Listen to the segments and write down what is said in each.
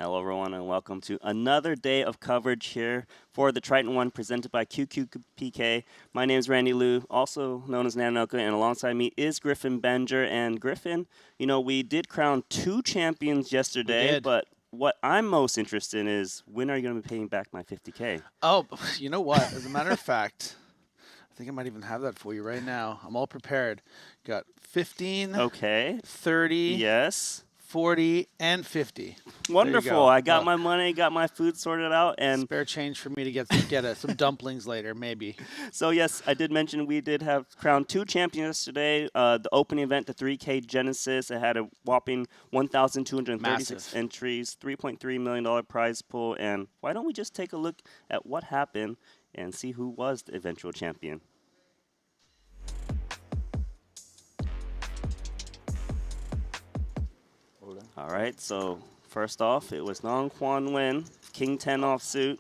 Hello, everyone, and welcome to another day of coverage here for the Triton ONE presented by QQPK. My name is Randy Liu, also known as Nanoka, and alongside me is Griffin Benger. And Griffin, you know, we did crown 2 champions yesterday, but what I'm most interested in is when are you going to be paying back my 50K? Oh, you know what? As a matter of fact, I think I might even have that for you right now. I'm all prepared. Got 15, Okay. 30, yes, 40, and 50. Wonderful. I got my money, got my food sorted out, and spare change for me to get some dumplings later, maybe. So yes, I did mention we did have crowned 2 champions yesterday. The opening event, the 3K Genesis, it had a whopping 1,236 entries, $3.3 million prize pool, and why don't we just take a look at what happened and see who was the eventual champion? All right, so first off, it was Nong Quan Wen, King 10 offsuit,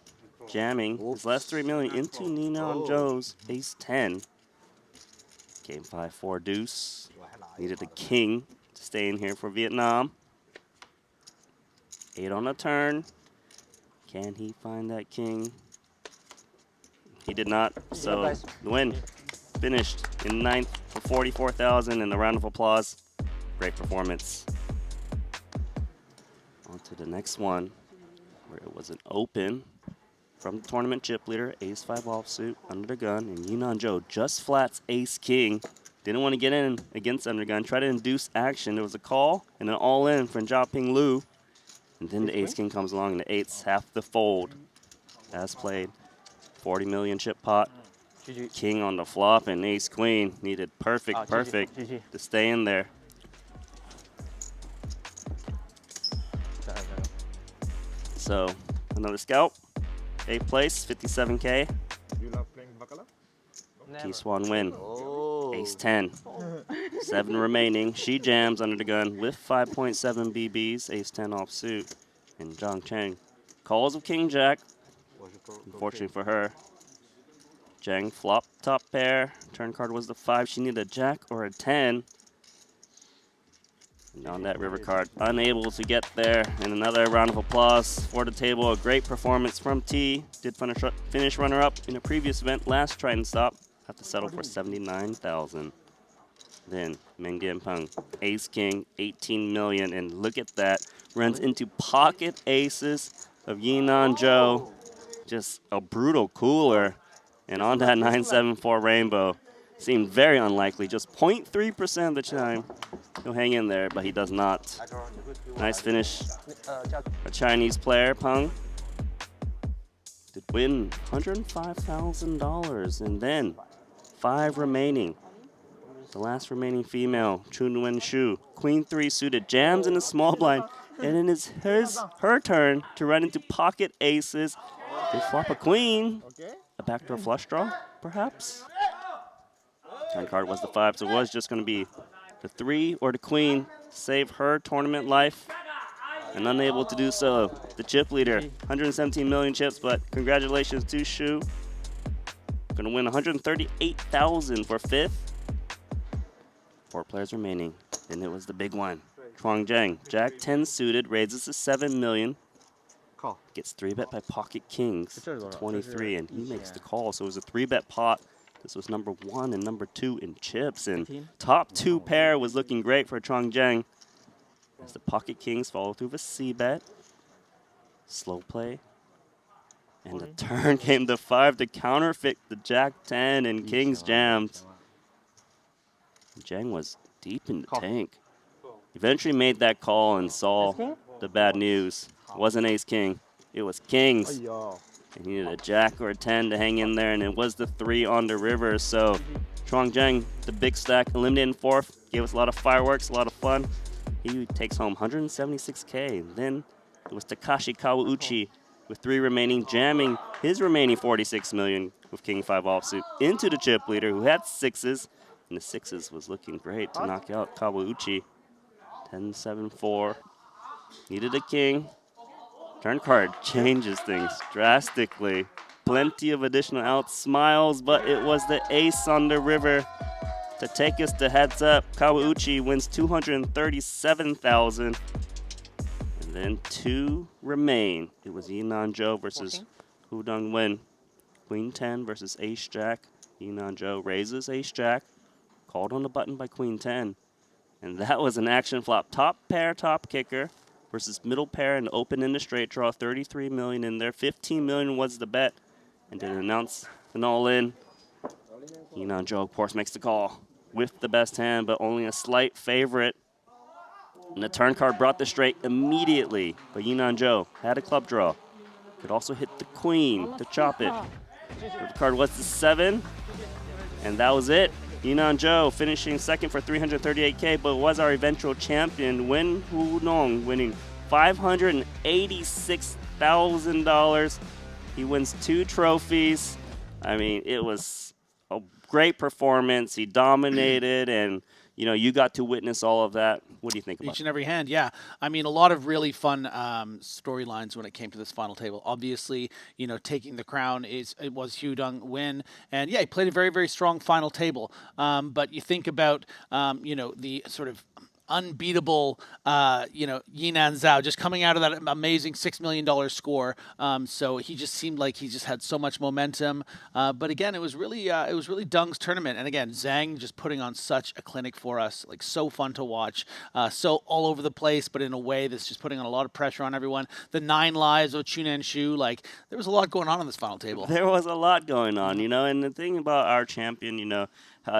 jamming his last 3 million into Neon Joe's ace 10. Game 5 4 deuce. Needed a king to stay in here for Vietnam. 8 on the turn. Can he find that king? He did not. So the win finished in 9th for 44,000 and a round of applause. Great performance. On to the next one, where it was an open from the tournament chip leader, ace 5 offsuit, under the gun, and Yinan Joe just flats ace king. Didn't want to get in against undergun, tried to induce action. There was a call and an all-in from Jiaping Lu. And then the ace king comes along, and the 8's half the fold. As played, 40 million chip pot. King on the flop, and ace queen needed perfect to stay in there. So another scalp, 8th place, 57K. You love playing baccarat? Kiswan win, ace 10. 7 remaining. She jams under the gun with 5.7 BBs, ace 10 offsuit. And Zhang Cheng calls of king jack. Unfortunately for her. Zhang flop top pair. Turn card was the 5. She needed a jack or a 10. And on that river card, unable to get there. And another round of applause for the table. A great performance from T. Did finish runner-up in a previous event, last Triton stop. Have to settle for 79,000. Then Meng Peng, ace king, 18 million, and look at that. Runs into pocket aces of Yinan Zhou. Just a brutal cooler. And on that 974 rainbow. Seemed very unlikely, just 0.3% of the time. He'll hang in there, but he does not. Nice finish. A Chinese player, Peng, did win $105,000. And then 5 remaining. The last remaining female, Chun Wen Shu, queen 3 suited, jams in the small blind. And then it's her turn to run into pocket aces. They flop a queen. A backdoor flush draw, perhaps? Turn card was the 5, so it was just going to be the 3 or the queen to save her tournament life. And unable to do so, the chip leader, 117 million chips, but congratulations to Shu. Going to win 138,000 for 5th. 4 players remaining, and it was the big one. Chuang Zhang, jack 10 suited, raises to 7 million. Gets 3-bet by pocket kings to 23, and he makes the call. So it was a 3-bet pot. This was number 1 and number 2 in chips, and top 2 pair was looking great for Chuang Zhang. As the pocket kings follow through with a C-bet. Slow play. And the turn came to 5 to counterfeit the jack 10 and kings jammed. Zhang was deep in the tank. Eventually made that call and saw the bad news. It wasn't ace king, it was kings. And he needed a jack or a 10 to hang in there, and it was the 3 on the river. So Chuang Zhang, the big stack, eliminated in 4th, gave us a lot of fireworks, a lot of fun. He takes home 176K. Then it was Takashi Kawauchi with 3 remaining, jamming his remaining 46 million with king 5 offsuit into the chip leader, who had 6s, and the 6s was looking great to knock out Kawauchi. 10-7-4. Needed a king. Turn card changes things drastically. Plenty of additional outs, smiles, but it was the ace on the river to take us to heads up. Kawauchi wins 237,000. And then 2 remain. It was Yinan-jo versus 14. Hu Dong-wen. Queen 10 versus Ace Jack. Yinan-jo raises Ace Jack. Called on the button by Queen 10. And that was an action flop. Top pair, top kicker versus middle pair and open in the straight draw. 33 million in there. 15 million was the bet. And did announce an all-in. Yinan-jo, of course, makes the call with the best hand, but only a slight favorite. And the turn card brought the straight immediately. But Yinan-jo had a club draw. Could also hit the queen to chop it. The card was the 7. And that was it. Yinan-jo finishing second for 338K, but was our eventual champion. Wen Hu-nong winning $586,000. He wins 2 trophies. I mean, it was a great performance. He dominated, and you got to witness all of that. What do you think about Each and every hand, yeah. I mean, a lot of really fun storylines when it came to this final table. Obviously, taking the crown it was Hu Dong-wen, and yeah, he played a very, very strong final table. But you think about the sort of unbeatable, Yinan Zhao just coming out of that amazing $6 million score. So he just seemed like he just had so much momentum. But again, it was really Dung's tournament. And again, Zhang just putting on such a clinic for us, like so fun to watch, so all over the place, but in a way that's just putting on a lot of pressure on everyone. The 9 lives of Chun and Shu, like there was a lot going on this final table. There was a lot going on, and the thing about our champion,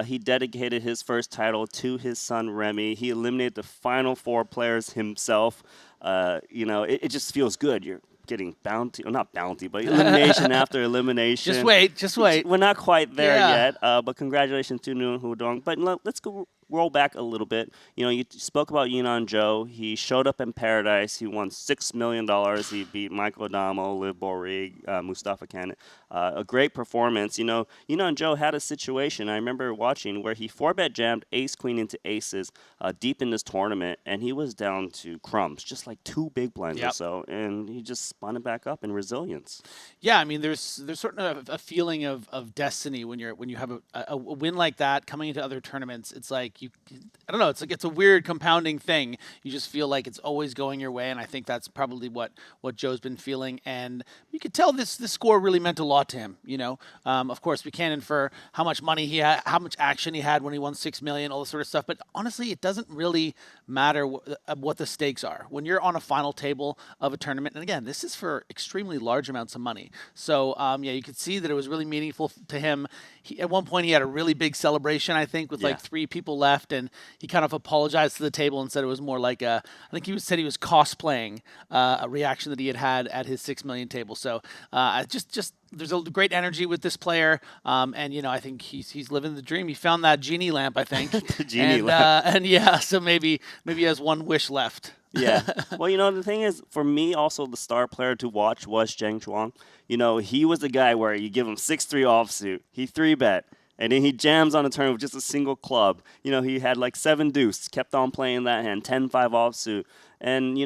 he dedicated his first title to his son Remy. He eliminated the final 4 players himself. It just feels good. You're getting bounty, well, not bounty, but elimination after elimination. Just wait. We're not quite there yet, but congratulations to Nguyen Hu Dong. But let's roll back a little bit. You spoke about Yinan-jo. He showed up in Paradise. He won $6 million. He beat Michael Adamo, Liv Borig, Mustafa Khan. A great performance. Yinan-jo had a situation I remember watching where he 4-bet jammed ace queen into aces deep in this tournament, and he was down to crumbs, just like 2 big blinds or so, and he just spun it back up in resilience. Yeah, I mean, there's sort of a feeling of destiny when you have a win like that coming into other tournaments. It's like I don't know. It's like it's a weird compounding thing. You just feel like it's always going your way, and I think that's probably what Joe's been feeling. And you could tell this score really meant a lot to him. Of course, we can't infer how much money he had, how much action he had when he won $6 million, all this sort of stuff. But honestly, it doesn't really matter what the stakes are when you're on a final table of a tournament. And again, this is for extremely large amounts of money. So you could see that it was really meaningful to him. At one point, he had a really big celebration, I think, with like 3 people left, and he kind of apologized to the table and said it was more like I think he said he was cosplaying a reaction that he had at his $6 million table. So just there's a great energy with this player, and I think he's living the dream. He found that genie lamp, I think. The genie lamp. And yeah, so maybe he has one wish left. Yeah. Well, the thing is, for me, also the star player to watch was Zheng Chuang. He was the guy where you give him 6-3 offsuit, he 3-bet, and then he jams on a turn with just a single club. He had like 7 deuce, kept on playing that hand, 10-5 offsuit. And,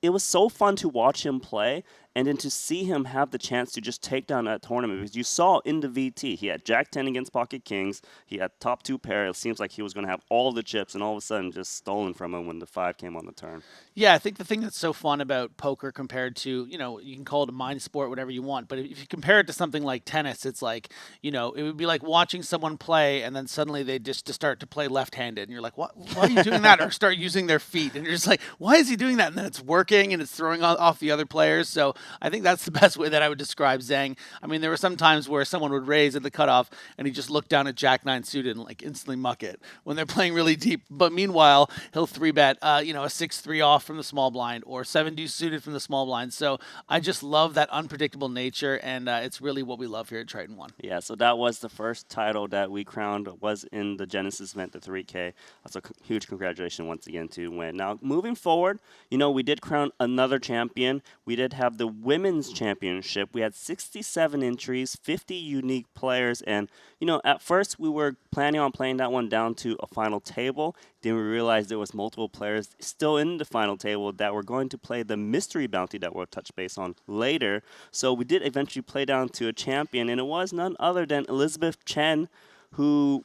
it was so fun to watch him play, and then to see him have the chance to just take down that tournament, because you saw in the VT, he had Jack 10 against Pocket Kings, he had top 2 pair. It seems like he was going to have all the chips, and all of a sudden just stolen from him when the 5 came on the turn. Yeah, I think the thing that's so fun about poker compared to, you can call it a mind sport, whatever you want, but if you compare it to something like tennis, it's like, it would be like watching someone play and then suddenly they just start to play left-handed, and you're like, why are you doing that? Or start using their feet, and you're just like, why is he doing that? And then it's working, and it's throwing off the other players. So I think that's the best way that I would describe Zhang. I mean, there were some times where someone would raise at the cutoff, and he just looked down at Jack 9 suited and like instantly muck it when they're playing really deep. But meanwhile, he'll 3-bet, a 6-3 off from the small blind or 7 deuce suited from the small blind. So I just love that unpredictable nature, and it's really what we love here at Triton ONE. Yeah, so that was the first title that we crowned, was in the Genesis event, the 3K. So huge congratulations once again to Win. Now, moving forward, we did crown another champion. We did have the women's championship. We had 67 entries, 50 unique players, and at first we were planning on playing that one down to a final table. Then we realized there was multiple players still in the final table that were going to play the mystery bounty that we'll touch base on later. So we did eventually play down to a champion, and it was none other than Elizabeth Chen, who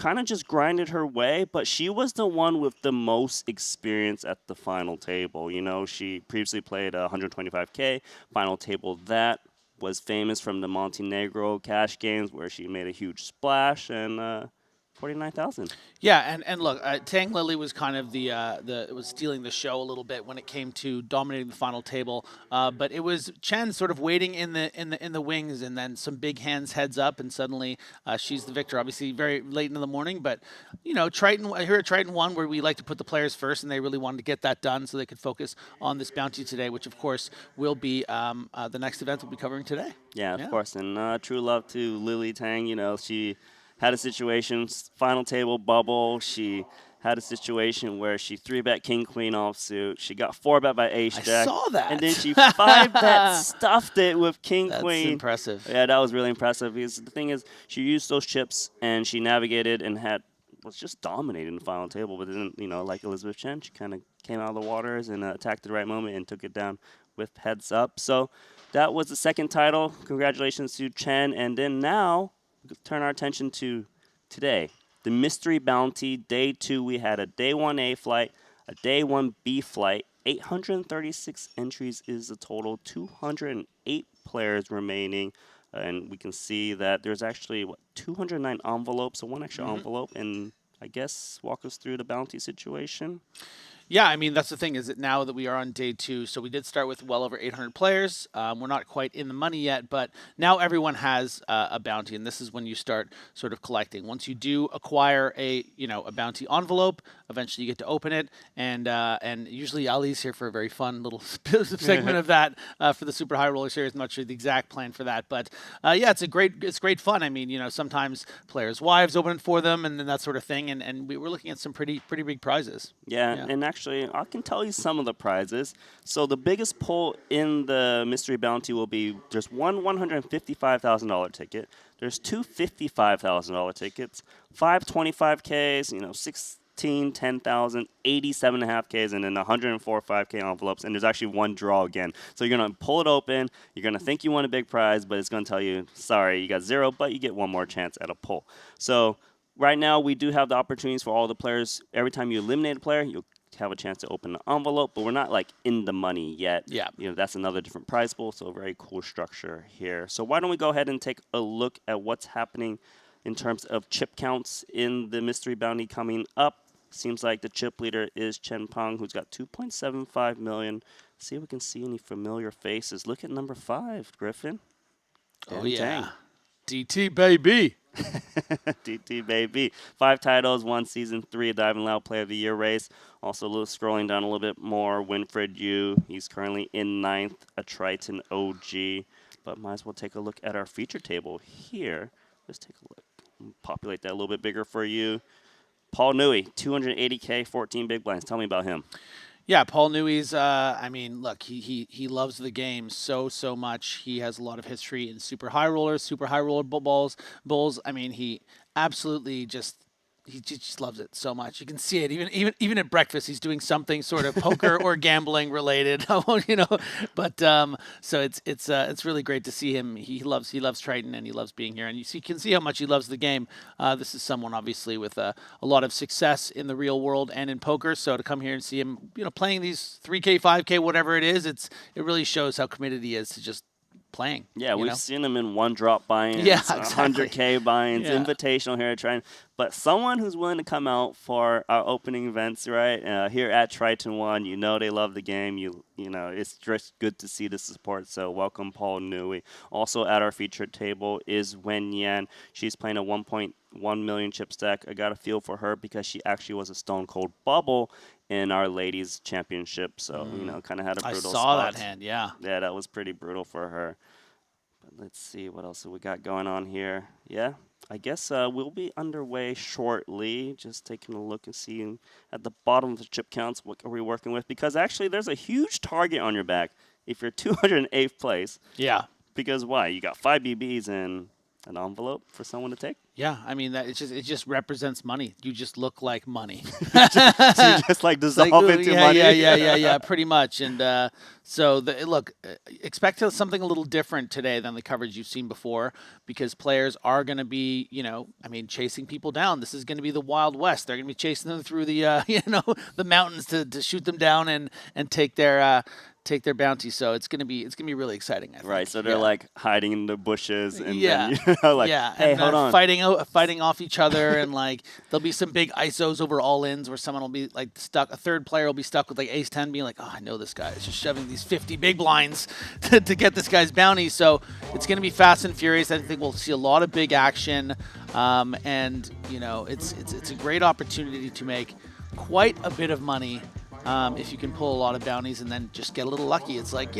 kind of just grinded her way, but she was the one with the most experience at the final table. You know, she previously played 125K final table. That was famous from the Montenegro cash games where she made a huge splash and 49,000. Yeah, and look, Tang Lily was kind of the it was stealing the show a little bit when it came to dominating the final table. But it was Chen sort of waiting in the wings, and then some big hands heads up, and suddenly she's the victor. Obviously, very late in the morning, but you know, Triton. Here at Triton One, where we like to put the players first, and they really wanted to get that done so they could focus on this bounty today, which of course will be the next event we'll be covering today. Yeah, of course. And true love to Lily Tang. You know, she had a situation, final table bubble. She had a situation where she 3-bet king queen offsuit. She got 4-bet by ace jack. I saw that. And then she 5-bet stuffed it with king queen. That's impressive. Yeah, that was really impressive because the thing is, she used those chips and she navigated and was just dominating the final table. But then, you know, like Elizabeth Chen, she kind of came out of the waters and attacked at the right moment and took it down with heads up. So that was the second title. Congratulations to Chen. And then now, turn our attention to today. The Mystery Bounty, Day 2, we had a Day 1A flight, a Day 1B flight. 836 entries is the total, 208 players remaining. And we can see that there's actually, 209 envelopes, so one extra envelope. And I guess walk us through the bounty situation. Yeah, I mean, that's the thing is that now that we are on day 2, so we did start with well over 800 players. We're not quite in the money yet, but now everyone has a bounty, and this is when you start sort of collecting. Once you do acquire a bounty envelope, eventually you get to open it, and usually Ali's here for a very fun little segment of that for the Super High Roller Series. I'm not sure the exact plan for that, but yeah, it's great fun. I mean, you know, sometimes players' wives open it for them, and then that sort of thing, and we were looking at some pretty big prizes. Yeah, and actually, I can tell you some of the prizes. So the biggest pull in the Mystery Bounty will be there's one $155,000 ticket. There's two $55,000 tickets, 5 25Ks, 16, 10,000, 87.5Ks, and then 104 5K envelopes. And there's actually one draw again. So you're going to pull it open. You're going to think you won a big prize, but it's going to tell you, sorry, you got 0, but you get one more chance at a pull. So right now, we do have the opportunities for all the players. Every time you eliminate a player, you'll have a chance to open the envelope, but we're not like in the money yet. Yeah. That's another different prize pool, so a very cool structure here. So why don't we go ahead and take a look at what's happening in terms of chip counts in the Mystery Bounty coming up. Seems like the chip leader is Chen Peng, who's got 2.75 million. See if we can see any familiar faces. Look at number 5, Griffin. Oh, yeah. DT, baby. DT baby. 5 titles, 1 season 3 of the Ivan Lau Player of the Year race. Also, scrolling down a little bit more, Winfred Yu. He's currently in 9th, a Triton OG. But might as well take a look at our feature table here. Let's take a look. Populate that a little bit bigger for you. Paul Newey, 280K, 14 big blinds. Tell me about him. Yeah, Paul Newey's, I mean, look, he loves the game so much. He has a lot of history in super high roller bulls. I mean, he absolutely just loves it so much. You can see it even at breakfast. He's doing something sort of poker or gambling related. But so it's really great to see him. He loves Triton and he loves being here. And you can see how much he loves the game. This is someone obviously with a lot of success in the real world and in poker. So to come here and see him, playing these 3K, 5K, whatever it is, it really shows how committed he is to just playing. Yeah, we've seen him in 1-drop buy-ins, yeah, exactly. 100K buy-ins, invitational here at Triton. But someone who's willing to come out for our opening events, right, here at Triton One, they love the game. It's just good to see the support. So welcome, Paul Newey. Also at our featured table is Wen Yan. She's playing a 1.1 million chip stack. I got a feel for her because she actually was a Stone Cold Bubble in our ladies championship. So, kind of had a brutal I saw spot. that hand, yeah. Yeah, that was pretty brutal for her. But let's see what else we got going on here. Yeah, I guess we'll be underway shortly. Just taking a look and seeing at the bottom of the chip counts, what are we working with? Because actually there's a huge target on your back if you're 208th place. Yeah. Because why? You got 5 BBs and An envelope for someone to take. Yeah, I mean that it just represents money. You just look like money. So you just like It's like, dissolve ooh, into yeah, money. yeah, pretty much. And look, expect something a little different today than the coverage you've seen before, because players are going to be, I mean, chasing people down. This is going to be the Wild West. They're going to be chasing them through the, the mountains to shoot them down and take their bounty. So it's gonna be really exciting. I think. Right, so they're Yeah. like hiding in the bushes, and Yeah, then like, yeah, hey, and hold on. fighting off each other, and like there'll be some big ISOs over all ins where someone will be like stuck. A third player will be stuck with like ace 10, being like, oh, I know this guy. It's just shoving these 50 big blinds to get this guy's bounty. So it's gonna be fast and furious. I think we'll see a lot of big action, and it's a great opportunity to make quite a bit of money. If you can pull a lot of bounties and then just get a little lucky. It's like,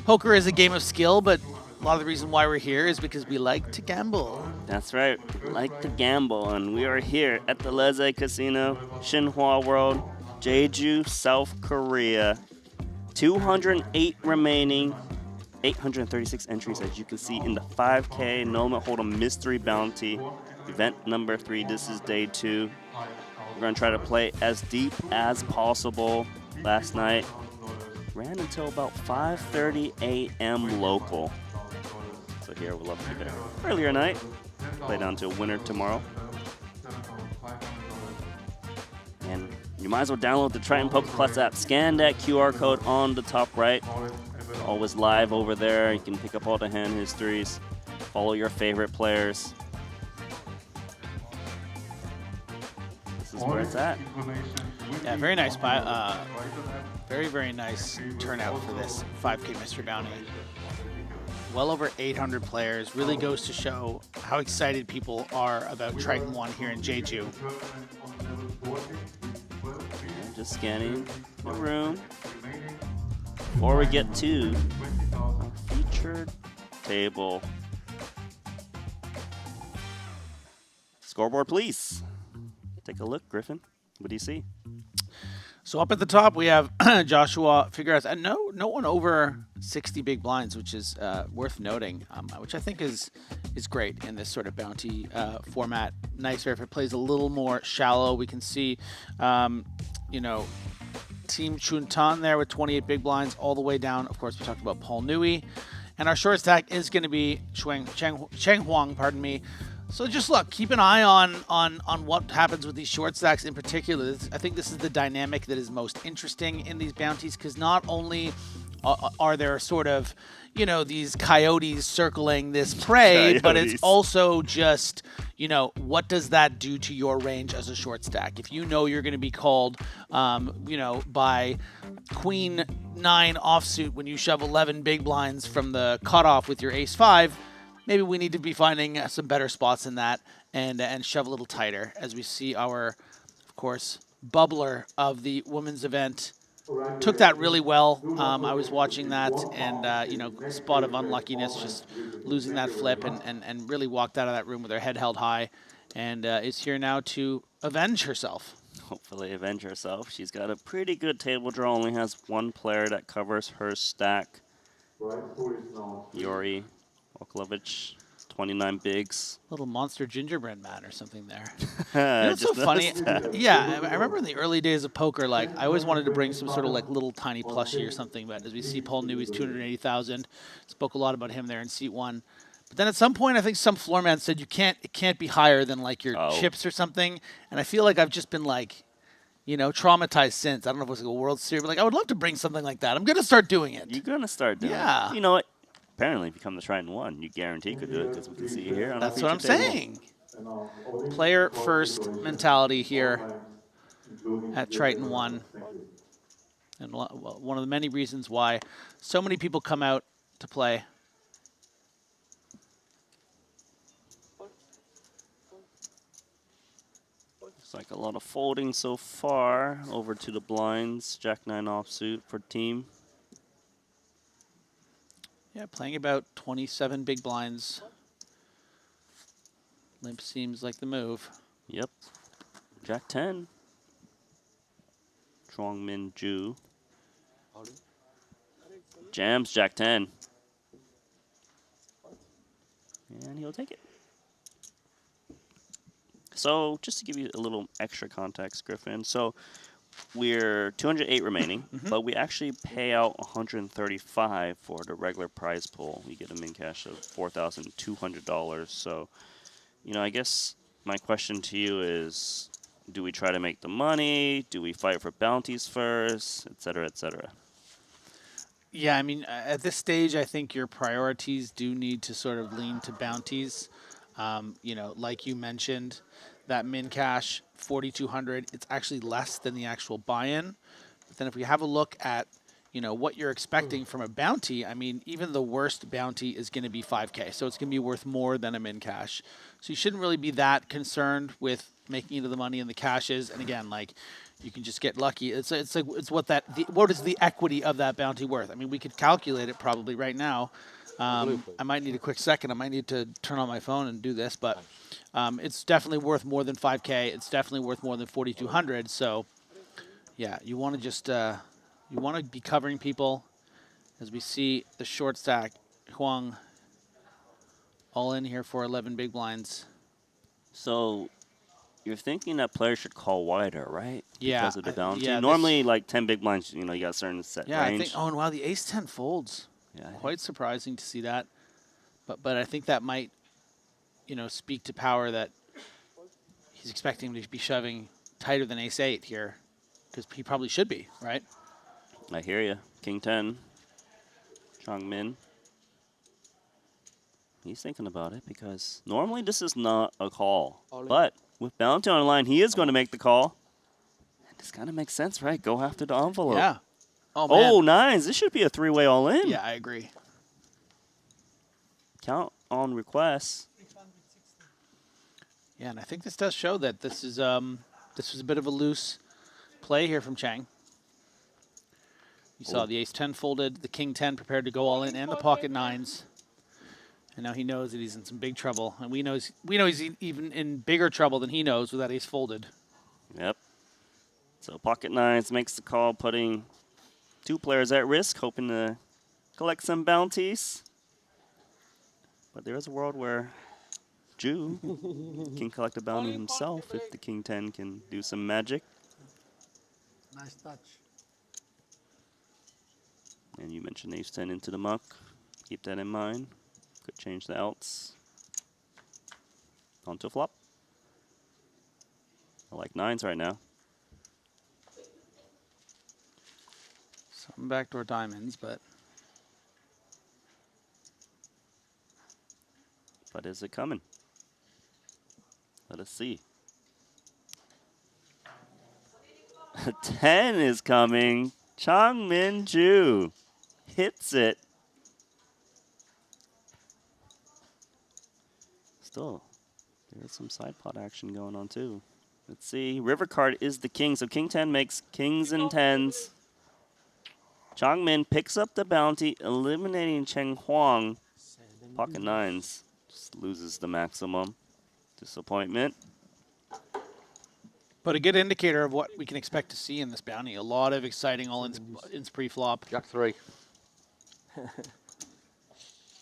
poker is a game of skill, but a lot of the reason why we're here is because we like to gamble. That's right, like to gamble, and we are here at the Leze Casino, Shinhwa World, Jeju, South Korea. 208 remaining, 836 entries, as you can see in the 5K Nomad Hold'em Mystery Bounty, event number 3. This is day 2. We're gonna try to play as deep as possible. Last night ran until about 5:30 a.m. local. So here we'll love to keep it earlier night. Play down to a winner tomorrow. And you might as well download the Triton Poker Plus app. Scan that QR code on the top right. Always live over there. You can pick up all the hand histories. Follow your favorite players. This is where it's at. Yeah, very nice. Very, very nice turnout for this 5K Mystery Bounty. Well over 800 players. Really goes to show how excited people are about Triton ONE here in Jeju. Just scanning the room before we get to our featured table. Scoreboard, please. Take a look, Griffin. What do you see? So up at the top we have Joshua Figueres, and no one over 60 big blinds, which is worth noting, which I think is great in this sort of bounty format. Nicer if it plays a little more shallow. We can see, Team Chuntan there with 28 big blinds all the way down. Of course, we talked about Paul Newey, and our short stack is going to be Cheng Huang, pardon me. So just look, keep an eye on what happens with these short stacks in particular. I think this is the dynamic that is most interesting in these bounties, because not only are there sort of, these coyotes circling this prey, but it's also just, what does that do to your range as a short stack? If you know you're going to be called, by Queen 9 offsuit when you shove 11 big blinds from the cutoff with your ace 5, maybe we need to be finding some better spots in that and shove a little tighter, as we see our, of course, bubbler of the women's event took that really well. I was watching that, and spot of unluckiness, just losing that flip, and really walked out of that room with her head held high, and is here now to avenge herself. Hopefully avenge herself. She's got a pretty good table draw. Only has one player that covers her stack. Yuri Oklovich, 29 bigs. Little monster gingerbread man or something there. It's so funny. Yeah, I remember in the early days of poker, like I always wanted to bring some sort of like little tiny plushie or something. But as we see, Paul Newey's 280,000. Spoke a lot about him there in seat 1. But then at some point, I think some floor man said it can't be higher than like your chips or something. And I feel like I've just been like, traumatized since. I don't know if it was like a World Series, but like I would love to bring something like that. I'm gonna start doing it. You're gonna start doing it. You know what? Apparently, if you come to Triton ONE, you guarantee could do it, because we can see you here. That's what I'm saying. Player first mentality here at Triton ONE. And one of the many reasons why so many people come out to play. It's like a lot of folding so far. Over to the blinds. Jack 9 offsuit for team. Yeah, playing about 27 big blinds. Limp seems like the move. Yep. Jack 10. Trong Min Ju. Jams Jack 10. And he'll take it. So, just to give you a little extra context, Griffin. So, we're 208 remaining, but we actually pay out 135 for the regular prize pool. We get a min cash of $4,200. So, I guess my question to you is, do we try to make the money? Do we fight for bounties first, et cetera, et cetera? Yeah, I mean, at this stage, I think your priorities do need to sort of lean to bounties. Like you mentioned, that min cash 4,200, it's actually less than the actual buy-in. But then if we have a look at, what you're expecting from a bounty, I mean, even the worst bounty is going to be 5K, so it's going to be worth more than a min cash. So you shouldn't really be that concerned with making it to the money and the cashes. And again, like, you can just get lucky. It's what is the equity of that bounty worth? I mean, we could calculate it probably right now. I might need a quick second. I might need to turn on my phone and do this, but it's definitely worth more than 5K. It's definitely worth more than 4,200. So, yeah, you want to just you want to be covering people. As we see the short stack, Huang all in here for 11 big blinds. So, you're thinking that players should call wider, right? Yeah, Because of the bounty. yeah, Normally, like 10 big blinds, you got a certain set Yeah, range. I think. Oh, and wow, the ace 10 folds. Yeah, Quite surprising to see that. But I think that might, speak to power that he's expecting him to be shoving tighter than ace 8 here, because he probably should be, right? I hear you. King 10. Chong Min. He's thinking about it because normally this is not a call. But with bounty on the line, he is going to make the call. And this kind of makes sense, right? Go after the envelope. Yeah. Oh, man. Oh, nice. This should be a three-way all-in. Yeah, I agree. Count on requests. Yeah, and I think this does show that this was a bit of a loose play here from Chang. You saw the ace 10 folded, the king 10 prepared to go all in, and the pocket nines. And now he knows that he's in some big trouble, and we know he's even in bigger trouble than he knows with that ace folded. Yep. So pocket nines makes the call, putting two players at risk, hoping to collect some bounties. But there is a world where Jeju can collect a bounty himself if the king 10 can do some magic. Nice touch. And you mentioned ace 10 into the muck. Keep that in mind. Could change the outs. Onto a flop. I like nines right now. Some backdoor diamonds, but is it coming? Let us see. A 10 is coming. Chong Min Ju hits it. Still, there's some side pot action going on too. Let's see. River card is the king, so king 10 makes kings and tens. Chong Min picks up the bounty, eliminating Cheng Huang. Pocket nines just loses the maximum. Disappointment. a good indicator of what we can expect to see in this bounty. A lot of exciting all-ins pre-flop. Jack 3.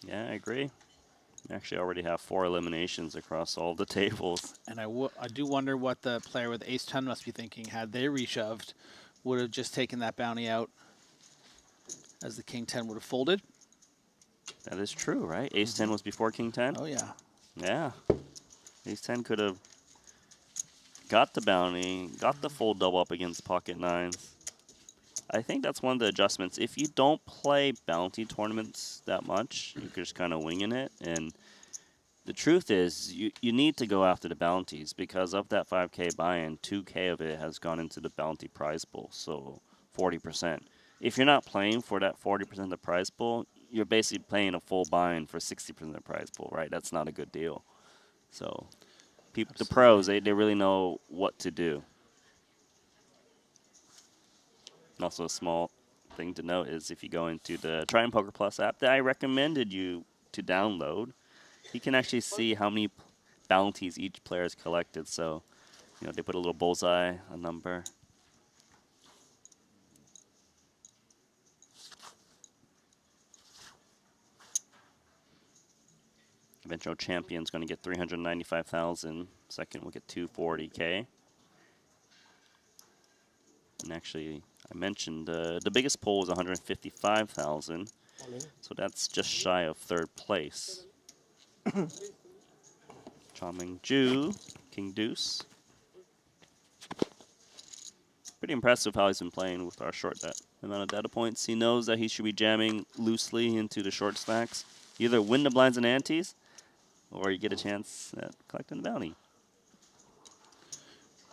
Yeah, I agree. We actually already have 4 eliminations across all the tables. And I do wonder what the player with ace 10 must be thinking. Had they reshoved, would have just taken that bounty out as the king 10 would have folded. That is true, right? Ace 10 was before king 10? Oh, yeah. Yeah. Ace 10 could have got the bounty, got the full double up against pocket nines. I think that's one of the adjustments. If you don't play bounty tournaments that much, you're just kind of winging it. And the truth is, you need to go after the bounties because of that 5K buy-in, 2K of it has gone into the bounty prize pool, so 40%. If you're not playing for that 40% of the prize pool, you're basically paying a full buy-in for 60% of the prize pool, right? That's not a good deal. So the pros, they really know what to do. And also a small thing to note is if you go into the Triton Poker Plus app that I recommended you to download, you can actually see how many bounties each player has collected. So, they put a little bullseye, a number. Eventual champion's going to get 395,000. Second will get 240K. And actually, I mentioned the biggest pool was 155,000. So that's just shy of third place. Ju, King Deuce. Pretty impressive how he's been playing with our short amount of data points. He knows that he should be jamming loosely into the short stacks. You either win the blinds and antes, or you get a chance at collecting the bounty.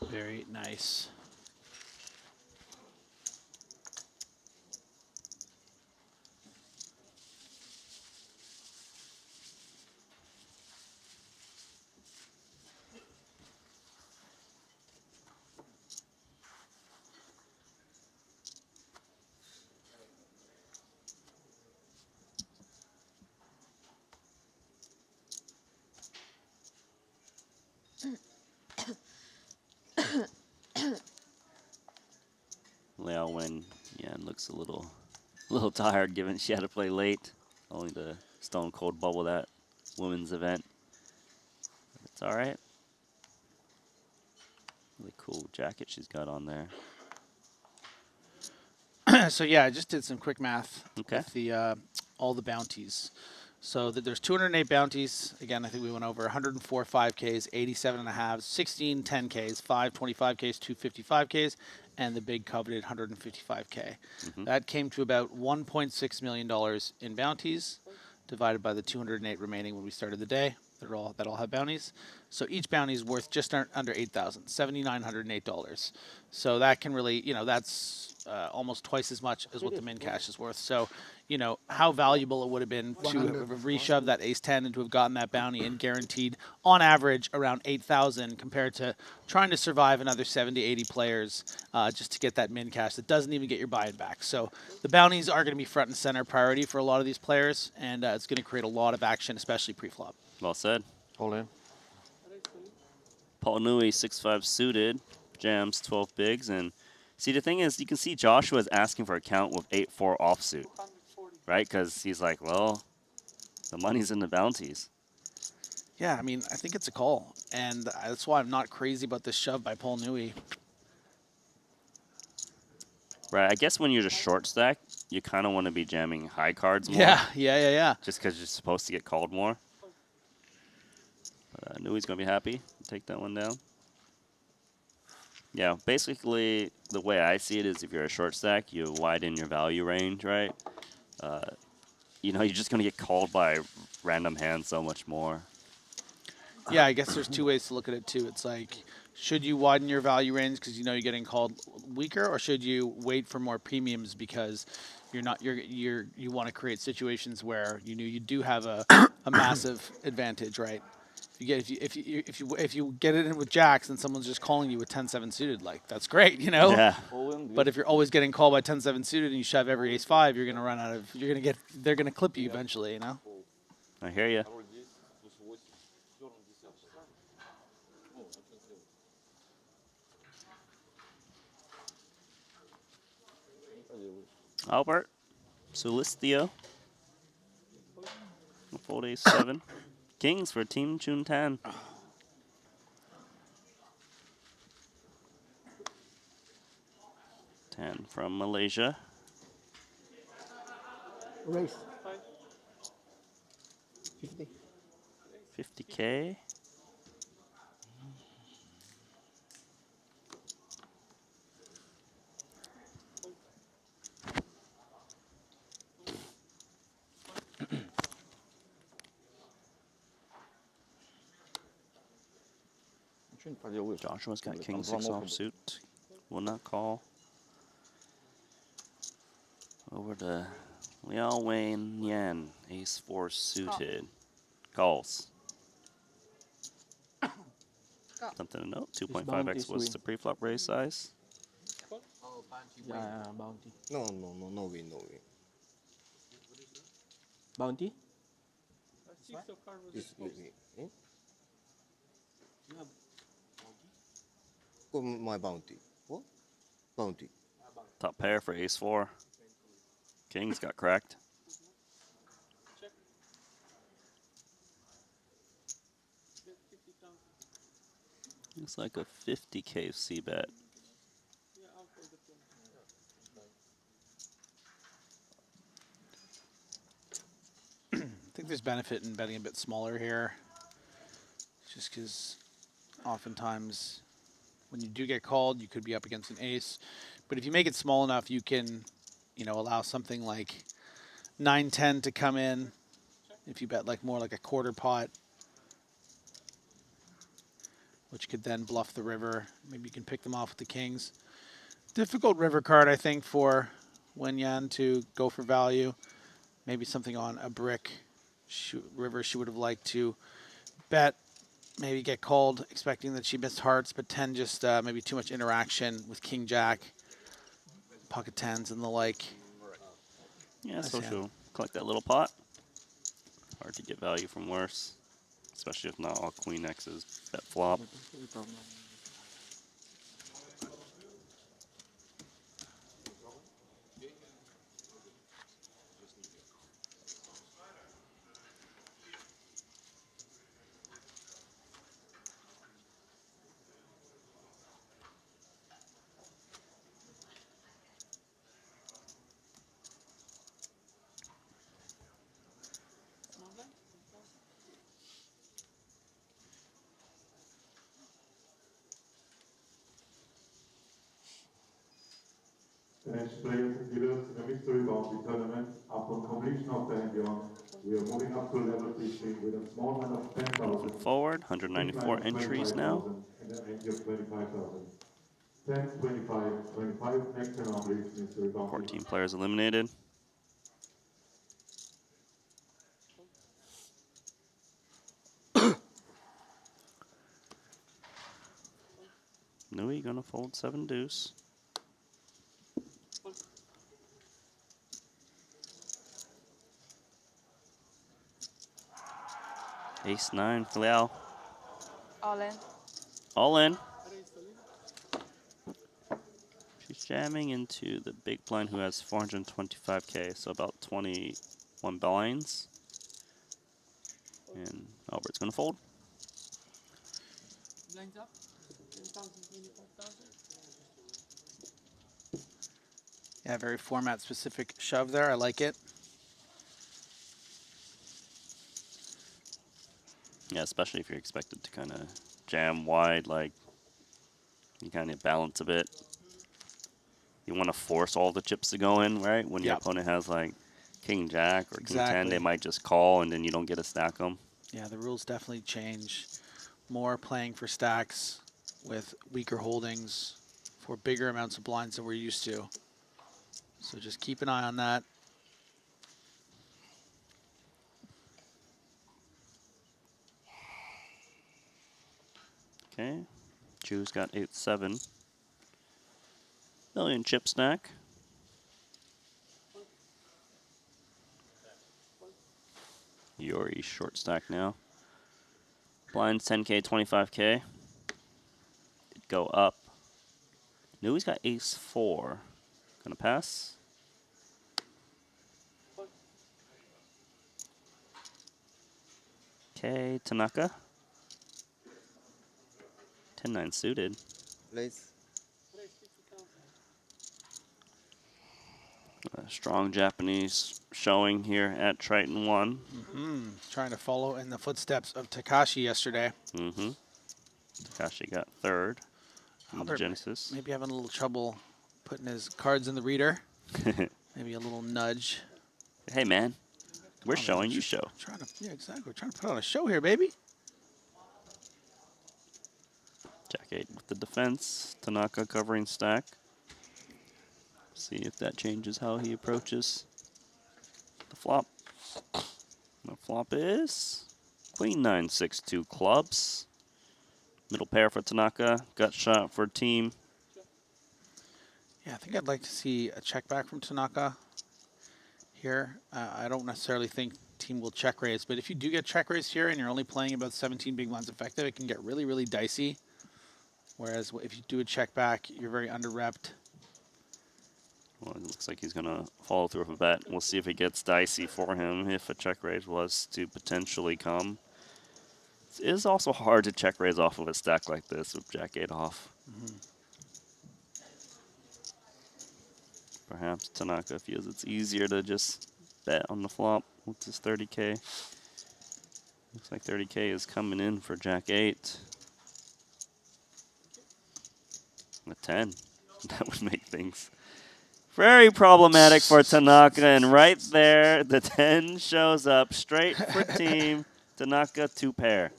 Very nice. Liao Wen, yeah, looks a little tired given she had to play late. Only the Stone Cold bubble that women's event. But it's all right. Really cool jacket she's got on there. So yeah, I just did some quick math Okay. with the all the bounties. So there's 208 bounties. Again, I think we went over 104 5Ks, 87 and a half, 16 10Ks, 5 25Ks, 2 55Ks, and the big coveted 155K. That came to about $1.6 million in bounties, divided by the 208 remaining when we started the day. That all have bounties. So each bounty is worth just under $8,000, $7,908. So that can really, that's almost twice as much as what the min cash is worth. So, how valuable it would have been to have reshoved that ace 10 and to have gotten that bounty and guaranteed on average around 8,000 compared to trying to survive another 70, 80 players just to get that min cash that doesn't even get your buy-in back. So the bounties are going to be front and center priority for a lot of these players, and it's going to create a lot of action, especially pre-flop. Well said. All in. Paul Nui, 6'5" suited, jams 12 bigs, and see the thing is, you can see Joshua's asking for a count with 8-4 offsuit, right? Because he's like, well, the money's in the bounties. Yeah, I mean, I think it's a call, and that's why I'm not crazy about this shove by Paul Nui. Right, I guess when you're just short stack, you kind of want to be jamming high cards more. Yeah. Just because you're supposed to get called more. Nui's going to be happy to take that one down. Yeah, basically, the way I see it is if you're a short stack, you widen your value range, right? You're just going to get called by random hands so much more. Yeah, I guess there's two ways to look at it, too. It's like, should you widen your value range because you're getting called weaker, or should you wait for more premiums because you want to create situations where you do have a massive advantage, right? If you get it in with jacks and someone's just calling you with 10-7 suited, like that's great, Yeah. But if you're always getting called by 10-7 suited and you shove every ace-5, they're gonna clip you eventually, I hear you. Albert, Sulistio, fold ace 7. Kings for Team Chuntan. Tan from Malaysia. Race. 50. 50K. Joshua's got king 6 offsuit. Will not call. Over to Liao Wayne Yan, ace 4 suited. Calls. Something to note, 2.5x was the pre-flop raise size. Yeah, bounty. No win. Bounty? This win. Oh, my bounty. What? Bounty. Top pair for ace 4. Kings got cracked. Looks like a 50K C bet. I think there's benefit in betting a bit smaller here, just because oftentimes when you do get called, you could be up against an ace. But if you make it small enough, you can, allow something like 9-10 to come in. If you bet like more like a quarter pot, which could then bluff the river. Maybe you can pick them off with the kings. Difficult river card, I think, for Wen Yan to go for value. Maybe something on a brick river she would have liked to bet. Maybe get called, expecting that she missed hearts, but 10 just maybe too much interaction with king jack, pocket tens, and the like. Yeah, Nice so hand. she'll collect that little pot. Hard to get value from worse, especially if not all queen X's bet flop. The next players and dealers in the mystery bounty tournament, upon completion of the hand we are moving up to level 15 with a small hand of 10,000, Moving forward, big blind 194 of entries now. 25,000, and an ante of 25,000. 10, 25, 25, next hand please, mystery bounty. 14 players eliminated. Nui gonna fold 7 deuce. Ace 9 for Liao. All in. All in. She's jamming into the big blind who has 425K, so about 21 blinds. And Albert's gonna fold. Blinds up. 10,000, 25,000. Yeah, very format-specific shove there. I like it. Yeah, especially if you're expected to kind of jam wide, like you kind of balance a bit. You want to force all the chips to go in, right? When your Yep. opponent has like king jack or king 10, Exactly. they might just call and then you don't get to stack them. Yeah, the rules definitely change. More playing for stacks with weaker holdings for bigger amounts of blinds than we're used to. So just keep an eye on that. Okay, Jeju's got 8-7. Million chip stack. Yori short stack now. Blinds 10K, 25K. It'd go up. Nui's got ace 4. Gonna pass. Okay, Tanaka. 10-9 suited. Please. A strong Japanese showing here at Triton ONE. Trying to follow in the footsteps of Takashi yesterday. Takashi got 3rd in the Albert Genesis. maybe having a little trouble putting his cards in the reader. Maybe a little nudge. Hey man, we're on, showing man. you show. Yeah, exactly. We're trying to put on a show here, baby. Jack 8 with the defense. Tanaka covering stack. See if that changes how he approaches the flop. The flop is Queen 9, 6-2 clubs. Middle pair for Tanaka. Gut shot for team. Yeah, I think I'd like to see a check back from Tanaka here. I don't necessarily think team will check raise, but if you do get check raised here and you're only playing about 17 big blinds effective, it can get really, really dicey. Whereas if you do a check back, you're very under-repped. Well, it looks like he's going to follow through with a bet. We'll see if it gets dicey for him if a check raise was to potentially come. It is also hard to check raise off of a stack like this with Jack 8 off. Perhaps Tanaka feels it's easier to just bet on the flop with his 30K. Looks like 30K is coming in for Jack 8. A 10. That would make things very problematic for Tanaka. And right there, the 10 shows up straight for team. Tanaka 2 pair.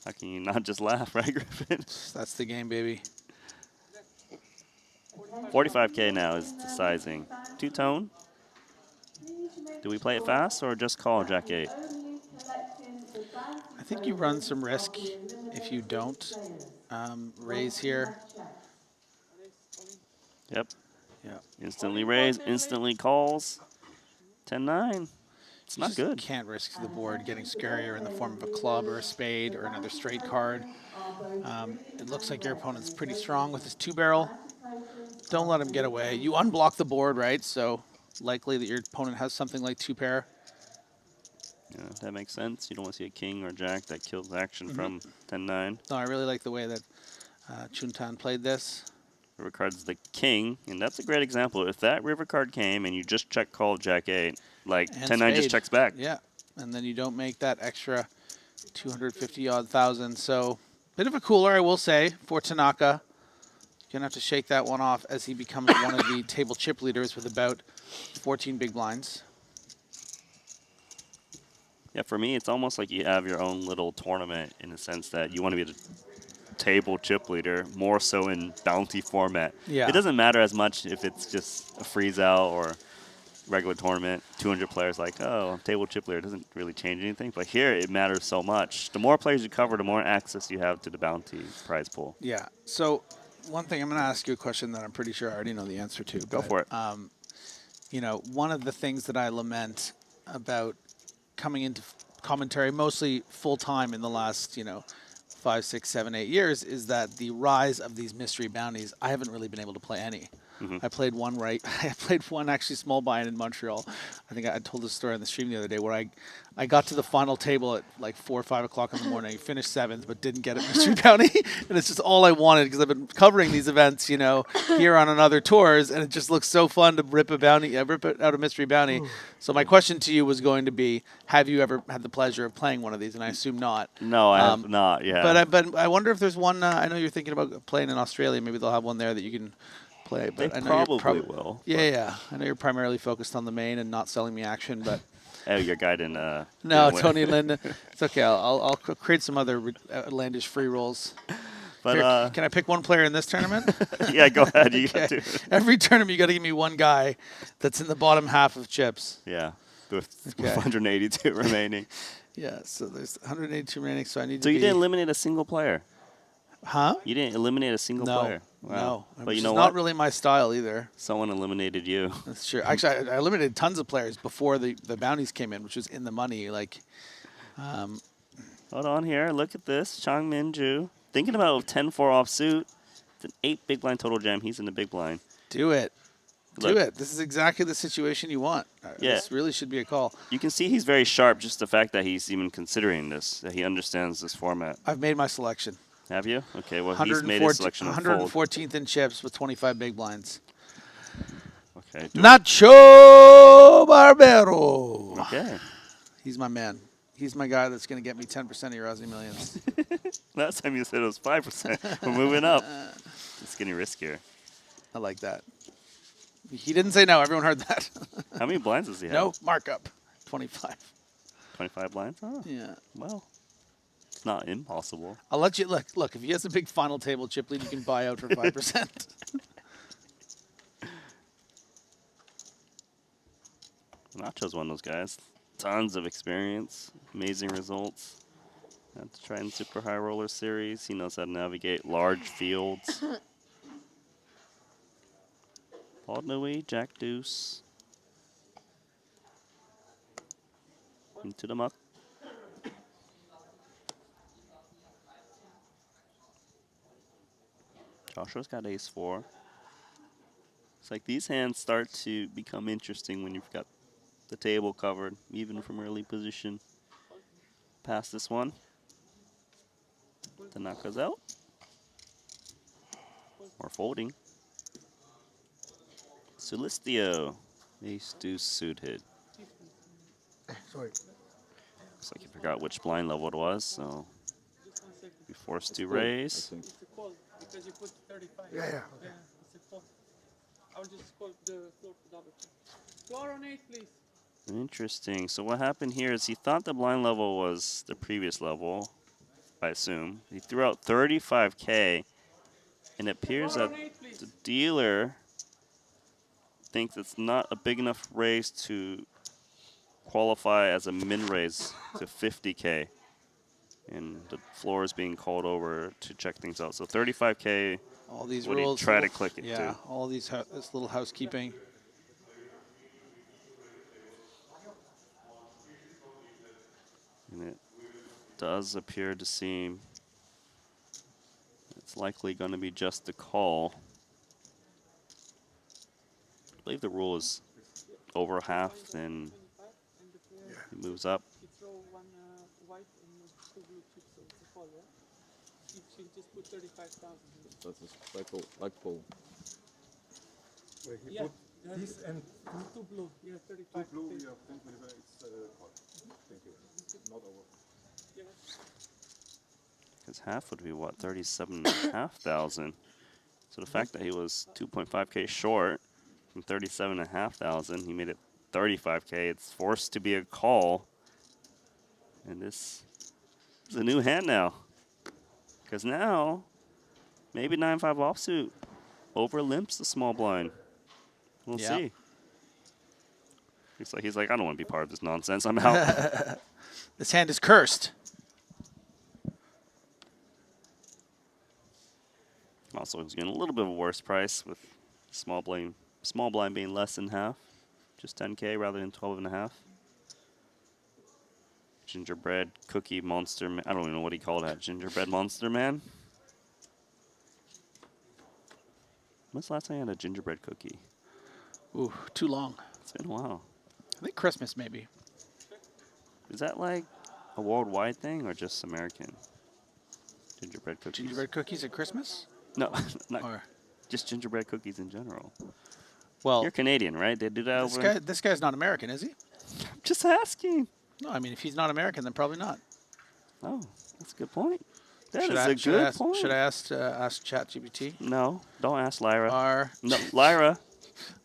How can you not just laugh, right, Griffin? That's the game, baby. 45K now is the sizing. Two-tone. Do we play it fast or just call Jack 8? I think you run some risk if you don't raise here. Yep. Yeah. Instantly raise, instantly calls. 10-9. It's not Just good. Can't risk the board getting scarier in the form of a club or a spade or another straight card. It looks like your opponent's pretty strong with his 2-barrel. Don't let him get away. You unblock the board, right? So likely that your opponent has something like 2-pair. Yeah, that makes sense. You don't want to see a king or jack that kills action from 10-9. No, I really like the way that Chuntan played this. River card's the king, and that's a great example. If that river card came and you just check call Jack 8, like And 10-9 just spade. checks back. Yeah, and then you don't make that extra 250-odd thousand. So bit of a cooler, I will say, for Tanaka. You're going to have to shake that one off as he becomes one of the table chip leaders with about 14 big blinds. Yeah, for me, it's almost like you have your own little tournament in the sense that you want to be the table chip leader, more so in bounty format. Yeah. It doesn't matter as much if it's just a freeze out or regular tournament. 200 players like, oh, I'm table chip leader. It doesn't really change anything. But here, it matters so much. The more players you cover, the more access you have to the bounty prize pool. Yeah. So one thing, I'm going to ask you a question that I'm pretty sure I already know the answer to. Go for it. You know, one of the things that I lament about coming into commentary, mostly full-time in the last, 5, 6, 7, 8 years, is that the rise of these mystery bounties, I haven't really been able to play any. I played one I played one actually small buy-in in Montreal. I think I told this story on the stream the other day where I got to the final table at like 4 or 5 o'clock in the morning, finished 7th, but didn't get a mystery bounty. And it's just all I wanted because I've been covering these events, here on other tours, and it just looks so fun to rip a bounty, rip it out a mystery bounty. So my question to you was going to be, have you ever had the pleasure of playing one of these? And I assume not. No, I have not, yeah. But I wonder if there's one. I know you're thinking about playing in Australia. Maybe they'll have one there that you can play. But They I know probably will. Yeah. I know you're primarily focused on the main and not selling me action, but Oh, your guy didn't. no, didn't win. Tony Lynn. It's okay. I'll create some other outlandish free rolls. But Here, can I pick one player in this tournament? yeah, go ahead. You got Okay. to. Every tournament, you got to give me one guy that's in the bottom half of chips. Yeah, with Okay. 182 remaining. Yeah. So there's 182 remaining. So I need So to you be. didn't eliminate a single player. Huh? You didn't eliminate a single No. player. Wow. No. But Which you is know not what? really my style either. Someone eliminated you. That's true. Actually, I eliminated tons of players before the bounties came in, which was in the money. Like, Hold on here. Look at this. Chang Min-ju. Thinking about 10-4 offsuit. It's an 8 big blind total jam. He's in the big blind. do it. Look. Do it. This is exactly the situation you want. Yeah. This really should be a call. You can see he's very sharp, just the fact that he's even considering this, that he understands this format. I've made my selection. Have you? Okay, well, he's made his selection unfold. 114th in chips with 25 big blinds. Okay. Nacho Barbero. Okay. He's my man. He's my guy that's going to get me 10% of your Aussie Millions. Last time you said it was 5%. We're moving up. It's getting riskier. I like that. He didn't say no. Everyone heard that. How many blinds does he have? No, markup. 25. 25 blinds? Oh, Yeah. well, it's not impossible. I'll let you look. If he has a big final table chip lead, you can buy out for 5%. Nacho's one of those guys. Tons of experience, amazing results. At the Triton Super High Roller Series, he knows how to navigate large fields. Paul Nui, Jack Deuce. Into the muck. Joshua's got ace-4. It's like these hands start to become interesting when you've got the table covered, even from early position. pass this one. Tanaka's out. Or folding. Sulistio. Ace deuce suited. Sorry. Looks like he forgot which blind level it was, so Just 1 second. be forced to Cool, I raise. think. It's a call because you put 35. Yeah, yeah. Yeah, it's a call. I'll just call the floor to double check. Floor on 8, please. Interesting. So what happened here is he thought the blind level was the previous level, I assume. He threw out 35K, and it appears Floor that on 8, please. the dealer thinks it's not a big enough raise to qualify as a min raise to 50K. And the floor is being called over to check things out. So 35K, All these would he rules. try to little- click it Yeah, too? all these this little housekeeping. And it does appear to seem it's likely going to be just a call. I believe the rule is over half, then 25 and the player he moves up. he throw 1 white and 2 blue chips, so it's a call, yeah? He just put 35,000. That's a flagpole. Yeah, this and 2 blue. Yeah, 35. Blue, we have 10, 25, it's call. Thank you. Not over. Yeah. His half would be what, 37,500. So the fact that he was 2.5K short from 37,500, he made it 35K. It's forced to be a call. And this is a new hand now. Because now, maybe 9-5 offsuit over limps the small blind. We'll Yeah. see. He's like, I don't want to be part of this nonsense. I'm out. This hand is cursed. Also, he's getting a little bit of a worse price with small blind being less than half, just 10K rather than 12.5. Gingerbread cookie monster man. I don't even know what he called that. Gingerbread monster man. When's the last time you had a gingerbread cookie? Ooh, too long. It's been a while. I think Christmas maybe. Is that like a worldwide thing or just American? Gingerbread cookies. Gingerbread cookies at Christmas? No, not Or just gingerbread cookies in general. well, You're Canadian, right? They do that this over. this guy's not American, is he? Just asking. No, I mean if he's not American, then probably not. Oh, that's a good point. That is Should a good point. Should I ask ChatGPT? No, don't ask Lyra. Are No, Lyra.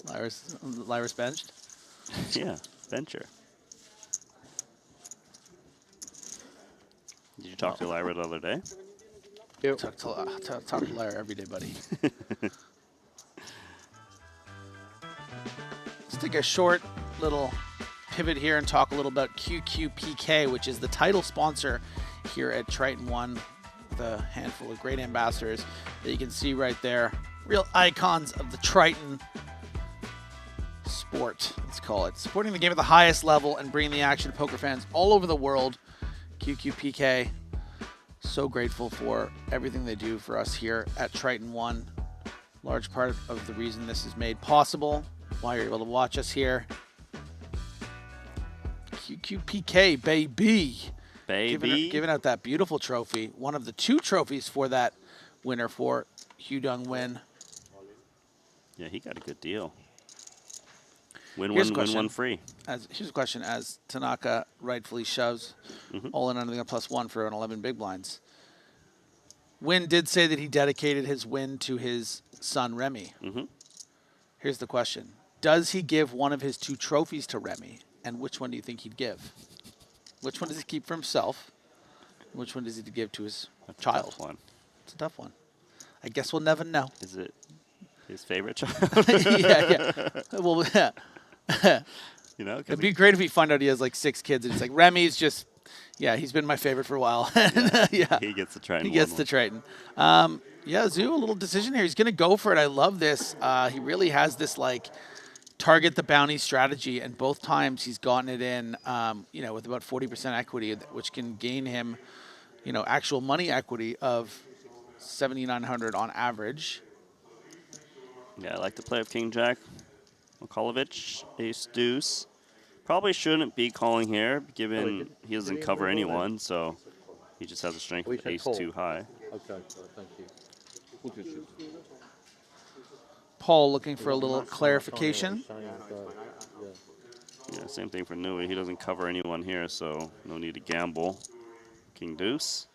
Lyra's benched? Yeah, venture. Did you talk to Lyra the other day? Talk to Lyra every day, buddy. Let's take a short little pivot here and talk a little about QQPK, which is the title sponsor here at Triton ONE, with a handful of great ambassadors that you can see right there. Real icons of the Triton sport, let's call it. Supporting the game at the highest level and bringing the action to poker fans all over the world. QQPK, so grateful for everything they do for us here at Triton ONE. Large part of the reason this is made possible, why you're able to watch us here. QQPK, baby. Giving out that beautiful trophy. One of the 2 trophies for that winner for Hugh Dung Win. Yeah, he got a good deal. Win Here's a one, win question. one free. Here's a question. As Tanaka rightfully shoves all in under the +1 for an 11 big blinds. Win did say that he dedicated his win to his son Remy. Here's the question. Does he give one of his 2 trophies to Remy? And which one do you think he'd give? Which one does he keep for himself? Which one does he give to his child? Tough one. It's a tough one. I guess we'll never know. Is it his favorite child? yeah. Well, yeah. You know, 'cause It'd be great if we find out he has like 6 kids and it's like Remy's just, yeah, he's been my favorite for a while. yeah. he gets the Triton. He gets one the Triton. Yeah, Zoo, a little decision here. He's going to go for it. I love this. He really has this like target the bounty strategy, and both times he's gotten it in, with about 40% equity, which can gain him, actual money equity of 7,900 on average. Yeah, I like to play with King Jack. Makalovich, Ace Deuce. Probably shouldn't be calling here, given he doesn't cover anyone, so he just has a strength We of said ace call. 2 high. Okay, thank you. We'll just shoot. Paul looking for a little clarification. Yeah, same thing for Nui. He doesn't cover anyone here, so no need to gamble. King deuce.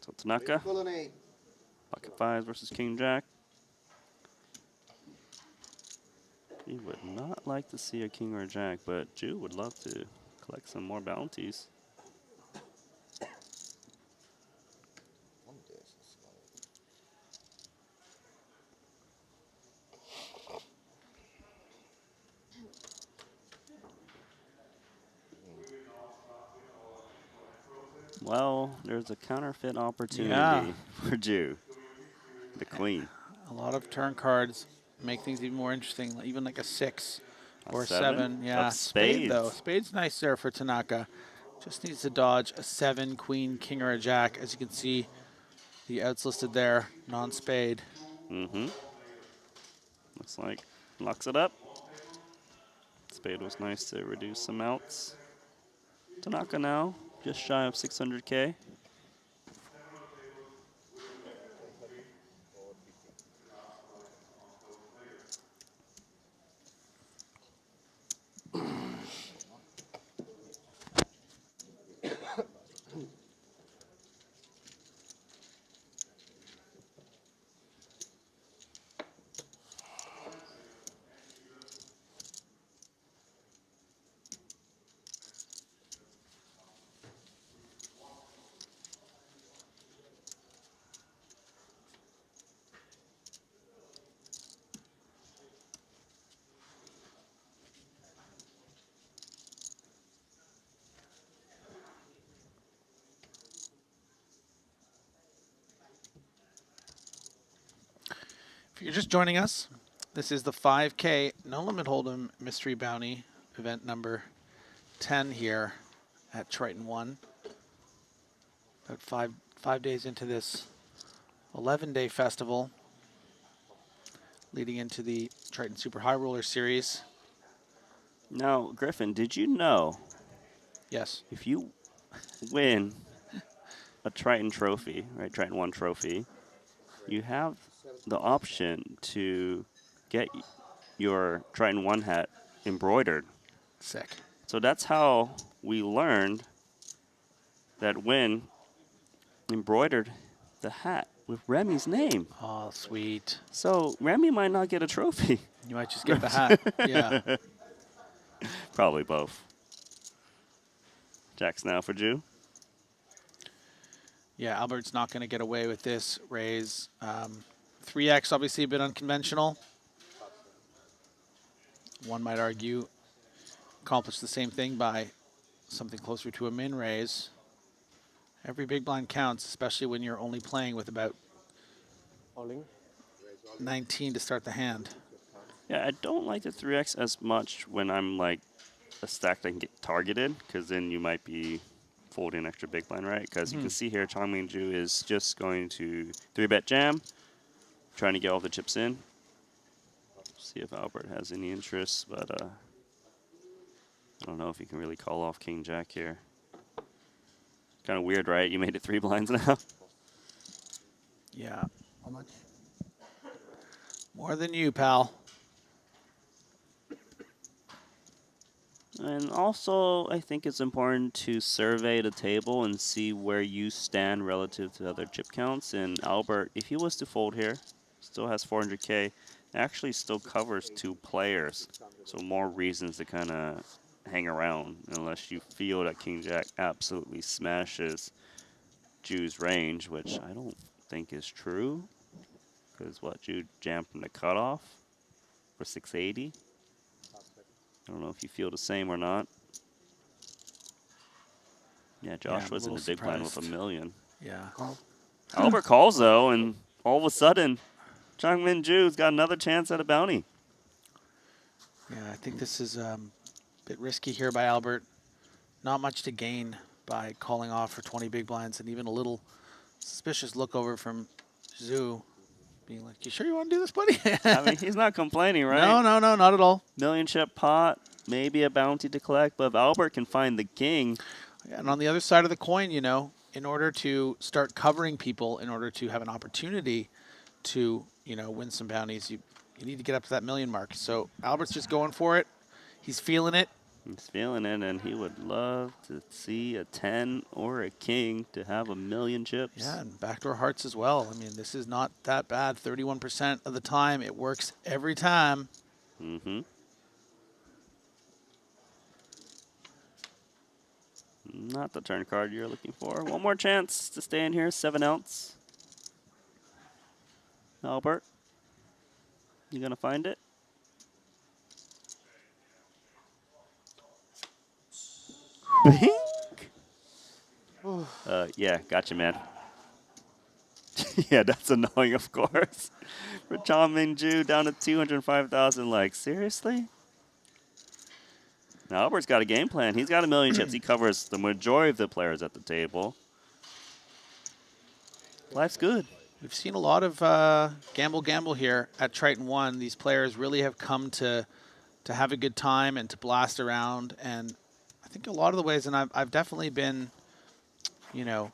So Tanaka, Colonnade. pocket fives versus king jack. He would not like to see a king or a jack, but Jew would love to collect some more bounties. Well, there's a counterfeit opportunity for Jew. The queen. A lot of turn cards make things even more interesting, even like a 6 or a seven 7. Yeah, of spade though. spades. Spade's nice there for Tanaka. Just needs to dodge a 7, queen, king, or a jack. As you can see, the outs listed there, non-spade. Mm-hmm. Looks like locks it up. Spade was nice to reduce some outs. Tanaka now, just shy of 600K. If you're just joining us, this is the 5K No Limit Hold'em Mystery Bounty event number 10 here at Triton ONE. About five days into this 11-day festival, leading into the Triton Super High Roller Series. Now, Griffin, did you know Yes. if you win a Triton trophy, right, Triton ONE trophy, you have the option to get your Triton ONE hat embroidered. Sick. So that's how we learned that Win embroidered the hat with Remy's name. Oh, sweet. So Remy might not get a trophy. You might just get the hat. Yeah. Probably both. Jack's now for Jew. Yeah, Albert's not going to get away with this raise. 3x obviously a bit unconventional. One might argue accomplish the same thing by something closer to a min raise. Every big blind counts, especially when you're only playing with about 19 to start the hand. Yeah, I don't like the 3x as much when I'm like a stack that can get targeted, because then you might be folding extra big blind, right? Because you can see here, Changmin Ju is just going to 3-bet jam, trying to get all the chips in. See if Albert has any interest, but I don't know if you can really call off King Jack here. Kind of weird, right? You made it 3 blinds now. Yeah. How much? More than you, pal. And also, I think it's important to survey the table and see where you stand relative to other chip counts. And Albert, if he was to fold here, still has 400K, actually still covers 2 players. So more reasons to kind of hang around, unless you feel that King Jack absolutely smashes Jew's range, which I don't think is true. Because what, Jew jammed from the cutoff for 680? I don't know if you feel the same or not. Yeah, Joshua's in the big blind with $1 million. Yeah. Albert calls though, and all of a sudden, Changmin Ju's got another chance at a bounty. Yeah, I think this is a bit risky here by Albert. Not much to gain by calling off for 20 big blinds, and even a little suspicious look over from Zhu. being like, "You sure you want to do this, buddy?" I mean, he's not complaining, right? No, no, no, not at all. Million chip pot, maybe a bounty to collect, but if Albert can find the king, And on the other side of the coin, you know, in order to start covering people, in order to have an opportunity to, you know, win some bounties, you need to get up to that million mark. So Albert's just going for it. He's feeling it. he's feeling it, and he would love to see a 10 or a king to have a million chips. Yeah, and backdoor hearts as well. I mean, this is not that bad. 31% of the time, it works every time. Mm-hmm. Not the turn card you're looking for. One more chance to stay in here. 7 ounce. Albert, you gonna find it? Bink. Yeah, gotcha, man. Yeah, that's annoying, of course. For John Mingju down to 205,000. Like, seriously? Now, Albert's got a game plan. He's got a million chips. He covers the majority of the players at the table. Life's good. We've seen a lot of gamble here at Triton ONE. These players really have come to have a good time and to blast around. And I think a lot of the ways, and I've definitely been, you know,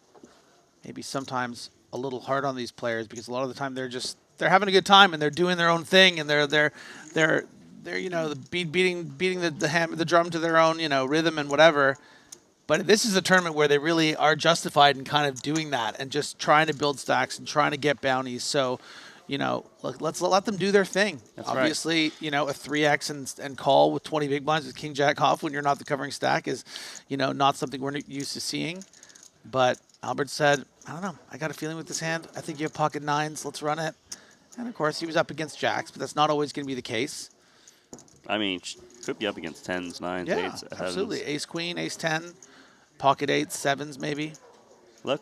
maybe sometimes a little hard on these players because a lot of the time they're having a good time and they're doing their own thing and they're you know, beating the drum to their own, you know, rhythm and whatever. But this is a tournament where they really are justified in kind of doing that and just trying to build stacks and trying to get bounties. So, you know, let's let them do their thing. That's Obviously, you know, a 3x and call with 20 big blinds with King Jack off when you're not the covering stack is, you know, not something we're used to seeing. But Albert said, I don't know, I got a feeling with this hand. I think you have pocket nines. Let's run it. And, of course, he was up against jacks, but that's not always going to be the case. I mean, could be up against 10s, 9s, Yeah, 8s. absolutely. Ace, queen, ace 10, pocket 8s, 7s maybe. Look,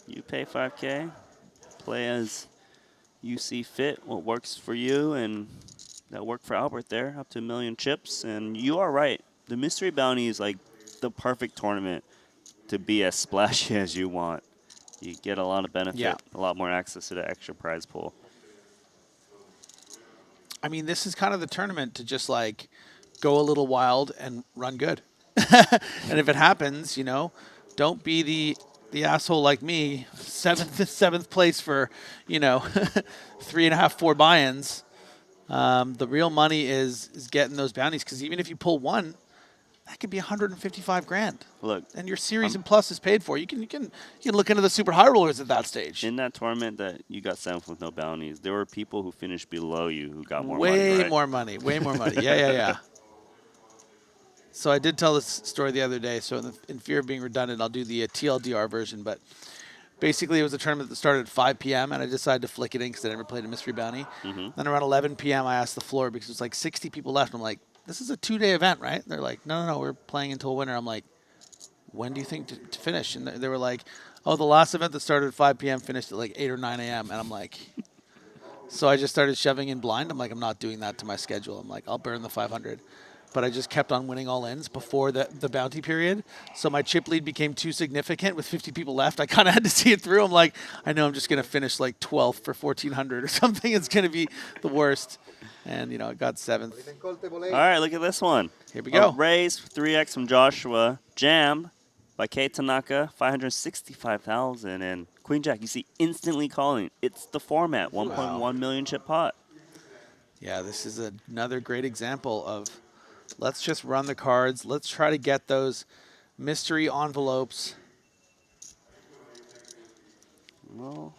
you pay 5K, play as you see fit, what works for you, and that worked for Albert there, up to a million chips. And you are right. The mystery bounty is like the perfect tournament to be as splashy as you want. You get a lot of benefit, Yeah. a lot more access to the extra prize pool. I mean, this is kind of the tournament to just like go a little wild and run good. And if it happens, you know, don't be the asshole like me, seventh place for, you know, 3.5, 4 buy-ins. The real money is getting those bounties because even if you pull one, that could be 155 grand. Look, And your series and plus is paid for. You can look into the super high rollers at that stage. in that tournament that you got 7th with no bounties, there were people who finished below you who got more way money, right? more money. Way more money. Yeah. So I did tell this story the other day. So in fear of being redundant, I'll do the TLDR version. But basically, it was a tournament that started at 5 p.m. and I decided to flick it in because I never played a mystery bounty. Then around 11 p.m., I asked the floor because it was like 60 people left. I'm like, this is a 2-day event, right? They're like, no, we're playing until winter. I'm like, when do you think to finish? And they were like, oh, the last event that started at 5 p.m. finished at like 8 or 9 a.m. And I'm like, so I just started shoving in blind. I'm like, I'm not doing that to my schedule. I'm like, I'll burn the 500. But I just kept on winning all ins before the bounty period. So my chip lead became too significant with 50 people left. I kind of had to see it through. I'm like, I know I'm just going to finish like 12th for 1,400 or something. It's going to be the worst. And, you know, I got 7th. All right, look at this one. Here we go. Raise 3x from Joshua. Jam by Kei Tanaka, 565,000. And Queen Jack, you see instantly calling. It's the format, 1.1 million chip pot. Yeah, this is another great example of let's just run the cards. Let's try to get those mystery envelopes. Well,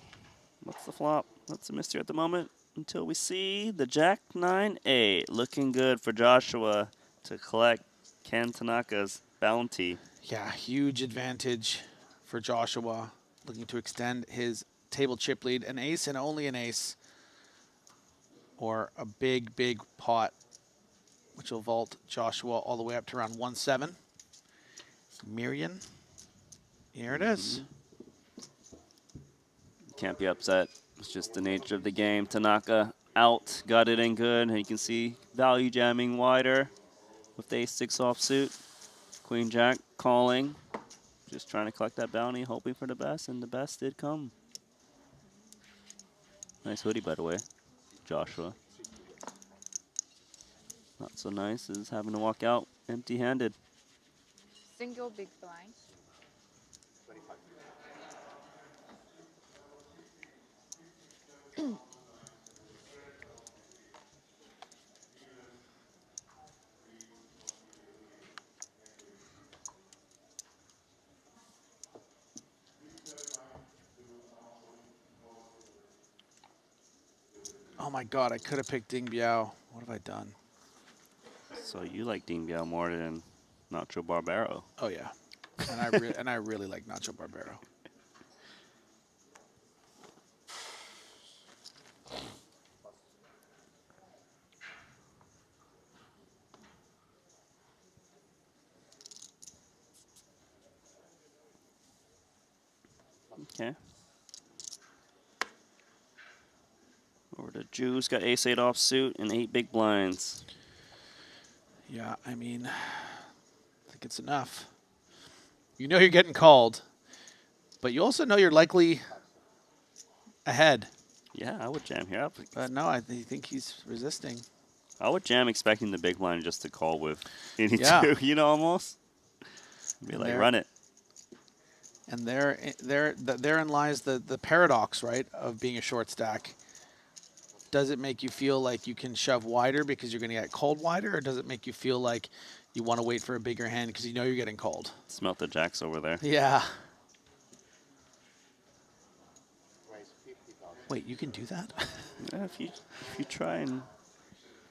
what's the flop? That's a mystery at the moment until we see the Jack 9-8. Looking good for Joshua to collect Ken Tanaka's bounty. Yeah, huge advantage for Joshua, looking to extend his table chip lead. An ace and only an ace, or a big, big pot, which will vault Joshua all the way up to around 1-7. Miriam, here it is. Can't be upset. It's just the nature of the game. Tanaka out, got it in good. And you can see value jamming wider with the ace-6 offsuit. Queen Jack calling. Just trying to collect that bounty, hoping for the best, and the best did come. Nice hoodie, by the way, Joshua. Not so nice is having to walk out empty-handed. Single big blind. Oh my God, I could have picked Ding Biao. What have I done? So you like Ding Biao more than Nacho Barbaro. Oh yeah, and I really like Nacho Barbero. Okay. Over to Juice, got ace-8 offsuit and 8 big blinds. Yeah, I mean, I think it's enough. You know you're getting called, but you also know you're likely ahead. Yeah, I would jam here. But no, I think he's resisting. I would jam expecting the big blind just to call with any Yeah. two, you know, almost. Be And like, there- run it. And therein lies the paradox, right, of being a short stack. Does it make you feel like you can shove wider because you're going to get called wider, or does it make you feel like you want to wait for a bigger hand because you know you're getting called? Smelt the jacks over there. Yeah. Wait, you can do that? Yeah, if you try and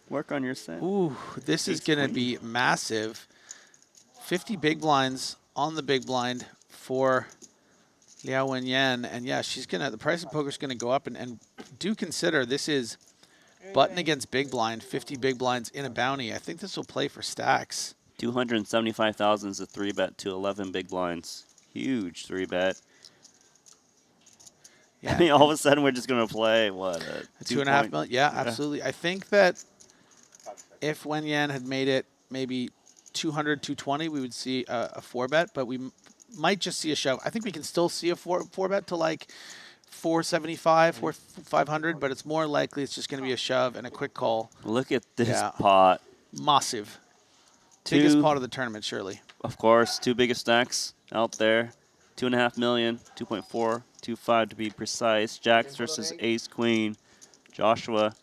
work on your set. Ooh, this is Ace going to queen. be massive. 50 big blinds on the big blind for Liao Wenyan. And yeah, the price of poker is going to go up. And do consider this is button against big blind, 50 big blinds in a bounty. I think this will play for stacks. 275,000 is a 3-bet to 11 big blinds. Huge 3-bet. Yeah, I mean, all of a sudden we're just going to play, what, a 2.5 million. Yeah, absolutely. I think that if Wenyan had made it maybe 200, 220, we would see a 4-bet, but we might just see a shove. I think we can still see a 4-bet to like 475, 500, but it's more likely it's just going to be a shove and a quick call. Look at this Yeah. pot. Massive. Two- Biggest pot of the tournament, surely. Of course, 2 biggest stacks out there. 2.5 million, 2.425 to be precise. Jacks versus Ace Queen. Joshua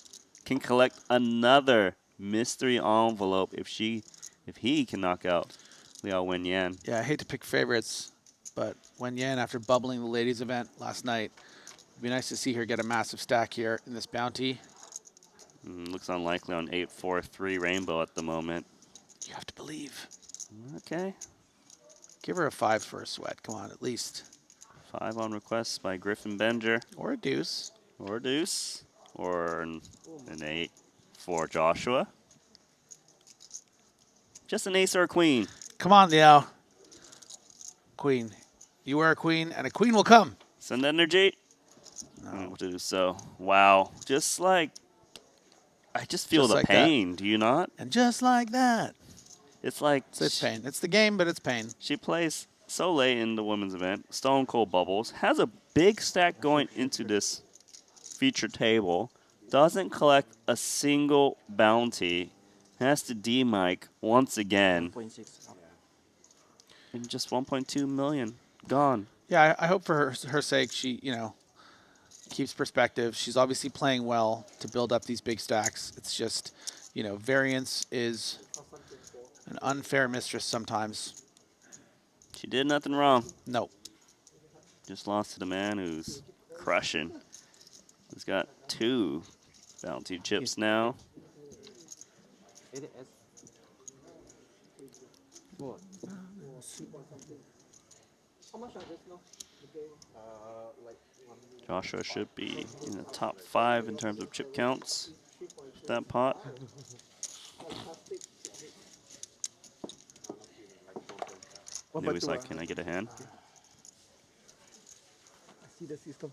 can collect another mystery envelope if he can knock out Liao Wenyan. Yeah, I hate to pick favorites, but Wenyan, after bubbling the ladies event last night, it'd be nice to see her get a massive stack here in this bounty. Looks unlikely on 8-4-3 rainbow at the moment. You have to believe. Okay. Give her a 5 for a sweat. Come on, at least. 5 on request by Griffin Benger. Or a deuce. Or a deuce. Or an 8 for Joshua. Just an ace or a queen. Come on, Liao. Queen. You are a queen, and a queen will come. Send energy. No. We'll do so. Wow. Just like, I just feel Just the like that. pain. Do you not? And just like that. It's like It's pain. It's the game, but it's pain. she plays so late in the women's event. Stone Cold Bubbles. Has a big stack going into this feature table. Doesn't collect a single bounty. Has to D-mic once again. And just 1.2 million gone. Yeah, I hope for her sake she, keeps perspective. She's obviously playing well to build up these big stacks. It's just, variance is an unfair mistress sometimes. She did nothing wrong. No. Just lost to the man who's crushing. He's got 2 bounty chips now. Joshua should be in the top 5 in terms of chip counts. That pot. He was like, can I get a hand? I see the system.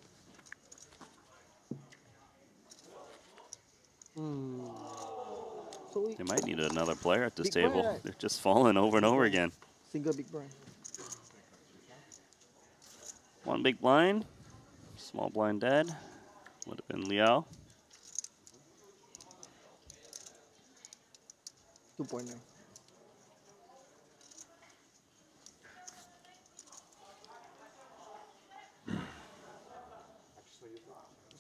So we They might need another player at this Big blind, table. right? They're just falling over and over again. single big blind. 1 big blind. Small blind dead. Would have been Liao. 2.9.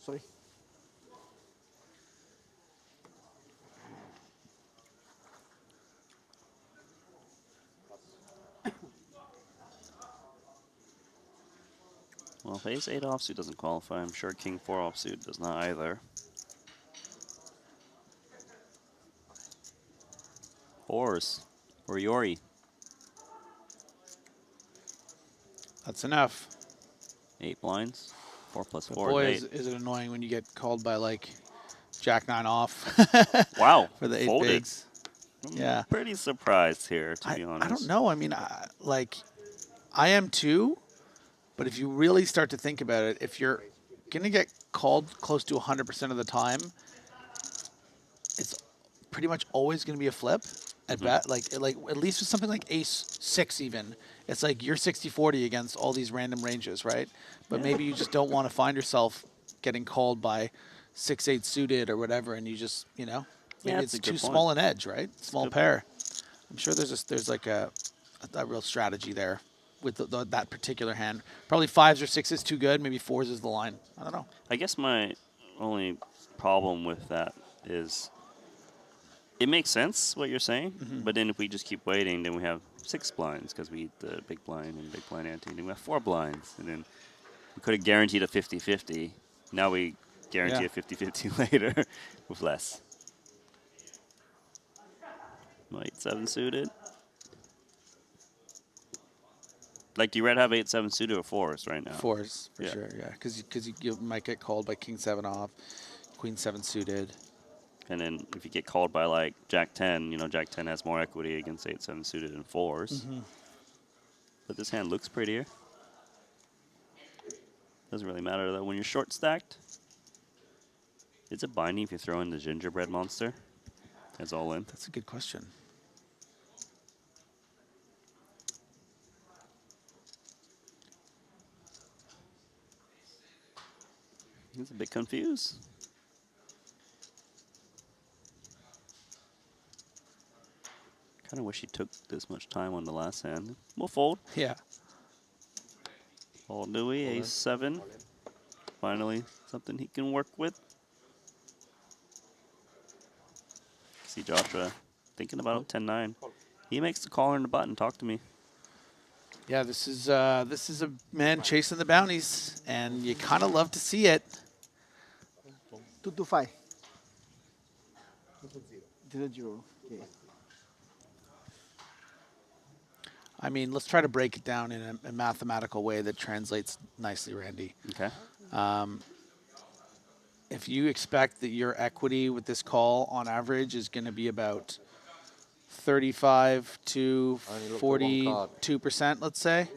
Sorry. Well, if ace 8 offsuit doesn't qualify, I'm sure king 4 offsuit does not either. Fours or Yori. That's enough. 8 blinds. 4 plus But 4 boy, is 8. is it annoying when you get called by like Jack 9 off. Wow. For the 8 folded. bigs. I'm Yeah. pretty surprised here, to be honest. I don't know. I mean, I am too. But if you really start to think about it, if you're going to get called close to 100% of the time, it's pretty much always going to be a flip at bat. Like at least with something like ace 6 even, it's like you're 60-40 against all these random ranges, right? But maybe you just don't want to find yourself getting called by 6-8 suited or whatever, and you just, you know, maybe that's it's a good too point. small an edge, right? Small good pair. I'm sure there's like a real strategy there with that particular hand. Probably 5s or 6s too good. Maybe 4s is the line. I don't know. I guess my only problem with that is it makes sense what you're saying, but then if we just keep waiting, then we have 6 blinds because we eat the big blind and big blind ante, and then we have 4 blinds, and then we could have guaranteed a 50-50. Now we guarantee a 50-50 later with less. 8-7 suited. Like, do you rather have 8-7 suited or 4s right now? 4s for sure, yeah. Because you might get called by king 7 off, queen 7 suited. And then if you get called by like Jack 10, you know, Jack 10 has more equity against 8-7 suited and 4s. But this hand looks prettier. Doesn't really matter though. When you're short stacked, is it binding if you throw in the gingerbread monster as all in? That's a good question. He's a bit confused. Kind of wish he took this much time on the last hand. We'll fold. Yeah. Fold Dewey, ace 7. Finally, something he can work with. See Joshua thinking about 10-9. He makes the call on the button. Talk to me. Yeah, this is a man chasing the bounties, and you kind of love to see it. 225. 0. Okay. I mean, let's try to break it down in a mathematical way that translates nicely, Randy. Okay. If you expect that your equity with this call on average is going to be about 35 to 42%, let's say,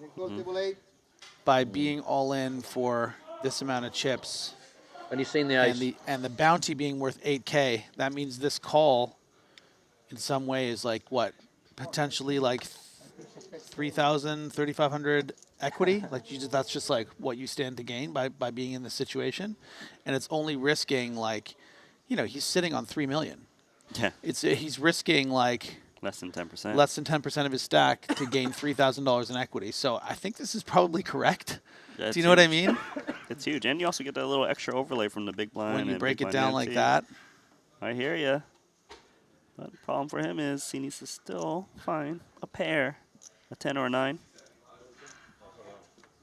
by being all in for this amount of chips, And you've seen the ace. and the bounty being worth 8K, that means this call in some way is like what? Potentially like 3,000, 3,500 equity. Like that's just like what you stand to gain by being in this situation. And it's only risking like, you know, he's sitting on 3 million. Yeah. He's risking like Less than 10%. less than 10% of his stack to gain $3,000 in equity. So I think this is probably correct. Yeah, Do you know what I mean? It's huge. And you also get that little extra overlay from the big blind. When you and break big it blind down like ante. that. I hear you. But the problem for him is he needs to still find a pair, a 10 or a 9.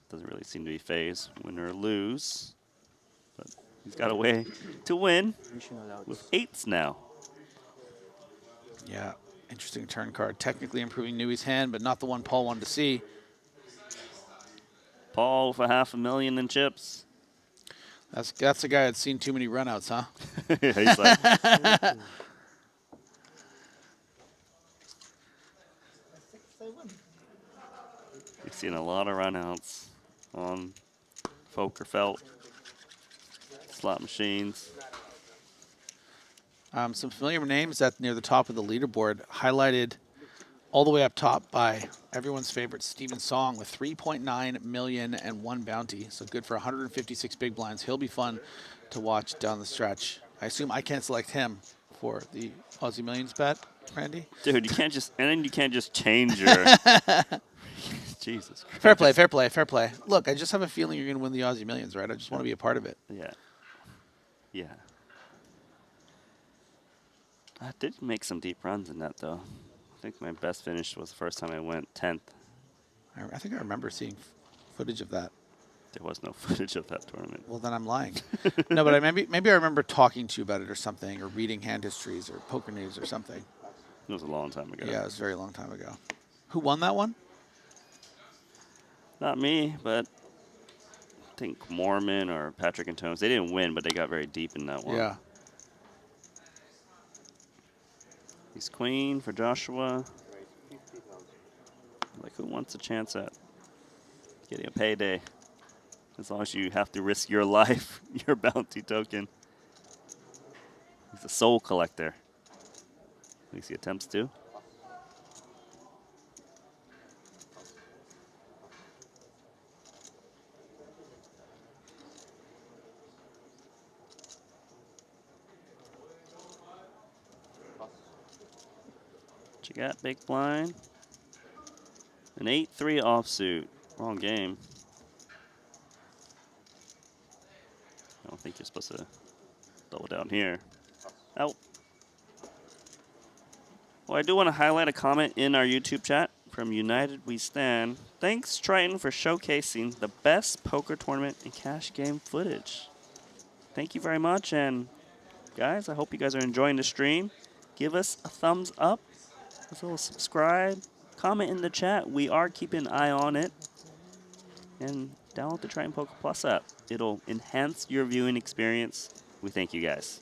Doesn't really seem to be phase, win or lose. But he's got a way to win with 8s now. Yeah, interesting turn card. Technically improving Newey's hand, but not the one Paul wanted to see. Paul with a $500,000 in chips. That's a guy that's seen too many runouts, huh? He's like, you've seen a lot of runouts on folk or felt slot machines. Some familiar names at near the top of the leaderboard, highlighted all the way up top by everyone's favorite Steven Song with 3.9 million and 1 bounty. So good for 156 big blinds. He'll be fun to watch down the stretch. I assume I can't select him for the Aussie Millions bet, Randy. Dude, you can't just, and then you can't just change your. Jesus Christ. Fair play, fair play, fair play. Look, I just have a feeling you're going to win the Aussie Millions, right? I just want to be a part of it. Yeah. Yeah. I did make some deep runs in that, though. I think my best finish was the first time I went 10th. I think I remember seeing footage of that. There was no footage of that tournament. Well, then I'm lying. No, but maybe I remember talking to you about it or something, or reading hand histories or poker news or something. It was a long time ago. Yeah, it was a very long time ago. Who won that one? Not me, but I think Mormon or Patrick and Tomes. They didn't win, but they got very deep in that one. Yeah. He's queen for Joshua. Like, who wants a chance at getting a payday? As long as you have to risk your life, your bounty token. He's a soul collector. At least he attempts to. What you got, big blind? An 8-3 offsuit. Wrong game. I don't think you're supposed to double down here. Out. Well, I do want to highlight a comment in our YouTube chat from United We Stand. Thanks, Triton, for showcasing the best poker tournament and cash game footage. Thank you very much, and guys, I hope you guys are enjoying the stream. Give us a thumbs up, a little subscribe, comment in the chat. We are keeping an eye on it. And download the Triton Poker Plus app. It'll enhance your viewing experience. We thank you guys.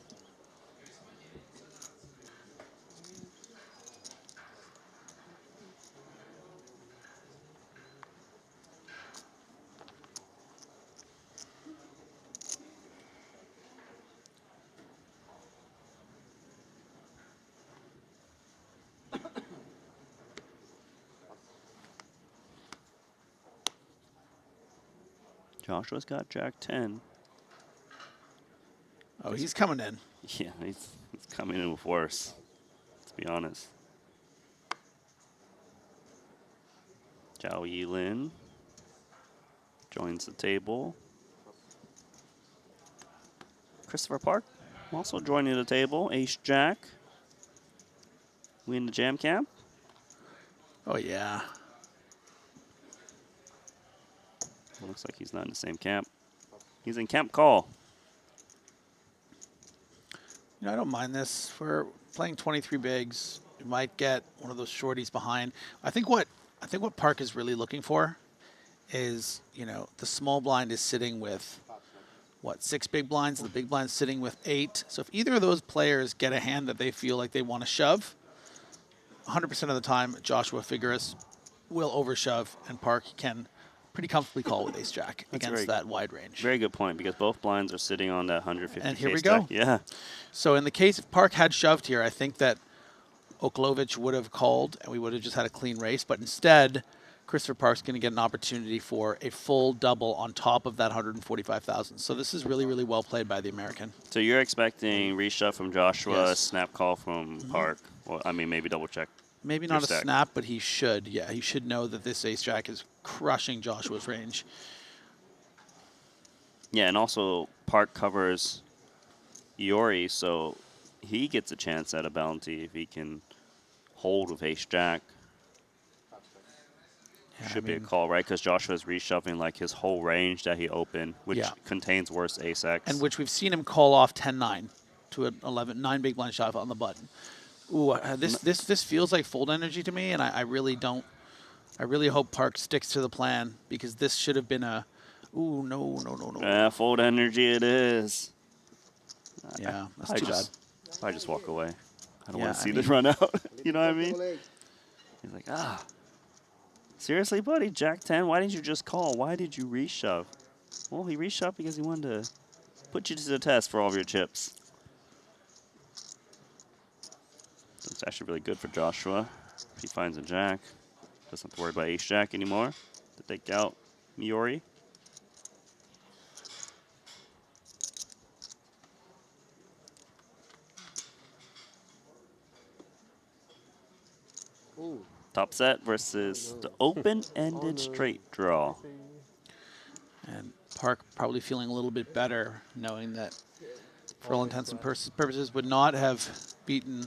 Joshua's got Jack 10. Oh, he's coming in. Yeah, he's coming in with worse. Let's be honest. Zhao Yilin joins the table. Christopher Park also joining the table. Ace Jack. We in the jam camp? Oh, yeah. Looks like he's not in the same camp. He's in camp call. You know, I don't mind this. We're playing 23 bigs. We might get one of those shorties behind. I think what Park is really looking for is, you know, the small blind is sitting with, what, 6 big blinds, and the big blind's sitting with 8. So if either of those players get a hand that they feel like they want to shove, 100% of the time, Joshua Figueres will overshove, and Park can pretty comfortably call with ace-jack against that wide range. Very good point, because both blinds are sitting on that 150 And here we stack. go. Yeah. So in the case if Park had shoved here, I think that Oklovich would have called, and we would have just had a clean race. But instead, Christopher Park's going to get an opportunity for a full double on top of that 145,000. So this is really, really well played by the American. So you're expecting reshove from Joshua, Yes. snap call from Park. Well, I mean, maybe double check. Maybe not a snap, but he should. Yeah, he should know that this ace-jack is crushing Joshua's range. Yeah, and also Park covers Iori, so he gets a chance at a bounty if he can hold with ace-jack. Yeah, Should be a call, right? Because Joshua's reshoving like his whole range that he opened, which contains worse ace-x. And which we've seen him call off 10-9 to an 11-9 big blind shove on the button. Ooh, this feels like fold energy to me, and I really don't. I really hope Park sticks to the plan, because this should have been a. Ooh, no. Fold energy it is. Yeah, that's too bad. I just walk away. I don't want Yeah, to see I this run out. You know what I mean? He's like, seriously, buddy, Jack 10, why didn't you just call? Why did you reshove? Well, he reshoved because he wanted to put you to the test for all of your chips. It's actually really good for Joshua if he finds a jack. Doesn't have to worry about ace jack anymore to take out Miori. Ooh. Top set versus the open-ended straight draw. And Park probably feeling a little bit better, knowing that for all intents and purposes would not have beaten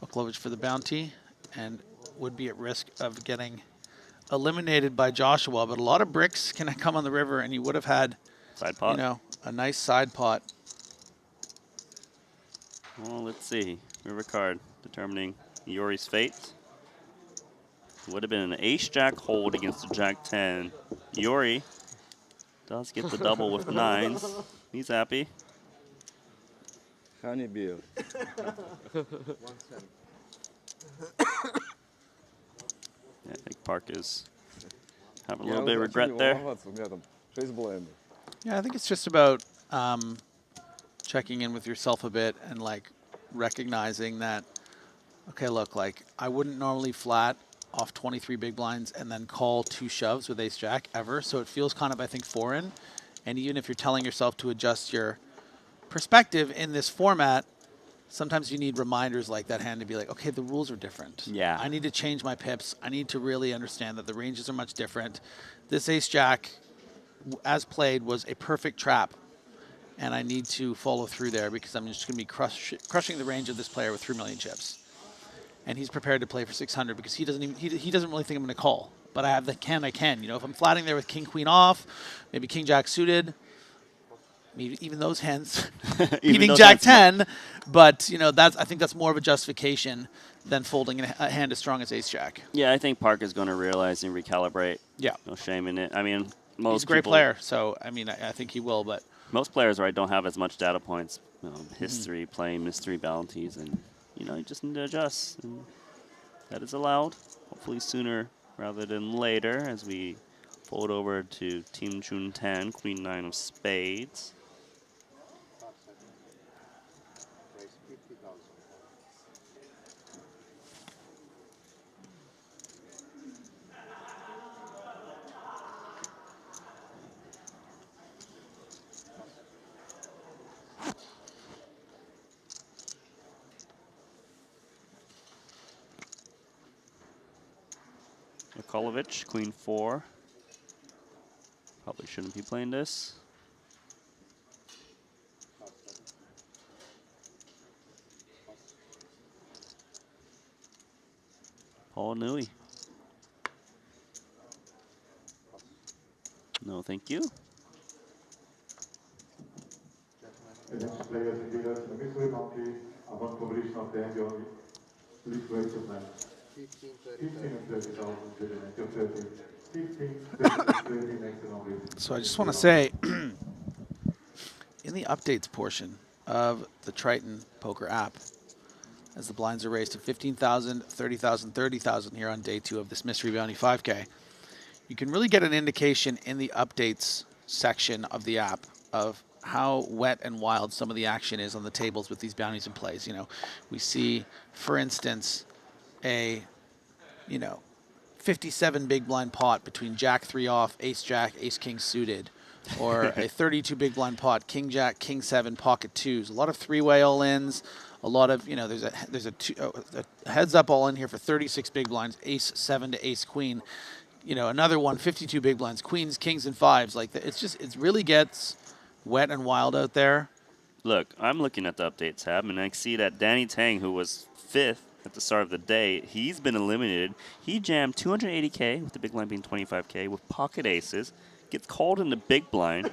Oklovich for the bounty and would be at risk of getting eliminated by Joshua. But a lot of bricks can come on the river, and you would have had, Side pot. you know, a nice side pot. Well, let's see. River card determining Miori's fate. Would have been an ace-jack hold against a jack-10. Miori does get the double with 9s. He's happy. Honey beer. Yeah, I think Park is having a little bit of regret there. Yeah, I think it's just about checking in with yourself a bit and like recognizing that, okay, look, like I wouldn't normally flat off 23 big blinds and then call 2 shoves with ace jack ever. So it feels kind of, I think, foreign. And even if you're telling yourself to adjust your perspective in this format, sometimes you need reminders like that hand to be like, okay, the rules are different. Yeah. I need to change my pips. I need to really understand that the ranges are much different. This ace jack, as played, was a perfect trap. And I need to follow through there because I'm just going to be crushing the range of this player with 3 million chips. And he's prepared to play for 600 because he doesn't really think I'm going to call. But I have the can I can. You know, if I'm flatting there with king queen off, maybe king jack suited, maybe even those hands beating jack 10. But you know, I think that's more of a justification than folding a hand as strong as ace jack. Yeah, I think Park is going to realize and recalibrate. Yeah, No shame in it. I mean, most he's a great people, player. So I mean, I think he will. But most players, right, don't have as much data points, history, playing mystery bounties, and you know, you just need to adjust. And that is allowed. Hopefully sooner rather than later, as we fold over to Team Chun 10, Queen 9 of Spades. Mikolovich, Queen 4. Probably shouldn't be playing this. Paul Nui. No, thank you. Attention players and dealers in the mystery bounty upon completion of the hand, please raise your hand. 15 and 30,000 to the next of 30. 15, 30, next and only. so I just want to say, in the updates portion of the Triton poker app, as the blinds are raised to 15,000, 30,000, 30,000 here on day 2 of this Mystery Bounty 5K, you can really get an indication in the updates section of the app of how wet and wild some of the action is on the tables with these bounties in plays. You know, we see, for instance, a, 57 big blind pot between jack 3 off, ace jack, ace king suited, or a 32 big blind pot, king jack, king 7, pocket 2s. A lot of 3-way all-ins. A lot of, there's a heads up all in here for 36 big blinds, ace 7 to ace queen. You know, another one, 52 big blinds, queens, kings, and 5s. Like, it really gets wet and wild out there. Look, I'm looking at the update tab, and I see that Danny Tang, who was 5th at the start of the day, he's been eliminated. He jammed 280K, with the big blind being 25K, with pocket aces, gets called in the big blind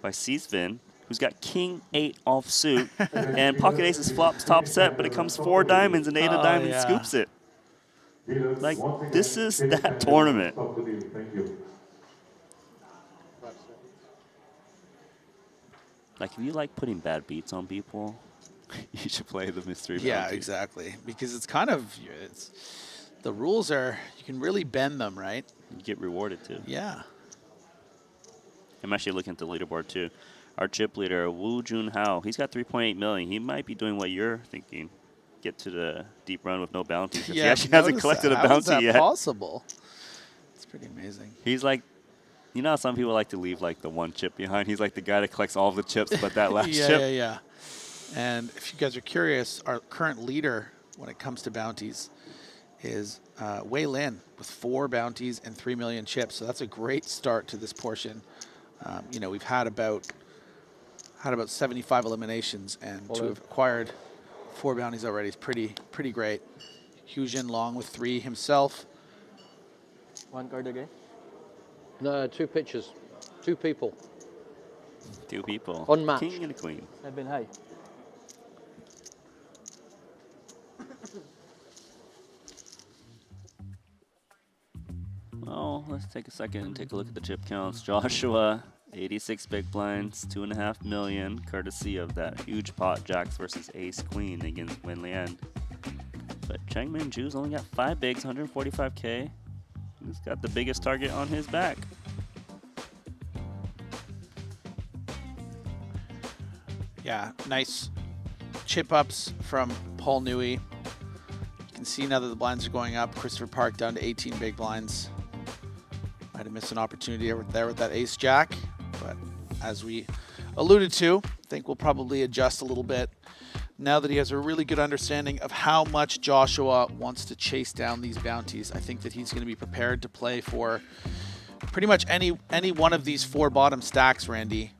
by Seasvin, who's got king 8 offsuit, and pocket aces flops top set, but it comes 4 diamonds, and 8 of diamonds scoops it. Like, this is that tournament. Thank you. Like, Like, if you like putting bad beats on people, you should play the mystery Yeah, bounty. exactly. Because it's kind of, the rules are, you can really bend them, right? You get rewarded, too. Yeah. I'm actually looking at the leaderboard, too. Our chip leader, Woo Jun Hao, he's got 3.8 million. He might be doing what you're thinking. get to the deep run with no bounty. 'Cause he Yeah, actually hasn't notice collected that. a How is bounty that yet. possible? It's pretty amazing. He's like, you know how some people like to leave like the one chip behind? He's like the guy that collects all of the chips but that last Yeah, chip. yeah, yeah. And if you guys are curious, our current leader when it comes to bounties is Wei Lin with 4 bounties and 3 million chips. So that's a great start to this portion. You know, we've had about 75 eliminations, and to have acquired 4 bounties already is pretty great. Hyujin Long with 3 himself. One card again. No, 2 pitchers. 2 people. 2 people. Unmatched. King and a queen. 7 high. Well, let's take a second and take a look at the chip counts. Joshua, 86 big blinds, 2.5 million, courtesy of that huge pot jacks versus ace queen against Wen Lian. But Cheng Min Ju's only got 5 bigs, 145K. He's got the biggest target on his back. Yeah, nice chip ups from Paul Newey. You can see now that the blinds are going up. Christopher Park down to 18 big blinds. Might have missed an opportunity there with that ace jack, but as we alluded to, I think we'll probably adjust a little bit now that he has a really good understanding of how much Joshua wants to chase down these bounties. I think that he's going to be prepared to play for pretty much any one of these 4 bottom stacks, Randy.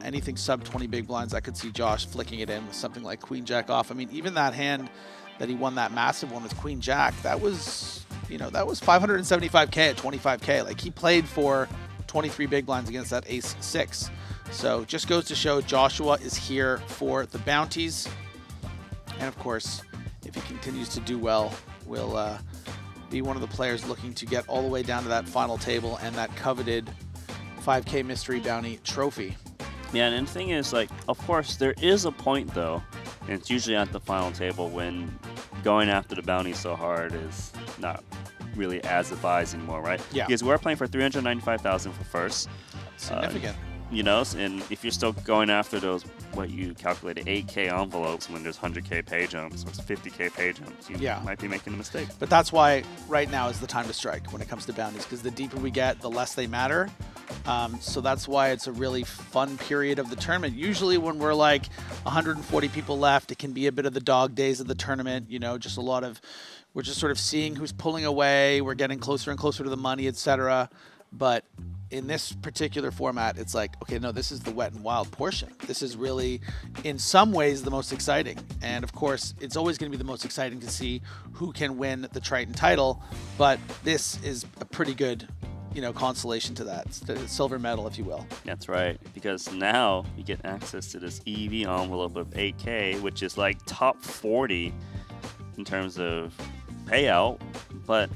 Anything sub 20 big blinds, I could see Josh flicking it in with something like Queen Jack off. I mean, even that hand that he won that massive one with Queen Jack, that was, you know, that was 575K at 25K. Like, he played for 23 big blinds against that ace 6. So just goes to show Joshua is here for the bounties. And of course, if he continues to do well, will be one of the players looking to get all the way down to that final table and that coveted 5K mystery bounty trophy. Yeah, and the thing is, like, of course, there is a point, though, and it's usually at the final table when going after the bounty so hard is not really as advised anymore, right? Yeah. Because we're playing for 395,000 for first. Significant. You know, and if you're still going after those, what you calculated, 8K envelopes when there's 100K pay jumps or 50K pay jumps, you might be making a mistake. But that's why right now is the time to strike when it comes to bounties, because the deeper we get, the less they matter. So that's why it's a really fun period of the tournament. Usually when we're like 140 people left, it can be a bit of the dog days of the tournament, you know, just a lot of, we're just sort of seeing who's pulling away, we're getting closer and closer to the money, etc. But in this particular format, it's like, okay, no, this is the wet and wild portion. This is really, in some ways, the most exciting. And of course, it's always going to be the most exciting to see who can win the Triton title. But this is a pretty good, you know, consolation to that. It's the silver medal, if you will. That's right, because now you get access to this EV envelope of 8K, which is like top 40 in terms of payout, but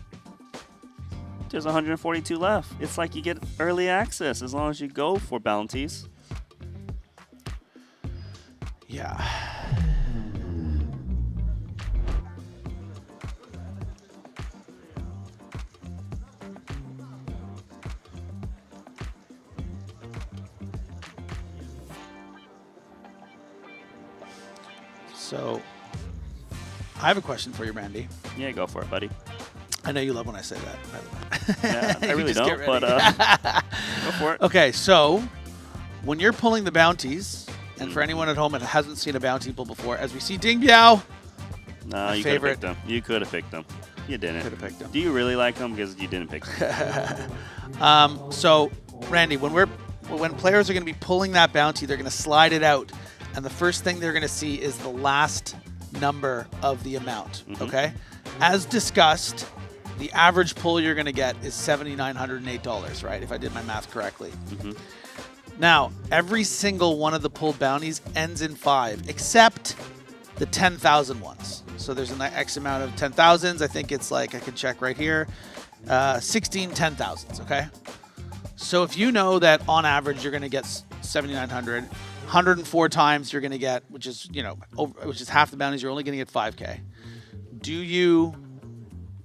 there's 142 left. It's like you get early access as long as you go for bounties. Yeah. So, I have a question for you, Randy. Yeah, go for it, buddy. I know you love when I say that. Yeah, I You really just get don't, but ready. go for it. Okay, so when you're pulling the bounties, and for anyone at home that hasn't seen a bounty pull before, as we see Ding Biao, No, my you could have favorite. picked them. You could have picked them. You didn't. Could have picked them. Do you really like them? Because you didn't pick them. So, Randy, when players are going to be pulling that bounty, they're going to slide it out, and the first thing they're going to see is the last number of the amount. Okay, as discussed, the average pull you're going to get is $7,908, right? If I did my math correctly. Now, every single one of the pulled bounties ends in 5, except the 10,000 ones. So there's an X amount of 10,000s. I think it's like, I can check right here, 16 10,000s, okay? So if you know that on average you're going to get 7,900, 104 times you're going to get, which is, you know, which is half the bounties, you're only going to get 5K.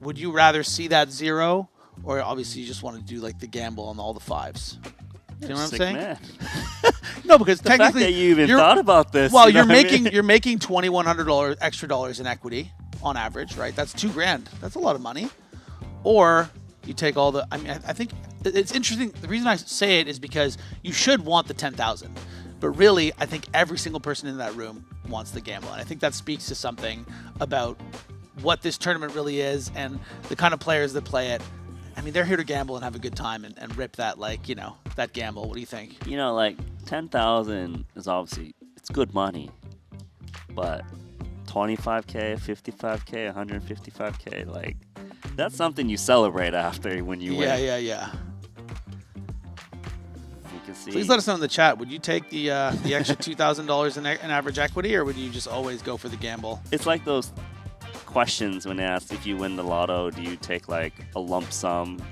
Would you rather see that 0, or obviously you just want to do like the gamble on all the 5s? Do you know what I'm Sick saying? man. No, because The fact technically that you even you're- thought about this. Well, you know you're what I making mean? you're making $2,100 extra dollars in equity on average, right? That's $2,000. That's a lot of money. Or you take all the. I mean, I think it's interesting. The reason I say it is because you should want the 10,000, but really, I think every single person in that room wants the gamble, and I think that speaks to something about what this tournament really is and the kind of players that play it. I mean, they're here to gamble and have a good time and rip that, like, you know, that gamble. What do you think? You know, like 10,000 is obviously it's good money, but 25K, 55K, 155K, like that's something you celebrate after when you win. Yeah. You can see. Please let us know in the chat. Would you take the extra $2,000 in average equity, or would you just always go for the gamble? It's like those questions when they ask if you win the lotto, do you take like a lump sum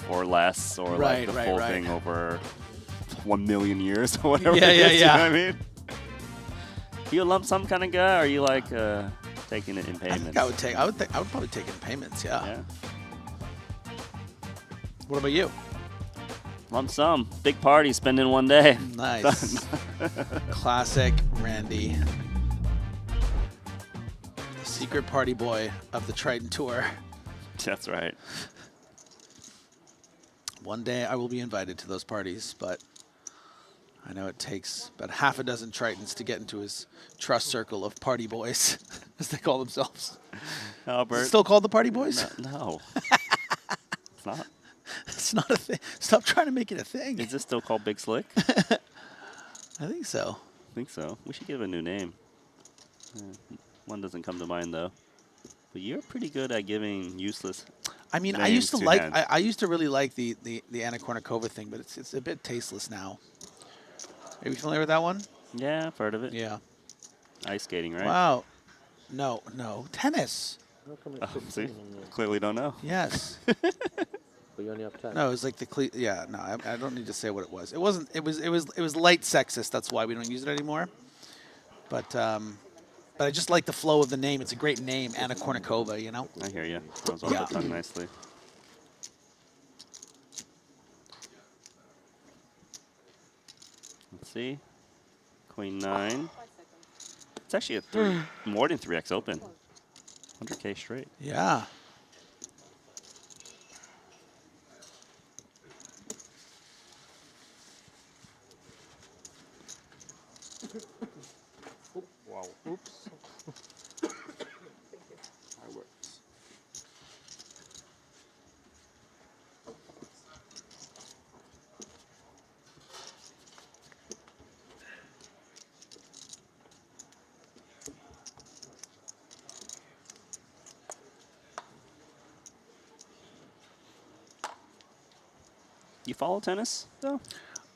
or less, or like the full thing over 1 million years or whatever? Yeah, it is, yeah. You know what I mean? You a lump sum kind of guy, or are you like taking it in payments? I think I would probably take it in payments. Yeah. What about you? Lump sum, big party, spend in one day. Nice. Classic Randy. The secret party boy of the Triton Tour. That's right. One day I will be invited to those parties, but I know it takes about half a dozen Tritons to get into his trust circle of party boys, as they call themselves. Albert. Is it still called the Party Boys? No. It's not. It's not a thing. Stop trying to make it a thing. Is this still called Big Slick? I think so. I think so. We should give it a new name. One doesn't come to mind though. But you're pretty good at giving useless. I mean, I names used to to like. hands. I used to really like the Anna Kournikova thing, but it's a bit tasteless now. Are you familiar with that one? Yeah, I've heard of it. Yeah. Ice skating, right? Wow. No. Tennis. How come Oh, it's see, 16 on there? clearly don't know. Yes. But you only have 10. No, it was like the yeah. No, I don't need to say what it was. It wasn't. It was light sexist. That's why we don't use it anymore. But I just like the flow of the name. It's a great name, Anna Kournikova. You know. I hear you. Rolls off Yeah. the tongue nicely. Let's see. Queen 9. It's actually a more than 3x open. 100K straight. Yeah. Wow. Oops. That works. You follow tennis though?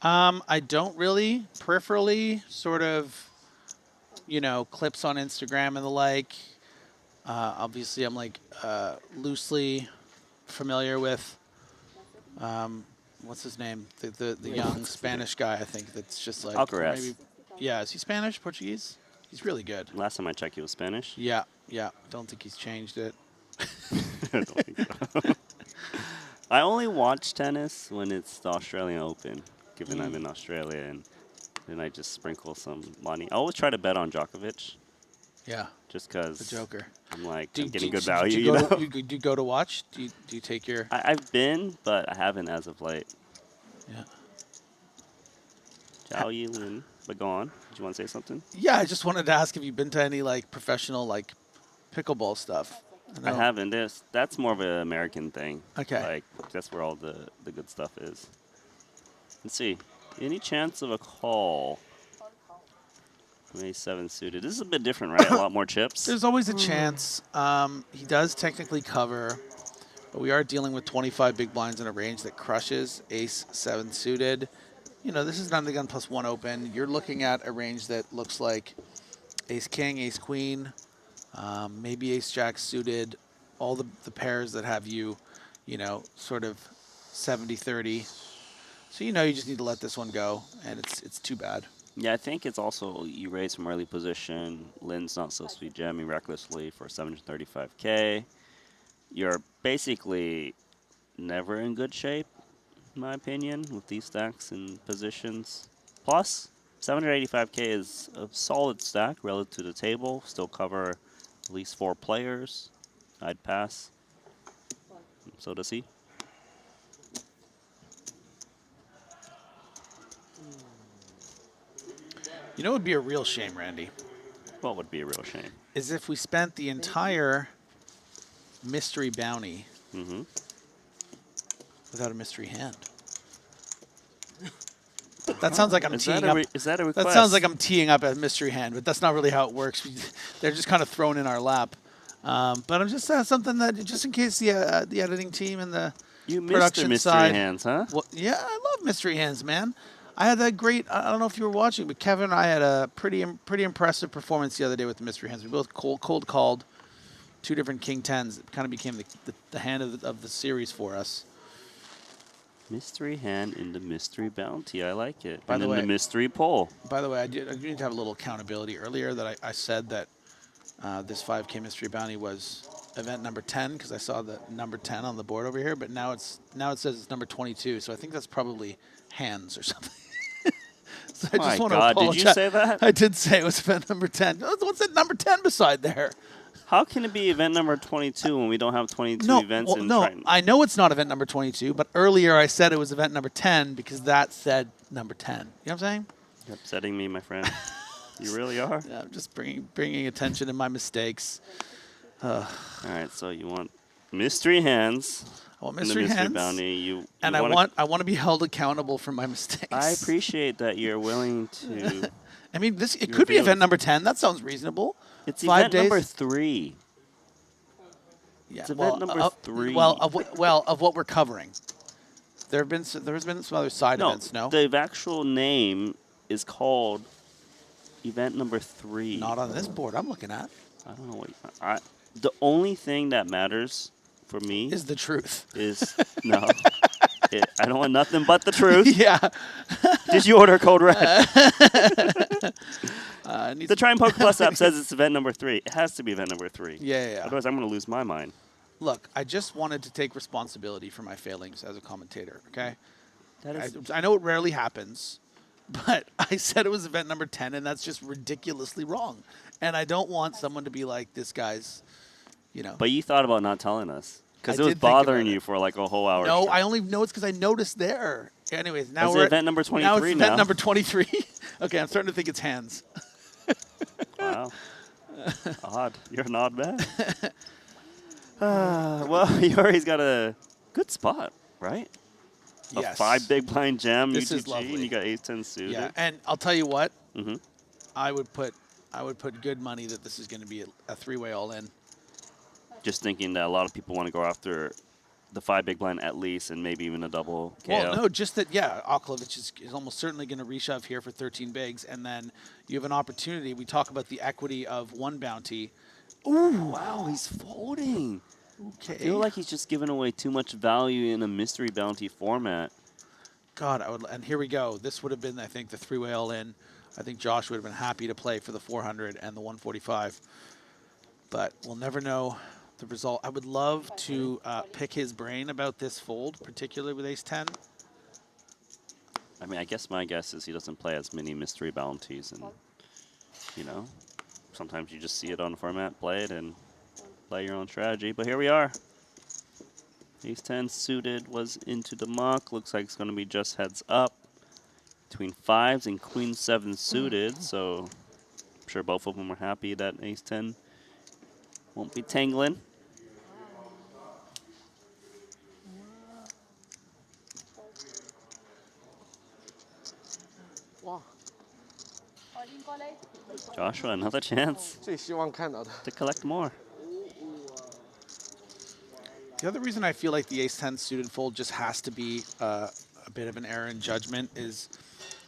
I don't really. Peripherally, sort of, you know, clips on Instagram and the like. Obviously, I'm like loosely familiar with what's his name? The young Spanish guy, I think, that's just like Alcaraz. Yeah, is he Spanish, Portuguese? He's really good. Last time I checked, he was Spanish. Yeah. Don't think he's changed it. I don't think so. I only watch tennis when it's the Australian Open, given I'm in Australia, and then I just sprinkle some money. I always try to bet on Djokovic, Yeah, just because the Joker. I'm like, Do- I'm getting do- good do value, you you go know? to- do you go to watch? Do you take your? I've been, but I haven't as of late. Yeah. Zhao Yilin, but go on. Did you want to say something? Yeah, I just wanted to ask if you've been to any like professional like pickleball stuff. I know- haven't. That's more of an American thing. Okay. Like, that's where all the good stuff is. Let's see. Any chance of a call? May 7 suited. This is a bit different, right? A lot more chips. There's always a chance. He does technically cover, but we are dealing with 25 big blinds in a range that crushes ace 7 suited. You know, this is not the gun plus 1 open. You're looking at a range that looks like ace king, ace queen, maybe ace jack suited, all the pairs that have you, you know, sort of 70-30. So you know you just need to let this one go, and it's too bad. Yeah, I think it's also you raise from early position. Lynn's not supposed to be jamming recklessly for 735K. You're basically never in good shape. in my opinion, with these stacks and positions. Plus, 785k is a solid stack relative to the table. Still cover at least 4 players. I'd pass. So does he. You know what would be a real shame, Randy? What would be a real shame? Is if we spent the entire mystery bounty Mm-hmm. without a mystery hand. That sounds like I'm Is teeing that up. is that a request? That sounds like I'm teeing up a mystery hand, but that's not really how it works. They're just kind of thrown in our lap. But I'm just something that just in case the editing team and the You missed the production mystery side. hands, huh? Well, yeah, I love mystery hands, man. I had that great. I don't know if you were watching, but Kevin and I had a pretty impressive performance the other day with the mystery hands. We both cold called 2 different king tens. It kind of became the hand of the series for us. Mystery hand in the mystery bounty. I like it. By and the then way- the mystery pull. By the way, I need to have a little accountability earlier that I said that this 5K mystery bounty was event number 10 because I saw the number 10 on the board over here, but now it says it's number 22, so I think that's probably hands or something. So I just My want to God, apologize. did you say that? I did say it was event number 10. What's that number 10 beside there? How can it be event number 22 when we don't have 22 events in no, Triton? I know it's not event number 22, but earlier I said it was event number 10 because that said number 10. You know what I'm saying? You're upsetting me, my friend. You really are. Yeah, I'm just bringing attention to my mistakes. All right, so you want mystery hands. I want in mystery the mystery hands, bounty. and I want to be held accountable for my mistakes. I appreciate that you're willing to. I mean, it You're could be revealed. event number 10. That sounds reasonable. It's 5 event days. number 3. Yeah, It's event number 3. Well, of what we're covering. There's been some other side events. No, the actual name is called event number 3. not on this board I'm looking at. I don't know what. The only thing that matters for me Is the truth. is no. I don't want nothing but the truth. Yeah. Did you order Code Red? Needs The Try and Poke Plus app says it's event number 3. It has to be event number 3. Yeah. Otherwise, I'm going to lose my mind. Look, I just wanted to take responsibility for my failings as a commentator. Okay. That is I know it rarely happens, but I said it was event number 10, and that's just ridiculously wrong. And I don't want someone to be like, this guy's, you know. But you thought about not telling us because I it was did think about bothering it. you for like a whole hour. No, straight. I only know it's because I noticed there. Anyways, now Is it we're event number now 23 it's event now? number 23. Okay, I'm starting to think it's hands. Wow. Odd. You're an odd man. Well, Yuri's got a good spot, right? Yes. A 5 big blind jam This is UTG, lovely. and you got ace-10 suited. Yeah, and I'll tell you what, Mm-hmm. I would put good money that this is going to be a 3-way all-in. Just thinking that a lot of people want to go after the 5 big blind at least, and maybe even a double KO. Well, no, just that, yeah, Aklovich is almost certainly going to reshove here for 13 bigs, and then you have an opportunity. We talk about the equity of one bounty. Ooh, wow, he's folding. Okay. I feel like he's just giving away too much value in a mystery bounty format. God, and here we go. This would have been, I think, the 3-way all-in. I think Josh would have been happy to play for the 400 and the 145. But we'll never know the result. I would love to pick his brain about this fold, particularly with ace-10. I mean, I guess my guess is he doesn't play as many mystery bounties, and you know, sometimes you just see it on the format, play it, and play your own strategy. But here we are. Ace-10 suited was into the muck. Looks like it's going to be just heads up between 5s and Queen-7 suited. So I'm sure both of them are happy that Ace-10 won't be tangling. Joshua, another chance 最希望看到的。 to collect more. The other reason I feel like the ace-10 suited fold just has to be a bit of an error in judgment is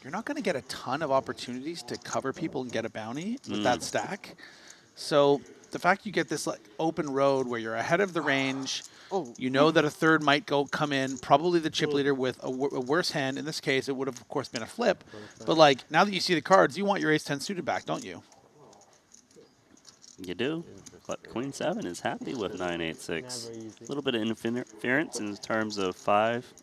you're not going to get a ton of opportunities to cover people and get a bounty with that stack. So the fact you get this like open road where you're ahead of the range, you know that a third might come in, probably the chip leader with a worse hand. In this case, it would have, of course, been a flip. But like now that you see the cards, you want your ace-10 suited back, don't you? You do, but Queen-7 is happy with 9-8-6. A little bit of interference in terms of 5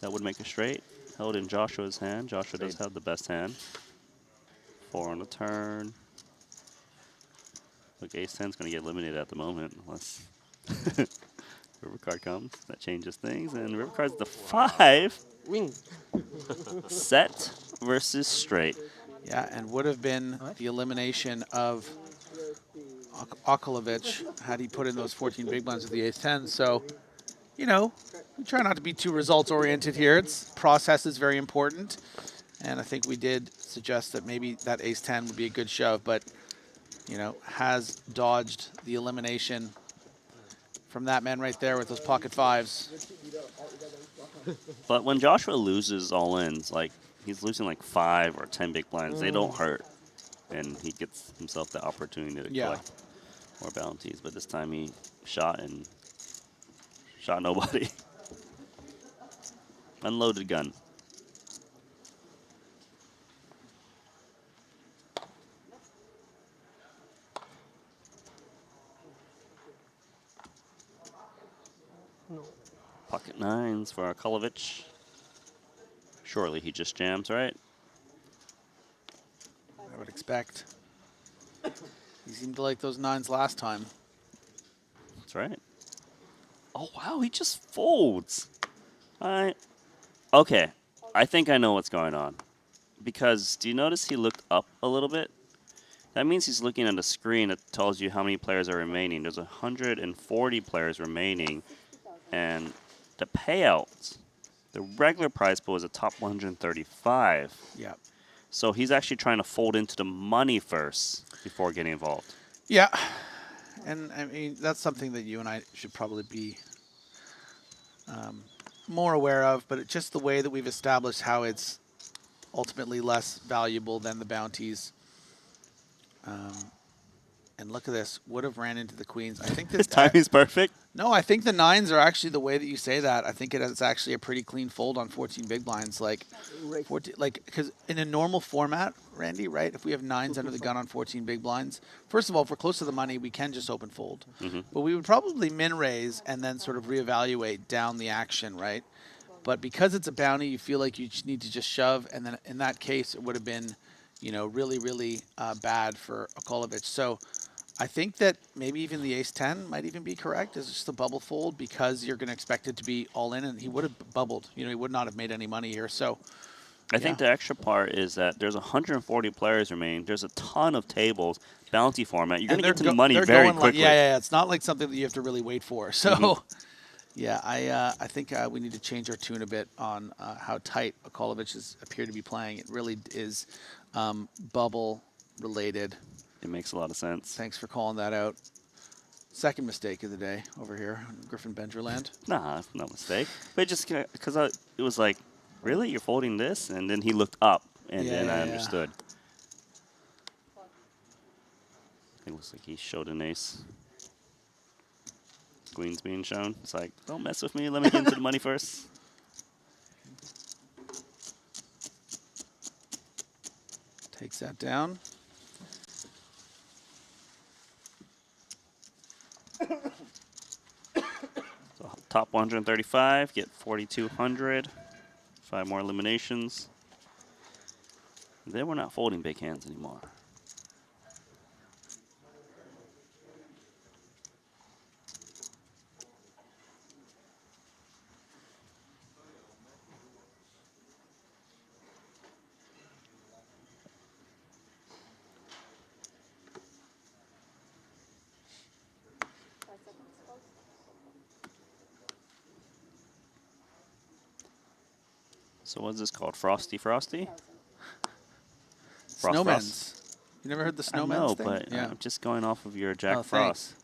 That would make a straight. Held in Joshua's hand. Joshua does have the best hand. 4 on the turn. Look, ace 10 is going to get eliminated at the moment unless river card comes. That changes things. And river card's the 5. Wing. Set versus straight. Yeah, and would have been the elimination of Okulovic had he put in those 14 big blinds with the ace 10. So, you know, we try not to be too results oriented here. It's process is very important. And I think we did suggest that maybe that ace 10 would be a good shove, but, you know, has dodged the elimination from that man right there with those pocket 5s. But when Joshua loses all-ins, like, he's losing like 5 or 10 big blinds, they don't hurt. And he gets himself the opportunity to collect more bounties. But this time he shot and shot nobody. Unloaded gun. Pocket 9s for Okulovic. Surely he just jams, right? I would expect. He seemed to like those 9s last time. That's right. Oh, wow, he just folds. Okay, I think I know what's going on. Because do you notice he looked up a little bit? That means he's looking at a screen that tells you how many players are remaining. There's 140 players remaining. And the payouts, the regular prize pool is a top 135. Yeah. So he's actually trying to fold into the money first before getting involved. Yeah. And I mean, that's something that you and I should probably be more aware of, but it's just the way that we've established how it's ultimately less valuable than the bounties. And look at this, would have ran into the queens. I think His that timing's perfect. No, I think the 9s are actually the way that you say that. I think it's actually a pretty clean fold on 14 big blinds. Like, 14, like, because in a normal format, Randy, right? If we have 9s under the gun on 14 big blinds, first of all, if we're close to the money, we can just open fold. But we would probably min raise and then sort of reevaluate down the action, right? But because it's a bounty, you feel like you need to just shove, and then in that case, it would have been, you know, really, really bad for Okulovic. So I think that maybe even the ace 10 might even be correct. It's just a bubble fold because you're going to expect it to be all in, and he would have bubbled. You know, he would not have made any money here. So I think the extra part is that there's 140 players remaining. There's a ton of tables, bounty format. You're going to get to the money very quickly. Yeah. It's not like something that you have to really wait for. So, yeah, I think we need to change our tune a bit on how tight Okulovic appear to be playing. It really is bubble related. It makes a lot of sense. Thanks for calling that out. Second mistake of the day over here in Griffin Benderland. Nah, no mistake. But just because it was like, really? You're folding this? And then he looked up, and then I understood. It looks like he showed an ace. Queen's being shown. It's like, don't mess with me. Let me get into the money first. Takes that down. So top 135, get 4,200. 5 more eliminations. Then we're not folding big hands anymore. So what's this called? Frosty Frosty? Frost Snowmen's. Frost? You never heard the I Snowmen's know, thing? but Yeah. I'm just going off of your Jack Oh, Frost.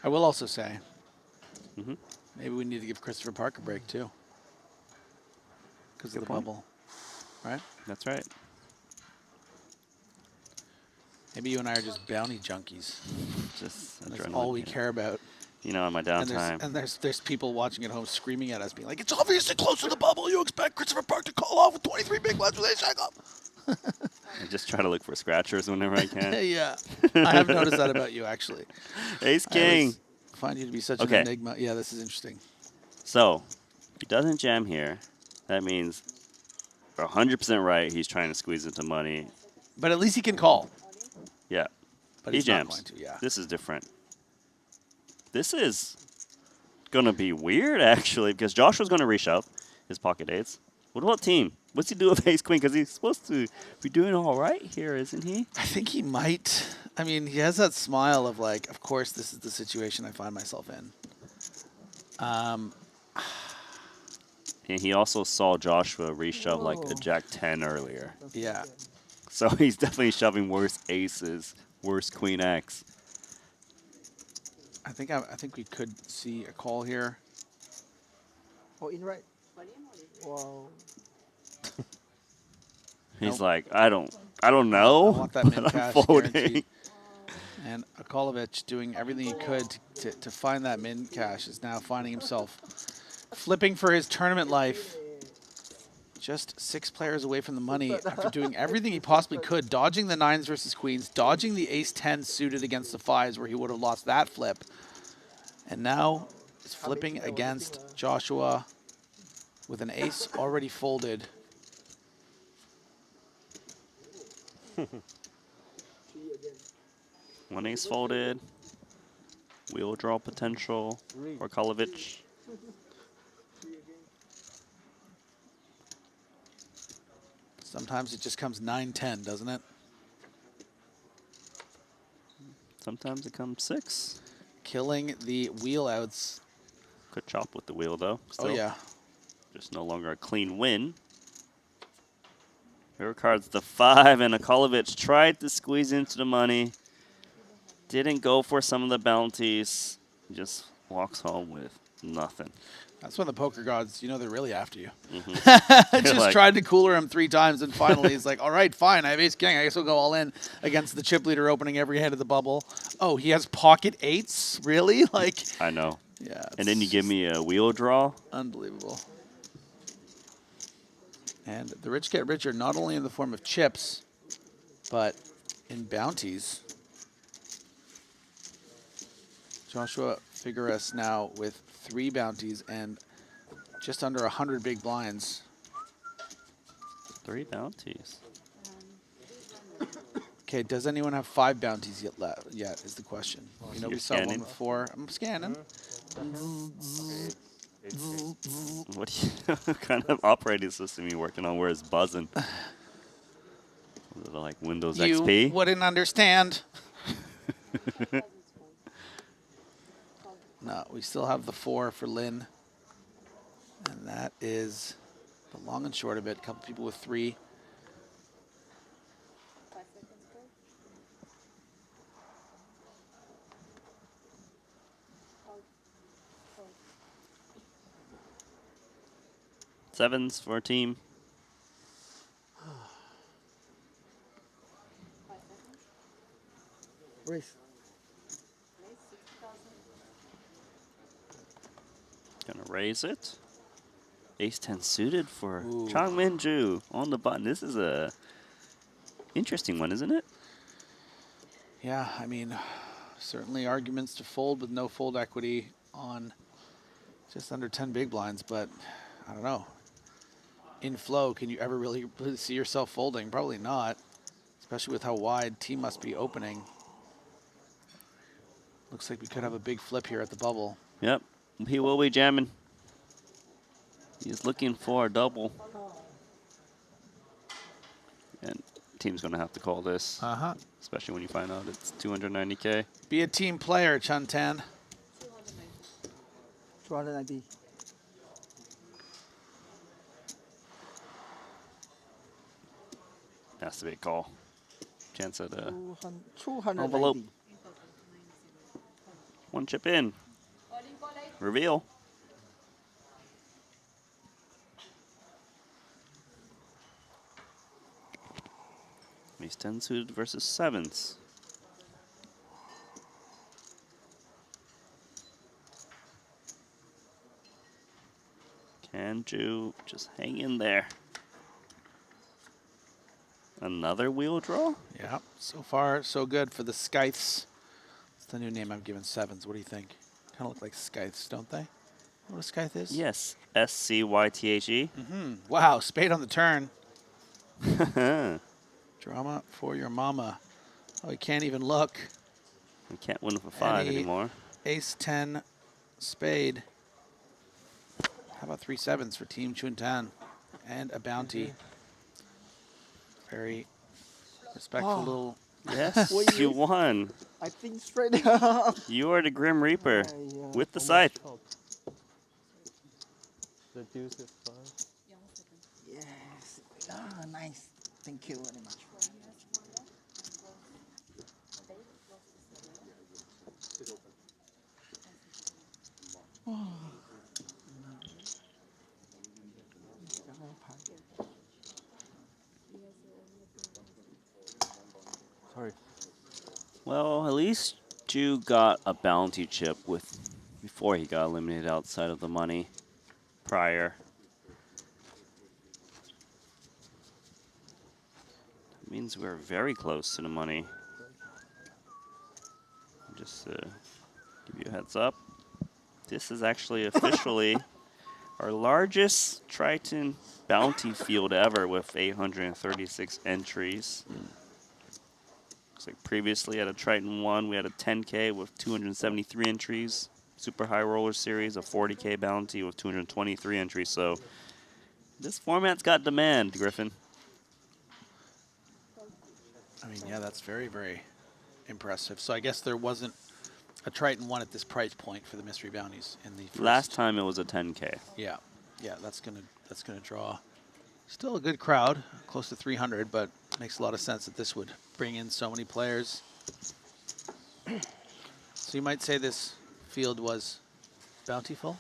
I will also say, maybe we need to give Christopher Park a break too, because of the point. bubble, right? That's right. Maybe you and I are just bounty junkies. Just And that's adrenaline, all we yeah. care about. You know, on my And downtime. there's people watching at home screaming at us, being like, "It's obviously close to the bubble. You expect Christopher Park to call off with 23 big blinds with ace jack up." I just try to look for scratchers whenever I can. Yeah, I have noticed that about you, actually. Ace I king. always find you to be such Okay. an enigma. Yeah, this is interesting. So he doesn't jam here. That means for 100% right, he's trying to squeeze into money. But at least he can call. Yeah. But He he's not jams. going to, yeah. This is different. This is going to be weird, actually, because Joshua's going to reshove his pocket eights. What about team? What's he do with ace queen? Because he's supposed to be doing all right here, isn't he? I think he might. I mean, he has that smile of like, of course, this is the situation I find myself in. And he also saw Joshua reshove like a jack 10 earlier. Yeah. So he's definitely shoving worse aces, worse queen X. I think we could see a call here. Oh, in right. Wow. He's Nope. like, I don't know. I want that but min I'm cash folding. guaranteed. And Akolovich doing everything he could to find that min cash is now finding himself flipping for his tournament life. Just 6 players away from the money after doing everything he possibly could, dodging the 9s versus queens, dodging the ace-10 suited against the 5s where he would have lost that flip. And now is flipping against Joshua with an ace already folded. One ace folded. Wheel draw potential for Kolovich. Sometimes it just comes 9-10, doesn't it? Sometimes it comes 6. Killing the wheel outs. Could chop with the wheel though. Still. Oh yeah. Just no longer a clean win. Here cards the 5, and Akolovich tried to squeeze into the money. Didn't go for some of the bounties. Just walks home with nothing. That's when the poker gods, you know, they're really after you. Mm-hmm. Just like, tried to cooler him 3 times, and finally he's like, all right, fine, I have ace king. I guess we'll go all in against the chip leader opening every head of the bubble. Oh, he has pocket 8s? Really? Like, I know. yeah. And then you give me a wheel draw. Unbelievable. And the rich get richer, not only in the form of chips, but in bounties. Joshua Figueres now with 3 bounties and just under 100 big blinds. 3 bounties. Okay, does anyone have 5 bounties yet is the question. You know, You're we saw one scanning? with 4. I'm scanning. What kind of operating system are you working on where it's buzzing? Is it like Windows You XP? wouldn't understand. No, we still have the 4 for Lynn. And that is the long and short of it. A couple people with 3. Sevens for a team. Race. Gonna raise it. Ace 10 suited for Ooh. Chang Minju on the button. This is a interesting one, isn't it? Yeah, I mean, certainly arguments to fold with no fold equity on just under 10 big blinds, but I don't know. In flow, can you ever really see yourself folding? Probably not, especially with how wide T must be opening. Looks like we could have a big flip here at the bubble. Yep. He will be jamming. He's looking for a double. And team's going to have to call this, especially when you find out it's 290K. Be a team player, Chun Tan. 290. Has to be a call. Chance at a 290. envelope. 1 chip in. Reveal. Ace 10 suited versus 7s. Can Ju just hang in there? Another wheel draw? Yeah, so far so good for the Scythes. It's the new name I've given sevens. What do you think? Kind of look like Scythes, don't they? What a Scythe is? Yes. SCYTHE. Wow, spade on the turn. Drama for your mama. Oh, he can't even look. We can't win with a 5 Any anymore. Ace 10 spade. How about 3 sevens for Team Chuntan? And a bounty. Very respectful little. Yes, you won. I think straight up. You are the Grim Reaper Yeah, with the almost scythe. choked. The deuce is 5. Yes. Ah, nice. Thank you very much. Sorry. Well, at least Ju got a bounty chip with before he got eliminated outside of the money prior. That means we're very close to the money. Just to give you a heads up, this is actually officially our largest Triton bounty field ever with 836 entries. Looks like previously at a Triton ONE, we had a 10K with 273 entries. Super High Roller Series, a 40K bounty with 223 entries. So this format's got demand, Griffin. I mean, yeah, that's very, very impressive. So I guess there wasn't a Triton ONE at this price point for the mystery bounties in the first. Last time it was a 10K. Yeah, yeah, that's gonna draw. Still a good crowd, close to 300, but makes a lot of sense that this would bring in so many players. So you might say this field was bountiful.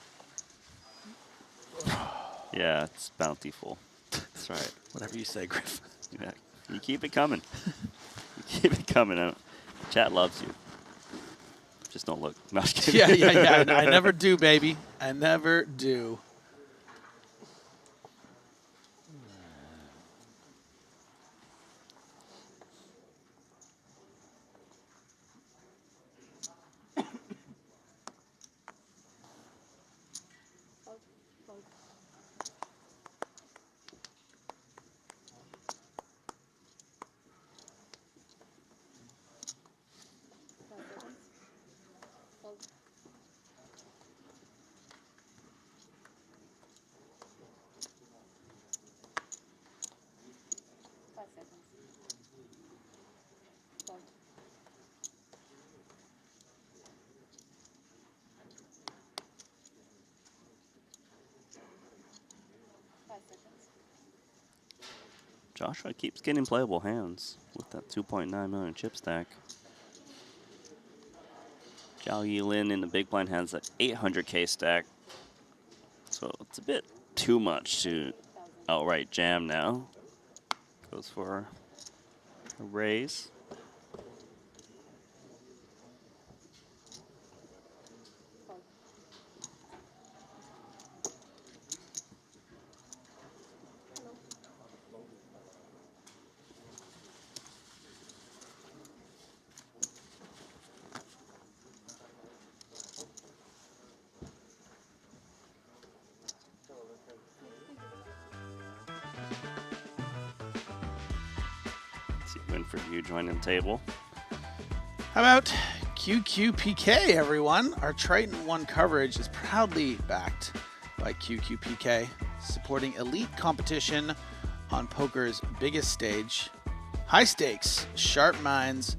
Yeah, it's bountiful. That's right. Whatever you say, Griff. Yeah. You keep it coming. You keep it coming. Chat loves you. Just don't look. No, just kidding. Yeah. I never do, baby. I never do. Joshua keeps getting playable hands with that 2.9 million chip stack. Zhao Yilin in the big blind has an 800K stack. So it's a bit too much to outright jam now. Goes for a raise. See Winford Yu joining the table. How about QQPK, everyone? Our Triton ONE coverage is proudly backed by QQPK, supporting elite competition on poker's biggest stage. High stakes, sharp minds,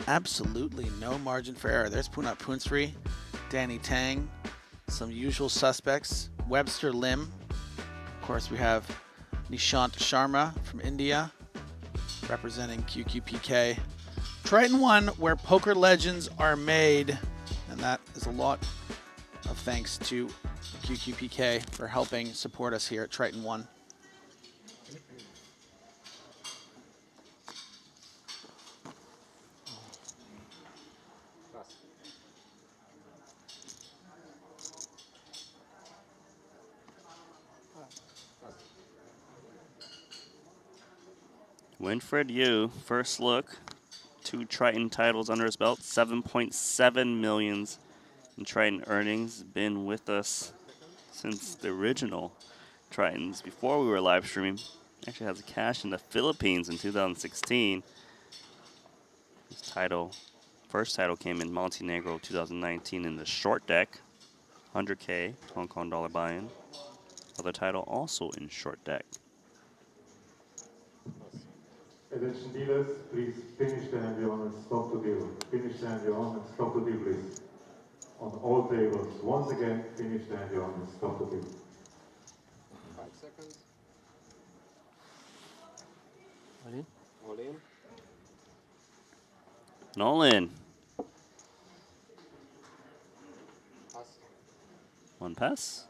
absolutely no margin for error. There's Punat Punsri, Danny Tang, some usual suspects, Webster Lim. Of course, we have Nishant Sharma from India, representing QQPK. Triton ONE, where poker legends are made. And that is a lot of thanks to QQPK for helping support us here at Triton ONE. Winfred Yu, first look, 2 Triton titles under his belt, 7.7 millions in Triton earnings. Been with us since the original Tritons, before we were live streaming. Actually has a cash in the Philippines in 2016. His title, first title came in Montenegro 2019 in the short deck, 100K Hong Kong dollar buy-in. Other title also in short deck. Attention dealers, please finish the hand on and stop the deal. Finish the hand on and stop the deal, please. On all tables, once again, finish the hand on and stop the deal. 5 seconds. All in? All in. Nolan, Pass. 1 pass.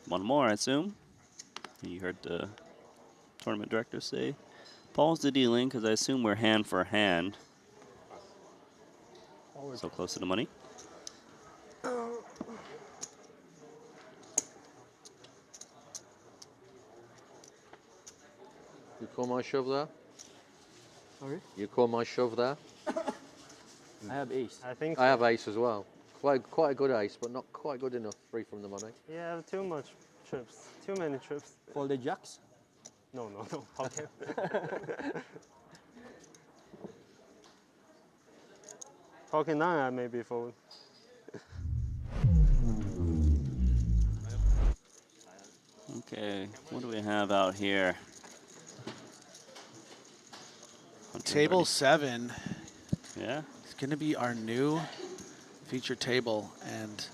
1 more, I assume. You heard the tournament director say. Pause the dealing, because I assume we're hand for hand. So close to the money. You call my shove there? Sorry? You call my shove there? I have ace. I think I have ace as well. Quite a good ace, but not quite good enough free from the money. you have too much trips. Too many trips. For the jacks? No. How can? Pocket 9 I maybe fold. Okay, what do we have out here? Table 7 Yeah. is going to be our new feature table, and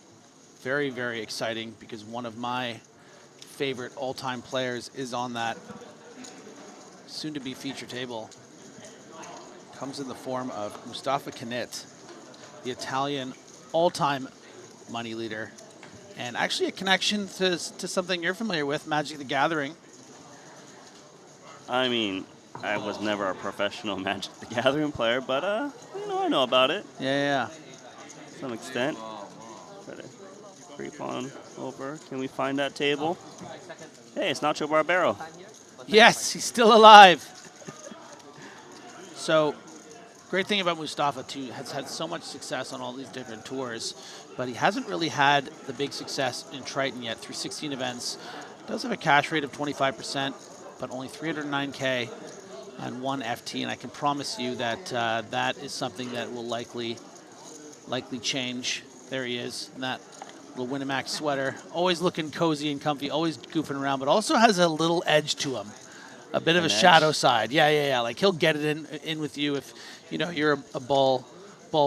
very, very exciting because one of my favorite all-time players is on that soon-to-be feature table. Comes in the form of Mustafa Kanit, the Italian all-time money leader, and actually a connection to something you're familiar with, Magic the Gathering. I mean, I was never a professional Magic the Gathering player, but I know about it Yeah. to some extent. Try to creep on over. Can we find that table? Hey, it's Nacho Barbero. Yes, he's still alive. So, great thing about Mustafa, too, has had so much success on all these different tours, but he hasn't really had the big success in Triton yet through 16 events. Does have a cash rate of 25%, but only 309K and 1 FT, and I can promise you that that is something that will likely change. There he is, in that little Winamax sweater, always looking cozy and comfy, always goofing around, but also has a little edge to him, a bit of a shadow side. Yeah. Like he'll get it in with you if you're a ball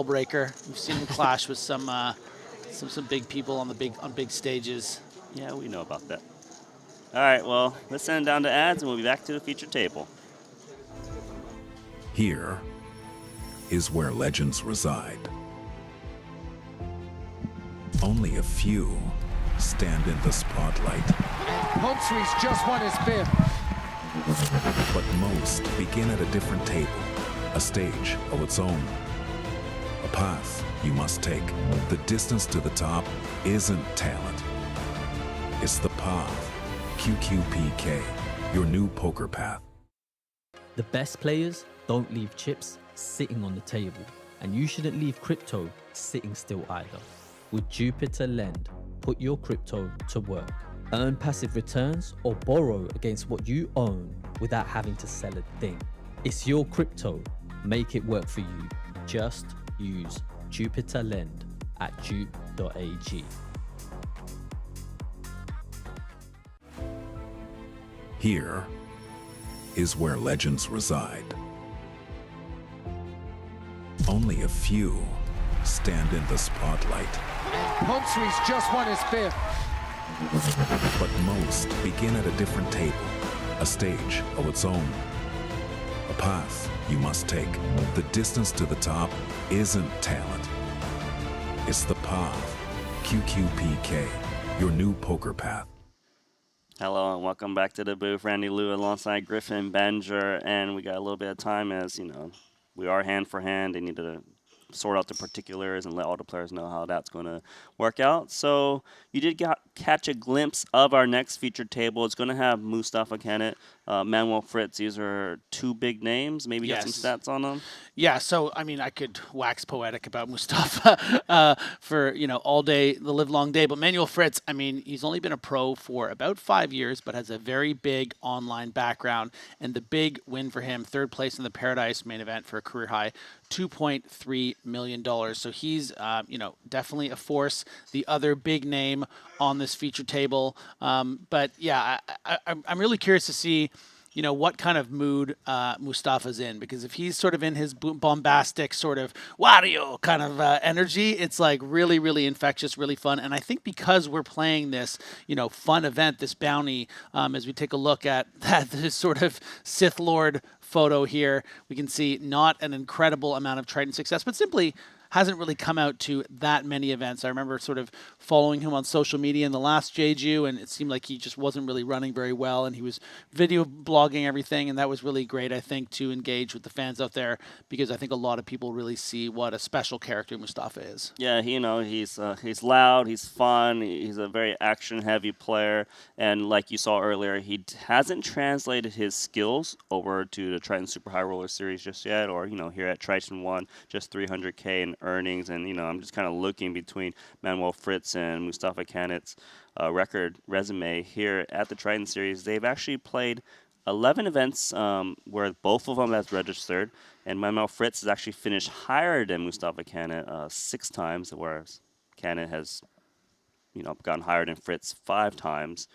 breaker. We've seen him clash with some big people on big stages. Yeah, we know about that. All right, well, let's send it down to ads, and we'll be back to the feature table. Here is where legends reside. Only a few stand in the spotlight. Honsui's just won his 5th. But most begin at a different table, a stage of its own. A path you must take. The distance to the top isn't talent. It's the path. QQPK, your new poker path. The best players don't leave chips sitting on the table, and you shouldn't leave crypto sitting still either. With Jupiter Lend, put your crypto to work. Earn passive returns or borrow against what you own without having to sell a thing. It's your crypto. Make it work for you. Just use Jupiter Lend at jupe.ag. Here is where legends reside. Only a few stand in the spotlight. Honsui's just won his 5th. But most begin at a different table, a stage of its own. A path you must take. The distance to the top isn't talent. It's the path. QQPK, your new poker path. Hello and welcome back to the booth. Randy Liu alongside Griffin Benger, and we got a little bit of time as we are hand for hand. They need to sort out the particulars and let all the players know how that's going to work out. So you did catch a glimpse of our next featured table. It's going to have Mustafa Kenet, Manuel Fritz. These are two big names. Maybe get some stats on them. Yeah, so I mean, I could wax poetic about Mustafa for all day, the live long day. But Manuel Fritz, I mean, he's only been a pro for about 5 years, but has a very big online background. And the big win for him, third place in the Paradise main event for a career high, $2.3 million. So he's, definitely a force. The other big name on this feature table. But yeah, I'm really curious to see what kind of mood Mustafa's in, because if he's sort of in his bombastic sort of Wario kind of energy, it's like really, really infectious, really fun. And I think because we're playing this, fun event, this bounty, as we take a look at this sort of Sith Lord photo here, we can see not an incredible amount of Triton success, but simply hasn't really come out to that many events. I remember sort of following him on social media in the last Jeju, and it seemed like he just wasn't really running very well, and he was video blogging everything, and that was really great, I think, to engage with the fans out there, because I think a lot of people really see what a special character Mustafa is. Yeah, he's loud, he's fun, he's a very action-heavy player, and like you saw earlier, he hasn't translated his skills over to the Triton Super High Roller Series just yet, or here at Triton ONE, just 300K in earnings, and I'm just kind of looking between Manuel Fritz and Mustafa Kenet's record resume here at the Triton Series. They've actually played 11 events where both of them have registered, and Manuel Fritz has actually finished higher than Mustafa Kenet 6 times, whereas Kenet has gotten higher than Fritz 5 times.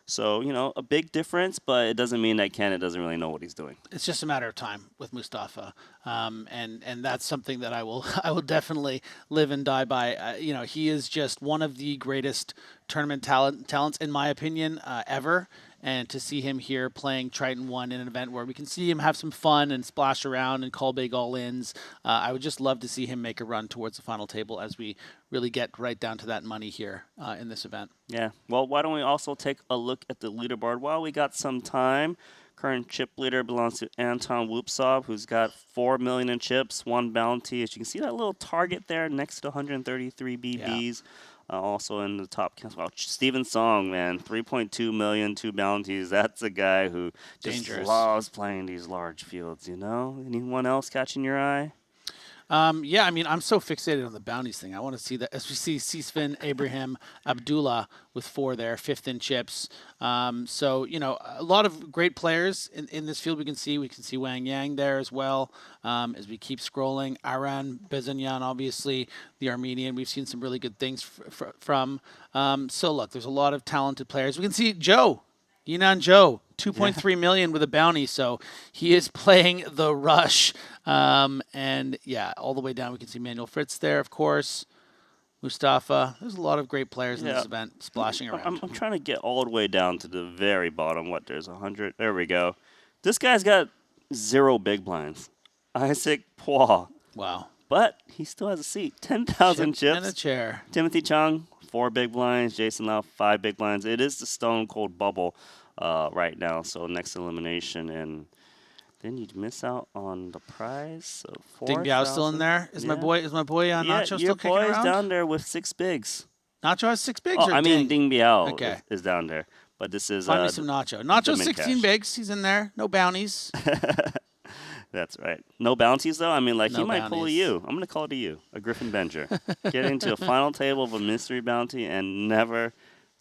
So, a big difference, but it doesn't mean that Kenet doesn't really know what he's doing. It's just a matter of time with Mustafa, and that's something that I will definitely live and die by. He is just one of the greatest tournament talents, in my opinion, ever. And to see him here playing Triton ONE in an event where we can see him have some fun and splash around and call big all-ins, I would just love to see him make a run towards the final table as we really get right down to that money here in this event. Yeah, well, why don't we also take a look at the leaderboard while we got some time. Current chip leader belongs to Anton Whoopsov, who's got 4 million in chips, 1 bounty. As you can see that little target there next to 133 BBs. Yeah. Also in the top count. Well, Steven Song, man, 3.2 million, 2 bounties. That's a guy who just loves playing these large fields, Anyone else catching your eye? Yeah, I mean, I'm so fixated on the bounties thing. I want to see that, as we see Sisvin Abraham Abdullah with 4 there, 5th in chips. So, a lot of great players in this field we can see. We can see Wang Yang there as well. As we keep scrolling, Aran Bezanyan, obviously, the Armenian, we've seen some really good things from. So, look, there's a lot of talented players. We can see Joe, Yinan Joe, 2.3 million with a bounty, so he is playing the rush. And yeah, all the way down we can see Manuel Fritz there, of course. Mustafa. There's a lot of great players in this event splashing around. I'm trying to get all the way down to the very bottom. There's 100. There we go. This guy's got 0 big blinds. Isaac Pua. Wow. But he still has a seat. 10,000 chips. And a chair. Timothy Chung, 4 big blinds. Jason Lau, 5 big blinds. It is the Stone Cold Bubble right now, so next elimination, and then you'd miss out on the prize. So Ding Biao still in there? Is my boy Nacho still kicking around? Your boy's down there with 6 bigs. Nacho has 6 bigs. Oh, I mean Ding Biao okay. is down there, but this is find me some Nacho. Nacho's 16 bigs. He's in there. No bounties. That's right. No bounties though. I mean, like no he might bounties. pull a you. I'm gonna call it a you, a Griffin Benger, get into a final table of a mystery bounty and never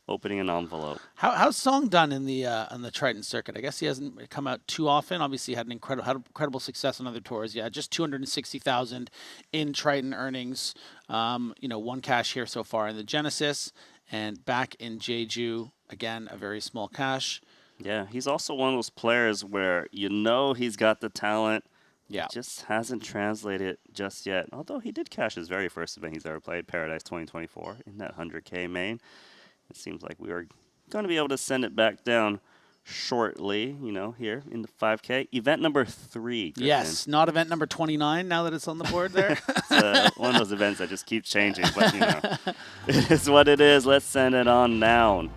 opening an envelope. How's Song done in the Triton circuit? I guess he hasn't come out too often. Obviously, had incredible success on other tours. Yeah, just 260,000 in Triton earnings. 1 cash here so far in the Genesis, and back in Jeju again a very small cash. Yeah, he's also one of those players where he's got the talent. Yeah, just hasn't translated just yet. Although he did cash his very first event he's ever played, Paradise 2024, in that 100K main. It seems like we are going to be able to send it back down shortly, here in the 5K. Event number 3. Griffin. Yes, not event number 29 now that it's on the board there. It's one of those events that just keeps changing, but, it is what it is. Let's send it on down.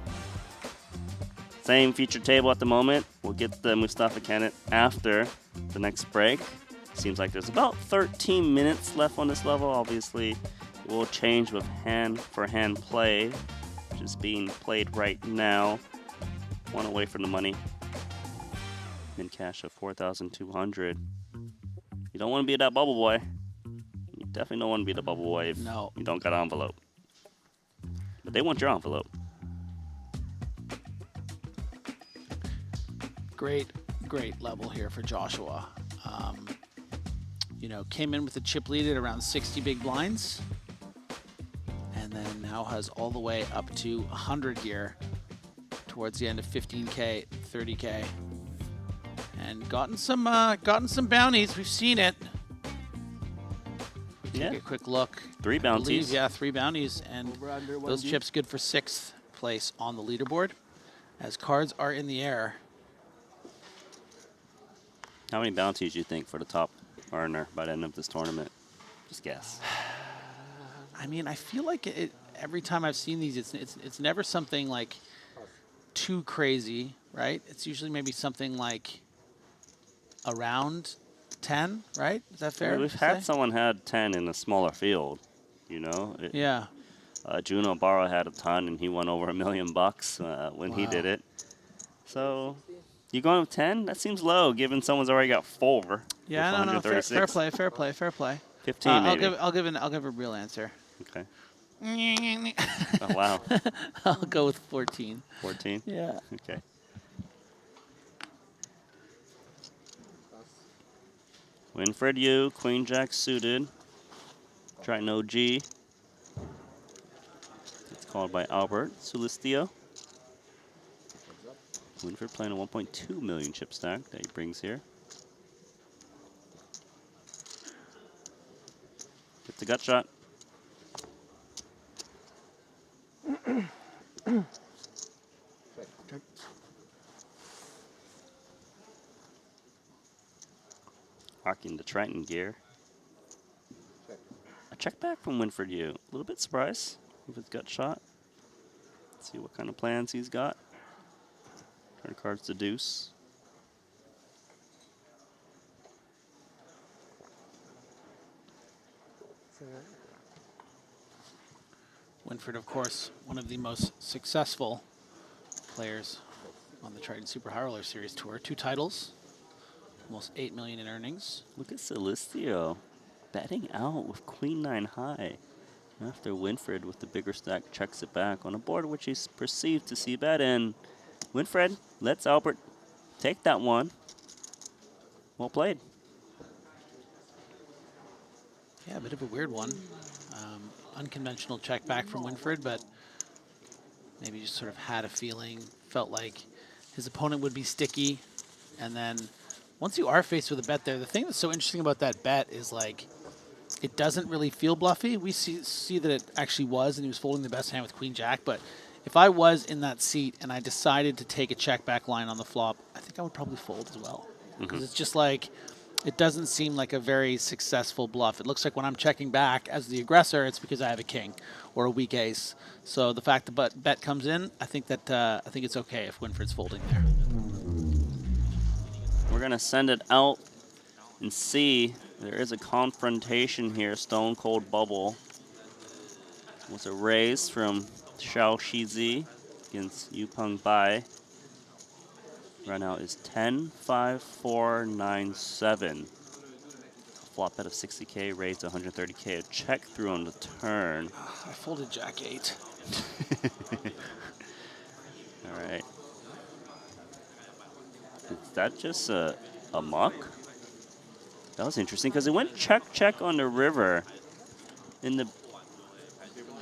Same feature table at the moment. We'll get the Mustafa Kenet after the next break. Seems like there's about 13 minutes left on this level. Obviously, it will change with hand-for-hand play, which is being played right now. One away from the money. Min cash of 4,200. You don't want to be that bubble boy. You definitely don't want to be the bubble boy if you don't got an envelope. But they want your envelope. Great level here for Joshua. You know, came in with a chip lead at around 60 big blinds, and then now has all the way up to 100 here towards the end of 15K, 30K, and gotten some bounties. We've seen it. Take a quick look. 3 bounties. Yeah, 3 bounties, and those chips good for 6th place on the leaderboard, as cards are in the air. How many bounties do you think for the top earner by the end of this tournament? Just guess. I mean, I feel like every time I've seen these, it's never something like too crazy, right? It's usually maybe something like around 10, right? Is that fair? We've had someone had 10 in a smaller field, you know? Yeah. Juno Barra had a ton, and he won over $1 million when he did it. So you going with 10? That seems low, given someoo's already got 4. Yeah, no, fair play. 15, maybe. I'll give a real answer. Okay. Oh, wow. I'll go with 14. 14? Yeah. Okay. Winfred Yu, Queen Jack suited. Triton OG. It's called by Albert Sulistio. Winfred playing a 1.2 million chip stack that he brings here. Gets the gut shot. Rocking the Triton gear. A check back from Winfred Yu. A little bit surprised with his gut shot. Let's see what kind of plans he's got. Turn cards to deuce. Winfred, of course, one of the most successful players on the Triton Super High Roller Series Tour. 2 titles, almost 8 million in earnings. Look at Celestio betting out with Queen 9 high. After Winfred with the bigger stack checks it back on a board which he's perceived to see bet in. Winfred lets Albert take that one. Well played. Yeah, a bit of a weird one. Unconventional check back from Winfred, but maybe just sort of had a feeling, felt like his opponent would be sticky. And then once you are faced with a bet there, the thing that's so interesting about that bet is like, it doesn't really feel bluffy. We see that it actually was, and he was folding the best hand with Queen Jack. But if I was in that seat and I decided to take a check back line on the flop, I think I would probably fold as well. Because it's just like, it doesn't seem like a very successful bluff. It looks like when I'm checking back as the aggressor, it's because I have a king or a weak ace. So the fact the bet comes in, I think it's okay if Winfred's folding there. We're gonna send it out and see. There is a confrontation here. Stone Cold Bubble was a raise from Xiao Shizi against Yupeng Bai. Run out is 10-5-4-9-7. Flop bet of 60K, raised to 130K. A check through on the turn. I folded Jack 8. All right. Is that just a muck? That was interesting because it went check on the river. And the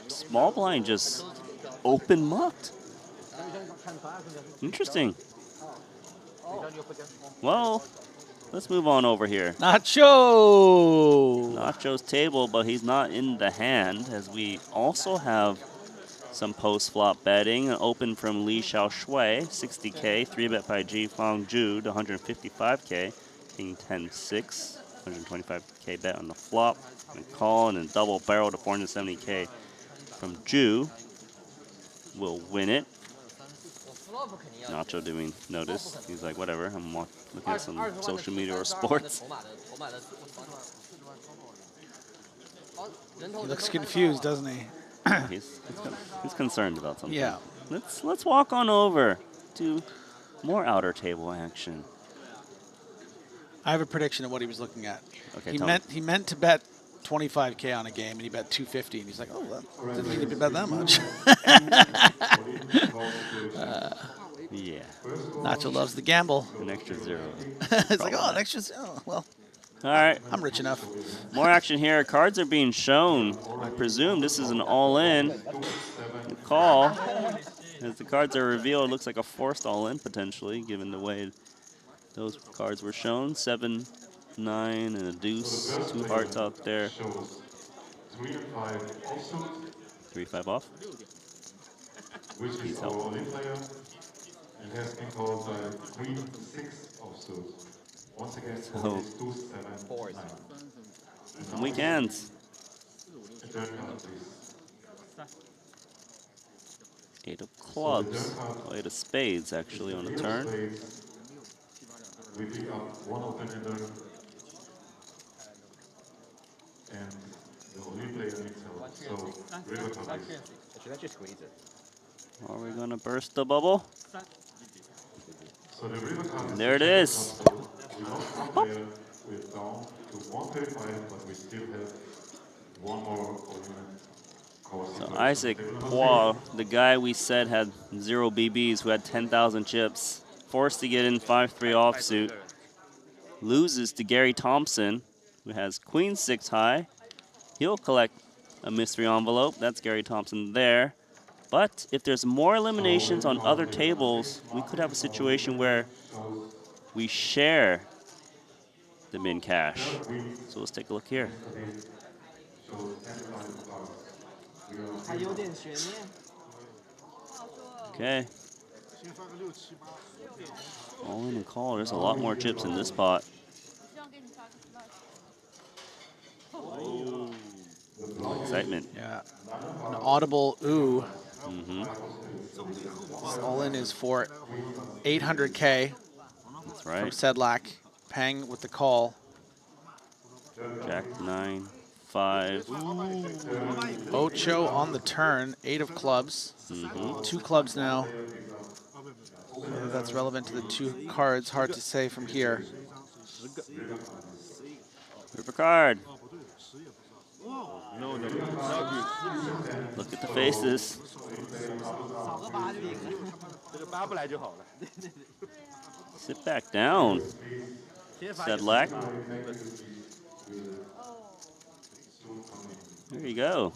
small blind just open mucked. Interesting. Well, let's move on over here. Nacho! Nacho's table, but he's not in the hand, as we also have some post-flop betting. An open from Li Xiaoshui, 60K. 3-bet by Ji Fang Ju to 155K. King 10-6, 125K bet on the flop. And call, and then double barrel to 470K from Ju. Will win it. Nacho didn't notice. He's like, whatever, I'm looking at some social media or sports. He looks confused, doesn't he? He's concerned about something. Yeah. Let's walk on over to more outer table action. I have a prediction of what he was looking at. Okay, He meant to bet 25K on a game, and he bet 250, and he's like, oh, that didn't mean to bet that much. Yeah. Nacho loves the gamble. An extra 0. It's like, oh, an extra 0. Well, all right. I'm rich enough. More action here. Cards are being shown. I presume this is an all-in call. As the cards are revealed, it looks like a forced all-in potentially, given the way those cards were shown. 7, 9, and a deuce. 2 hearts out there. 3, 5 off. Which is our only player and has been called by Queen 6 of suits. Once again, So, 2, 7, 9. weekends. Third card, please. 8 of clubs. Oh, 8 of spades, actually, on the turn. We pick up one open-ender and the only player needs help. So, river card, please. Should I just squeeze it? Are we going to burst the bubble? So the river card There it is. We lost one player. We're down to 135, but we still have one more opponent. So Isaac Poir, the guy we said had 0 BBs, who had 10,000 chips, forced to get in 5-3 offsuit, loses to Gary Thompson, who has Queen 6 high. He'll collect a mystery envelope. That's Gary Thompson there. But if there's more eliminations on other tables, we could have a situation where we share the min cash. So let's take a look here. Okay. All in and call. There's a lot more chips in this pot. Excitement. Yeah. An audible ooh. Mm-hmm. All in is for 800K. That's right. From Sedlak. Pang with the call. Jack 9, 5. Ocho on the turn. 8 of clubs. 2 clubs now. Whether that's relevant to the 2 cards, hard to say from here. River card. Look at the faces. Sit back down. Sedlak. There you go.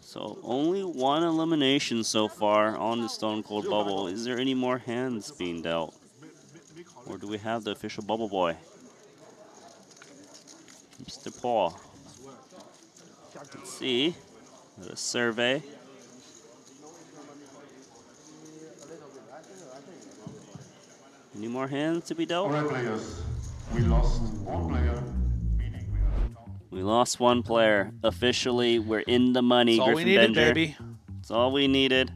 So only 1 elimination so far on the Stone Cold Bubble. Is there any more hands being dealt? Or do we have the official Bubble Boy? Mr. Paul. Let's see. The survey. Any more hands to be dealt? All right, players. We lost 1 player. We lost 1 player. Officially, we're in the money. That's all we needed, baby. That's all we needed.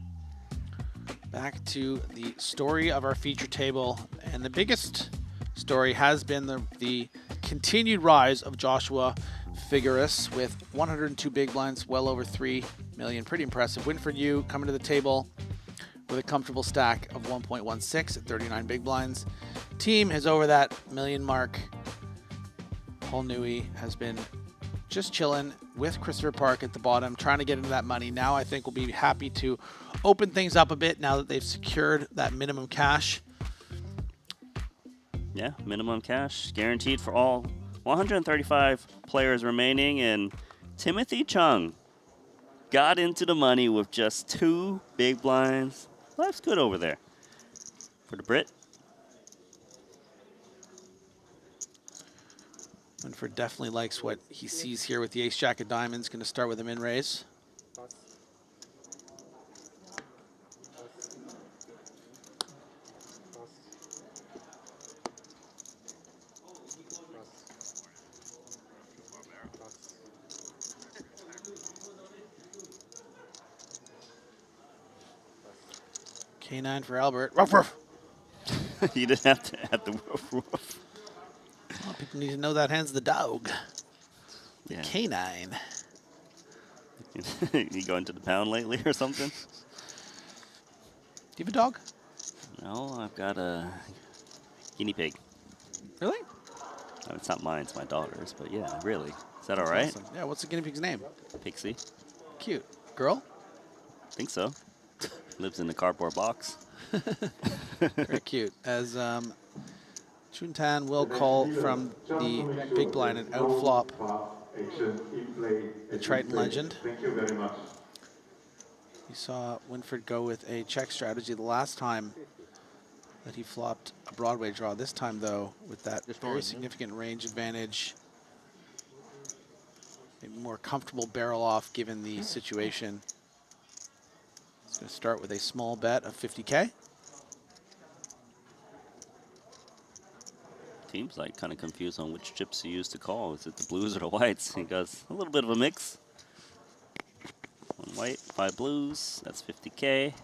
Back to the story of our feature table. And the biggest story has been the continued rise of Joshua Figueres with 102 big blinds, well over 3 million. Pretty impressive. Win for you coming to the table with a comfortable stack of 1.16 at 39 big blinds. Team is over that million mark. Paul Newey has been just chilling with Christopher Park at the bottom, trying to get into that money. Now I think we'll be happy to open things up a bit now that they've secured that minimum cash. Yeah, minimum cash guaranteed for all 135 players remaining, and Timothy Chung got into the money with just 2 big blinds. Life's good over there for the Brit. Winford definitely likes what he sees here with the ace jack of diamonds. Going to start with a min raise. K9 for Albert. Ruff, ruff. You didn't have to add the woof woof. Well, people need to know that hand's the dog. Yeah. K9. You going to the pound lately or something? Do you have a dog? No, I've got a guinea pig. Really? No, it's not mine, it's my daughter's, but yeah, really. Is that all That's right? awesome. Yeah, what's the guinea pig's name? Pixie. Cute. Girl? Think so. Lives in the cardboard box. Very cute. As Chuntan will call from the big blind and outflop the Triton legend. Thank you very much. You saw Winfred go with a check strategy the last time that he flopped a Broadway draw. This time, though, with that very significant range advantage, maybe more comfortable barrel off given the situation. He's going to start with a small bet of 50K. Team's like kind of confused on which chips he used to call. Is it the blues or the whites? He does a little bit of a mix. 1 white, 5 blues. That's 50K.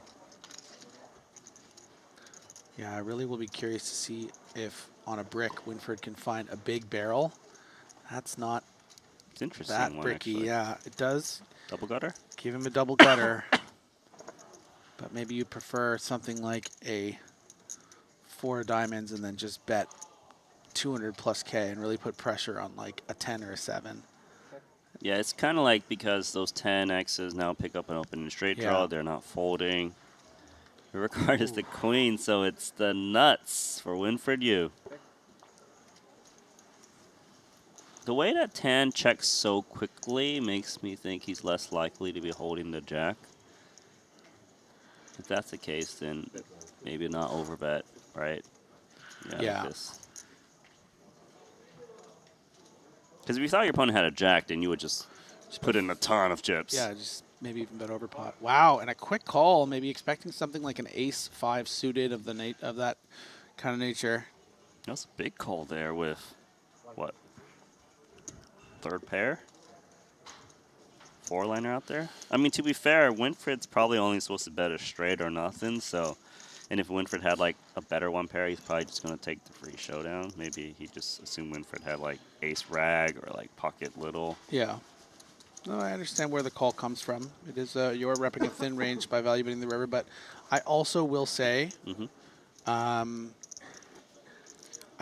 Yeah, I really will be curious to see if on a brick Winfred can find a big barrel. That's not It's interesting. that one, bricky. actually. Yeah, it does Double gutter? give him a double gutter. But maybe you prefer something like a 4 of diamonds and then just bet 200 plus K and really put pressure on like a 10 or a 7. Yeah, it's kind of like because those 10Xs now pick up an open and straight draw, Yeah. they're not folding. The rear card is the queen, so it's the nuts for Winfred Yu. The way that Tan checks so quickly makes me think he's less likely to be holding the jack. If that's the case, then maybe not overbet, right? Yeah. Like this. Because if you thought your opponent had a jack, then you would just put in a ton of chips. Yeah, just maybe even bet over pot. Wow, and a quick call, maybe expecting something like an ace-5 suited of the of that kind of nature. That's a big call there with, what, 3rd pair? 4-liner out there? I mean, to be fair, Winfred's probably only supposed to bet a straight or nothing, so... And if Winfred had, like, a better 1 pair, he's probably just going to take the free showdown. Maybe he just assumed Winfred had, like, ace rag or, like, pocket little. Yeah. No, I understand where the call comes from. It is you're repping a thin range by value betting the river, but I also will say, I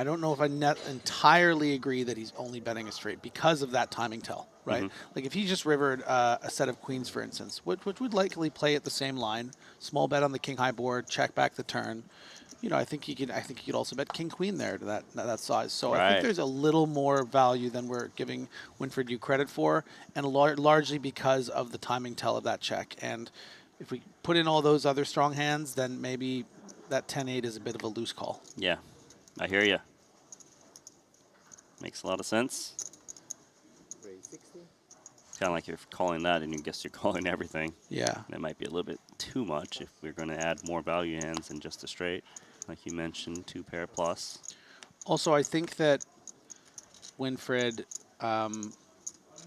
don't know if I entirely agree that he's only betting a straight because of that timing tell, right? Like if he just rivered a set of queens, for instance, which would likely play at the same line, small bet on the king high board, check back the turn. You know, I think he could also bet king queen there to that size. So I think there's a little more value than we're giving Winfred Yu credit for, and largely because of the timing tell of that check. And if we put in all those other strong hands, then maybe that 10-8 is a bit of a loose call. Yeah, I hear you. Makes a lot of sense. Kind of like you're calling that, and you guess you're calling everything. Yeah. That might be a little bit too much if we're going to add more value hands than just a straight. Like you mentioned, 2 pair plus. Also, I think that Winfred,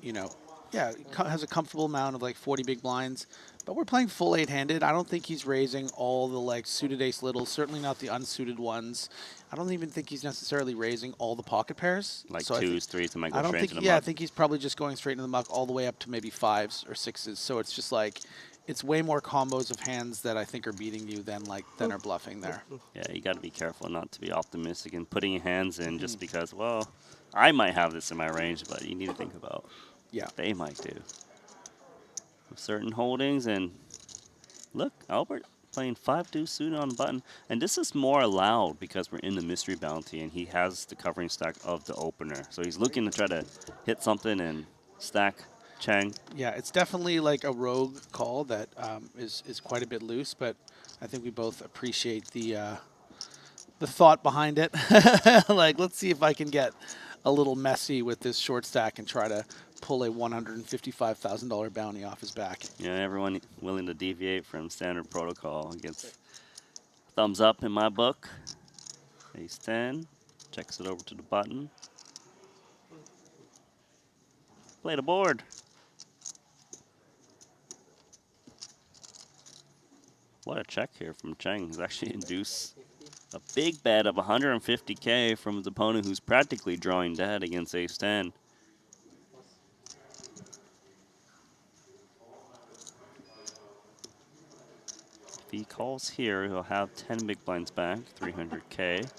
you know, yeah, has a comfortable amount of like 40 big blinds, but we're playing full 8-handed. I don't think he's raising all the like suited ace littles, certainly not the unsuited ones. I don't even think he's necessarily raising all the pocket pairs. Like so 2s, 3s, and might go I don't straight think, into the yeah, muck. I think he's probably just going straight into the muck all the way up to maybe 5s or 6s. So it's just like, it's way more combos of hands that I think are beating you than are bluffing there. Yeah, you got to be careful not to be optimistic and putting your hands in just because, well, I might have this in my range, but you need to think about what they might do. With certain holdings, and look, Albert playing 5-2 suited on the button. And this is more allowed because we're in the mystery bounty, and he has the covering stack of the opener. So he's looking to try to hit something and stack Chang. Yeah, it's definitely like a rogue call that is quite a bit loose, but I think we both appreciate the thought behind it. Like, let's see if I can get a little messy with this short stack and try to pull a $155,000 bounty off his back. Yeah, everyone willing to deviate from standard protocol gets thumbs up in my book. Ace 10, checks it over to the button. Play the board. What a check here from Cheng. He's actually induced a big bet of 150K from his opponent who's practically drawing dead against ace-10. If he calls here, he'll have 10 big blinds back, 300K.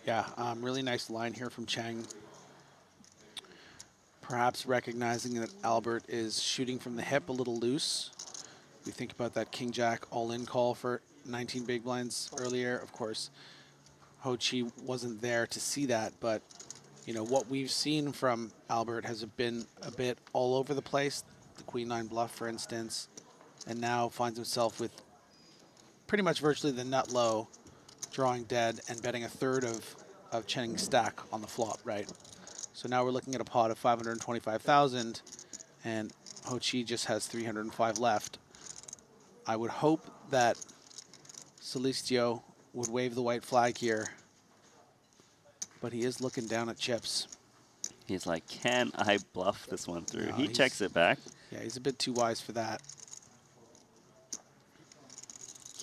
Yeah, really nice line here from Cheng. Perhaps recognizing that Albert is shooting from the hip a little loose. We think about that King-Jack all-in call for 19 big blinds earlier. Of course, Ho Chi wasn't there to see that, but you know what we've seen from Albert has been a bit all over the place. The Queen-9 bluff, for instance, and now finds himself with pretty much virtually the nut low, drawing dead and betting a third of Cheng's stack on the flop, right? So now we're looking at a pot of 525,000, and Ho Chi just has 305 left. I would hope that Celestio would wave the white flag here, but he is looking down at chips. He's like, can I bluff this one through? No, He checks it back. Yeah, he's a bit too wise for that.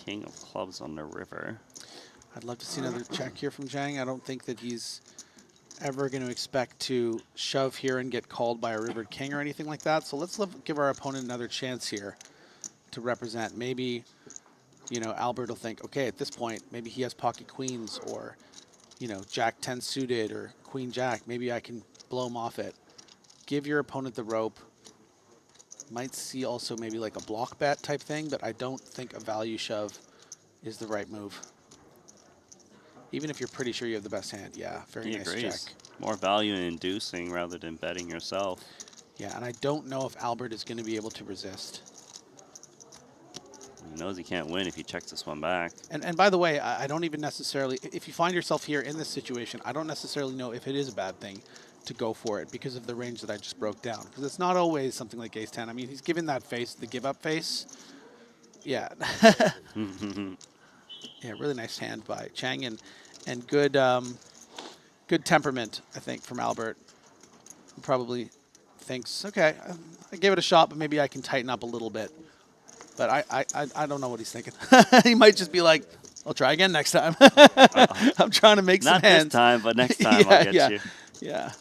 King of clubs on the river. I'd love to see another check here from Zhang. I don't think that he's ever going to expect to shove here and get called by a rivered king or anything like that. So let's give our opponent another chance here to represent. Maybe, you know, Albert will think, okay, at this point, maybe he has pocket queens or, you know, Jack 10 suited or Queen Jack. Maybe I can blow him off it. Give your opponent the rope. Might see also maybe like a block bet type thing, but I don't think a value shove is the right move. Even if you're pretty sure you have the best hand. Yeah, very nice check. More value in inducing rather than betting yourself. Yeah, and I don't know if Albert is going to be able to resist. He knows he can't win if he checks this one back. And by the way, I don't even necessarily, if you find yourself here in this situation, I don't necessarily know if it is a bad thing to go for it because of the range that I just broke down. Because it's not always something like ace-10. I mean, he's given that face, the give-up face. Yeah. Yeah, really nice hand by Chang and good good temperament, I think, from Albert, who probably thinks, okay, I gave it a shot, but maybe I can tighten up a little bit. But I don't know what he's thinking. He might just be like, I'll try again next time. I'm trying to make some hands. Not this time, but next time I'll get you. Yeah.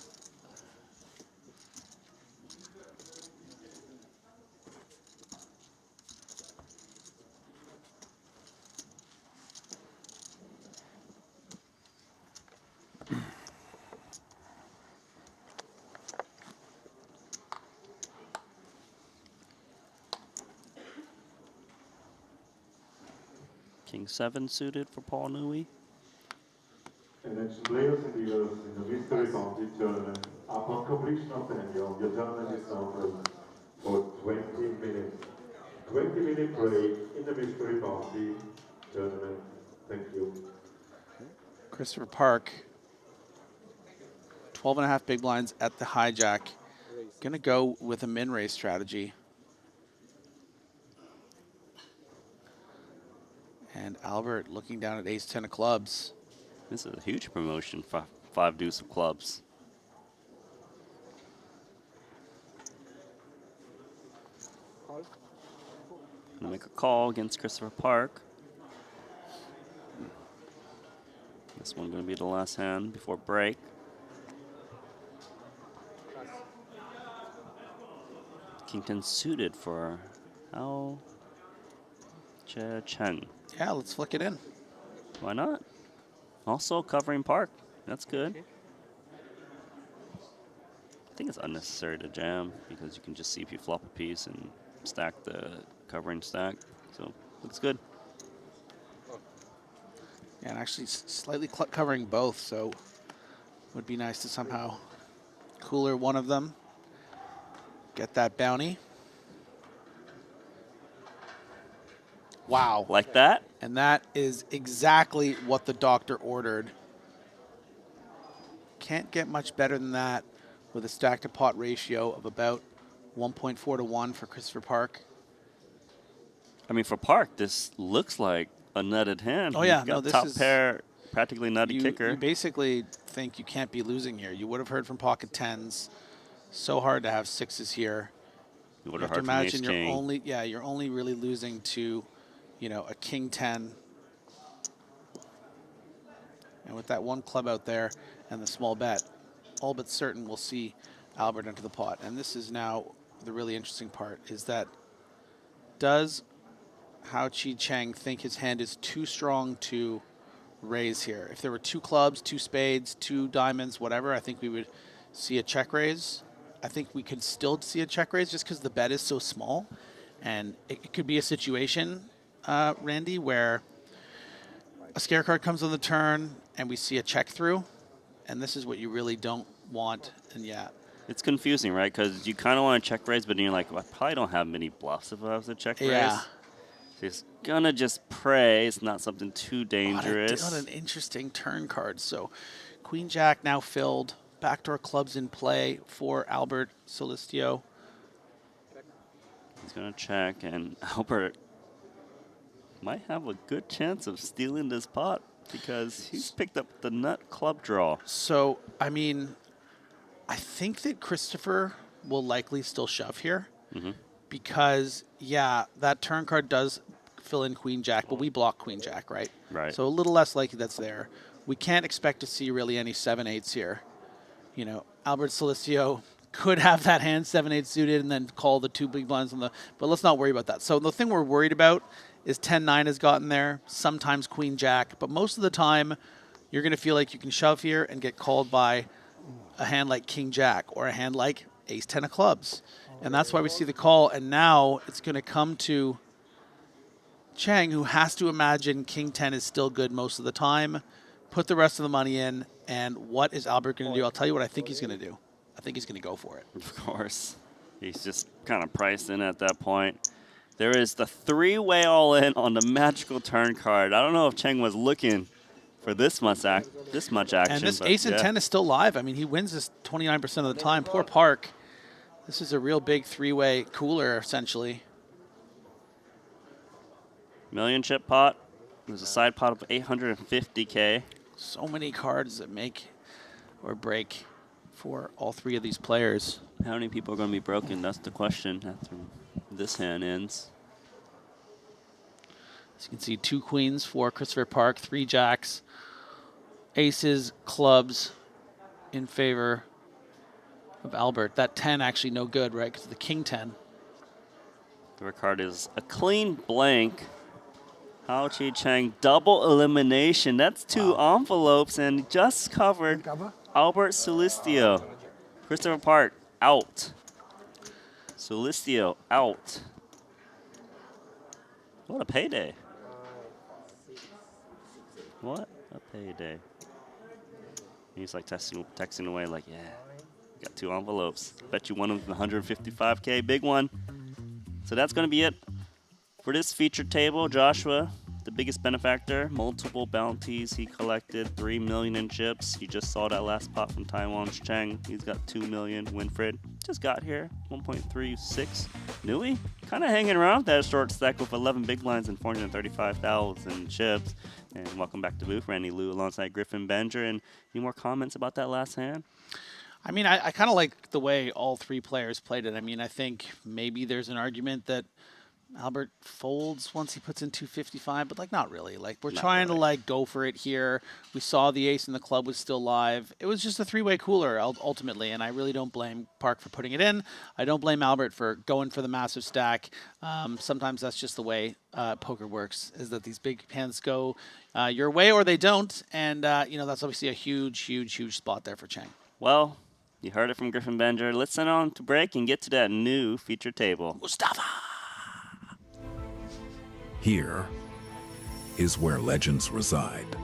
King 7 suited for Paul Newey. NLH players and dealers in the Mystery Bounty Tournament. Upon completion of the annual, your tournament is now frozen for 20 minutes. 20-minute break in the Mystery Bounty Tournament. Thank you. Christopher Park, 12.5 big blinds at the hijack. Gonna go with a min raise strategy. And Albert looking down at ace-10 of clubs. This is a huge promotion, 5 deuce of clubs. Gonna make a call against Christopher Park. This one gonna be the last hand before break. King 10 suited for Hao Chen. Yeah, let's flick it in. Why not? Also covering Park. That's good. I think it's unnecessary to jam because you can just see if you flop a piece and stack the covering stack. So looks good. Yeah, and actually slightly covering both, so would be nice to somehow cooler one of them. Get that bounty. Wow. Like that? And that is exactly what the doctor ordered. Can't get much better than that with a stack to pot ratio of about 1.4 to 1 for Christopher Park. I mean, for Park, this looks like a nutted hand. Oh, yeah. You've got this top is pair, practically nutty kicker. You basically think you can't be losing here. You would have heard from pocket tens. So hard to have sixes here. You You order have to hard from ace imagine you're king. only, you're only really losing to, you know, a king 10. And with that one club out there and the small bet, all but certain we'll see Albert enter the pot. And this is now the really interesting part, is that does Hao Chi Cheng think his hand is too strong to raise here? If there were 2 clubs, 2 spades, 2 diamonds, whatever, I think we would see a check raise. I think we could still see a check raise just because the bet is so small. And it could be a situation, Randy, where a scare card comes on the turn and we see a check through. And this is what you really don't want. And yeah. It's confusing, right? Because you kind of want to check raise, but then you're like, well, I probably don't have many bluffs if I was to check raise. Yeah. So he's gonna just pray it's not something too dangerous. What an interesting turn card. So Queen Jack now filled. Backdoor clubs in play for Albert Solistio. He's gonna check, and Albert might have a good chance of stealing this pot because he's picked up the nut club draw. So, I mean, I think that Christopher will likely still shove here because, yeah, that turn card does fill in Queen Jack, but we block Queen Jack, right? Right. So a little less likely that's there. We can't expect to see really any 7/8s here. You know, Albert Solistio could have that hand 7/8 suited and then call the 2 big blinds on the, but let's not worry about that. So the thing we're worried about is 10-9 has gotten there, sometimes Queen Jack, but most of the time you're going to feel like you can shove here and get called by a hand like King Jack or a hand like Ace 10 of clubs. And that's why we see the call. And now it's going to come to Cheng, who has to imagine King 10 is still good most of the time, put the rest of the money in. And what is Albert going to do? I'll tell you what I think he's going to do. I think he's going to go for it. Of course. He's just kind of priced in at that point. There is the 3-way all-in on the magical turn card. I don't know if Cheng was looking for this much action. And this Ace and 10 is still live. I mean, he wins this 29% of the time. Poor Park. This is a real big 3-way cooler, essentially. Million chip pot. There's a side pot of 850K. So many cards that make or break for all 3 of these players. How many people are going to be broken? That's the question after this hand ends. As you can see, 2 queens for Christopher Park, 3 jacks, aces, clubs in favor of Albert. That 10 actually no good, right? Because the King 10. The card is a clean blank. Hao Chi Cheng, double elimination. That's 2 envelopes and just covered Albert Solistio. Christopher Park out. Solistio out. What a payday. What a payday. He's like texting away like, yeah, got 2 envelopes. Bet you one of the 155K, big one. So that's going to be it for this featured table. Joshua, the biggest benefactor, multiple bounties he collected, 3 million in chips. You just saw that last pot from Taiwan's Cheng. He's got 2 million. Winfred just got here, 1.36. Nui, kind of hanging around that short stack with 11 big blinds and 435,000 chips. And welcome back to booth, Randy Liu alongside Griffin Benger. And any more comments about that last hand? I mean, I kind of like the way all 3 players played it. I mean, I think maybe there's an argument that Albert folds once he puts in 255, but like not really. Like we're trying to like go for it here. We saw the ace in the club was still live. It was just a 3-way cooler ultimately, and I really don't blame Park for putting it in. I don't blame Albert for going for the massive stack. Sometimes that's just the way poker works, is that these big hands go your way or they don't, and you know, that's obviously a huge, huge, huge spot there for Cheng. Well, you heard it from Griffin Benger. Let's send on to break and get to that new featured table. Mustafa! Here is where legends reside.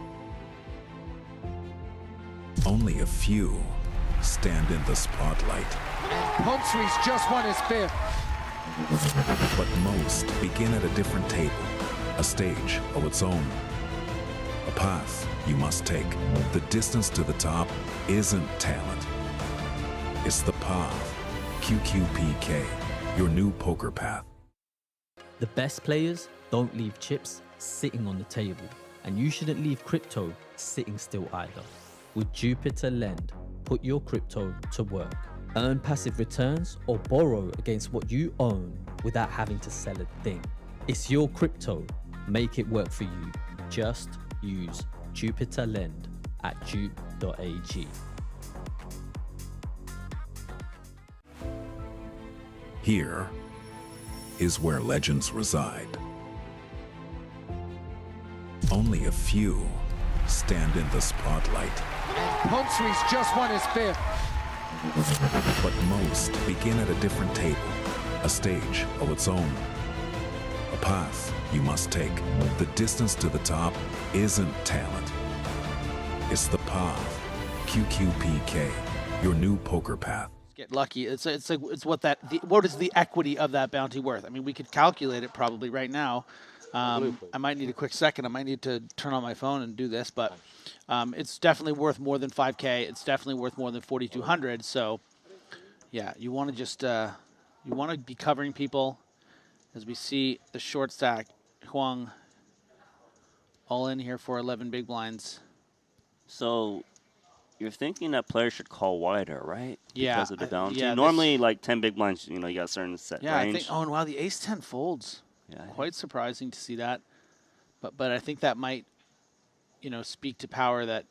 Only a few stand in the spotlight. Humphreys just won his 5th. But most begin at a different table, a stage of its own. A path you must take. The distance to the top isn't talent. It's the path. QQPK, your new poker path. The best players don't leave chips sitting on the table, and you shouldn't leave crypto sitting still either. With Jupiter Lend, put your crypto to work. Earn passive returns or borrow against what you own without having to sell a thing. It's your crypto. Make it work for you. Just use Jupiter Lend at jupe.ag. Here is where legends reside. Only a few stand in the spotlight, Humphreys just won his fifth. but most begin at a different table, a stage of its own. A path you must take. The distance to the top isn't talent. It's the path. QQPK, your new poker path. Get lucky. It's what is the equity of that bounty worth? I mean, we could calculate it probably right now. I might need a quick second. I might need to turn on my phone and do this, but it's definitely worth more than 5K. It's definitely worth more than 4,200. So, yeah, you want to just you want to be covering people as we see the short stack. Huang all in here for 11 big blinds. So you're thinking that players should call wider, right? Yeah, Because of the bounty. yeah, Normally, like 10 big blinds, you know, you got a certain set Yeah, range. I think. Oh, and wow, the ace 10 folds. Yeah. Quite surprising to see that, but I think that might, you know, speak to power that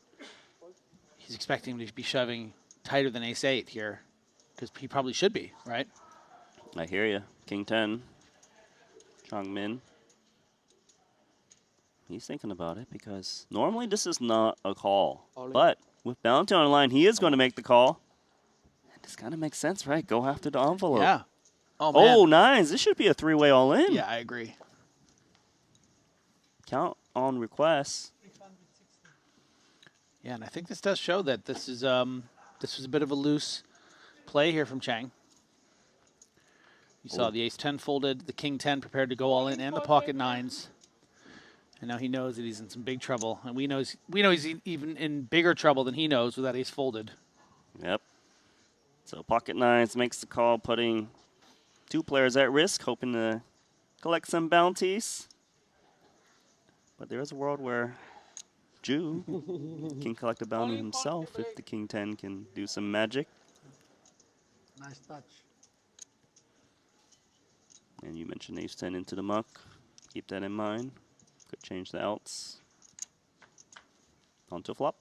he's expecting him to be shoving tighter than ace 8 here, because he probably should be, right? I hear you. King 10. Chong Min. He's thinking about it because normally this is not a call. But with bounty on the line, he is going to make the call. This kind of makes sense, right? Go after the envelope. Yeah. Oh, man. Oh, nice. This should be a three-way all-in. Yeah, I agree. Count on requests. Yeah, and I think this does show that this was a bit of a loose play here from Chang. You saw the ace 10 folded, the king 10 prepared to go all in, and the pocket nines. And now he knows that he's in some big trouble, and we know he's even in bigger trouble than he knows with that ace folded. Yep. So pocket nines makes the call, putting two players at risk, hoping to collect some bounties. But there is a world where Jeju can collect a bounty himself if the king 10 can do some magic. Nice touch. And you mentioned ace 10 into the muck. Keep that in mind. Could change the outs. Onto flop.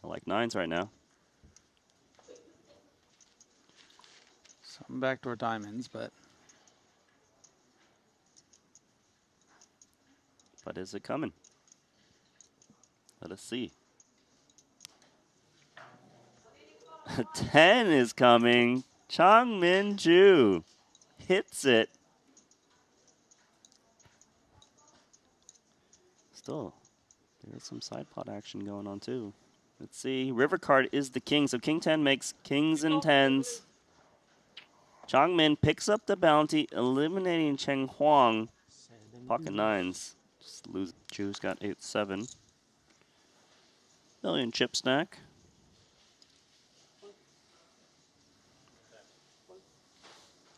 I like nines right now. Some backdoor diamonds, but is it coming? Let us see. A 10 is coming. Chong Min Ju hits it. Still, there's some side pot action going on too. Let's see. River card is the king, so king 10 makes kings and 10s. Chong Min picks up the bounty, eliminating Cheng Huang. Pocket nines. Just lose. Ju's got 8-7. Million chip stack.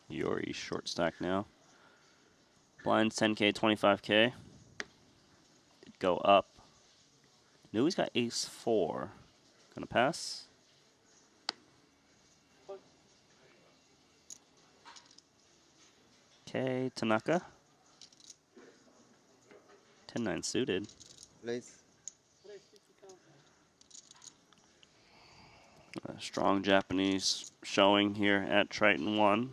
Yori short stack now. Blinds 10K, 25K. Go up. Knew he's got ace 4. Gonna pass. Okay, Tanaka. 10-9 suited. Please. A strong Japanese showing here at Triton ONE.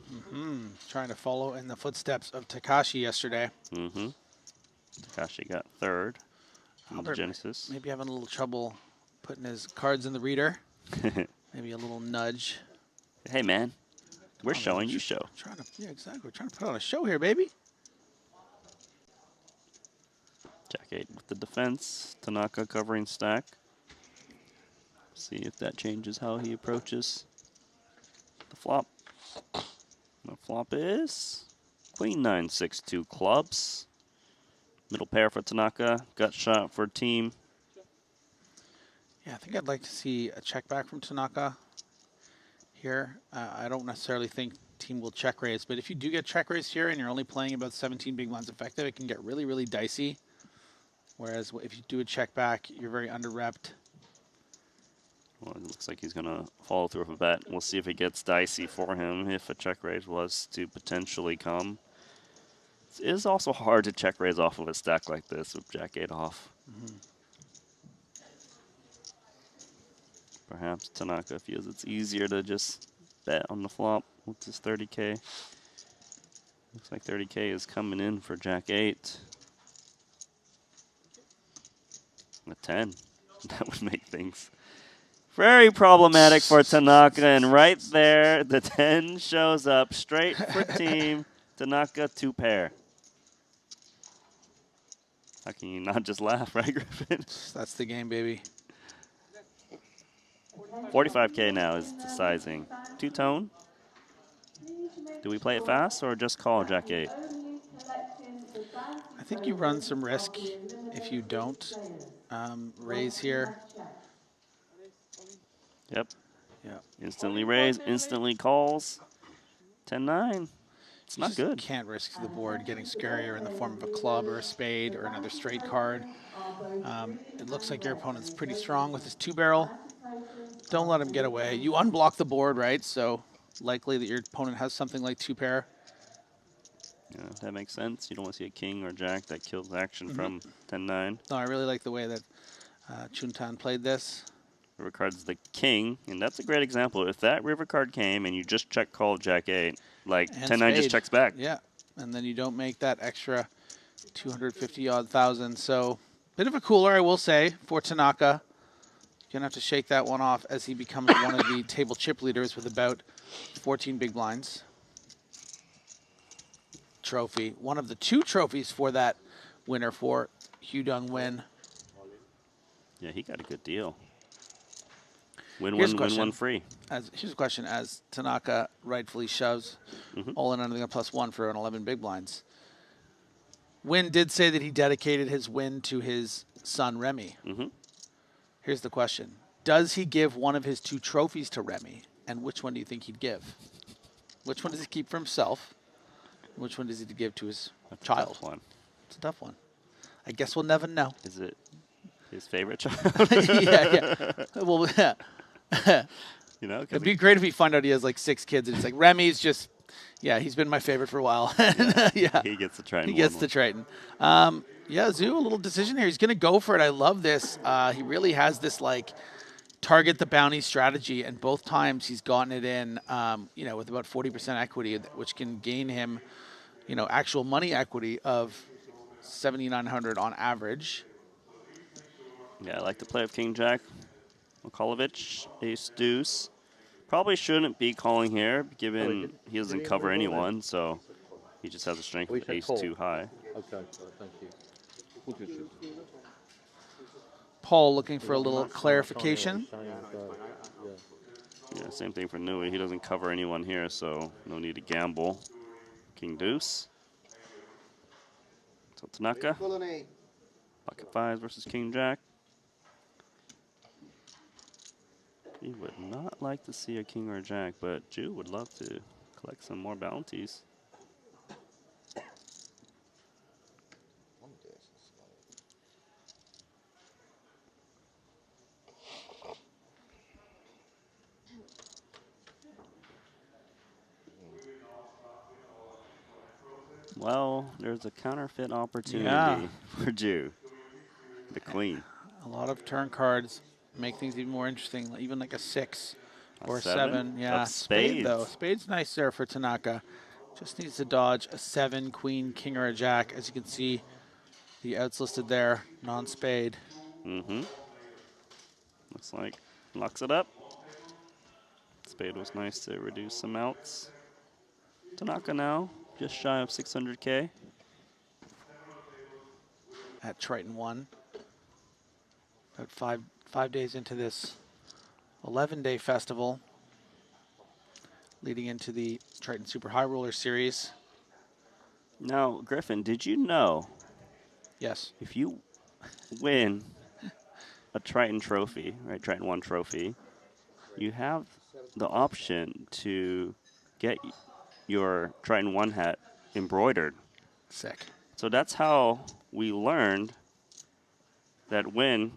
Trying to follow in the footsteps of Takashi yesterday. Takashi got third in the Albert Genesis. maybe having a little trouble putting his cards in the reader. Maybe a little nudge. Hey, man. We're showing, you show. Yeah, exactly. We're trying to put on a show here, baby. Jack 8 with the defense. Tanaka covering stack. See if that changes how he approaches the flop. The flop is Queen 9, 6-2 clubs. Middle pair for Tanaka. Gut shot for team. Yeah, I think I'd like to see a check back from Tanaka here. I don't necessarily think team will check raise, but if you do get check raised here and you're only playing about 17 big blinds effective, it can get really, really dicey. Whereas if you do a check back, you're very under-repped. Well, it looks like he's going to follow through with a bet. We'll see if it gets dicey for him if a check raise was to potentially come. It is also hard to check raise off of a stack like this with Jack 8 off. Perhaps Tanaka feels it's easier to just bet on the flop with his 30K. Looks like 30K is coming in for Jack 8. A 10. That would make things very problematic for Tanaka. And right there, the 10 shows up straight for team. Tanaka 2 pair. How can you not just laugh, right, Griffin? That's the game, baby. 45K now is the sizing. Two-tone. Do we play it fast or just call Jack 8? I think you run some risk if you don't raise here. Yep. Yeah. Instantly raise, instantly calls. 10-9. It's not good. Can't risk the board getting scarier in the form of a club or a spade or another straight card. It looks like your opponent's pretty strong with his 2-barrel. Don't let him get away. You unblock the board, right? So likely that your opponent has something like 2 pair. Yeah, that makes sense. You don't want to see a king or jack that kills action from 10-9. No, I really like the way that Chuntan played this. River card's the king, and that's a great example. If that river card came and you just check called Jack 8, like 10-9 just checks back. Yeah, and then you don't make that extra 250-odd thousand. So bit of a cooler, I will say, for Tanaka. Gonna have to shake that one off as he becomes one of the table chip leaders with about 14 big blinds. Trophy, one of the 2 trophies for that winner for Hugh Dung Win. Yeah, he got a good deal. Win one free. Here's a question: as Tanaka rightfully shoves all in under the +1 for an 11 big blinds. Win did say that he dedicated his win to his son Remy. Here's the question: does he give one of his 2 trophies to Remy, and which one do you think he'd give? Which one does he keep for himself? Which one does he give to his child? Tough one. It's a tough one. I guess we'll never know. Is it his favorite child? yeah. Well, yeah. You know, it'd be great if we find out he has like 6 kids and it's like Remy's just, yeah, he's been my favorite for a while. Yeah. He gets the Triton. He gets the Triton. Yeah, Zoo, a little decision here. He's going to go for it. I love this. He really has this like target the bounty strategy, and both times he's gotten it in, you know, with about 40% equity, which can gain him, you know, actual money equity of 7,900 on average. Yeah, I like to play with King Jack. Mikulovic, ace deuce. Probably shouldn't be calling here, given he doesn't cover anyone, so he just has a strength of ace too high. Okay, thank you. Paul looking for a little clarification. Yeah, same thing for Nui. He doesn't cover anyone here, so no need to gamble. King deuce. So Tanaka. Pocket 5s versus King Jack. He would not like to see a king or a jack, but Jew would love to collect some more bounties. Well, there's a counterfeit opportunity for Jew. The queen. A lot of turn cards make things even more interesting, even like a 6 or a 7. Yeah, spade though. Spade's nice there for Tanaka. Just needs to dodge a 7, queen, king, or a jack. As you can see, the outs listed there, non-spade. Looks like locks it up. Spade was nice to reduce some outs. Tanaka now, just shy of 600K. At Triton ONE. About five days into this 11-day festival, leading into the Triton Super High Roller Series. Now, Griffin, did you know? Yes. If you win a Triton trophy, right, Triton ONE trophy, you have the option to get your Triton ONE hat embroidered. Sick. So that's how we learned that Win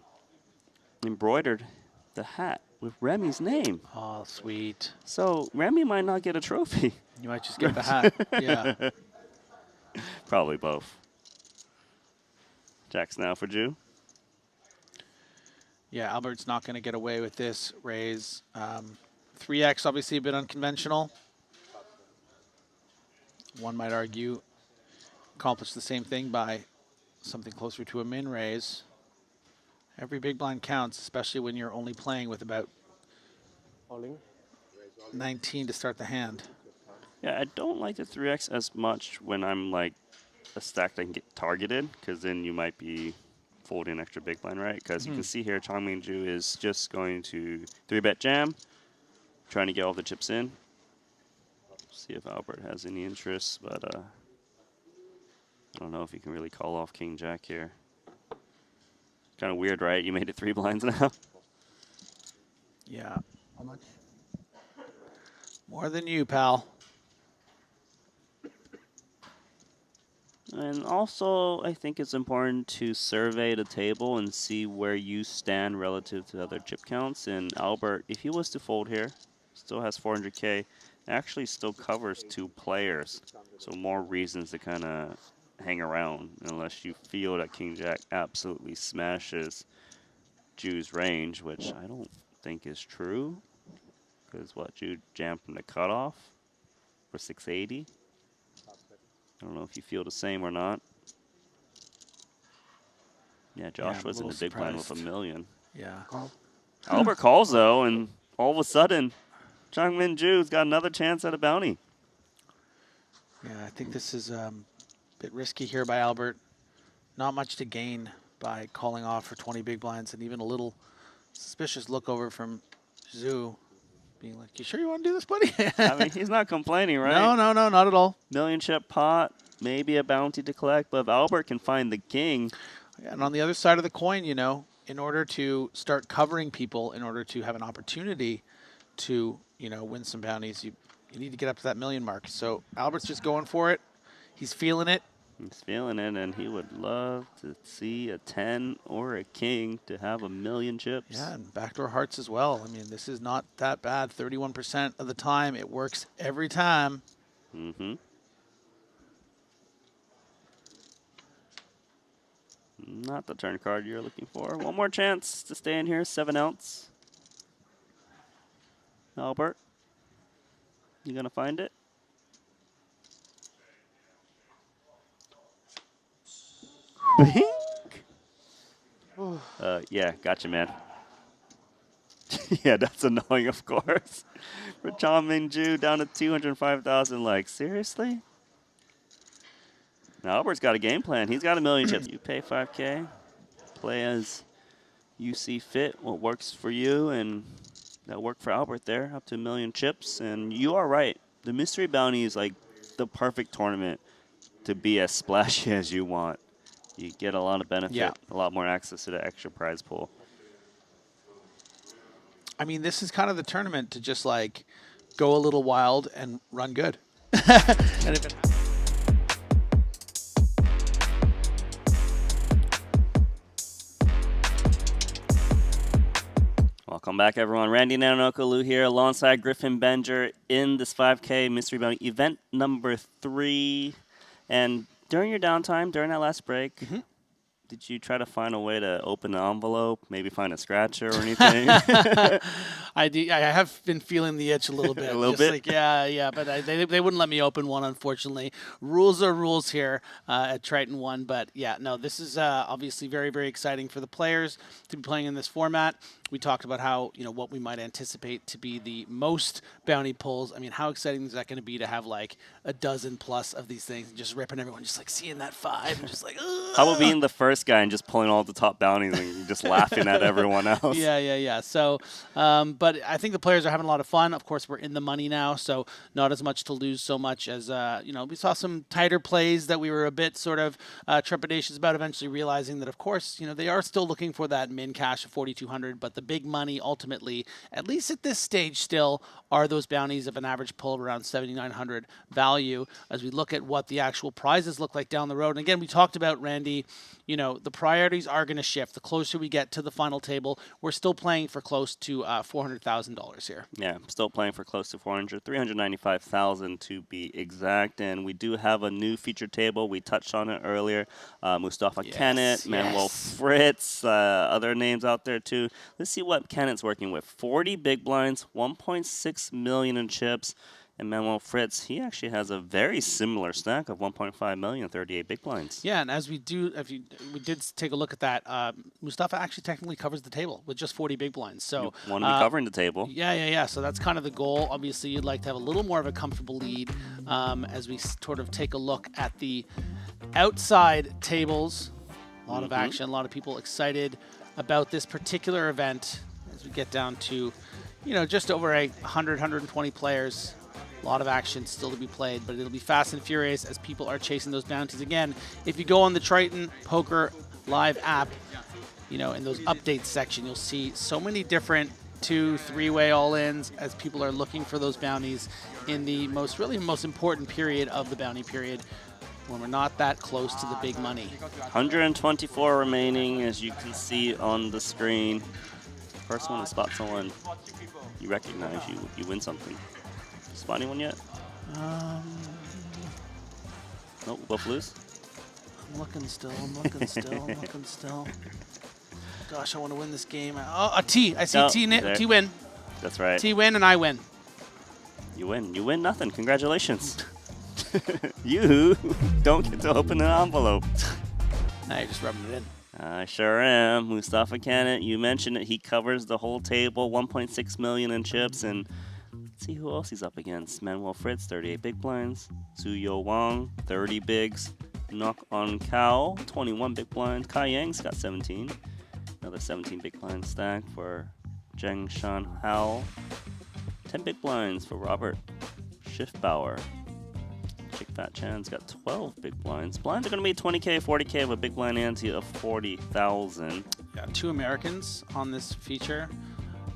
embroidered the hat with Remy's name. Oh, sweet. So Remy might not get a trophy. You might just get the hat. Yeah. Probably both. Jacks now for Jew. Yeah, Albert's not going to get away with this raise. 3x obviously a bit unconventional. One might argue accomplish the same thing by something closer to a min raise. Every big blind counts, especially when you're only playing with about 19 to start the hand. Yeah, I don't like the 3x as much when I'm like a stack that can get targeted, because then you might be folding extra big blind, right? Because you can see here, Changming-ju is just going to 3-bet jam, trying to get all the chips in. See if Albert has any interest, but I don't know if he can really call off King Jack here. Kind of weird, right? You made it 3 blinds now. Yeah. How much? More than you, pal. And also, I think it's important to survey the table and see where you stand relative to other chip counts. And Albert, if he was to fold here, still has 400K, actually still covers 2 players. So more reasons to kind of hang around, unless you feel that King Jack absolutely smashes Jew's range, which I don't think is true. Because what, Jew jammed from the cutoff for 680? I don't know if you feel the same or not. Yeah, Joshua's in the big blind with $1 million. Yeah. Albert calls though, and all of a sudden, Changmin-ju's got another chance at a bounty. Yeah, I think this is a bit risky here by Albert. Not much to gain by calling off for 20 big blinds, and even a little suspicious look over from Zhu, being like, "You sure you want to do this, buddy?" I mean, he's not complaining, right? No, not at all. Million chip pot, maybe a bounty to collect, but if Albert can find the king. Yeah, and on the other side of the coin, you know, in order to start covering people, in order to have an opportunity to, you know, win some bounties, you need to get up to that million mark. So Albert's just going for it. He's feeling it. He's feeling it, and he would love to see a 10 or a king to have 1 million chips. Yeah, and backdoor hearts as well. I mean, this is not that bad. 31% of the time, it works every time. Mm-hmm. Not the turn card you're looking for. One more chance to stay in here. 7 ounce. Albert, you gonna find it? Bink. Yeah, gotcha, man. Yeah, that's annoying, of course. For Changmin-ju down to 205,000. Like, seriously? Now, Albert's got a game plan. He's got 1 million chips. You pay 5K, play as you see fit, what works for you, and that worked for Albert there, up to 1 million chips. And you are right. The mystery bounty is like the perfect tournament to be as splashy as you want. You get a lot of benefit, a lot more access to the extra prize pool. I mean, this is kind of the tournament to just like go a little wild and run good. And if it Welcome back, everyone. Randy Nanokalu here alongside Griffin Benger in this 5K Mystery Bounty event number 3. And during your downtime, during that last break, did you try to find a way to open the envelope, maybe find a scratcher or anything? I have been feeling the itch a little bit. A little bit? Like, yeah, but they wouldn't let me open one, unfortunately. Rules are rules here at Triton ONE. But, yeah, no, this is obviously very, very exciting for the players to be playing in this format. We talked about how, you know, what we might anticipate to be the most bounty pulls. I mean, how exciting is that going to be to have, like, a dozen plus of these things and just ripping everyone, just, like, seeing that 5 and just, like, ugh. How about being the first guy and just pulling all the top bounties and just laughing at everyone else? Yeah. So, but I think the players are having a lot of fun. Of course, we're in the money now, so not as much to lose so much as, you know, we saw some tighter plays that we were a bit sort of trepidatious about, eventually realizing that, of course, you know, they are still looking for that min cash of 4,200, but the big money ultimately, at least at this stage still, are those bounties of an average pull of around 7,900 value as we look at what the actual prizes look like down the road. And again, we talked about, Randy, you know, the priorities are going to shift. The closer we get to the final table, we're still playing for close to 400 $400,000 here. Yeah, still playing for close to 395,000 to be exact. And we do have a new feature table. We touched on it earlier. Mustafa Kennett, Manuel Fritz, other names out there too. Let's see what Kennett's working with. 40 big blinds, 1.6 million in chips. And Manuel Fritz, he actually has a very similar stack of 1.5 million, 38 big blinds. Yeah, and as we do, we did take a look at that, Mustafa actually technically covers the table with just 40 big blinds. So you want to be covering the table. Yeah. So that's kind of the goal. Obviously, you'd like to have a little more of a comfortable lead as we sort of take a look at the outside tables. A lot of action, a lot of people excited about this particular event as we get down to, just over 100, 120 players. A lot of action still to be played, but it'll be fast and furious as people are chasing those bounties. Again, if you go on the Triton Poker Live app, in those updates section, you'll see so many different 2-, 3-way all-ins as people are looking for those bounties in the most important period of the bounty period when we're not that close to the big money. 124 remaining, as you can see on the screen. First one to spot someone you recognize, you win something. Spot anyone yet? Nope, both lose. I'm looking still. Gosh, I want to win this game. Oh, a T. I see T win. That's right. T win and I win. You win. You win nothing. Congratulations. You don't get to open an envelope. Now you're just rubbing it in. I sure am. Mustafa Kennett, you mentioned it. He covers the whole table, 1.6 million in chips, and let's see who else he's up against. Manuel Fritz, 38 big blinds. Suyo Wang, 30 bigs. Nok On Kao, 21 big blinds. Kai Yang's got 17. Another 17 big blind stack for Zheng Shan Hao. 10 big blinds for Robert Schiffbauer. Chick Fat Chan's got 12 big blinds. Blinds are going to be 20K, 40K with a big blind ante of 40,000. Yeah, 2 Americans on this feature.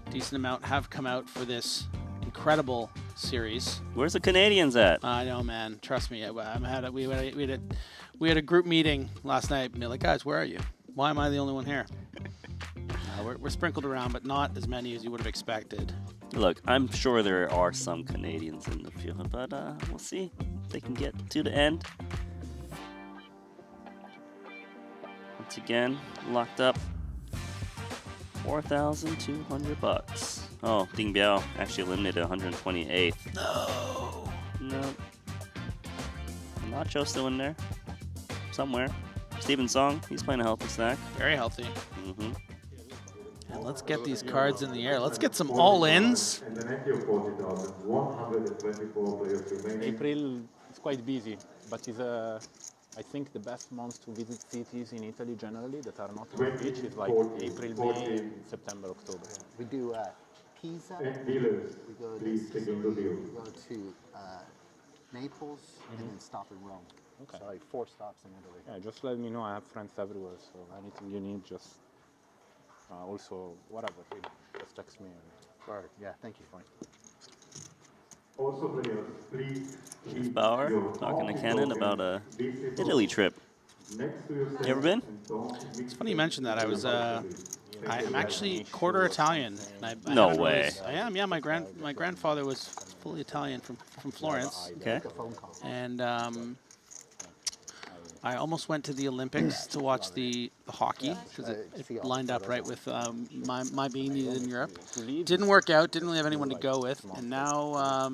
Decent amount have come out for this incredible series. Where's the Canadians at? I know, man. Trust me. We had a group meeting last night. And they're like, guys, where are you? Why am I the only one here? We're sprinkled around, but not as many as you would have expected. Look, I'm sure there are some Canadians in the field, but we'll see if they can get to the end. Once again, locked up 4,200 bucks. Oh, Ding Biao actually eliminated 128th. No. Nacho still in there somewhere. Steven Song, he's playing a healthy stack. Very healthy. And let's get these cards in the air. Let's get some all-ins. April is quite busy, but is I think the best months to visit cities in Italy generally that are not on the beach is like April, May, September, October. We do Pisa, we go to Naples, and then stop in Rome. Okay. So like 4 stops in Italy. Yeah, just let me know. I have friends everywhere, so anything you need, just also whatever, just text me. Right. Yeah, thank you. Also, players, please. Bauer talking to Cannon about a Italy trip. You ever been? It's funny you mentioned that. I'm actually quarter Italian. No way. I am. Yeah, my grandfather was fully Italian from Florence. Okay. And I almost went to the Olympics to watch the hockey because it lined up right with my being needed in Europe. Didn't work out. Didn't really have anyone to go with. And now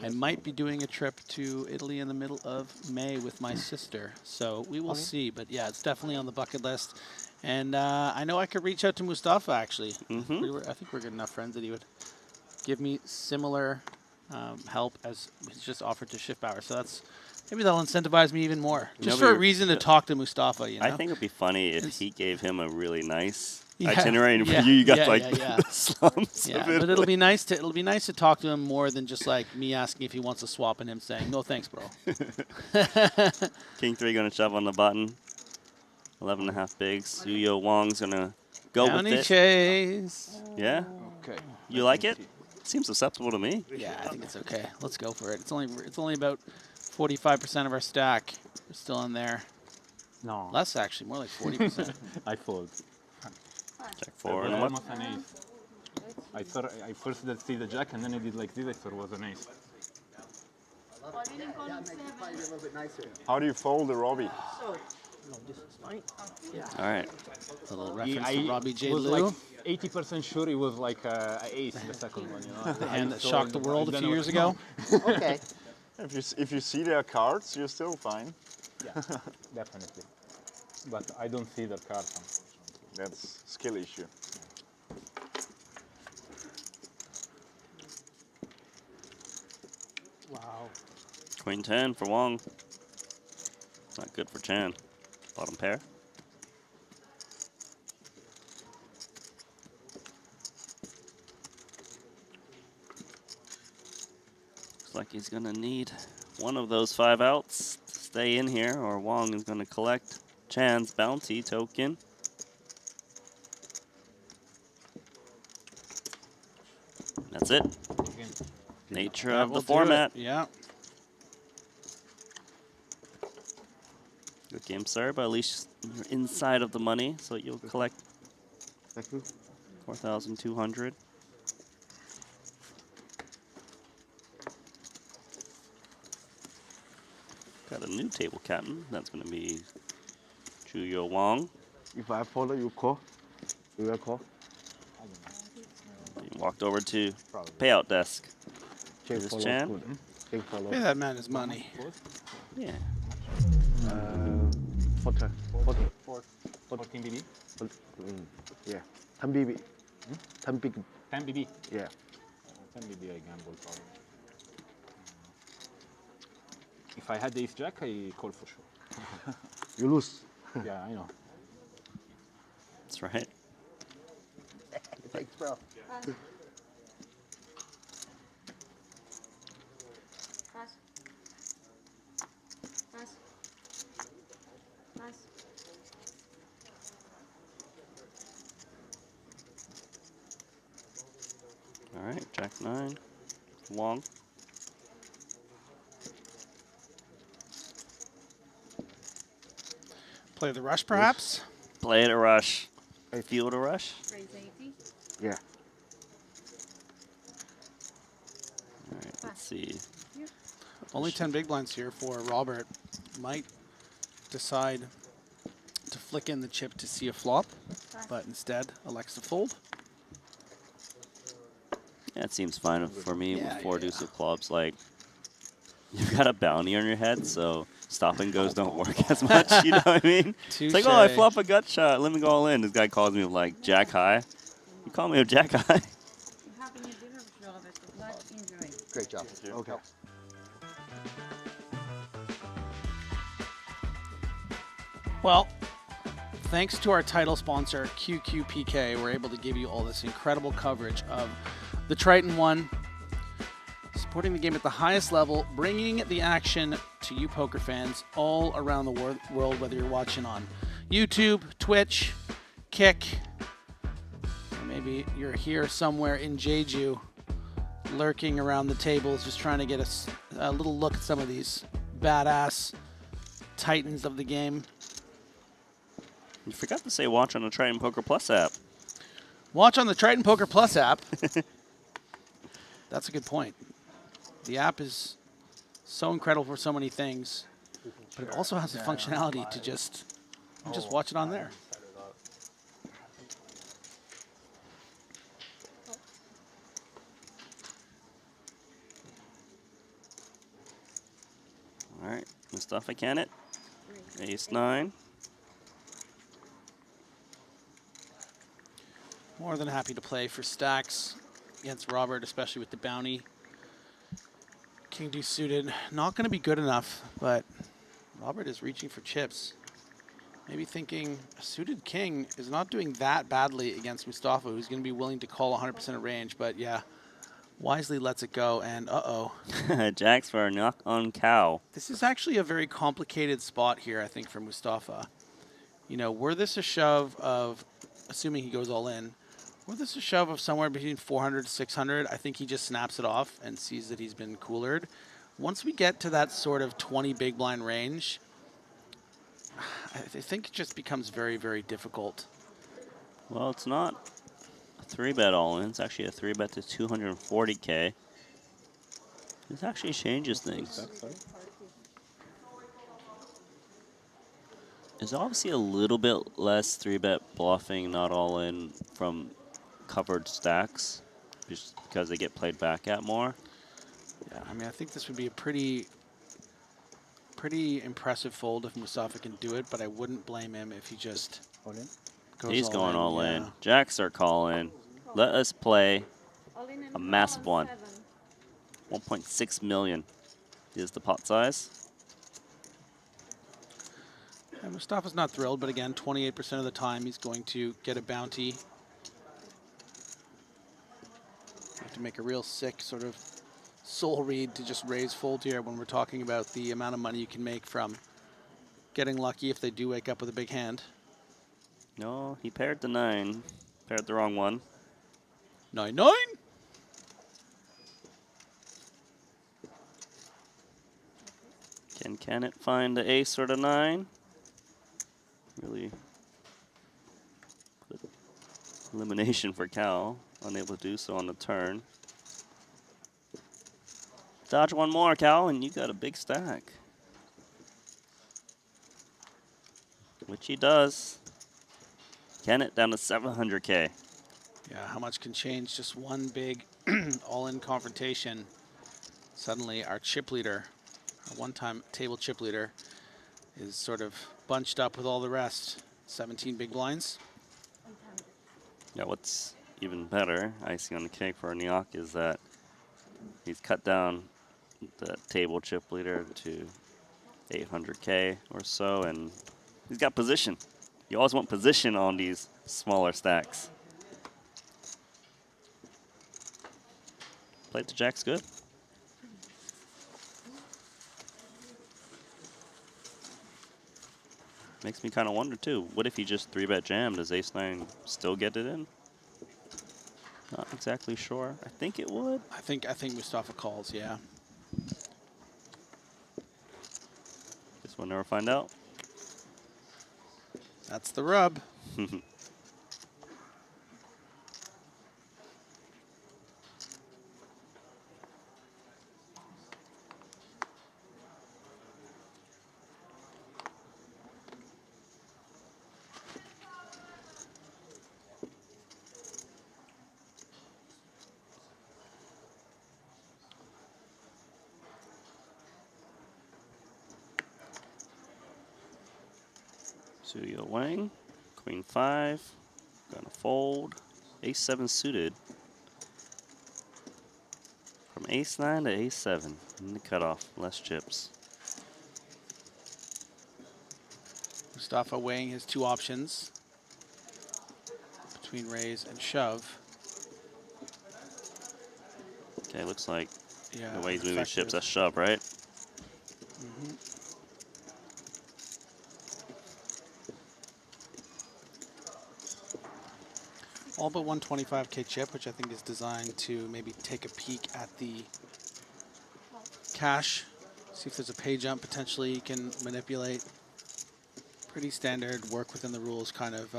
I might be doing a trip to Italy in the middle of May with my sister. So we will see. But yeah, it's definitely on the bucket list. And I know I could reach out to Mustafa, actually. I think we're good enough friends that he would give me similar help as he's just offered to Schiffbauer. So maybe that'll incentivize me even more. Just for a reason to talk to Mustafa, I think it would be funny if he gave him a really nice itinerary, and for you got the slums. Yeah, but it'll be nice to talk to him more than just like me asking if he wants a swap and him saying, no thanks, bro. King 3 going to shove on the button. 11.5 bigs. Suyo Wang's going to go with it. Chase. Yeah? Okay. You like it? Seems acceptable to me. Yeah, I think it's okay. Let's go for it. It's only about 45% of our stack. We're still in there. No. Less, actually. More like 40%. I fold. Check 4. Almost an ace. I thought I first did see the jack, and then I did like this. I thought it was an ace. Yeah, make it probably a little bit nicer. How do you fold the Robbie? No, this is fine. All right. A little reference I to Robbie J. was Liu. like 80% sure it was like a ace, the second one. You know, The hand that shocked the world a few years ago. Okay. If you see their cards, you're still fine. Yeah, definitely. But I don't see their cards, unfortunately. That's skill issue. Wow. Queen 10 for Wong. Not good for Chan. Bottom pair. Looks like he's gonna need one of those 5 outs to stay in here, or Wong is gonna collect Chan's bounty token. That's it. Nature That of the will do it. format. Yeah. Good game, sir, but at least you're inside of the money, so you'll collect 4,200. Got a new table captain. That's going to be Juyo Wong. If I follow, you call. You will call. He walked over to payout desk. Check Here's follow. Chan. Good. Check follow. Pay that man his money. Yeah. 14. 14 BB? Yeah. 10 BB. 10 big. 10 BB? Yeah. 10 BB I gamble probably. If I had ace jack, I call for sure. You lose. Yeah, I know. That's right. Thanks, bro. Pass. Pass. Pass. All right, Jack 9. Wong. Play the rush, perhaps? Play it a rush. Field a rush. Raise 80. Yeah. All right, let's see. Only 10 big blinds here for Robert. Might decide to flick in the chip to see a flop, but instead elects to fold. Yeah, it seems fine for me Yeah, with 4 deuce of clubs. Like, you've got a bounty on your head, so stop and goes don't work as much. You know what I mean? It's like, oh, I flop a gut shot. Let me go all in. This guy calls me with, like, jack high. You call me with jack high. You have in your dinner, Robert, a blood injury. Great job. Okay. Well, thanks to our title sponsor, QQPK, we're able to give you all this incredible coverage of the Triton ONE, supporting the game at the highest level, bringing the action to you poker fans all around the world, whether you're watching on YouTube, Twitch, Kick, or maybe you're here somewhere in Jeju, lurking around the tables, just trying to get a little look at some of these badass titans of the game. You forgot to say watch on the Triton Poker Plus app. Watch on the Triton Poker Plus app. That's a good point. The app is so incredible for so many things, but it also has the functionality to just watch it on there. All right, Mustafa can it. Ace 9. More than happy to play for stacks against Robert, especially with the bounty. King deuce suited, not going to be good enough, but Robert is reaching for chips. Maybe thinking a suited king is not doing that badly against Mustafa, who's going to be willing to call 100% of range, but yeah, wisely lets it go, and uh-oh. Jacks for a knock on cow. This is actually a very complicated spot here, I think, for Mustafa. You know, were this a shove of, assuming he goes all in, were this a shove of somewhere between 400 to 600, I think he just snaps it off and sees that he's been coolered. Once we get to that sort of 20 big blind range, I think it just becomes very, very difficult. Well, it's not a 3-bet all in. It's actually a 3-bet to 240K. This actually changes things. There's obviously a little bit less 3-bet bluffing, not all in from covered stacks, just because they get played back at more. Yeah, I mean, I think this would be a pretty impressive fold if Mustafa can do it, but I wouldn't blame him if he just goes He's all going in. all Yeah. in. Jacks are calling. Let us play a massive one. 1.6 million is the pot size. And Mustafa's not thrilled, but again, 28% of the time he's going to get a bounty. Have to make a real sick sort of soul read to just raise fold here when we're talking about the amount of money you can make from getting lucky if they do wake up with a big hand. No, he paired the 9. Paired the wrong one. 9-9. Can it find the ace or the 9? Really put elimination for Cal. Unable to do so on the turn. Dodge one more, Cal, and you got a big stack. Which he does. Can it down to 700K. Yeah, how much can change just one big all-in confrontation? Suddenly our chip leader, our one-time table chip leader, is sort of bunched up with all the rest. 17 big blinds. Yeah, what's even better, icing on the cake for Nyok, is that he's cut down the table chip leader to 800K or so, and he's got position. You always want position on these smaller stacks. Played to Jack's good. Makes me kind of wonder too, what if he just 3-bet jammed? Does ace-9 still get it in? Not exactly sure. I think it would. I think Mustafa calls, yeah. Guess we'll never find out. That's the rub. Studio Wang, Queen 5, gonna fold, Ace-7 suited. From Ace-9 to Ace-7, in the cutoff, less chips. Mustafa weighing his two options between raise and shove. Okay, looks like Yeah, the way he's moving effective. chips, that's shove, right? Mm-hmm. All but 125K chip, which I think is designed to maybe take a peek at the cash, see if there's a pay jump potentially you can manipulate. Pretty standard, work within the rules, kind of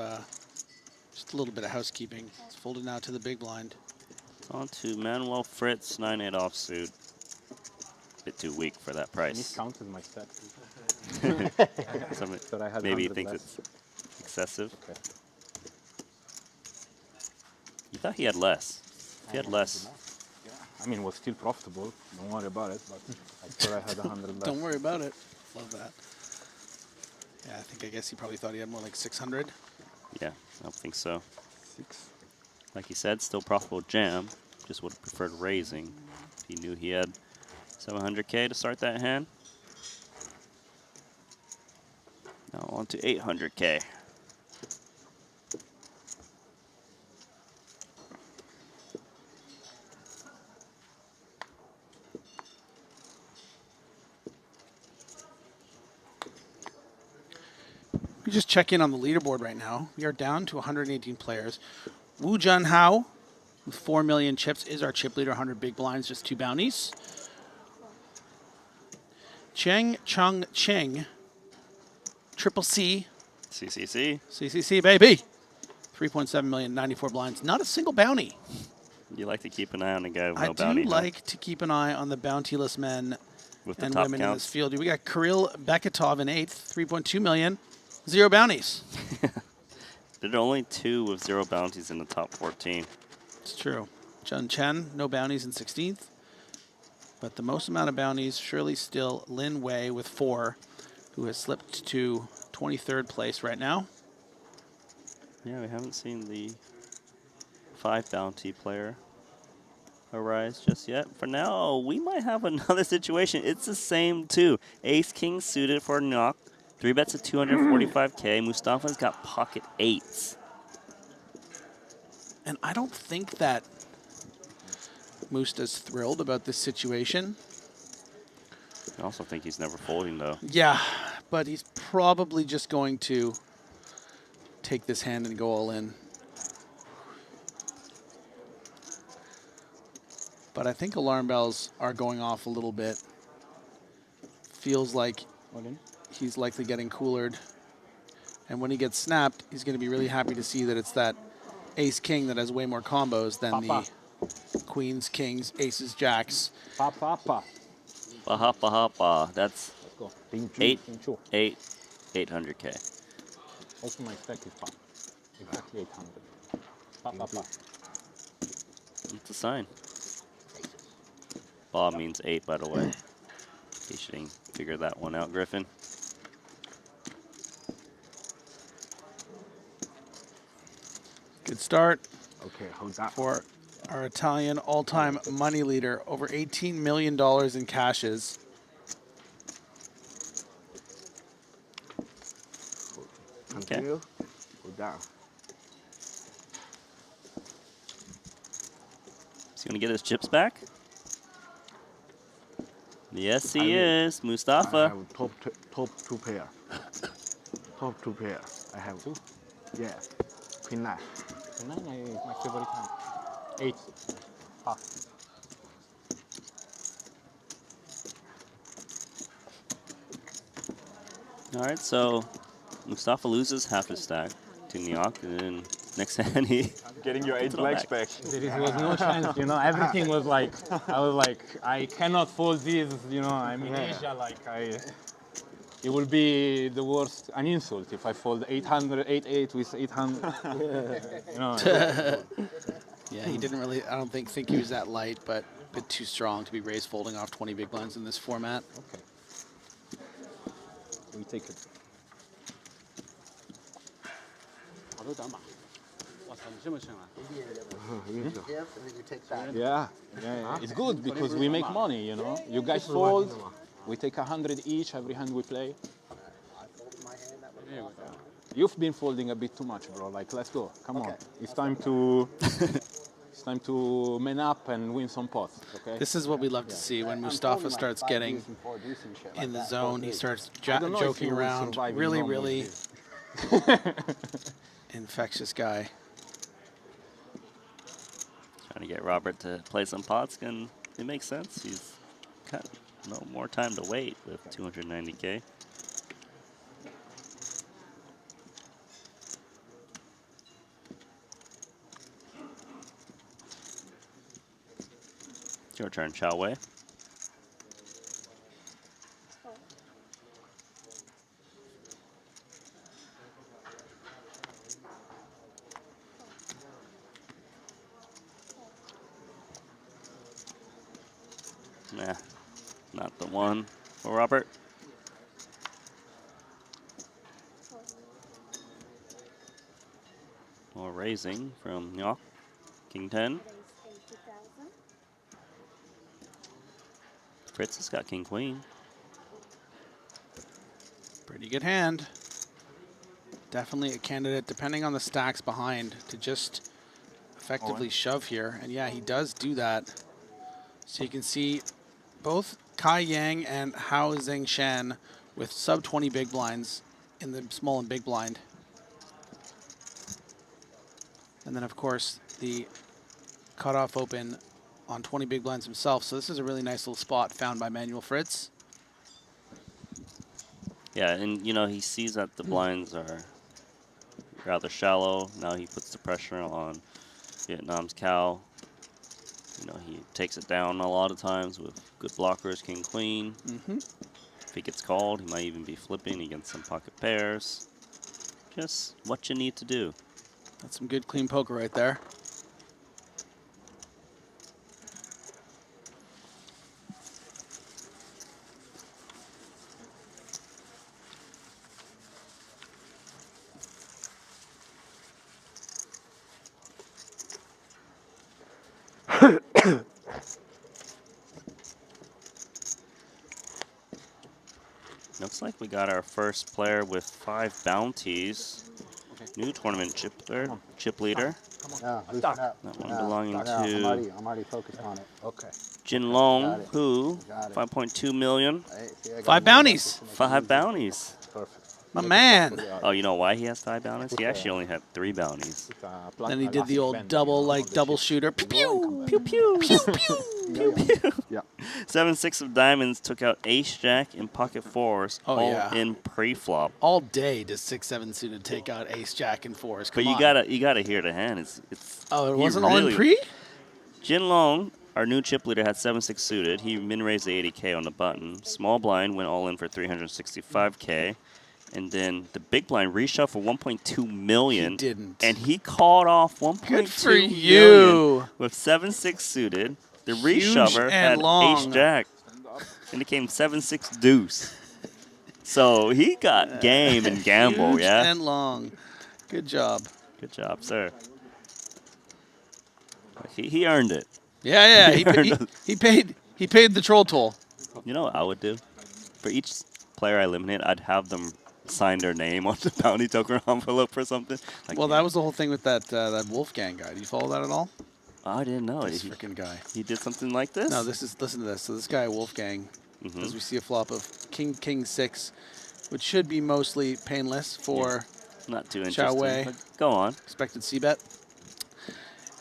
just a little bit of housekeeping. It's folded now to the big blind. On to Manuel Fritz, 9-8 offsuit. Bit too weak for that price. Miscounted my stack. Some I had maybe he 100 thinks less. it's excessive. Okay. You thought he had less. If he had less. Yeah. I mean, it was still profitable. Don't worry about it. But I thought I had 100 less. Don't worry about it. Love that. Yeah, I guess he probably thought he had more like 600. Yeah, I don't think so. 6. Like he said, still profitable jam. Just would have preferred raising. If he knew he had 700K to start that hand. Now on to 800K. We just check in on the leaderboard right now. We are down to 118 players. Wu Jun Hao with 4 million chips is our chip leader, 100 big blinds, just 2 bounties. Cheng Chung Cheng, Triple C. CCC. CCC, baby. 3.7 million, 94 blinds. Not a single bounty. You like to keep an eye on a guy with I no bounty. do like to keep an eye on the bountyless men with the and top women in this counts. field. We got Kirill Beketov in 8th, 3.2 million, 0 bounties. There are only 2 with 0 bounties in the top 14. It's true. Jun Chen, no bounties in 16th. But the most amount of bounties, surely still Lin Wei with 4, who has slipped to 23rd place right now. Yeah, we haven't seen the 5 bounty player arise just yet. For now, we might have another situation. It's the same too. Ace King suited for knock. 3 bets at 245K. Mustafa's got pocket 8s. And I don't think that Musta's thrilled about this situation. I also think he's never folding though. Yeah, but he's probably just going to take this hand and go all in. But I think alarm bells are going off a little bit. Feels like he's likely getting coolered. And when he gets snapped, he's going to be really happy to see that it's that ace-king that has way more combos than the queens, kings, aces, jacks. Baha, baha, baha. That's 800K. Also my stack is pop. Exactly 800. Pop, pop, pop. It's a sign. Ba means 8, by the way. In case you didn't figure that one out, Griffin. Good start. Okay, hold that. For our Italian all-time money leader, over $18 million in cashes. Continue. Hold down. Is he going to get his chips back? Yes, he is. Mustafa. I have top 2 pair. Top 2 pair. I have 2. Yeah. Queen 9. Queen 9 is my favorite hand. 8. Pop. All right, so Mustafa loses half his stack to Nyok, and then next hand he getting your 8 legs back. There was no chance, you know. Everything was like, I was like, I cannot fold these, you know. I'm in Asia, like it will be the worst, an insult if I fold 800, 8 with 800. You know. Yeah, he didn't really, I don't think he was that light, but a bit too strong to be raised folding off 20 big blinds in this format. Okay. We take it. Yeah, it's good because we make money, you know. You guys fold, we take 100 each every hand we play. You've been folding a bit too much, bro. Like, let's go. Come on. It's time to it's time to man up and win some pots. Okay. This is what we love to see when Mustafa starts getting in the zone. He starts joking around. Really, really infectious guy. Trying to get Robert to play some pots, and it makes sense. He's got no more time to wait with 290K. It's your turn, Chao Wei. Nah, not the one for Robert. More raising from Nyok. King 10. Fritz has got King Queen. Pretty good hand. Definitely a candidate, depending on the stacks behind, to just effectively shove here. And yeah, he does do that. So you can see both Kai Yang and Hao Zhengshan with sub 20 big blinds in the small and big blind. And then, of course, the cutoff open on 20 big blinds himself. So this is a really nice little spot found by Manuel Fritz. Yeah, and you know, he sees that the blinds are rather shallow. Now he puts the pressure on Vietnam's Cow. You know, he takes it down a lot of times with good blockers, king, queen. If he gets called, he might even be flipping against some pocket pairs. Just what you need to do. That's some good clean poker right there. Looks like we got our first player with 5 bounties. New tournament chip leader. Yeah, loosen up. That one belonging to I'm already focused on it. Okay. Jin Long, Got it. who Got it. 5.2 million. See, I got 5 bounties. 5 bounties. Perfect. My man. Oh, you know why he has 5 bounties? He actually only had 3 bounties. Then he did the old double shooter. Pew, pew, pew, pew, pew, pew, pew, pew. Yeah. 7-6 of diamonds took out ace jack in pocket fours, Oh, all yeah. in pre-flop. All day does 6-7 suited take out ace jack and fours. Come But on. you gotta hear the hand. It's Oh, it he wasn't all in pre? Jin Long, our new chip leader, had 7-6 suited. He min raised the 80K on the button. Small blind went all in for 365K. And then the big blind reshoved for 1.2 million. He didn't. And he called off 1.2 Good for million you. with 7-6 suited. The Huge reshover and had long. ace jack. And it came 7-6 deuce. So he got game and gamble, Huge yeah? and long. Good job. Good job, sir. He earned it. Yeah, He earned it. he paid the troll toll. You know what I would do? For each player I eliminate, I'd have them sign their name on the bounty token envelope or something. Like, Well, that was the whole thing with that Wolfgang guy. Do you follow that at all? I didn't know. This freaking guy. He did something like this? No, listen to this. So this guy Wolfgang, as we see a flop of King 6, which should be mostly painless for Not too Chow interesting. Wei. But go on. Expected c-bet.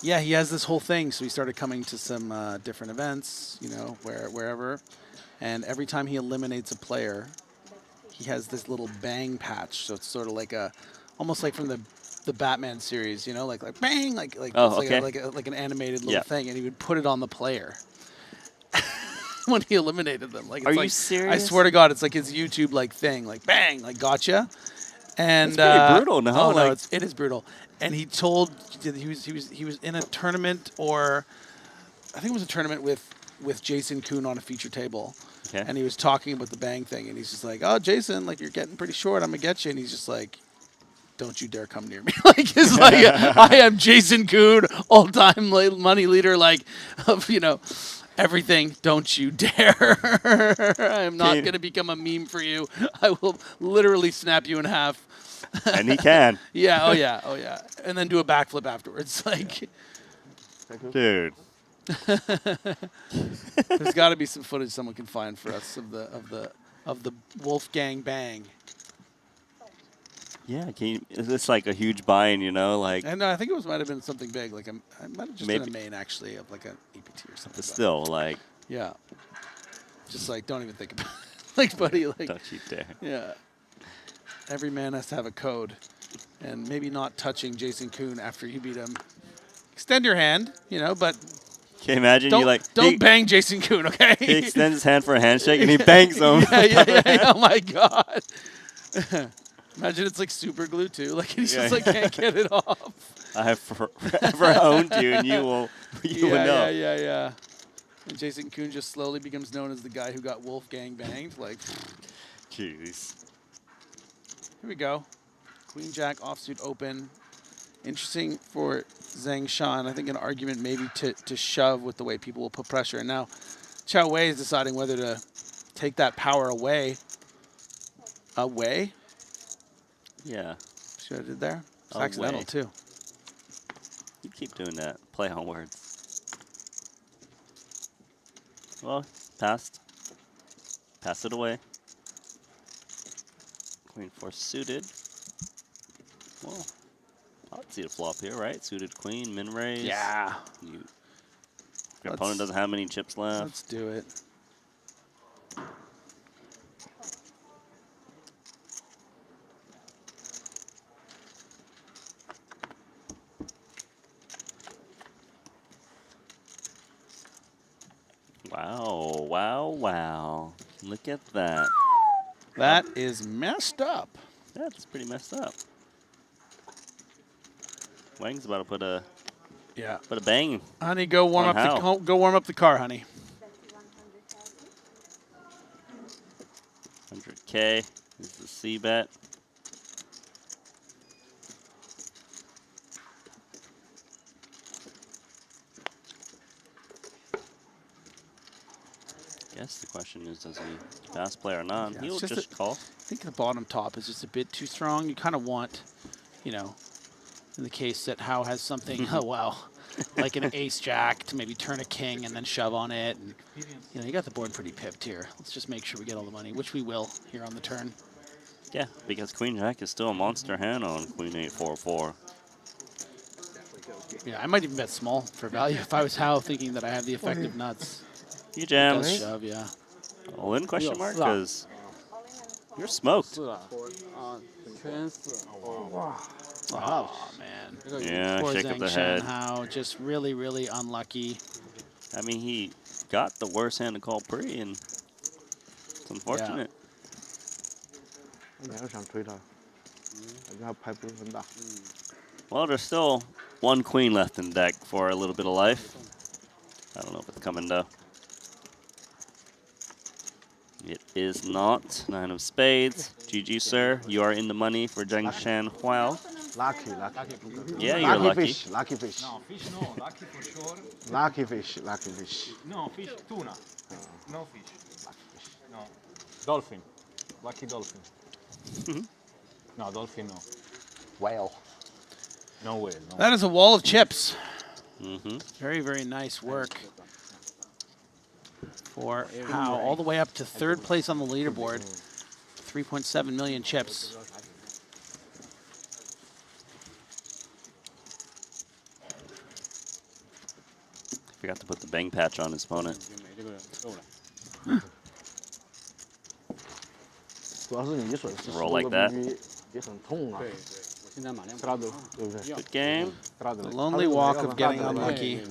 Yeah, he has this whole thing. So he started coming to some different events, you know, wherever. And every time he eliminates a player, he has this little bang patch. So it's sort of like almost like from the Batman series, you know, like bang, like Oh, it's okay. like an animated little thing, and he would put it on the player when he eliminated them. Like, it's Are you like, serious? I swear to God, it's like his YouTube like thing, like bang, like gotcha. And It's pretty brutal now, Oh no, like- it is brutal. And he told he was in a tournament, or I think it was a tournament with Jason Kuhn on a feature table. Okay. And he was talking about the bang thing, and he's just like, "Oh, Jason, like you're getting pretty short. I'm gonna get you." And he's just like, "Don't you dare come near me!" Like it's like I am Jason Kuhn, all-time money leader, like of everything. Don't you dare! I am not gonna become a meme for you. I will literally snap you in half. And he can. Yeah. Oh yeah. Oh yeah. And then do a backflip afterwards. Like, Dude. there's got to be some footage someone can find for us of the Wolfgang bang. Yeah, it's like a huge buy-in, you know, like. And I think it might have been something big. Like I might have just done a Maybe. main actually of like an EPT or something. But still, like. Yeah. Just like don't even think about it. Like, buddy, like. Don't you dare. Yeah. Every man has to have a code, and maybe not touching Jason Kuhn after you beat him. Extend your hand, but. Can you imagine? Don't bang Jason Kuhn, okay? He extends his hand for a handshake and he bangs him. yeah. Oh my God. Imagine it's like super glue too. Like he's just like can't get it off. I have forever owned you, and you will know. Yeah. And Jason Kuhn just slowly becomes known as the guy who got Wolfgang banged. Like, jeez. Here we go. Queen Jack offsuit open. Interesting for Zhang Shan. I think an argument maybe to shove with the way people will put pressure. And now Chow Wei is deciding whether to take that power away. Away? Yeah. See what I did there? It's Away. accidental too. You keep doing that. Play on words. Well, passed. Pass it away. Queen 4 suited. Well, I'd see a flop here, right? Suited queen, min raise. Yeah. Your opponent doesn't have many chips left. Let's do it. Wow, wow, wow. Look at that. That is messed up. That's pretty messed up. Wang's about to put a bang. Honey, go warm on up Hal. the go warm up the car, honey. 100K is the C bet. Guess the question is, does he fast play or not? Yeah, He'll it's just a- call. I think the bottom top is just a bit too strong. You kind of want, you know, in the case that Howe has something, oh wow, like an ace jack to maybe turn a king and then shove on it. And, you know, you got the board pretty pipped here. Let's just make sure we get all the money, which we will here on the turn. Yeah, because Queen Jack is still a monster hand on Queen 8-4-4. Yeah, I might even bet small for value if I was Howe, thinking that I have the effective nuts. You jams. Does shove, yeah. All in question mark? Because you're smoked. Oh, man. Yeah, Poor shake up Zhang the head. Shanhao, just really, really unlucky. I mean, he got the worst hand to call pre, and it's unfortunate. 你还想推他，人家牌不是很大。 Well, there's still one queen left in deck for a little bit of life. I don't know if it's coming though. It is not. 9 of spades. GG, sir. You are in the money for Zhang Shanhua. Lucky. Yeah, you're lucky. Lucky fish. No, fish no. Lucky for sure. Lucky fish. No, fish, tuna. No fish. No. Dolphin. Lucky dolphin. No, dolphin no. Whale. No whale. No. That is a wall of chips. Mm-hmm. Very, very nice work for Howe. All the way up to third place on the leaderboard. 3.7 million chips. Forgot to put the bang patch on his opponent. 主要是你损失 Roll like that. 也很痛啊。对不对 Good game. The lonely walk of getting unlucky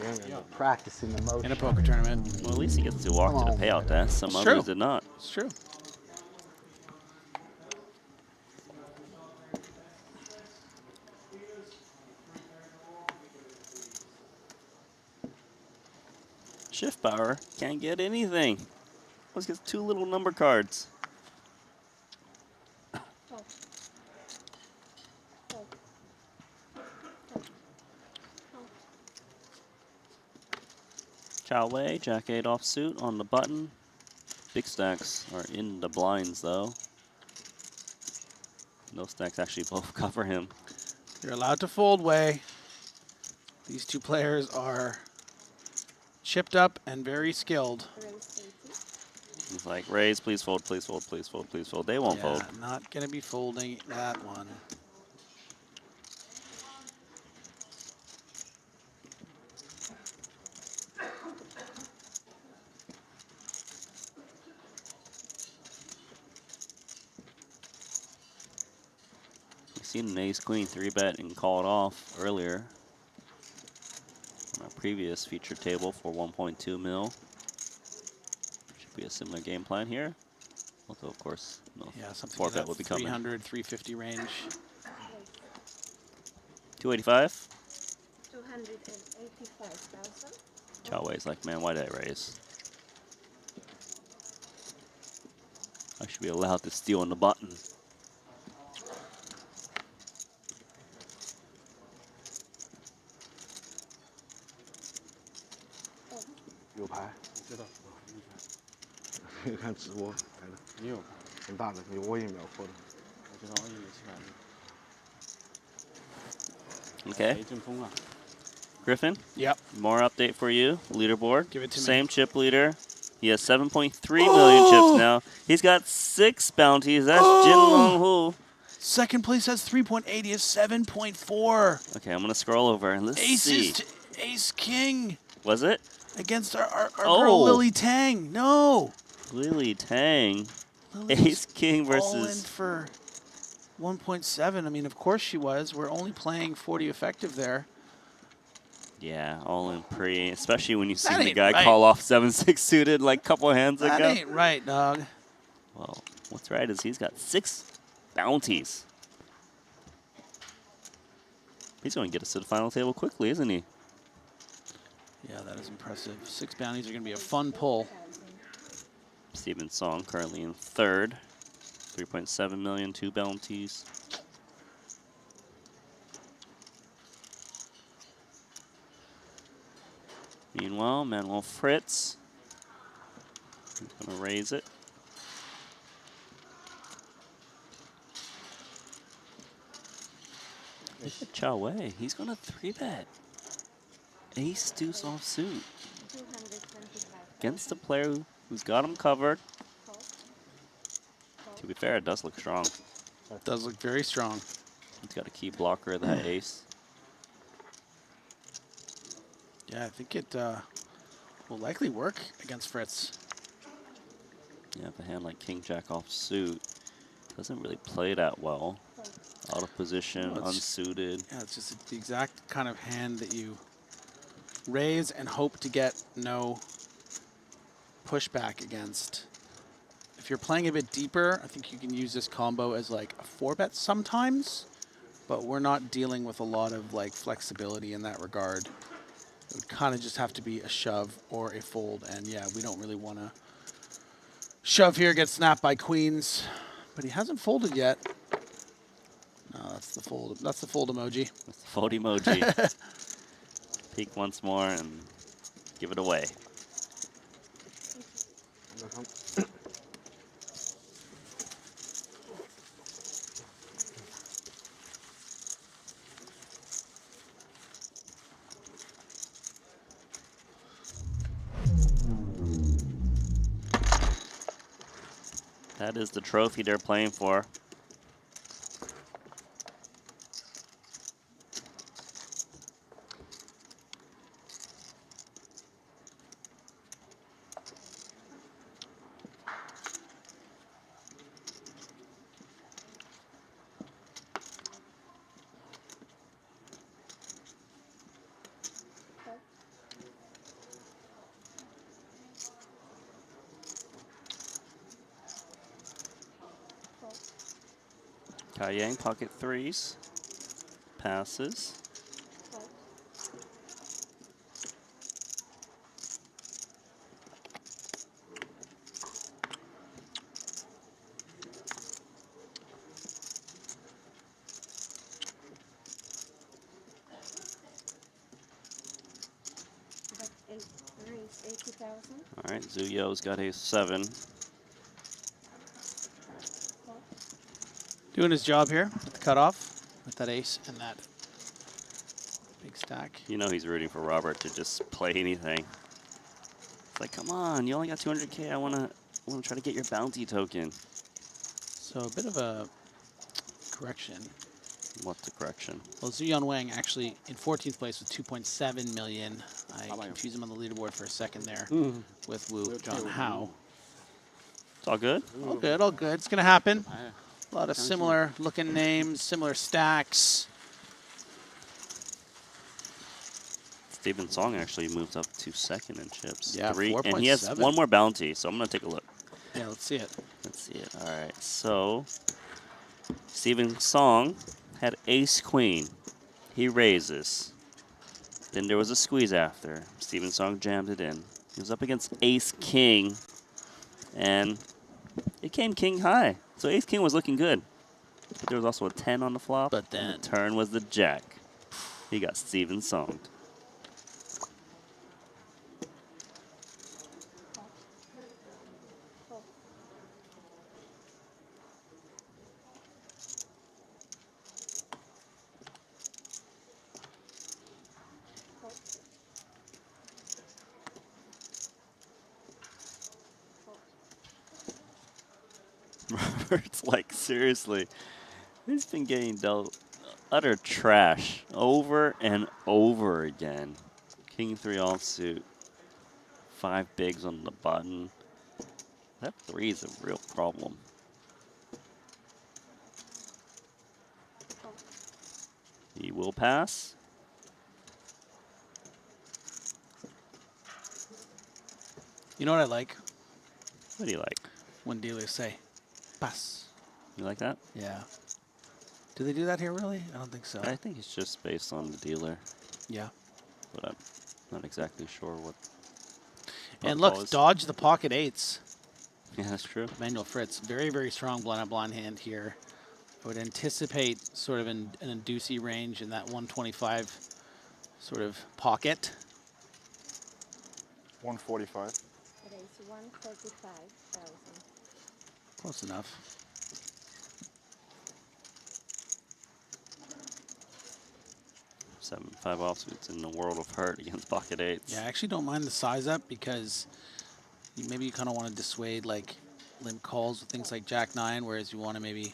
Practicing the motion. in a poker tournament. Well, at least he gets to walk to the payout desk. Some It's others true. did not. It's true. Shift power can't get anything. Let's get 2 little number cards. Chow Wei, Jack 8 offsuit on the button. Big stacks are in the blinds though. Those stacks actually both cover him. You're allowed to fold, Wei. These two players are chipped up and very skilled. He's like, raise, please fold, please fold, please fold, please fold. They won't fold. Not going to be folding that one. We've seen an ace queen 3-bet and call it off earlier on our previous featured table for 1.2 mil. Should be a similar game plan here. Although, of course, no, Yeah, something 4-bet like would be that coming. 300, 350 range. 285. 285,000. Chow Wei's like, man, why did I raise? I should be allowed to steal on the button.有牌，知道。看直播来的，你有牌，很大的，有我也秒破的。我知道我也没700。 Okay. Griffin? Yep. More update for you. Leaderboard. Give it to me. Same chip leader. He has 7.3 million chips now. He's got 6 bounties. That's Jin Long Hu. Second place has 3.8. He has 7.4. Okay, I'm going to scroll over and let's see. Ace King Was it? against our girl Lily Tang. No. Lily Tang. Lily's Ace King all in versus... for 1.7. I mean, of course she was. We're only playing 40 effective there. Yeah, all in pre, especially when you see That the ain't guy right. call off 7-6 suited like a couple hands That ago. ain't right, dog. Well, what's right is he's got 6 bounties. He's going to get us to the final table quickly, isn't he? Yeah, that is impressive. 6 bounties are going to be a fun pull. Steven Song currently in 3rd. 3.7 million, 2 bounties. Meanwhile, Manuel Fritz, he's going to raise it. Look at Chow Wei. He's going to 3-bet. Ace deuce offsuit. Against the player who's got him covered. To be fair, it does look strong. It does look very strong. He's got a key blocker of that ace. Yeah, I think it will likely work against Fritz. Yeah, the hand like King Jack offsuit doesn't really play that well. Out of position, No, unsuited. Yeah, it's just the exact kind of hand that you raise and hope to get no pushback against. If you're playing a bit deeper, I think you can use this combo as like a 4-bet sometimes, but we're not dealing with a lot of like flexibility in that regard. It would kind of just have to be a shove or a fold, and yeah, we don't really want to shove here, get snapped by queens, but he hasn't folded yet. No, that's the fold. That's the fold emoji. That's the fold emoji. Peek once more and give it away. That is the trophy they're playing for. Kai Yang, pocket 3s. Passes. All right, Zuyo's got a 7. Doing his job here with the cutoff, with that ace and that big stack. You know he's rooting for Robert to just play anything. It's like, come on, you only got 200K. I wanna try to get your bounty token. So a bit of a correction. What's the correction? Well, Zuyuan Wang actually in 14th place with 2.7 million. I confused him on the leaderboard for a second there with Wu John Hao. It's all good? All good, all good. It's going to happen. A lot of similar looking names, similar stacks. Steven Song actually moved up to 2nd in chips. Yeah, 3, and he has 1 more bounty, so I'm going to take a look. Yeah, let's see it. Let's see it. All right, so Steven Song had ace queen. He raises. Then there was a squeeze after. Steven Song jammed it in. He was up against ace king, and it came king high. So ace king was looking good. But there was also a 10 on the flop. But then and the turn was the jack. He got Steven Songed. Robert's like, seriously, he's been getting dealt utter trash over and over again. King 3 offsuit, 5 bigs on the button. That 3 is a real problem. He will pass. You know what I like? What do you like? When dealers say, pass. You like that? Yeah. Do they do that here, really? I don't think so. I think it's just based on the dealer. Yeah. But I'm not exactly sure what. And protocol look, is. dodge the pocket eights. Yeah, that's true. Manuel Fritz, very, very strong blind hand here. I would anticipate sort of an inducey range in that 125 sort of pocket. 145. It is 135,000. Close enough. Seven, 5 offsuits in the world of hurt against pocket eights. Yeah, I actually don't mind the size up because maybe you kind of want to dissuade like limp calls with things like Jack 9, whereas you want to maybe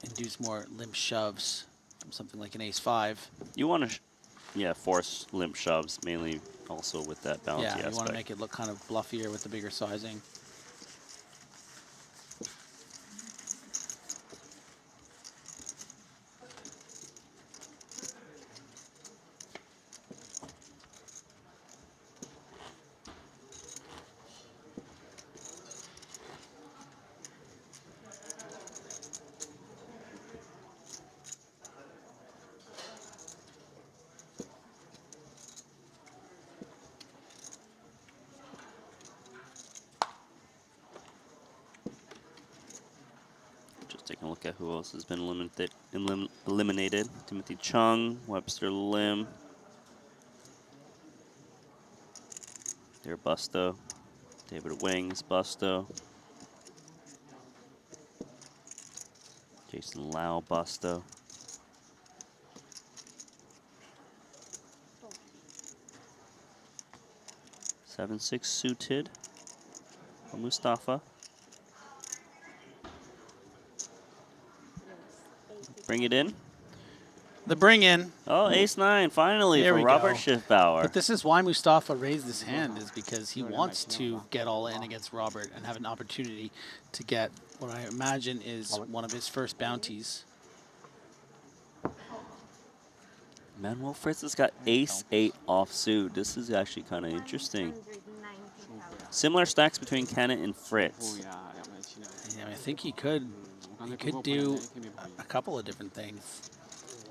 induce more limp shoves from something like an Ace 5. You want to, force limp shoves mainly also with that bounty Yeah, aspect. you want to make it look kind of bluffier with the bigger sizing. Just taking a look at who else has been eliminated. Timothy Chung, Webster Lim. There, Busto. David Wings, Busto. Jason Lau, Busto. Seven, 6 suited for Mustafa. Bring it in. The bring in. Oh, Ace 9 finally There for we Robert go. Schiffbauer. But this is why Mustafa raised his hand, is because he wants to get all in against Robert and have an opportunity to get what I imagine is one of his first bounties. Manuel Fritz has got Ace 8 offsuit. This is actually kind of interesting. Similar stacks between Kennett and Fritz. Yeah, I think he could do a couple of different things.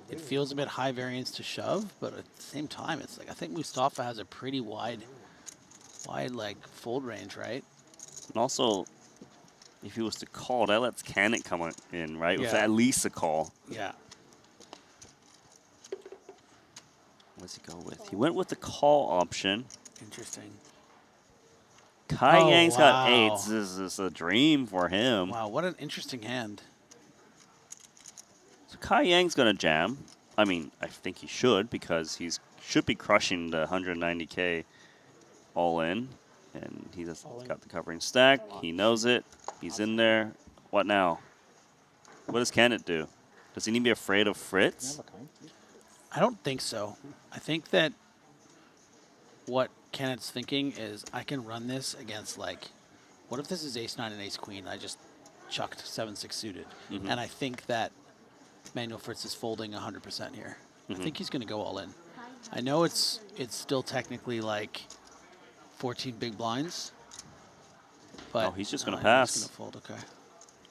It feels a bit high variance to shove, but at the same time, it's like I think Mustafa has a pretty wide like fold range, right? And also, if he was to call, that lets Kennett come in, right? With Yeah. at least a call. Yeah. What's he go with? He went with the call option. Interesting. Kai Oh, Yang's wow. got 8s. This is a dream for him. Wow, what an interesting hand. So Kai Yang's going to jam. I mean, I think he should because he should be crushing the 190K all in. And he just got the covering stack. He knows it. He's in there. What now? What does Kennett do? Does he need to be afraid of Fritz? I don't think so. I think that what Kennett's thinking is I can run this against, like, what if this is Ace 9 and Ace Queen? I just chucked 7-6 suited. Mhm. And I think that Manuel Fritz is folding 100% here. I think he's going to go all in. I know it's still technically like 14 big blinds. But Oh, he's just going to He's pass. going to fold, okay.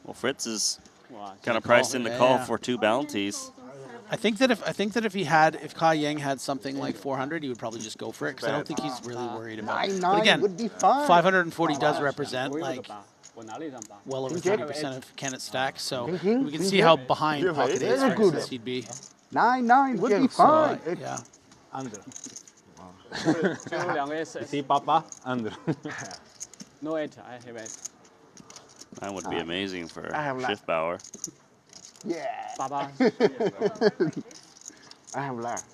Well, Fritz is kind Gonna of priced call. in the Yeah, call yeah. for 2 bounties. I think that if Kai Yang had something like 400, he would probably just go for it because I don't think he's really worried about it. But 9-9 again, would be fine. 540 does represent like well over King 30% of Kennett's stack, so King, we can King see Jack. how behind Very pocket is, for good. instance, he'd be. 9-9 would be So, fine. yeah. Under. See Papa? Under. No edge, I have edge. That would be amazing for I have Schiffbauer. Yeah. Baba. I have left.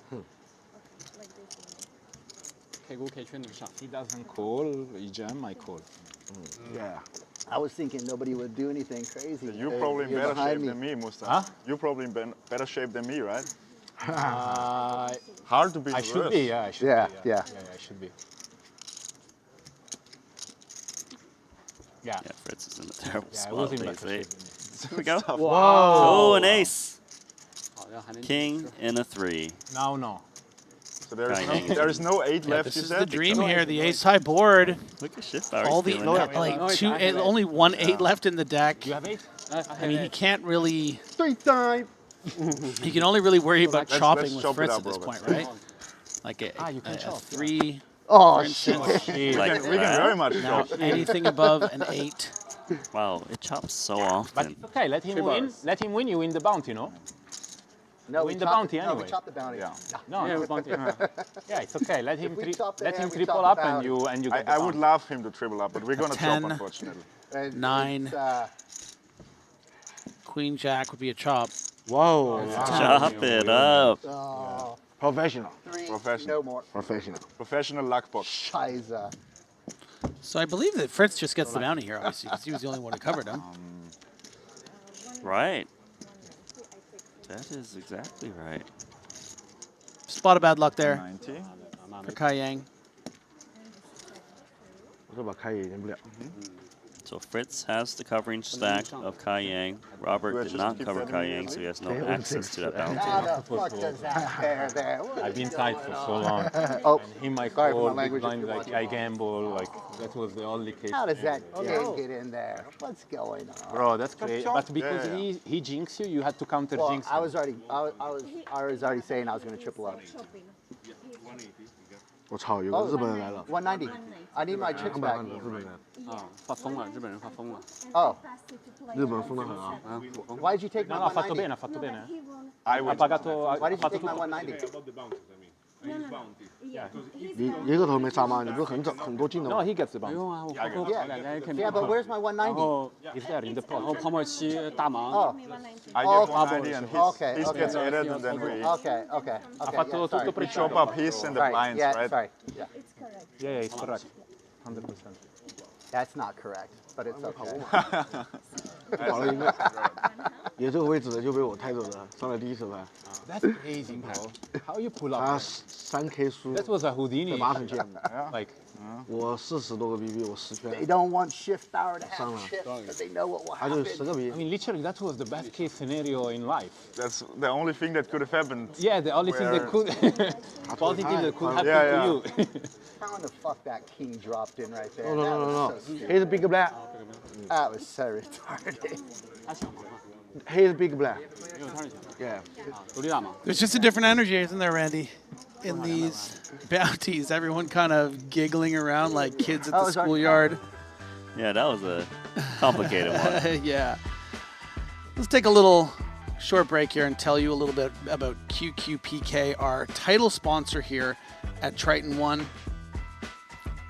He doesn't call, he jam, I call. Yeah. I was thinking nobody would do anything crazy. You're Hey, probably in you're better behind shape me. than me, Mustafa. Huh? You're probably in better shape than me, right? Uh, Hard to beat I should be, yeah, I should Yeah, be. yeah. I should be. Yeah, Fritz is in a terrible Yeah, I spot. was in with better ace shape 8. Here we go. Wow. Oh, an ace. King and a 3. Now, no. So there is no 8 left. This You is said the dream here. The ace high board. Look at Shinhwa. All the only 1 8 left in the deck. You have 8? I mean, he can't really. Street time. He can only really worry about let's chopping chop with it Fritz up, at this Robert. point, right? Like a 3. Oh, for instance. shit. Like We can very much Now chop. anything above an 8. Wow, it chops so But often. it's okay. Let him win. Let him win. You win the bounty, no? No, win we the chopped bounty No, we anyway. chopped the bounty. Yeah. No, bounty. Yeah, it's okay. Let him If we chop the let him hand, we triple chop up the and bounty. you get the I would bounty. love him to triple up, but we're gonna 10. chop, unfortunately. And 9. it's, Queen Jack would be a chop. Whoa. Chop it up. oh, Professional. 3, Professional. no more. Professional. Professional luck box. Scheiße. So I believe that Fritz just gets the bounty here, obviously, because he was the only one who covered him. Right. That is exactly right. Spot of bad luck there 90. for Kai Yang. 我这把开也赢不了。 So Fritz has the covering stack of Kai Yang. Robert did not cover Kai Yang, so he has no access to that bounty. How the fuck does that pair there? What I've is been going tight for so long. Oh, And he might sorry for call my big language if blind you're like watching. I gamble, like that was the only case. How does that king get in there? What's going on? Bro, that's crazy. But because Yeah, yeah. he jinxed you, you had to counter Well, jinx. I was already saying I was going to triple up. 我操，有个日本人来了。 190. I need my chips 200 back. 万的日本人，发疯了，日本人发疯了。 Oh, 日本疯得很啊。 why did you take No, my no, ha fatto 190? bene, ha fatto bene. I Ha would. pagato, Why ha did you fatto take my tutto. 190? 你一个头没杀吗？你不是很多进的 No, 吗？ he gets the 不 bounty. 用啊，我发疯 Yeah. 了，大家可以 Yeah, but where's my 190? 然后 He's there in the 然 pot. 后泡沫期大忙， Oh, I Oh, get 190 and okay, his okay. gets added, and then we okay. Ha Yeah, fatto sorry. tutto we preciso. chop up his and the Right, blinds, yeah, right? sorry. Yeah, Yeah, it's correct. 100%. that's not correct, but it's okay. 跑了一个，也这个位置的就被我抬走了，上了第一手牌。 That's crazy, bro. How you pull 他 up? 3K 输， That was a Houdini. 8成剑。 Like, 我40多个 BB，我10 They 圈， don't want shift power to have 上了。 shift because they know what will 他就 happen. 10个 BB I。mean, literally, that was the best case scenario in life. That's the only thing that could have happened. Yeah, the only thing that could positive that could happen Yeah, to you. How in the fuck that king dropped in right there? No, That no, no, was no, so no. stupid. He's big black. That was so retarded. He's big black. Yeah. 独立大嘛。 There's just a different energy, isn't there, Randy? In these bounties, everyone kind of giggling around like kids at the schoolyard. Yeah, that was a complicated one. Yeah. Let's take a little short break here and tell you a little bit about QQPK, our title sponsor here at Triton ONE.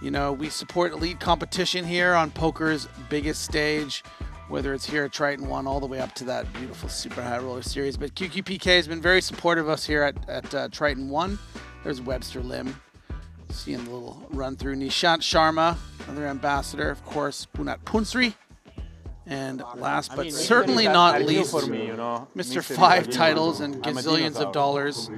You know, we support elite competition here on poker's biggest stage, whether it's here at Triton ONE all the way up to that beautiful Super High Roller Series. But QQPK has been very supportive of us here at Triton ONE. There's Webster Lim. Seeing the little run through. Nishant Sharma, another ambassador. Of course, Punat Punsri. And last but certainly not least, for me, you know, Mr. 5 titles and gazillions of dollars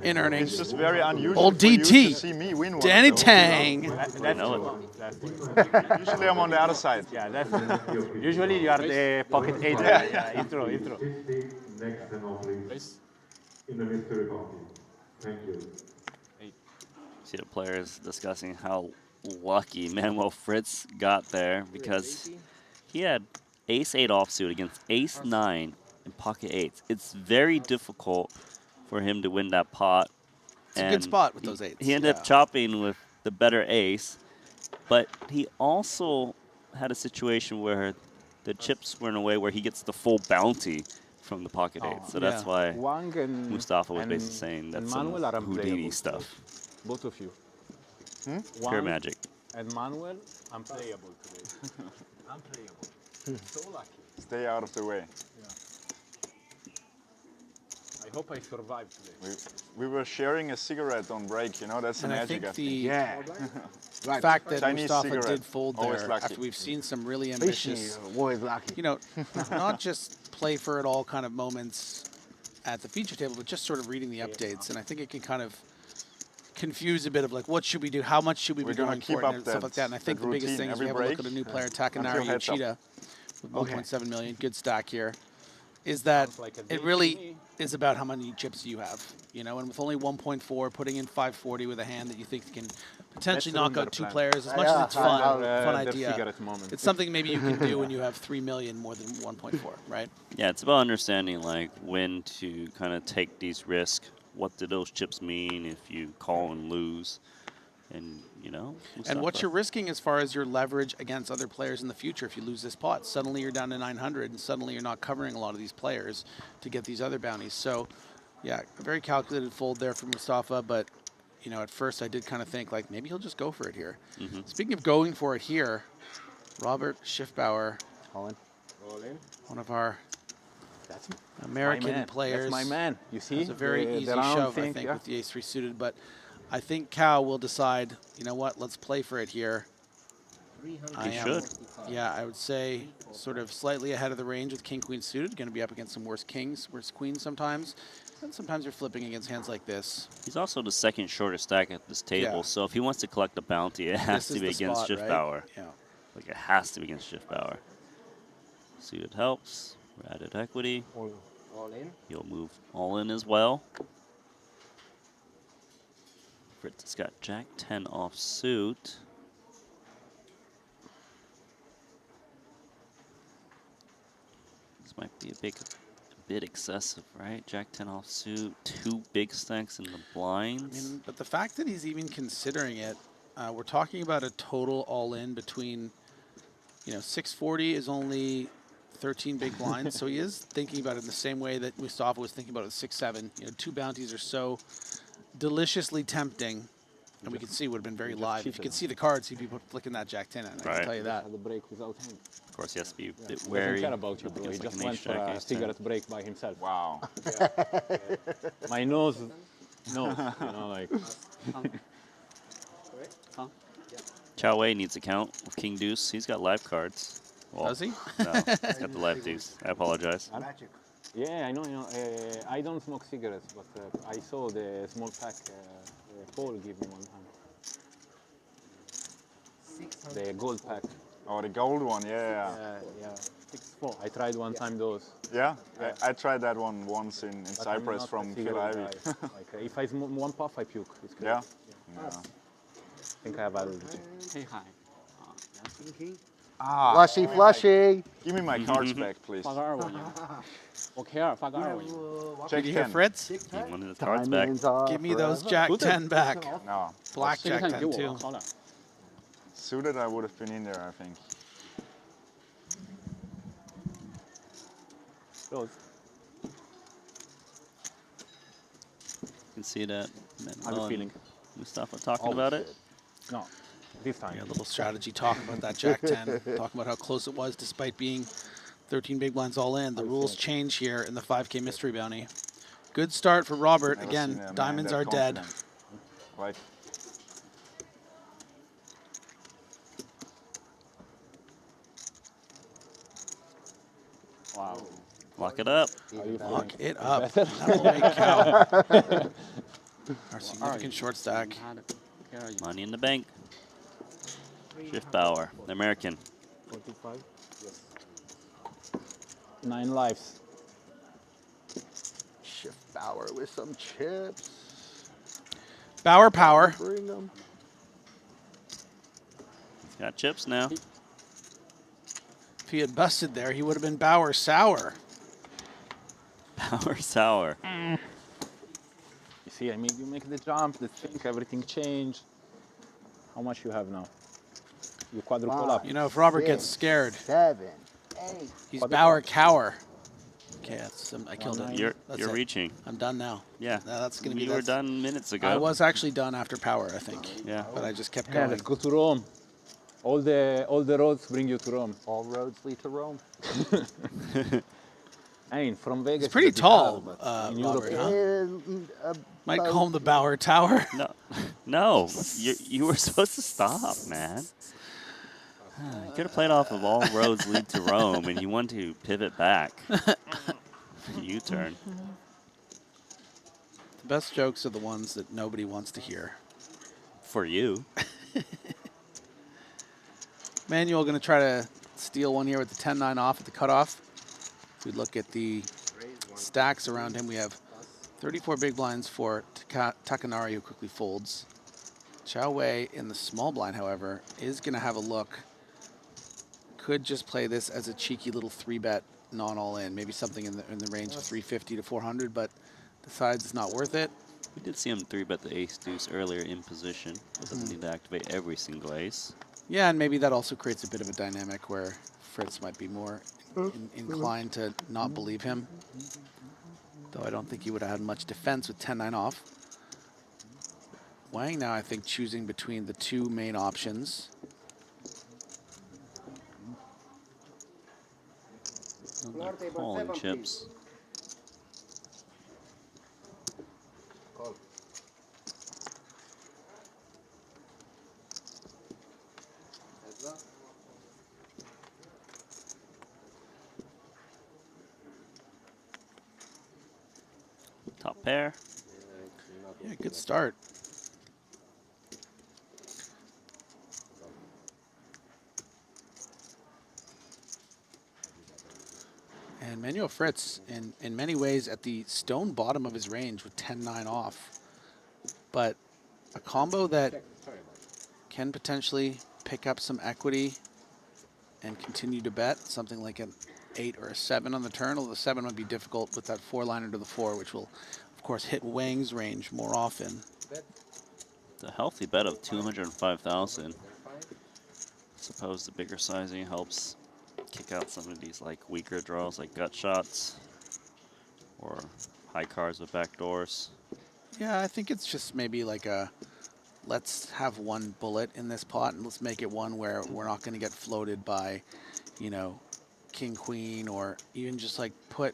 in earnings. It's just very unusual Old for you DT, to see me win one. Danny Tang. That's true. Usually I'm on the other side. Yeah, that's usually you are the pocket eight. Yeah, it's true, it's true. Next and not least, in the mystery party. Thank you. See the players discussing how lucky Manuel Fritz got there because he had ace-8 offsuit against ace-9 and pocket 8s. It's very difficult for him to win that pot. It's a good spot with those 8s. He ended up chopping with the better ace, but he also had a situation where the chips were in a way where he gets the full bounty from the pocket 8. So that's why Wang and Mustafa was basically saying that's some Manuel are Houdini unplayable stuff. Both of you. Pure Wang magic. And Manuel, unplayable today. Unplayable. So lucky. Stay out of the way. I hope I survive today. We were sharing a cigarette on break, you know, that's the And I magic. think the Right. fact that Chinese Mustafa cigarette. did fold Always there lucky. after we've seen some really ambitious, always lucky. you know, not just play for it all kind of moments at the feature table, but just sort of reading the updates. And I think it can kind of confuse a bit of like, what should we do? How much should we We're be gonna going keep for it? up And stuff like that. And I think that the biggest routine thing is every we have a look break at a new player, until Takanari heads up. Yoshida, with 1.7 million. Good stack here. is that Sounds like a it date to really me. is about how many chips you have. You know, and with only 1.4, putting in 540 with a hand that you think can potentially Let's ruin knock out their 2 plan. players, as much as it's fun, fun their idea, cigarette moment. it's something maybe you can do when you have 3 million more than 1.4, right? Yeah, it's about understanding like when to kind of take these risks. What do those chips mean if you call and lose? And you know, And what Mustafa. you're risking as far as your leverage against other players in the future if you lose this pot. Suddenly you're down to 900, and suddenly you're not covering a lot of these players to get these other bounties. So, yeah, a very calculated fold there for Mustafa, but, you know, at first I did kind of think, like, maybe he'll just go for it here. Speaking of going for it here, Robert Schiffbauer, All in. one of our That's American my man. players. That's my man. You see? It's a very The easy round shove, I thing, think, yeah. with the ace-3 suited, but I think Cal will decide, you know what, let's play for it here. He should. Yeah, I would say sort of slightly ahead of the range with king-queen suited. Going to be up against some worse kings, worse queens sometimes. And sometimes you're flipping against hands like this. He's also the second shortest stack at this table, Yeah. so if he wants to collect a bounty, it has This to is be the against spot, right? Schiffbauer. Yeah. Like, it has to be against Schiffbauer. Suited helps. Added equity. All in. He'll move all in as well. Fritz has got Jack 10 offsuit. This might be a bit excessive, right? Jack 10 offsuit, 2 big stacks in the blinds. I mean, but the fact that he's even considering it, we're talking about a total all-in between, you know, 640 is only 13 big blinds, so he is thinking about it in the same way that Mustafa was thinking about it with 6-7. You know, 2 bounties are so deliciously tempting, and we could see it would have been very live. If you could see the cards, he'd be flicking that Jack 10 in, I can tell you that. The break without him. Of course, he has to be a bit Doesn't wary. care about you, bro. He Against, like, just an went ace for jack, a ace 10. cigarette break by himself. Wow. My nose knows, you know, like. Chow Wei needs a count with King Deuce. He's got live cards. Well, Does he? No, he's got the live deuce. I apologize. Magic. Yeah, I know. You know, I don't smoke cigarettes, but I saw the small pack Paul give me one time. The gold pack. Oh, the gold one, yeah. Yeah. 6-4. I tried one time those. Yeah, I tried that one once in But I'm Cyprus not from a Phil cigarette Ivey. guy. Like, if I smoke one puff, I puke. It's crazy. Yeah? I think I have allergy. Hey, hi. Flushy, flushy. Give me my cards back, please. Check Did you hear 10. Fritz? He wanted his cards back. Give me those Jack 10 back. No. Black Jack 10 too. Suited, I would have been in there, I think. You can see that. How are you feeling? Mustafa talking Oh, about it. No, this time. Yeah, a little strategy talk about that Jack 10. Talking about how close it was despite being 13 big blinds all in. The rules change here in the 5K mystery bounty. Good start for Robert. Never Again, seen a man diamonds that are dead. confident. Right. Wow. Lock it up. Lock it up. That'll make Cal. Our significant short stack. Money in the bank. Schiffbauer, the American. 45. 9 lives. Schiffbauer with some chips. Bauer power. Bring them. He's got chips now. If he had busted there, he would have been Bauer sour. Bauer sour. You see, I mean, you make the jump, the thing, everything changed. How much you have now? You quadruple up. You know, if Robert gets scared, 7, 8. he's Bauer cower. Okay, I killed it. You're That's it. reaching. I'm done now. Yeah. No, that's gonna be. You were done minutes ago. I was actually done after power, I think. Yeah. But I just kept Yeah, going. let's go to Rome. All the roads bring you to Rome. All roads lead to Rome. I mean, from Vegas. It's pretty to tall, Japan, in Robert, Europe. huh? Might call him the Bauer Tower. No, no, you were supposed to stop, man. You could have played off of all roads lead to Rome, and you want to pivot back. U-turn. The best jokes are the ones that nobody wants to hear. For you. Manuel going to try to steal one here with the 10-9 off at the cutoff. we look at the stacks around him, we have 34 big blinds for Takanari, who quickly folds. Chao Wei in the small blind, however, is going to have a look. Could just play this as a cheeky little 3-bet non-all-in, maybe something in the range of 350 to 400, but decides it's not worth it. We did see him 3-bet the ace deuce earlier in position. Doesn't need to activate every single ace. Yeah, and maybe that also creates a bit of a dynamic where Fritz might be more inclined to not believe him. Though I don't think he would have had much defense with 10-9 off. Wang now, I think, choosing between the two main options. Calling chips. Top pair. Yeah, good start. And Manuel Fritz, in many ways, at the stone bottom of his range with 10-9 off. But a combo that can potentially pick up some equity and continue to bet, something like an 8 or a 7 on the turn, although the 7 would be difficult with that 4-liner to the 4, which will, of course, hit Wang's range more often. It's a healthy bet of 205,000. Suppose the bigger sizing helps kick out some of these like weaker draws, like gut shots or high cards with back doors. Yeah, I think it's just maybe like a, let's have one bullet in this pot and let's make it one where we're not going to get floated by, you know, king, queen, or even just like put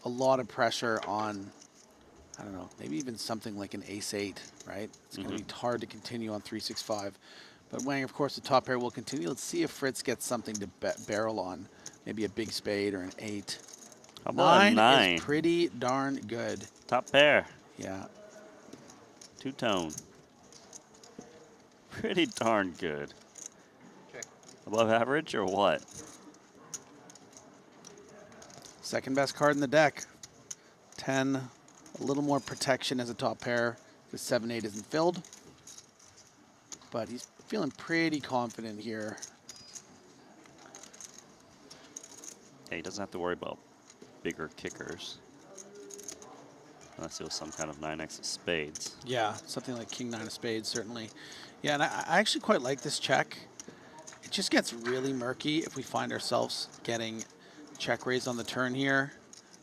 a lot of pressure on, I don't know, maybe even something like an ace-8, right? It's going to be hard to continue on 3-6-5. But Wang, of course, the top pair will continue. Let's see if Fritz gets something to barrel on. Maybe a big spade or an 8. How about a 9? Is pretty darn good. Top pair. Yeah. Two-tone. Pretty darn good. Above average or what? Second best card in the deck. 10, a little more protection as a top pair. The 7-8 isn't filled. But he's feeling pretty confident here. Yeah, he doesn't have to worry about bigger kickers. Unless it was some kind of 9x of spades. Yeah, something like king 9 of spades, certainly. Yeah, and I actually quite like this check. It just gets really murky if we find ourselves getting check raised on the turn here.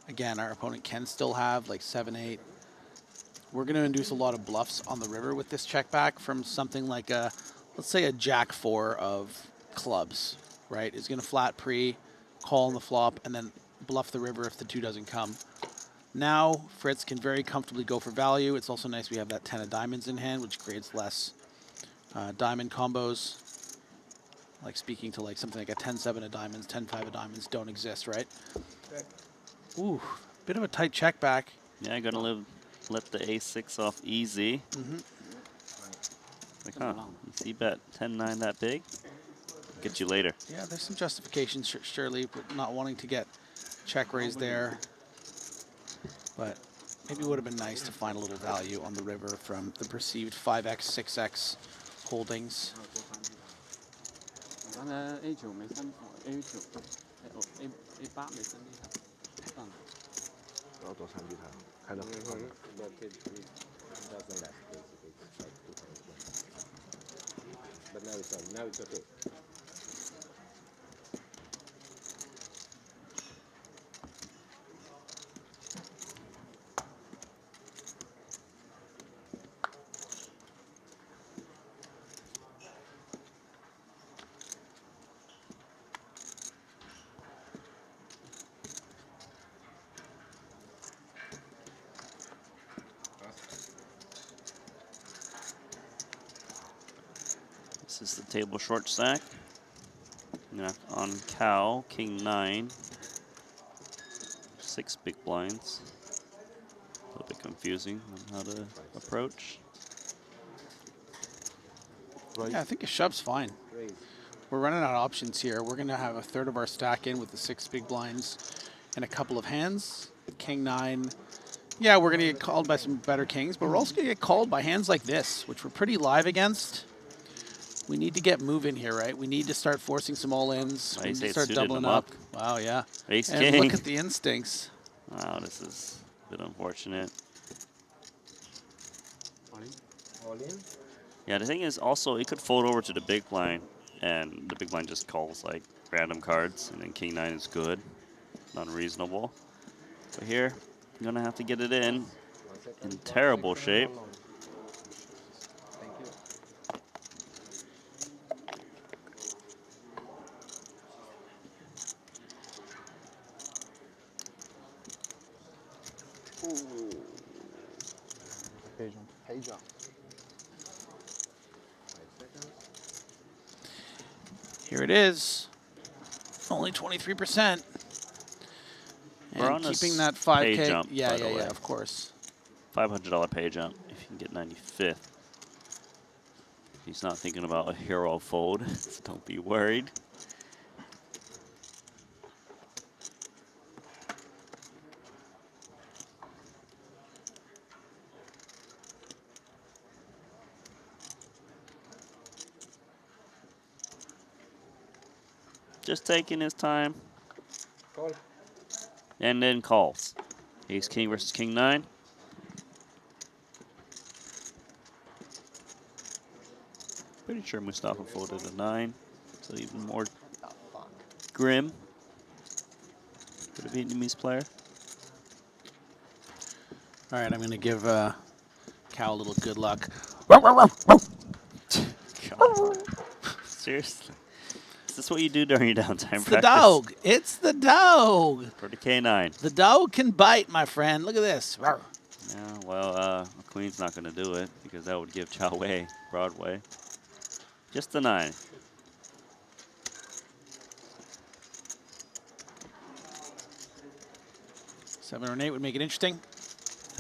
Again, our opponent can still have like 7-8. We're going to induce a lot of bluffs on the river with this check back from something like a, let's say a jack 4 of clubs, right? Is going to flat pre, call on the flop, and then bluff the river if the 2 doesn't come. Now, Fritz can very comfortably go for value. It's also nice we have that 10 of diamonds in hand, which creates less diamond combos. Like speaking to like something like a 10-7 of diamonds, 10-5 of diamonds don't exist, right? Ooh, bit of a tight check back. Yeah, gonna let the ace-6 off easy. Like, huh, you see bet 10-9 that big? Get you later. Yeah, there's some justification, surely, but not wanting to get check raised there. But maybe it would have been nice to find a little value on the river from the perceived 5x, 6x holdings. But now it's okay. This is the table short stack. On cow, king 9. 6 big blinds. A little bit confusing on how to approach. Yeah, I think a shove's fine. We're running out of options here. We're going to have a third of our stack in with the 6 big blinds. and a couple of hands. King 9. Yeah, we're going to get called by some better kings, but we're also going to get called by hands like this, which we're pretty live against. We need to get moving here, right? We need to start forcing some all-ins. We need to start doubling up. Wow, yeah. Ace and king. look at the instincts. Wow, this is a bit unfortunate. All in? Yeah, the thing is also it could fold over to the big blind, and the big blind just calls like random cards, and then king 9 is good, unreasonable. But here, I'm gonna have to get it in terrible shape. Thank you. Page up. 5 seconds. Here it is. Only 23%. We're on And a keeping that pay 5K. jump, Yeah, by the yeah, way. yeah, of course. $500 pay jump if you can get 95th. He's not thinking about a hero fold, so don't be worried. Just taking his time. Call. And then calls. Ace king versus king 9. Pretty sure Mustafa folded a 9, so even more grim for the Vietnamese player. All right, I'm going to give Cal a little good luck. Seriously? Is this what you do during your downtime It's practice? the dog. It's the dog. For the K9. The dog can bite, my friend. Look at this. Yeah, well, a queen's not going to do it because that would give Chow Wei Broadway. Just the 9. Seven or an 8 would make it interesting.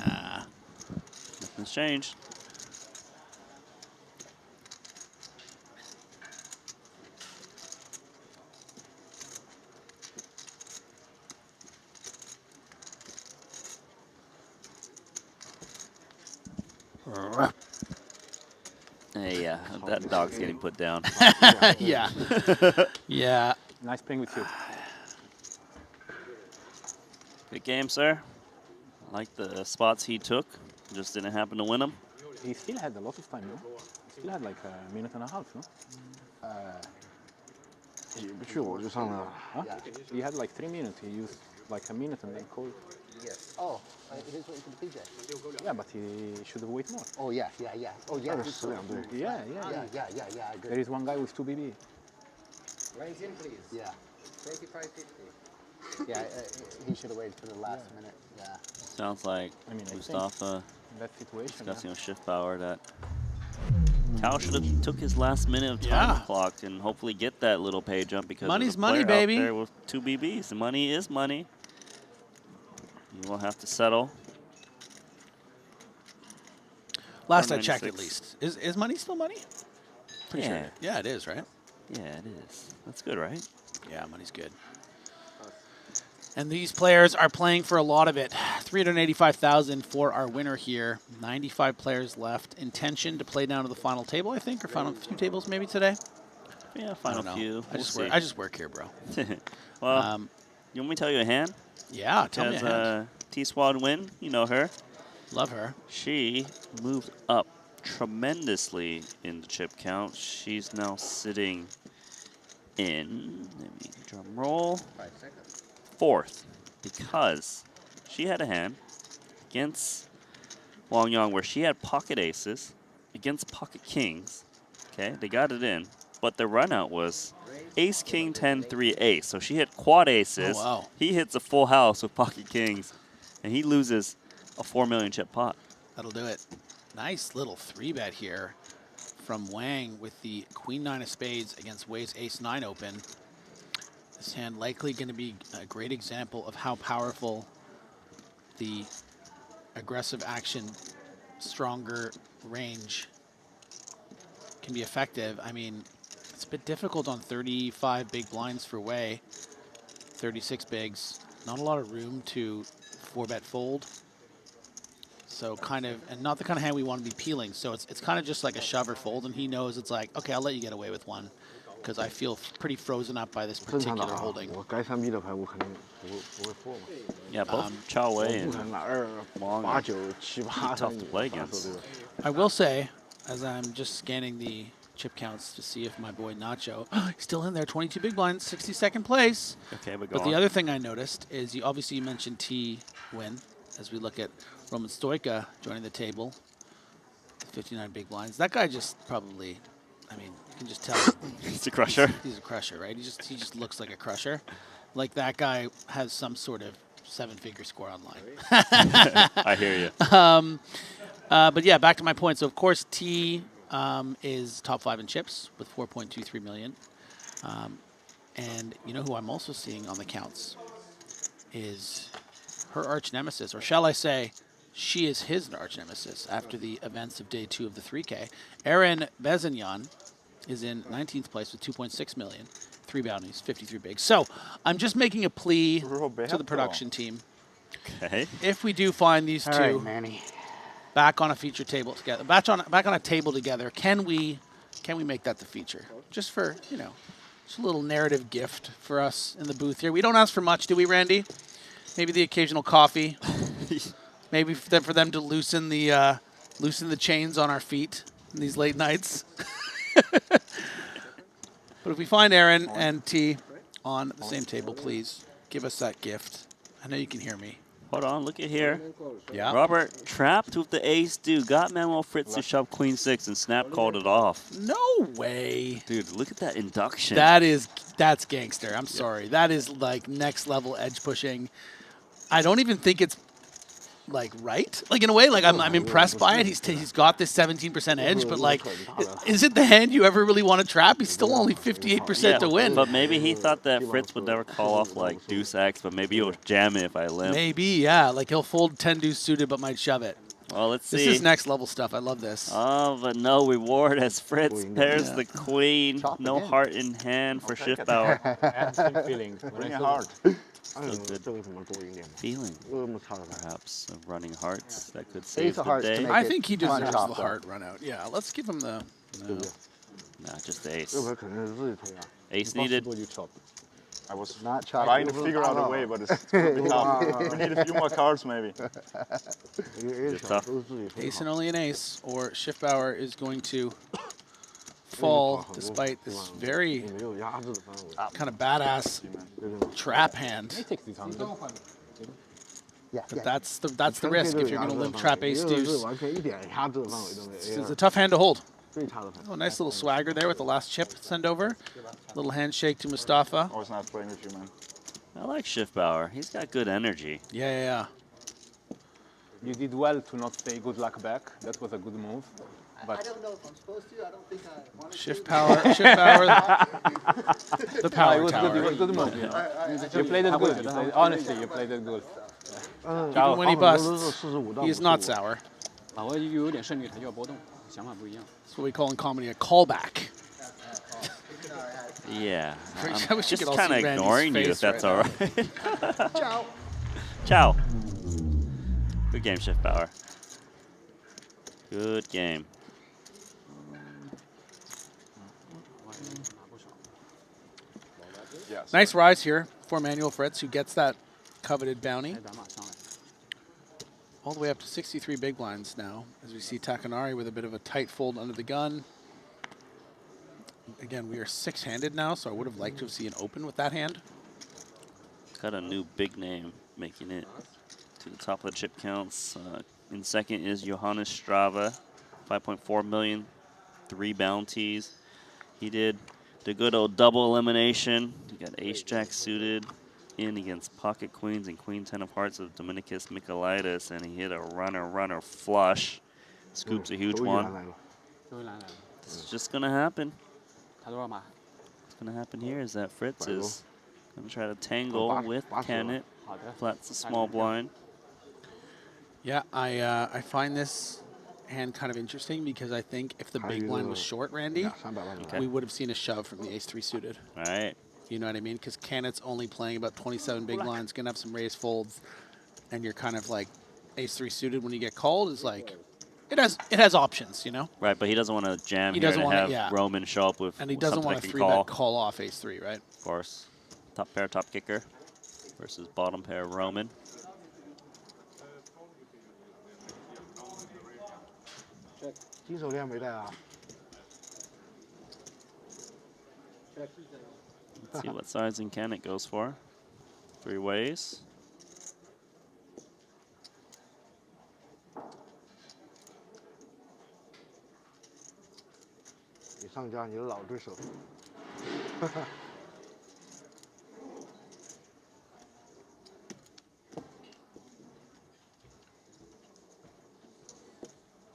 Nothing's changed. Hey, yeah, that dog's getting put down. Yeah. Yeah. Nice playing with you. Good game, sir. Like the spots he took. Just didn't happen to win them. He still had a lot of time, no? He still had like a minute and a half, no? Huh? He had like 3 minutes. He used like a minute and then called. Yes. Oh, it is waiting for the PJ. Yeah, but he should have waited more. Oh, yeah, yeah, yeah. Oh, yeah. Yeah. I agree. There is one guy with 2 BB. Lines in, please. Yeah. 25.50. Yeah, he should have waited for the last minute. Yeah. Sounds like Mustafa that situation, discussing with Shift Power that Cal should have took his last minute of time clock and hopefully get that little pay jump because Money's there's a money, player out baby. there with 2 BBs. The money is money. You will have to settle. Last I checked, at 496. least. Is money still money? Pretty Yeah. sure. Yeah, it is, right? Yeah, it is. That's good, right? Yeah, money's good. And these players are playing for a lot of it. 385,000 for our winner here. 95 players left. Intention to play down to the final table, I think, or final few tables maybe today. Yeah, final few. I just work here, bro. Well, you want me to tell you a hand? Yeah, tell me a hand. T-Swad win. You know her. Love her. She moved up tremendously in the chip count. She's now sitting in, let me drum roll, 5 seconds. 4th because she had a hand against Wang Yang where she had pocket aces against pocket kings. Okay, they got it in, but the run out was ace, king, 10, 3, ace. So she hit quad aces. Oh, wow. He hits a full house with pocket kings, and he loses a 4 million chip pot. That'll do it. Nice little 3-bet here from Wang with the queen 9 of spades against Wei's ace 9 open. This hand likely going to be a great example of how powerful the aggressive action, stronger range can be effective. I mean, it's a bit difficult on 35 big blinds for Wei, 36 bigs. not a lot of room to 4-bet fold. So kind of, and not the kind of hand we want to be peeling. So it's kind of just like a shove or fold, and he knows it's like, okay, I'll let you get away with one, because I feel pretty frozen up by this 正常的 particular 啊， holding. 我该3B 的牌我肯定不会 fold 嘛。 Yeah, both Chao Wei 不 and 可能拿 Wong 2、8、9、7、8 tough to play against. I will say, as I'm just scanning the chip counts to see if my boy Nacho, he's still in there, 22 big blinds, 62nd place. Okay, but go But the on. other thing I noticed is you obviously mentioned T win as we look at Roman Stoica joining the table, 59 big blinds. That guy just probably, I mean, you can just tell He's a crusher. He's a crusher, right? He just looks like a crusher. Like that guy has some sort of 7-figure score online. I hear you. But yeah, back to my point. So of course T is top 5 in chips with 4.23 million. And you know who I'm also seeing on the counts is her arch nemesis, or shall I say, she is his arch nemesis after the events of day 2 of the 3K. Aaron Bezignan is in 19th place with 2.6 million, 3 bounties, 53 bigs. So I'm just making a plea to the production team. Okay. If we do find these All two right, Manny. back on a feature table together, back on a table together, can we make that the feature? Just for, you know, just a little narrative gift for us in the booth here. We don't ask for much, do we, Randy? Maybe the occasional coffee. Maybe for them to loosen the chains on our feet in these late nights. But if we find Aaron and T on the same table, please give us that gift. I know you can hear me. Hold on, look at here. Yeah. Robert trapped with the ace deuce, got Manuel Fritz to shove queen 6, and Snap called it off. No way. Dude, look at that induction. That's gangster. I'm sorry. That is like next level edge pushing. I don't even think it's like right. Like in a way, like I'm impressed by it. He's got this 17% edge, but like, is it the hand you ever really want to trap? He's still only 58% to win. But maybe he thought that Fritz would never call off like deuce X, but maybe he'll jam it if I limp. Maybe, yeah. Like he'll fold 10 deuce suited, but might shove it. Well, let's see. This is next level stuff. I love this. Oh, but no reward as Fritz pairs the queen. No heart in hand for Schiffbauer. Feeling. Bring a heart. Feeling, perhaps, of running hearts that could save the hearts to day. make I think he deserves the top, heart run out. Yeah, let's give him the. No. Nah, just the ace. 这回肯定是自己推啊。 Ace needed. I was Not chopped. trying to figure out a way, but it's going to be tough. We need a few more cards, maybe. Tough. Ace and only an ace, or Schiffbauer is going to fall despite this very kind of badass trap hand. But that's the risk if you're going to limp trap ace deuce. It's a tough hand to hold. Oh, nice little swagger there with the last chip send over. Little handshake to Mustafa. Always nice playing with you, man. I like Schiffbauer. He's got good energy. Yeah. You did well to not say good luck back. That was a good move. But I don't know if I'm supposed to. I don't think I want to. Schiffbauer, the power it was tower. good. It was good move. You know? You played it good. Honestly, you played it good. Even when he busts, he is not sour. 把握有点胜率，他就要波动，想法不一样。 That's what we call in comedy a callback. Yeah. I wish you just could all kind of see Randy's ignoring you face if that's right all right. Ciao. Ciao. Good game, Schiffbauer. Good game. Yes. Nice rise here for Manuel Fritz, who gets that coveted bounty. All the way up to 63 big blinds now, as we see Takanari with a bit of a tight fold under the gun. Again, we are 6-handed now, so I would have liked to have seen an open with that hand. Got a new big name making it to the top of the chip counts. In second is Johannes Strava, 5.4 million, 3 bounties. He did the good old double elimination. He got ace-jack suited in against pocket queens and queen 10 of hearts of Dominicus Michaelitis, and he hit a runner flush. Scoops a huge one. It's just going to happen. What's going to happen here is that Fritz is going to try to tangle with Kennett. Flats the small blind. Yeah, I find this hand kind of interesting because I think if the big blind was short, Randy, we would have seen a shove from the ace-3 suited. All right. You know what I mean? Because Cannett's only playing about 27 big blinds, going to have some raised folds, and you're kind of like ace-3 suited when you get called is like, it has options, you know? Right, but he doesn't want to jam He here doesn't and wanna- have yeah. Roman show up with And he doesn't something want that to can 3-bet call off ace-3, right? Of course. Top pair, top kicker versus bottom pair Roman. Let's See what sizing Kennett goes for. 3 ways.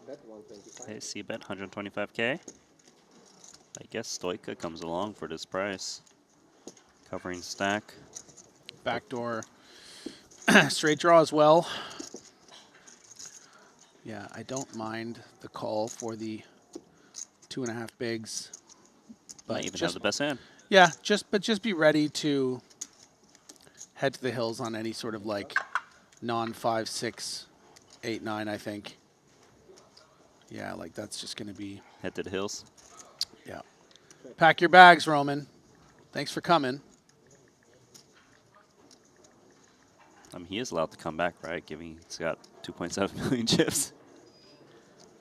Bet 125. Okay, C-bet 125K. I guess Stoika comes along for this price. Covering stack. Backdoor straight draw as well. Yeah, I don't mind the call for the 2.5 bigs. Might even have the best hand. Yeah, just be ready to head to the hills on any sort of like non-5, 6, 8, 9, I think. Yeah, like that's just going to be... Head to the hills. Yeah. Pack your bags, Roman. Thanks for coming. He is allowed to come back, right? Given he's got 2.7 million chips.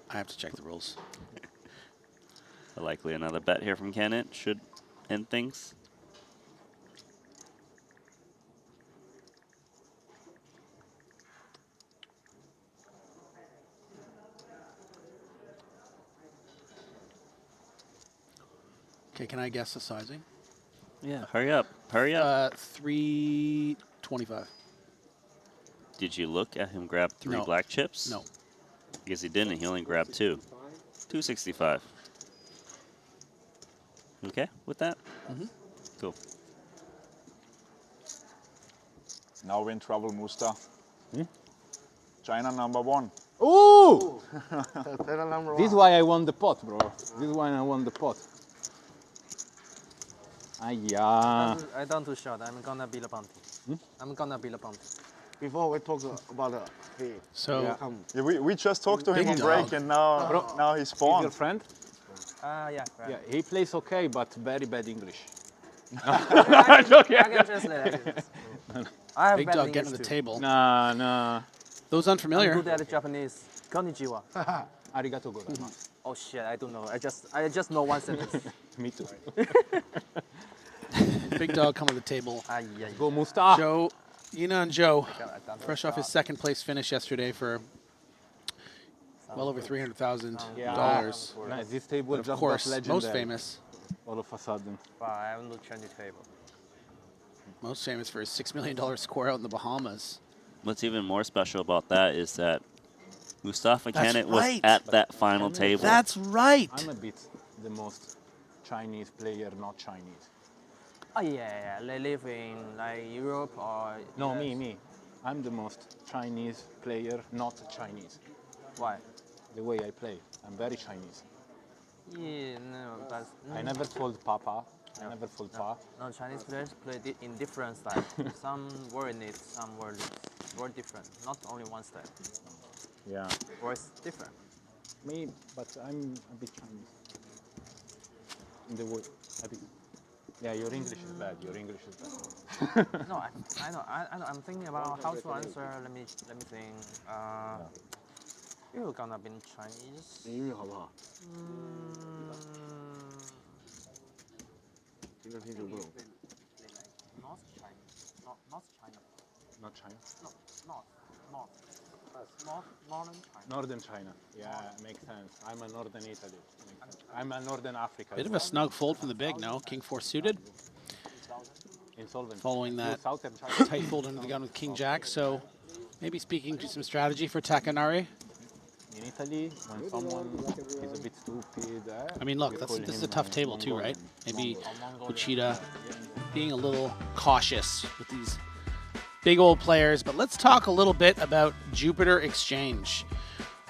I have to check the rules. Likely another bet here from Kennett should end things. Okay, can I guess the sizing? Yeah, hurry up. Hurry up. 325. Did you look at him grab 3 No. black chips? No. Because he didn't. He only grabbed 2. 265. Okay with that? Mm-hmm. Cool. Now we're in trouble, Musta. China #1. Ooh! number This is why I won the pot, bro. This is why I won the pot. Yeah. I don't too short. I'm gonna be the bounty. I'm gonna be the bounty. Before we talk about the So Yeah, we just talked to him Big on dog. break, and now he's He's spawned. your friend? Yeah. Right. Yeah, he plays okay, but very bad English. I can translate it. I have Big bad dog English getting to the too. table. Nah. Those I'm unfamiliar. good at Japanese. Konnichiwa. Arigato gozaimasu. Oh shit, I don't know. I just know one sentence. Me too. Big dog come to the table. Go Musta. Joe, Ina and Joe, fresh off his second place finish yesterday for well over $300,000. Nice. This table But of just course, got legendary. most famous. All of a sudden. Wow, I haven't looked at the table. Most famous for his $6 million score out in the Bahamas. What's even more special about that is that Mustafa That's Kennett right. was at that final table. That's right. I'm a bit the most Chinese player, not Chinese. Oh yeah. They live in like Europe or No, me. I'm the most Chinese player, not Chinese. Why? The way I play, I'm very Chinese. Yeah, no, but I never fold Papa. I never fold Pa. No, Chinese players play in different styles. Some were in it, some were different. Not only one style. Yeah. Or it's different. Me, but I'm a bit Chinese. In the way, a bit. Yeah, your English is bad. Your English is bad. No, I know. I'm thinking about how to answer. Let me think. You're gonna be Chinese. 你英语好不好？听着听着不懂。 Not Chinese. Not China. Not China. No, northern China. Northern China. Yeah, makes sense. I'm a northern Italy. I'm a northern Africa. Bit of a snug fold from the big, no? King 4 suited. Insolvent. Following that Southern China. tight fold under the gun with King Jack. So maybe speaking to some strategy for Takanari. In Italy, when someone is a bit stupid, I mean, look, this is a tough table too, right? Maybe Uchida being a little cautious with these big old players. But let's talk a little bit about Jupiter Exchange.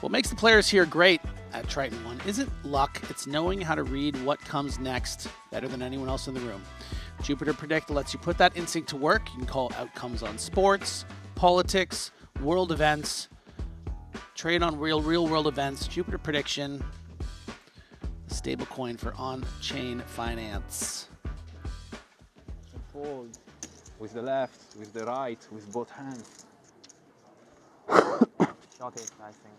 What makes the players here great at Triton ONE isn't luck, it's knowing how to read what comes next better than anyone else in the room. Jupiter Predict lets you put that instinct to work. You can call outcomes on sports, politics, world events, trade on real world events. Jupiter Prediction, stablecoin for on-chain finance. Fold with the left, with the right, with both hands. Short it, I think.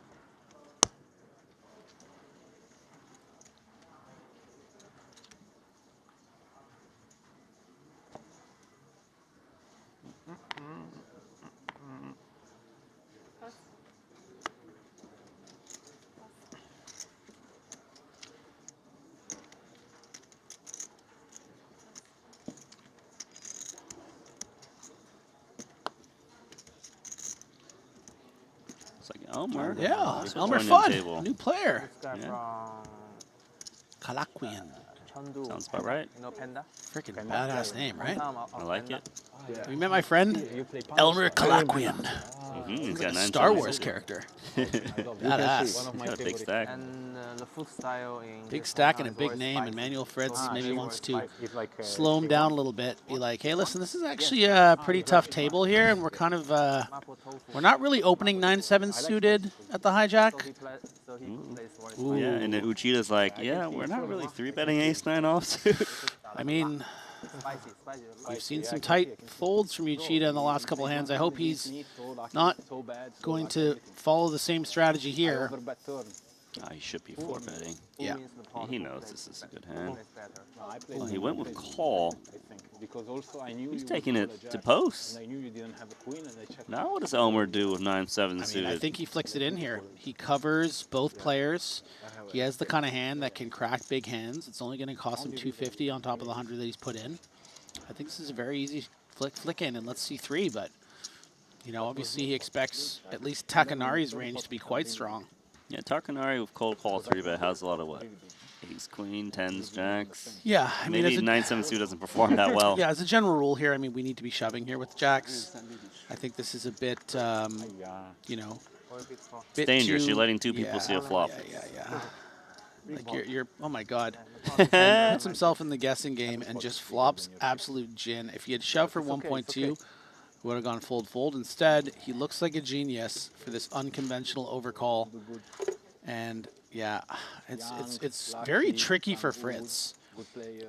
It's like Elmer. Yeah, Also Elmer joined the Fudd, table. new player. This guy Yeah. from Kalaquian. Chengdu. Sounds about right. You know Panda? Freaking badass name, right? I like it. Have you met my friend? Elmer Kalaquian. He's got a 9 Star suited. Wars character. Badass. Badass. He's got a big stack. And the foot style in Big this stack one and a is big always name, and spicy. Manuel Fritz Ah, maybe she wants was to spicy. slow him down a little bit. Be like, hey, listen, this is actually a pretty tough table here, and we're kind of, we're not really opening 9-7 suited at the hijack. Ooh. Yeah, and then Uchida's like, yeah, we're not really 3-betting ace-9 offsuit. I mean, we've seen some tight folds from Uchida in the last couple of hands. I hope he's not going to follow the same strategy here. He should be 4-betting. Yeah. He knows this is a good hand. Well, he went with call. He's taking it to post. Now what does Elmer do with 9-7 suited? I think he flicks it in here. He covers both players. He has the kind of hand that can crack big hands. It's only going to cost him 250 on top of the 100 that he's put in. I think this is a very easy flick in, and let's see 3, but you know, obviously he expects at least Takanari's range to be quite strong. Yeah, Takanari with cold call 3-bet has a lot of what? Ace, queen, 10s, jacks. Yeah, I mean, maybe 9-7 suit doesn't perform that well. Yeah, as a general rule here, I mean, we need to be shoving here with jacks. I think this is a bit, you know, It's dangerous. You're letting 2 people see a flop. Yeah. Like you're oh my God. Puts himself in the guessing game and just flops absolute gin. If he had shoved for 1.2, would have gone fold. Instead, he looks like a genius for this unconventional overcall. And yeah, it's very tricky for Fritz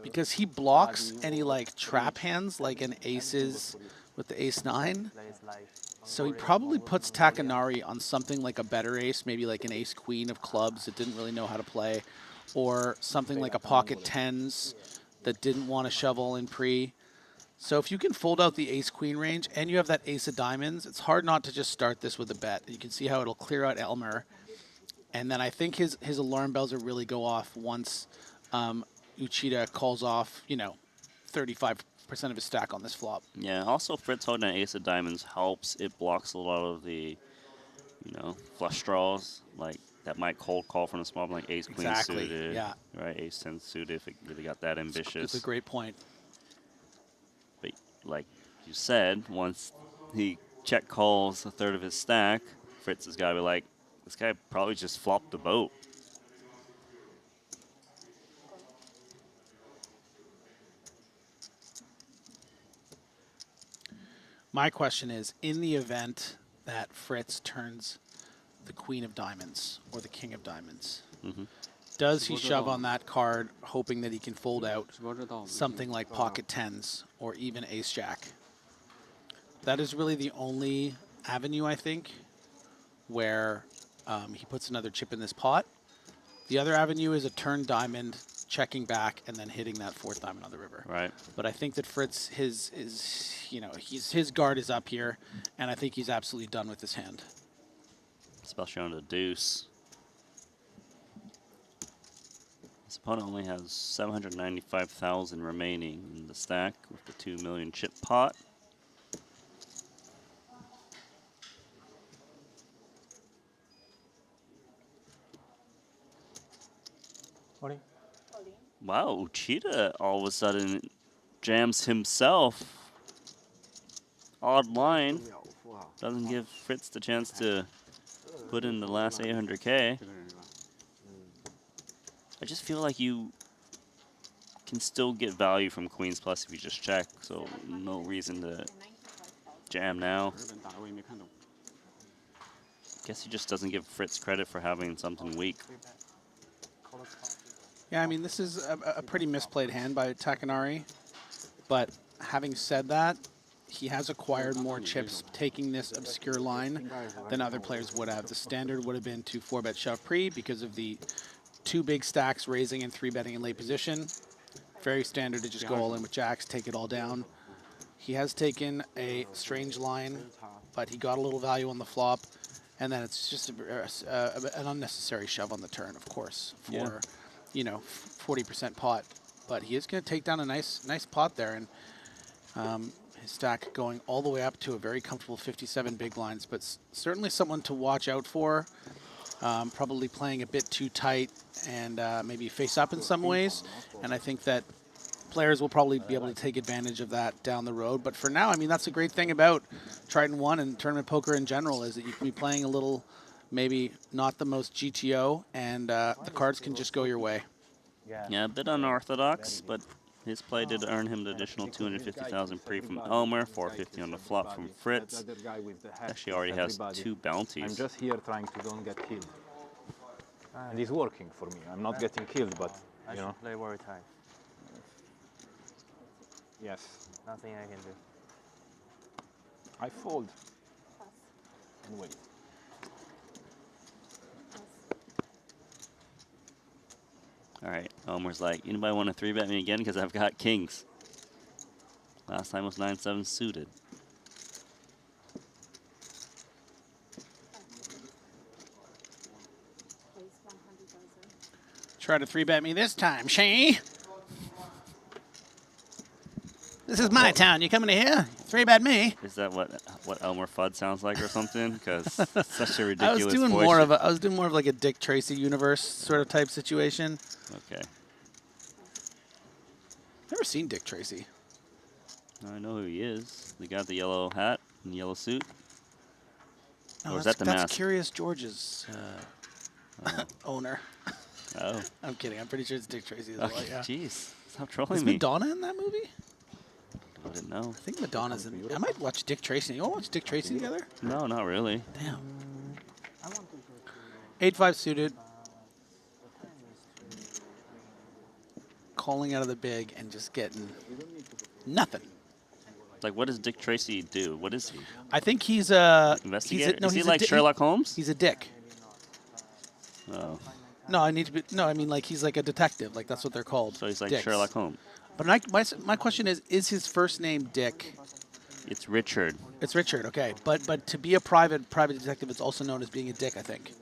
because he blocks any like trap hands like an aces with the ace-9. So he probably puts Takanari on something like a better ace, maybe like an ace-queen of clubs that didn't really know how to play, or something like a pocket 10s that didn't want to shove all in pre. So if you can fold out the ace-queen range and you have that ace of diamonds, it's hard not to just start this with a bet. You can see how it'll clear out Elmer. And then I think his alarm bells will really go off once Uchida calls off, you know, 35% of his stack on this flop. Yeah, also Fritz holding an ace of diamonds helps. It blocks a lot of the, you know, flush draws, like that might cold call from the small blind, like ace queen suited. Yeah. Right, ace 10 suited if it really got that ambitious. It's a great point. But like you said, once he check calls a third of his stack, Fritz has got to be like, this guy probably just flopped the boat. My question is, in the event that Fritz turns the queen of diamonds or the king of diamonds, does he shove on that card hoping that he can fold out something like pocket 10s or even ace-jack? That is really the only avenue, I think, where he puts another chip in this pot. The other avenue is a turn diamond, checking back, and then hitting that 4th diamond on the river. Right. But I think that Fritz, his guard is up here, and I think he's absolutely done with this hand. Especially on the deuce. His opponent only has 795,000 remaining in the stack with the 2 million chip pot. Wow, Uchida all of a sudden jams himself. Odd line. Doesn't give Fritz the chance to put in the last 800K. I just feel like you can still get value from Queens Plus if you just check, so no reason to jam now. Guess he just doesn't give Fritz credit for having something weak. Yeah, I mean, this is a pretty misplayed hand by Takanari. But having said that, he has acquired more chips taking this obscure line than other players would have. The standard would have been to 4-bet shove pre because of the 2 big stacks raising and 3-betting in late position. Very standard to just go all in with jacks, take it all down. He has taken a strange line, but he got a little value on the flop. And then it's just an unnecessary shove on the turn, of course, for, you know, 40% pot. But he is going to take down a nice pot there. And his stack going all the way up to a very comfortable 57 big blinds. But certainly someone to watch out for. Probably playing a bit too tight and maybe face up in some ways. And I think that players will probably be able to take advantage of that down the road. But for now, I mean, that's a great thing about Triton ONE and tournament poker in general is that you can be playing a little, maybe not the most GTO, and the cards can just go your way. Yeah, a bit unorthodox, but his play did earn him the additional 250,000 pre from Elmer, 450 on the flop from Fritz. Actually already has 2 bounties. I'm just here trying to don't get killed. And it's working for me. I'm not getting killed, but, you know. I should play worry tight. Yes. Nothing I can do. I fold. And wait. All right, Elmer's like, anybody want to 3-bet me again because I've got kings? Last time was 9-7 suited. Try to 3-bet me this time, Shay. This is my town. You coming to here? 3-bet me. Is that what Elmer Fudd sounds like or something? Because such a ridiculous I was doing voice. more of like a Dick Tracy universe sort of type situation. Okay. Never seen Dick Tracy. I know who he is. The guy with the yellow hat and yellow suit. No, or is that the mask? That's Curious George's owner. Oh. I'm kidding. I'm pretty sure it's Dick Tracy. Okay, Yeah. Jeez, stop trolling Is me. Madonna in that movie? I didn't know. I think Madonna's in. I might watch Dick Tracy. You want to watch Dick Tracy together? No, not really. Damn. 8-5 suited. Calling out of the big and just getting nothing. Like, what does Dick Tracy do? What is he? I think he's a investigator. No, is he he's like Sherlock Holmes? He's a dick. Oh. No, I need to be. No, I mean like he's like a detective. Like that's what they're called. So he's like dicks. Sherlock Holmes. But my question is his first name Dick? It's Richard. It's Richard. Okay, but to be a private detective, it's also known as being a dick. I think.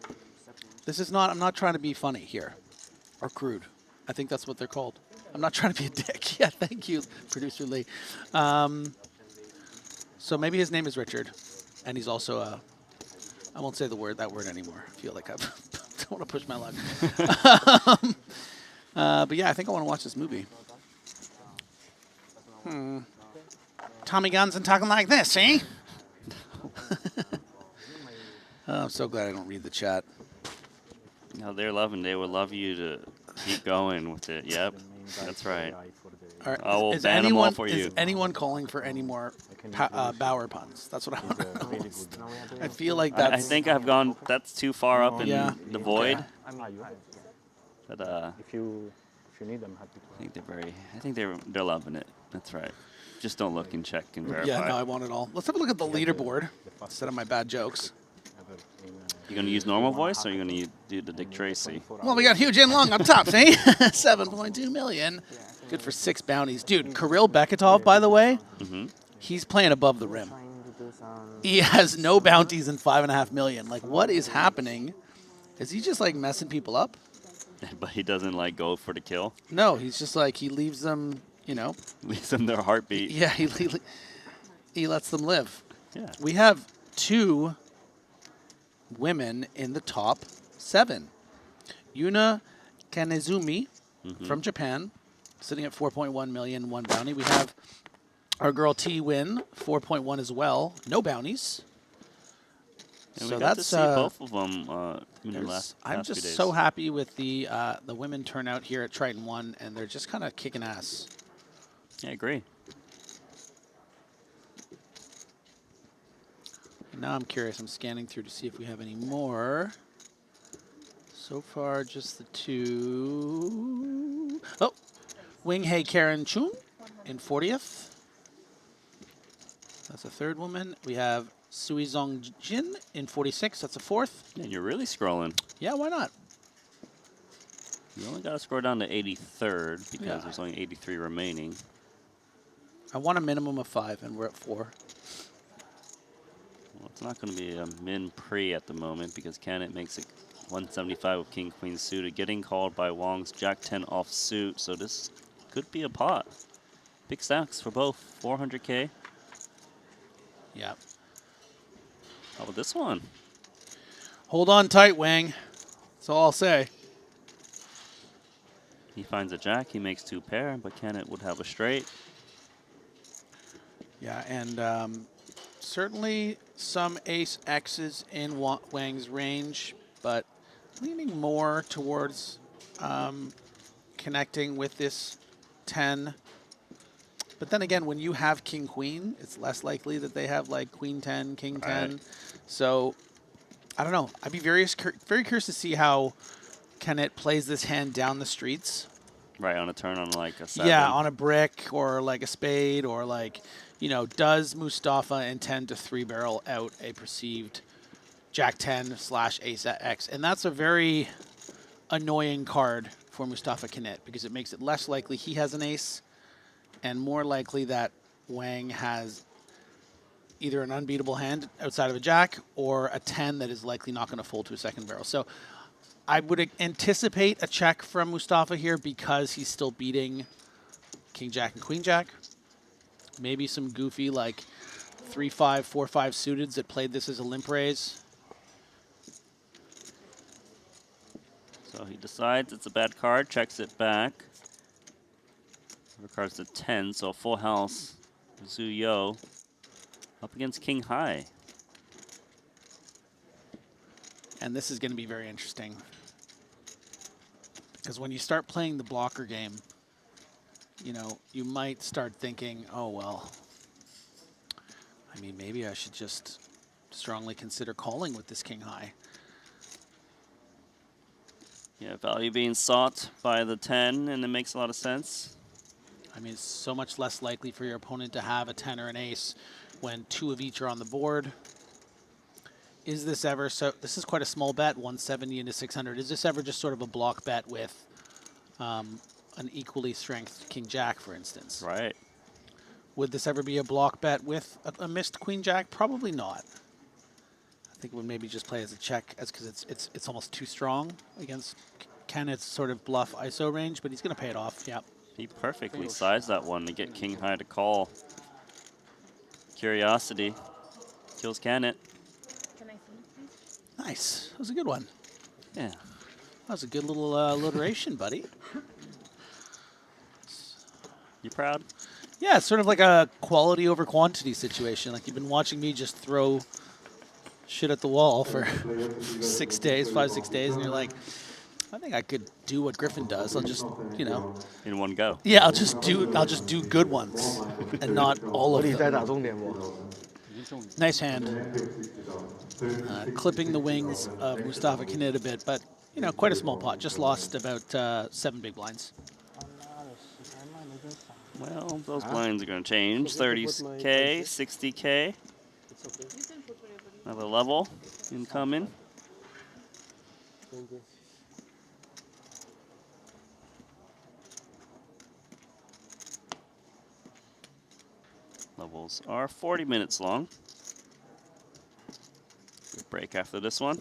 This is not. I'm not trying to be funny here, or crude. I think that's what they're called. I'm not trying to be a dick. Yeah, thank you, Producer Lee. So maybe his name is Richard, and he's also a. I won't say that word anymore. I feel like I don't want to push my luck. But yeah, I think I want to watch this movie. Tommy guns and talking like this, eh? Oh, I'm so glad I don't read the chat. No, they're loving. They would love you to keep going with it. Yep, that's right. All right. I will ban them all for you. Is anyone calling for any more Bauer puns? That's what I want to know. I feel like that's... I think I've gone... That's too far up in the void. But if you need them, happy to. I think they're loving it. That's right. Just don't look and check and verify. Yeah, no, I want it all. Let's have a look at the leaderboard instead of my bad jokes. You going to use normal voice or are you going to do the Dick Tracy? Well, we got Hugh Jin Long up top, see? 7.2 million. Good for 6 bounties. Dude, Kirill Beketov, by the way, he's playing above the rim. He has no bounties and 5.5 million. Like, what is happening? Is he just, like, messing people up? But he doesn't, like, go for the kill? No, he's just, like, he leaves them, you know. Leaves them their heartbeat. Yeah, he lets them live. Yeah. We have 2 women in the top 7. Yuna Kanezumi from Japan, sitting at 4.1 million, 1 bounty. We have our girl T Win, 4.1 as well, no bounties. And So we got to that's see both of them in the last I'm past few just days. so happy with the women turnout here at Triton ONE, and they're just kind of kicking ass. Yeah, I agree. And now I'm curious. I'm scanning through to see if we have any more. So far, just the two. Oh, Wing Hei Karen Chung in 40th. That's a third woman. We have Sui Zong Jin in 46. That's a fourth. Yeah, you're really scrolling. Yeah, why not? You only got to scroll down to 83rd because Yeah. there's only 83 remaining. I want a minimum of 5, and we're at 4. Well, it's not going to be a min pre at the moment because Canet makes it 175 with King Queen suited, getting called by Wong's Jack 10 off suit. So this could be a pot. Big stacks for both. 400K. Yeah. How about this one? Hold on tight, Wang. That's all I'll say. He finds a jack. He makes 2 pair, but Canet would have a straight. Yeah, and certainly some ace X's in Wang's range, but leaning more towards connecting with this 10. But then again, when you have King Queen, it's less likely that they have like Queen 10, King 10. Right. So I don't know. I'd be very curious to see how Canet plays this hand down the streets. Right, on a turn on like a 7. Yeah, on a brick or like a spade or like, you know, does Mustafa intend to 3-barrel out a perceived Jack 10 / Ace X? And that's a very annoying card for Mustafa Canet because it makes it less likely he has an ace and more likely that Wang has either an unbeatable hand outside of a jack or a 10 that is likely not going to fold to a second barrel. So I would anticipate a check from Mustafa here because he's still beating King Jack and Queen Jack. Maybe some goofy like 3-5, 4-5 suiteds that played this as a limp raise. So he decides it's a bad card, checks it back. Record's the 10, so full house. Zhu Yo up against King High. And this is going to be very interesting. Because when you start playing the blocker game, you know, you might start thinking, oh, well, I mean, maybe I should just strongly consider calling with this King High. Yeah, value being sought by the 10, and it makes a lot of sense. I mean, it's so much less likely for your opponent to have a 10 or an ace when 2 of each are on the board. Is this ever, so this is quite a small bet, 170 into 600. Is this ever just sort of a block bet with an equally strength King Jack, for instance? Right. Would this ever be a block bet with a missed Queen Jack? Probably not. I think it would maybe just play as a check as because it's almost too strong against Kenneth's sort of bluff ISO range, but he's going to pay it off, yeah. He perfectly sized that one to get King High to call. Curiosity kills Canet. Nice. That was a good one. Yeah. That was a good little alliteration, buddy. You proud? Yeah, it's sort of like a quality over quantity situation. Like you've been watching me just throw shit at the wall for 6 days, 5-6 days, and you're like, I think I could do what Griffin does. I'll just, you know, in one go. Yeah, I'll just do good ones and not all of them. Nice hand. Clipping the wings of Mustafa Canet a bit, but you know, quite a small pot. Just lost about 7 big blinds. Well, those blinds are going to change. 30K, 60K. Another level incoming. Levels are 40 minutes long. Good break after this one.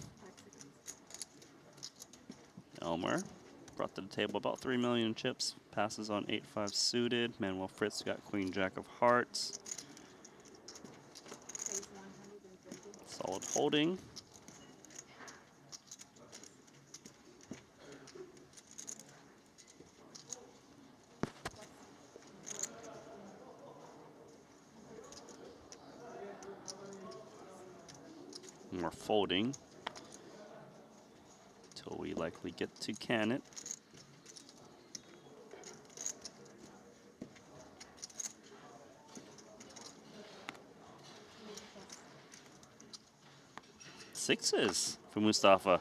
Elmer brought to the table about 3 million chips. Passes on 8-5 suited. Manuel Fritz got Queen Jack of Hearts. Solid holding. More folding. Till we likely get to can it. Sixes for Mustafa.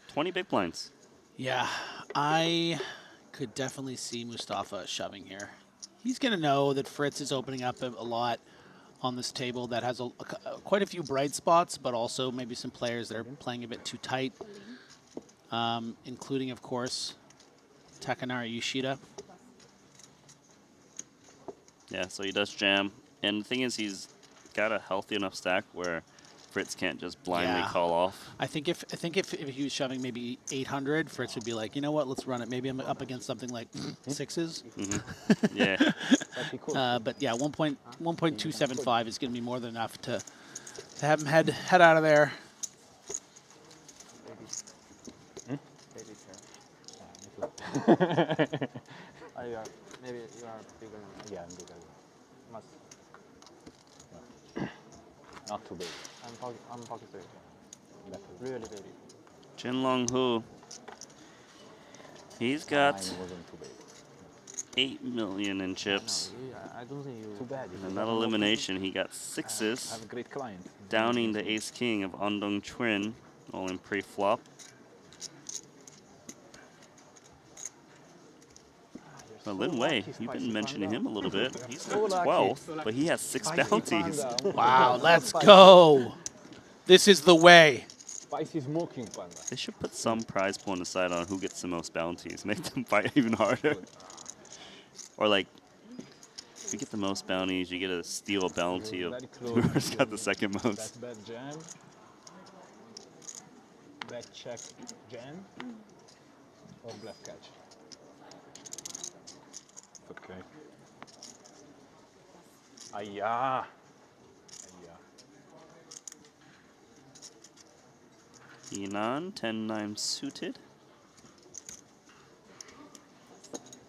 20 big blinds. Yeah, I could definitely see Mustafa shoving here. He's going to know that Fritz is opening up a lot on this table that has quite a few bright spots, but also maybe some players that are playing a bit too tight, including, of course, Takanori Yoshida. Yeah, so he does jam. And the thing is, he's got a healthy enough stack where Fritz can't just blindly call off. I think if he was shoving maybe 800, Fritz would be like, you know what, let's run it. Maybe I'm up against something like sixes. Yeah. But yeah, 1.275 is going to be more than enough to have him head out of there. Maybe you are bigger than me. Yeah, I'm bigger. Must. Not too big. I'm pocket three. Really big. Jin Long Hu. He's got Mine wasn't too big. 8 million in chips. I don't think you. Too bad. And in that elimination, he got sixes. I have a great client. Downing the ace king of Ondong Twin, all in pre-flop. Well, Lin Wei, you've been mentioning him a little bit. He's at 12, but he has 6 bounties. Wow, let's go. This is the way. Spicy smoking panda. They should put some prize pool on the side on who gets the most bounties. Make them fight even harder. Or like, if you get the most bounties, you get to steal a bounty of whoever's got the second most. Bad jam. Bad check jam. Or bluff catch. Okay. Ayah. Yinan, 10-9 suited.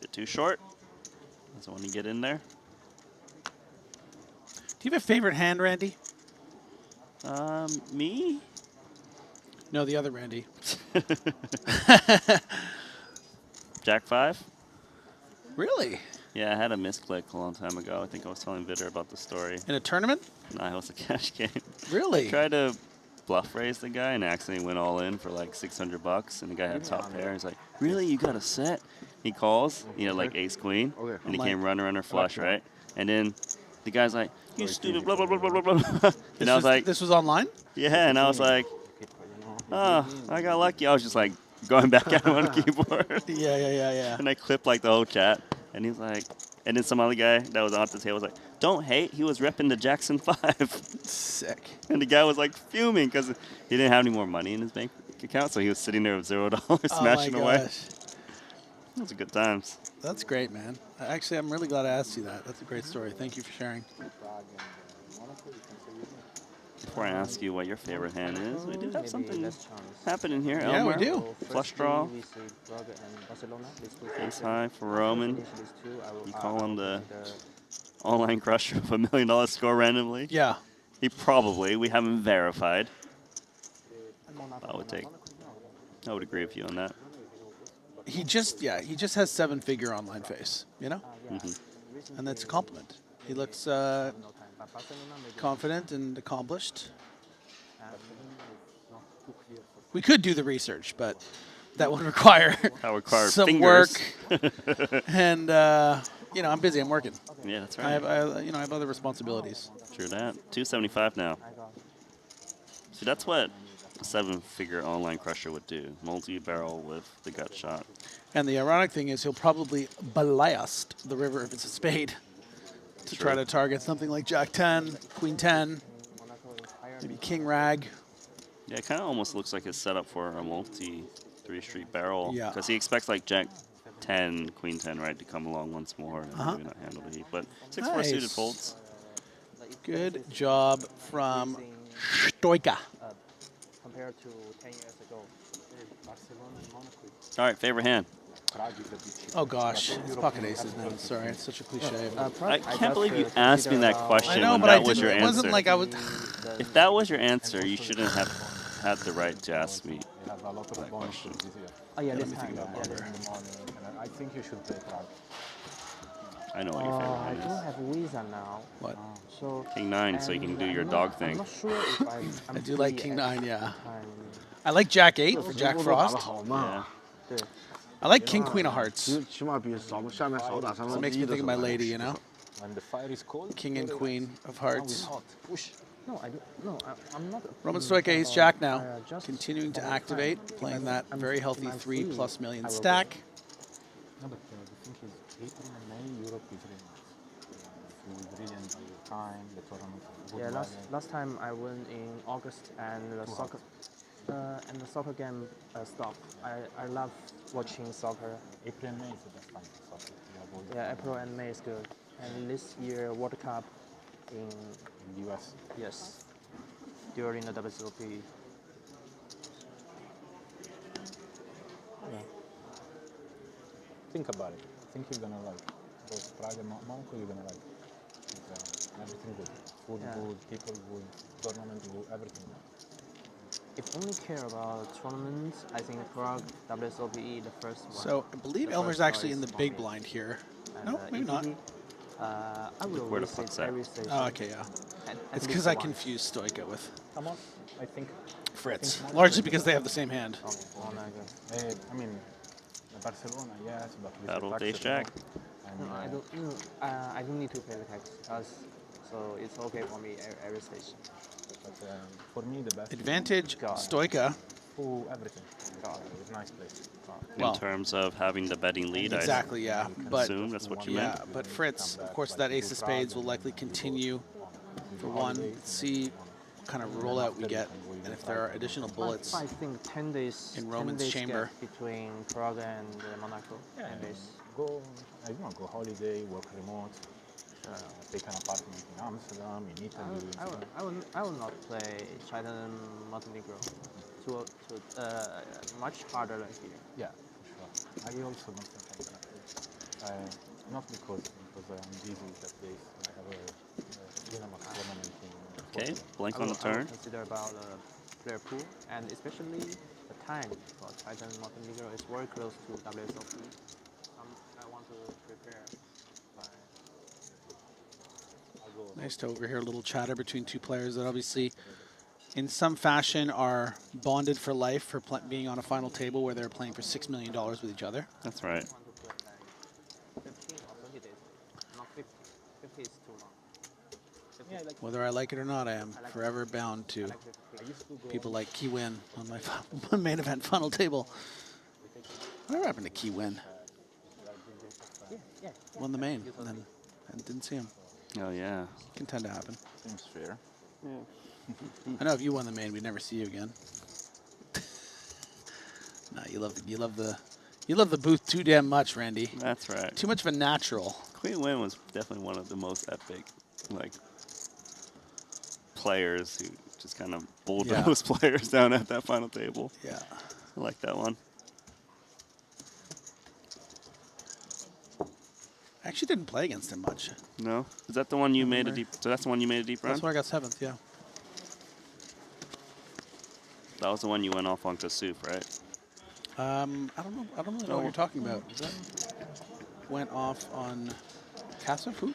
Bit too short. Doesn't want to get in there. Do you have a favorite hand, Randy? Me? No, the other Randy. Jack 5? Really? Yeah, I had a misclick a long time ago. I think I was telling Vitter about the story. In a tournament? Nah, it was a cash game. Really? I tried to bluff raise the guy and accidentally went all in for like $600, and the guy had top pair. He's like, "Really? You got a set?" He calls, like ace queen, and he came runner flush, right? And then the guy's like, "You stupid, blah blah blah blah blah blah." And I was like, "This was online?" Yeah, and I was like, "Oh, I got lucky." I was just like going back at him on the keyboard. Yeah. And I clipped like the whole chat, and he's like, and then some other guy that was on the table was like, "Don't hate, he was repping the Jackson 5. Sick. And the guy was like fuming because he didn't have any more money in his bank account, so he was sitting there with $0 smashing away. Those are good times. That's great, man. Actually, I'm really glad I asked you that. That's a great story. Thank you for sharing. Before I ask you what your favorite hand is, we do have something happening here. Yeah, Elmer, we do. Flush draw. Ace high for Roman. You call him the online crusher of $1 million score randomly. Yeah. He probably. We haven't verified. I would agree with you on that. He just has 7-figure online face, you know? Mm-hmm. And that's a compliment. He looks confident and accomplished. We could do the research, but that would require some fingers. work. And I'm busy. I'm working. Yeah, that's right. I have other responsibilities. True that. 275 now. See, that's what a 7-figure online crusher would do. Multi-barrel with the gut shot. And the ironic thing is he'll probably blast the river if it's a spade to try to target something like Jack 10, Queen 10, maybe King Rag. Yeah, it kind of almost looks like it's set up for a multi 3-street barrel. Yeah. Because he expects like Jack 10, Queen 10, right, to come along once more and maybe not handle the heat. But 6-4 suited folds. Good job from Stoika. Compared to 10 years ago, Barcelona and Monaco. All right, favorite hand. Oh gosh, it's pocket aces now. Sorry, it's such a cliche. I can't believe you asked me that question I know, when but that was your it wasn't answer. like I would. If that was your answer, you shouldn't have had the right to ask me that question. Oh yeah, Let this me think time. about Yeah, longer. I think you should play Prague. I know what your favorite I one don't is. have Visa now. What? So King 9, so you can do your dog I'm thing. not sure if I'm I do like free King at 9, the yeah. time. I like Jack 8 for Jack Frost. Yeah. I like King Queen of Hearts. It 起码比下面少打三分 makes 之 me 一的 think 时 of 候 my 来 lady, 10 you know? When the fire is cold, King and Queen of Hearts. No, I don't. No, I'm not. Roman Stoica Ace Jack now, just continuing to for the activate, time. playing If that I'm- very if healthy I'm 3+ free, million I will stack. No, but the thing is, April and May, Europe is really nice. You will really enjoy your time, the tournament. Yeah, last time I went in August and the soccer game stopped. I love watching soccer. April and May is the best time for soccer. You have all the Yeah, time. April and May is good. And this year World Cup in In the US. yes during the WSOP. Yeah. Think about it. I think you're gonna like both Prague and Monaco. You're gonna like everything good. Food good, people good, tournament good, everything good. If only care about tournaments, I think Prague WSOPE the first one. So I believe The Elmer's first actually choice in the for big me. blind here. And, No, maybe not. I will Where the visit puck's at. every station. Oh, okay, yeah. At It's least because I once. confuse Stoica with Come on, I think. Fritz. Largely because they have the same hand. I mean, Barcelona, yes, but with Battle the Days taxes, Jack. and, No, I don't. No, I don't need to pay the tax, so it's okay for me every station. But for me, the best. Advantage God. Stoica. Oh, everything. It's a nice place. In terms of having the betting lead, Exactly, yeah. But assume that's what you yeah, meant. but Fritz, of course, that ace of spades will likely continue for one. Let's see what kind of rollout we get, and if there are additional bullets I think 10 days in 10 Roman's days chamber. gap between Prague and Monaco. Yeah, 10 days. go, I don't know, go holiday, work remote, take an apartment in Amsterdam, in Italy. I will not play Triton Montenegro. Much harder than here. Yeah, for sure. I also don't think I'm gonna play. Not because I'm busy that days. I have a Dynamo tournament in Okay, blank I on will- the I will turn. consider about player pool, and especially the time for Triton Montenegro is very close to WSOP. I want to prepare. Nice to overhear a little chatter between two players that obviously, in some fashion, are bonded for life for being on a final table where they're playing for $6 million with each other. That's right. 15 or 20 days. Not 50. 50 is too long. 50. Whether I like it or not, I am forever bound to people like Key Win on my main event final table. Whatever happened to Key Win? Won the main and didn't see him. Oh yeah. Can tend to happen. Seems fair. I know if you won the main, we'd never see you again. No, you love the booth too damn much, Randy. That's right. Too much of a natural. Queen Win was definitely one of the most epic, like, players who just kind of bulldoze players down at that final table. Yeah. I like that one. I actually didn't play against him much. No? Is that the one you made a deep? So that's the one you made a deep run? That's where I got 7th, yeah. That was the one you went off on Kasuf, right? I don't know. I don't really know what you're talking about. Is that went off on Kasuf? Who?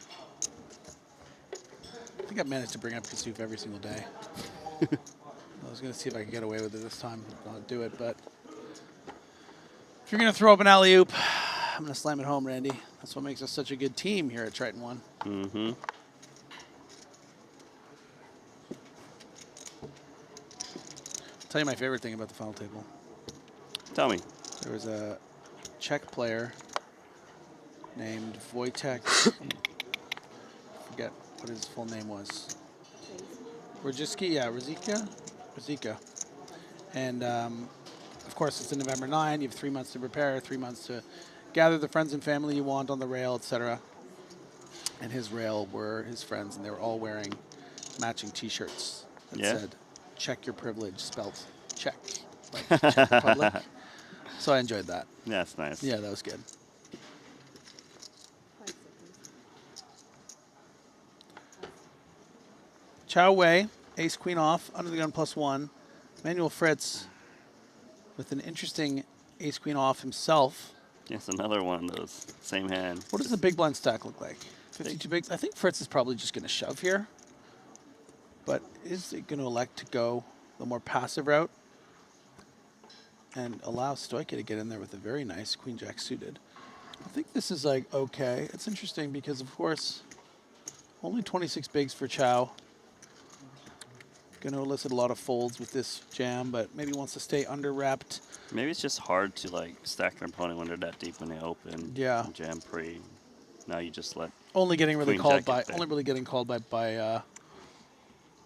I think I managed to bring up Kasuf every single day. I was going to see if I could get away with it this time. I'll do it, but if you're going to throw up an alley-oop, I'm going to slam it home, Randy. That's what makes us such a good team here at Triton ONE. Mm-hmm. Tell you my favorite thing about the final table. Tell me. There was a Czech player named Wojtek. Forget what his full name was. Rajicki, yeah, Ruzicka. And of course, it's in November 9. You have 3 months to prepare, 3 months to gather the friends and family you want on the rail, etc. And his rail were his friends, and they were all wearing matching T-shirts that said "Check your privilege," spelled Czech, like Czech Republic. So I enjoyed that. Yeah, that's nice. Yeah, that was good. Chow Wei, ace queen off, under the gun +1. Manuel Fritz with an interesting ace queen off himself. Yes, another one of those. Same hand. What does the big blind stack look like? 52 bigs. I think Fritz is probably just going to shove here. But is it going to elect to go the more passive route and allow Stoika to get in there with a very nice queen jack suited? I think this is like okay. It's interesting because, of course, only 26 bigs for Chow. Going to elicit a lot of folds with this jam, but maybe wants to stay under-repped. Maybe it's just hard to like stack their opponent when they're that deep when they open. Yeah. Jam pre. Now you just let. Only getting really queen called jack by. get there. Only really getting called by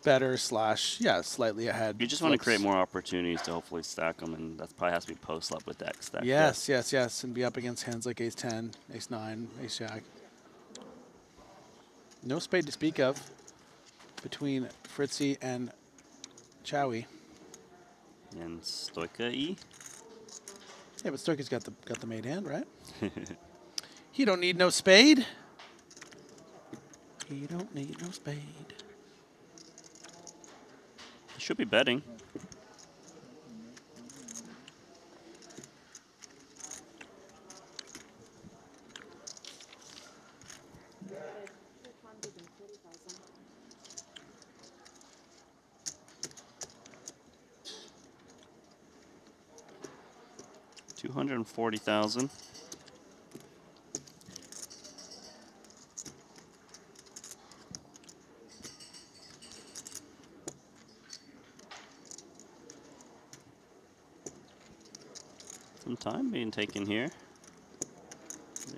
better / slightly ahead. You just want to create more opportunities to hopefully stack them, and that probably has to be post up with that stack. Yes, and be up against hands like ace 10, ace 9, ace jack. No spade to speak of between Fritzy and Chowie. And Stoika E. Yeah, but Stoika's got the made hand, right? He don't need no spade. He don't need no spade. He should be betting. $240,000. Some time being taken here.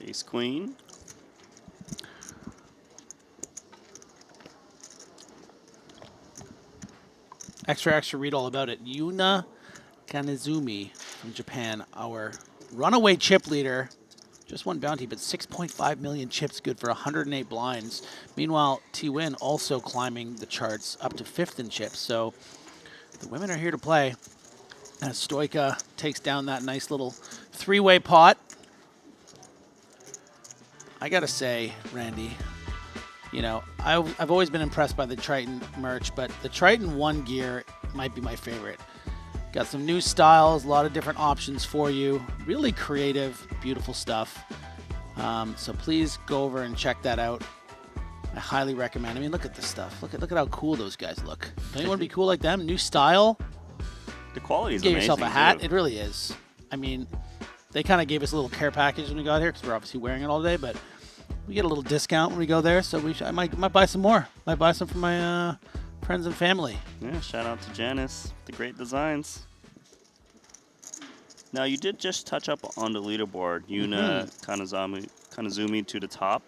Ace queen. Extra, read all about it. Yuna Kanezumi from Japan, our runaway chip leader. Just one bounty, but 6.5 million chips, good for 108 blinds. Meanwhile, T-Win also climbing the charts up to 5th in chips. So the women are here to play. As Stoika takes down that nice little 3-way pot. I got to say, Randy, you know, I've always been impressed by the Triton merch, but the Triton ONE gear might be my favorite. Got some new styles, a lot of different options for you. Really creative, beautiful stuff. So please go over and check that out. I highly recommend. I mean, look at this stuff. Look at how cool those guys look. Don't you want to be cool like them? New style. The quality is Get amazing. yourself a hat. Too. It really is. I mean, they kind of gave us a little care package when we got here because we're obviously wearing it all day, but we get a little discount when we go there. So I might buy some more. Might buy some for my friends and family. Yeah, shout out to Janice, the great designs. Now you did just touch up on the leaderboard, Yuna Kanezumi to the top.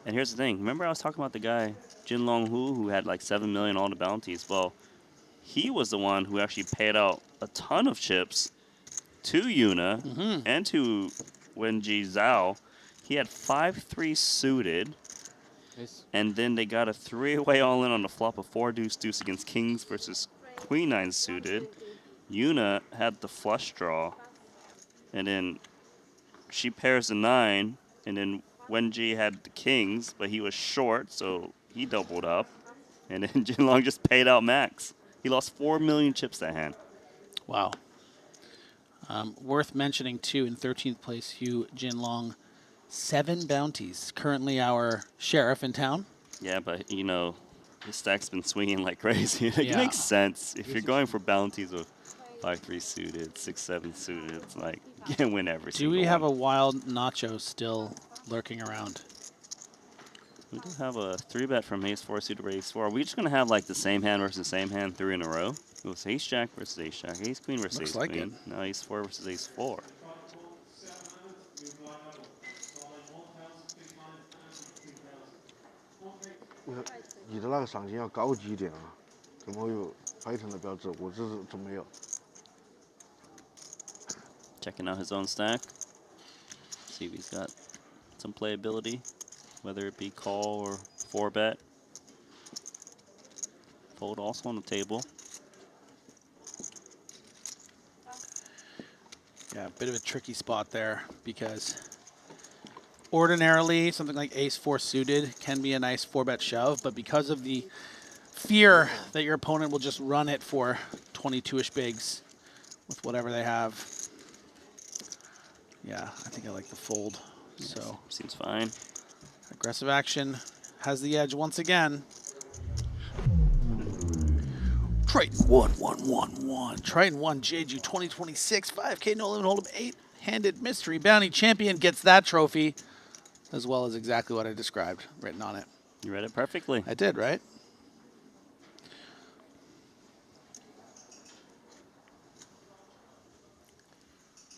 And here's the thing. Remember I was talking about the guy, Jin Long Hu, who had like 7 million all the bounties? Well, he was the one who actually paid out a ton of chips to Yuna and to Wenji Zhao. He had 5-3 suited. Yes. And then they got a 3-way all-in on the flop of 4 deuce against kings versus queen 9 suited. Yuna had the flush draw. And then she pairs the 9. And then Wenji had the kings, but he was short, so he doubled up. And then Jinlong just paid out max. He lost 4 million chips that hand. Wow. Worth mentioning, too, in 13th place, Hugh Jinlong. 7 bounties. Currently our sheriff in town. Yeah, but, you know, his stack's been swinging like crazy. It Yeah. makes sense. If you're going for bounties with 5-3 suited, 6-7 suited, it's like, you can win every single Do we have one. a wild Nacho still lurking around? We do have a 3-bet from ace-4 suited or ace-4. Are we just going to have, like, the same hand versus the same hand 3 in a row? It was ace-jack versus ace-jack, ace-queen versus Looks like ace-queen. Now ace-4 versus ace-4.你的那个赏金要高级一点啊，怎么会有Python的标志？我这是真没有。 Checking out his own stack. See if he's got some playability, whether it be call or 4-bet. Fold also on the table. Yeah, a bit of a tricky spot there because ordinarily something like ace-4 suited can be a nice 4-bet shove, but because of the fear that your opponent will just run it for 22-ish bigs with whatever they have. Yeah, I think I like the fold. So seems fine. Aggressive action has the edge once again. Triton ONE. Triton ONE Jeju 2026 5K no limit hold'em 8-handed mystery bounty champion gets that trophy, as well as exactly what I described written on it. You read it perfectly. I did, right?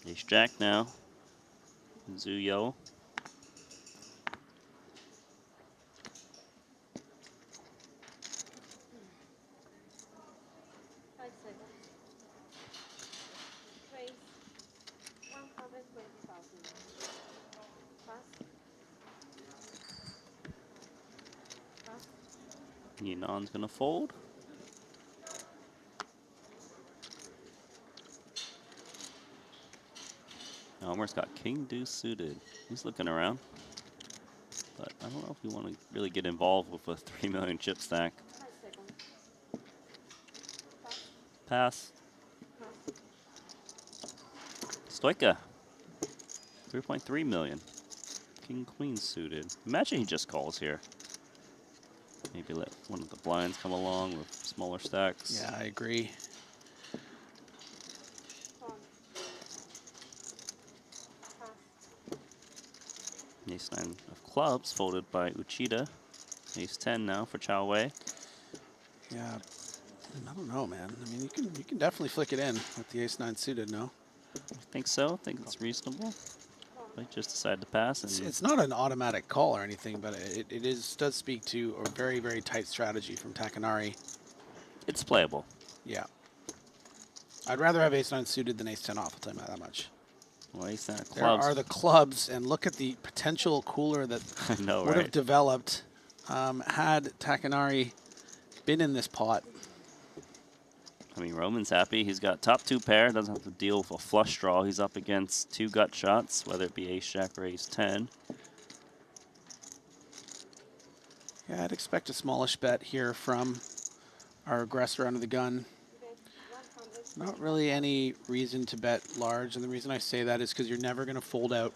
Ace Jack now. Zuyo. Yinan's gonna fold. Elmer's got king deuce suited. He's looking around. But I don't know if we want to really get involved with a 3 million chip stack. Pass. Stoika. 3.3 million. King queen suited. Imagine he just calls here. Maybe let one of the blinds come along with smaller stacks. Yeah, I agree. Ace 9 of clubs folded by Uchida. Ace 10 now for Chao Wei. Yeah, I don't know, man. I mean, you can definitely flick it in with the ace 9 suited, no? I think so. I think it's reasonable. I just decided to pass. And It's not an automatic call or anything, but it does speak to a very, very tight strategy from Takanari. It's playable. Yeah. I'd rather have ace 9 suited than ace 10 off, I'll tell you that much. Well, ace 9 of There clubs. are the clubs, and look at the potential cooler that I know, would have right? developed had Takanari been in this pot. I mean, Roman's happy. He's got top 2 pair. Doesn't have to deal with a flush draw. He's up against 2 gut shots, whether it be ace jack or ace 10. Yeah, I'd expect a smallish bet here from our aggressor under the gun. Not really any reason to bet large, and the reason I say that is because you're never going to fold out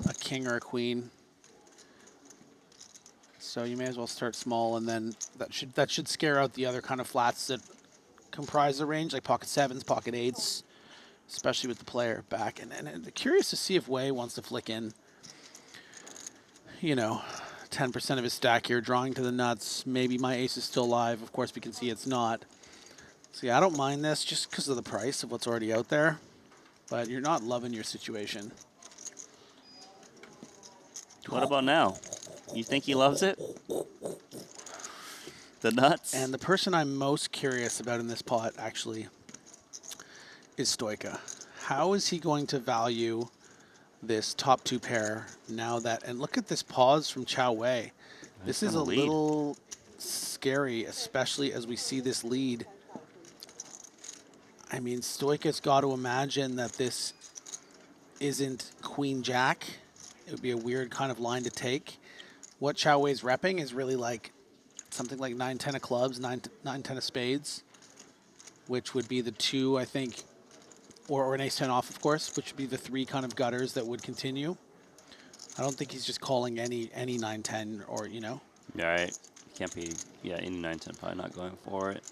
a king or a queen. So you may as well start small, and then that should scare out the other kind of flats that comprise the range, like pocket 7s, pocket 8s, especially with the player back. And curious to see if Wei wants to flick in, you know, 10% of his stack here, drawing to the nuts. Maybe my ace is still live. Of course, we can see it's not. So yeah, I don't mind this just because of the price of what's already out there, but you're not loving your situation. What about now? You think he loves it? The nuts? And the person I'm most curious about in this pot, actually, is Stoika. How is he going to value this top 2 pair now that, and look at this pause from Chao Wei. This is a little scary, especially as we see this lead. I mean, Stoika's got to imagine that this isn't Queen Jack. It would be a weird kind of line to take. What Chao Wei's repping is really like something like 9-10 of clubs, 9-10 of spades, which would be the 2, I think, or an ace-10 off, of course, which would be the 3 kind of gutters that would continue. I don't think he's just calling any 9-10 or, you know. Yeah, right. Can't be, yeah, any 9-10 probably not going for it.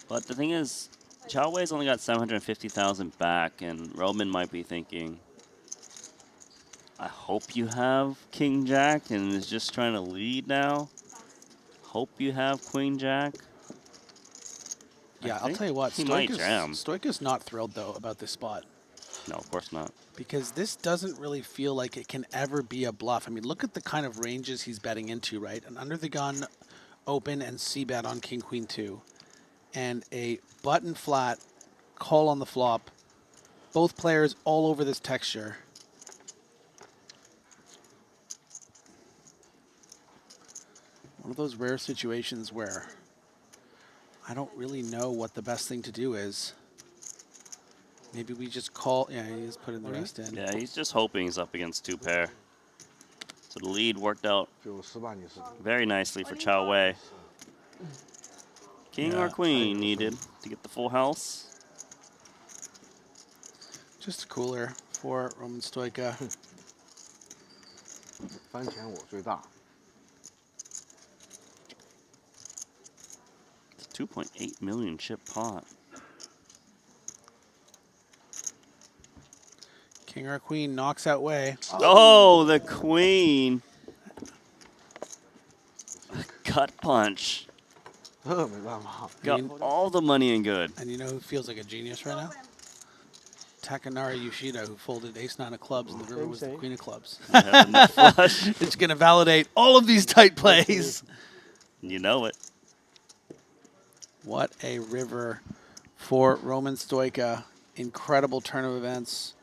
But the thing is, Chao Wei's only got 750,000 back, and Roman might be thinking, I hope you have King Jack, and is just trying to lead now. Hope you have Queen Jack. Yeah, I'll tell you what, he might jam. Stoika's not thrilled, though, about this spot. No, of course not. Because this doesn't really feel like it can ever be a bluff. I mean, look at the kind of ranges he's betting into, right? An under the gun open and c-bet on King Queen 2. And a button flat call on the flop. Both players all over this texture. One of those rare situations where I don't really know what the best thing to do is. Maybe we just call. Yeah, he is putting the rest in. Yeah, he's just hoping he's up against 2 pair. So the lead worked out very nicely for Chao Wei. King or queen needed to get the full house. Just cooler for Roman Stoica. 翻钱我最大。 It's a 2.8 million chip pot. King or queen knocks out Wei. Oh, the queen. Gut punch. Got all the money in good. And you know who feels like a genius right now? Takanori Yoshida, who folded ace-9 of clubs, and the river was the queen of clubs. It's going to validate all of these tight plays. You know it. What a river for Roman Stoica. Incredible turn of events.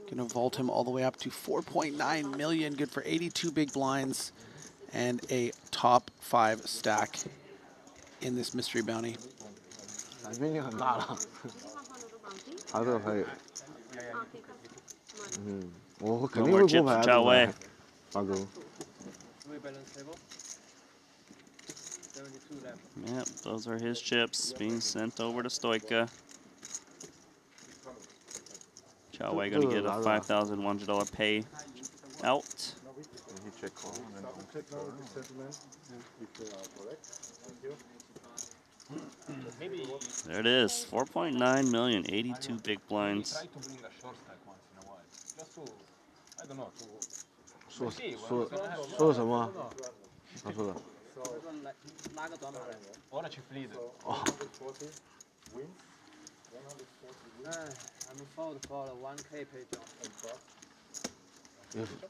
Going to vault him all the way up to 4.9 million. Good for 82 big blinds and a top 5 stack in this mystery bounty. 面积很大了。啊，这个可以。嗯，我肯定会过牌的。大哥。 Yep, those are his chips being sent over to Stoica. Chao Wei gonna get a $5,100 pay out. There it is, 4.9 million, 82 big blinds. What? 什么？他说的。 拉个短码来。Ora ci flide. I'm fold for the 1K page on.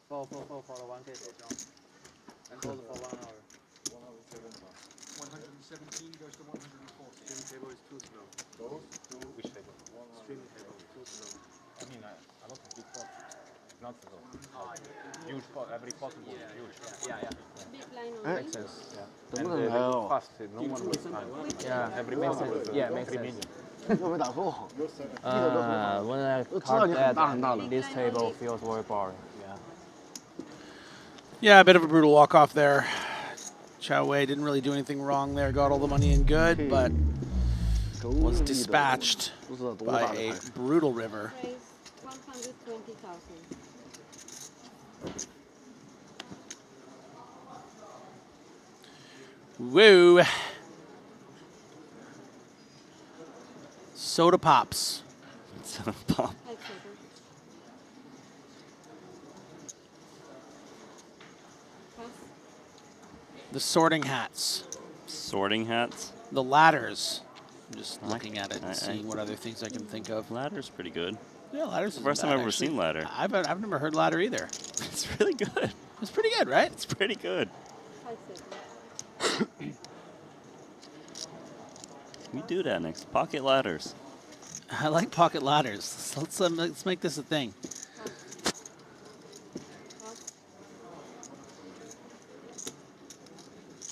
For the 1K page on. And hold for 1 hour. 117 goes to 140. Streaming table is too slow. Which table? Streaming table too slow. I mean, a lot of big pots. Not so. Huge pot, every possible is huge. Yeah. Makes sense. Yeah. And they go fast, no one will time. Yeah, every makes sense. Yeah, makes sense. 有没有打错？ When I caught that, this table feels very boring. Yeah, a bit of a brutal walk-off there. Chao Wei didn't really do anything wrong there. Got all the money in good, but was dispatched by a brutal river. 120,000. Woo! Soda pops. Soda pop. The sorting hats. Sorting hats? The ladders. I'm just looking at it and seeing what other things I can think of. Ladder's pretty good. Yeah, ladder's It's the first time I've ever seen ladder. I've never heard ladder either. It's really good. It's pretty good, right? It's pretty good. We do that next. Pocket ladders. I like pocket ladders. Let's make this a thing.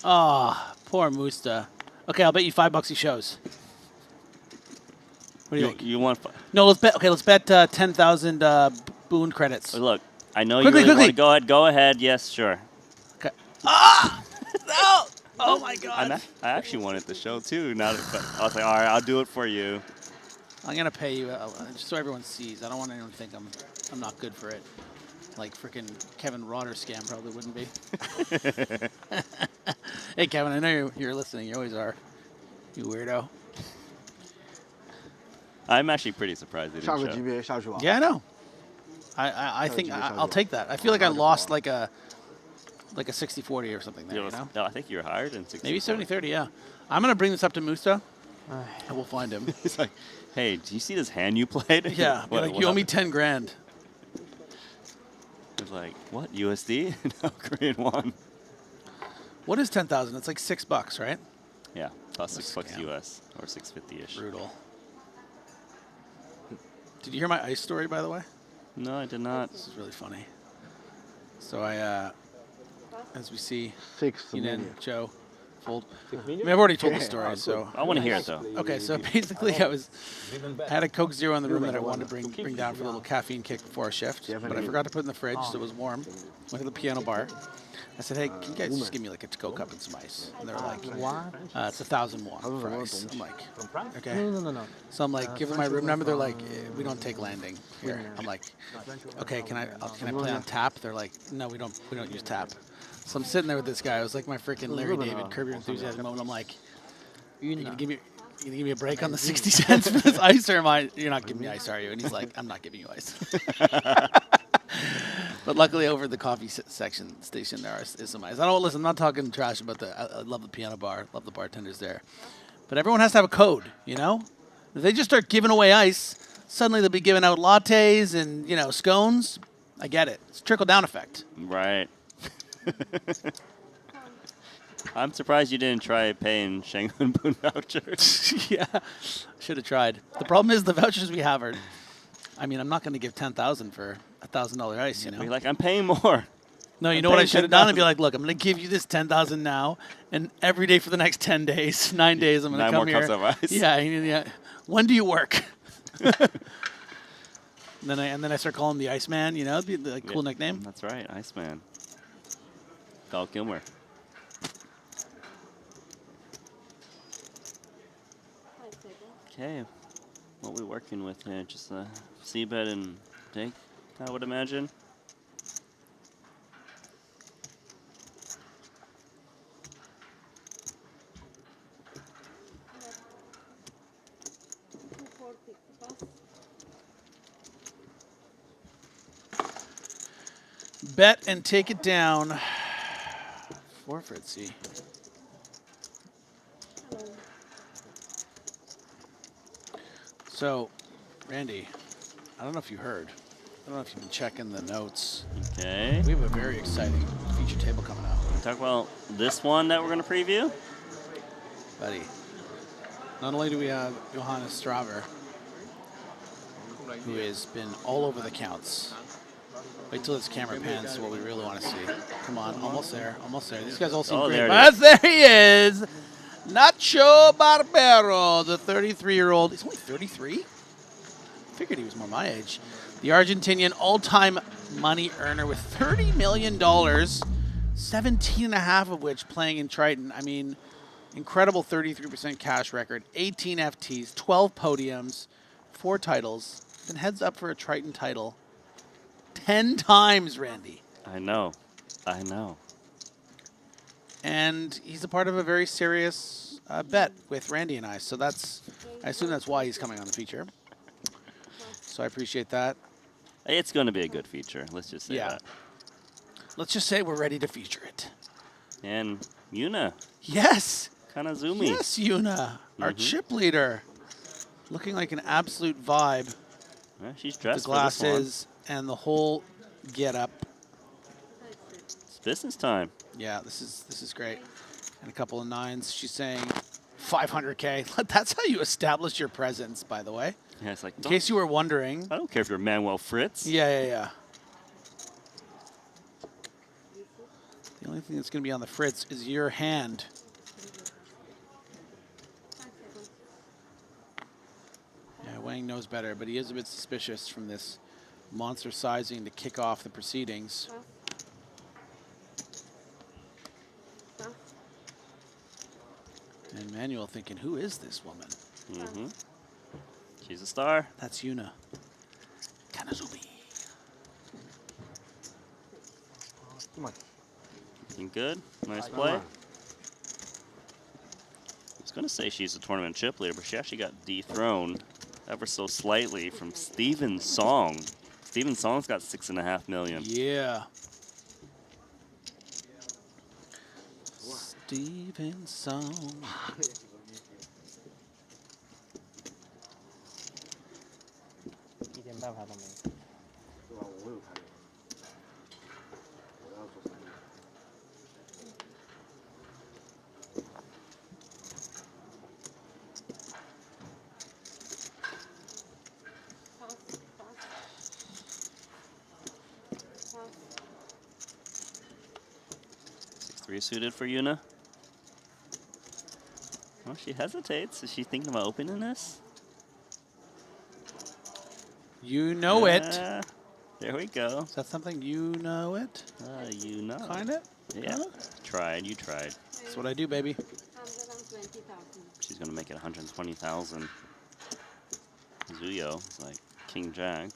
Oh, poor Musta. Okay, I'll bet you $5 he shows. What do you think? You want? No, let's bet. Okay, let's bet 10,000 boon credits. Look, I know Quickly, you really quickly. want to go ahead. Go ahead. Yes, sure. Okay. Ah! No! Oh my God! I actually wanted the show too. But I was like, all right, I'll do it for you. I'm gonna pay you just so everyone sees. I don't want anyone to think I'm not good for it. Like frickin' Kevin Rotter scam probably wouldn't be. Hey Kevin, I know you're listening. You always are. You weirdo. I'm actually pretty surprised they didn't show. 下个级别下去吧。 Yeah, I know. I think I'll take that. I feel like I lost like a 60-40 or something there. You know? No, I think you were higher than 60. Maybe 70-30. Yeah. I'm gonna bring this up to Musta. And we'll find him. He's like, hey, do you see this hand you played? Yeah. Be like, you owe me 10 grand. He's like, what, USD? No, Korean won. What is 10,000? It's like $6, right? Yeah, about $6 US or 650-ish. Brutal. Did you hear my ice story, by the way? No, I did not. This is really funny. So I, as we see, 6 Yunin, million. Joe, fold. I mean, I've already told the story, so. I want to hear it though. Okay, so basically I had a Coke Zero in the room that I wanted to bring down for a little caffeine kick before a shift, but I forgot to put it in the fridge, so it was warm. Went to the piano bar. I said, hey, can you guys just give me like a to-go cup and some ice? And they were like, it's 1,000 won for ice. I'm like, okay. No. So I'm like, give them my room number. They're like, we don't take landing here. I'm like, okay, can I play on tap? They're like, no, we don't use tap. So I'm sitting there with this guy. It was like my freaking Larry David, Curb Your Enthusiasm moment. I'm like, you gonna give me a break on the 60 cents for this ice, or am I? You're not giving me ice, are you? And he's like, I'm not giving you ice. But luckily, over at the coffee station, there is some ice. I'm not talking trash about I love the piano bar, love the bartenders there. But everyone has to have a code, you know? If they just start giving away ice, suddenly they'll be giving out lattes and, scones. I get it. It's a trickle-down effect. Right. I'm surprised you didn't try paying Shanghun Boon vouchers. Yeah, should have tried. The problem is the vouchers we have are, I'm not going to give $10,000 for $1,000 ice, Be like, I'm paying more. No, you know what I should have done? I'd be like, look, I'm going to give you this $10,000 now, and every day for the next 10 days, 9 days, I'm going to come here. 9 more cups of ice. Yeah. When do you work? and then I start calling him the Iceman, it'd be a cool nickname. That's right, Iceman. Val Kilmer. Okay, what are we working with here? Just a seabed and take, I would imagine. Bet and take it down. Forfeit, see. So, Randy, I don't know if you heard. I don't know if you've been checking the notes. Okay. We have a very exciting feature table coming out. Talk about this one that we're going to preview. Buddy, not only do we have Johannes Straver, who has been all over the counts. Wait till this camera pans to what we really want to see. Come on, almost there, almost there. These guys all seem great. There he is. Nacho Barbero, the 33-year-old. He's only 33? Figured he was more my age. The Argentinian all-time money earner with $30 million, 17.5 of which playing in Triton. I mean, incredible 33% cash record, 18 FTs, 12 podiums, 4 titles. Been heads up for a Triton title 10 times, Randy. I know. And he's a part of a very serious bet with Randy and I. So I assume that's why he's coming on the feature. So I appreciate that. It's going to be a good feature. Let's just say that. Let's just say we're ready to feature it. And Yuna. Yes. Kanazumi. Yes, Yuna, our chip leader. Looking like an absolute vibe. Yeah, she's dressed the glasses and the whole get-up. It's business time. Yeah, this is great. And a couple of 9s. She's saying 500K. That's how you establish your presence, by the way. Yeah, it's like, in case you were wondering. I don't care if you're Manuel Fritz. Yeah. The only thing that's going to be on the Fritz is your hand. Yeah, Wang knows better, but he is a bit suspicious from this monster sizing to kick off the proceedings. And Manuel thinking, who is this woman? Mm-hmm. She's a star. That's Yuna. Kanazumi. Looking good. Nice play. I was going to say she's a tournament chip leader, but she actually got dethroned ever so slightly from Steven Song. Steven Song's got $6.5 million. Yeah. Steven Song. Three suited for Yuna. Well, she hesitates. Is she thinking about opening this? You know it. There we go. Is that something you know it? You know. Kinda? Yeah. Kinda? Tried. You tried. That's what I do, baby. 120,000. She's going to make it 120,000. Zuyo is like King Jack.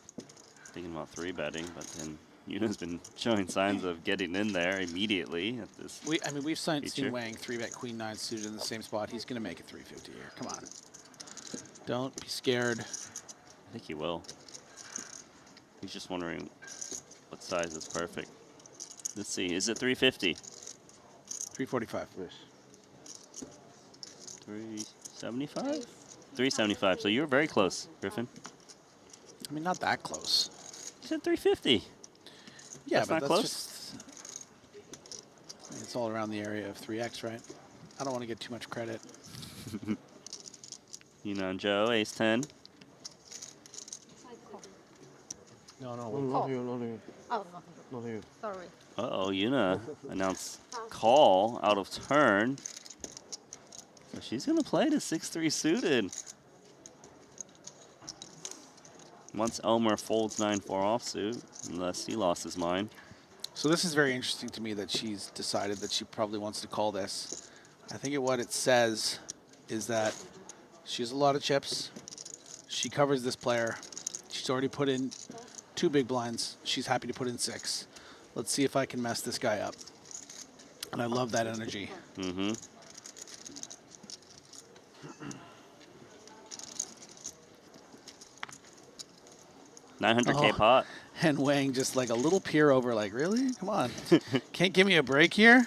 Thinking about 3-betting, but then Yuna's been showing signs of getting in there immediately at this. I mean, we've seen feature. Wang 3-bet Queen 9 suited in the same spot. He's going to make it 350 here. Come on. Don't be scared. I think he will. He's just wondering what size is perfect. Let's see. Is it 350? 345. Yes. 375? 375. So you were very close, Griffin. I mean, not that close. You said 350. Yeah, that's but not that's close. just... I mean, it's all around the area of 3x, right? I don't want to get too much credit. Yuna and Joe, ace 10. No, no. Not you, not you. Oh, Not you. sorry. Uh-oh, Yuna announced call out of turn. So she's going to play the 6-3 suited. Once Elmer folds 9-4 offsuit, unless he lost his mind. So this is very interesting to me that she's decided that she probably wants to call this. I think what it says is that she has a lot of chips. She covers this player. She's already put in 2 big blinds. She's happy to put in 6. Let's see if I can mess this guy up. And I love that energy. Mm-hmm. $900K pot. And Wang just like a little peer over, like, really? Come on. Can't give me a break here?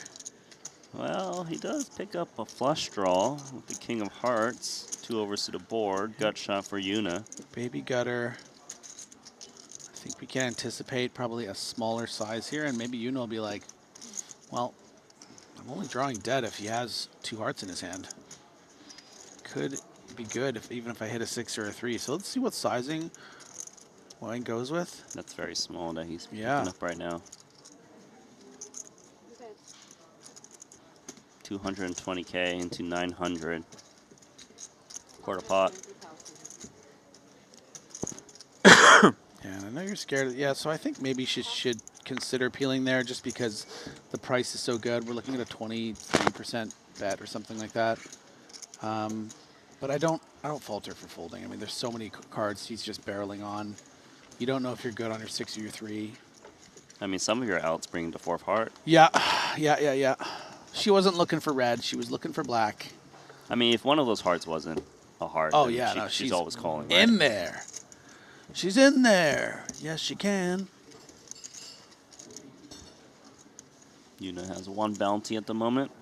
Well, he does pick up a flush draw with the King of Hearts. 2 overs to the board. Gut shot for Yuna. Baby gutter. I think we can anticipate probably a smaller size here, and maybe Yuna will be like, well, I'm only drawing dead if he has 2 hearts in his hand. Could be good even if I hit a 6 or a 3. So let's see what sizing Wang goes with. That's very small that he's picking Yeah. up right now. 220K into 900. Quarter pot. Yeah, and I know you're scared. Yeah, so I think maybe she should consider peeling there just because the price is so good. We're looking at a 23% bet or something like that. But I don't falter for folding. I mean, there's so many cards he's just barreling on. You don't know if you're good on your 6 or your 3. I mean, some of your outs bring the 4th heart. Yeah. She wasn't looking for red. She was looking for black. I mean, if one of those hearts wasn't a heart, Oh, then yeah, no, she's always calling. Right? In there. She's in there. Yes, she can. Yuna has 1 bounty at the moment.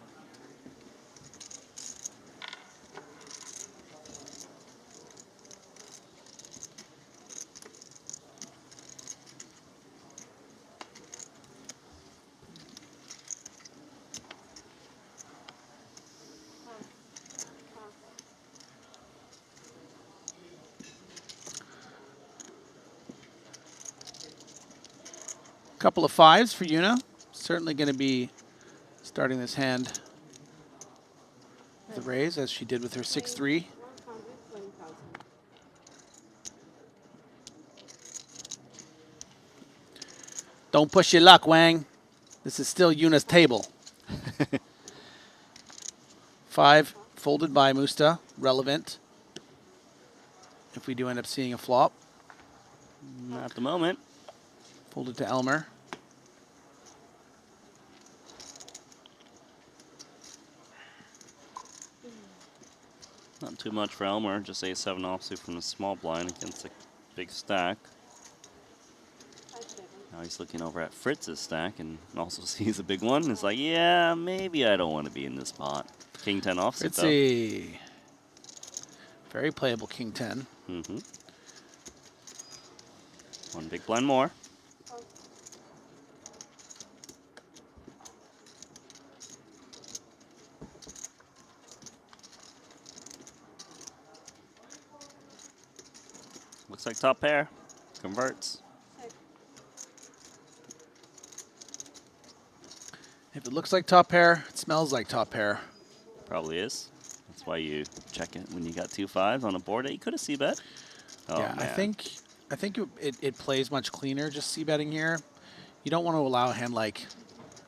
Couple of 5s for Yuna. Certainly going to be starting this hand with a raise, as she did with her 6-3. Don't push your luck, Wang. This is still Yuna's table. 5 folded by Musta. Relevant. If we do end up seeing a flop. Not at the moment. Folded to Elmer. Not too much for Elmer. Just a7 offsuit from the small blind against a big stack. Now he's looking over at Fritz's stack and also sees a big one. It's like, yeah, maybe I don't want to be in this spot. King 10 offsuit, Fritzy. Very playable King 10. Mm-hmm. 1 big blind more. Looks like top pair. Converts. If it looks like top pair, it smells like top pair. Probably is. That's why you check it when you got 2 5s on a board that you could have c-bet. Oh, yeah, man. I think it plays much cleaner just c-betting here. You don't want to allow him, like,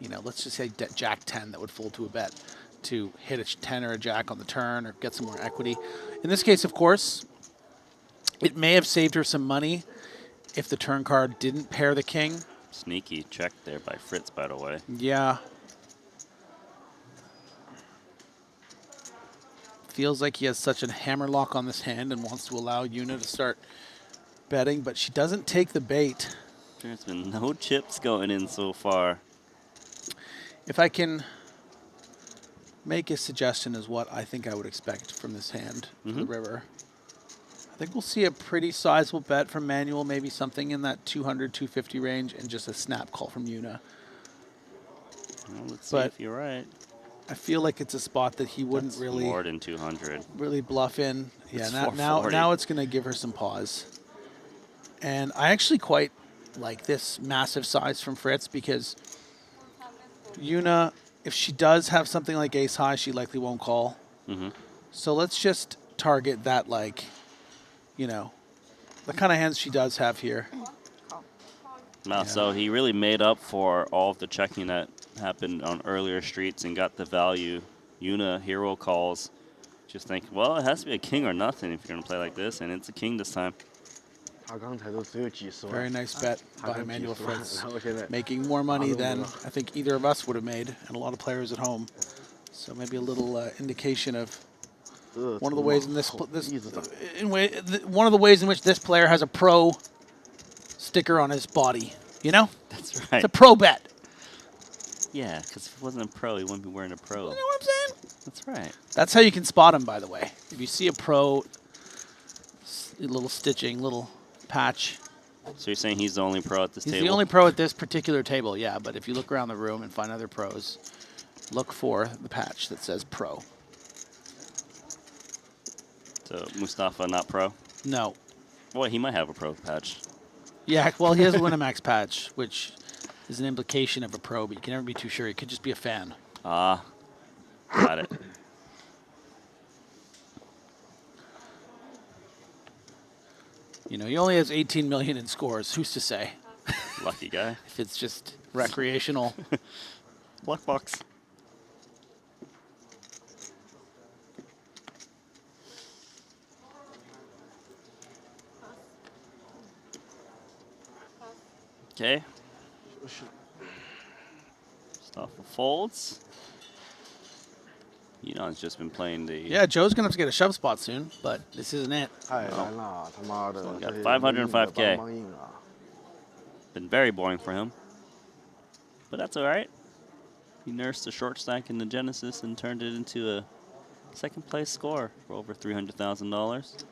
you know, let's just say Jack 10 that would fold to a bet to hit a 10 or a Jack on the turn or get some more equity. In this case, of course, it may have saved her some money if the turn card didn't pair the king. Sneaky check there by Fritz, by the way. Yeah. Feels like he has such a hammerlock on this hand and wants to allow Yuna to start betting, but she doesn't take the bait. There's been no chips going in so far. If I can make a suggestion as what I think I would expect from this hand for the river, I think we'll see a pretty sizable bet from Manuel, maybe something in that 200, 250 range, and just a snap call from Yuna. Well, let's see if you're right. I feel like it's a spot that he wouldn't That's really more than 200. Really bluff in. Yeah, It's now it's going to give her some pause. And I actually quite like this massive size from Fritz because Yuna, if she does have something like ace high, she likely won't call. So let's just target that, like, you know, the kind of hands she does have here. Wow, so he really made up for all of the checking that happened on earlier streets and got the value. Yuna hero calls. Just think, well, it has to be a king or nothing if you're going to play like this, and it's a king this time. Very nice bet by Manuel Fritz, making more money than I think either of us would have made, and a lot of players at home. So maybe a little indication of one of the ways in one of the ways in which this player has a pro sticker on his body. You know, that's right. It's a pro bet. Yeah, because if it wasn't a pro, he wouldn't be wearing a pro. You know what I'm saying? That's right. That's how you can spot him, by the way. If you see a pro, little stitching, little patch. So you're saying he's the only pro at this table? He's the only pro at this particular table, yeah. But if you look around the room and find other pros, look for the patch that says pro. So Mustafa not pro? No. Well, he might have a pro patch. Yeah, well, he has a Winamax patch, which is an implication of a pro, but you can never be too sure. He could just be a fan. Ah, got it. You know, he only has 18 million in scores. Who's to say? Lucky guy. If it's just recreational. Luck box. Okay. Mustafa folds. You know, it's just been playing the... Yeah, Joe's going to have to get a shove spot soon, but this isn't it. Oh. So got 505K. Been very boring for him. But that's all right. He nursed a short stack in the Genesis and turned it into a second place score for over $300,000.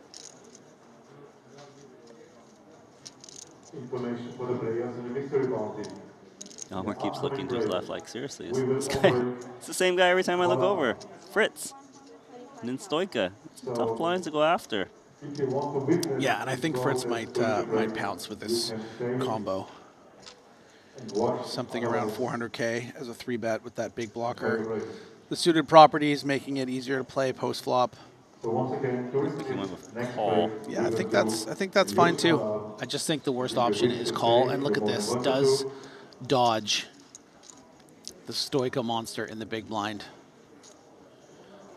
Information for the players in the mystery bounty. Elmer keeps looking to his left like, seriously, is this guy? It's the same guy every time I look over. Fritz. And then Stoika. It's tough blinds to go after. Yeah, and I think Fritz might pounce with this combo. Something around 400K as a 3-bet with that big blocker. The suited properties making it easier to play post flop. Yeah, I think that's fine too. I just think the worst option is call. And look at this, does dodge the Stoika monster in the big blind.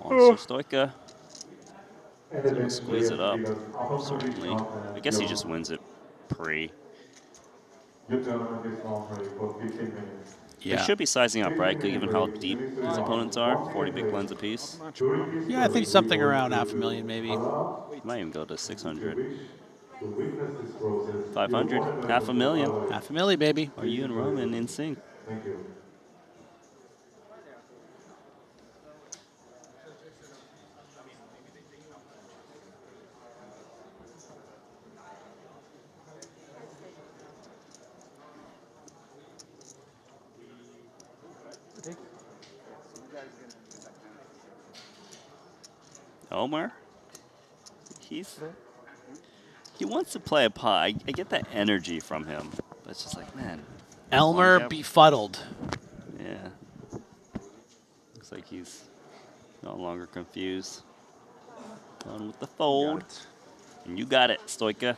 Monster Stoika. He's gonna squeeze it up, certainly. I guess he just wins it pre. They should be sizing up, right? Given how deep his opponents are, 40 big blinds apiece. Yeah, I think something around $500,000 maybe. Might even go to 600. 500, $500,000. $500,000, baby. Are you and Roman in sync? Thank you. Omar? He wants to play a pot. I get that energy from him. But it's just like, man. Elmer befuddled. Yeah. Looks like he's no longer confused. Going with the fold. And you got it, Stoika.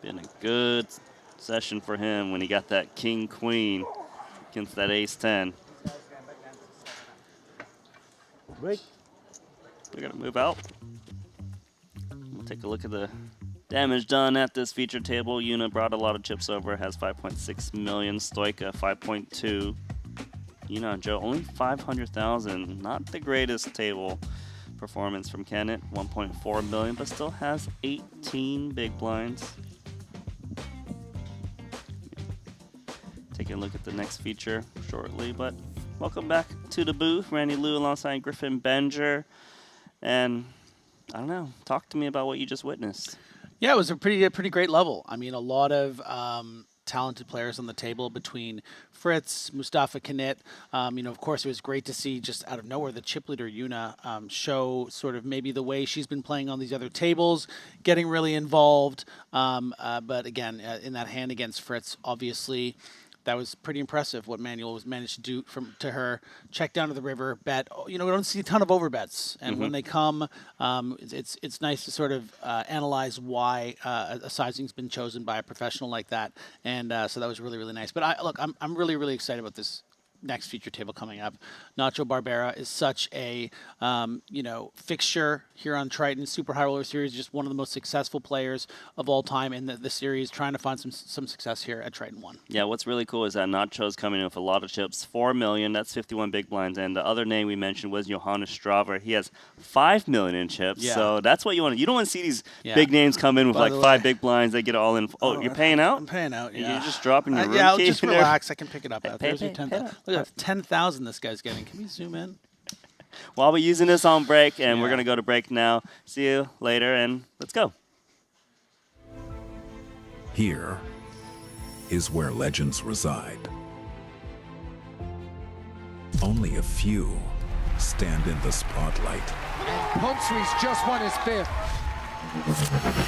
Been a good session for him when he got that king-queen against that ace-10. Break. We're going to move out. We'll take a look at the damage done at this feature table. Yuna brought a lot of chips over, has 5.6 million. Stoika, 5.2. Yuna and Joe, only 500,000. Not the greatest table performance from Kennett, 1.4 million, but still has 18 big blinds. Taking a look at the next feature shortly, but welcome back to the booth. Randy Liu alongside Griffin Benger. And I don't know, talk to me about what you just witnessed. Yeah, it was a pretty great level. I mean, a lot of talented players on the table between Fritz, Mustafa Kennett. You know, of course, it was great to see just out of nowhere the chip leader Yuna show sort of maybe the way she's been playing on these other tables, getting really involved. But again, in that hand against Fritz, obviously, that was pretty impressive what Manuel was managed to do to her. Check down to the river, bet. You know, we don't see a ton of overbets, and when they come, it's nice to sort of analyze why a sizing's been chosen by a professional like that, and so that was really nice. But look, I'm really excited about this next feature table coming up. Nacho Barbera is such a you know, fixture here on Triton. Super High Roller Series, just one of the most successful players of all time in the series, trying to find some success here at Triton ONE. Yeah, what's really cool is that Nacho's coming in with a lot of chips, 4 million, that's 51 big blinds, and the other name we mentioned was Johannes Strava. He has 5 million in chips, so that's what you want. You don't want to see these big names come in with like 5 big blinds, they get it all in. Oh, you're paying out? I'm paying out, yeah. You're just dropping your room yeah, I'll key just in there? relax. I can pick it up. There's your Pay 10,000. Look at that, 10,000 this guy's getting. Can we zoom in? Well, I'll be using this on break, and we're going to go to break now. See you later, and let's go. Here is where legends reside. Only a few stand in the spotlight, Humphrey's just won his 5th.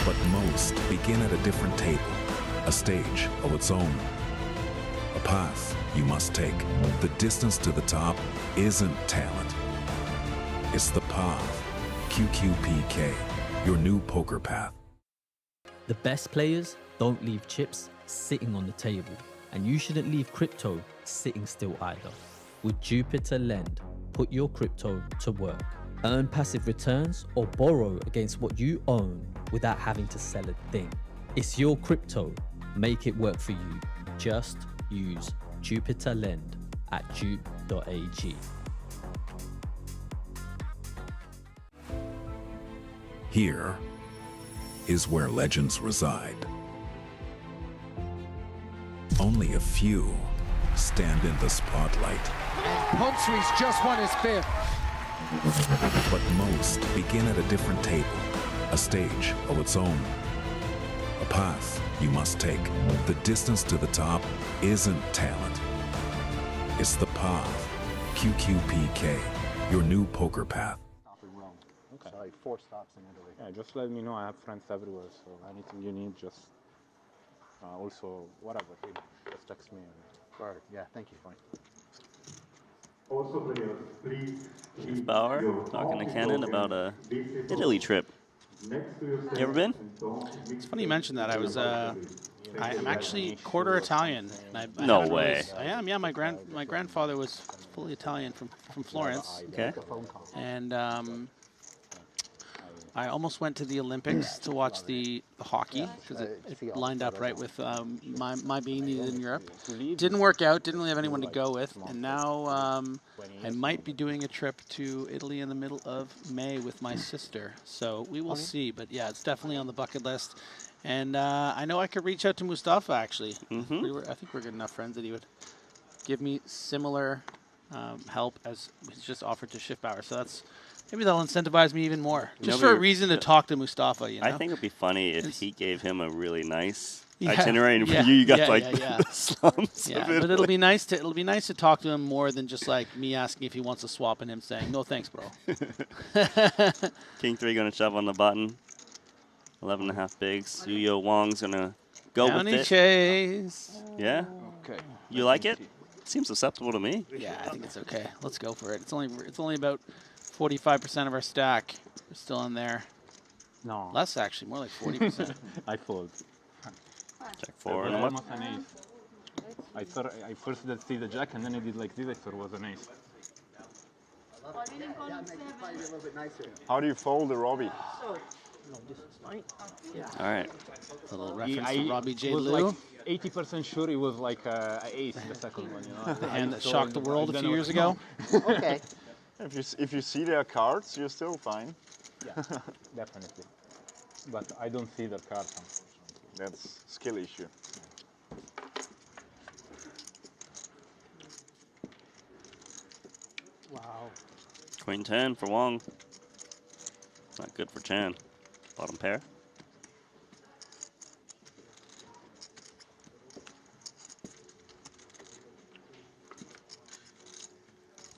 but most begin at a different table, a stage of its own. A path you must take. The distance to the top isn't talent. It's the path. QQPK, your new poker path. The best players don't leave chips sitting on the table, and you shouldn't leave crypto sitting still either. With Jupiter Lend, put your crypto to work. Earn passive returns or borrow against what you own without having to sell a thing. It's your crypto. Make it work for you. Just use Jupiter Lend at jupe.ag. Here is where legends reside. Only a few stand in the spotlight, Humphrey's just won his 5th. but most begin at a different table, a stage of its own. A path you must take. The distance to the top isn't talent. It's the path. QQPK, your new poker path. Stop in Rome. Okay. So like 4 stops in Italy. Yeah, just let me know. I have friends everywhere, so anything you need, just also whatever. Just text me. Right. Yeah. Thank you. Fine. Also, players, please. Chief Bauer talking to Kenan about a Italy trip. You ever been? It's funny you mentioned that. I'm actually quarter Italian. And No way. I am. Yeah, my grandfather was fully Italian from Florence. Okay. And I almost went to the Olympics to watch the hockey because it lined up right with my being needed in Europe. Didn't work out. Didn't really have anyone to go with. And now I might be doing a trip to Italy in the middle of May with my sister. So we will see. But yeah, it's definitely on the bucket list. And I know I could reach out to Mustafa, actually. I think we're good enough friends that he would give me similar help as he's just offered to Shift Bauer. So that's maybe that'll incentivize me even more. Just for a reason to talk to Mustafa, you know? I think it would be funny if he gave him a really nice itinerary, and for you got the slums. Yeah, but it'll be nice to talk to him more than just like me asking if he wants to swap and him saying, no thanks, bro. King 3 going to shove on the button. 11.5 bigs. Yu-Yo Wong's going to go with it. Chase. Yeah? Okay. You like it? Seems acceptable to me. Yeah, I think it's okay. Let's go for it. It's only about 45% of our stack. We're still in there. No. Less actually, more like 40%. I fold. Jack 4 and It was what? almost an ace. I thought I first did see the jack and then I did like this. I thought it was an ace. How do you fold the Robbie? All right. A little reference to Robbie J. was Lou. like 80% sure it was like an ace in the second one. You know? The hand that So shocked the world a then few I years was- ago. Okay. If you see their cards, you're still fine. Yeah, definitely. But I don't see the cards, unfortunately. That's skill issue. Wow. Queen 10 for Wong. Not good for Chan. Bottom pair.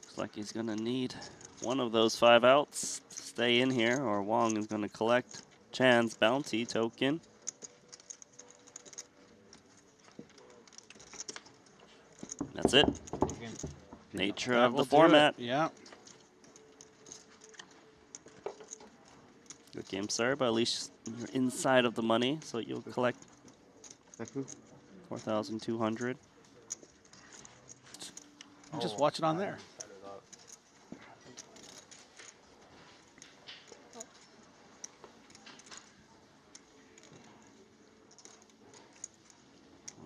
Looks like he's gonna need one of those 5 outs to stay in here, or Wong is gonna collect Chan's bounty token. That's it. Nature That of will the do format. it. Yeah. Good game, sir, but at least you're inside of the money, so you'll collect 4,200. Just watch it on there.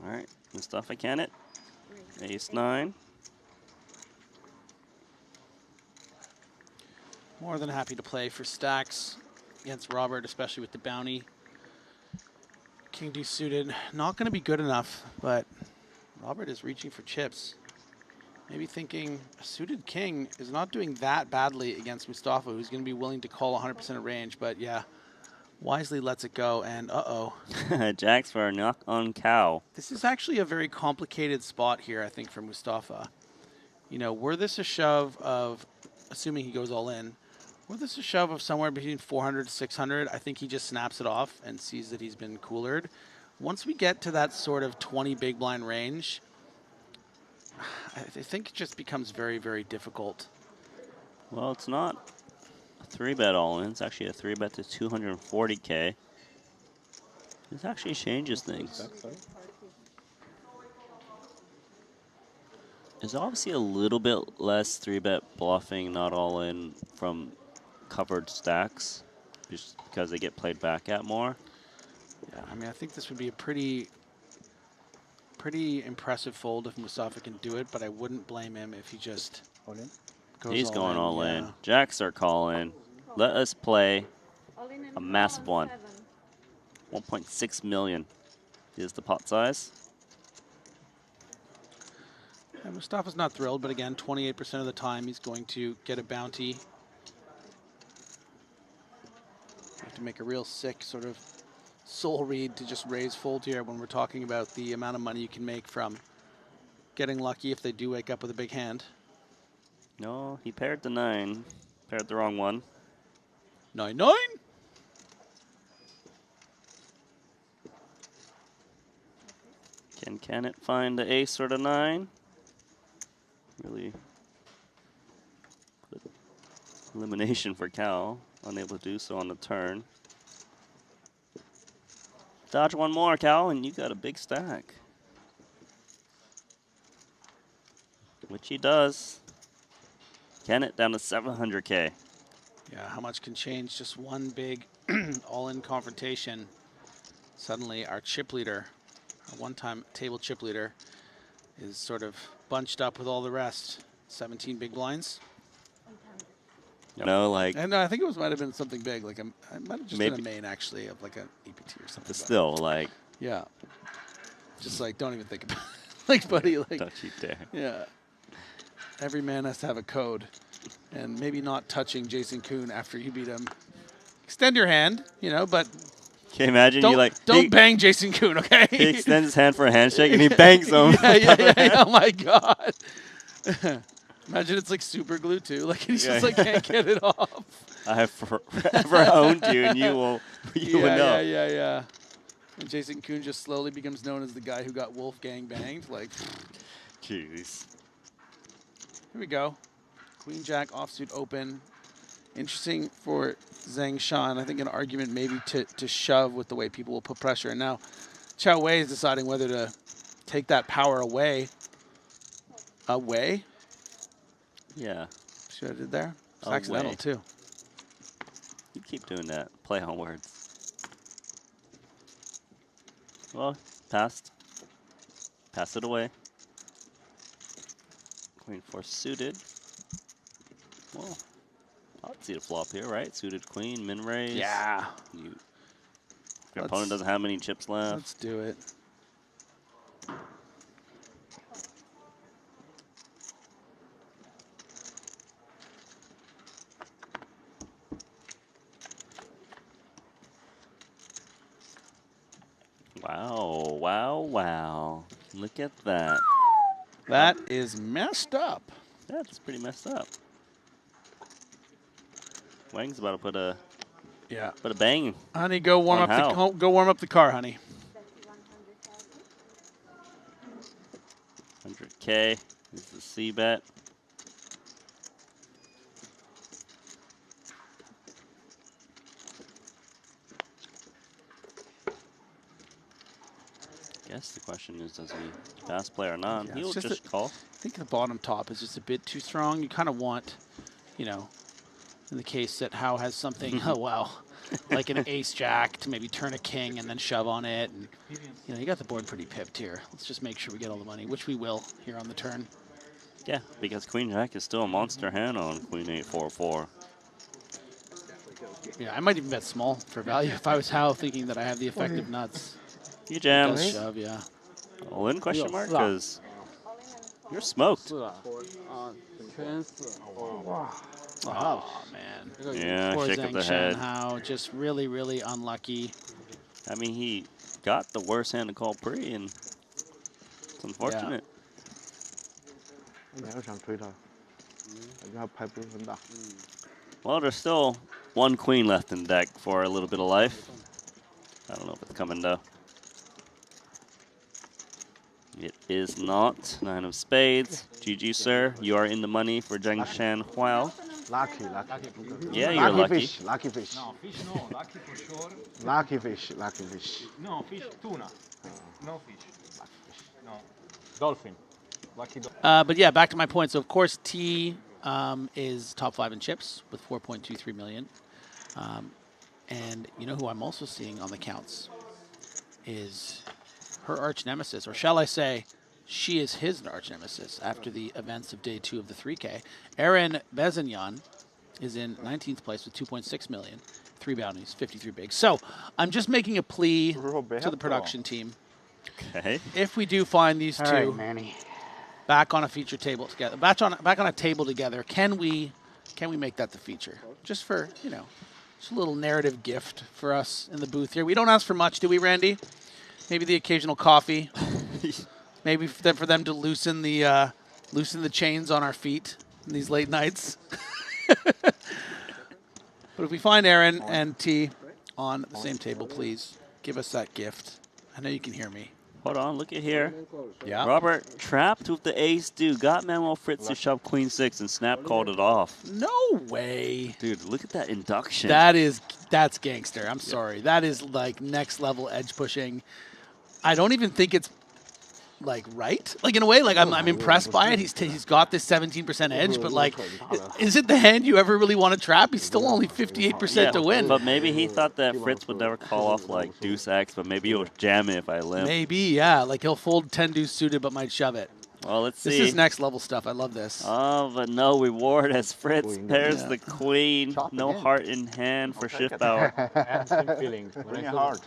All right, Mustafa can it. Ace 9. More than happy to play for stacks against Robert, especially with the bounty. King deuce suited, not going to be good enough, but Robert is reaching for chips. Maybe thinking a suited king is not doing that badly against Mustafa, who's going to be willing to call 100% of range, but yeah, wisely lets it go, and uh-oh. Jacks for a knock on cow. This is actually a very complicated spot here, I think, for Mustafa. You know, were this a shove of, assuming he goes all in, were this a shove of somewhere between 400 to 600, I think he just snaps it off and sees that he's been coolered. Once we get to that sort of 20 big blind range, I think it just becomes very, very difficult. Well, it's not a 3-bet all in. It's actually a 3-bet to 240K. This actually changes things. There's obviously a little bit less 3-bet bluffing, not all in from covered stacks, just because they get played back at more. Yeah, I mean, I think this would be a pretty impressive fold if Mustafa can do it, but I wouldn't blame him if he just goes He's all going in. all Yeah. in. Jacks are calling. Let us play a massive one. 1.6 million is the pot size. And Mustafa's not thrilled, but again, 28% of the time he's going to get a bounty. You have to make a real sick sort of soul read to just raise fold here when we're talking about the amount of money you can make from getting lucky if they do wake up with a big hand. No, he paired the 9. Paired the wrong one. 9-9. Can it find the ace or the 9? Really put elimination for Cal. Unable to do so on the turn. Dodge one more, Cal, and you got a big stack. Which he does. Can it down to 700K. Yeah, how much can change just one big all-in confrontation? Suddenly our chip leader, our one-time table chip leader, is sort of bunched up with all the rest. 17 big blinds. You know, like. And I think it might have been something big. Like I might have just Maybe. been a main actually of like an EPT or something. But still, like. Yeah. Just like don't even think about it. Like buddy, like. Don't you dare. Yeah. Every man has to have a code, and maybe not touching Jason Kuhn after you beat him. Extend your hand, you know, but. Can you imagine Don't, you like. don't bang Jason Kuhn, okay? He extends his hand for a handshake and he bangs him. yeah. Oh my God. Imagine it's like super glue too. Like he's just like can't get it off. I have forever owned you, and you will know. Yeah. And Jason Kuhn just slowly becomes known as the guy who got Wolfgang banged. Like, jeez. Here we go. Queen Jack offsuit open. Interesting for Zhang Shan. I think an argument maybe to shove with the way people will put pressure. And now Chao Wei is deciding whether to take that power away. Away? Yeah. See what I did there? It's Away. accidental, too. You keep doing that. Play on words. Well, passed. Pass it away. Queen 4 suited. Well, I'd see the flop here, right? Suited queen, min raise. Yeah. If your opponent doesn't have many chips left. Let's do it. Wow, wow, wow. Look at that. That is messed up. That's pretty messed up. Wang's about to put a bang. Honey, go warm up the car, honey. 100K is the C bet. Guess the question is, does he pass play or not? Yeah, He'll it's just call. I think the bottom top is just a bit too strong. You kind of want, you know, in the case that Hao has something, oh wow, like an ace jack to maybe turn a king and then shove on it. And, you know, you got the board pretty pipped here. Let's just make sure we get all the money, which we will here on the turn. Yeah, because queen jack is still a monster hand on queen 8-4-4. Yeah, I might even bet small for value if I was Hao, thinking that I have the effective nuts. You jam. Does shove, yeah. All in question mark? Because you're smoked. Oh, man. Yeah, Poor shake of Zhang the head. Shanhao, just really, really unlucky. I mean, he got the worst hand to call pre, and it's unfortunate. Well, there's still one queen left in deck for a little bit of life. I don't know if it's coming, though. It is not. 9 of spades. GG, sir. You are in the money for Zhang Shanhua. Lucky. Yeah, you're lucky. Lucky fish. No, fish no. Lucky for sure. Lucky fish. No, fish, tuna. No fish. No. Dolphin. Lucky dolphin. But yeah, back to my point. So, of course, T is top 5 in chips with 4.23 million. And you know who I'm also seeing on the counts is her arch nemesis, or shall I say, she is his arch nemesis after the events of day 2 of the 3K. Aaron Bezanyan is in 19th place with 2.6 million, 3 bounties, 53 bigs. So I'm just making a plea to the production team. Okay. If we do find these two back on a feature table together, back on a table together, can we make that the feature? Just for, you know, just a little narrative gift for us in the booth here. We don't ask for much, do we, Randy? Maybe the occasional coffee. Maybe for them to loosen the chains on our feet in these late nights. But if we find Aaron and T on the same table, please give us that gift. I know you can hear me. Hold on, look at here. Yeah. Robert trapped with the ace dude, got Manuel Fritz to shove queen 6 and Snap called it off. No way. Dude, look at that induction. That's gangster. I'm sorry. That is like next level edge pushing. I don't even think it's like right. Like in a way, like I'm impressed by it. He's got this 17% edge, but like, is it the hand you ever really want to trap? He's still only 58% to win. But maybe he thought that Fritz would never call off like deuce X, but maybe he'll jam it if I limp. Maybe, yeah. Like he'll fold 10 deuce suited, but might shove it. Well, let's see. This is next level stuff. I love this. Oh, but no reward as Fritz pairs the queen. No heart in hand for shift power. Bring a heart.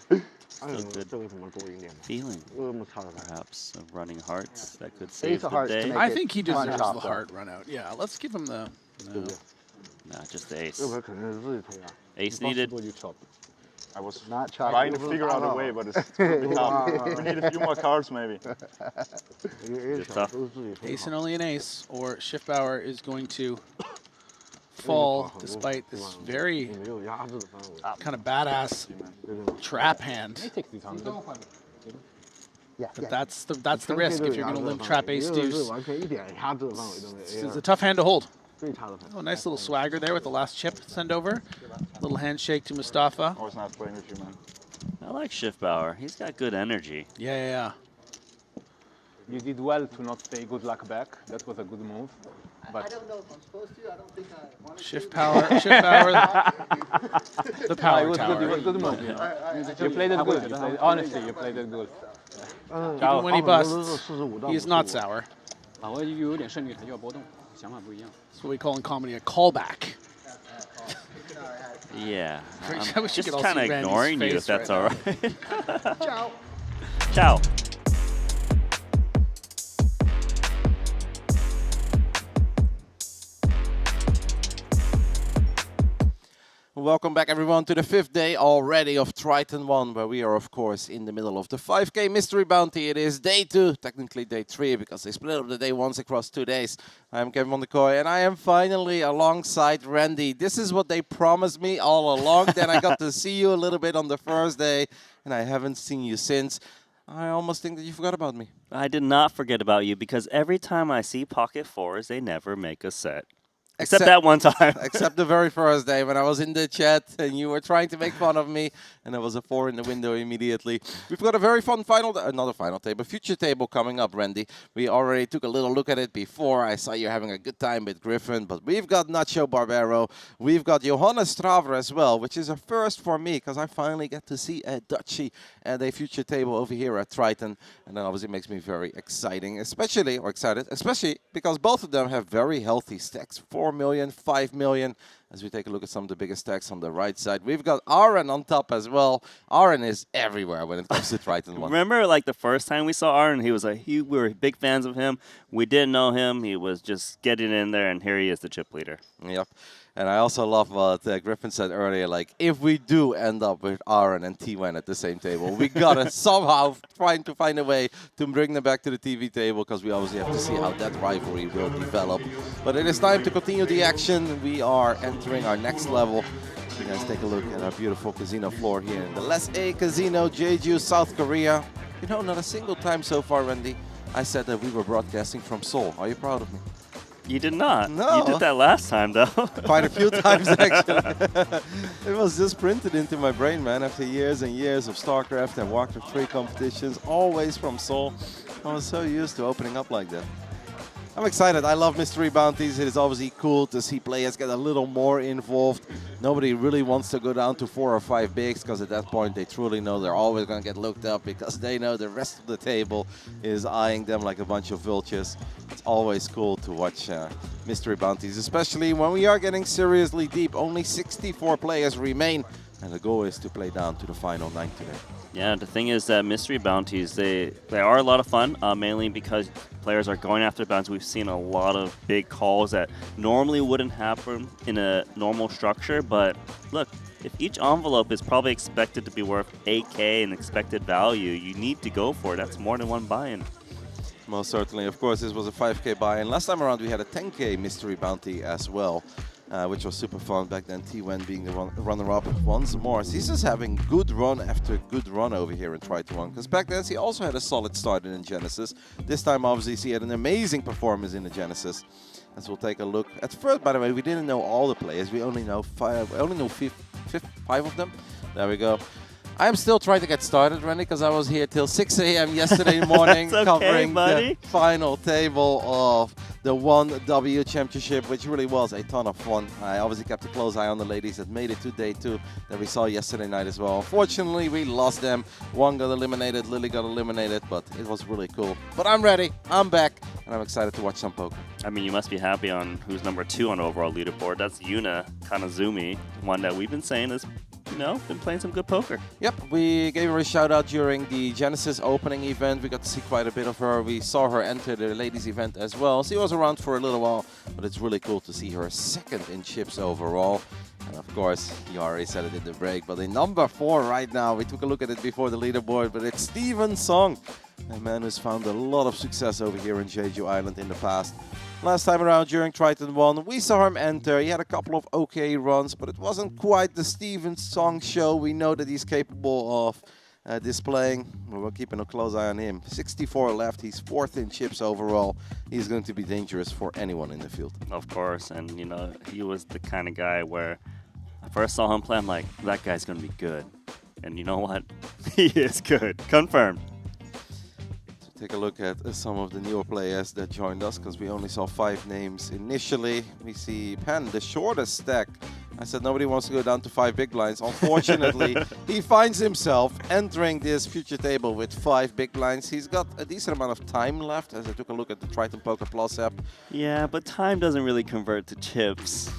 Still good feeling, perhaps, of running hearts that could save the day. I think he deserves the heart run out. Yeah, let's give him the... No. Nah, just the ace. Ace needed. I was trying to figure out a way, but it's pretty tough. We need a few more cards, maybe. It's tough. Ace and only an ace, or shift power is going to fall despite this very kind of badass trap hand. But that's the risk if you're going to limp trap ace deuce. It's a tough hand to hold. Oh, nice little swagger there with the last chip send over. Little handshake to Mustafa. I was not playing with you, man. I like Schiffbauer. He's got good energy. Yeah. You did well to not say good luck back. That was a good move. But I don't know if I'm supposed to. I don't think I want to. Shift power. The power it was tower. Good, it was good move. You played it good. Honestly, you played it good. Even when he busts, he's not sour. 把握又有点胜率，他就要波动，想法不一样。 That's what we call in comedy a callback. Yeah. I I'm wish you just could all kind of see Randy's ignoring you if face that's right all right. Ciao. Ciao. Welcome back, everyone, to the 5th day already of Triton ONE, where we are, of course, in the middle of the 5K Mystery Bounty. It is day 2, technically day 3, because they split up the day once across 2 days. I'm Kevin Van der Kooi, and I am finally alongside Randy. This is what they promised me all along. Then I got to see you a little bit on the first day, and I haven't seen you since. I almost think that you forgot about me. I did not forget about you because every time I see Pocket Fours, they never make a set. Except that one time. Except the very first day when I was in the chat and you were trying to make fun of me and there was a 4 in the window immediately. We've got a very fun another final table, future table coming up, Randy. We already took a little look at it before. I saw you having a good time with Griffin, but we've got Nacho Barbero. We've got Johannes Straver as well, which is a first for me because I finally get to see a Dutchie at a future table over here at Triton. And that obviously makes me very excited, especially because both of them have very healthy stacks. 4 million, 5 million. As we take a look at some of the biggest stacks on the right side, we've got Aaron on top as well. Aaron is everywhere when it comes to Triton ONE. Remember, like the first time we saw Aaron, we were big fans of him. We didn't know him. He was just getting in there, and here he is, the chip leader. Yep. And I also love what Griffin said earlier, like, if we do end up with Aaron and T1 at the same table, we gotta somehow trying to find a way to bring them back to the TV table, because we obviously have to see how that rivalry will develop. But it is time to continue the action. We are entering our next level. You guys take a look at our beautiful casino floor here in the Les A Casino, Jeju, South Korea. You know, not a single time so far, Randy, I said that we were broadcasting from Seoul. Are you proud of me? You did not. No. You did that last time, though. Quite a few times, actually. It was just printed into my brain, man, after years and years of StarCraft and Warcraft 3 competitions, always from Seoul. I was so used to opening up like that. I'm excited. I love mystery bounties. It is obviously cool to see players get a little more involved. Nobody really wants to go down to 4 or 5 bigs, because at that point they truly know they're always going to get looked up, because they know the rest of the table is eyeing them like a bunch of vultures. It's always cool to watch mystery bounties, especially when we are getting seriously deep. Only 64 players remain, and the goal is to play down to the final 9 today. Yeah, the thing is that mystery bounties, they are a lot of fun, mainly because players are going after bounties. We've seen a lot of big calls that normally wouldn't happen in a normal structure, but look, if each envelope is probably expected to be worth 8K in expected value, you need to go for it. That's more than one buy-in. Most certainly. Of course, this was a 5K buy-in. Last time around, we had a 10K mystery bounty as well, which was super fun back then. T1 being the runner-up once more. He's just having good run after good run over here in Triton ONE, because back then he also had a solid start in Genesis. This time, obviously, he had an amazing performance in the Genesis. As we'll take a look. At first, by the way, we didn't know all the players. We only know 5 of them. There we go. I'm still trying to get started, Randy, because I was here till 6 a.m. yesterday morning covering the final table of the 1W Championship, which really was a ton of fun. I obviously kept a close eye on the ladies that made it to day 2 that we saw yesterday night as well. Unfortunately, we lost them. One got eliminated, Lily got eliminated, but it was really cool. But I'm ready, I'm back, and I'm excited to watch some poker. I mean, you must be happy on who's number 2 on the overall leaderboard. That's Yuna Kanazumi, one that we've been saying is, you know, been playing some good poker. Yep, we gave her a shout out during the Genesis opening event. We got to see quite a bit of her. We saw her enter the ladies event as well. She was around for a little while, but it's really cool to see her second in chips overall. And of course, you already said it in the break, but in number 4 right now, we took a look at it before the leaderboard, but it's Steven Song, a man who's found a lot of success over here in Jeju Island in the past. Last time around during Triton ONE, we saw him enter. He had a couple of okay runs, but it wasn't quite the Steven Song show we know that he's capable of. displaying. We're keeping a close eye on him. 64 left. He's 4th in chips overall. He's going to be dangerous for anyone in the field. Of course, and you know, he was the kind of guy where I first saw him play, I'm like, that guy's going to be good. And you know what? He is good. Confirmed. So take a look at some of the newer players that joined us, because we only saw 5 names initially. We see Pan, the shortest stack. I said nobody wants to go down to 5 big blinds. Unfortunately, he finds himself entering this future table with 5 big blinds. He's got a decent amount of time left, as I took a look at the Triton Poker Plus app. Yeah, but time doesn't really convert to chips.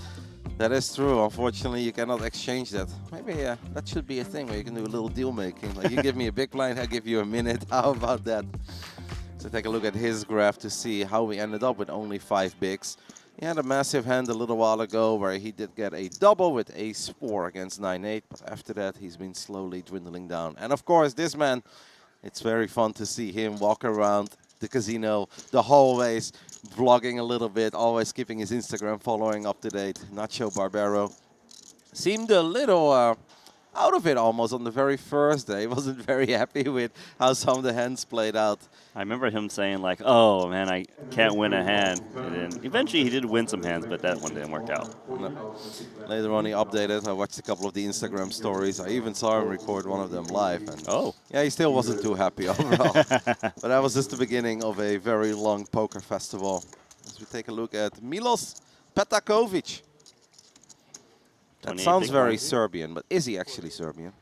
That is true. Unfortunately, you cannot exchange that. Maybe that should be a thing where you can do a little deal making. Like, you give me a big blind, I give you a minute. How about that? So take a look at his graph to see how we ended up with only 5 bigs. He had a massive hand a little while ago where he did get a double with ace-4 against 9-8. But after that, he's been slowly dwindling down. And of course, this man, it's very fun to see him walk around the casino, the hallways, vlogging a little bit, always keeping his Instagram following up to date. Nacho Barbero seemed a little out of it almost on the very first day. He wasn't very happy with how some of the hands played out. I remember him saying like, oh man, I can't win a hand. And then eventually he did win some hands, but that one didn't work out. No. Later on he updated. I watched a couple of the Instagram stories. I even saw him record one of them live. And yeah, he still wasn't too happy overall. But that was just the beginning of a very long poker festival. As we take a look at Milos Petakovic. That sounds very Serbian, but is he actually Serbian?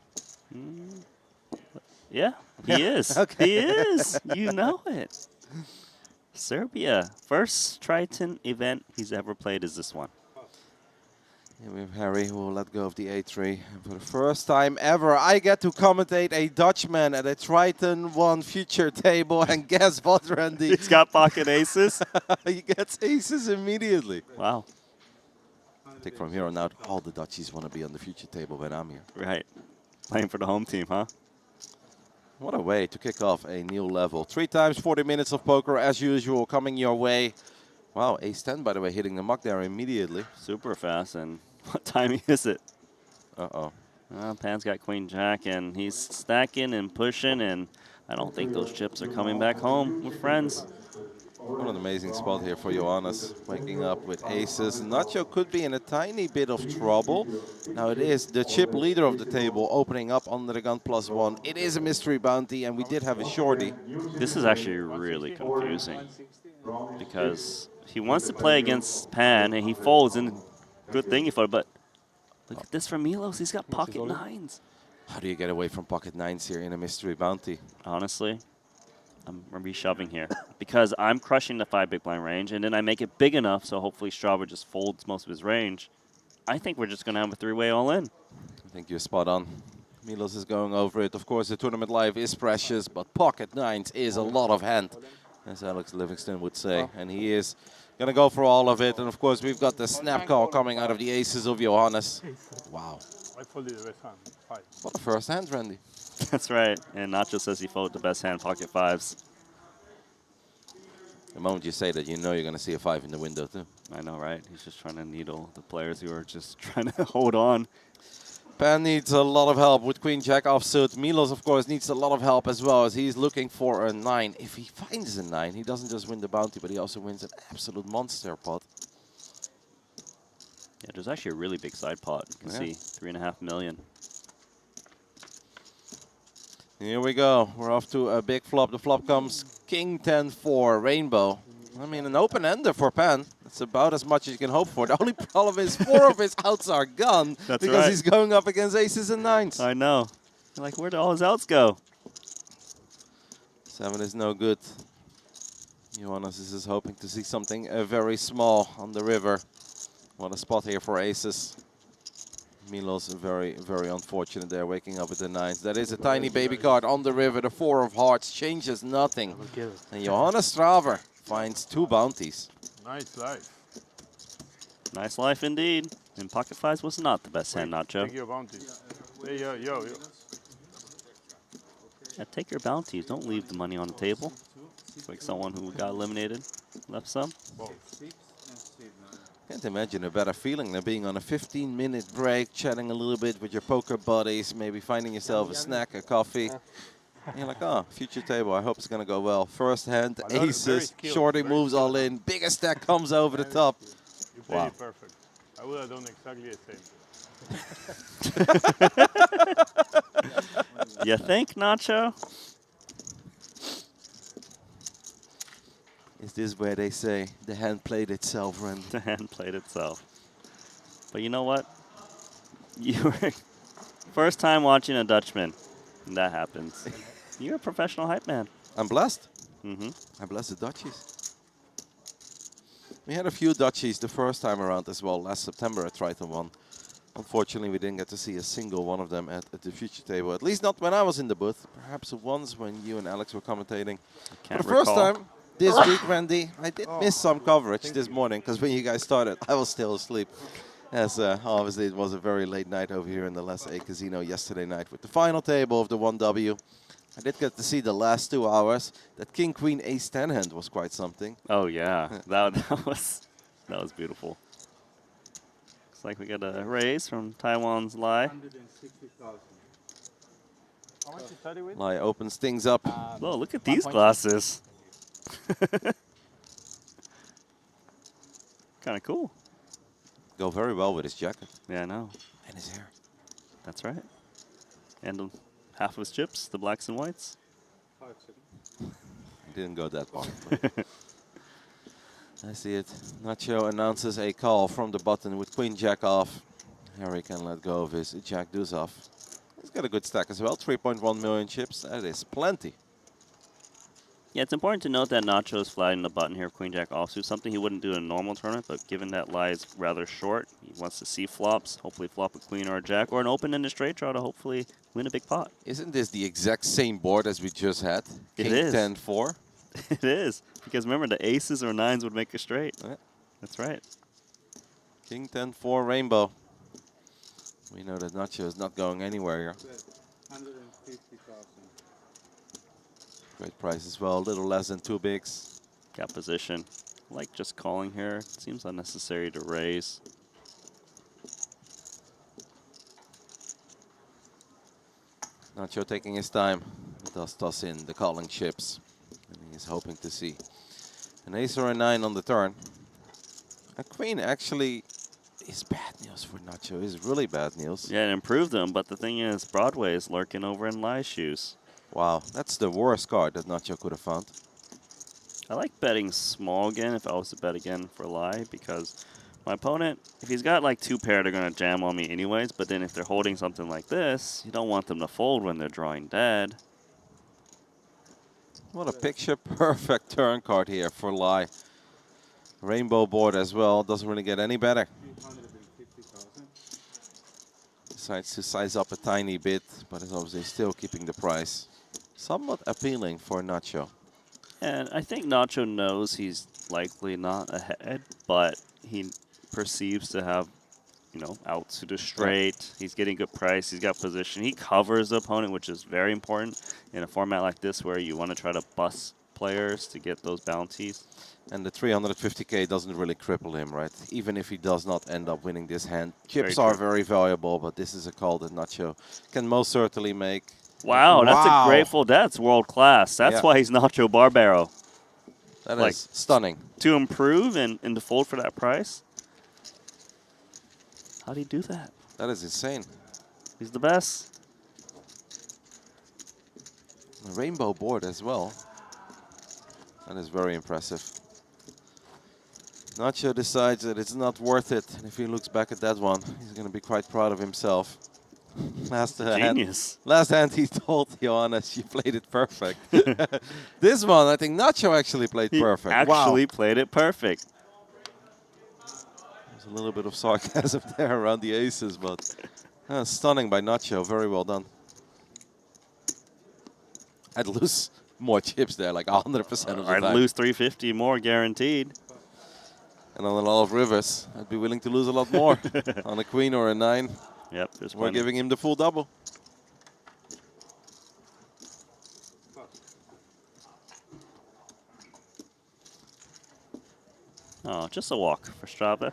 Yeah, he is. Okay. He is. You know it. Serbia. First Triton event he's ever played is this one. Here we have Harry, who will let go of the A3. And for the first time ever, I get to commentate a Dutchman at a Triton ONE future table. And guess what, Randy? He's got pocket aces. He gets aces immediately. Wow. I think from here on out, all the Dutchies want to be on the future table when I'm here. Right. Playing for the home team, huh? What a way to kick off a new level. 3 times 40 minutes of poker as usual coming your way. Wow, ace-10 by the way, hitting the muck there immediately. Super fast, and what timing is it? Uh-oh. Pan's got queen-jack, and he's stacking and pushing, and I don't think those chips are coming back home with friends. What an amazing spot here for Johannes, waking up with aces. Nacho could be in a tiny bit of trouble. Now it is the chip leader of the table opening up under the gun +1. It is a mystery bounty, and we did have a shorty. This is actually really confusing because he wants to play against Pan, and he folds, and good thing he folded, but look at this from Milos. He's got pocket 9s. How do you get away from pocket 9s here in a mystery bounty? Honestly, I'm reshoving here because I'm crushing the 5 big blind range, and then I make it big enough so hopefully Strava just folds most of his range. I think we're just going to have a 3-way all-in. I think you're spot on. Milos is going over it. Of course, the tournament life is precious, but pocket 9s is a lot of hand, as Alex Livingston would say. And he is going to go for all of it. And of course, we've got the snap call coming out of the aces of Johannes. Wow. I folded the best hand, 5. What a first hand, Randy. That's right. And Nacho says he folded the best hand, pocket 5s. The moment you say that, you know you're going to see a 5 in the window, too. I know, right? He's just trying to needle the players who are just trying to hold on. Pan needs a lot of help with queen-jack offsuit. Milos, of course, needs a lot of help as well, as he's looking for a 9. If he finds a 9, he doesn't just win the bounty, but he also wins an absolute monster pot. Yeah, there's actually a really big side pot. You can see 3.5 million. Here we go. We're off to a big flop. The flop comes King 10-4, Rainbow. I mean, an open-ender for Pan. That's about as much as you can hope for. The only problem is 4 of his outs are gone. That's because right. he's going up against aces and 9s. I know. Like, where did all his outs go? 7 is no good. Johannes is just hoping to see something very small on the river. What a spot here for aces. Milos very, very unfortunate there, waking up with the 9s. That is a tiny baby card on the river. The 4 of hearts changes nothing. And Johannes Straver finds 2 bounties. Nice life. Nice life indeed. And pocket 5s was not the best hand, Nacho. Take your bounties. Hey, yo. Yeah, take your bounties. Don't leave the money on the table. It's like someone who got eliminated left some. Can't imagine a better feeling than being on a 15-minute break, chatting a little bit with your poker buddies, maybe finding yourself a snack, a coffee. And you're like, oh, future table, I hope it's going to go well. First hand, Very aces, skilled, shorty very moves all in, biggest stack comes over the top. You played Wow. it perfect. I would have done exactly the same. You think, Nacho? Is this where they say the hand played itself, Randy? The hand played itself. But you know what? You were first time watching a Dutchman. And that happens. You're a professional hype man. I'm blessed. Mm-hmm. I'm blessed the Dutchies. We had a few Dutchies the first time around as well, last September at Triton ONE. Unfortunately, we didn't get to see a single one of them at the future table. At least not when I was in the booth. Perhaps once when you and Alex were commentating. For the first time this week, Randy, I did miss some coverage this morning because when you guys started, I was still asleep. As obviously it was a very late night over here in the Les A Casino yesterday night with the final table of the 1W. I did get to see the last 2 hours. That King Queen Ace 10 hand was quite something. Oh yeah, that was beautiful. Looks like we got a raise from Taiwan's Lai. 160,000. How much you study with? Lai opens things up. Whoa, look at these glasses. Kind of cool. Go very well with his jacket. Yeah, I know. And his hair. That's right. And half of his chips, the blacks and whites. Didn't go that far. I see it. Nacho announces a call from the button with Queen Jack off. Harry can let go of his Jack deuce off. He's got a good stack as well. 3.1 million chips. That is plenty. Yeah, it's important to note that Nacho is flagging the button here of Queen Jack offsuit, something he wouldn't do in a normal tournament, but given that Lai is rather short, he wants to see flops, hopefully flop a Queen or a Jack, or an open-ended straight draw to hopefully win a big pot. Isn't this the exact same board as we just had? It King is. 10-4? It is, because remember, the aces or nines would make a straight. Yeah. That's right. King 10-4 rainbow. We know that Nacho is not going anywhere here. 150,000. Great price as well, a little less than 2 bigs. Got position. I like just calling here. It seems unnecessary to raise. Nacho taking his time. He does toss in the calling chips. And he's hoping to see an ace or a 9 on the turn. A queen actually is bad news for Nacho. Is really bad news. Yeah, it improved them, but the thing is, Broadway is lurking over in Lai's shoes. Wow, that's the worst card that Nacho could have found. I like betting small again if I was to bet again for Lai, because my opponent, if he's got like 2 pair, they're going to jam on me anyways, but then if they're holding something like this, you don't want them to fold when they're drawing dead. What a picture perfect turn card here for Lai. Rainbow board as well, doesn't really get any better. 350,000. Decides to size up a tiny bit, but is obviously still keeping the price. Somewhat appealing for Nacho. And I think Nacho knows he's likely not ahead, but he perceives to have, you know, outs to the straight. He's getting good price. He's got position. He covers the opponent, which is very important in a format like this where you want to try to bust players to get those bounties. And the 350k doesn't really cripple him, right? Even if he does not end up winning this hand. Chips Very are true. very valuable, but this is a call that Nacho can most certainly make. Wow, that's a grateful. That's world class. That's why he's Nacho Barbaro. That like, is stunning. To improve and to fold for that price. How do you do that? That is insane. He's the best. A rainbow board as well. That is very impressive. Nacho decides that it's not worth it. And if he looks back at that one, he's going to be quite proud of himself. Last hand he told Johannes, you played it perfect. This one, I think Nacho actually played perfect. Actually played it perfect. There's a little bit of sarcasm there around the aces, but stunning by Nacho. Very well done. I'd lose more chips there, like 100% of the time. I'd lose 350 more guaranteed. And on a lot of rivers, I'd be willing to lose a lot more. On a queen or a 9. Yep, there's We're plenty. giving him the full double. Oh, just a walk for Strava.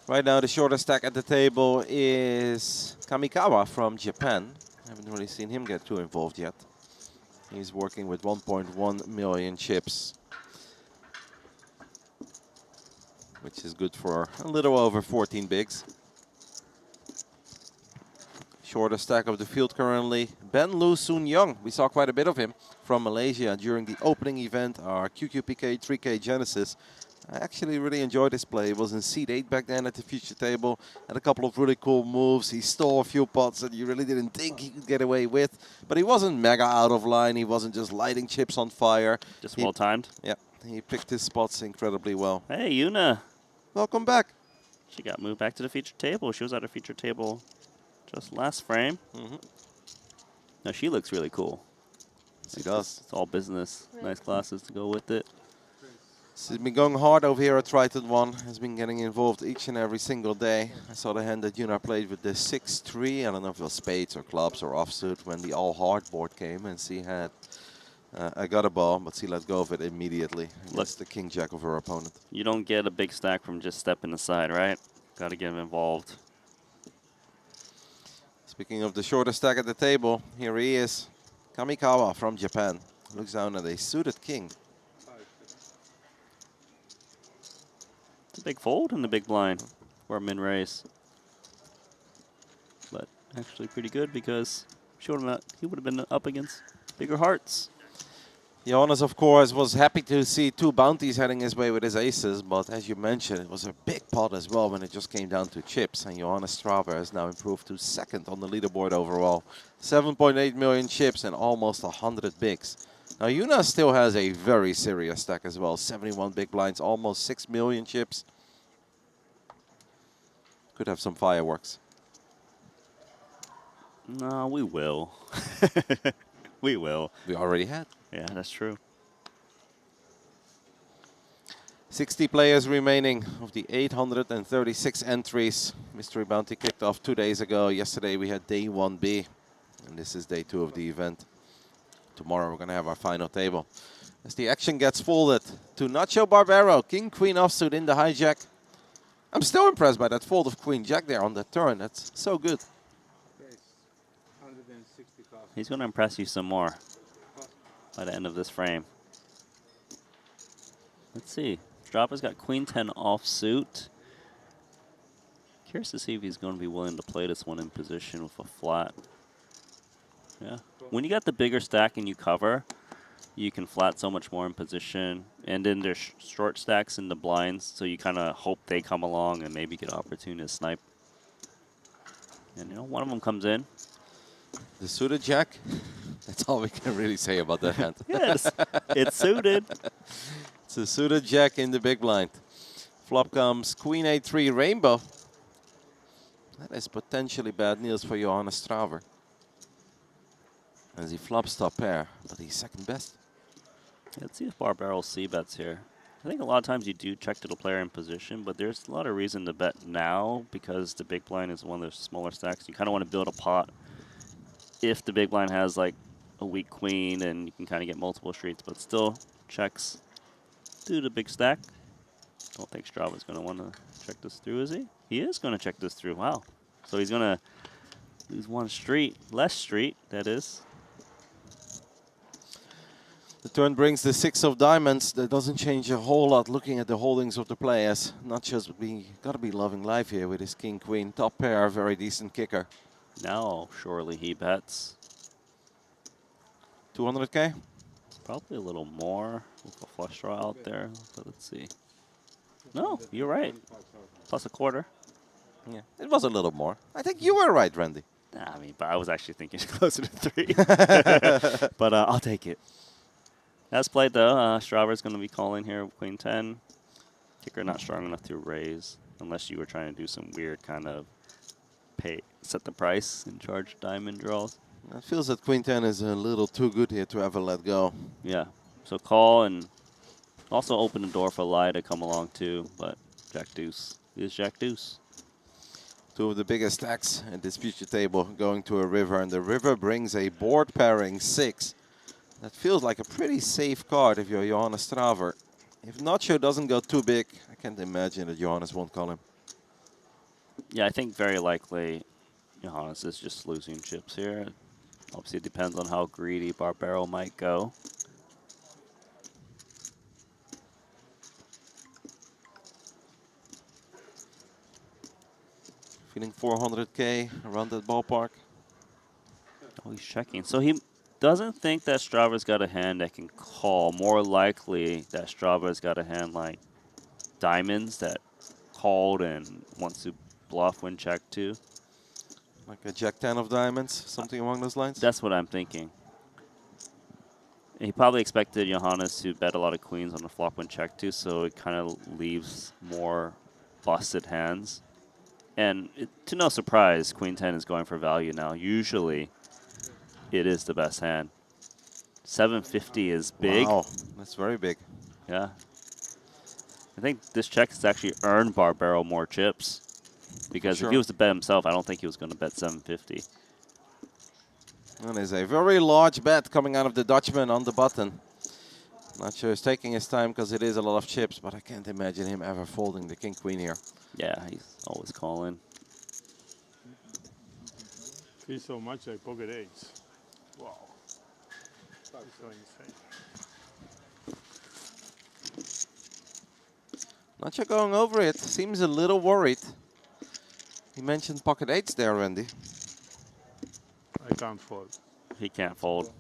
Right now, the shortest stack at the table is Kamikawa from Japan. I haven't really seen him get too involved yet. He's working with 1.1 million chips, which is good for a little over 14 bigs. Shortest stack of the field currently, Ben Lu Soon Young. We saw quite a bit of him from Malaysia during the opening event, our QQPK 3K Genesis. I actually really enjoyed his play. He was in seed 8 back then at the future table. Had a couple of really cool moves. He stole a few pots that you really didn't think he could get away with. But he wasn't mega out of line. He wasn't just lighting chips on fire. Just well timed. Yeah, he picked his spots incredibly well. Hey, Yuna. Welcome back. She got moved back to the feature table. She was at her feature table just last frame. Now she looks really cool. She does. It's all business. Nice glasses to go with it. She's been going hard over here at Triton ONE. Has been getting involved each and every single day. I saw the hand that Yuna played with the 6-3. I don't know if it was spades or clubs or offsuit when the all hard board came, and she had I got a ball, but she let go of it immediately against the king jack of her opponent. You don't get a big stack from just stepping aside, right? Got to get involved. Speaking of the shortest stack at the table, here he is, Kamikawa from Japan. Looks down at a suited king. It's a big fold in the big blind for a min raise. But actually pretty good because he would have been up against bigger hearts. Johannes, of course, was happy to see 2 bounties heading his way with his aces, but as you mentioned, it was a big pot as well when it just came down to chips, and Johannes Straver has now improved to 2nd on the leaderboard overall. 7.8 million chips and almost 100 bigs. Now, Yuna still has a very serious stack as well. 71 big blinds, almost 6 million chips. Could have some fireworks. No, we will. We will. We already had. Yeah, that's true. 60 players remaining of the 836 entries. Mystery Bounty kicked off 2 days ago. Yesterday we had day 1B, and this is day 2 of the event. Tomorrow we're going to have our final table. As the action gets folded to Nacho Barbero, King Queen offsuit in the hijack. I'm still impressed by that fold of Queen Jack there on the turn. That's so good. He's going to impress you some more by the end of this frame. Let's see. Strava's got Queen 10 offsuit. Curious to see if he's going to be willing to play this one in position with a flat. Yeah. When you got the bigger stack and you cover, you can flat so much more in position. And then there's short stacks in the blinds, so you kind of hope they come along and maybe get an opportunity to snipe. And, you know, one of them comes in. The suited jack, that's all we can really say about that hand. Yes, it's suited. It's a suited jack in the big blind. Flop comes Queen A3 Rainbow. That is potentially bad news for Johannes Straver, as he flops top pair, but he's second best. Yeah, let's see if Barbero c-bets here. I think a lot of times you do check to the player in position, but there's a lot of reason to bet now because the big blind is one of the smaller stacks. You kind of want to build a pot if the big blind has like a weak queen and you can kind of get multiple streets, but still checks through the big stack. Don't think Strava's going to want to check this through, is he? He is going to check this through. Wow. So he's going to lose one street, less street, that is. The turn brings the 6 of diamonds. That doesn't change a whole lot looking at the holdings of the players. Not just got to be loving life here with his king queen. Top pair, very decent kicker. Now, surely he bets. 200K? Probably a little more with a flush draw out there. But let's see. No, you're right. Plus a quarter. Yeah, it was a little more. I think you were right, Randy. Nah, I mean, but I was actually thinking closer to 3. But I'll take it. As played, though, Strava's going to be calling here Queen 10. Kicker not strong enough to raise, unless you were trying to do some weird kind of set the price and charge diamond draws. It feels that Queen 10 is a little too good here to ever let go. Yeah, so call and also open the door for Lai to come along too, but Jack Deuce is Jack Deuce. 2 of the biggest stacks at this future table going to a river, and the river brings a board pairing 6. That feels like a pretty safe card if you're Johannes Straver. If Nacho doesn't go too big, I can't imagine that Johannes won't call him. Yeah, I think very likely Johannes is just losing chips here. Obviously, it depends on how greedy Barbero might go. Feeling 400K around that ballpark. Oh, he's checking. So he doesn't think that Strava's got a hand that can call. More likely that Strava's got a hand like diamonds that called and wants to bluff when checked too. Like a Jack 10 of diamonds, something along those lines? That's what I'm thinking. He probably expected Johannes to bet a lot of queens on the flop when checked too, so it kind of leaves more busted hands. And to no surprise, Queen 10 is going for value now. Usually, it is the best hand. 750 is big. Wow, that's very big. Yeah. I think this check has actually earned Barbero more chips. Because if he was to bet himself, I don't think he was going to bet 750. And there's a very large bet coming out of the Dutchman on the button. Not sure he's taking his time because it is a lot of chips, but I can't imagine him ever folding the king-queen here. Yeah, he's always calling. Feels so much like pocket eights. Wow. That's so insane. Not sure going over it. Seems a little worried. He mentioned pocket eights there, Randy. I can't fold. He can't fold.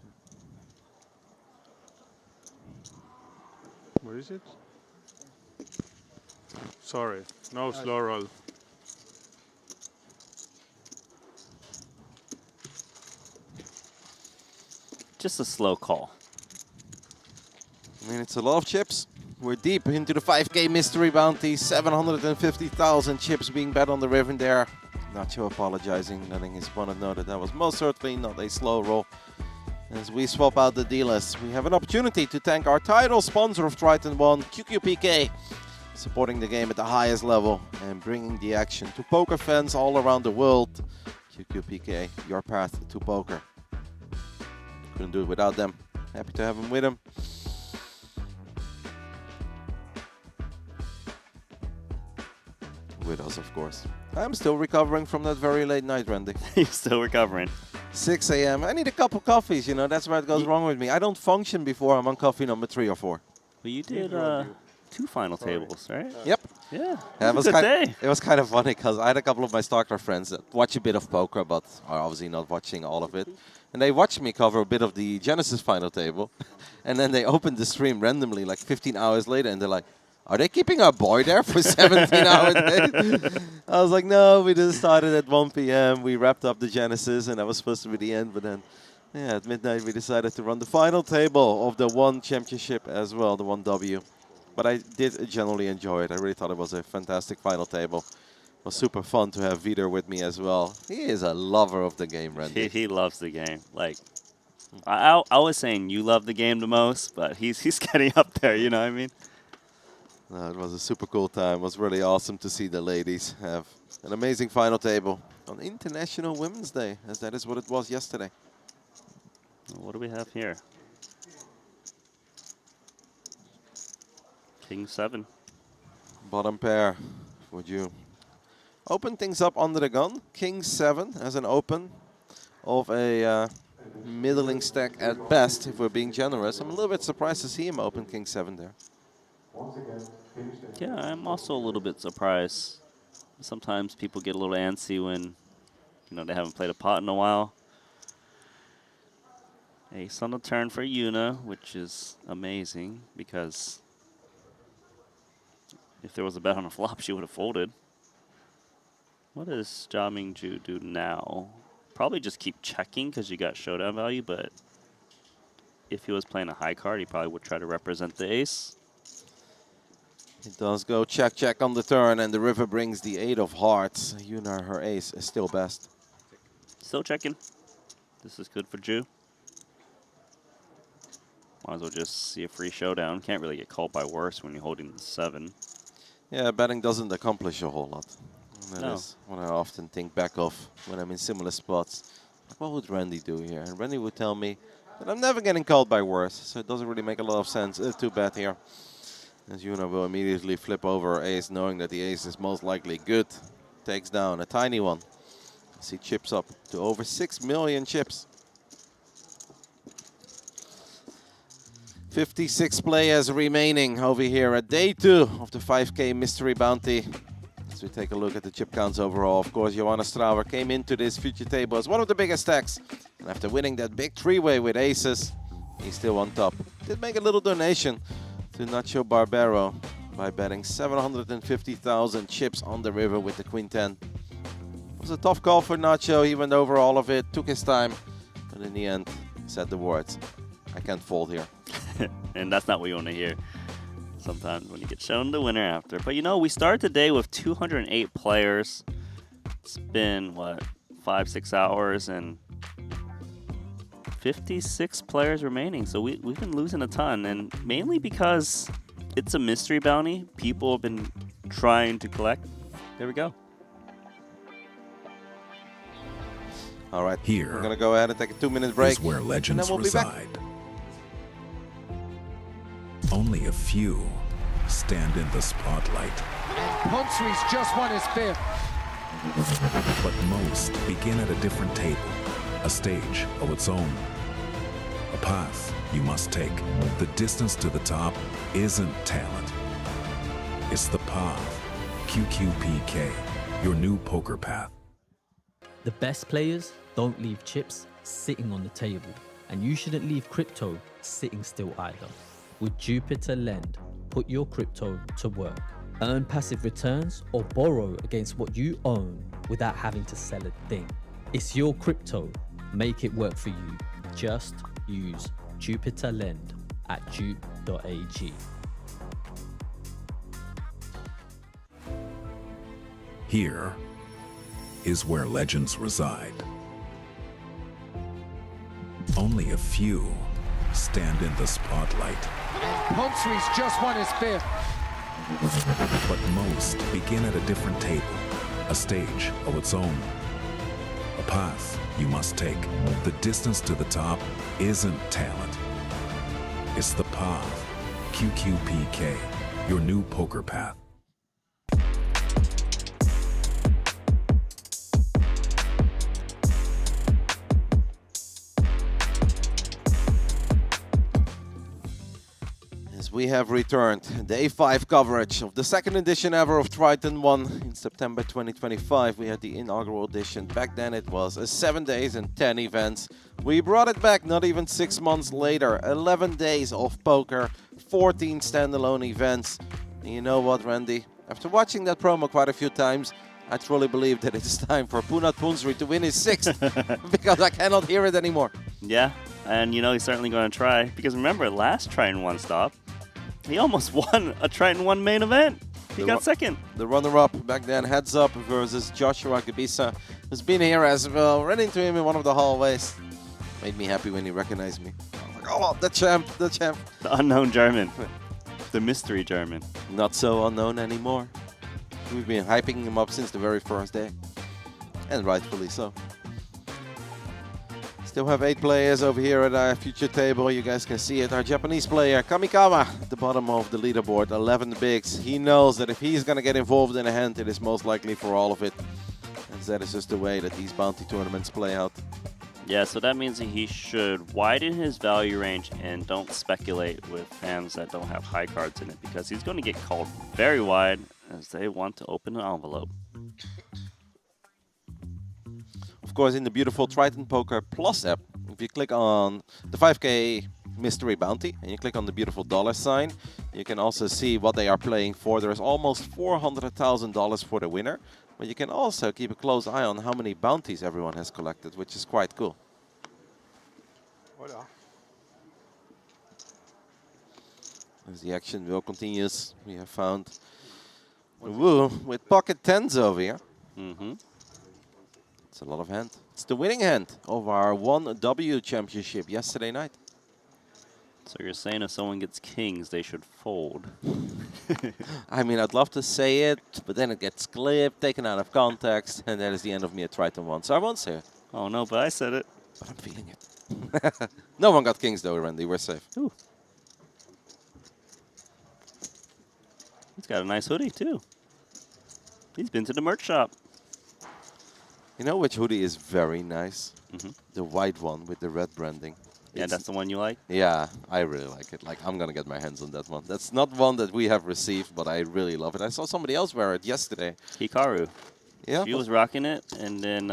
What is it? Sorry, no slow roll. Just a slow call. I mean, it's a lot of chips. We're deep into the 5K mystery bounty. 750,000 chips being bet on the river there. Nacho apologizing, letting his opponent know that that was most certainly not a slow roll. As we swap out the dealers, we have an opportunity to thank our title sponsor of Triton ONE, QQPK, supporting the game at the highest level and bringing the action to poker fans all around the world. QQPK, your path to poker. Couldn't do it without them. Happy to have them with them. With us, of course. I'm still recovering from that very late night, Randy. You're still recovering. 6 a.m. I need a couple coffees, you know, that's where it goes wrong with me. I don't function before I'm on coffee number 3 or 4. But you did 2 final tables, right? Yep. Yeah, It was a good day. It was kind of funny because I had a couple of my StarCraft friends that watch a bit of poker, but are obviously not watching all of it. And they watched me cover a bit of the Genesis final table. And then they opened the stream randomly like 15 hours later and they're like, are they keeping our boy there for 17 hours? I was like, no, we just started at 1 p.m. We wrapped up the Genesis, and that was supposed to be the end. But then, yeah, at midnight, we decided to run the final table of the ONE championship as well, the 1W. But I did generally enjoy it. I really thought it was a fantastic final table. It was super fun to have Vider with me as well. He is a lover of the game, Randy. He loves the game. Like, I was saying you love the game the most, but he's getting up there, you know what I mean? It was a super cool time. It was really awesome to see the ladies have an amazing final table on International Women's Day, as that is what it was yesterday. What do we have here? King 7. Bottom pair. Would you open things up under the gun? King 7 as an open of a middling stack at best, if we're being generous. I'm a little bit surprised to see him open King 7 there. Yeah, I'm also a little bit surprised. Sometimes people get a little antsy when, you know, they haven't played a pot in a while. Ace on the turn for Yuna, which is amazing because if there was a bet on a flop, she would have folded. What does Jia Mingju do now? Probably just keep checking because you got showdown value, but if he was playing a high card, he probably would try to represent the ace. It does go check, check on the turn, and the river brings the 8 of hearts. Yuna, her ace, is still best. Still checking. This is good for Jeju. Might as well just see a free showdown. Can't really get called by worse when you're holding the 7. Yeah, betting doesn't accomplish a whole lot. That No. is what I often think back of when I'm in similar spots. Like, what would Randy do here? And Randy would tell me that I'm never getting called by worse, so it doesn't really make a lot of sense. Too bad here. As Yuna will immediately flip over her ace, knowing that the ace is most likely good. takes down a tiny one. See chips up to over 6 million chips. 56 players remaining over here at day 2 of the 5K Mystery Bounty. As we take a look at the chip counts overall, of course, Johannes Strauer came into this future table as one of the biggest stacks. And after winning that big 3-way with aces, he's still on top. Did make a little donation to Nacho Barbero by betting 750,000 chips on the river with the Queen 10. It was a tough call for Nacho. He went over all of it, took his time, and in the end said the words, "I can't fold here." And that's not what you want to hear sometimes when you get shown the winner after. But you know, we started today with 208 players. It's been, what, 5-6 hours and 56 players remaining. So we've been losing a ton, and mainly because it's a mystery bounty. People have been trying to collect. There we go. All right, here we're going to go ahead and take a 2-minute break. Is where legends we'll reside. Only a few stand in the spotlight. Humphrey's just won his 5th. But most begin at a different table, a stage of its own. A path you must take. The distance to the top isn't talent. It's the path. QQPK, your new poker path. The best players don't leave chips sitting on the table, and you shouldn't leave crypto sitting still either. With Jupiter Lend, put your crypto to work. Earn passive returns or borrow against what you own without having to sell a thing. It's your crypto. Make it work for you. Just use Jupiter Lend at jupe.ag. Here is where legends reside. Only a few stand in the spotlight. Humphrey's just won his 5th. But most begin at a different table, a stage of its own. A path you must take. The distance to the top isn't talent. It's the path. QQPK, your new poker path. We have returned. Day 5 coverage of the 2nd edition ever of Triton ONE in September 2025. We had the inaugural edition. Back then it was 7 days and 10 events. We brought it back not even 6 months later. 11 days of poker, 14 standalone events. And you know what, Randy? After watching that promo quite a few times, I truly believe that it's time for Punat Punsri to win his 6th because I cannot hear it anymore. Yeah, and you know he's certainly going to try, because remember, last Triton ONE stop, he almost won a Triton ONE main event. He got second. The runner-up back then, Heads Up versus Joshua Gabisa, who's been here as well. Ran into him in one of the hallways. Made me happy when he recognized me. I was like, oh, the champ, the champ. The unknown German. The mystery German. Not so unknown anymore. We've been hyping him up since the very first day. And rightfully so. Still have 8 players over here at our future table. You guys can see it. Our Japanese player, Kamikawa, at the bottom of the leaderboard, 11 bigs. He knows that if he's going to get involved in a hand, it is most likely for all of it. And that is just the way that these bounty tournaments play out. Yeah, so that means that he should widen his value range and don't speculate with hands that don't have high cards in it, because he's going to get called very wide as they want to open an envelope. Of course, in the beautiful Triton Poker Plus app, if you click on the 5K Mystery Bounty and you click on the beautiful dollar sign, you can also see what they are playing for. There is almost $400,000 for the winner, but you can also keep a close eye on how many bounties everyone has collected, which is quite cool. As the action will continues, we have found Wu with pocket 10s over here. It's a lot of hand. It's the winning hand of our 1W championship yesterday night. So you're saying if someone gets kings, they should fold? I mean, I'd love to say it, but then it gets clipped, taken out of context, and that is the end of me at Triton ONE. So I won't say it. Oh no, but I said it. But I'm feeling it. No one got kings though, Randy. We're safe. Ooh. He's got a nice hoodie too. He's been to the merch shop. You know which hoodie is very nice? The white one with the red branding. Yeah, that's the one you like? Yeah, I really like it. Like, I'm going to get my hands on that one. That's not one that we have received, but I really love it. I saw somebody else wear it yesterday. Hikaru. Yeah. She was rocking it, and then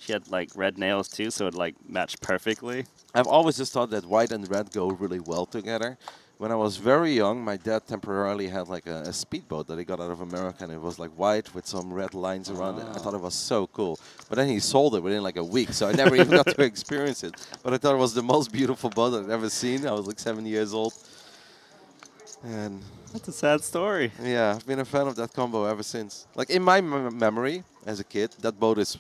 she had like red nails too, so it like matched perfectly. I've always just thought that white and red go really well together. When I was very young, my dad temporarily had like a speedboat that he got out of America, and it was like white with some red lines around it. I thought it was so cool. But then he sold it within like a week, so I never even got to experience it. But I thought it was the most beautiful boat I'd ever seen. I was like 7 years old. And that's a sad story. Yeah, I've been a fan of that combo ever since. Like in my memory as a kid, that boat is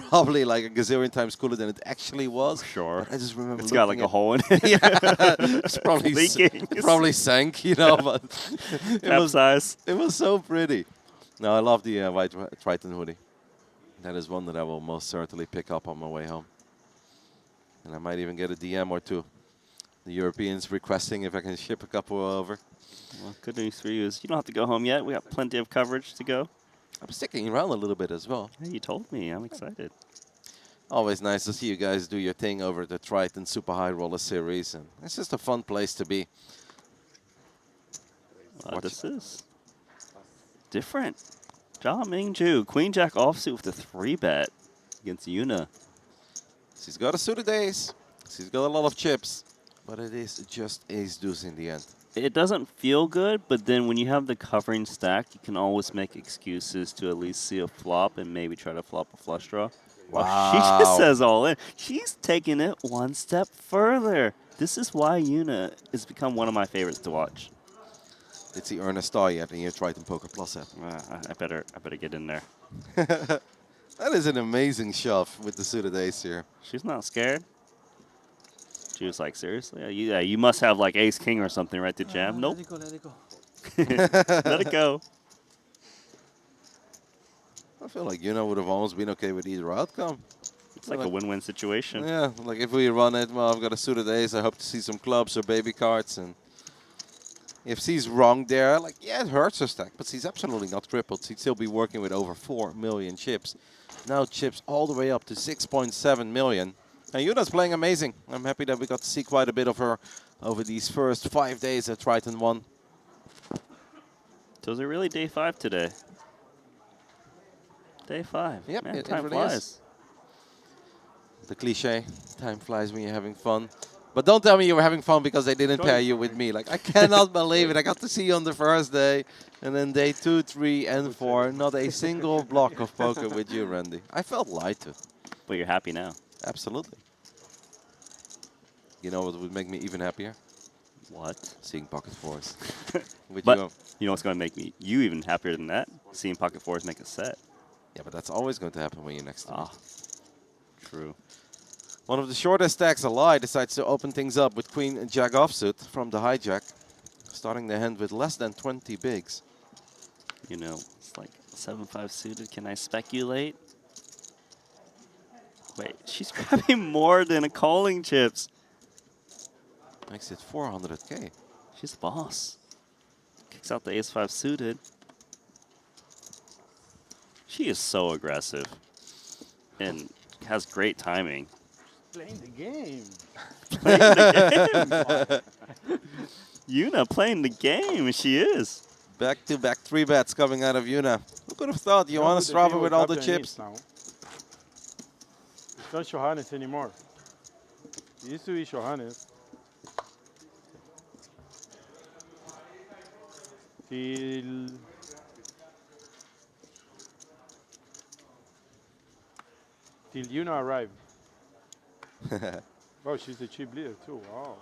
probably like a gazillion times cooler than it actually was. Sure. But I just remember it's got like a hole in it. Yeah, it's probably leaking. Probably sank, you know. But it was so pretty. No, I love the white Triton hoodie. That is one that I will most certainly pick up on my way home. And I might even get a DM or two. The Europeans requesting if I can ship a couple over. Well, good news for you is you don't have to go home yet. We got plenty of coverage to go. I'm sticking around a little bit as well. Yeah, you told me. I'm excited. Always nice to see you guys do your thing over at the Triton Super High Roller Series. And it's just a fun place to be. This is different. Ja Mingju, Queen Jack offsuit with a 3-bet against Yuna. She's got a suit of days. She's got a lot of chips. But it is just ace-deuce in the end. It doesn't feel good, but then when you have the covering stack, you can always make excuses to at least see a flop and maybe try to flop a flush draw. Wow. Oh, she just says all in. She's taking it one step further. This is why Yuna has become one of my favorites to watch. Did she earn a star yet in your Triton Poker Plus app? I better get in there. That is an amazing shove with the suited ace here. She's not scared. She was like, seriously? Yeah, you must have like ace king or something, right, to jam? Nope. Let it go, let it go. Let it go. I feel like Yuna would have almost been okay with either outcome. It's like a win-win situation. Yeah, like if we run it, well, I've got a suited ace. I hope to see some clubs or baby cards. And if she's wrong there, like, yeah, it hurts her stack, but she's absolutely not crippled. She'd still be working with over 4 million chips. Now chips all the way up to 6.7 million. And Yuna's playing amazing. I'm happy that we got to see quite a bit of her over these first 5 days at Triton ONE. So is it really day 5 today? Day 5. Yep, Man, it time really flies. is. The cliche, time flies when you're having fun. But don't tell me you were having fun because they didn't pair you with me. Like, I cannot believe it. I got to see you on the first day, and then day 2, 3, and 4, not a single block of poker with you, Randy. I felt lied to. But you're happy now. Absolutely. You know what would make me even happier? What? Seeing pocket fours. But you know what's going to make you even happier than that? Seeing pocket fours make a set. Yeah, but that's always going to happen when you're next to me. True. One of the shortest stacks alive decides to open things up with Queen and Jack offsuit from the hijack, starting the hand with less than 20 bigs. You know, it's like 7-5 suited. Can I speculate? Wait, she's grabbing more than a calling chips. Makes it 400k. She's the boss. Kicks out the ace-5 suited. She is so aggressive and has great timing. Playing the game. Playing the game. Yuna playing the game. She is. Back-to-back 3-bets coming out of Yuna. Who could have thought Johanna Strava with all the chips? Now. It's not Johannes anymore. It used to be Johannes. Till Yuna arrived. Oh, she's the chip leader too. Wow.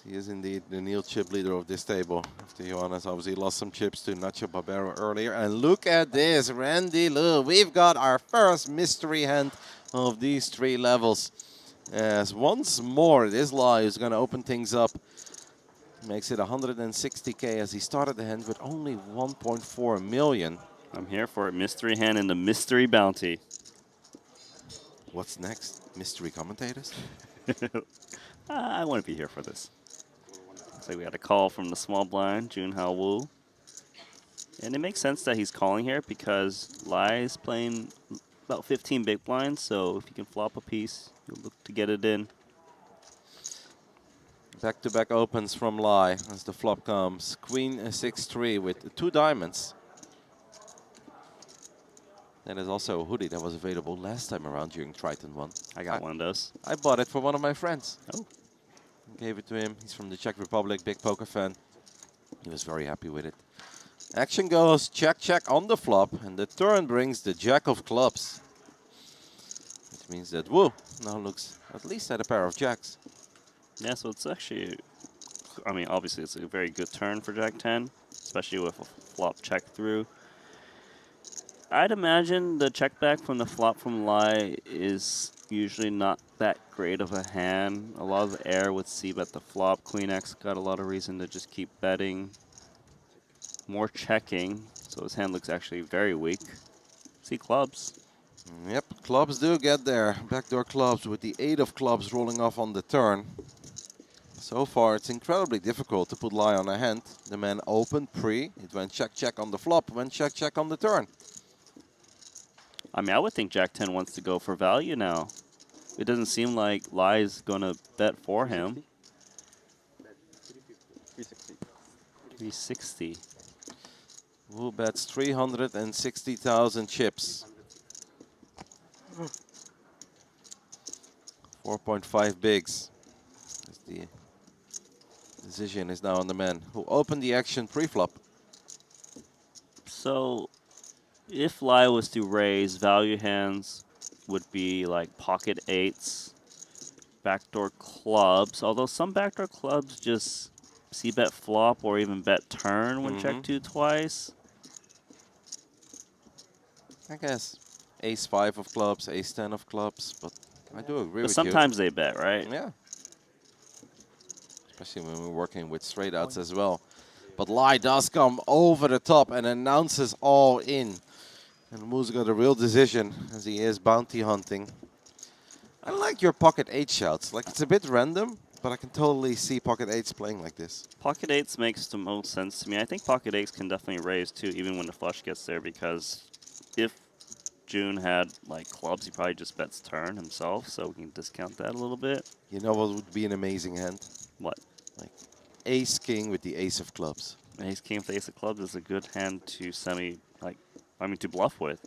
He is indeed the Neil chip leader of this table. After Johannes obviously lost some chips to Nacho Barbero earlier. And look at this, Randy Lou. We've got our first mystery hand of these 3 levels. As once more, this Lai is going to open things up. Makes it 160k as he started the hand with only 1.4 million. I'm here for a mystery hand and the mystery bounty. What's next? Mystery commentators? I want to be here for this. Looks like we got a call from the small blind, Junhao Wu. And it makes sense that he's calling here because Lai is playing about 15 big blinds, so if you can flop a piece, you'll look to get it in. Back-to-back opens from Lai as the flop comes. Queen 6-3 with 2 diamonds. That is also a hoodie that was available last time around during Triton ONE. I got one of those. I bought it for one of my friends. Oh. Gave it to him. He's from the Czech Republic, big poker fan. He was very happy with it. Action goes check, check on the flop, and the turn brings the jack of clubs. Which means that Wu now looks at least at a pair of jacks. Yeah, so it's actually, I mean, obviously it's a very good turn for Jack 10, especially with a flop check through. I'd imagine the check back from the flop from Lai is usually not that great of a hand. A lot of air with C-bet the flop. Queen X got a lot of reason to just keep betting. More checking, so his hand looks actually very weak. See clubs. Yep, clubs do get there. Backdoor clubs with the 8 of clubs rolling off on the turn. So far, it's incredibly difficult to put Lai on a hand. The man opened pre, it went check, check on the flop, went check, check on the turn. I mean, I would think Jack 10 wants to go for value now. It doesn't seem like Lai's going to bet for him. 360. Wu bets 360,000 chips. 4.5 bigs. As the decision is now on the man who opened the action pre-flop. So, if Lai was to raise, value hands would be like pocket 8s, backdoor clubs, although some backdoor clubs just C-bet flop or even bet turn when check 2 twice. I guess ace 5 of clubs, ace 10 of clubs, but I do agree with you. But sometimes they bet, right? Yeah. Especially when we're working with straight outs as well. But Lai does come over the top and announces all in. And Wu's got a real decision as he is bounty hunting. I like your pocket 8 shouts. Like, it's a bit random, but I can totally see pocket 8s playing like this. Pocket 8s makes the most sense to me. I think pocket 8s can definitely raise too, even when the flush gets there, because if June had like clubs, he probably just bets turn himself, so we can discount that a little bit. You know what would be an amazing hand? What? Like ace king with the ace of clubs. Ace king with the ace of clubs is a good hand to to bluff with.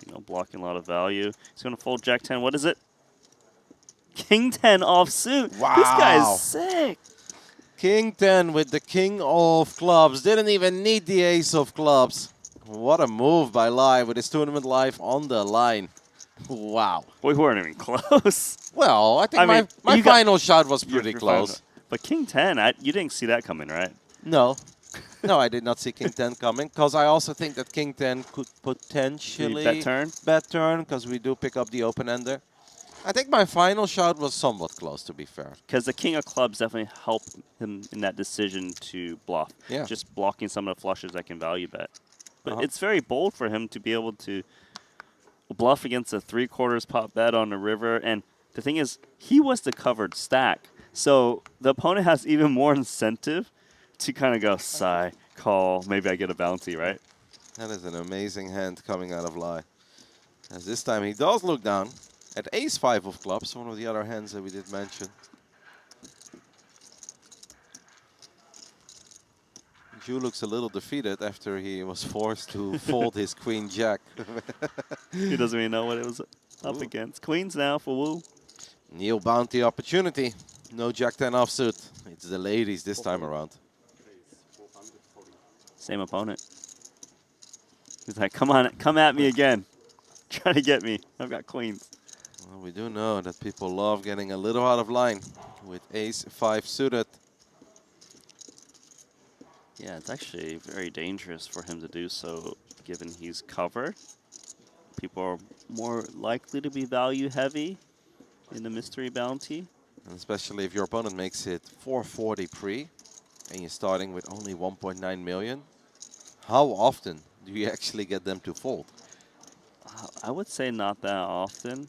You know, blocking a lot of value. He's going to fold Jack 10. What is it? King 10 offsuit. Wow. This guy's sick. King 10 with the king of clubs. Didn't even need the ace of clubs. What a move by Lai with his tournament life on the line. Wow. We weren't even close. Well, I think my final shot was pretty close. But King 10, you didn't see that coming, right? No. No, I did not see King 10 coming, because I also think that King 10 could potentially bet turn, because we do pick up the open-ender. I think my final shot was somewhat close, to be fair. Because the king of clubs definitely helped him in that decision to bluff. Yeah. Just blocking some of the flushes that can value bet. But it's very bold for him to be able to bluff against a 3/4 pot bet on the river. And the thing is, he was the covered stack. So the opponent has even more incentive to kind of go, sigh, call, maybe I get a bounty, right? That is an amazing hand coming out of Lai. As this time he does look down at ace 5 of clubs, one of the other hands that we did mention. Jeju looks a little defeated after he was forced to fold his queen jack. He doesn't even know what it was up against. Queens now for Wu. New bounty opportunity. No Jack 10 offsuit. It's the ladies this time around. Same opponent. He's like, come on, come at me again. Try to get me. I've got queens. Well, we do know that people love getting a little out of line with ace 5 suited. Yeah, it's actually very dangerous for him to do so, given he's covered. People are more likely to be value heavy in the mystery bounty. And especially if your opponent makes it 440 pre, and you're starting with only 1.9 million. How often do you actually get them to fold? I would say not that often.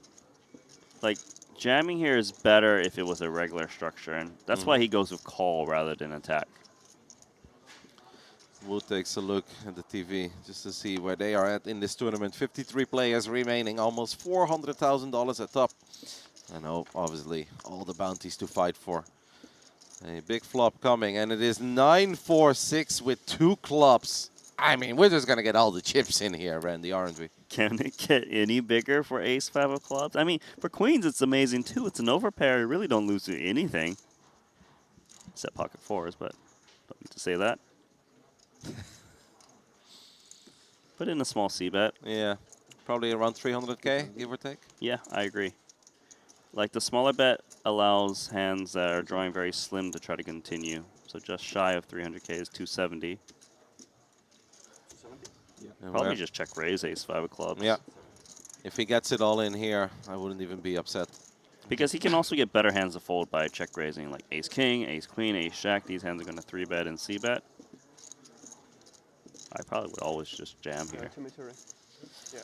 Like, jamming here is better if it was a regular structure, and that's why he goes with call rather than attack. Wu takes a look at the TV just to see where they are at in this tournament. 53 players remaining, almost $400,000 at top. And obviously all the bounties to fight for. A big flop coming, and it is 9-4-6 with 2 clubs. I mean, we're just going to get all the chips in here, Randy, aren't we? Can it get any bigger for ace-5 of clubs? I mean, for queens, it's amazing, too. It's an overpair. You really don't lose to anything. Except pocket fours, but don't need to say that. Put in a small c-bet. Yeah, probably around 300K, give or take. Yeah, I agree. Like, the smaller bet allows hands that are drawing very slim to try to continue. So just shy of 300K is 270. Probably just check raise ace-5 of clubs. Yeah. If he gets it all in here, I wouldn't even be upset. Because he can also get better hands to fold by check raising, like ace-king, ace-queen, ace-jack. These hands are going to 3-bet and c-bet. I probably would always just jam here. Yeah.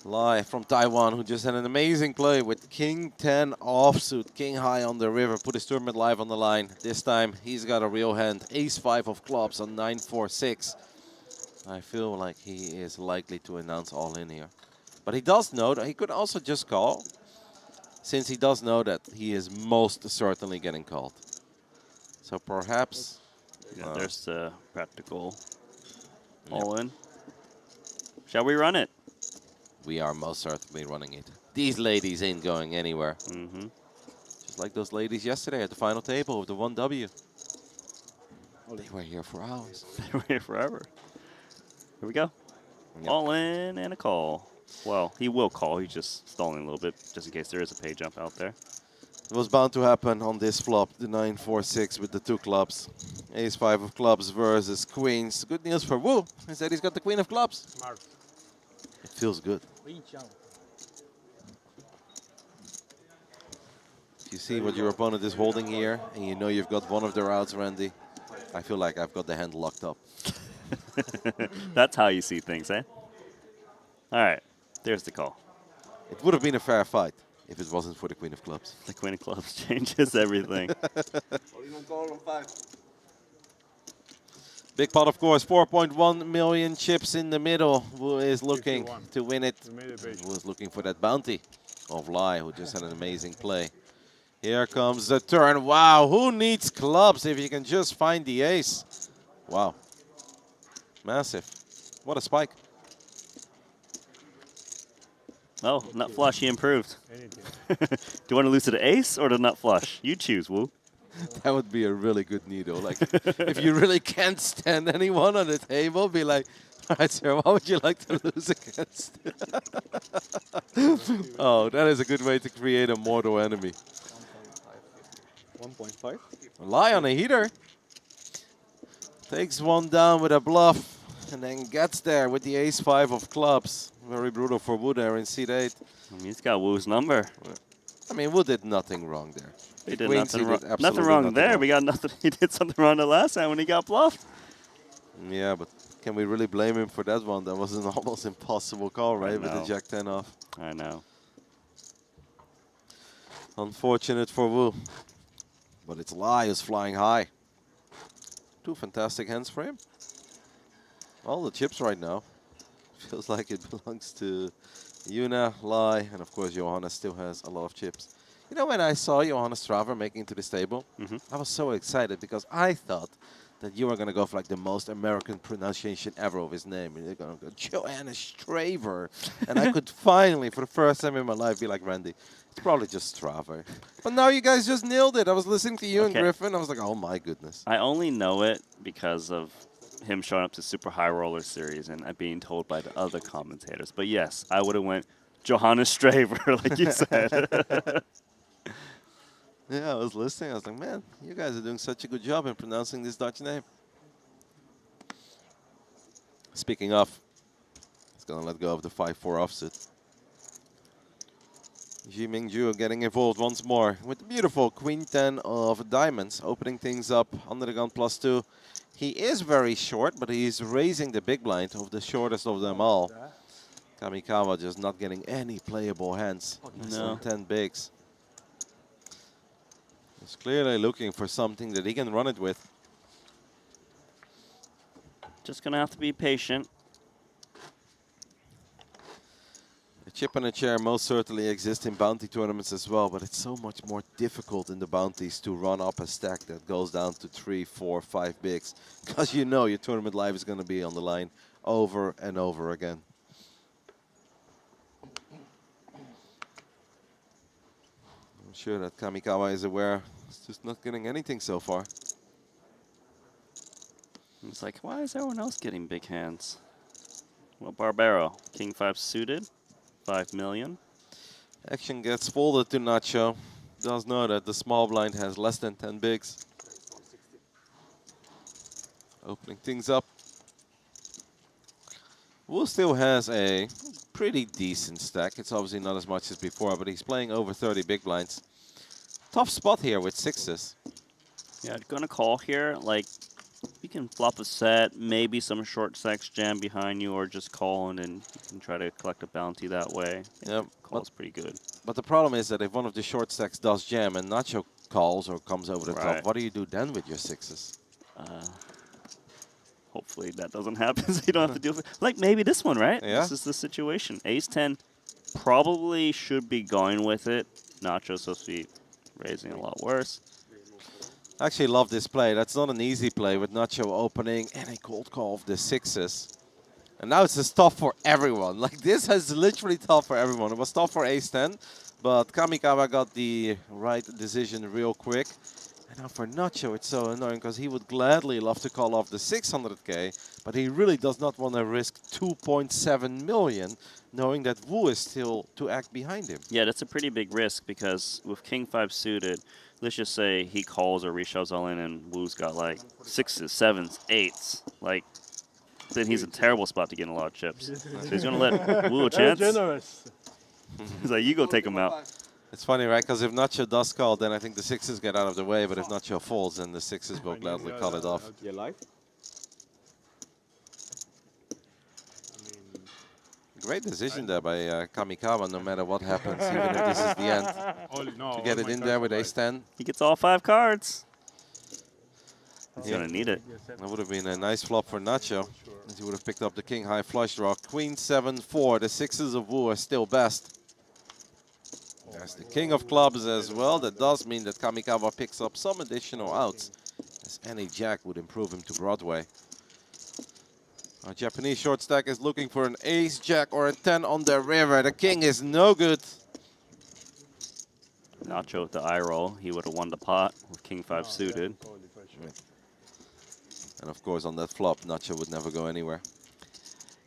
Lai from Taiwan, who just had an amazing play with King 10 offsuit, King high on the river, put his tournament live on the line. This time he's got a real hand, ace-5 of clubs on 9-4-6. I feel like he is likely to announce all in here. But he does know that he could also just call, since he does know that he is most certainly getting called. So perhaps... Yeah, there's the practical all in. Shall we run it? We are most certainly running it. These ladies ain't going anywhere. Mm-hmm. Just like those ladies yesterday at the final table with the 1W. They were here for hours. They were here forever. Here we go. Yep. All in and a call. Well, he will call. He's just stalling a little bit, just in case there is a pay jump out there. It was bound to happen on this flop, the 9-4-6 with the 2 clubs. Ace-5 of clubs versus queens. Good news for Wu is that he's got the queen of clubs. Smart. It feels good. If you see what your opponent is holding here, and you know you've got one of their outs, Randy, I feel like I've got the hand locked up. That's how you see things, eh? All right, there's the call. It would have been a fair fight if it wasn't for the queen of clubs. The queen of clubs changes everything. Big pot, of course, 4.1 million chips in the middle. Wu is looking 51 to win it. Wu is looking for that bounty of Lai, who just had an amazing play. Here comes the turn. Wow, who needs clubs if you can just find the ace? Wow. Massive. What a spike. Oh, nut flush, he improved. Do you want to lose to the ace or the nut flush? You choose, Wu. That would be a really good needle. Like, if you really can't stand anyone on the table, be like, all right, sir, what would you like to lose against? Oh, that is a good way to create a mortal enemy. 1.5. Lie on a heater. Takes one down with a bluff, and then gets there with the ace-5 of clubs. Very brutal for Wu there in seat 8. I mean, he's got Wu's number. I mean, Wu did nothing wrong there. He did nothing wrong there. Wrong. We got nothing. He did something wrong the last time when he got bluffed. Yeah, but can we really blame him for that one? That was an almost impossible call, right, with the Jack-10 off. I know. Unfortunate for Wu. But it's Lai who's flying high. 2 fantastic hands for him. All the chips right now. Feels like it belongs to Yuna, Lai, and of course Johannes still has a lot of chips. You know, when I saw Johannes Traver making it to this table, I was so excited because I thought that you were going to go for like the most American pronunciation ever of his name. And you're going to go, Johannes Traver. And I could finally, for the first time in my life, be like, Randy, it's probably just Traver. But now you guys just nailed it. I was listening to you and Griffin. I was like, oh my goodness. I only know it because of him showing up to Super High Roller Series and being told by the other commentators. But yes, I would have went Johannes Traver, like you said. Yeah, I was listening. I was like, man, you guys are doing such a good job in pronouncing this Dutch name. Speaking of, he's going to let go of the 5-4 offsuit. Ji Mingju getting involved once more with the beautiful Queen 10 of diamonds, opening things up under the gun +2. He is very short, but he's raising the big blind of the shortest of them all. Kamikawa just not getting any playable hands. No. 10 bigs. He's clearly looking for something that he can run it with. Just gonna have to be patient. A chip and a chair most certainly exist in bounty tournaments as well, but it's so much more difficult in the bounties to run up a stack that goes down to 3, 4, 5 bigs, because you know your tournament life is going to be on the line over and over again. I'm sure that Kamikawa is aware. He's just not getting anything so far. It's like, why is everyone else getting big hands? Well, Barbaro, King 5 suited, 5 million. Action gets folded to Nacho. Does know that the small blind has less than 10 bigs. Opening things up. Wu still has a pretty decent stack. It's obviously not as much as before, but he's playing over 30 big blinds. Tough spot here with sixes. Yeah, gonna call here. Like, you can flop a set, maybe some short stacks jam behind you, or just call and then you can try to collect a bounty that way. Yep. Call's pretty good. But the problem is that if one of the short stacks does jam and Nacho calls or comes over the top, what do you do then with your sixes? Hopefully that doesn't happen, so you don't have to deal with it. Like maybe this one, right? Yeah. This is the situation. Ace-10 probably should be going with it. Nacho's supposed to be raising a lot worse. I actually love this play. That's not an easy play with Nacho opening and a cold call of the sixes. And now it's just tough for everyone. Like, this is literally tough for everyone. It was tough for ace-10, but Kamikawa got the right decision real quick. And now for Nacho, it's so annoying because he would gladly love to call off the 600k, but he really does not want to risk 2.7 million, knowing that Wu is still to act behind him. Yeah, that's a pretty big risk because with King 5 suited, let's just say he calls or reshoves all in and Wu's got like 6s, 7s, 8s. Like, then he's in a terrible spot to get in a lot of chips. So he's going to let Wu a chance. Generous. He's like, you go take him out. It's funny, right? Because if Nacho does call, then I think the sixes get out of the way. But if Nacho folds, then the sixes will gladly cut it off. You like? Great decision there by Kamikawa, no matter what happens, even if this is the end. To get it in there with ace-10. He gets all 5 cards. He's going to need it. That would have been a nice flop for Nacho. He would have picked up the king-high flush draw. Queen 7-4. The sixes of Wu are still best. There's the king of clubs as well. That does mean that Kamikawa picks up some additional outs, as any jack would improve him to Broadway. Our Japanese short stack is looking for an ace, jack, or a 10 on the river. The king is no good. Nacho with the eye roll. He would have won the pot with King 5 suited. And of course, on that flop, Nacho would never go anywhere.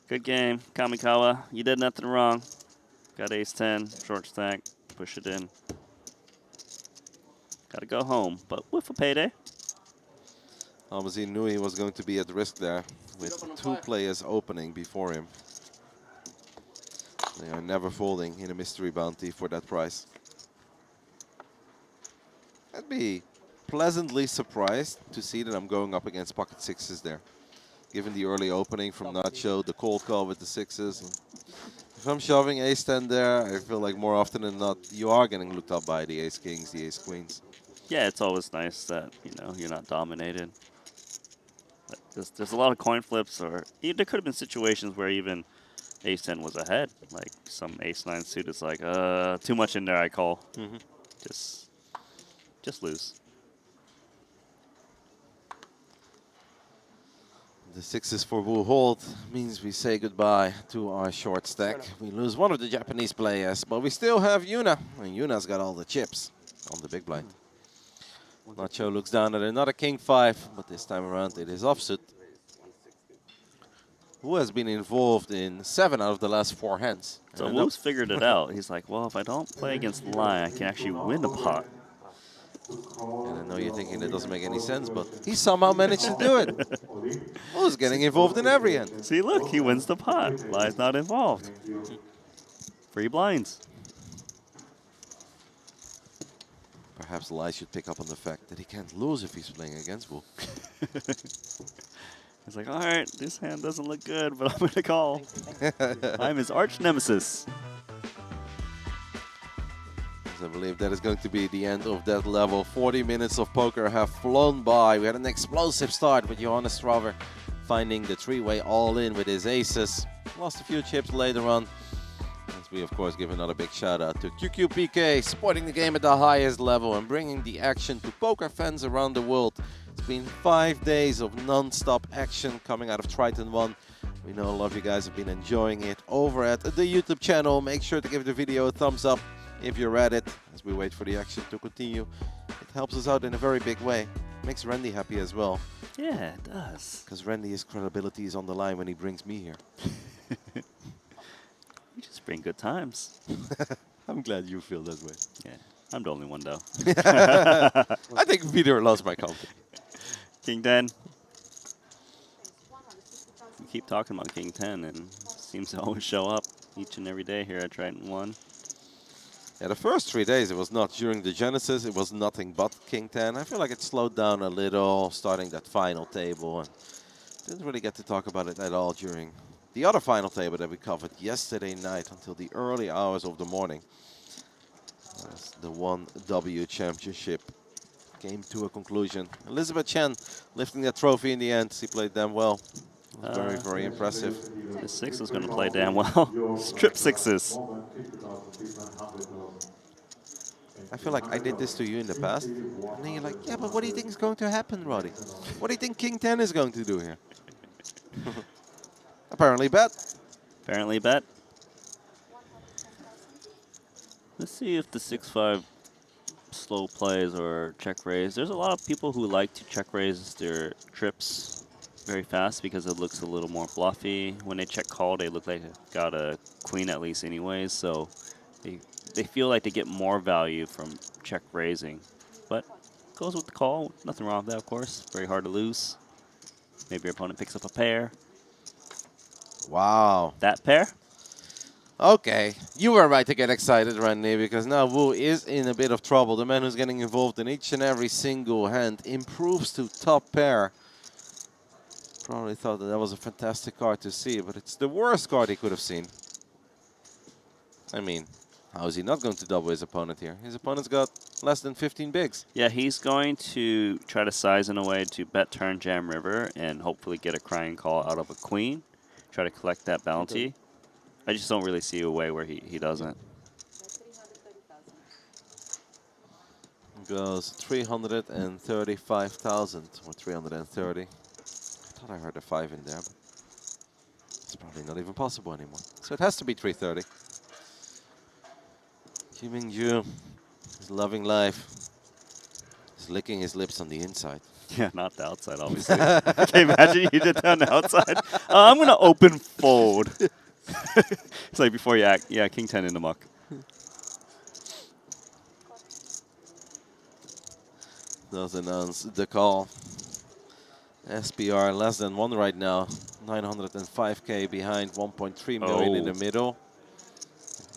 Good game, Kamikawa. You did nothing wrong. Got ace-10, short stack, push it in. Got to go home, but with a payday. Obviously knew he was going to be at risk there with 2 players opening before him. They are never folding in a mystery bounty for that price. I'd be pleasantly surprised to see that I'm going up against pocket sixes there. Given the early opening from Nacho, the cold call with the sixes. If I'm shoving ace-10 there, I feel like more often than not, you are getting looked up by the ace-kings, the ace-queens. Yeah, it's always nice that, you know, you're not dominated. But there's a lot of coin flips, or there could have been situations where even ace-10 was ahead. Like some ace-9 suit is like, too much in there, I call. Just lose. The sixes for Wu hold means we say goodbye to our short stack. We lose one of the Japanese players, but we still have Yuna. And Yuna's got all the chips on the big blind. Nacho looks down at another king 5, but this time around it is offsuit. Wu has been involved in 7 out of the last 4 hands. So Wu's figured it out. He's like, well, if I don't play against the line, I can actually win the pot. And I know you're thinking that doesn't make any sense, but he somehow managed to do it. Wu's getting involved in every hand. See, look, he wins the pot. Lie's not involved. Free blinds. Perhaps Lai should pick up on the fact that he can't lose if he's playing against Wu. He's like, all right, this hand doesn't look good, but I'm going to call. I'm his arch nemesis. I believe that is going to be the end of that level. 40 minutes of poker have flown by. We had an explosive start with Johannes Strauver finding the three-way all-in with his aces. Lost a few chips later on. As we, of course, give another big shout-out to QQPK, supporting the game at the highest level and bringing the action to poker fans around the world. It's been 5 days of non-stop action coming out of Triton ONE. We know a lot of you guys have been enjoying it over at the YouTube channel. Make sure to give the video a thumbs up if you're at it, as we wait for the action to continue. It helps us out in a very big way. Makes Randy happy as well. Yeah, it does. Because Randy's credibility is on the line when he brings me here. You just bring good times. I'm glad you feel that way. Yeah, I'm the only one though. I think Peter lost my company. King 10. We keep talking about King 10 and seems to always show up each and every day here at Triton ONE. Yeah, the first 3 days, it was not during the Genesis, it was nothing but King 10. I feel like it slowed down a little, starting that final table. And didn't really get to talk about it at all during the other final table that we covered yesterday night until the early hours of the morning. As the 1W Championship came to a conclusion. Elizabeth Chen lifting that trophy in the end. She played damn well. Very, very impressive. The 6 is going to play damn well. Strip sixes. I feel like I did this to you in the past. And then you're like, yeah, but what do you think is going to happen, Roddy? What do you think King 10 is going to do here? Apparently bet. Apparently bet. Let's see if the 6-5 slow plays or check raise. There's a lot of people who like to check raise their trips very fast because it looks a little more bluffy. When they check call, they look like they've got a queen at least anyways, so they feel like they get more value from check raising. But goes with the call. Nothing wrong with that, of course. Very hard to lose. Maybe your opponent picks up a pair. Wow. That pair? Okay, you were right to get excited, Randy, because now Wu is in a bit of trouble. The man who's getting involved in each and every single hand improves to top pair. Probably thought that was a fantastic card to see, but it's the worst card he could have seen. I mean, how is he not going to double his opponent here? His opponent's got less than 15 bigs. Yeah, he's going to try to size in a way to bet turn jam river and hopefully get a crying call out of a queen. Try to collect that bounty. I just don't really see a way where he doesn't. Goes 335,000 or 330. I thought I heard a 5 in there, but it's probably not even possible anymore. So it has to be 330. Yu Mingju is loving life. He's licking his lips on the inside. Yeah, not the outside, obviously. Can you imagine you did that on the outside? I'm going to open fold. It's like before you act. Yeah, King 10 in the muck. Does announce the call. SPR less than 1 right now. 905K behind, 1.3 million in the middle.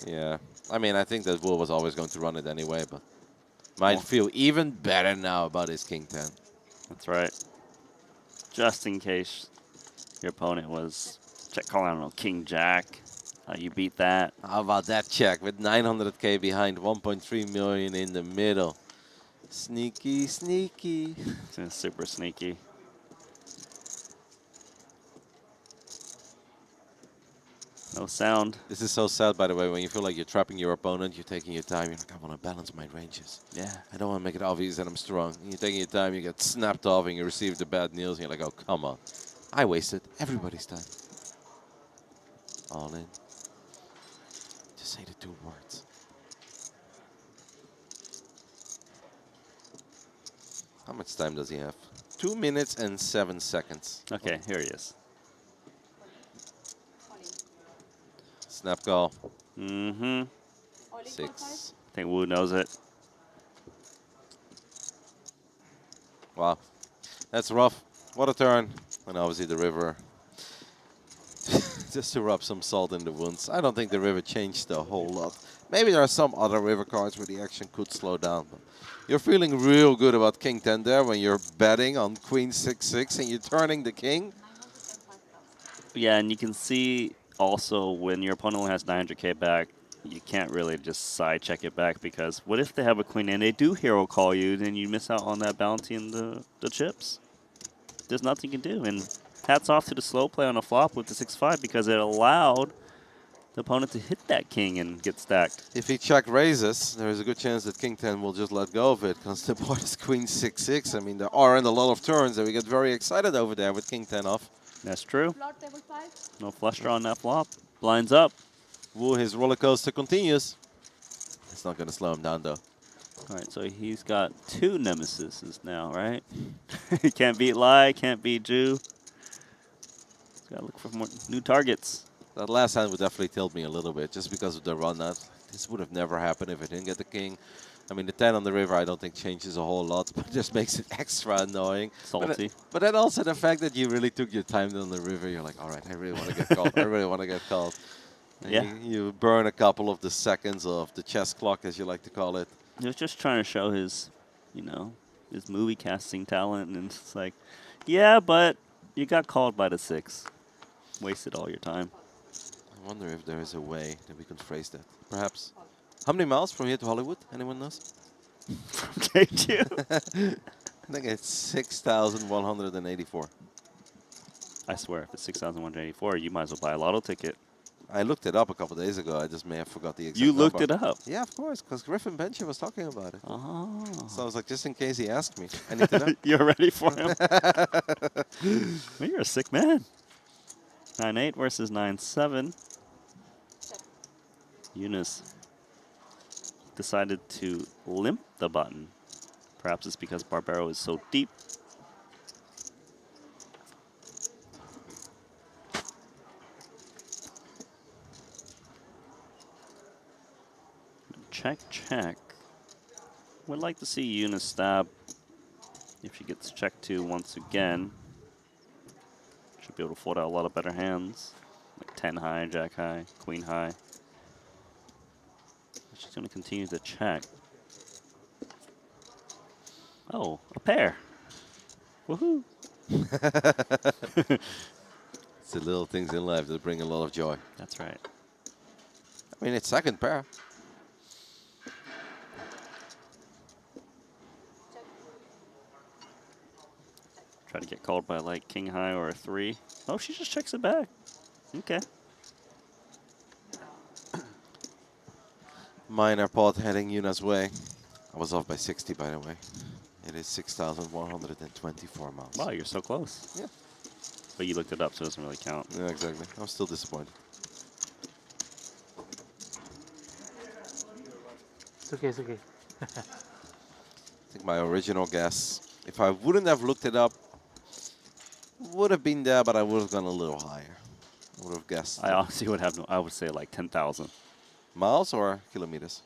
Yeah, I mean, I think that Will was always going to run it anyway, but might feel even better now about his King 10. That's right. Just in case your opponent was check call, I don't know, King Jack. You beat that. How about that check with 900K behind, 1.3 million in the middle. Sneaky, sneaky. It's super sneaky. No sound. This is so sad, by the way, when you feel like you're trapping your opponent, you're taking your time, you're like, I want to balance my ranges. Yeah. I don't want to make it obvious that I'm strong. And you're taking your time, you get snapped off, and you receive the bad news, and you're like, oh, come on. I wasted everybody's time. All in. Just say the 2 words. How much time does he have? 2 minutes and 7 seconds. Okay, here he is. Snap call. Mm-hmm. 6. I think Wu knows it. Wow. That's rough. What a turn. And obviously the river. Just to rub some salt in the wounds. I don't think the river changed a whole lot. Maybe there are some other river cards where the action could slow down. But you're feeling real good about King 10 there when you're betting on Queen 6-6 and you're turning the king. Yeah, and you can see also when your opponent only has 900K back, you can't really just side check it back because what if they have a queen and they do hero call you, then you miss out on that bounty and the chips. There's nothing you can do. And hats off to the slow play on the flop with the 6-5 because it allowed the opponent to hit that king and get stacked. If he check raises, there is a good chance that king 10 will just let go of it because the board is queen 6-6. I mean, there are in a lot of turns and we get very excited over there with king 10 off. That's true. No flush draw on that flop. Blinds up. Woo, his roller coaster continues. It's not going to slow him down, though. All right, so he's got 2 nemesises now, right? He can't beat Lai, can't beat Jeju. He's got to look for more new targets. That last hand would definitely tilt me a little bit just because of the run out. This would have never happened if I didn't get the king. I mean, the 10 on the river I don't think changes a whole lot, but just makes it extra annoying. Salty. But then also the fact that you really took your time on the river, you're like, all right, I really want to get called. I really want to get called. And Yeah. You burn a couple of the seconds of the chess clock, as you like to call it. He was just trying to show his, you know, his movie casting talent, and it's like, yeah, but you got called by the 6. Wasted all your time. I wonder if there is a way that we can phrase that. Perhaps. How many miles from here to Hollywood? Anyone knows? From Jeju? I think it's 6,184. I swear, if it's 6,184, you might as well buy a lotto ticket. I looked it up a couple days ago. I just may have forgot the exact You looked number. it up? Yeah, of course, because Griffin Bencher was talking about it. Oh. So I was like, just in case he asked me, I need to know. You're ready for him? Well, you're a sick man. 9-8 versus 9-7. Eunice decided to limp the button. Perhaps it's because Barbero is so deep. Check, check. Would like to see Eunice stab if she gets check 2 once again. Should be able to fold out a lot of better hands. Like 10 high, jack high, queen high. She's going to continue to check. Oh, a pair. Woohoo. It's the little things in life that bring a lot of joy. That's right. I mean, it's second pair. Try to get called by like king high or a 3. Oh, she just checks it back. Okay. Minor pot heading Yuna's way. I was off by 60, by the way. It is 6,124 miles. Wow, you're so close. Yeah. But you looked it up, so it doesn't really count. Yeah, exactly. I'm still disappointed. It's okay, it's okay. I think my original guess, if I wouldn't have looked it up, would have been there, but I would have gone a little higher. I would have guessed. I honestly would have no, I would say like 10,000. Miles or kilometers?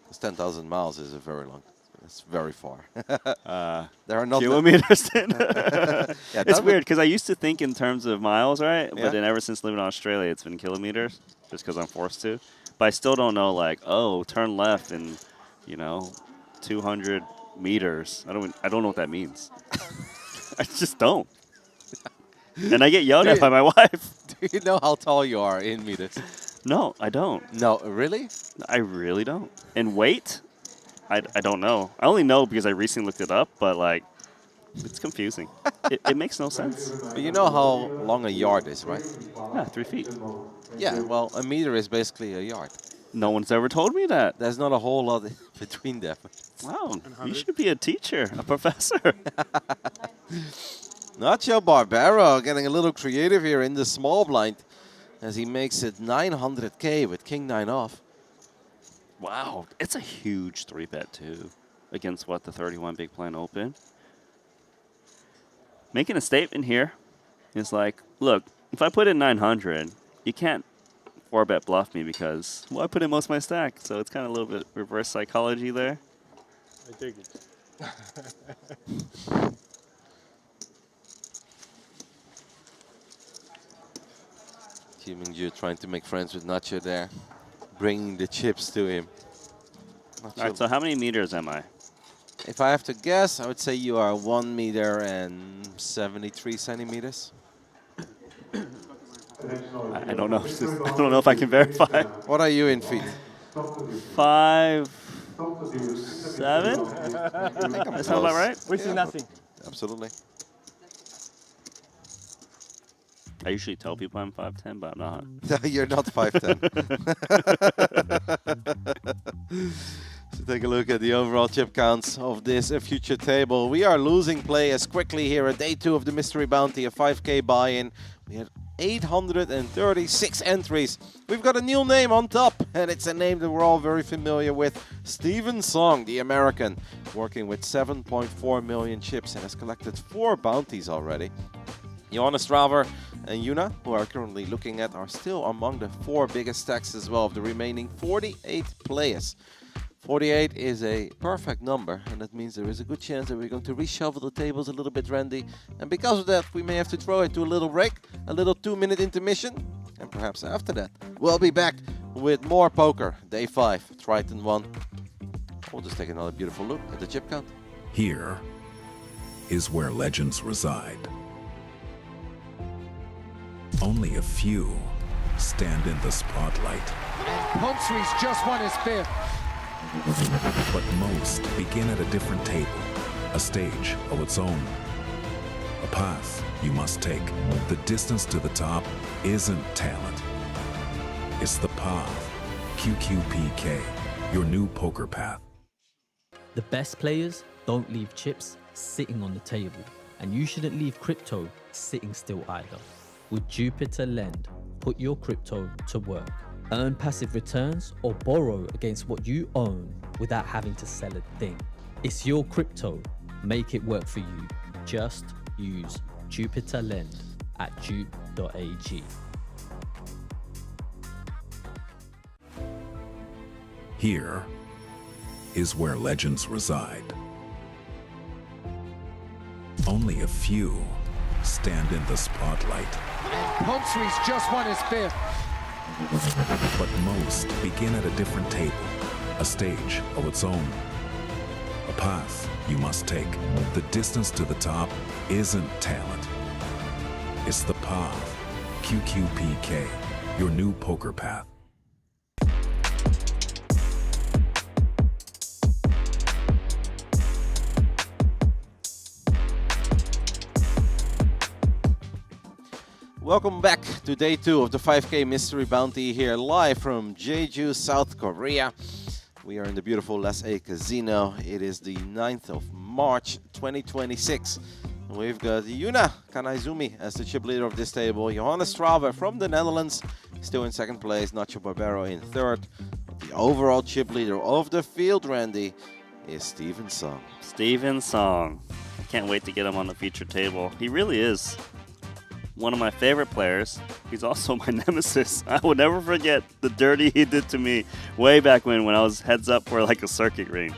Because 10,000 miles is a very long. It's very far. There are not kilometers. Yeah, it's weird because I used to think in terms of miles, right? Yeah. But then ever since living in Australia, it's been kilometers, just because I'm forced to. But I still don't know, like, oh, turn left in, you know, 200 meters. I don't know what that means. I just don't. And I get yelled at by my wife. Do you know how tall you are in meters? No, I don't. No, really? I really don't. And weight? I don't know. I only know because I recently looked it up, but like, it's confusing. it makes no sense. But you know how long a yard is, right? Yeah, 3 feet. Yeah, well, a meter is basically a yard. No one's ever told me that. There's not a whole lot between them. Wow, you should be a teacher, a professor. Nacho Barbero getting a little creative here in the small blind as he makes it 900K with king 9 off. Wow, it's a huge 3-bet too against what, the 31 big blind open. Making a statement here is like, look, if I put in 900, you can't 4-bet bluff me because, well, I put in most of my stack. So it's kind of a little bit reverse psychology there. I take it. Ju trying to make friends with Nacho there, bringing the chips to him. All right, so how many meters am I? If I have to guess, I would say you are 1 meter and 73 centimeters. I don't know. I don't know if I can verify. What are you in feet? 5'7". That sound about right? Which is nothing. Absolutely. I usually tell people I'm 5'10", but I'm not. You're not 5'10". So take a look at the overall chip counts of this future table. We are losing players quickly here at day 2 of the Mystery Bounty, a 5K buy-in. We had 836 entries. We've got a new name on top, and it's a name that we're all very familiar with. Steven Song, the American, working with 7.4 million chips and has collected 4 bounties already. Johannes Straver and Yuna, who are currently looking at, are still among the 4 biggest stacks as well of the remaining 48 players. 48 is a perfect number, and that means there is a good chance that we're going to reshuffle the tables a little bit, Randy. And because of that, we may have to throw it to a little break, a little 2-minute intermission, and perhaps after that, we'll be back with more poker. Day 5, Triton ONE. We'll just take another beautiful look at the chip count. Here is where legends reside. Only a few stand in the spotlight. Humphrey's just won his 5th. But most begin at a different table, a stage of its own. A path you must take. The distance to the top isn't talent. It's the path. QQPK, your new poker path. The best players don't leave chips sitting on the table, and you shouldn't leave crypto sitting still either. With Jupiter Lend, put your crypto to work. Earn passive returns or borrow against what you own without having to sell a thing. It's your crypto. Make it work for you. Just use Jupiter Lend at jupe.ag. Here is where legends reside. Only a few stand in the spotlight. Humphrey's just won his 5th. But most begin at a different table, a stage of its own. A path you must take. The distance to the top isn't talent. It's the path. QQPK, your new poker path. Welcome back to day 2 of the 5K Mystery Bounty here live from Jeju, South Korea. We are in the beautiful Las-A Casino. It is the 9th of March 2026. We've got Yuna Kanaizumi as the chip leader of this table. Johannes Straver from the Netherlands still in 2nd place. Nacho Barbero in 3rd. The overall chip leader of the field, Randy, is Steven Song. Steven Song. Can't wait to get him on the feature table. He really is one of my favorite players. He's also my nemesis. I will never forget the dirty he did to me way back when I was heads up for like a circuit ring.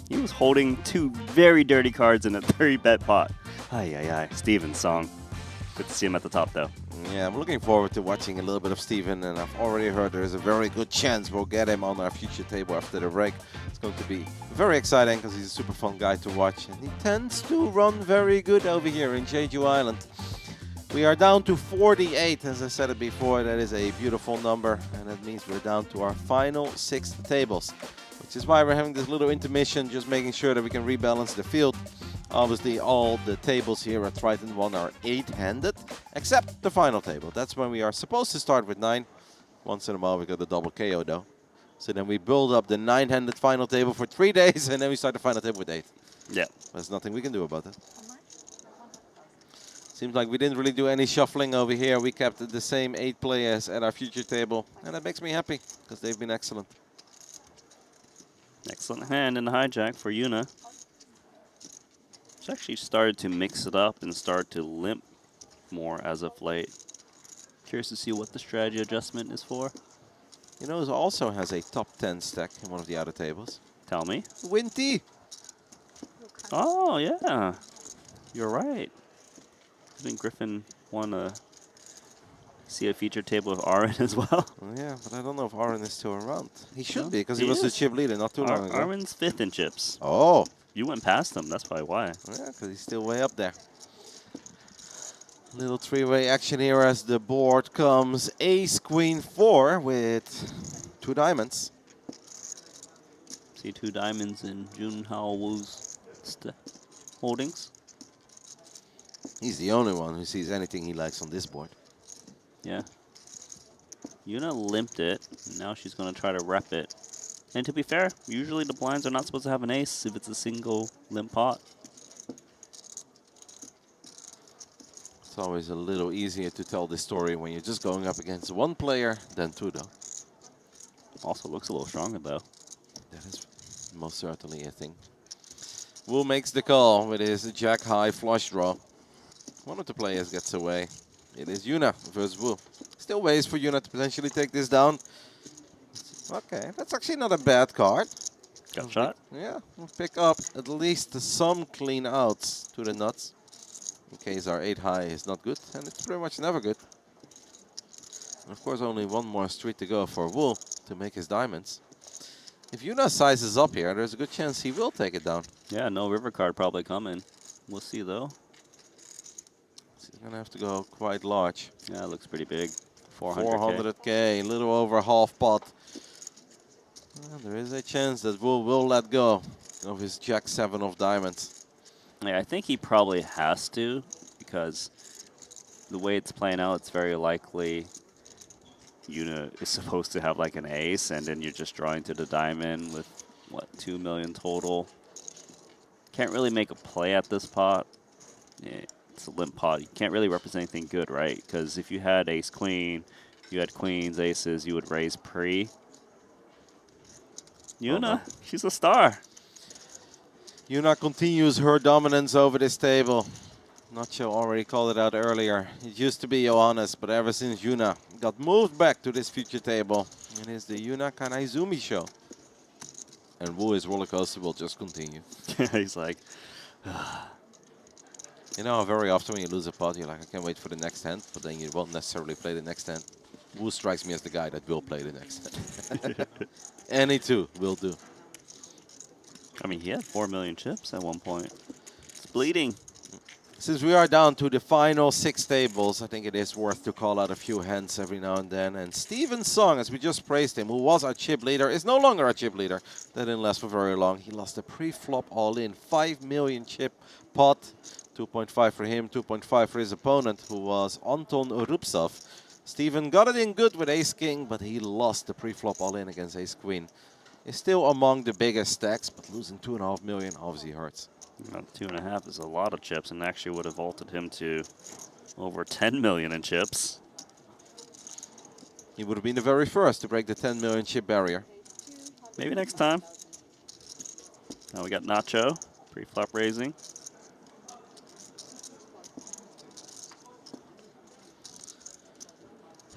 He was holding 2 very dirty cards in a 30-bet pot. Ay. Steven Song. Good to see him at the top though. Yeah, I'm looking forward to watching a little bit of Steven, and I've already heard there's a very good chance we'll get him on our future table after the break. It's going to be very exciting because he's a super fun guy to watch, and he tends to run very good over here in Jeju Island. We are down to 48, as I said it before. That is a beautiful number, and that means we're down to our final 6 tables, which is why we're having this little intermission, just making sure that we can rebalance the field. Obviously, all the tables here at Triton ONE are 8-handed, except the final table. That's when we are supposed to start with 9. Once in a while, we got the double KO, though. So then we build up the 9-handed final table for 3 days, and then we start the final table with 8. Yeah. There's nothing we can do about that. Seems like we didn't really do any shuffling over here. We kept the same 8 players at our future table, and that makes me happy because they've been excellent. Excellent hand in the hijack for Yuna. She's actually started to mix it up and start to limp more as of late. Curious to see what the strategy adjustment is for. You know, who also has a top 10 stack in one of the other tables? Tell me. Winty. Oh, yeah. You're right. I think Griffin won a see a feature table with Arin as well. Yeah, but I don't know if Arin is still around. He should No, be, because he was the chip leader not too long ago. Arin's 5th in chips. Oh. You went past him. That's probably why. Yeah, because he's still way up there. Little 3-way action here as the board comes ace, queen, 4 with 2 diamonds. See 2 diamonds in Jun Hao Wu's holdings. He's the only one who sees anything he likes on this board. Yeah. Yuna limped it. Now she's going to try to rep it. And to be fair, usually the blinds are not supposed to have an ace if it's a single limp pot. It's always a little easier to tell this story when you're just going up against one player than two, though. Also looks a little stronger, though. That is most certainly a thing. Wu makes the call with his jack-high flush draw. One of the players gets away. It is Yuna versus Wu. Still ways for Yuna to potentially take this down. Okay, that's actually not a bad card. Got shot? Yeah, we'll pick up at least some clean outs to the nuts. In case our 8 high is not good, and it's pretty much never good. And of course, only one more street to go for Wu to make his diamonds. If Yuna sizes up here, there's a good chance he will take it down. Yeah, no river card probably coming. We'll see, though. He's going to have to go quite large. Yeah, it looks pretty big. 400K. 400K, a little over half pot. Well, there is a chance that Wu will let go of his Jack-7 of diamonds. Yeah, I think he probably has to, because the way it's playing out, it's very likely Yuna is supposed to have like an ace, and then you're just drawing to the diamond with, what, 2 million total. Can't really make a play at this pot. Yeah, it's a limp pot. You can't really represent anything good, right? Because if you had ace-queen, you had queens, aces, you would raise pre. Yuna, she's a star. Yuna continues her dominance over this table. Nacho already called it out earlier. It used to be Johannes, but ever since Yuna got moved back to this future table, it is the Yuna Kanaizumi show. And Wu's roller coaster will just continue. He's like, you know, very often when you lose a pot, you're like, I can't wait for the next hand, but then you won't necessarily play the next hand. Wu strikes me as the guy that will play the next hand. Any two will do. I mean, he had 4 million chips at one point. It's bleeding. Since we are down to the final 6 tables, I think it is worth to call out a few hands every now and then. And Steven Song, as we just praised him, who was our chip leader, is no longer our chip leader. That didn't last for very long. He lost a pre-flop all-in 5 million chip pot. 2.5 for him, 2.5 for his opponent, who was Anton Rupsov. Steven got it in good with ace-king, but he lost the pre-flop all-in against ace-queen. He's still among the biggest stacks, but losing 2.5 million obviously hurts. 2.5 is a lot of chips, and actually would have vaulted him to over 10 million in chips. He would have been the very first to break the 10 million chip barrier. Maybe next time. Now we got Nacho, pre-flop raising.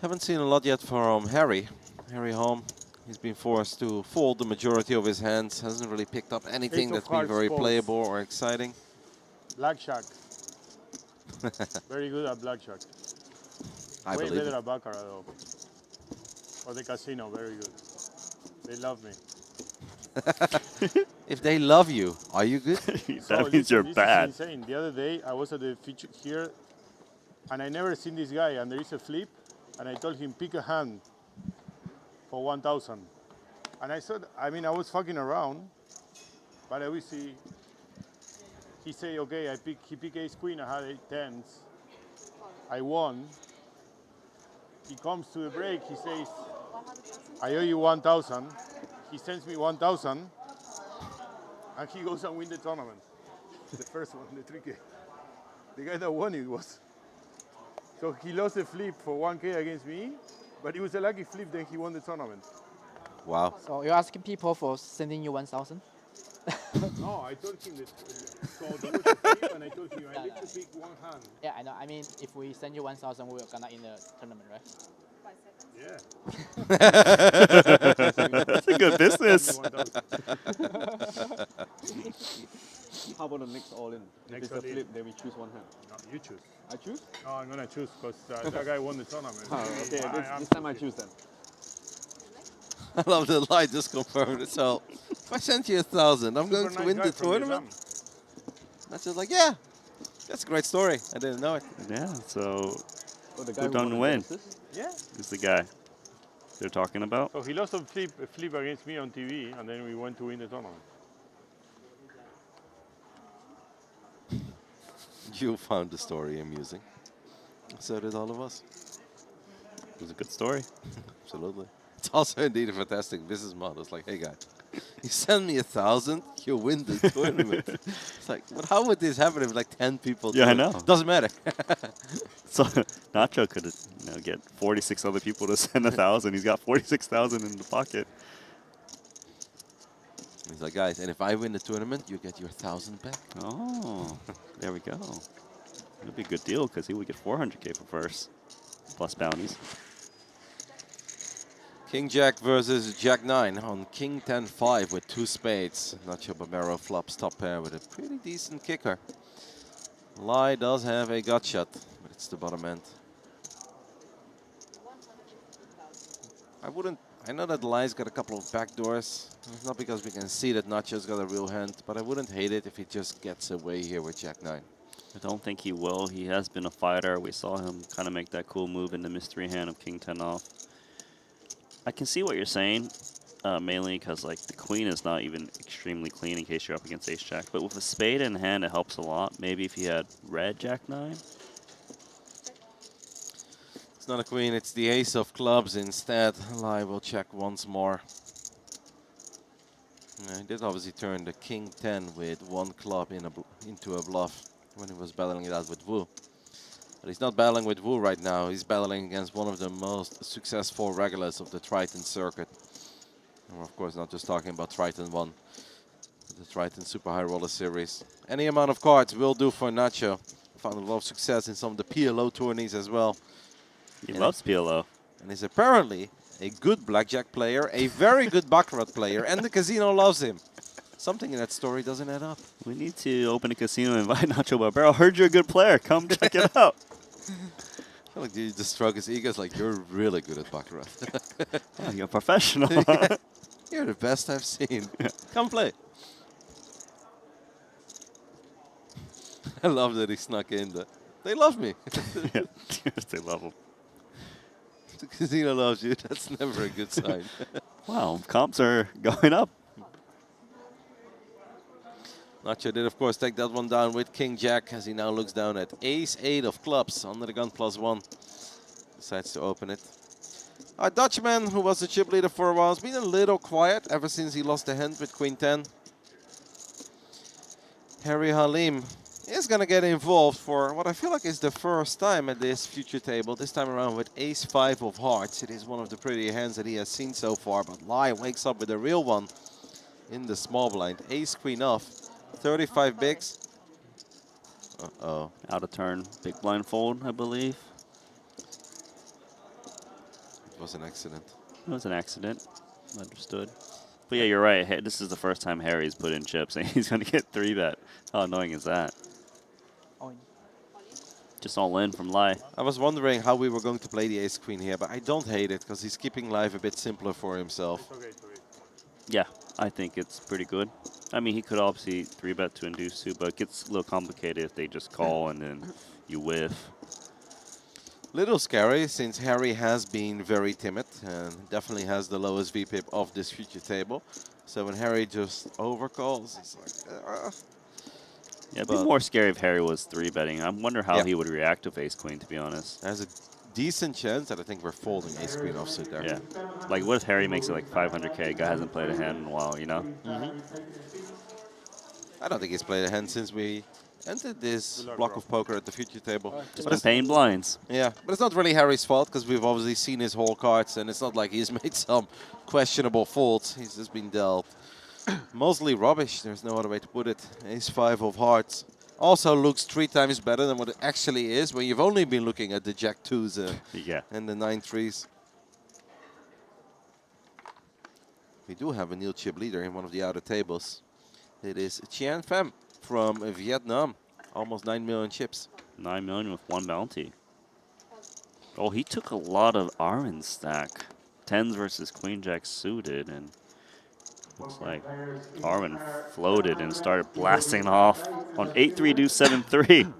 Haven't seen a lot yet from Harry. Harry Holm. He's been forced to fold the majority of his hands. Hasn't really picked up anything that's been very playable or exciting. Blackjack. Very good at blackjack. I Way believe better it. at baccarat though. Or the casino, very good. They love me. If they love you, are you good? That means you're this bad. Is insane. The other day I was at the feature here, and I never seen this guy. And there is a flip, and I told him pick a hand for 1,000. And I said, I mean, I was fucking around, but obviously he say, okay, he pick ace queen. I had 8 tens. I won. He comes to the break. He says, I owe you 1,000. He sends me 1,000, and he goes and win the tournament. The first one, the 3K. The guy that won it was. So he lost a flip for 1K against me, but it was a lucky flip, then he won the tournament. Wow. So you're asking people for sending you 1,000? No, I told him that. So there was a flip, and I told him, I let you pick one hand. Yeah, I know. I mean, if we send you 1,000, we're gonna in the tournament, right? Yeah. That's a good business. How about the next all in? If it's a flip, then we choose one hand. No, you choose. I choose? No, I'm gonna choose because that guy won the tournament. Oh, okay, this time I choose then. I love the lie just confirmed itself. If I sent you 1,000, I'm going to win the tournament. That's just like, yeah, that's a great story. I didn't know it. Yeah, so the guy who don't win? Yeah. Is the guy they're talking about? So he lost a flip against me on TV, and then we went to win the tournament. you found the story amusing. So did all of us. It was a good story. Absolutely. It's also indeed a fantastic business model. It's like, hey guys, you send me 1,000, you win the tournament. It's like, but how would this happen if like 10 people Yeah, do I it? know. Doesn't matter. So Nacho could get 46 other people to send 1,000. He's got 46,000 in the pocket. He's like, guys, and if I win the tournament, you get your 1,000 back. Oh, there we go. It'd be a good deal because he would get 400K for first, plus bounties. King Jack versus Jack 9 on King 10-5 with 2 spades. Nacho Barbero flops top pair with a pretty decent kicker. Lai does have a gut shot, but it's the bottom end. I know that Lai's got a couple of backdoors. It's not because we can see that Nacho's got a real hand, but I wouldn't hate it if he just gets away here with Jack 9. I don't think he will. He has been a fighter. We saw him kind of make that cool move in the mystery hand of King 10 off. I can see what you're saying, mainly because like the queen is not even extremely clean in case you're up against ace jack. But with a spade in hand, it helps a lot. Maybe if he had red jack 9. It's not a queen, it's the ace of clubs instead. Lai will check once more. He did obviously turn the King 10 with 1 club into a bluff when he was battling it out with Wu. But he's not battling with Wu right now. He's battling against one of the most successful regulars of the Triton circuit. And we're of course not just talking about Triton ONE, but the Triton Super High Roller Series. Any amount of cards will do for Nacho. Found a lot of success in some of the PLO tourneys as well. He loves PLO. And he's apparently a good blackjack player, a very good baccarat player, and the casino loves him. Something in that story doesn't add up. We need to open a casino and invite Nacho Barbero. Heard you're a good player. Come check it out. I feel like you just stroke his ego. It's like, you're really good at baccarat. Yeah, you're a professional. You're the best I've seen. Come play. I love that he snuck in there. They love me. Yeah, they love him. The casino loves you. That's never a good sign. Wow, comps are going up. Nacho did, of course, take that one down with King Jack as he now looks down at ace-8 of clubs under the gun +1. Decides to open it. Our Dutchman, who was the chip leader for a while, has been a little quiet ever since he lost the hand with Queen 10. Harry Halim is going to get involved for what I feel like is the first time at this future table. This time around with ace-5 of hearts. It is one of the prettier hands that he has seen so far, but Lai wakes up with a real one in the small blind. Ace-queen off. 35 bigs. Uh-oh. Out of turn. Big blind fold, I believe. It was an accident. It was an accident. Understood. But yeah, you're right. This is the first time Harry's put in chips, and he's going to get 3-bet. How annoying is that? Just all in from Lai. I was wondering how we were going to play the ace-queen here, but I don't hate it, because he's keeping life a bit simpler for himself. Yeah, I think it's pretty good. I mean, he could obviously 3-bet to induce too, but it gets a little complicated if they just call and then you whiff. Little scary, since Harry has been very timid and definitely has the lowest VPIP of this future table. So when Harry just overcalls, it's like... Yeah, it'd be more scary if Harry was 3-betting. I wonder how he would react to ace-queen, to be honest. There's a decent chance that I think we're folding ace-queen offsuit there. Yeah. Like, what if Harry makes it like 500K? Guy hasn't played a hand in a while, you know? I don't think he's played a hand since we entered this block of poker at the future table. Just been paying blinds. Yeah, but it's not really Harry's fault, because we've obviously seen his whole cards, and it's not like he's made some questionable folds. He's just been dealt mostly rubbish. There's no other way to put it. Ace-5 of hearts. Also looks 3 times better than what it actually is when you've only been looking at the Jack-2s and the 9-3s. We do have a Neil chip leader in one of the outer tables. It is Chien Pham from Vietnam. Almost 9 million chips. 9 million with 1 bounty. Oh, he took a lot of Armin stack. 10s versus Queen Jack suited, and looks like Armin floated and started blasting off on 8-3 deuce 7-3.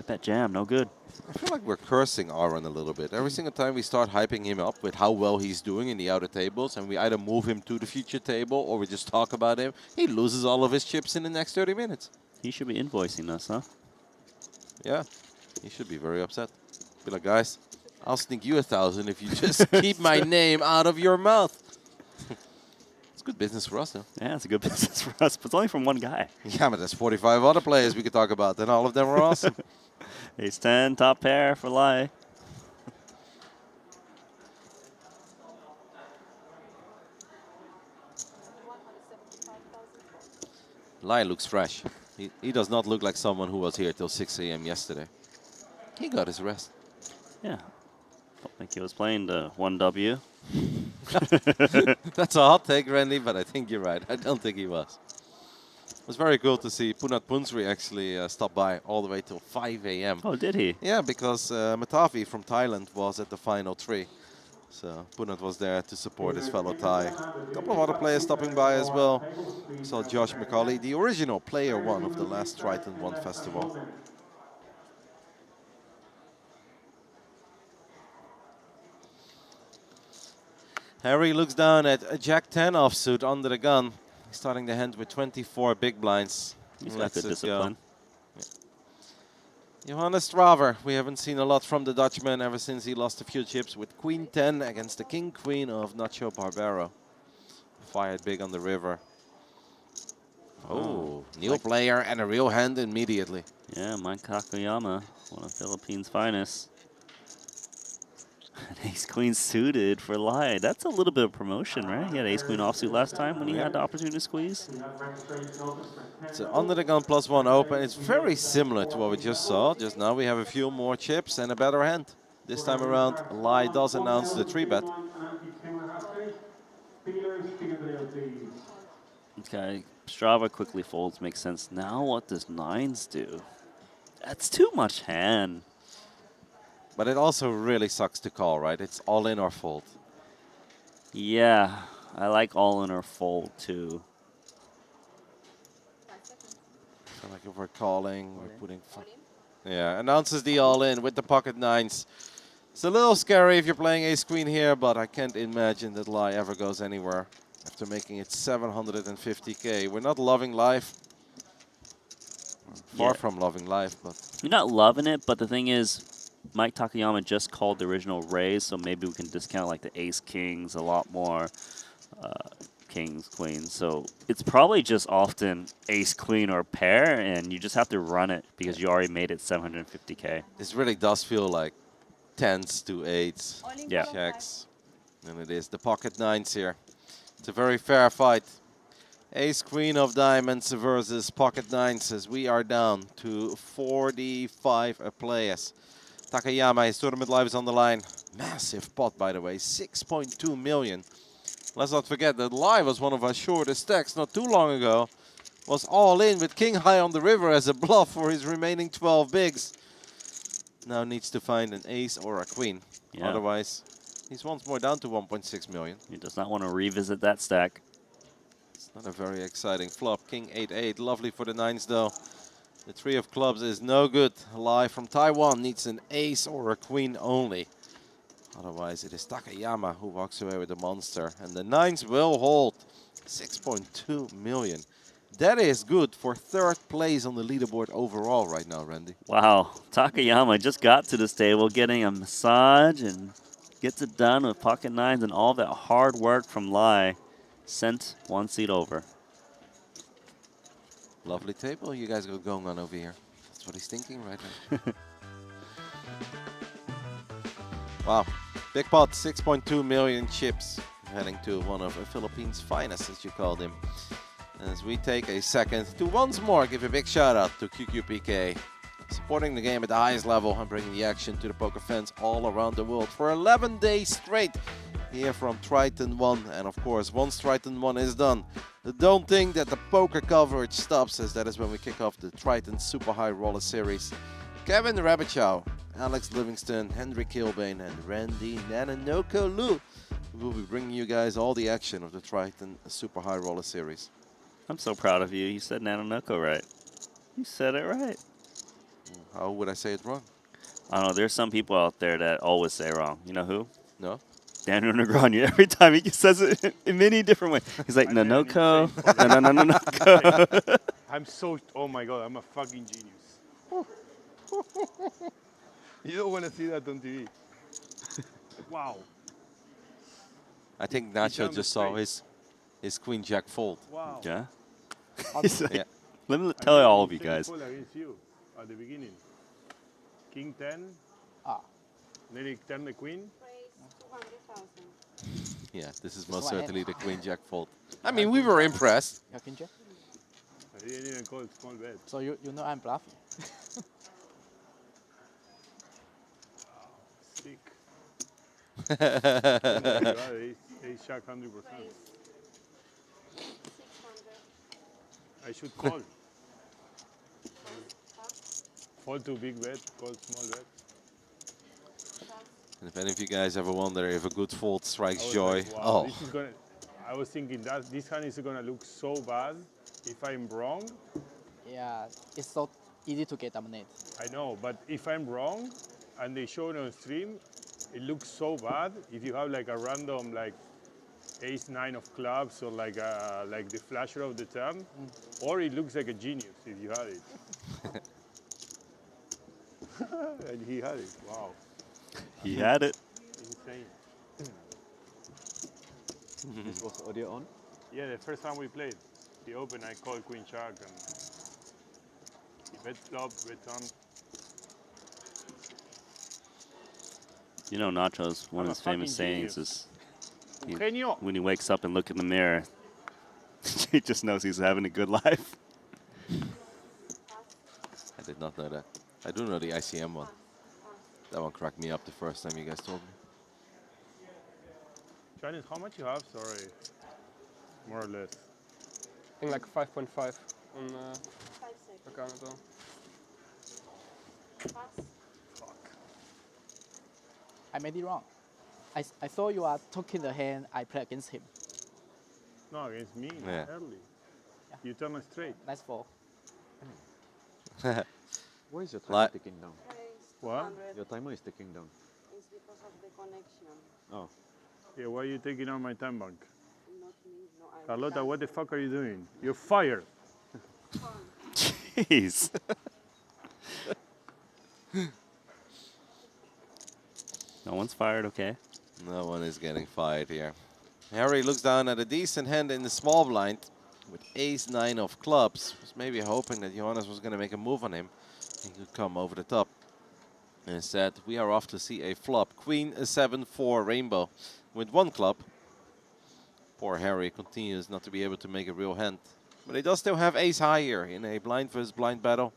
Bet jam, no good. I feel like we're cursing Aaron a little bit. Every single time we start hyping him up with how well he's doing in the outer tables, and we either move him to the future table or we just talk about him, he loses all of his chips in the next 30 minutes. He should be invoicing us, huh? Yeah, he should be very upset. Be like, guys, I'll sneak you 1,000 if you just keep my name out of your mouth. It's good business for us, though. Yeah, it's a good business for us, but it's only from one guy. Yeah, but there's 45 other players we could talk about, and all of them are awesome. Ace 10, top pair for Lai. Lai looks fresh. He does not look like someone who was here till 6 a.m. yesterday. He got his rest. Yeah. Don't think he was playing the 1W. That's a hot take, Randy, but I think you're right. I don't think he was. It was very cool to see Punat Punsri actually stop by all the way till 5 a.m. Oh, did he? Yeah, because Matavi from Thailand was at the final 3. So Punat was there to support his fellow Thai. A couple of other players stopping by as well. Saw Josh McCauley, the original player 1 of the last Triton ONE festival. Harry looks down at a Jack 10 offsuit under the gun. He's starting the hand with 24 big blinds. He's got the discipline. Yeah. Johannes Straver, we haven't seen a lot from the Dutchman ever since he lost a few chips with Queen 10 against the King Queen of Nacho Barbero. Fired big on the river. Oh, new player and a real hand immediately. Yeah, Mike Takayama, one of Philippines' finest. Ace Queen suited for Lai. That's a little bit of promotion, right? He had Ace Queen offsuit last time when he had the opportunity to squeeze. So under the gun +1 open. It's very similar to what we just saw. Just now we have a few more chips and a better hand. This time around, Lai does announce the 3-bet. Okay, Strava quickly folds, makes sense. Now what does 9s do? That's too much hand. But it also really sucks to call, right? It's all in or fold. Yeah, I like all in or fold too. I feel like if we're calling, we're putting... Yeah, announces the all-in with the pocket 9s. It's a little scary if you're playing ace-queen here, but I can't imagine that Lai ever goes anywhere after making it 750K. We're not loving life. Far from loving life, but... You're not loving it, but the thing is, Mike Takayama just called the original raise, so maybe we can discount like the ace-kings a lot more. Kings, queens. So it's probably just often ace-queen or pair, and you just have to run it because you already made it 750K. This really does feel like 10s to 8s. Yeah. Checks. And it is the pocket 9s here. It's a very fair fight. Ace-queen of diamonds versus pocket 9s as we are down to 45 players. Takayama, his tournament life is on the line. Massive pot, by the way, 6.2 million. Let's not forget that Lai was one of our shortest stacks not too long ago. Was all in with king high on the river as a bluff for his remaining 12 bigs. Now needs to find an ace or a queen. Yeah. Otherwise, he's once more down to 1.6 million. He does not want to revisit that stack. It's not a very exciting flop. King 8-8, lovely for the 9s though. The 3 of clubs is no good. Lai from Taiwan needs an ace or a queen only. Otherwise, it is Takayama who walks away with the monster. And the 9s will hold 6.2 million. That is good for 3rd place on the leaderboard overall right now, Randy. Wow, Takayama just got to this table getting a massage and gets it done with pocket 9s, and all that hard work from Lai sent 1 seat over. Lovely table you guys got going on over here. That's what he's thinking right now. Wow, big pot, 6.2 million chips. Heading to one of the Philippines' finest, as you called him. As we take a second to once more give a big shout out to QQPK. Supporting the game at the highest level and bringing the action to the poker fans all around the world for 11 days straight. Here from Triton ONE, and of course once Triton ONE is done, don't think that the poker coverage stops, as that is when we kick off the Triton Super High Roller Series. Kevin Rabichow, Alex Livingston, Henry Kilbane and Randy Nananoko Lu will be bringing you guys all the action of the Triton Super High Roller Series. I'm so proud of you. You said Nanonoko right. You said it right. How would I say it wrong? I don't know. There's some people out there that always say wrong. You know who? No. Daniel Negreanu. Every time he says it in many different ways. He's like, Nanoko. No. I'm so, oh my God, I'm a fucking genius. You don't want to see that on TV. Wow. I think He Nacho turned just the saw face. his queen jack fold. Wow. Yeah. How He's did- like, Yeah. let me I tell never all of you seen a guys. call against you at the beginning. King 10. Then he turned the queen. Yeah, this is This most one, eh? certainly the queen jack fold. I mean, we were impressed. Yeah, King Jack. I didn't even call small bet. So you know I'm bluffing. Sick. Oh my God, ace jack 100%. I should call. Fold to big bet, call small bet. And if any of you guys ever wonder if a good fold I strikes was joy, like, wow, oh, this is gonna. I was thinking that this hand is gonna look so bad if I'm wrong. Yeah, it's so easy to get dominated. I know, but if I'm wrong and they show it on stream, it looks so bad if you have like a random like ace 9 of clubs or like the flasher of the turn, or it looks like a genius if you had it. And he had it. Wow. He had it. Insane. This was audio on? Yeah, the first time we played, he opened, I called queen jack and he bet flop, bet turn. You know, Nacho's one I'm of a his famous fucking sayings genius. is he- Genio. when he wakes up and look in the mirror, he just knows he's having a good life. I did not know that. I do know the ICM one. That one cracked me up the first time you guys told me. Chinese, how much you have? Sorry. More or less. I think like 5.5 on account as well. I made it wrong. I thought you are talking the hand I play against him. No, against me, Yeah. early. You turn it straight. Nice fall. Why is your Like- timer ticking down? What? Your timer is ticking down. It's because of the connection. Oh. Yeah, why are you taking out my time bank? Not me, no, I'm Carlota, what the fuck are you doing? You're fired. Jeez. No one's fired, okay? No one is getting fired here. Harry looks down at a decent hand in the small blind with ace 9 of clubs. Was maybe hoping that Johannes was going to make a move on him. He could come over the top. And instead, we are off to see a flop. Queen 7-4 rainbow with 1 club. Poor Harry continues not to be able to make a real hand. But he does still have ace high here in a blind versus blind battle.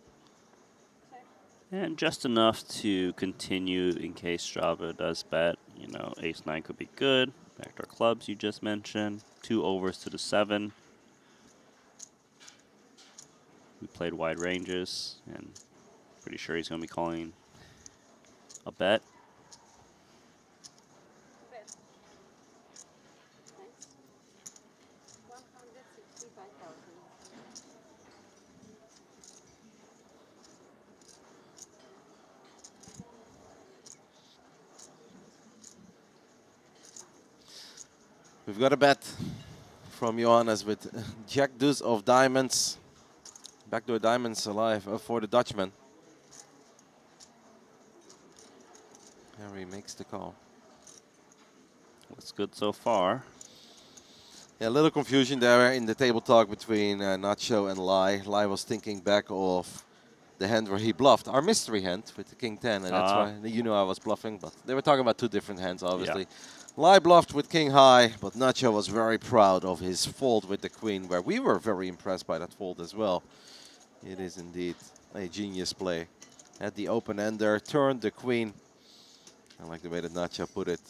And just enough to continue in case Strava does bet. You know, ace 9 could be good. Backdoor clubs you just mentioned. 2 overs to the 7. We played wide ranges, and pretty sure he's going to be calling a bet. Thanks. 165,000. We've got a bet from Johannes with Jack Deuce of diamonds. Backdoor diamonds alive for the Dutchman. Harry makes the call. Looks good so far. Yeah, a little confusion there in the table talk between Nacho and Lai. Lai was thinking back of the hand where he bluffed, our mystery hand with the King 10, and that's why you know I was bluffing, but they were talking about 2 different hands, obviously. Lai bluffed with King High, but Nacho was very proud of his fold with the Queen, where we were very impressed by that fold as well. It is indeed a genius play. Had the open ender, turned the Queen. I like the way that Nacho put it.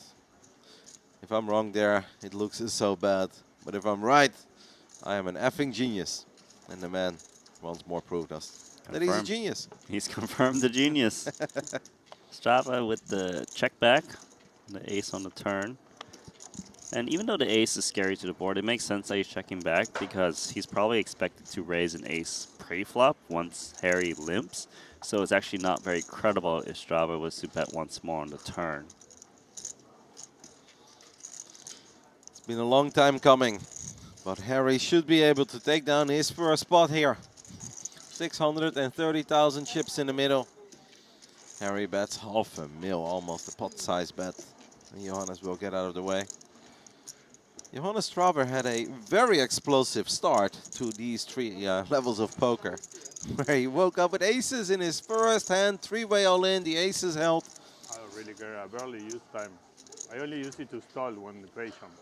If I'm wrong there, it looks so bad. But if I'm right, I am an effing genius. And the man once more proved us that he's a Confirmed. genius. He's confirmed the genius. Strava with the check back, the ace on the turn. And even though the ace is scary to the board, it makes sense that he's checking back because he's probably expected to raise an ace pre-flop once Harry limps. So it's actually not very credible if Strava was to bet once more on the turn. It's been a long time coming, but Harry should be able to take down his first spot here. 630,000 chips in the middle. Harry bets $500,000, almost a pot-sized bet. And Johannes will get out of the way. Johannes Straber had a very explosive start to these three levels of poker, where he woke up with aces in his first hand, three-way all-in, the aces held. I don't really care. I barely use time. I only use it to stall when patient.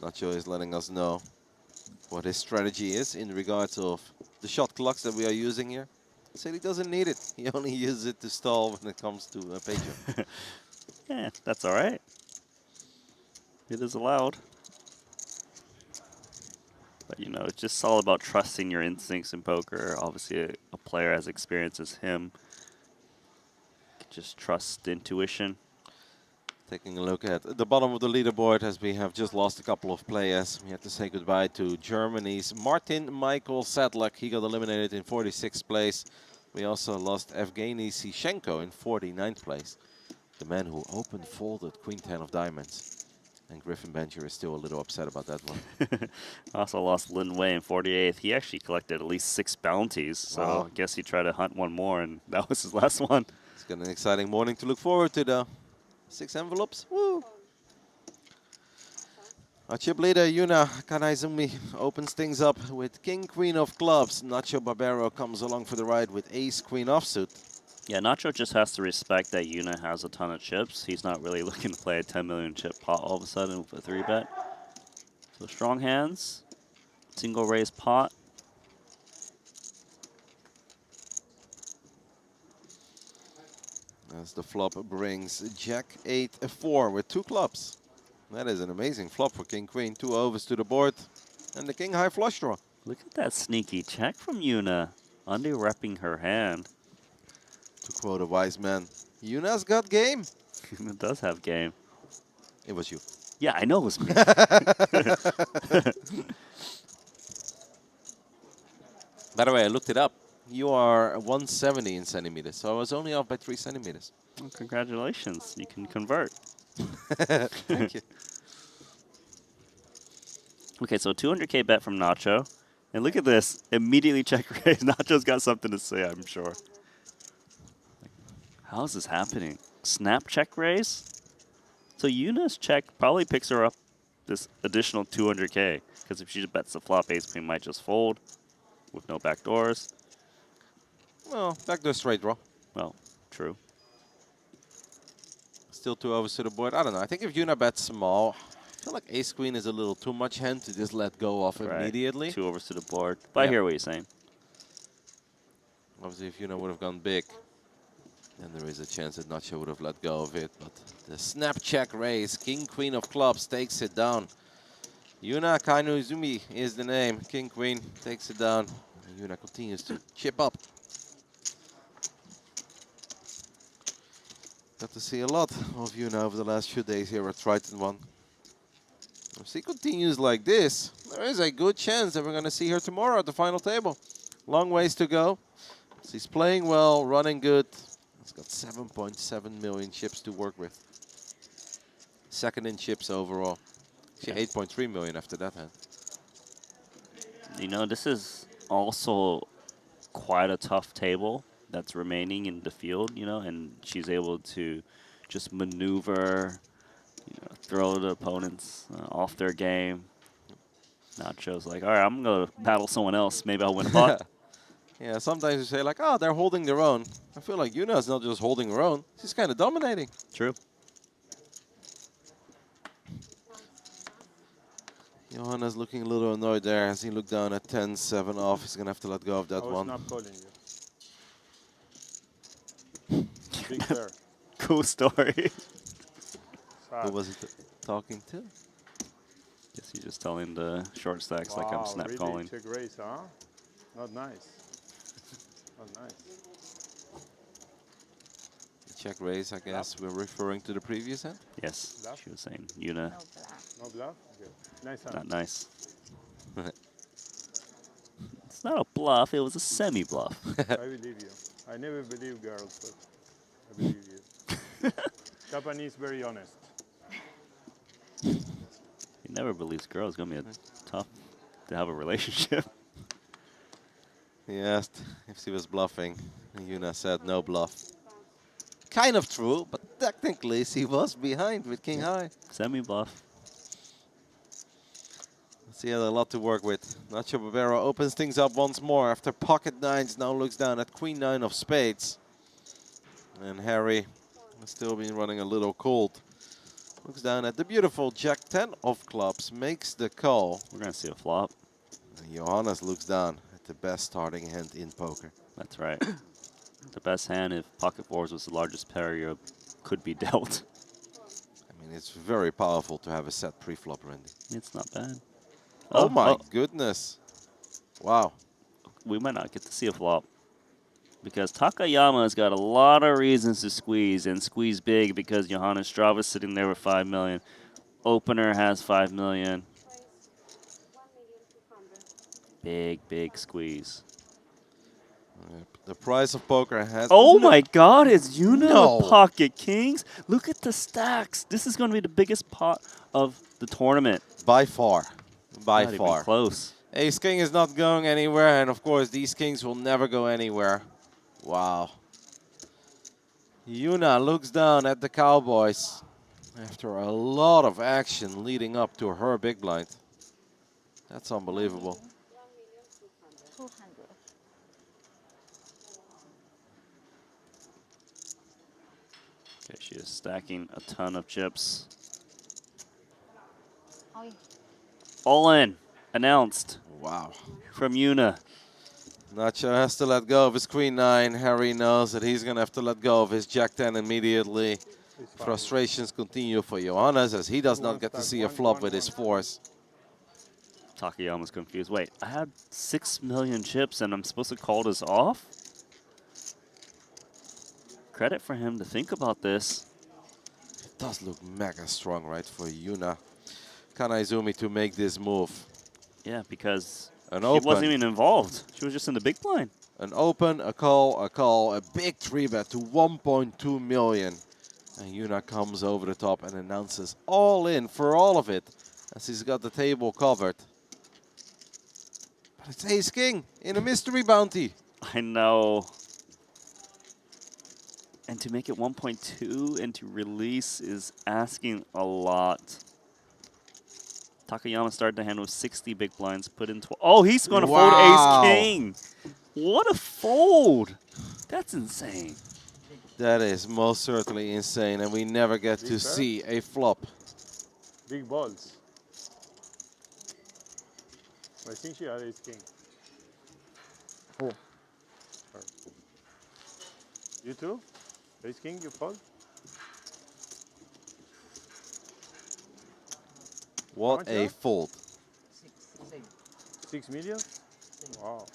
Nacho is letting us know what his strategy is in regards of the shot clocks that we are using here. He said he doesn't need it. He only uses it to stall when it comes to a patient. Yeah, that's all right. It is allowed. But, you know, it's just all about trusting your instincts in poker. Obviously, a player as experienced as him just trust intuition. Taking a look at the bottom of the leaderboard, as we have just lost a couple of players. We have to say goodbye to Germany's Martin Michael Sadlak. He got eliminated in 46th place. We also lost Evgeny Sishenko in 49th place. The man who opened folded Queen 10 of diamonds. And Griffin Bencher is still a little upset about that one. Also lost Lin Wei in 48th. He actually collected at least 6 bounties. So Wow. I guess he tried to hunt one more, and that was his last one. It's got an exciting morning to look forward to, though. 6 envelopes. Woo! Our chip leader, Yuna Kanaizumi, opens things up with King, Queen of clubs. Nacho Barbero comes along for the ride with Ace, Queen offsuit. Yeah, Nacho just has to respect that Yuna has a ton of chips. He's not really looking to play a 10 million chip pot all of a sudden with a 3-bet. So strong hands, single raise pot. As the flop brings Jack 8-4 with 2 clubs. That is an amazing flop for King Queen. 2 overs to the board and the King high flush draw. Look at that sneaky check from Yuna, under-repping her hand. To quote a wise man, Yuna's got game. It does have game. It was you. Yeah, I know it was me. By the way, I looked it up. You are 170 in centimeters, so I was only off by 3 centimeters. Well, congratulations, you can convert. Thank you. Okay, so 200K bet from Nacho. And look at this, immediately check raise. Nacho's got something to say, I'm sure. How is this happening? Snap check raise? So Yuna's check probably picks her up this additional 200K. Because if she just bets the flop, ace queen might just fold with no backdoors. Well, backdoor straight draw. Well, true. Still 2 overs to the board. I don't know. I think if Yuna bets small, I feel like ace queen is a little too much hand to just let go of immediately. 2 overs to the board. But I hear what you're saying. Obviously, if Yuna would have gone big, then there is a chance that Nacho would have let go of it. But the snap check raise, King Queen of clubs takes it down. Yuna Kainuzumi is the name. King Queen takes it down. And Yuna continues to chip up. Got to see a lot of Yuna over the last few days here at Triton ONE. If she continues like this, there is a good chance that we're going to see her tomorrow at the final table. Long ways to go. She's playing well, running good. She's got 7.7 million chips to work with. Second in chips overall. She 8.3 million after that hand. You know, this is also quite a tough table that's remaining in the field, you know, and she's able to just maneuver, you know, throw the opponents off their game. Nacho's like, all right, I'm going to battle someone else. Maybe I'll win a pot. Yeah, sometimes you say like, oh, they're holding their own. I feel like Yuna's not just holding her own. She's kind of dominating. True. Johanna's looking a little annoyed there as he looked down at 10-7 off. He's going to have to let go of that I was one. not calling you. Big fair. Cool story. Who was he talking to? Guess he's just telling the short stacks like I'm snap really? calling. Check raise, huh? Not nice. Not nice. Check raise, I guess we're referring to the previous hand? Yes, Bluff? she was saying Yuna. No bluff? Okay. Nice hand. Not nice. It's not a bluff, it was a semi-bluff. I believe you. I never believe girls, but I believe you. Japanese very honest. He never believes girls. It's going to be tough to have a relationship. He asked if she was bluffing. Yuna said no bluff. Kind of true, but technically she was behind with king high. Semi-bluff. She had a lot to work with. Nacho Barbero opens things up once more after pocket nines. Now looks down at queen nine of spades. And Harry has still been running a little cold. Looks down at the beautiful jack 10 of clubs. Makes the call. We're going to see a flop. And Johannes looks down at the best starting hand in poker. That's right. The best hand, if pocket fours was the largest pair you could be dealt. I mean, it's very powerful to have a set pre-flop, Randy. It's not bad. Oh my goodness. Wow. We might not get to see a flop. Because Takayama's got a lot of reasons to squeeze, and squeeze big because Johannes Strava's sitting there with 5 million. Opener has 5 million. Big, big squeeze. The price of poker has... Oh my god, it's Yuna No. with pocket kings. Look at the stacks. This is going to be the biggest pot of the tournament. By far. By Not even far. close. Ace king is not going anywhere, and of course these kings will never go anywhere. Wow. Yuna looks down at the Cowboys after a lot of action leading up to her big blind. That's unbelievable. 200. Okay, she is stacking a ton of chips. Oi. All in. Announced. Wow. From Yuna. Nacho has to let go of his queen nine. Harry knows that he's going to have to let go of his jack 10 immediately. Frustrations continue for Johannes as he does not get to see a flop with his fours. Takayama's confused. Wait, I had 6 million chips and I'm supposed to call this off? Credit for him to think about this. It does look mega strong, right, for Yuna Kanaizumi to make this move. Yeah, because An she open. wasn't even involved. She was just in the big blind. An open, a call, a big 3-bet to 1.2 million. And Yuna comes over the top and announces all in for all of it, as he's got the table covered. But it's ace king in a mystery bounty. I know. And to make it 1.2 and to release is asking a lot. Takayama started the hand with 60 big blinds, put in 12. Oh, he's going to fold ace king. What a fold. That's insane. That is most certainly insane, and we never get to see a flop. Big balls. I think she had ace king. Oh. You too? Ace king, you fold? What much a you fold. 6 million? Wow.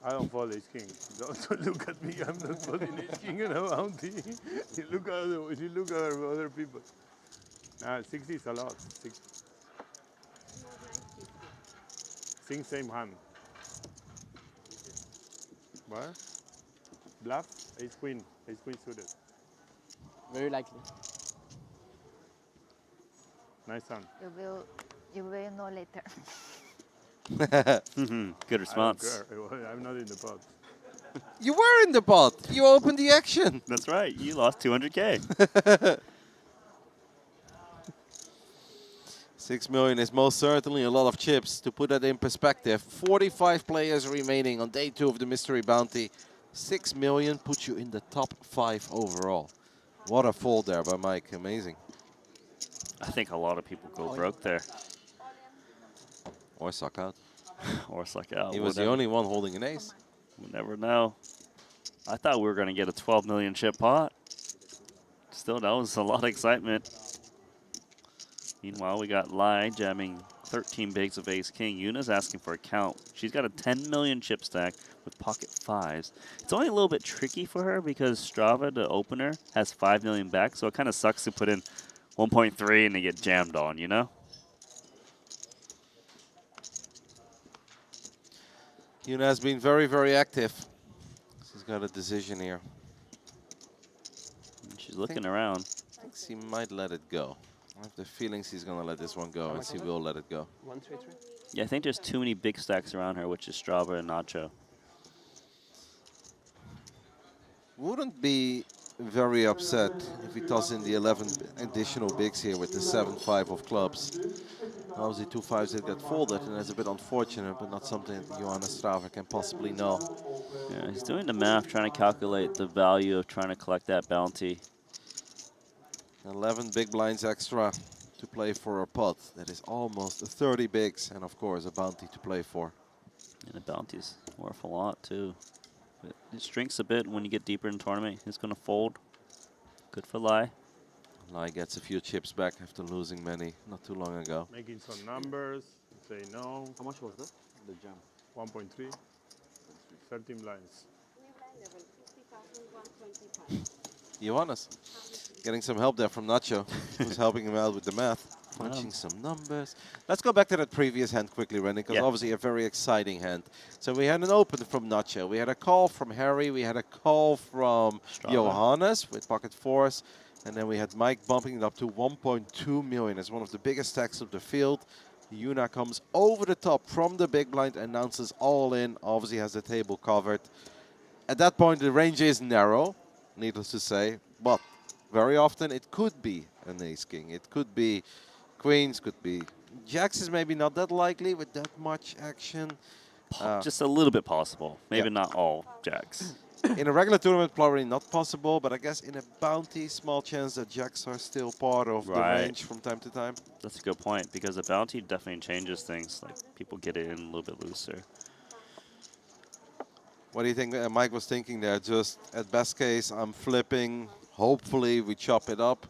I don't fold ace king. Don't look at me. I'm not folding ace king in a bounty. You look at other people. 60 is a lot. 60. Sing same hand. What? Bluff? Ace queen suited. Very likely. Nice hand. You will know later. Good response. I don't care. I'm not in the pot. You were in the pot. You opened the action. That's right. You lost 200K. 6 million is most certainly a lot of chips. To put that in perspective, 45 players remaining on day 2 of the mystery bounty. 6 million puts you in the top 5 overall. What a fold there by Mike. Amazing. I think a lot of people go broke there. Or suck out. Or suck out. He was the only one holding an ace. We'll never know. I thought we were going to get a 12 million chip pot. Still, that was a lot of excitement. Meanwhile, we got Lai jamming 13 bigs of ace king. Yuna's asking for a count. She's got a 10 million chip stack with pocket fives. It's only a little bit tricky for her because Strava, the opener, has 5 million back, so it kind of sucks to put in 1.3 and they get jammed on, you know? Yuna has been very, very active. She's got a decision here. She's looking around. I think she might let it go. I have the feelings he's gonna let this one go, and she will let it go. 133. Yeah, I think there's too many big stacks around her, which is Strava and Nacho. Wouldn't be very upset if he toss in the 11 additional bigs here with the 7-5 of clubs. Obviously, 2 5s that get folded, and that's a bit unfortunate, but not something that Johannes Strava can possibly know. Yeah, he's doing the math, trying to calculate the value of trying to collect that bounty. 11 big blinds extra to play for a pot. That is almost 30 bigs, and of course, a bounty to play for. And the bounty's worth a lot, too. But it shrinks a bit when you get deeper in the tournament. He's going to fold. Good for Lai. Lai gets a few chips back after losing many not too long ago. Making some numbers, say no. How much was that? The jam. 1.3. 13 blinds. Johannes getting some help there from Nacho, who's helping him out with the math. Punching some numbers. Let's go back to that previous hand quickly, Randy, because obviously a very exciting hand. So we had an open from Nacho. We had a call from Harry. We had a call from Johannes with pocket fours. And then we had Mike bumping it up to 1.2 million. It's one of the biggest stacks of the field. Yuna comes over the top from the big blind, announces all in, obviously has the table covered. At that point, the range is narrow, needless to say, but very often it could be an ace-king. It could be queens, could be jacks is maybe not that likely with that much action. Just a little bit possible. Maybe not all jacks. In a regular tournament, probably not possible, but I guess in a bounty, small chance that jacks are still part of the range from time to time. That's a good point, because the bounty definitely changes things. Like, people get it in a little bit looser. What do you think Mike was thinking there? Just at best case, I'm flipping. Hopefully we chop it up,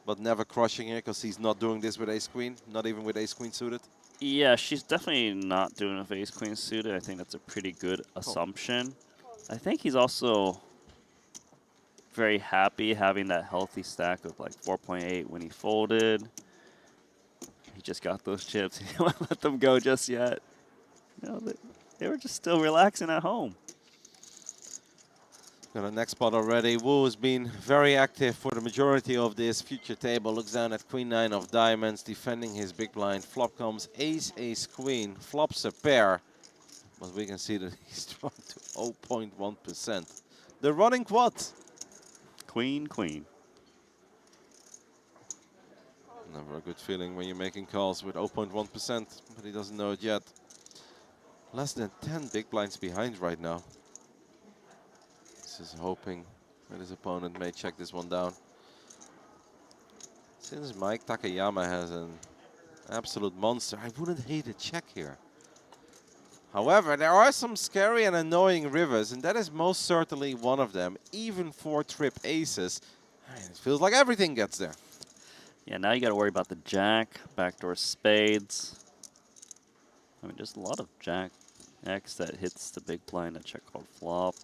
but never crushing it, because he's not doing this with ace-queen, not even with ace-queen suited. Yeah, she's definitely not doing it with ace-queen suited. I think that's a pretty good assumption. I think he's also very happy having that healthy stack of like 4.8 when he folded. He just got those chips. He didn't want to let them go just yet. You know, they were just still relaxing at home. Got a next spot already. Wu has been very active for the majority of this future table. Looks down at queen 9 of diamonds, defending his big blind. Flop comes ace, ace, queen. Flops a pair. But we can see that he's dropped to 0.1%. The running quad. Queen, queen. Never a good feeling when you're making calls with 0.1%, but he doesn't know it yet. Less than 10 big blinds behind right now. This is hoping that his opponent may check this one down. Since Mike Takayama has an absolute monster, I wouldn't hate a check here. However, there are some scary and annoying rivers, and that is most certainly one of them. Even for trip aces, it feels like everything gets there. Yeah, now you got to worry about the jack, backdoor spades. I mean, there's a lot of jack X that hits the big blind at check called flop.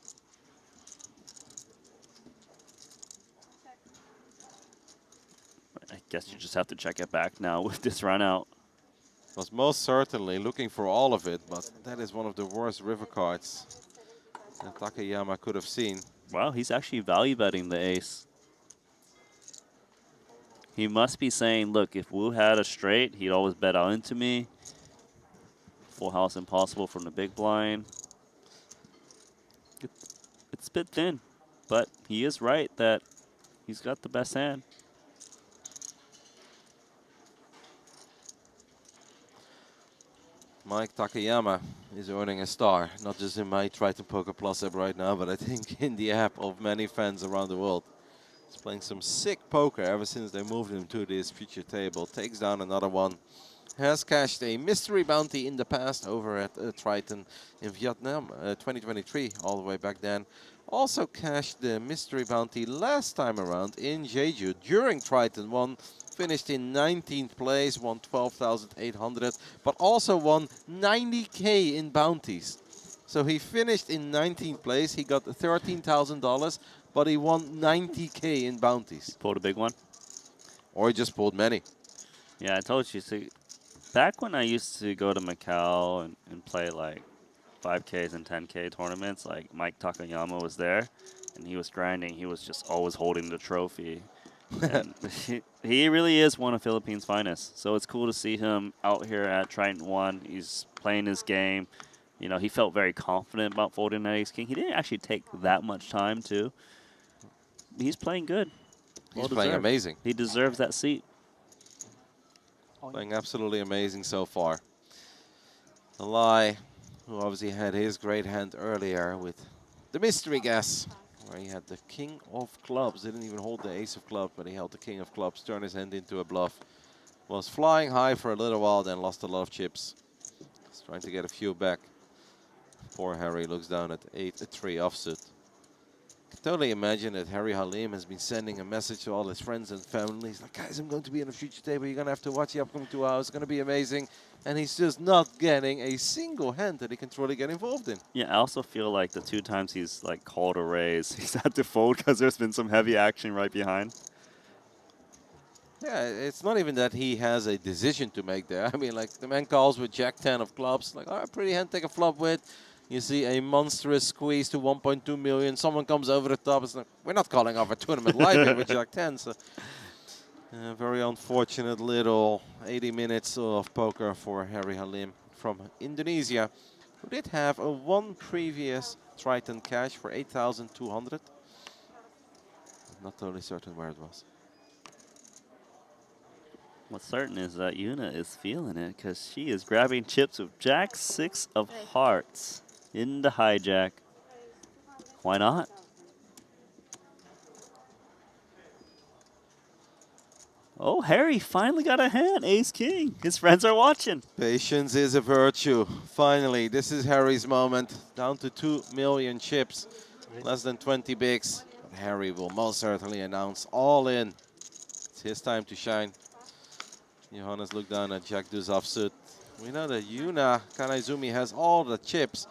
I guess you just have to check it back now with this run out. Was most certainly looking for all of it, but that is one of the worst river cards that Takayama could have seen. Wow, he's actually value betting the ace. He must be saying, look, if Wu had a straight, he'd always bet out into me. Full house impossible from the big blind. It's a bit thin, but he is right that he's got the best hand. Mike Takayama is earning a star, not just in my Triton Poker Plus app right now, but I think in the app of many fans around the world. He's playing some sick poker ever since they moved him to this future table. Takes down another one. Has cashed a mystery bounty in the past over at Triton in Vietnam, 2023, all the way back then. Also cashed the mystery bounty last time around in Jeju during Triton ONE. Finished in 19th place, won 12,800, but also won 90K in bounties. So he finished in 19th place. He got $13,000, but he won 90K in bounties. Pulled a big one. Or he just pulled many. Yeah, I told you. See, back when I used to go to Macau and play like 5Ks and 10K tournaments, like Mike Takayama was there, and he was grinding. He was just always holding the trophy. And he really is one of Philippines' finest. So it's cool to see him out here at Triton ONE. He's playing his game. You know, he felt very confident about folding that ace king. He didn't actually take that much time, too. He's playing good. He's playing amazing. He deserves that seat. Playing absolutely amazing so far. The Lie, who obviously had his great hand earlier with the mystery guess, where he had the king of clubs. Didn't even hold the ace of clubs, but he held the king of clubs, turned his hand into a bluff. Was flying high for a little while, then lost a lot of chips. He's trying to get a few back. Poor Harry looks down at 8-3 offsuit. I can totally imagine that Harry Halim has been sending a message to all his friends and family. He's like, guys, I'm going to be in the future table. You're going to have to watch the upcoming 2 hours. It's going to be amazing. And he's just not getting a single hand that he can truly get involved in. Yeah, I also feel like the 2 times he's like called a raise, he's had to fold because there's been some heavy action right behind. Yeah, it's not even that he has a decision to make there. I mean, like, the man calls with Jack 10 of clubs. Like, all right, pretty hand, take a flop with. You see a monstrous squeeze to 1.2 million. Someone comes over the top. It's like, we're not calling off a tournament live here with Jack 10. So, very unfortunate little 80 minutes of poker for Harry Halim from Indonesia, who did have a 1 previous Triton cash for 8,200. Not totally certain where it was. What's certain is that Yuna is feeling it because she is grabbing chips with Jack 6 of hearts into hijack. Why not? Oh, Harry finally got a hand. Ace King. His friends are watching. Patience is a virtue. Finally, this is Harry's moment. Down to 2 million chips. Less than 20 bigs. But Harry will most certainly announce all in. It's his time to shine. Johannes looked down at Jack Deuce offsuit. We know that Yuna Kanaizumi has all the chips,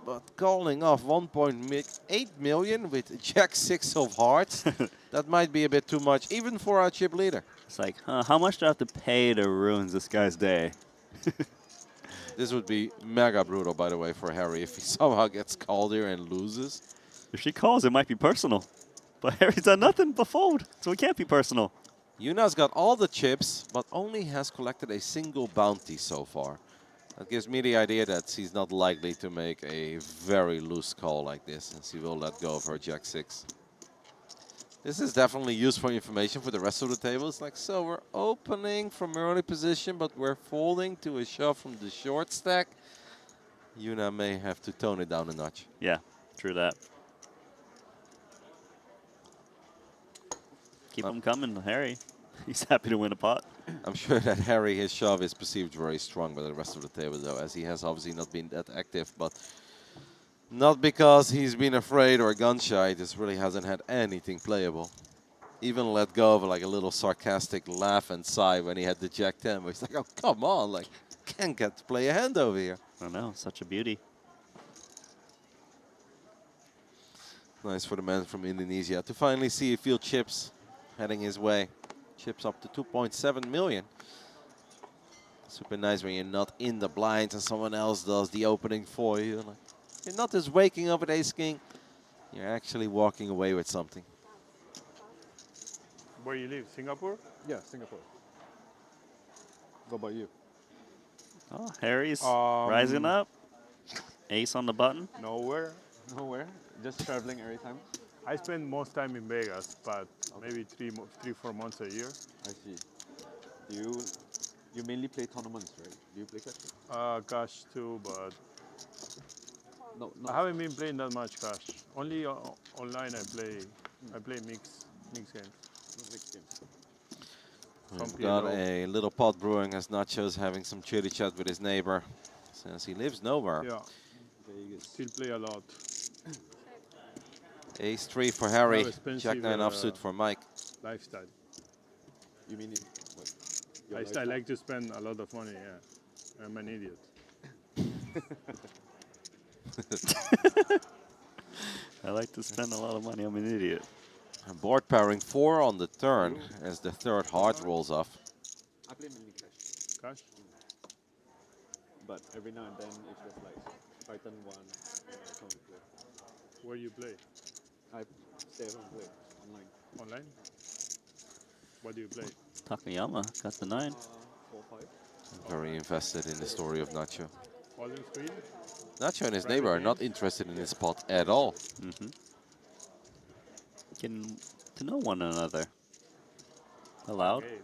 but calling off 1.8 million with Jack 6 of hearts, that might be a bit too much, even for our chip leader. It's like, how much do I have to pay to ruin this guy's day? This would be mega brutal, by the way, for Harry if he somehow gets called here and loses. If she calls, it might be personal. But Harry's done nothing but fold, so it can't be personal. Yuna's got all the chips, but only has collected a single bounty so far. That gives me the idea that she's not likely to make a very loose call like this, and she will let go of her Jack 6. This is definitely useful information for the rest of the table. It's like, so we're opening from early position, but we're folding to a shove from the short stack. Yuna may have to tone it down a notch. Yeah, true that. Keep him coming, Harry. He's happy to win a pot. I'm sure that Harry, his shove is perceived very strong by the rest of the table, though, as he has obviously not been that active, but not because he's been afraid or gun-shy. Just really hasn't had anything playable. Even let go of like a little sarcastic laugh and sigh when he had the Jack 10, where he's like, oh, come on, like, can't get to play a hand over here. I know, such a beauty. Nice for the man from Indonesia to finally see a few chips heading his way. Chips up to 2.7 million. Super nice when you're not in the blinds and someone else does the opening for you. Like, you're not just waking up at ace king, you're actually walking away with something. Where you live? Singapore? Yeah, Singapore. What about you? Oh, Harry's rising up. Ace on the button. Nowhere. Nowhere. Just traveling every time. I spend most time in Vegas, but maybe 3-4 months a year. I see. You mainly play tournaments, right? Do you play cash? Cash too, but no. I haven't been playing that much cash. Only online I play mixed games. Mixed games. We've got a little pot brewing as Nacho's having some chitty chat with his neighbor, since he lives nowhere. Yeah, still play a lot. Ace 3 for Harry, Jack 9 offsuit for Mike. Lifestyle. You mean it? What, I like to spend a lot of money, yeah. I'm an idiot. I like to spend a lot of money. I'm an idiot. And board pairing 4 on the turn as the third heart rolls off. I play mainly cash. Cash? But every now and then it's just like Triton ONE and I come and play. Where you play? I stay at home play online. Online? What do you play? Takayama got the 9. 4-5. Very invested in the story of Nacho. Volume screen? Nacho and his neighbor are not interested in this spot at all. Getting to know one another. Allowed. Okay.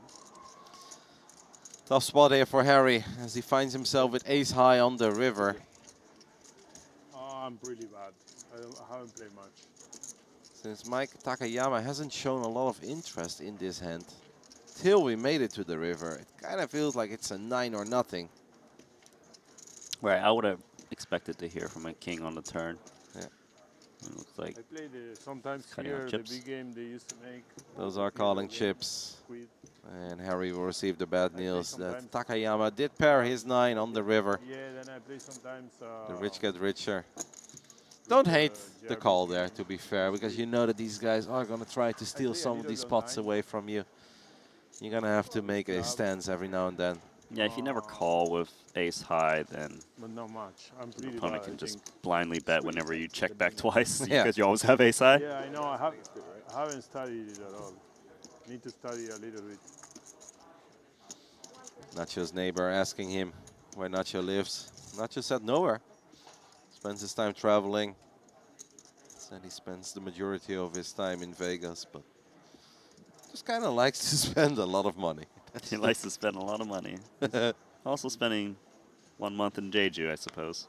Tough spot here for Harry as he finds himself with ace high on the river. Oh, I'm really bad. I haven't played much. Since Mike Takayama hasn't shown a lot of interest in this hand, till we made it to the river, it kind of feels like it's a 9 or nothing. Right, I would have expected to hear from a king on the turn. Yeah. It looks like I played sometimes cutting here, out the chips. big game they used to make. Those are calling chips. And Harry will receive the bad news that Takayama did pair his 9 on the river. Yeah, then I play sometimes. The rich get richer. Don't hate the call there, to be fair, because you know that these guys are going to try to steal some of these spots away from you. You're going to have to make a stance every now and then. Yeah, if you never call with ace high, then But not much. I'm the pretty opponent bad, can I just think. blindly bet whenever you check back twice Yeah. because you always have ace high. Yeah, I know. I haven't studied it at all. Need to study a little bit. Nacho's neighbor asking him where Nacho lives. Nacho said nowhere. Spends his time traveling. Said he spends the majority of his time in Vegas, but just kind of likes to spend a lot of money. He likes to spend a lot of money. Also spending 1 month in Jeju, I suppose.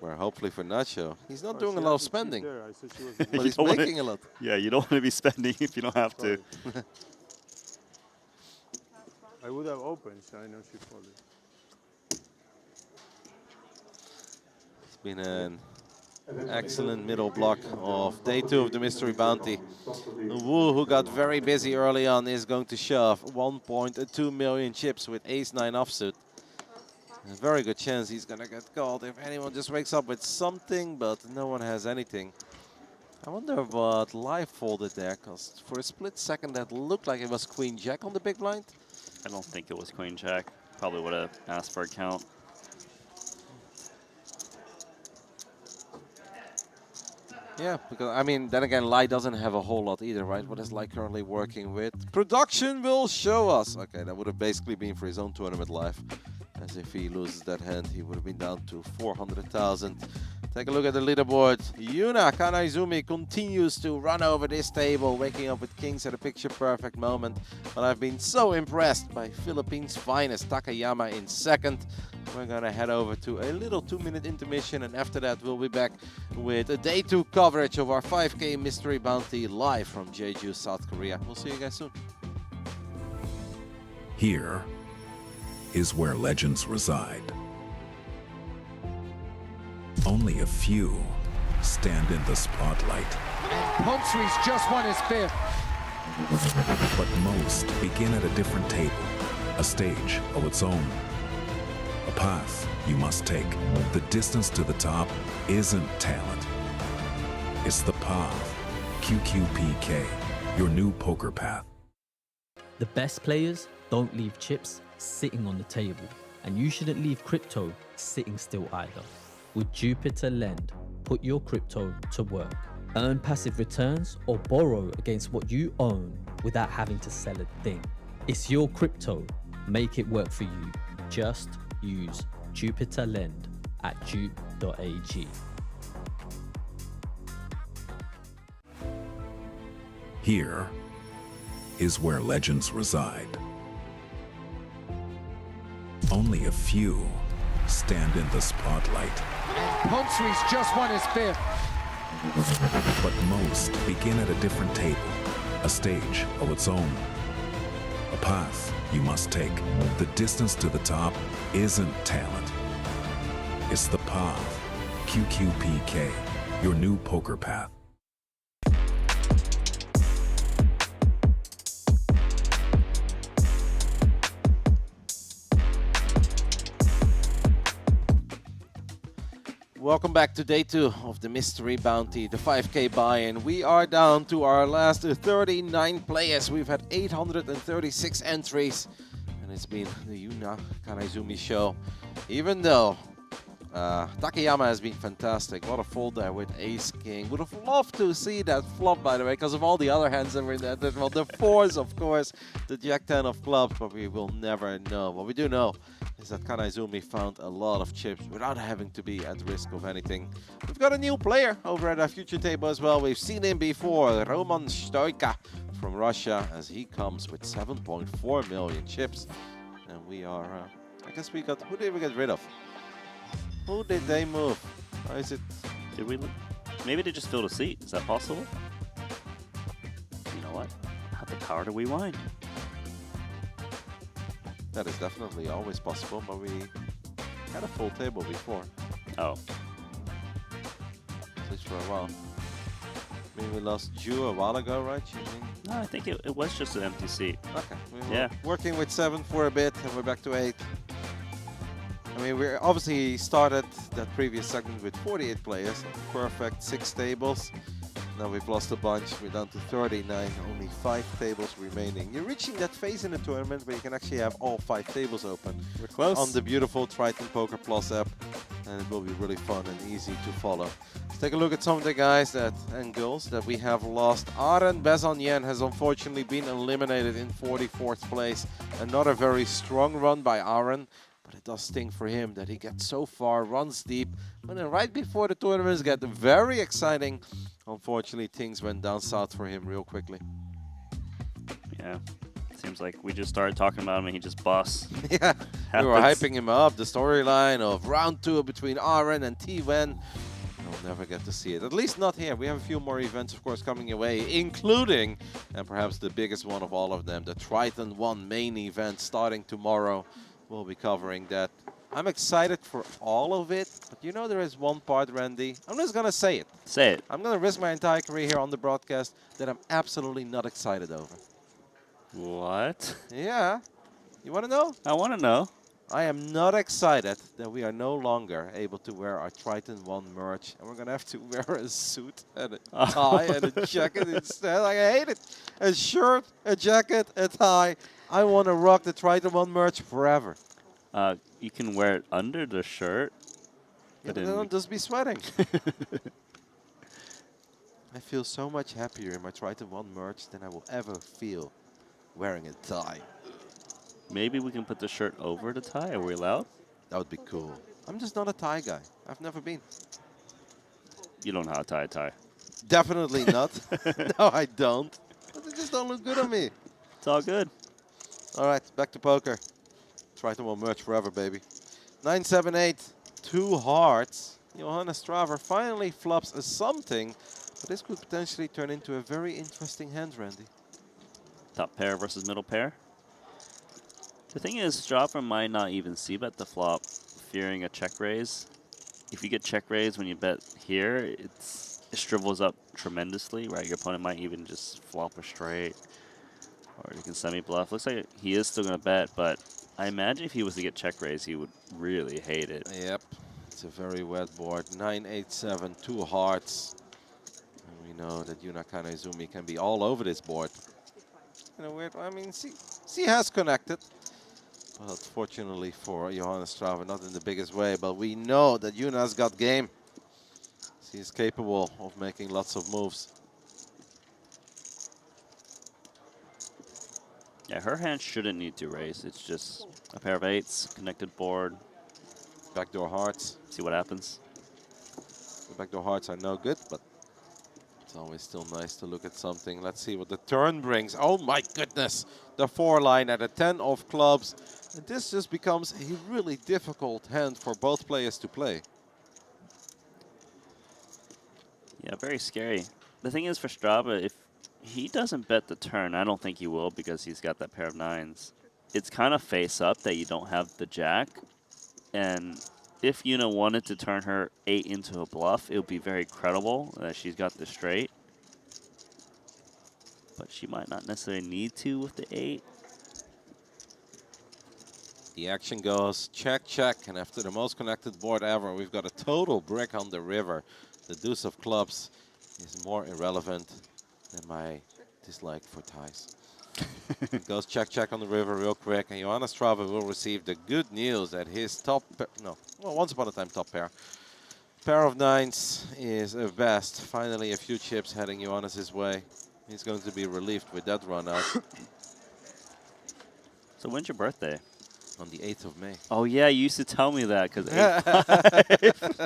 Where hopefully for Nacho, he's not doing a lot of spending, I said she was but You he's don't wanna- making a lot. Yeah, you don't want to be spending if you don't have to. I would have opened. I know she folded. It's been an excellent middle block of day 2 of the Mystery Bounty. Wu, who got very busy early on, is going to shove 1.2 million chips with ace-9 offsuit. A very good chance he's going to get called if anyone just wakes up with something, but no one has anything. I wonder what live folded there, because for a split second that looked like it was Queen-Jack on the big blind. I don't think it was Queen-Jack. Probably would have asked for a count. Yeah, because, I mean, then again, Lai doesn't have a whole lot either, right? What is Lai currently working with? Production will show us. Okay, that would have basically been for his own tournament life. As if he loses that hand, he would have been down to 400,000. Take a look at the leaderboard. Yuna Kanaizumi continues to run over this table, waking up with kings at a picture-perfect moment. But I've been so impressed by Philippines' finest Takayama in second. We're going to head over to a little 2-minute intermission, and after that we'll be back with a day 2 coverage of our 5K Mystery Bounty live from Jeju, South Korea. We'll see you guys soon. Here is where legends reside. Only a few stand in the spotlight, Humphreys just won his 5th. but most begin at a different table, a stage of its own. A path you must take. The distance to the top isn't talent. It's the path. QQPK, your new poker path. The best players don't leave chips sitting on the table, and you shouldn't leave crypto sitting still either. With Jupiter Lend, put your crypto to work. Earn passive returns or borrow against what you own without having to sell a thing. It's your crypto. Make it work for you. Just use Jupiter Lend at jupe.ag. Here is where legends reside. Only a few stand in the spotlight, Humphreys just won his 5th. but most begin at a different table, a stage of its own. A path you must take. The distance to the top isn't talent. It's the path. QQPK, your new poker path. Welcome back to day 2 of the Mystery Bounty, the 5K buy-in. We are down to our last 39 players. We've had 836 entries, and it's been the Yuna Kanaizumi show. Even though Takayama has been fantastic. What a fold there with Ace King. Would have loved to see that flop, by the way, because of all the other hands that were in there. Well, the fours, of course, the Jack 10 of clubs, but we will never know. What we do know is that Kanaizumi found a lot of chips without having to be at risk of anything. We've got a new player over at our future table as well. We've seen him before, Roman Stoika from Russia, as he comes with 7.4 million chips. And we are, I guess we got, who did we get rid of? Who did they move? Or is it? Did we? Maybe they just filled a seat. Is that possible? You know what? Have the power to rewind. That is definitely always possible, but we had a full table before. Oh. At least for a while. I mean, we lost Jeju a while ago, right? No, I think it was just an empty seat. Okay. We were Yeah. working with 7 for a bit, and we're back to 8. I mean, we obviously started that previous segment with 48 players, perfect 6 tables. Now we've lost a bunch, we're down to 39, only 5 tables remaining. You're reaching that phase in the tournament where you can actually have all 5 tables open. We're close. On the beautiful Triton Poker Plus app, and it will be really fun and easy to follow. Let's take a look at some of the guys and girls that we have lost. Aren Bezanyen has unfortunately been eliminated in 44th place. Another very strong run by Aren. But it does sting for him that he gets so far, runs deep, but then right before the tournaments get very exciting, unfortunately things went down south for him real quickly. Yeah, seems like we just started talking about him and he just busts. Yeah, we were hyping him up. The storyline of round 2 between Aren and T-Wen. We'll never get to see it, at least not here. We have a few more events, of course, coming your way, including, and perhaps the biggest one of all of them, the Triton ONE main event starting tomorrow. We'll be covering that. I'm excited for all of it, but you know there is one part, Randy. I'm just going to say it. Say it. I'm going to risk my entire career here on the broadcast that I'm absolutely not excited over. What? Yeah. You want to know? I want to know. I am not excited that we are no longer able to wear our Triton ONE merch, and we're going to have to wear a suit and a tie and a jacket instead. Like, I hate it. A shirt, a jacket, a tie. I want to rock the Triton ONE merch forever. You can wear it under the shirt. Yeah, but then I'll just be sweating. I feel so much happier in my Triton ONE merch than I will ever feel wearing a tie. Maybe we can put the shirt over the tie. Are we allowed? That would be cool. I'm just not a tie guy. I've never been. You don't know how to tie a tie. Definitely not. No, I don't. But they just don't look good on me. It's all good. All right, back to poker. Triton ONE merch forever, baby. 978, 2 hearts. Johanna Straver finally flops a something, but this could potentially turn into a very interesting hand, Randy. Top pair versus middle pair. The thing is, Straver might not even see bet the flop, fearing a check raise. If you get check raise when you bet here, it shrivels up tremendously, right? Your opponent might even just flop a straight, or you can semi-bluff. Looks like he is still going to bet, but I imagine if he was to get check raise, he would really hate it. Yep, it's a very wet board. 987, 2 hearts. And we know that Yuna Kanaizumi can be all over this board. In a weird way, I mean, she has connected. Well, fortunately for Johanna Straver, not in the biggest way, but we know that Yuna's got game. She is capable of making lots of moves. Yeah, her hand shouldn't need to raise. It's just a pair of 8s, connected board. Backdoor hearts. See what happens. The backdoor hearts are no good, but it's always still nice to look at something. Let's see what the turn brings. Oh my goodness. The 4 line at a 10 of clubs. And this just becomes a really difficult hand for both players to play. Yeah, very scary. The thing is for Strava, if he doesn't bet the turn, I don't think he will because he's got that pair of 9s. It's kind of face up that you don't have the jack. And if Yuna wanted to turn her 8 into a bluff, it would be very credible that she's got the straight. But she might not necessarily need to with the 8. The action goes check, check, and after the most connected board ever, we've got a total brick on the river. The deuce of clubs is more irrelevant than my dislike for ties. It goes check on the river real quick, and Johanna Strava will receive the good news that his once upon a time top pair of nines is a best. Finally, a few chips heading Johannes' way. He's going to be relieved with that run out. So when's your birthday? On the 8th of May. Oh yeah, you used to tell me that because 8-5.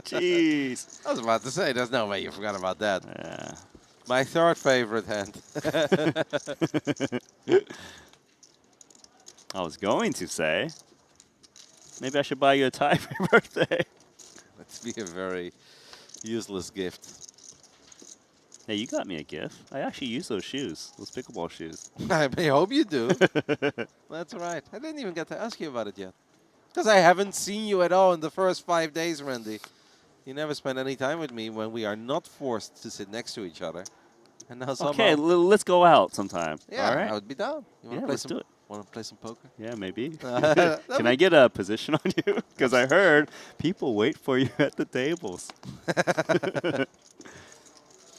Jeez. I was about to say, there's no way you forgot about that. Yeah. My third favorite hand. I was going to say, maybe I should buy you a tie for your birthday. That'd be a very useless gift. Hey, you got me a gift. I actually use those shoes, those pickleball shoes. I hope you do. That's right. I didn't even get to ask you about it yet. Because I haven't seen you at all in the first 5 days, Randy. You never spend any time with me when we are not forced to sit next to each other. And now Okay, let's go out sometime. Yeah, all right? I would be down. Let's do it. Want to play some poker? Yeah, maybe. Can I get a position on you? Because I heard people wait for you at the tables.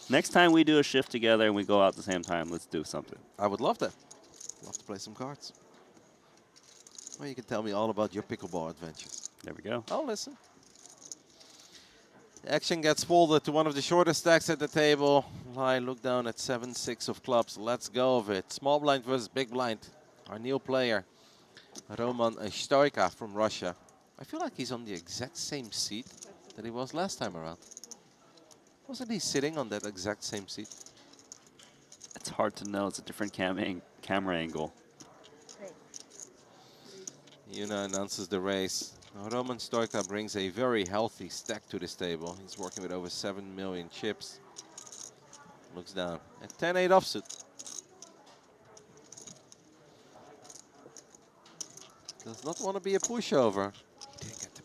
Next time we do a shift together and we go out at the same time, let's do something. I would love that. Love to play some cards. Well, you can tell me all about your pickleball adventures. There we go. I'll listen. The action gets folded to one of the shortest stacks at the table. I look down at 7-6 of clubs. Let's go of it. Small blind versus big blind. Our new player, Roman Stoika from Russia. I feel like he's on the exact same seat that he was last time around. Wasn't he sitting on that exact same seat? It's hard to know. It's a different camera angle. Yuna announces the race. Now, Roman Stoika brings a very healthy stack to this table. He's working with over 7 million chips. Looks down at 10-8 offsuit. Does not want to be a pushover. He didn't get the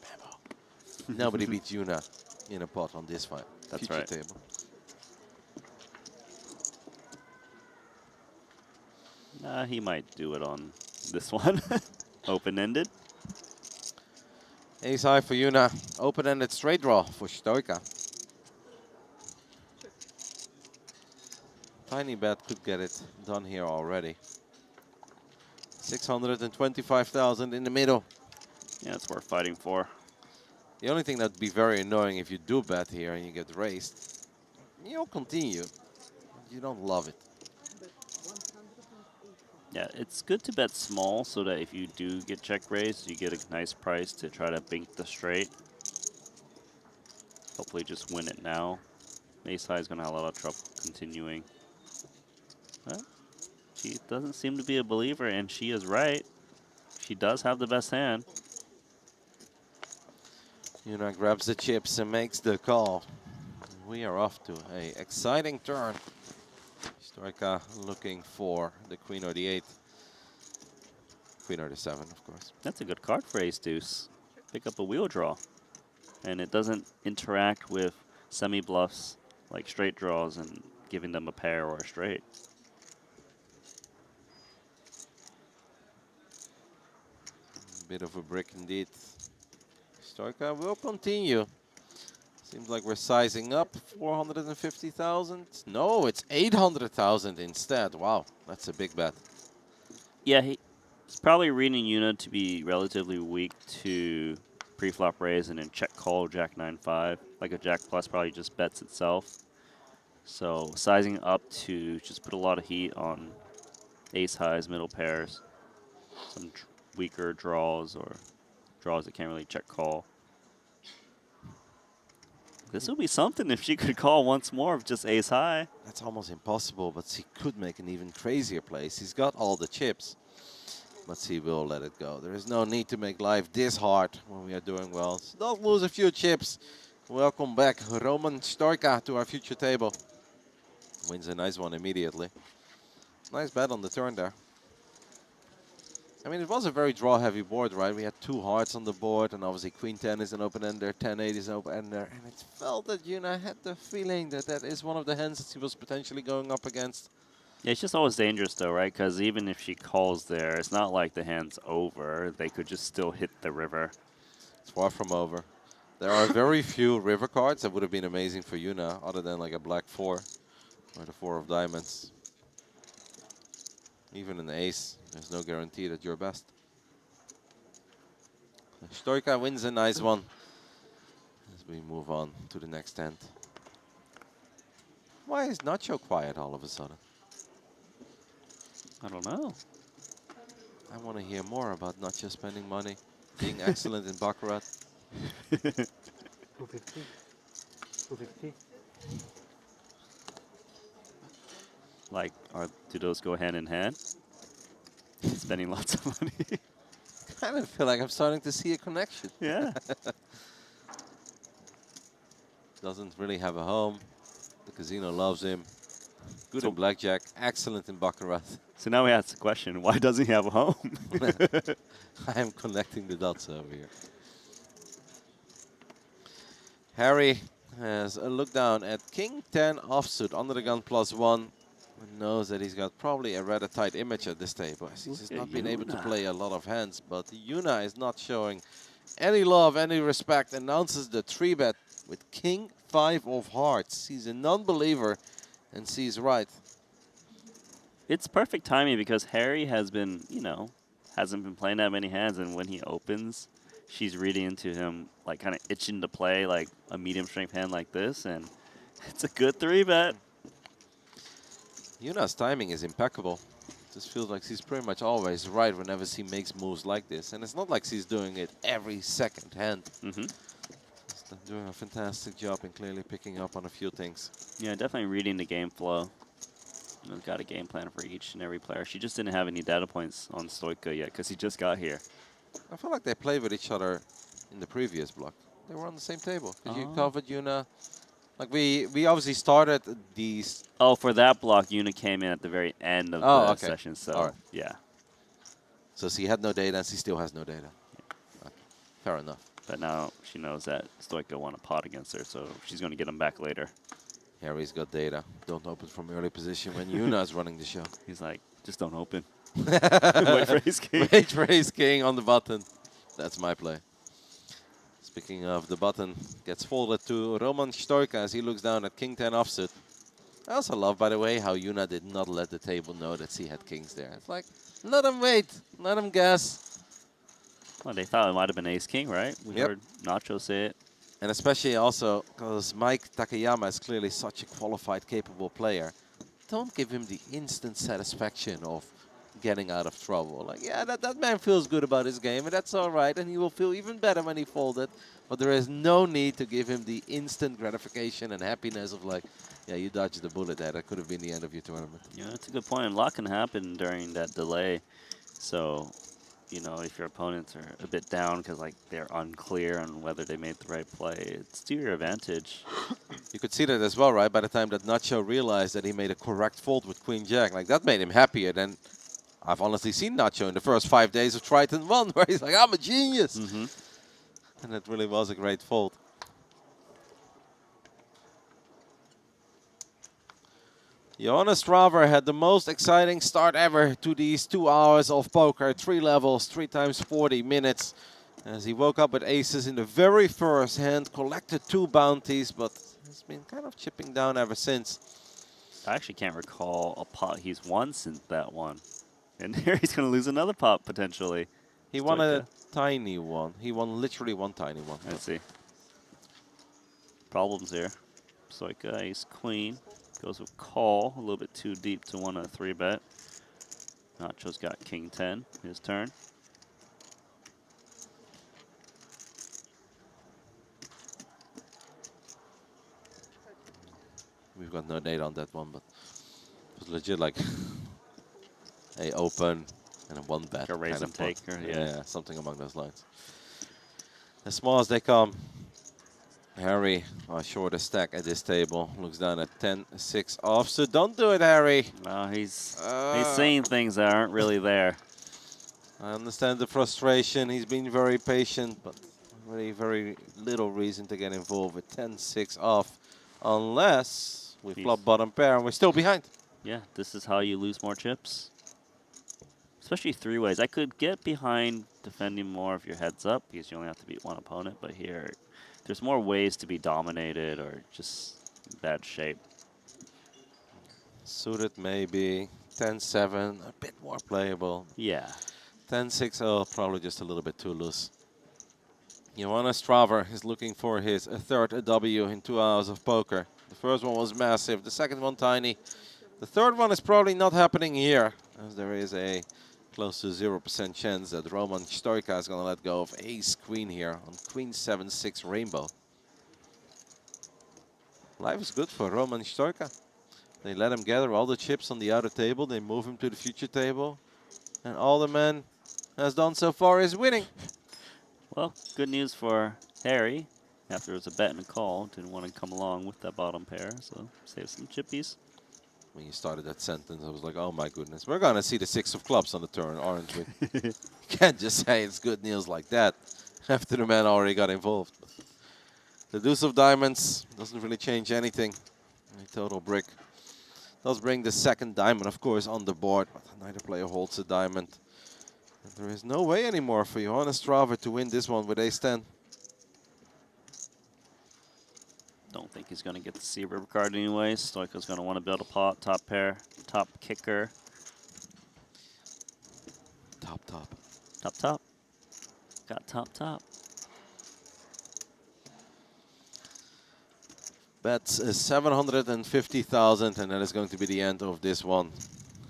memo. Nobody beats Yuna in a pot on this fight. That's future right. Table. He might do it on this one. Open-ended. Ace high for Yuna. Open-ended straight draw for Stoika. Tiny bet could get it done here already. 625,000 in the middle. Yeah, it's worth fighting for. The only thing that would be very annoying if you do bet here and you get raised, you'll continue. You don't love it. Yeah, it's good to bet small so that if you do get check raised, you get a nice price to try to bink the straight. Hopefully just win it now. Ace high is going to have a lot of trouble continuing. But she doesn't seem to be a believer, and she is right. She does have the best hand. Yuna grabs the chips and makes the call. We are off to an exciting turn. Stoika looking for the queen or the 8. Queen or the 7, of course. That's a good card for ace deuce. Pick up a wheel draw. And it doesn't interact with semi-bluffs like straight draws and giving them a pair or a straight. Bit of a brick indeed. Stoika will continue. Seems like we're sizing up 450,000. No, it's 800,000 instead. Wow, that's a big bet. Yeah, he's probably reading Yuna to be relatively weak to pre-flop raise and then check call Jack 9-5. Like a Jack plus probably just bets itself. So sizing up to just put a lot of heat on ace highs, middle pairs, some weaker draws or draws that can't really check call. This would be something if she could call once more of just ace high. That's almost impossible, but she could make an even crazier place. He's got all the chips, but he will let it go. There is no need to make life this hard when we are doing well. So don't lose a few chips. Welcome back, Roman Stoika, to our future table. Wins a nice one immediately. Nice bet on the turn there. I mean, it was a very draw-heavy board, right? We had 2 hearts on the board, and obviously Queen 10 is an open-ender, 10-8 is an open-ender, and it felt that Yuna had the feeling that that is one of the hands that he was potentially going up against. Yeah, it's just always dangerous, though, right? Because even if she calls there, it's not like the hand's over. They could just still hit the river. It's far from over. There are very few river cards that would have been amazing for Yuna, other than like a black 4 or the 4 of diamonds. Even an ace, there's no guarantee that you're best. Stoika wins a nice one as we move on to the next hand. Why is Nacho quiet all of a sudden? I don't know. I want to hear more about Nacho spending money, being excellent in Baccarat. 250. 250. Like, do those go hand in hand? Spending lots of money. Kind of feel like I'm starting to see a connection. Yeah. Doesn't really have a home. The casino loves him. Good So- in blackjack, excellent in Baccarat. So now we ask the question, why doesn't he have a home? I am connecting the dots over here. Harry has a look down at King 10 offsuit under the gun +1. And knows that he's got probably a rather tight image at this table. He's just not been able to play a lot of hands, but Yuna is not showing any love, any respect. Announces the 3-bet with King 5 of hearts. He's a non-believer and sees right. It's perfect timing because Harry has been, hasn't been playing that many hands, and when he opens, she's reading into him, like kind of itching to play like a medium strength hand like this, and it's a good 3-bet. Yuna's timing is impeccable. Just feels like she's pretty much always right whenever she makes moves like this. And it's not like she's doing it every second hand. She's doing a fantastic job and clearly picking up on a few things. Yeah, definitely reading the game flow. Got a game plan for each and every player. She just didn't have any data points on Stoika yet because he just got here. I feel like they played with each other in the previous block. They were on the same table. Because you covered Yuna. Like we obviously started these. Oh, for that block, Yuna came in at the very end of the session. So, yeah. So she had no data and she still has no data. Okay. Fair enough. But now she knows that Stoika won a pot against her, so she's going to get him back later. Harry's got data. Don't open from early position when Yuna's running the show. He's like, just don't open. Wait for ace king. Wait for ace king on the button. That's my play. Speaking of the button, gets folded to Roman Stoika as he looks down at King 10 offsuit. I also love, by the way, how Yuna did not let the table know that she had kings there. It's like, let him wait, let him guess. Well, they thought it might have been ace king, right? We heard Nacho say it. And especially also because Mike Takayama is clearly such a qualified, capable player. Don't give him the instant satisfaction of getting out of trouble. Like, yeah, that man feels good about his game, and that's all right, and he will feel even better when he folded. But there is no need to give him the instant gratification and happiness of like, yeah, you dodged the bullet there. That could have been the end of your tournament. Yeah, that's a good point. A lot can happen during that delay. So, if your opponents are a bit down because like they're unclear on whether they made the right play, it's to your advantage. You could see that as well, right? By the time that Nacho realized that he made a correct fold with Queen Jack, like that made him happier than I've honestly seen Nacho in the first 5 days of Triton ONE, where he's like, I'm a genius. And it really was a great fold. Jonas Raver had the most exciting start ever to these 2 hours of poker. 3 levels, 3 times 40 minutes. As he woke up with aces in the very first hand, collected 2 bounties, but has been kind of chipping down ever since. I actually can't recall a pot he's won since that one. And here he's going to lose another pot, potentially. He won a tiny one. He won literally one tiny one. Let's see. Problems here. Stoika, ace, queen. Goes with call. A little bit too deep to want a 3-bet. Nacho's got king 10. His turn. We've got no data on that one, but it was legit like a open and a 1-bet. A raise and take, yeah, something along those lines. As small as they come, Harry, short a stack at this table, looks down at 10-6 off. So don't do it, Harry. No, he's saying things that aren't really there. I understand the frustration. He's been very patient, but very, very little reason to get involved with 10-6 off, unless we flop bottom pair and we're still behind. Yeah, this is how you lose more chips. Especially 3-ways. I could get behind defending more if your head's up, because you only have to beat one opponent, but here there's more ways to be dominated or just bad shape. Suited maybe, 10-7, a bit more playable. Yeah. 10-6, oh, probably just a little bit too loose. Johannes Traver is looking for his third W in 2 hours of poker. The first one was massive, the second one tiny. The third one is probably not happening here, as there is a close to 0% chance that Roman Stoica is going to let go of ace-queen here on queen 7-6 rainbow. Life is good for Roman Stoica. They let him gather all the chips on the outer table, they move him to the future table, and all the man has done so far is winning. Well, good news for Harry. After it was a bet and a call, didn't want to come along with that bottom pair, so save some chippies. When you started that sentence, I was like, oh my goodness, we're going to see the 6 of clubs on the turn, aren't we? You can't just say it's good news like that after the man already got involved. The deuce of diamonds doesn't really change anything. A total brick. Does bring the second diamond, of course, on the board, but neither player holds a diamond. And there is no way anymore for Johannes Traver to win this one with ace-10. Don't think he's going to get the C river card anyways. Stoica's going to want to build a pot, top pair, top kicker. Top. Top. Got top. Bets 750,000, and that is going to be the end of this one.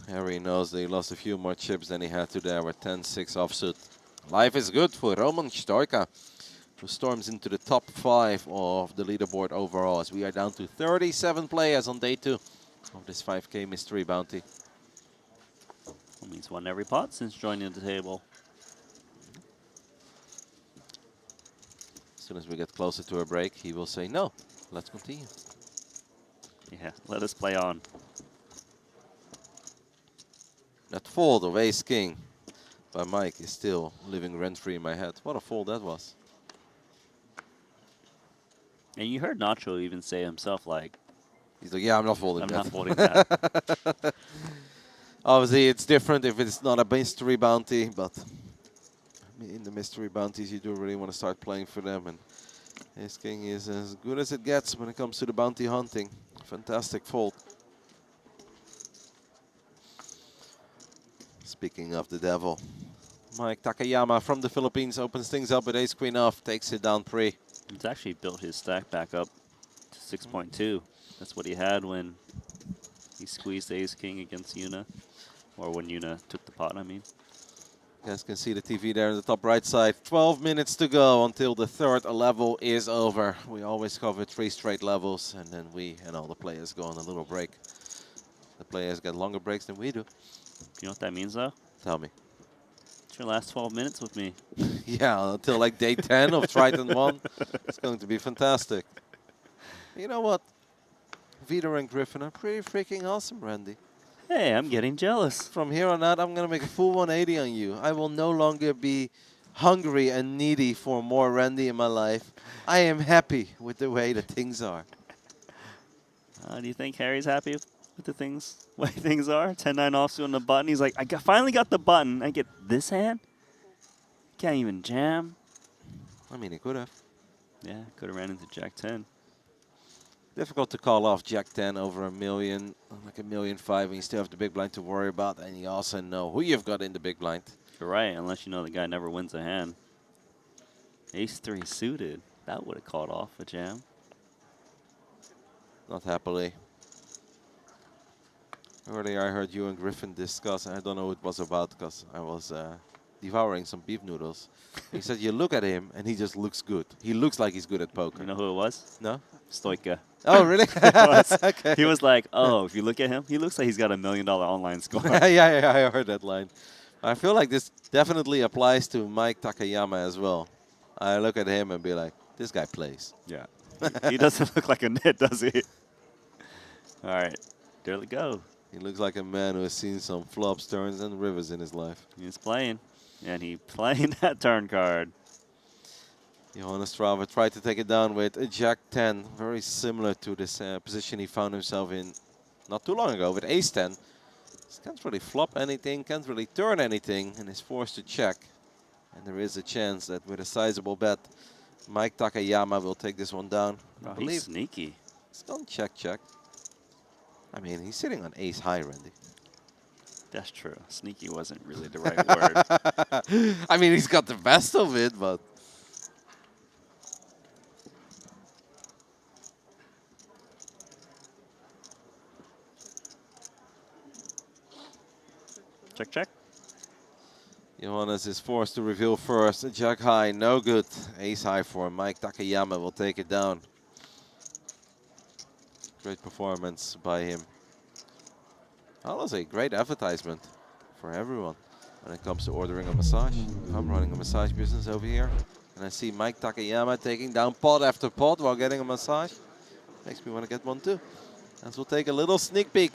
Harry knows that he lost a few more chips than he had to there with 10-6 offsuit. Life is good for Roman Stoica, who storms into the top 5 of the leaderboard overall, as we are down to 37 players on day 2 of this 5K mystery bounty. Well, he's won every pot since joining the table. As soon as we get closer to a break, he will say, no, let's continue. Yeah, let us play on. That fold of ace-king by Mike is still living rent-free in my head. What a fold that was. And you heard Nacho even say himself, like... He's like, yeah, I'm not folding that. I'm not folding that. Obviously, it's different if it's not a mystery bounty, but in the mystery bounties, you do really want to start playing for them. And ace-king is as good as it gets when it comes to the bounty hunting. Fantastic fold. Speaking of the devil, Mike Takayama from the Philippines opens things up with ace-queen off, takes it down pre. He's actually built his stack back up to 6.2. That's what he had when he squeezed ace-king against Yuna, or when Yuna took the pot, I mean. You guys can see the TV there in the top right side. 12 minutes to go until the third level is over. We always cover 3 straight levels, and then we and all the players go on a little break. The players get longer breaks than we do. You know what that means, though? Tell me. It's your last 12 minutes with me. Yeah, until like day 10 of Triton ONE. It's going to be fantastic. You know what? Vitor and Griffin are pretty freaking awesome, Randy. Hey, I'm getting jealous. From here on out, I'm going to make a full 180 on you. I will no longer be hungry and needy for more Randy in my life. I am happy with the way that things are. Do you think Harry's happy with the way things are? 10-9 offsuit on the button. He's like, finally got the button. I get this hand? Can't even jam. I mean, he could have. Yeah, could have ran into Jack 10. Difficult to call off Jack 10 over $1 million, like $1.5 million, and you still have the big blind to worry about, and you also know who you've got in the big blind. You're right, unless you know the guy never wins a hand. Ace-3 suited. That would have caught off a jam. Not happily. Earlier I heard you and Griffin discuss, and I don't know what it was about, because I was devouring some beef noodles. He said, you look at him, and he just looks good. He looks like he's good at poker. You know who it was? No? Stoica. Oh, really? Okay. He was like, oh, if you look at him, he looks like he's got $1 million online score. yeah, I heard that line. I feel like this definitely applies to Mike Takayama as well. I look at him and be like, this guy plays. Yeah. He doesn't look like a nit, does he? All right, there we go. He looks like a man who has seen some flops, turns, and rivers in his life. He's playing, and he's playing that turn card. Johannes Traver tried to take it down with a Jack 10, very similar to this position he found himself in not too long ago with ace 10. He can't really flop anything, can't really turn anything, and is forced to check. And there is a chance that with a sizable bet, Mike Takayama will take this one down. Oh, he's sneaky. He's gone check. I mean, he's sitting on ace high, Randy. That's true. Sneaky wasn't really the right word. I mean, he's got the best of it, but... Check, check. Johannes is forced to reveal first. Jack high, no good. Ace high for him. Mike Takayama will take it down. Great performance by him. Honestly, great advertisement for everyone when it comes to ordering a massage. I'm running a massage business over here, and I see Mike Takayama taking down pot after pot while getting a massage. Makes me want to get one too. As we'll take a little sneak peek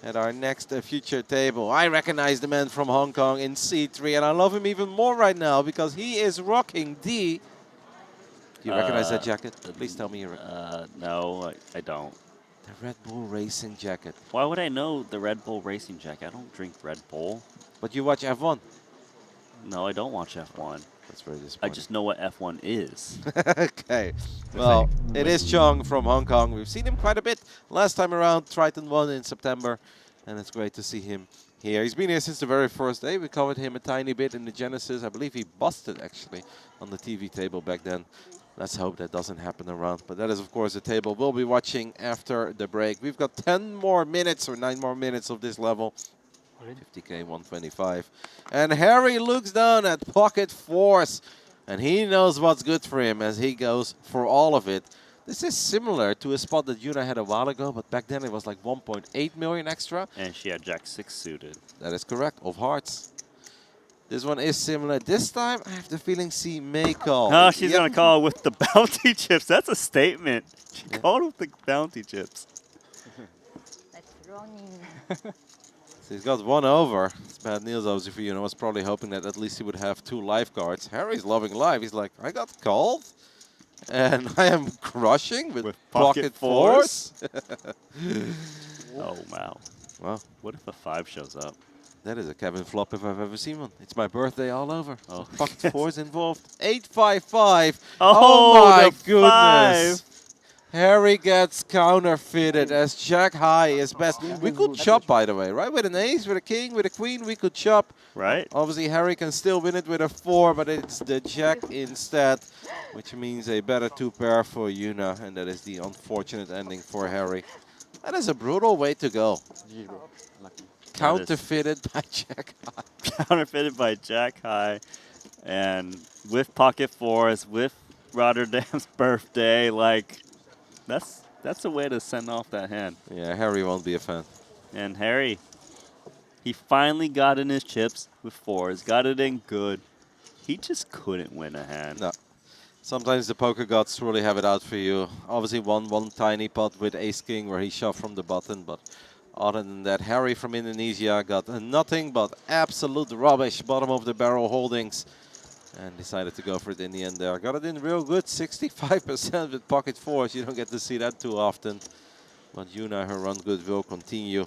at our next future table. I recognize the man from Hong Kong in C3, and I love him even more right now because he is rocking the... Do you recognize that jacket? Please tell me you recognize. No, I don't. The Red Bull Racing jacket. Why would I know the Red Bull Racing jacket? I don't drink Red Bull. But you watch F1? No, I don't watch F1. That's very disappointing. I just know what F1 is. Okay. Well, it is Chong from Hong Kong. We've seen him quite a bit last time around, Triton ONE in September. And it's great to see him here. He's been here since the very first day. We covered him a tiny bit in the Genesis. I believe he busted, actually, on the TV table back then. Let's hope that doesn't happen around. But that is, of course, the table we'll be watching after the break. We've got 10 more minutes or 9 more minutes of this level. 50K 125. And Harry looks down at pocket fours. And he knows what's good for him as he goes for all of it. This is similar to a spot that Yuna had a while ago, but back then it was like 1.8 million extra. And she had Jack 6 suited. That is correct, of hearts. This one is similar. This time, I have the feeling she may call. No, she's going to call with the bounty chips. That's a statement. She called with the bounty chips. That's wrong. So he's got one over. It's bad news, obviously, for Yuna. I was probably hoping that at least he would have 2 lifeguards. Harry's loving life. He's like, I got called. And I am crushing with pocket fours. Oh, wow. Wow. What if a 5 shows up? That is a Kevin flop if I've ever seen one. It's my birthday all over. Oh. Pocket fours involved. 855. Oh, my the goodness. 5. Harry gets counterfeited as Jack high is best. We could chop, by the way, right? With an ace, with a king, with a queen, we could chop. Right. Obviously, Harry can still win it with a 4, but it's the Jack instead, which means a better 2-pair for Yuna, and that is the unfortunate ending for Harry. That is a brutal way to go. Counterfeited by Jack high. Counterfeited by Jack high. And with pocket fours, with Rotterdam's birthday, like... That's a way to send off that hand. Yeah, Harry won't be a fan. And Harry, he finally got in his chips with 4s, got it in good. He just couldn't win a hand. No. Sometimes the poker gods really have it out for you. Obviously one tiny pot with ace-king where he shoved from the button, but other than that, Harry from Indonesia got nothing but absolute rubbish bottom of the barrel holdings. And decided to go for it in the end there. Got it in real good, 65% with pocket fours. You don't get to see that too often. But Yuna, her run good will continue.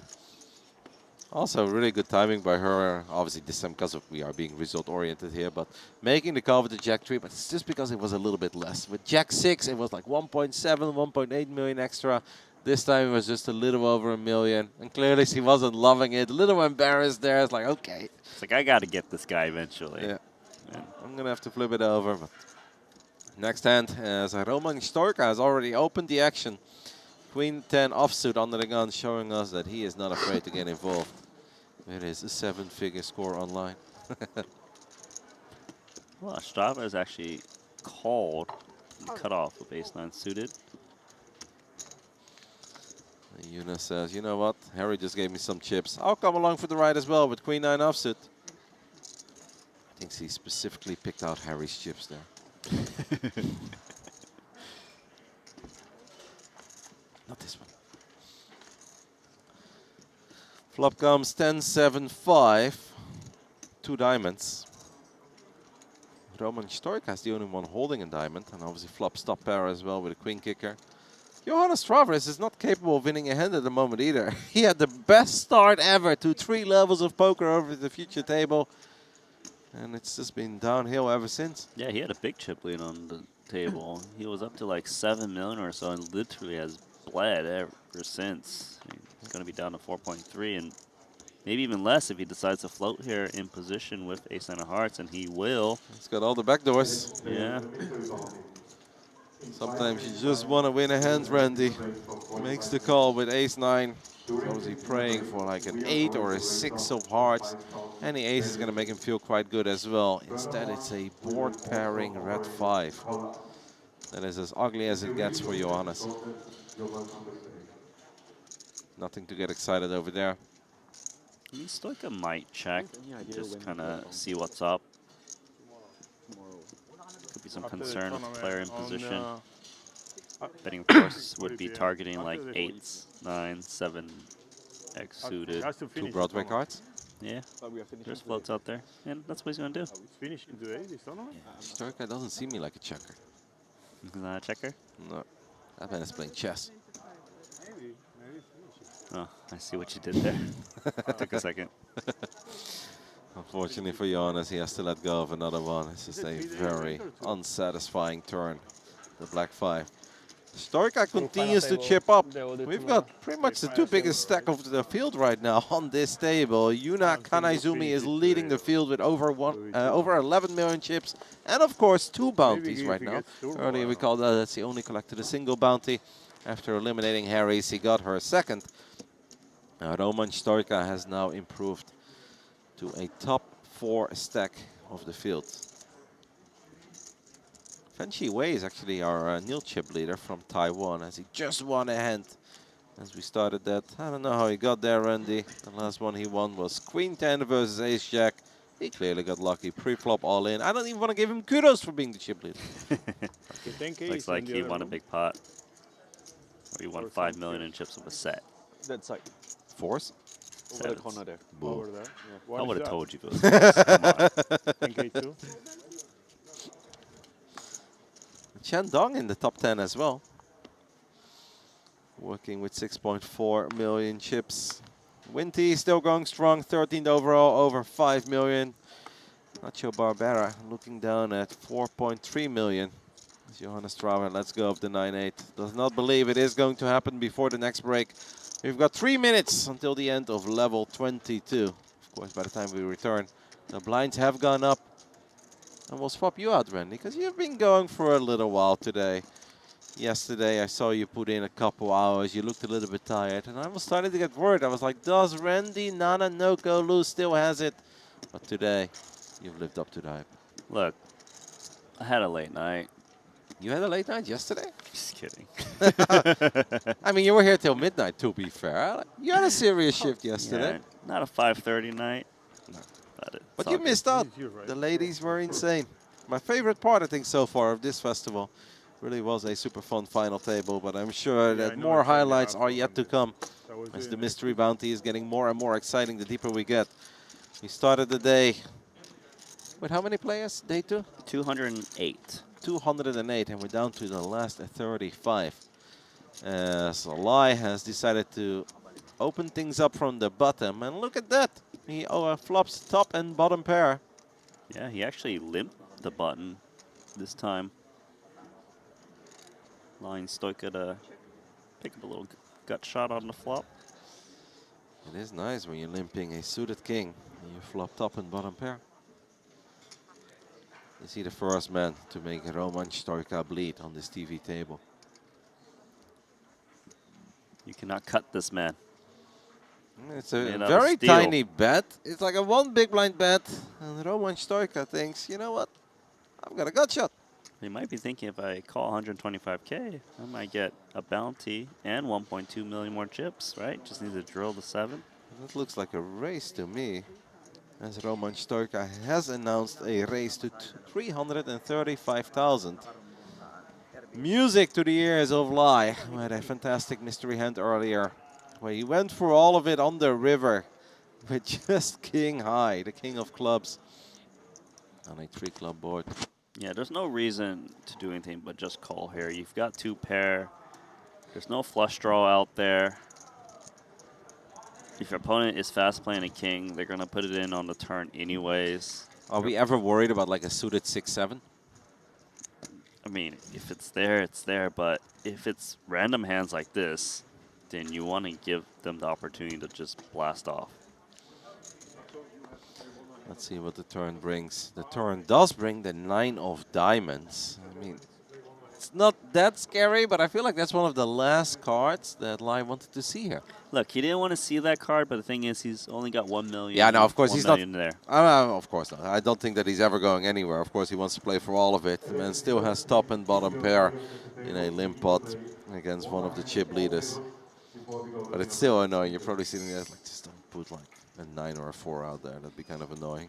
Also, really good timing by her. Obviously, this time because we are being result-oriented here. But making the call with the Jack 3, but it's just because it was a little bit less. With Jack 6, it was like 1.7, 1.8 million extra. This time it was just a little over a million. And clearly she wasn't loving it. A little embarrassed there. It's like, okay. It's like, I got to get this guy eventually. Yeah. I'm going to have to flip it over. But next hand, as Roman Storka has already opened the action. Queen 10 offsuit under the gun, showing us that he is not afraid to get involved. It is a 7-figure score online. Well, Strava is actually called and cut off with ace-9 suited. Yuna says, you know what? Harry just gave me some chips. I'll come along for the ride as well with Queen 9 offsuit. I think he specifically picked out Harry's chips there. Not this one. Flop comes 10-7-5. 2 diamonds. Roman Stork is the only one holding a diamond. And obviously flop stop pair as well with a queen kicker. Johannes Travers is not capable of winning a hand at the moment either. He had the best start ever to 3 levels of poker over the future table. And it's just been downhill ever since. Yeah, he had a big chip lead on the table. He was up to like 7 million or so and literally has bled ever since. He's going to be down to 4.3 and Maybe even less if he decides to float here in position with ace-9 of hearts, and he will. He's got all the back doors. Yeah. Sometimes you just want to win a hand, Randy. Makes the call with ace-9. Obviously praying for like an 8 or a 6 of hearts. Any ace is going to make him feel quite good as well. Instead, it's a board pairing red 5. That is as ugly as it gets for Johannes. Nothing to get excited over there. I mean, Stoika might check, just kind of see what's up. Could be some concern with the player in position. Betting, of course, would be targeting like 8s, 9s, 7 X suited. 2 Broadway cards. Yeah, there's floats out there, and that's what he's going to do. It's finishing today, this tournament? Stoika doesn't see me like a checker. He's not a checker? No, that man is playing chess. Oh, I see what you did there. Took a second. Unfortunately for Johannes, he has to let go of another one. It's just a very unsatisfying turn. The black 5. Stoika continues to chip up. We've got pretty much the 2 biggest stack of the field right now on this table. Yuna Kanaizumi is leading the field with over 11 million chips. And of course, 2 bounties right now. Earlier we called that that's the only collected a single bounty. After eliminating Harry's, he got her second. Roman Stoika has now improved to a top 4 stack of the field. Fenshi Wei is actually our nil chip leader from Taiwan, as he just won a hand as we started that. I don't know how he got there, Randy. The last one he won was Queen 10 versus Ace Jack. He clearly got lucky. Pre-flop all in. I don't even want to give him kudos for being the chip leader. Looks like he won a big pot. Or he won 5 million in chips with a set. That's like 4s? over the corner there. Over there. Yeah. I would have told you it was Come on. 10K2. Shandong in the top 10 as well. Working with 6.4 million chips. Winty still going strong, 13th overall, over 5 million. Nacho Barbera looking down at 4.3 million. As Johannes Strauer lets go of the 9-8. Does not believe it is going to happen before the next break. We've got 3 minutes until the end of level 22. Of course, by the time we return, the blinds have gone up. And we'll swap you out, Randy, because you've been going for a little while today. Yesterday, I saw you put in a couple hours. You looked a little bit tired, and I was starting to get worried. I was like, does Randy Nana Noko Lu still has it? But today, you've lived up to the hype. Look, I had a late night. You had a late night yesterday? Just kidding. I mean, you were here till midnight, to be fair. You had a serious shift yesterday. Yeah, not a 5:30 night. But you missed out. The ladies were insane. My favorite part, I think, so far of this festival really was a super fun final table. But I'm sure that more highlights are yet to come as the mystery bounty is getting more and more exciting the deeper we get. We started the day with how many players? Day 2? 208. 208, and we're down to the last 35. So Lai has decided to open things up from the bottom, and look at that. He flops top and bottom pair. Yeah, he actually limped the button this time. Allowing Stoika to pick up a little gut shot on the flop. It is nice when you're limping a suited king and you flop top and bottom pair. Is he the first man to make Roman Stoika bleed on this TV table? You cannot cut this man. It's a very tiny bet. It's like a 1 big blind bet. And Roman Stoika thinks, you know what? I've got a gut shot. He might be thinking if I call 125K, I might get a bounty and 1.2 million more chips, right? Just need to drill the 7. That looks like a race to me. As Roman Stoika has announced a race to 335,000. Music to the ears of Lai. We had a fantastic mystery hand earlier, where he went for all of it on the river with just king high, the king of clubs, on a 3-club board. Yeah, there's no reason to do anything but just call here. You've got 2 pair. There's no flush draw out there. If your opponent is fast playing a king, they're going to put it in on the turn anyways. Are we ever worried about like a suited 6-7? I mean, if it's there, it's there. But if it's random hands like this, then you want to give them the opportunity to just blast off. Let's see what the turn brings. The turn does bring the 9 of diamonds. I mean, it's not that scary, but I feel like that's one of the last cards that Lai wanted to see here. Look, he didn't want to see that card, but the thing is, he's only got 1 million. Yeah, no, of course 1 he's not. million there. Of course not. I don't think that he's ever going anywhere. Of course, he wants to play for all of it. The man still has top and bottom pair in a limp pot against one of the chip leaders. But it's still annoying. You're probably sitting there like, just don't put like a 9 or a 4 out there. That'd be kind of annoying.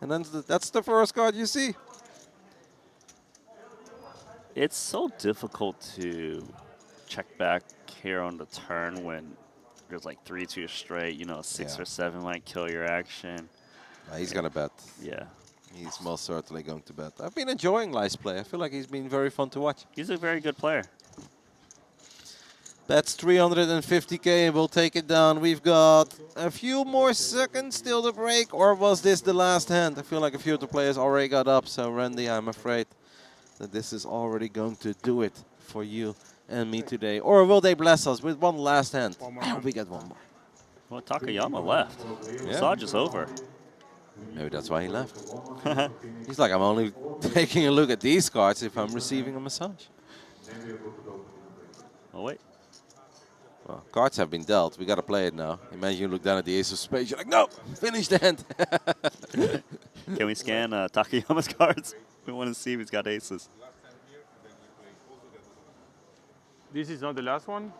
And then that's the first card you see. It's so difficult to check back here on the turn when there's like 3-2 straight. You know, 6 or 7 might kill your action. He's going to bet. Yeah. He's most certainly going to bet. I've been enjoying Lai's play. I feel like he's been very fun to watch. He's a very good player. That's 350k, and we'll take it down. We've got a few more seconds still to break, or was this the last hand? I feel like a few of the players already got up, so Randy, I'm afraid that this is already going to do it for you and me today. Or will they bless us with one last hand? We get one more. Well, Takayama left. Yeah. Massage is over. Maybe that's why he left. He's like, I'm only taking a look at these cards if I'm receiving a massage. Oh, wait. Well, cards have been dealt. We got to play it now. Imagine you look down at the ace of spades. You're like, no, finish the hand. Can we scan Takayama's cards? We want to see if he's got aces. This is not the last one?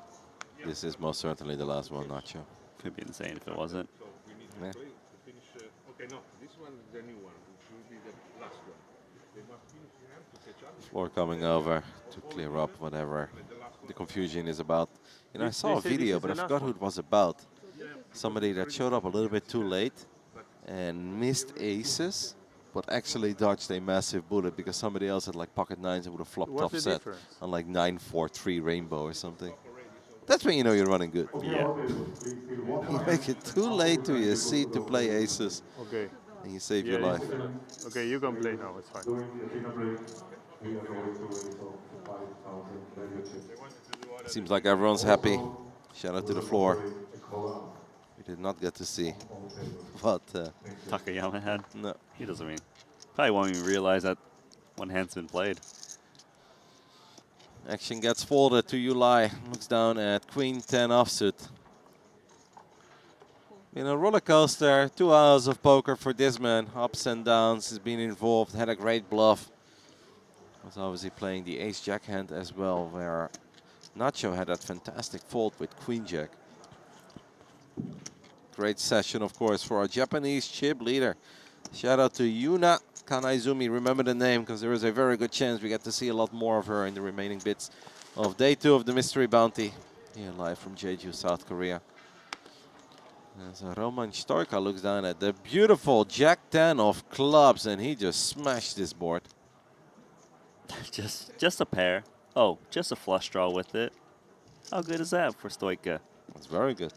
This is most certainly the last one, Nacho. Could be insane if it wasn't. Yeah. Okay, no, this one is the new one. It will be the last one. They must finish the hand to catch up. Floor coming over to clear up whatever the confusion is about. You know, I saw a video, but I forgot who it was about. Somebody that showed up a little bit too late and missed aces, but actually dodged a massive bullet because somebody else had like pocket nines and would have flopped What's the offset difference? on like 9-4-3 rainbow or something. That's when you know you're running good. Yeah. You make it too late to your seat to play aces. Okay. And you save your life. Okay, you can play now, it's fine. Seems like everyone's happy. Shout out to the floor. We did not get to see what Takayama had. No. He doesn't mean. Probably won't even realize that one hand's been played. Action gets folded to Yulai. Looks down at Queen 10 offsuit. Been a roller coaster, 2 hours of poker for this man. Ups and downs, has been involved, had a great bluff. Was obviously playing the ace-jack hand as well, where Nacho had that fantastic fold with Queen-jack. Great session, of course, for our Japanese chip leader. Shout out to Yuna Kanaizumi. Remember the name, because there is a very good chance we get to see a lot more of her in the remaining bits of day 2 of the Mystery Bounty. Here live from Jeju, South Korea. As Roman Stoika looks down at the beautiful Jack 10 of clubs, and he just smashed this board. just a pair. Oh, just a flush draw with it. How good is that for Stoika? That's very good.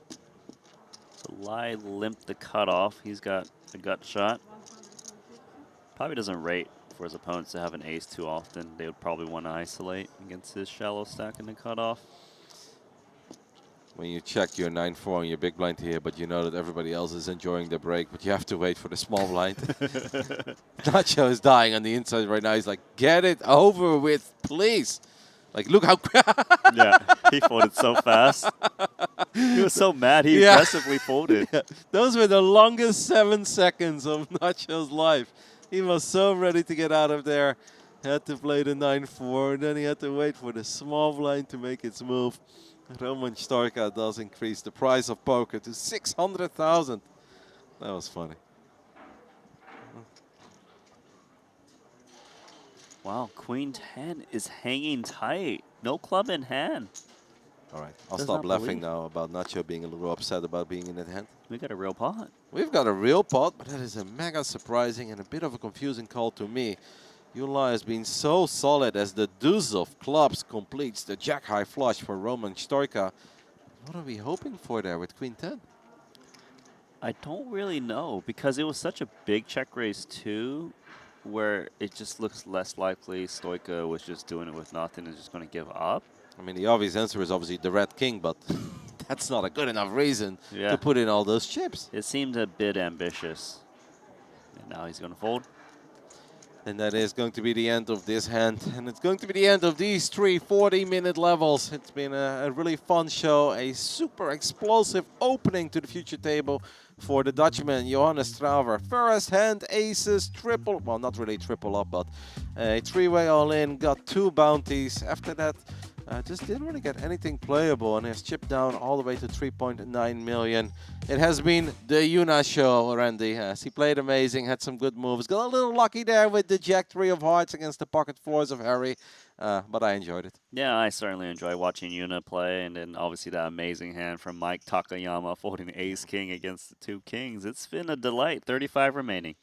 So Lai limped the cutoff. He's got a gut shot. Probably doesn't rate for his opponents to have an ace too often. They would probably want to isolate against his shallow stack in the cutoff. When you check your 9-4 on your big blind here, but you know that everybody else is enjoying the break, but you have to wait for the small blind. Nacho is dying on the inside right now. He's like, get it over with, please. Like, look how... Yeah, he folded so fast. He was so mad, he aggressively folded. Yeah. Those were the longest 7 seconds of Nacho's life. He was so ready to get out of there. Had to play the 9-4, and then he had to wait for the small blind to make its move. Roman Stoika does increase the price of poker to 600,000. That was funny. Wow, Queen 10 is hanging tight. No club in hand. All right, I'll Does stop not laughing believe. now about Nacho being a little upset about being in that hand. We got a real pot. We've got a real pot, but that is a mega surprising and a bit of a confusing call to me. Yula has been so solid as the deuce of clubs completes the jack high flush for Roman Stoika. What are we hoping for there with Queen 10? I don't really know because it was such a big check raise too, where it just looks less likely Stoika was just doing it with nothing and just going to give up. I mean, the obvious answer is obviously the red king, but that's not a good enough reason Yeah. to put in all those chips. It seemed a bit ambitious. And now he's going to fold. And that is going to be the end of this hand. And it's going to be the end of these 3 40-minute levels. It's been a really fun show. A super explosive opening to the future table for the Dutchman, Johannes Strauver. First hand, aces, triple, well, not really triple up, but a three-way all-in, got 2 bounties. After that, just didn't really get anything playable and has chipped down all the way to 3.9 million. It has been the Yuna show, Randy. He played amazing, had some good moves. Got a little lucky there with the Jack 3 of hearts against the pocket 4s of Harry, but I enjoyed it. Yeah, I certainly enjoy watching Yuna play, and then obviously that amazing hand from Mike Takayama folding ace-king against the 2 kings. It's been a delight. 35 remaining.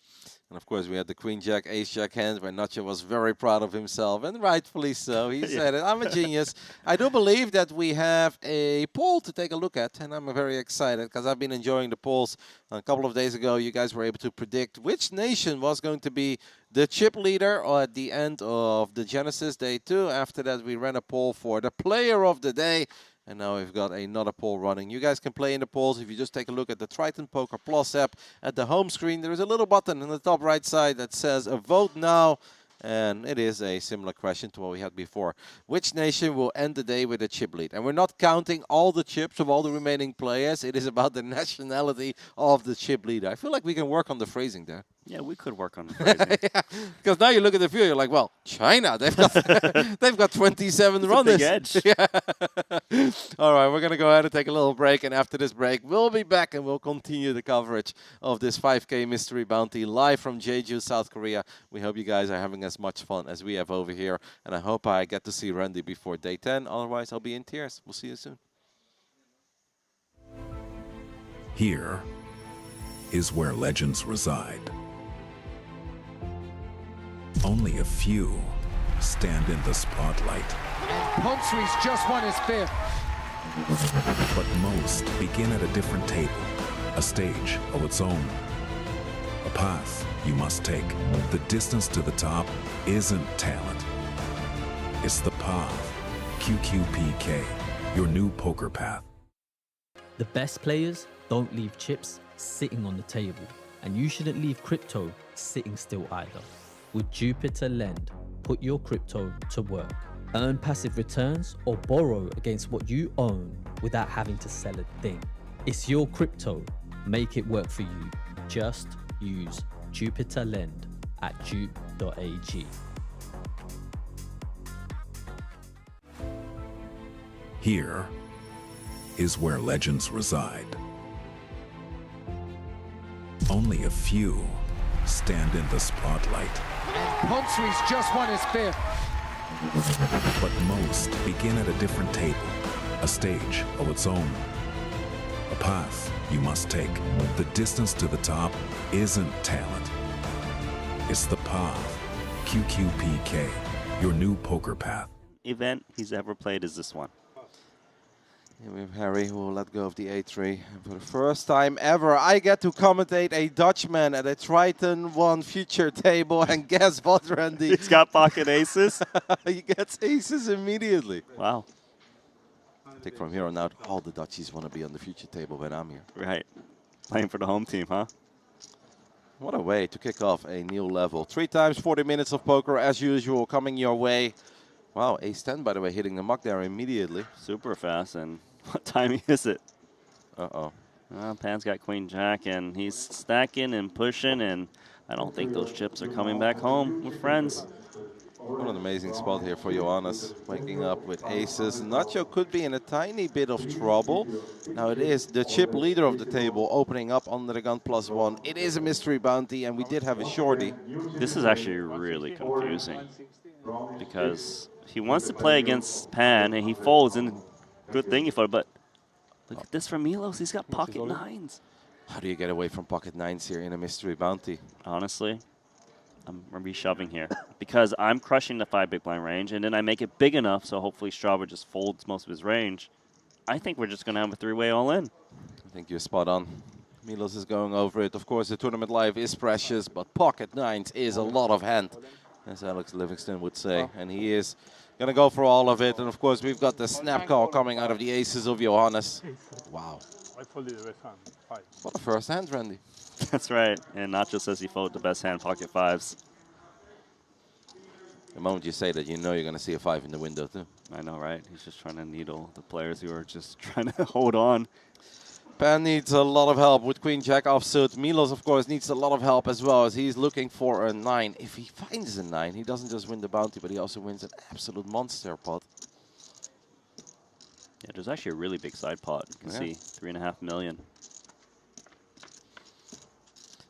And of course, we had the Queen Jack, Ace Jack hand where Nacho was very proud of himself, and rightfully so. He said it, I'm a genius. I do believe that we have a poll to take a look at, and I'm very excited because I've been enjoying the polls. A couple of days ago, you guys were able to predict which nation was going to be the chip leader at the end of the Genesis Day 2. After that, we ran a poll for the player of the day. And now we've got another poll running. You guys can play in the polls. If you just take a look at the Triton Poker Plus app at the home screen, there is a little button on the top right side that says Vote Now. And it is a similar question to what we had before. Which nation will end the day with a chip lead? And we're not counting all the chips of all the remaining players. It is about the nationality of the chip leader. I feel like we can work on the phrasing there. Yeah, we could work on the phrasing. Because now you look at the field, you're like, well, China, they've got they've got 27 It's runners. a big edge. Yeah. All right, we're going to go ahead and take a little break. And after this break, we'll be back and we'll continue the coverage of this 5K Mystery Bounty live from Jeju, South Korea. We hope you guys are having as much fun as we have over here. And I hope I get to see Randy before day 10. Otherwise, I'll be in tears. We'll see you soon. Here is where legends reside. Only a few stand in the spotlight, Humphreys just won his 5th. but most begin at a different table, a stage of its own. A path you must take. The distance to the top isn't talent. It's the path. QQPK, your new poker path. The best players don't leave chips sitting on the table, and you shouldn't leave crypto sitting still either. With Jupiter Lend, put your crypto to work. Earn passive returns or borrow against what you own without having to sell a thing. It's your crypto. Make it work for you. Just use Jupiter Lend at jupe.ag. Here is where legends reside. Only a few stand in the spotlight, Humphreys just won his 5th. but most begin at a different table, a stage of its own. A path you must take. The distance to the top isn't talent. It's the path. QQPK, your new poker path. Event he's ever played is this one. Here we have Harry, who will let go of the A3. And for the first time ever, I get to commentate a Dutchman at a Triton ONE future table. And guess what, Randy? He's got pocket aces. He gets aces immediately. Wow. I think from here on out, all the Dutchies want to be on the future table when I'm here. Right. Playing for the home team, huh? What a way to kick off a new level. 3 times 40 minutes of poker, as usual, coming your way. Wow, ace-10, by the way, hitting the muck there immediately. Super fast, and what timing is it? Uh-oh. Pan's got Queen Jack, and he's stacking and pushing, and I don't think those chips are coming back home with friends. What an amazing spot here for Johannes, waking up with aces. Nacho could be in a tiny bit of trouble. Now it is the chip leader of the table opening up under the gun +1. It is a mystery bounty, and we did have a shorty. This is actually really confusing because he wants to play against Pan, and he folds, and good thing he folded, but look at this from Milos. He's got pocket 9s. How do you get away from pocket 9s here in a mystery bounty? Honestly, I'm reshoving here because I'm crushing the 5 big blind range, and then I make it big enough so hopefully Strauber just folds most of his range. I think we're just going to have a 3-way all-in. I think you're spot on. Milos is going over it. Of course, the tournament life is precious, but pocket 9s is a lot of hand, as Alex Livingston would say. And he is Gonna go for all of it, and of course we've got the snap call coming out of the aces of Johannes. Wow. I folded the best hand. 5. What a first hand, Randy. That's right. And Nacho says he folded the best hand, pocket 5s. The moment you say that, you know you're going to see a 5 in the window, too. I know, right? He's just trying to needle the players who are just trying to hold on. Pan needs a lot of help with Queen Jack offsuit. Milos, of course, needs a lot of help as well, as he's looking for a 9. If he finds a 9, he doesn't just win the bounty, but he also wins an absolute monster pot. Yeah, there's actually a really big side pot. You can see 3.5 million.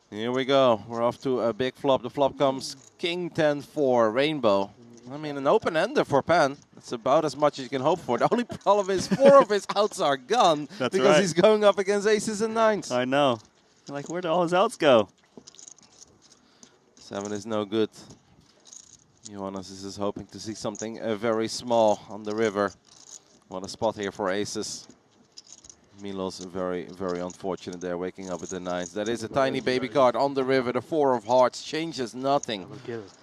Here we go. We're off to a big flop. The flop comes King 10-4, Rainbow. I mean, an open-ender for Pan. That's about as much as you can hope for. The only problem is 4 of his outs are gone. That's because right. he's going up against aces and 9s. I know. Like, where did all his outs go? 7 is no good. Johannes is just hoping to see something very small on the river. What a spot here for aces. Milos very, very unfortunate there, waking up with the 9s. That is a tiny baby card on the river. The 4 of hearts changes nothing.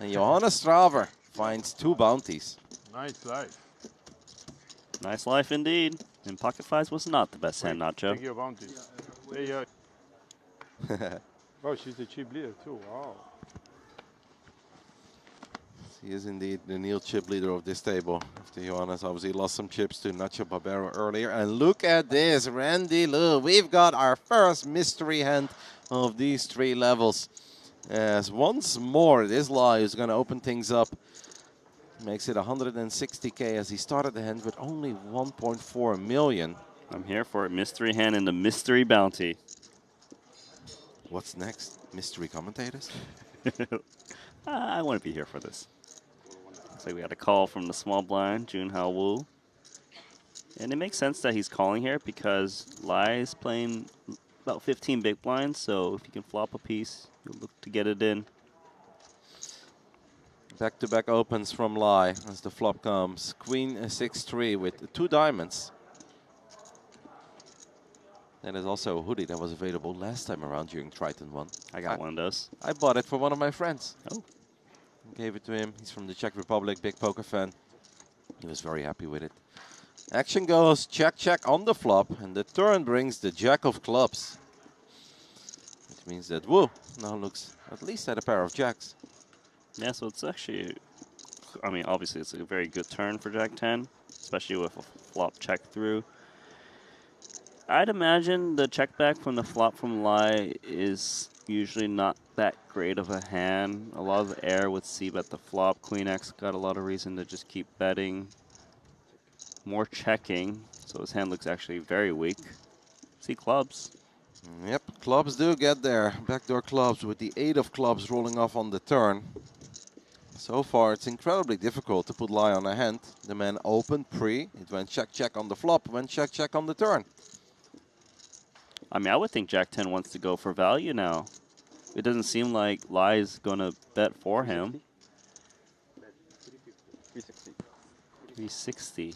And Johannes Straver finds 2 bounties. Nice life. Nice life indeed. And pocket 5s was not the best hand, Nacho. Take your bounty. Oh, she's the chip leader too. Wow. He is indeed the Neil chip leader of this table. After Johannes obviously lost some chips to Nacho Barbero earlier. And look at this, Randy Lou. We've got our first mystery hand of these 3 levels. As once more, this lie is going to open things up. Makes it 160K as he started the hand with only 1.4 million. I'm here for it. Mystery hand and the mystery bounty. What's next? Mystery commentators? I want to be here for this. Looks like we got a call from the small blind, Junhao Wu. And it makes sense that he's calling here because Lai is playing about 15 big blinds, so if you can flop a piece, you'll look to get it in. Back-to-back opens from Lai as the flop comes. Queen 6-3 with 2 diamonds. And there's also a hoodie that was available last time around during Triton ONE. I got one of those. I bought it for one of my friends. Oh. Gave it to him. He's from the Czech Republic, big poker fan. He was very happy with it. Action goes check, check on the flop, and the turn brings the Jack of clubs. Which means that Wu now looks at least at a pair of jacks. Yeah, so it's actually, I mean, obviously it's a very good turn for Jack 10, especially with a flop check through. I'd imagine the check back from the flop from Lai is usually not that great of a hand. A lot of air with C-bet the flop. Queen X got a lot of reason to just keep betting. More checking, so his hand looks actually very weak. See clubs. Yep, clubs do get there. Backdoor clubs with the 8 of clubs rolling off on the turn. So far, it's incredibly difficult to put Lai on a hand. The man opened pre, it went check, check on the flop, went check, check on the turn. I mean, I would think Jack 10 wants to go for value now. It doesn't seem like Lai's going to bet for him. 360.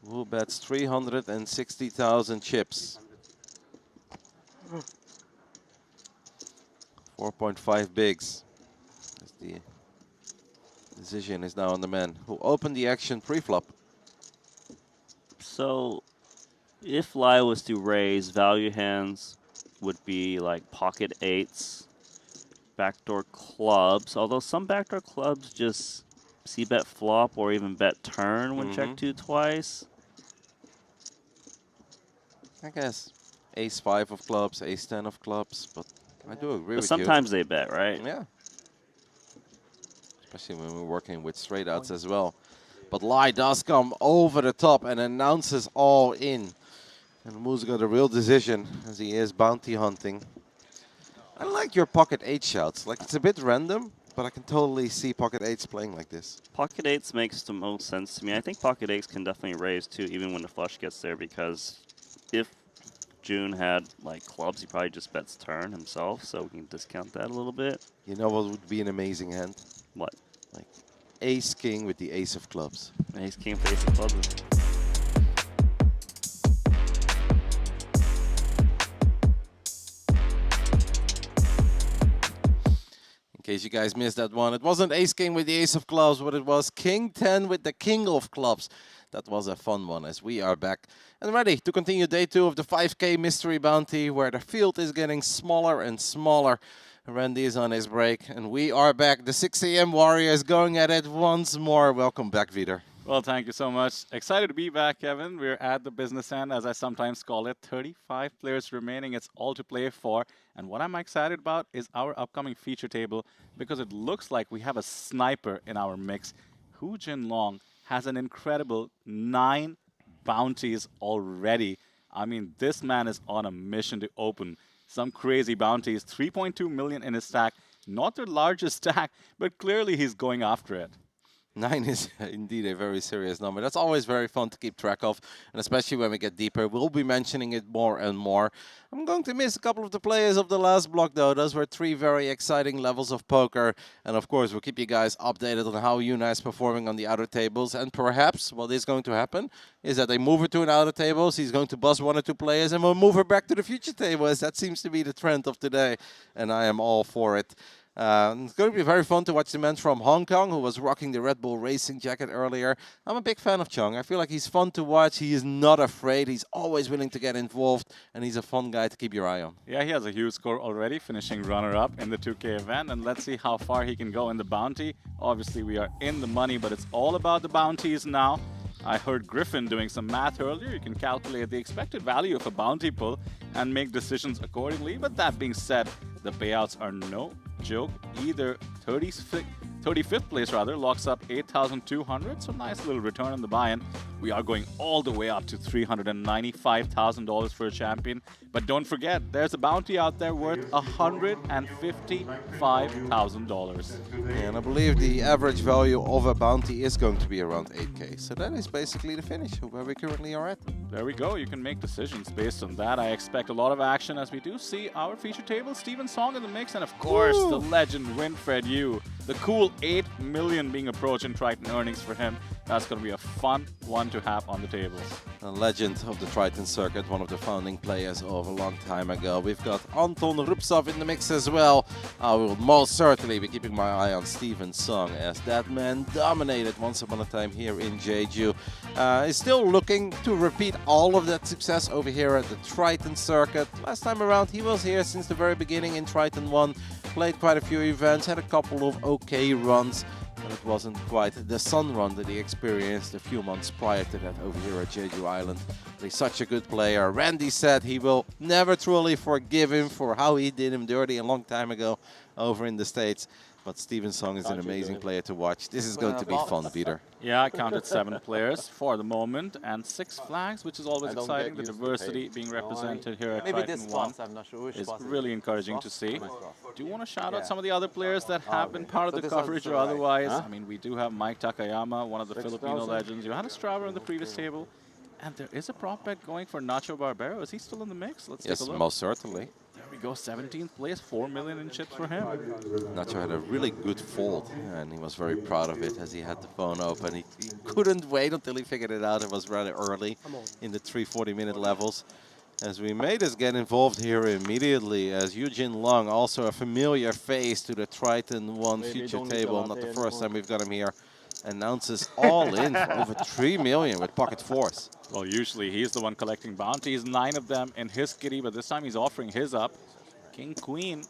Wu bets 360,000 chips. 4.5 bigs. As the decision is now on the man who opened the action pre-flop. So, if Lai was to raise, value hands would be like pocket 8s, backdoor clubs. Although some backdoor clubs just C-bet flop or even bet turn when check 2 twice. I guess ace 5 of clubs, ace 10 of clubs, but I do agree with you. Sometimes they bet, right? Yeah. Especially when we're working with straight outs as well. But Lai does come over the top and announces all in. And Wu's got a real decision as he is bounty hunting. I like your pocket 8 shouts. Like, it's a bit random, but I can totally see pocket 8s playing like this. Pocket 8s makes the most sense to me. I think pocket 8s can definitely raise too, even when the flush gets there, because if June had like clubs, he probably just bets turn himself, so we can discount that a little bit. You know what would be an amazing hand? What? Like ace king with the ace of clubs. Ace king with ace of clubs. In case you guys missed that one, it wasn't Ace-King with the Ace of Clubs, but it was King-10 with the King of Clubs. That was a fun one, as we are back and ready to continue day 2 of the 5K Mystery Bounty, where the field is getting smaller and smaller. Randy is on his break, and we are back. The 6 a.m. Warriors going at it once more. Welcome back, Vider. Well, thank you so much. Excited to be back, Kevin. We're at the business end, as I sometimes call it. 35 players remaining. It's all to play for. And what I'm excited about is our upcoming feature table, because it looks like we have a sniper in our mix. Hu Jin Long has an incredible 9 bounties already. I mean, this man is on a mission to open some crazy bounties. 3.2 million in his stack. Not the largest stack, but clearly he's going after it. 9 is indeed a very serious number. That's always very fun to keep track of, and especially when we get deeper, we'll be mentioning it more and more. I'm going to miss a couple of the players of the last block, though. Those were 3 very exciting levels of poker, and of course, we'll keep you guys updated on how Yuna is performing on the outer tables, and perhaps what is going to happen is that they move her to an outer tables, he's going to buzz 1 or 2 players, and we'll move her back to the future table, as that seems to be the trend of today, and I am all for it. It's going to be very fun to watch the man from Hong Kong who was rocking the Red Bull Racing jacket earlier. I'm a big fan of Chung. I feel like he's fun to watch. He is not afraid. He's always willing to get involved, and he's a fun guy to keep your eye on. Yeah, he has a huge score already, finishing runner-up in the 2K event, and let's see how far he can go in the bounty. Obviously, we are in the money, but it's all about the bounties now. I heard Griffin doing some math earlier. You can calculate the expected value of a bounty pull and make decisions accordingly. But that being said, the payouts are no joke. Either 35th place locks up 8,200, so nice little return on the buy-in. We are going all the way up to $395,000 for a champion. But don't forget, there's a bounty out there worth $155,000. And I believe the average value of a bounty is going to be around 8K. So that is basically the finish where we currently are at. There we go. You can make decisions based on that. I expect a lot of action as we do see our feature table. Steven Song in the mix, and of course, the legend Winfred Yu. The cool 8 million being approached in Triton earnings for him. That's going to be a fun one to have on the table. A legend of the Triton circuit, one of the founding players of a long time ago. We've got Anton Rupsov in the mix as well. I will most certainly be keeping my eye on Steven Song, as that man dominated once upon a time here in Jeju. Is still looking to repeat all of that success over here at the Triton circuit. Last time around, he was here since the very beginning in Triton ONE. Played quite a few events, had a couple of okay runs, but it wasn't quite the sun run that he experienced a few months prior to that over here at Jeju Island. But he's such a good player. Randy said he will never truly forgive him for how he did him dirty a long time ago over in the States. But Steven Song is an amazing player to watch. This is going to be fun, Peter. Yeah, I counted 7 players for the moment and 6 flags, which is always exciting. The diversity being represented here at Triton ONE is really encouraging to see. Do you want to shout out some of the other players that have been part of the coverage or otherwise? I mean, we do have Mike Takayama, one of the Filipino legends. Johannes Strauber on the previous table. And there is a prop bet going for Nacho Barbero. Is he still in the mix? Let's take a look. Yes, most certainly. There we go, 17th place, 4 million in chips for him. Nacho had a really good fold, and he was very proud of it as he had the phone open. He couldn't wait until he figured it out. It was rather early in the 340-minute levels. As we made us get involved here immediately, as Hu Jin Long, also a familiar face to the Triton ONE future table, not the first time we've got him here, announces all in for over 3 million with pocket fours. Well, usually he's the one collecting bounties, 9 of them in his kitty, but this time he's offering his up. King Queen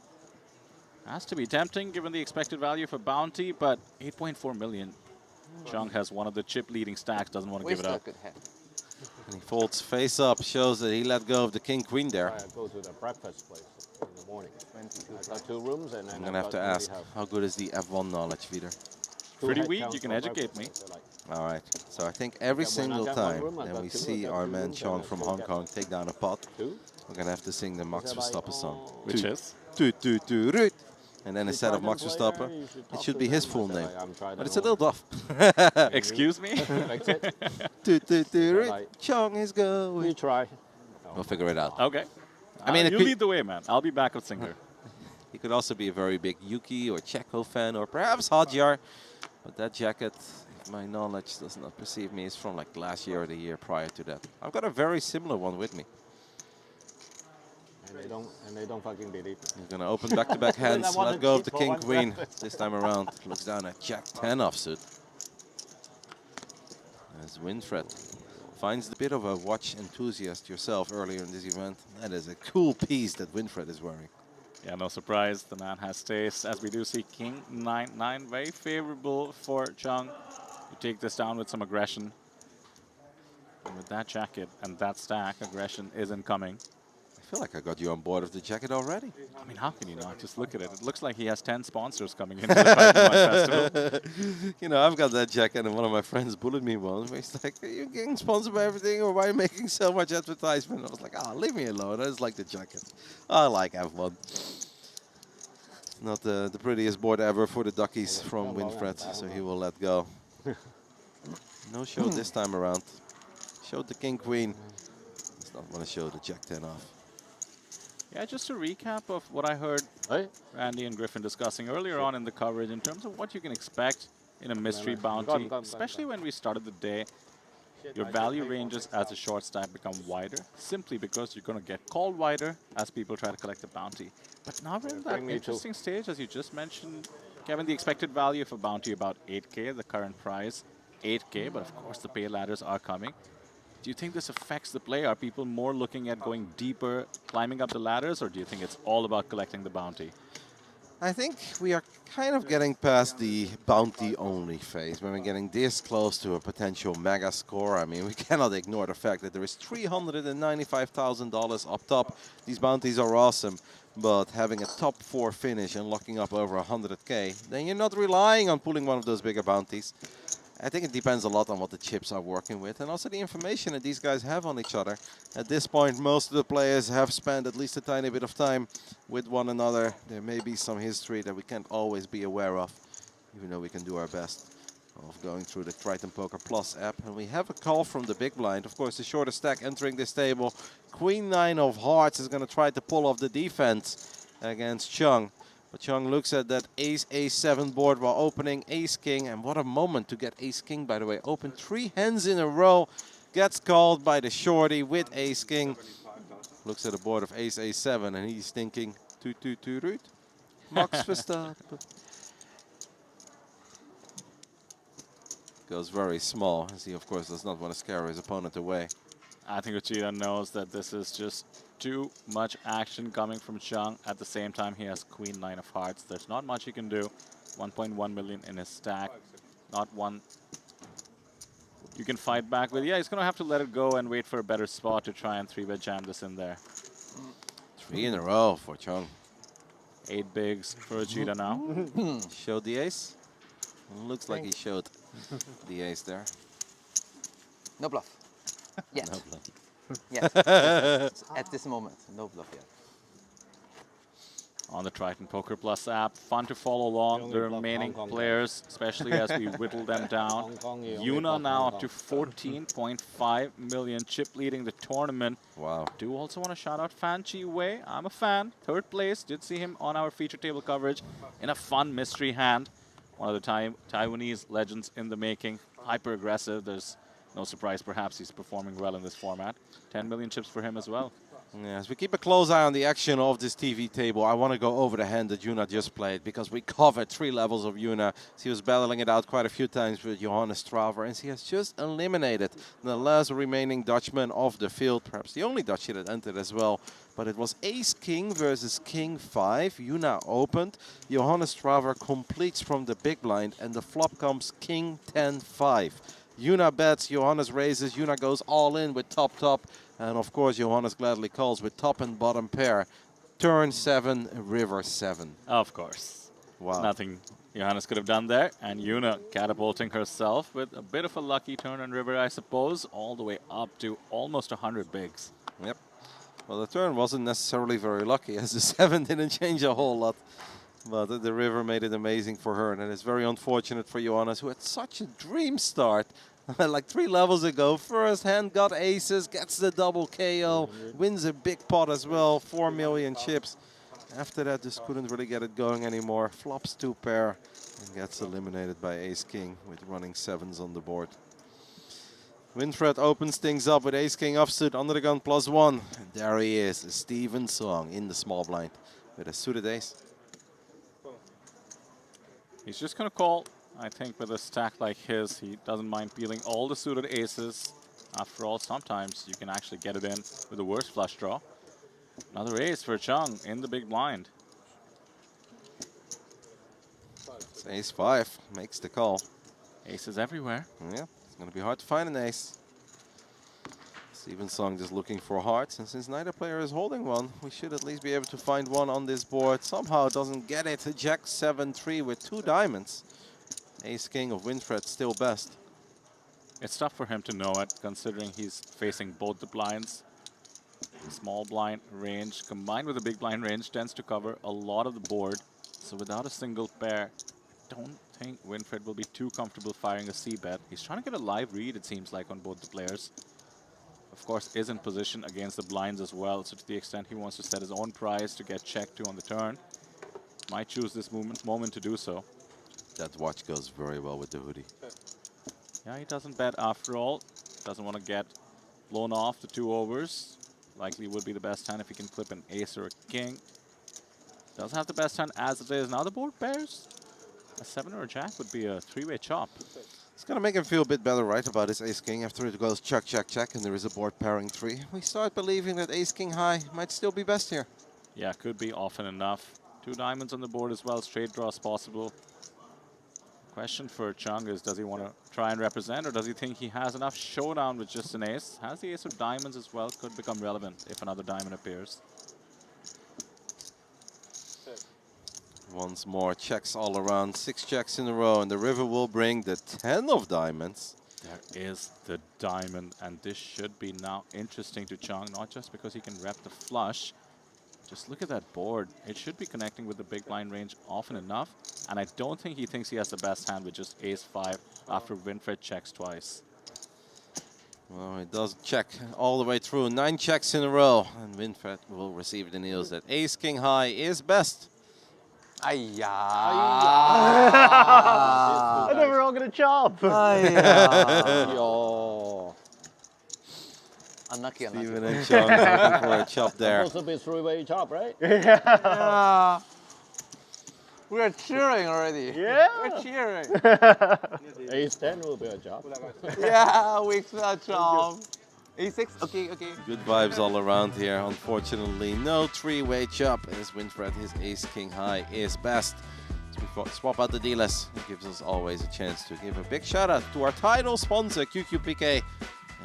has to be tempting given the expected value for bounty, but 8.4 million. Chung has one of the chip leading stacks, doesn't want to give it up. And he folds face up, shows that he let go of the King Queen there. I go to the breakfast place in the morning. I got 2 rooms, and I'm going to have to ask, how good is the F1 knowledge, Vider? Pretty weak, you can educate me. All right, so I think every single time that we see our man Chong from Hong Kong take down a pot, we're going to have to sing the Max Verstappen song. Which is? And then instead of Max Verstappen, it should be his full name. But it's a little off. Excuse me? Chong is going. We try. We'll figure it out. Okay. I mean, you lead the way, man. I'll be backup singer. He could also be a very big Yuki or Checo fan, or perhaps Hadjar. But that jacket, if my knowledge does not perceive me, is from like last year or the year prior to that. I've got a very similar one with me. And they don't fucking believe it. He's going to open back-to-back hands, let go of the king-queen this time around. Looks down at Jack 10 offsuit. As Winfred finds the bit of a watch enthusiast yourself earlier in this event. That is a cool piece that Winfred is wearing. Yeah, no surprise. The man has taste, as we do see King 9-9. Very favorable for Chung to take this down with some aggression. And with that jacket and that stack, aggression isn't coming. I feel like I got you on board of the jacket already. I mean, how can you not? Just look at it. It looks like he has 10 sponsors coming into the Triton ONE Festival. You know, I've got that jacket, and one of my friends bullied me once. Where he's like, "Are you getting sponsored by everything, or why are you making so much advertisement?" I was like, "Ah, leave me alone. I just like the jacket. I like F1." Not the prettiest board ever for the duckies from Winfred, so he will let go. No show this time around. Showed the king queen. Does not want to show the jack 10 off. Yeah, just a recap of what I heard Randy and Griffin discussing earlier on in the coverage in terms of what you can expect in a mystery bounty, especially when we started the day. Your value ranges as a short stack become wider, simply because you're going to get called wider as people try to collect the bounty. But now we're in that interesting stage, as you just mentioned, Kevin, the expected value of a bounty about 8K, the current price 8K, but of course the pay ladders are coming. Do you think this affects the play? Are people more looking at going deeper, climbing up the ladders, or do you think it's all about collecting the bounty? I think we are kind of getting past the bounty-only phase. When we're getting this close to a potential mega score, I mean, we cannot ignore the fact that there is $395,000 up top. These bounties are awesome, but having a top 4 finish and locking up over 100K, then you're not relying on pulling one of those bigger bounties. I think it depends a lot on what the chips are working with and also the information that these guys have on each other. At this point, most of the players have spent at least a tiny bit of time with one another. There may be some history that we can't always be aware of, even though we can do our best of going through the Triton Poker Plus app. And we have a call from the big blind. Of course, the shortest stack entering this table. Queen 9 of hearts is going to try to pull off the defense against Chung. But Chung looks at that ace-7 board while opening ace-king. And what a moment to get ace-king, by the way. Open 3 hands in a row. Gets called by the shorty with ace-king. Looks at a board of ace-a7 and he's thinking, tu root. Max Verstappen. Goes very small, as he, of course, does not want to scare his opponent away. I think Uchida knows that this is just too much action coming from Chung. At the same time, he has Queen 9 of hearts. There's not much he can do. 1.1 million in his stack. Not one you can fight back with. Yeah, he's going to have to let it go and wait for a better spot to try and 3-bet jam this in there. 3 in a row for Chung. 8 bigs for Uchida now. Showed the ace. Looks like he showed the ace there. No bluff. Yes. No bluff. Yes. At this moment, no bluff yet. On the Triton Poker Plus app, fun to follow along the remaining players, especially as we whittle them down. Yuna now up to 14.5 million, chip leading the tournament. Wow. Do also want to shout out Fan Chi Wei. I'm a fan. 3rd place. Did see him on our feature table coverage in a fun mystery hand. One of the Taiwanese legends in the making. Hyper aggressive. There's no surprise, perhaps he's performing well in this format. 10 million chips for him as well. Yeah, as we keep a close eye on the action of this TV table, I want to go over the hand that Yuna just played, because we covered 3 levels of Yuna. He was battling it out quite a few times with Johannes Traver, and he has just eliminated the last remaining Dutchman of the field, perhaps the only Dutchie that entered as well. But it was ace-king versus king-5. Yuna opened. Johannes Traver completes from the big blind, and the flop comes king-10-5. Yuna bets, Johannes raises, Yuna goes all in with top, and of course Johannes gladly calls with top and bottom pair. Turn 7, river 7. Of course. Wow. Nothing Johannes could have done there, and Yuna catapulting herself with a bit of a lucky turn on river, I suppose, all the way up to almost 100 bigs. Yep. Well, the turn wasn't necessarily very lucky, as the 7 didn't change a whole lot. But the river made it amazing for her, and it's very unfortunate for Johannes, who had such a dream start. Like 3 levels ago, first hand got aces, gets the double KO, wins a big pot as well, 4 million chips. After that, just couldn't really get it going anymore. Flops 2 pair and gets eliminated by ace-king with running 7s on the board. Winfred opens things up with ace-king offsuit under the gun +1. And there he is, Steven Song in the small blind with a suited ace. He's just going to call. I think with a stack like his, he doesn't mind peeling all the suited aces. After all, sometimes you can actually get it in with the worst flush draw. Another ace for Chung in the big blind. It's ace-5 makes the call. Aces everywhere. Yeah, it's going to be hard to find an ace. Steven Song just looking for hearts, and since neither player is holding one, we should at least be able to find one on this board. Somehow doesn't get it. Jack 7-3 with 2 diamonds. Ace-king of Winfred still best. It's tough for him to know it, considering he's facing both the blinds. The small blind range combined with the big blind range tends to cover a lot of the board. So without a single pair, I don't think Winfred will be too comfortable firing a C-bet. He's trying to get a live read, it seems like, on both the players. Of course, is in position against the blinds as well, so to the extent he wants to set his own price to get checked to on the turn, might choose this moment to do so. That watch goes very well with the hoodie. Yeah, he doesn't bet after all. Doesn't want to get blown off the 2 overs. Likely would be the best hand if he can clip an ace or a king. Doesn't have the best hand as it is. Now the board pairs. A 7 or a jack would be a 3-way chop. It's going to make him feel a bit better, right, about his ace-king. After it goes check, check, check, and there is a board pairing 3. We start believing that ace-king high might still be best here. Yeah, could be often enough. 2 diamonds on the board as well. Straight draws possible. Question for Chung is, does he want to try and represent, or does he think he has enough showdown with just an ace? Has the ace of diamonds as well, could become relevant if another diamond appears. Once more, checks all around. 6 checks in a row, and the river will bring the 10 of diamonds. There is the diamond, and this should be now interesting to Chung, not just because he can rep the flush. Just look at that board. It should be connecting with the big blind range often enough. And I don't think he thinks he has the best hand with just ace-5 after Winfred checks twice. Well, it does check all the way through. 9 checks in a row. And Winfred will receive the news that ace-king high is best. I never all gonna chop. Yo. Unlucky, unlucky. Steven and Chung looking for a chop there. Supposed to be 3-way chop, right? Yeah. We are cheering already. Yeah. We're cheering. Ace-10 will be a chop. Yeah, we expect a chop. A6, okay, okay. Good vibes all around here. Unfortunately, no 3-way chop as Winfred, his ace-king high is best. As we swap out the dealers, it gives us always a chance to give a big shout out to our title sponsor, QQPK.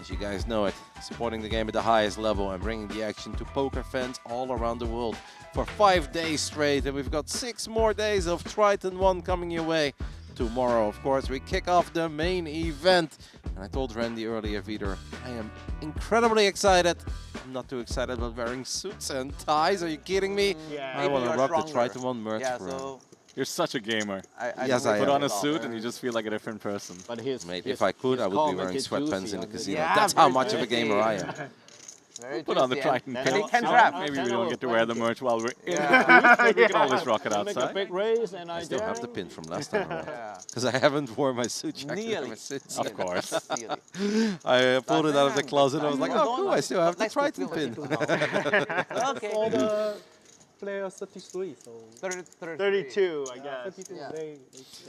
As you guys know it, supporting the game at the highest level and bringing the action to poker fans all around the world for 5 days straight. And we've got 6 more days of Triton ONE coming your way. Tomorrow, of course, we kick off the main event. And I told Randy earlier, Vitor, I am incredibly excited. I'm not too excited about wearing suits and ties. Are you kidding me? Yeah. I want to rock the Triton ONE merch. Yeah, for so You're such a gamer. Yes, I Put am. on a suit and you just feel like a different person. But Mate, if I could, I would be wearing sweatpants in the casino. Yeah, That's how much of a gamer I am. Very Put on the juicy, Triton and pin. they can trap. Maybe we don't get to wear the merch while we're in Yeah. the booth. Maybe we can always rock it Make a outside. big race and I still have the pin from last time around. Yeah. Because I haven't worn my suit jacket. Nearly. My suits. Of course. I pulled it out of the closet and I was like, oh cool, I still have the Let's Triton go pin. Okay. All the players 33, so 32, I guess. 32.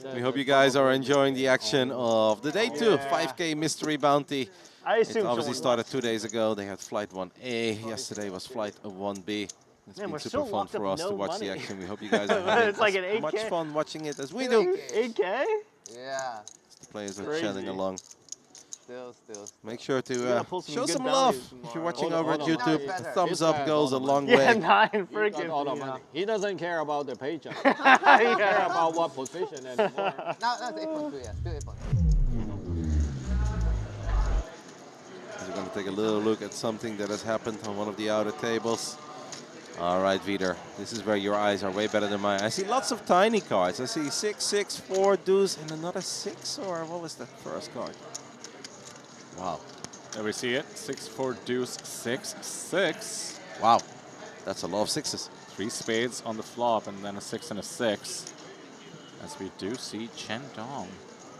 Yeah. We hope you guys are enjoying the action of the day 2 5K mystery bounty. I It assume obviously someone started 2 days ago. They had flight 1A. Yesterday was flight 1B. It's Man, been we're super still fun locked for up us no to watch the money. action. We hope you guys are having It's like as an much 8K. fun watching it as we do. 8K? Yeah. The players are Crazy. chatting along. Still. Make sure gotta to pull some show good some love. values If you're tomorrow. watching Hold over on, at hold YouTube, on. a thumbs This up guy goes a has all the long Yeah, way. 9 He got freaking. all the money. He doesn't care about the paycheck. He Yeah. care about what position anymore. Now that's 8.2, yeah, still 8.2. We're going to take a little look at something that has happened on one of the outer tables. All right, Vitor, this is where your eyes are way better than mine. I see lots of tiny cards. I see 6, 6, 4, deuce, and another 6, or what was that first card? Wow. There we see it. 6, 4, deuce, 6, 6. Wow. That's a lot of 6s. 3 spades on the flop and then a 6 and a 6. As we do see Chen Dong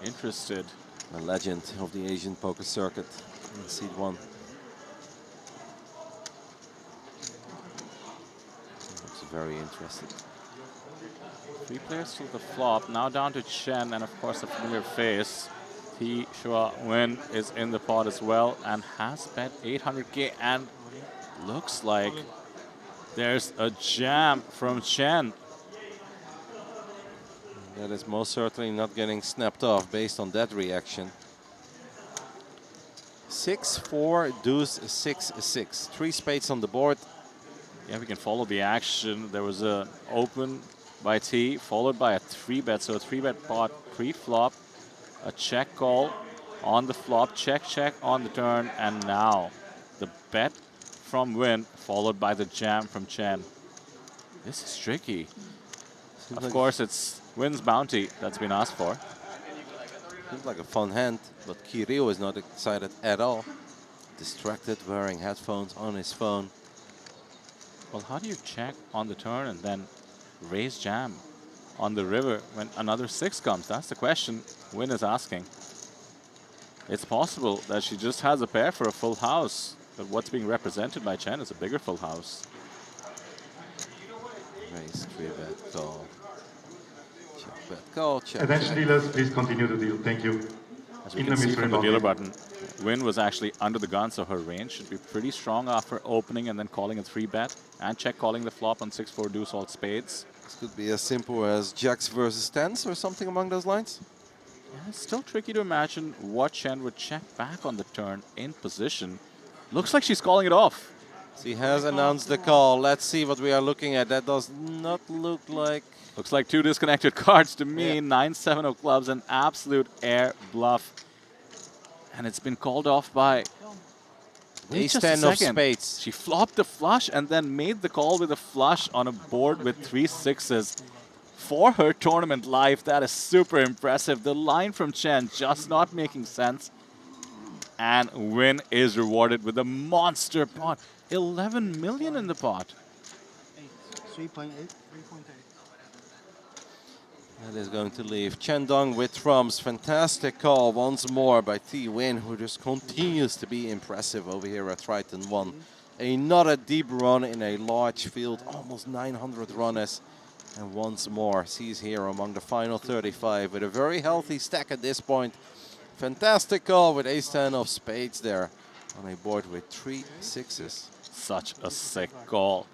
interested A legend of the Asian poker circuit in seed 1. Looks very interested. 3 players to the flop, now down to Chen, and of course a familiar face. Shua Win is in the pot as well and has bet 800k, and looks like there's a jam from Chen. That is most certainly not getting snapped off based on that reaction. 6-4, deuce, 6-6. 3 spades on the board. Yeah, we can follow the action. There was an open by T, followed by a 3-bet. So a 3-bet pot pre-flop, a check call on the flop, check on the turn, and now the bet from Win, followed by the jam from Chen. This is tricky. Of course, it's Win's bounty that's been asked for. Seems like a fun hand, but Kirill is not excited at all. Distracted, wearing headphones on his phone. Well, how do you check on the turn and then raise jam on the river when another 6 comes? That's the question Win is asking. It's possible that she just has a pair for a full house, but what's being represented by Chen is a bigger full house. Raise, 3-bet, call. Check, bet, call, check. Attention dealers, please continue the deal. Thank you. As we can see from the dealer button, Win was actually under the gun, so her range should be pretty strong after opening and then calling a 3-bet and check calling the flop on 6-4 deuce all spades. This could be as simple as jacks versus tens or something along those lines. Yeah, it's still tricky to imagine what Chen would check back on the turn in position. Looks like she's calling it off. She has announced the call. Let's see what we are looking at. That does not look like... Looks like 2 disconnected cards to me. 9-7 of clubs, an absolute air bluff. And it's been called off by... Ace-10 of spades. She flopped the flush and then made the call with a flush on a board with 3 6s. For her tournament life, that is super impressive. The line from Chen just not making sense. And Win is rewarded with a monster pot. 11 million in the pot. 3.8. That is going to leave Chen Dong with trumps. Fantastic call once more by T Win, who just continues to be impressive over here at Triton ONE. Another deep run in a large field, almost 900 runners. And once more, she's here among the final 35 with a very healthy stack at this point. Fantastic call with ace-10 of spades there on a board with 3 6s. Such a sick call.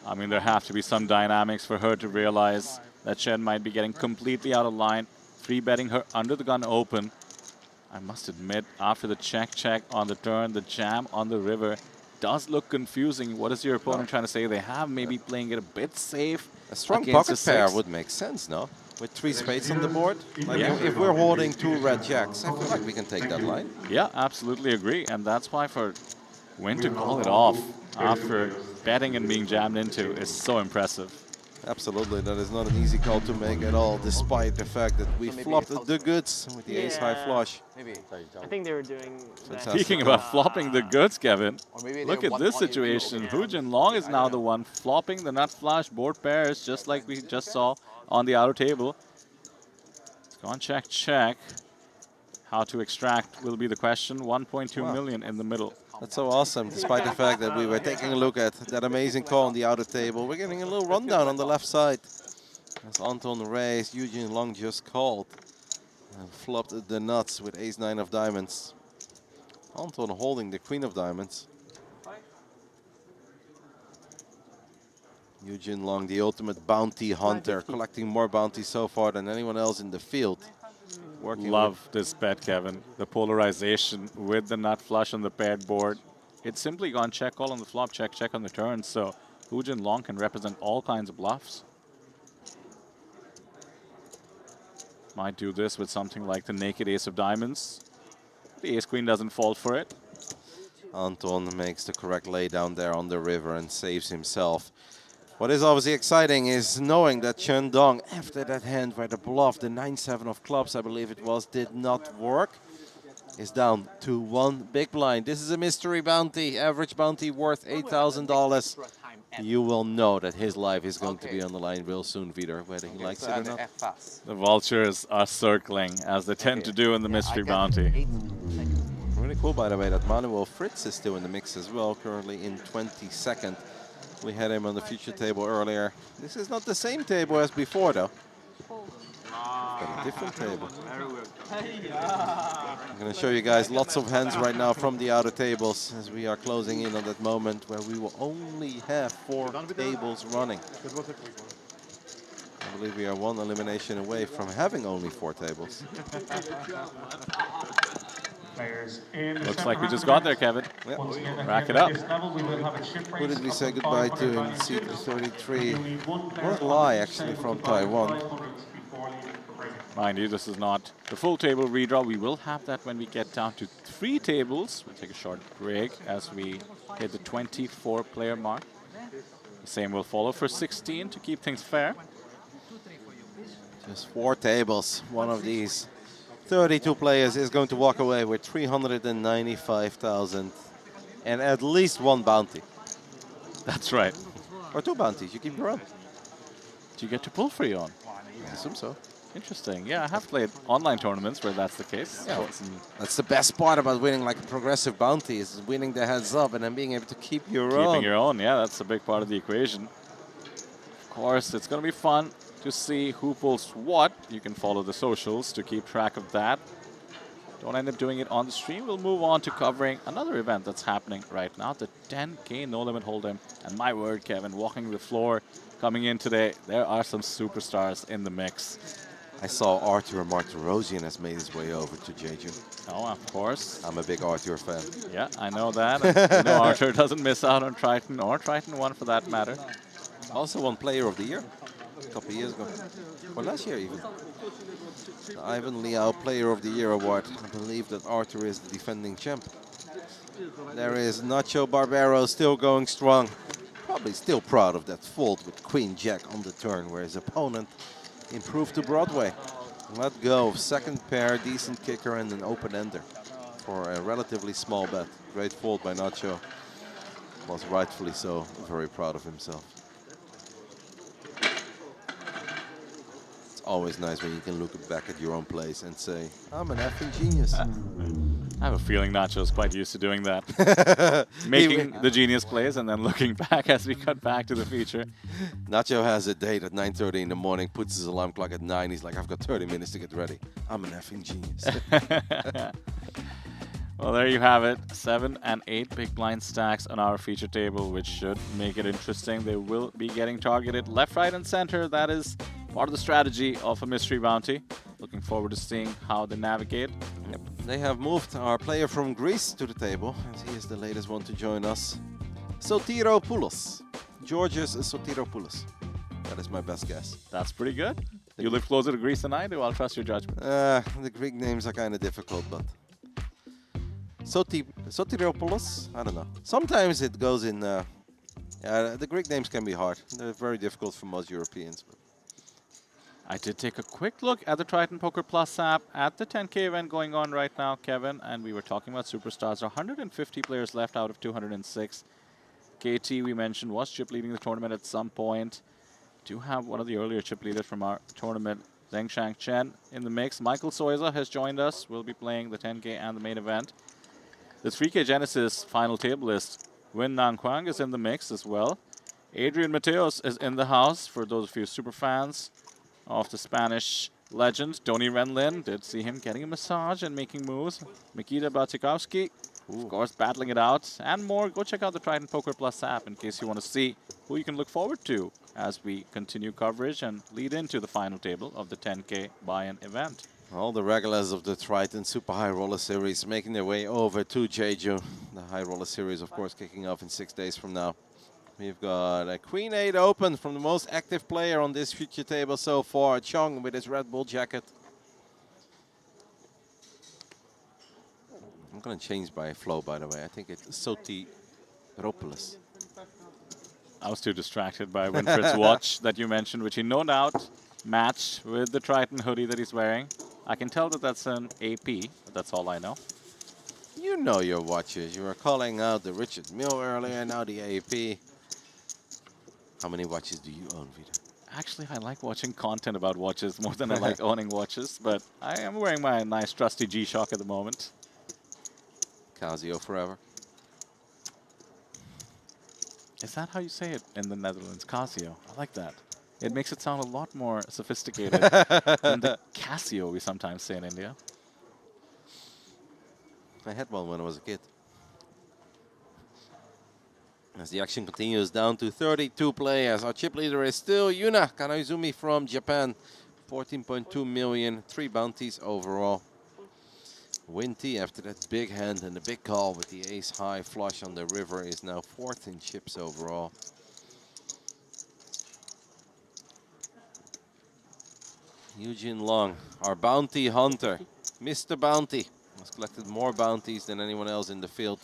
I mean, there have to be some dynamics for her to realize that Chen might be getting completely out of line, 3-betting her under the gun open. I must admit, after the check on the turn, the jam on the river does look confusing. What is your opponent trying to say? They have maybe playing it a bit safe. A strong pocket pair would make sense, no? With 3 spades on the board. Like if we're holding 2 red jacks, I feel like we can take that line. Yeah, absolutely agree. And that's why for Win to call it off after betting and being jammed into is so impressive. Absolutely, that is not an easy call to make at all, despite the fact that we flopped the goods with the ace-high flush. I think they were doing that. Speaking about flopping the goods, Kevin, look at this situation. Hu Jinlong is now the one flopping the nut flush, board pairs, just like we just saw on the outer table. It's gone check. How to extract will be the question. 1.2 million in the middle. That's so awesome, despite the fact that we were taking a look at that amazing call on the outer table. We're getting a little rundown on the left side. As Anton raised, Hu Jinlong just called and flopped the nuts with ace-9 of diamonds. Anton holding the queen of diamonds. Hu Jinlong, the ultimate bounty hunter, collecting more bounties so far than anyone else in the field. Love this bet, Kevin. The polarization with the nut flush on the paired board. It's simply gone check call on the flop, check on the turn. So Hu Jinlong can represent all kinds of bluffs. Might do this with something like the naked ace of diamonds. The ace queen doesn't fall for it. Anton makes the correct laydown there on the river and saves himself. What is obviously exciting is knowing that Chen Dong, after that hand where the bluff, the 9-7 of clubs, I believe it was, did not work. is down to 1 big blind. This is a mystery bounty, average bounty worth $8,000. You will know that his life is going to be on the line real soon, Vitor, whether he likes it or not. The vultures are circling, as they tend to do in the mystery bounty. Really cool, by the way, that Manuel Fritz is still in the mix as well, currently in 22nd. We had him on the future table earlier. This is not the same table as before, though. Got a different table. I'm going to show you guys lots of hands right now from the outer tables as we are closing in on that moment where we will only have 4 tables running. I believe we are 1 elimination away from having only 4 tables. Looks like we just got there, Kevin. Yep. Rack it up. Who did we say goodbye to in seat 33? What lie, actually, from Taiwan. Mind you, this is not the full table redraw. We will have that when we get down to 3 tables. We'll take a short break as we hit the 24-player mark. The same will follow for 16 to keep things fair. Just 4 tables. One of these 32 players is going to walk away with 395,000 and at least 1 bounty. That's right. Or 2 bounties. You keep your own. Do you get to pull for your own? I assume so. Interesting. Yeah, I have played online tournaments where that's the case. Yeah, that's the best part about winning like a progressive bounty is winning the heads up and then being able to keep your own. Keeping your own, yeah, that's a big part of the equation. Of course, it's going to be fun to see who pulls what. You can follow the socials to keep track of that. Don't end up doing it on the stream. We'll move on to covering another event that's happening right now, the 10K No Limit Hold'em. And my word, Kevin, walking the floor, coming in today, there are some superstars in the mix. I saw Arthur Martirosian has made his way over to Jeju. Oh, of course. I'm a big Arthur fan. Yeah, I know that. You know, Arthur doesn't miss out on Triton or Triton ONE for that matter. Also won Player of the Year a couple of years ago. Or last year even. The Ivan Liao Player of the Year award. I believe that Arthur is the defending champ. There is Nacho Barbero still going strong. Probably still proud of that fold with Queen Jack on the turn where his opponent improved to Broadway. Let go. 2nd pair, decent kicker and an open ender for a relatively small bet. Great fold by Nacho. Was rightfully so very proud of himself. It's always nice when you can look back at your own plays and say, I'm an effing genius. I have a feeling Nacho's quite used to doing that. Making the genius plays and then looking back as we cut back to the feature. Nacho has a date at 9:30 in the morning, puts his alarm clock at 9. He's like, I've got 30 minutes to get ready. I'm an effing genius. Well, there you have it. 7 and 8 big blind stacks on our feature table, which should make it interesting. They will be getting targeted left, right, and center. That is part of the strategy of a mystery bounty. Looking forward to seeing how they navigate. Yep. They have moved our player from Greece to the table, as he is the latest one to join us. Sotiropoulos. Georgios Sotiropoulos. That is my best guess. That's pretty good. You live closer to Greece than I do. I'll trust your judgment. The Greek names are kind of difficult, but... Sotiropoulos? I don't know. Sometimes it goes in... the Greek names can be hard. They're very difficult for most Europeans. But I did take a quick look at the Triton Poker Plus app at the 10K event going on right now, Kevin, and we were talking about superstars. 150 players left out of 206. KT, we mentioned, was chip leading the tournament at some point. Do have one of the earlier chip leaders from our tournament, Zheng Shang Chen, in the mix. Michael Soiza has joined us. We'll be playing the 10K and the main event. The 3K Genesis final table list, Wen Nan Quang is in the mix as well. Adrian Mateos is in the house for those of you super fans of the Spanish legend. Donny Renlin, did see him getting a massage and making moves. Mikita Batikowski, of course, battling it out. And more, go check out the Triton Poker Plus app in case you want to see who you can look forward to as we continue coverage and lead into the final table of the 10K buy-in event. all the regulars of the Triton Super High Roller Series making their way over to Jeju. The High Roller Series, of course, kicking off in 6 days from now. We've got a Queen 8 open from the most active player on this future table so far, Chong with his Red Bull jacket. I'm going to change my flow, by the way. I think it's Sotiropoulos. I was too distracted by Winfried's watch that you mentioned, which he no doubt matched with the Triton hoodie that he's wearing. I can tell that that's an AP, but that's all I know. You know your watches. You were calling out the Richard Mille earlier, now the AAP. How many watches do you own, Vito? Actually, I like watching content about watches more than I like owning watches, but I am wearing my nice trusty G-Shock at the moment. Casio forever. Is that how you say it in the Netherlands? Casio. I like that. It makes it sound a lot more sophisticated than the Casio we sometimes say in India. I had one when I was a kid. As the action continues, down to 32 players. Our chip leader is still Yuna Kanaizumi from Japan. 14.2 million, 3 bounties overall. Winty, after that big hand and the big call with the ace-high flush on the river, is now 4th in chips overall. Eugene Long, our bounty hunter, Mr. Bounty, has collected more bounties than anyone else in the field.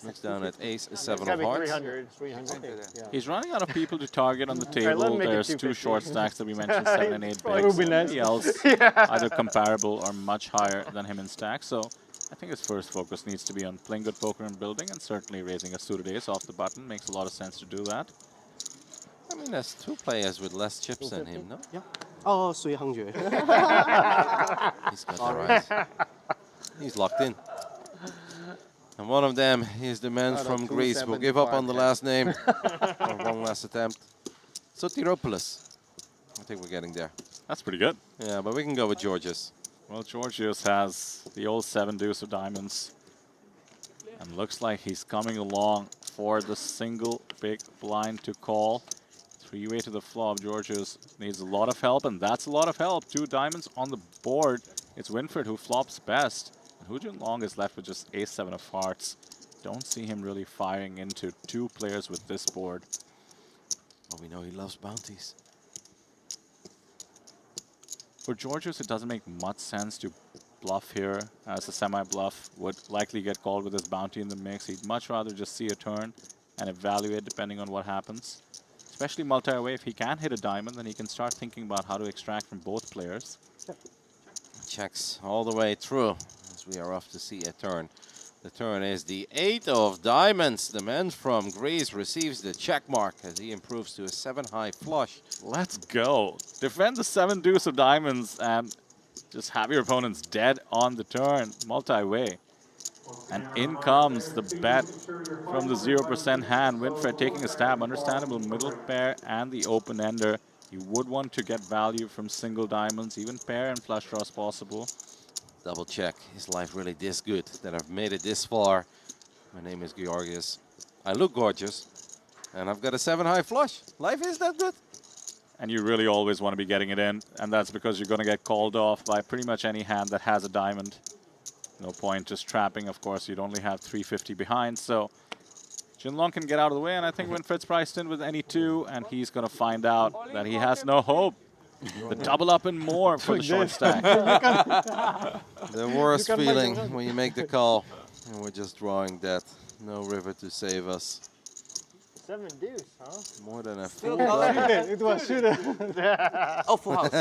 Looks down at ace, 7 of hearts. 300. Yeah. He's running out of people to target on the Alright, let him table. make it There's 250. two short stacks that we mentioned, 7 and 8 Probably bigs. would be nice. Everybody else Yeah. either comparable or much higher than him in stacks. So I think his first focus needs to be on playing good poker and building, and certainly raising a suited ace off the button. Makes a lot of sense to do that. I mean, there's 2 players with less chips than him, no? Yeah. Oh, 300. He's got the right. He's locked in. And one of them is the man from Greece. We'll give up on the last name. Or one last attempt. Sotiropoulos. I think we're getting there. That's pretty good. Yeah, but we can go with Georgios. Well, Georgios has the old 7 deuce of diamonds. And looks like he's coming along for the single big blind to call. 3-way to the flop. Georgios needs a lot of help, and that's a lot of help. 2 diamonds on the board. It's Winfred who flops best. And Hu Junlong is left with just ace-7 of hearts. Don't see him really firing into 2 players with this board. Oh, we know he loves bounties. For Georgios, it doesn't make much sense to bluff here, as a semi-bluff would likely get called with his bounty in the mix. He'd much rather just see a turn and evaluate depending on what happens. Especially multi-way, if he can hit a diamond, then he can start thinking about how to extract from both players. Checks all the way through as we are off to see a turn. The turn is the 8 of diamonds. The man from Greece receives the check mark as he improves to a 7-high flush. Let's go. Defend the 7 deuce of diamonds and just have your opponents dead on the turn. Multi-way. And in comes the bet from the 0% hand. Winfred taking a stab. Understandable middle pair and the open ender. You would want to get value from single diamonds, even pair and flush draws possible. Double check. Is life really this good that I've made it this far? My name is Georgios. I look gorgeous. And I've got a 7-high flush. Life is that good. And you really always want to be getting it in. And that's because you're going to get called off by pretty much any hand that has a diamond. No point just trapping. Of course, you'd only have 350 behind. So Jinlong can get out of the way. And I think Winfred's priced in with any 2. And he's going to find out that he has no hope. The double up and more for the short stack. The worst feeling when you make the call and we're just drawing that. No river to save us. 7 deuce, huh? More than a Still full not double. suited. It was suited. Oh, full house.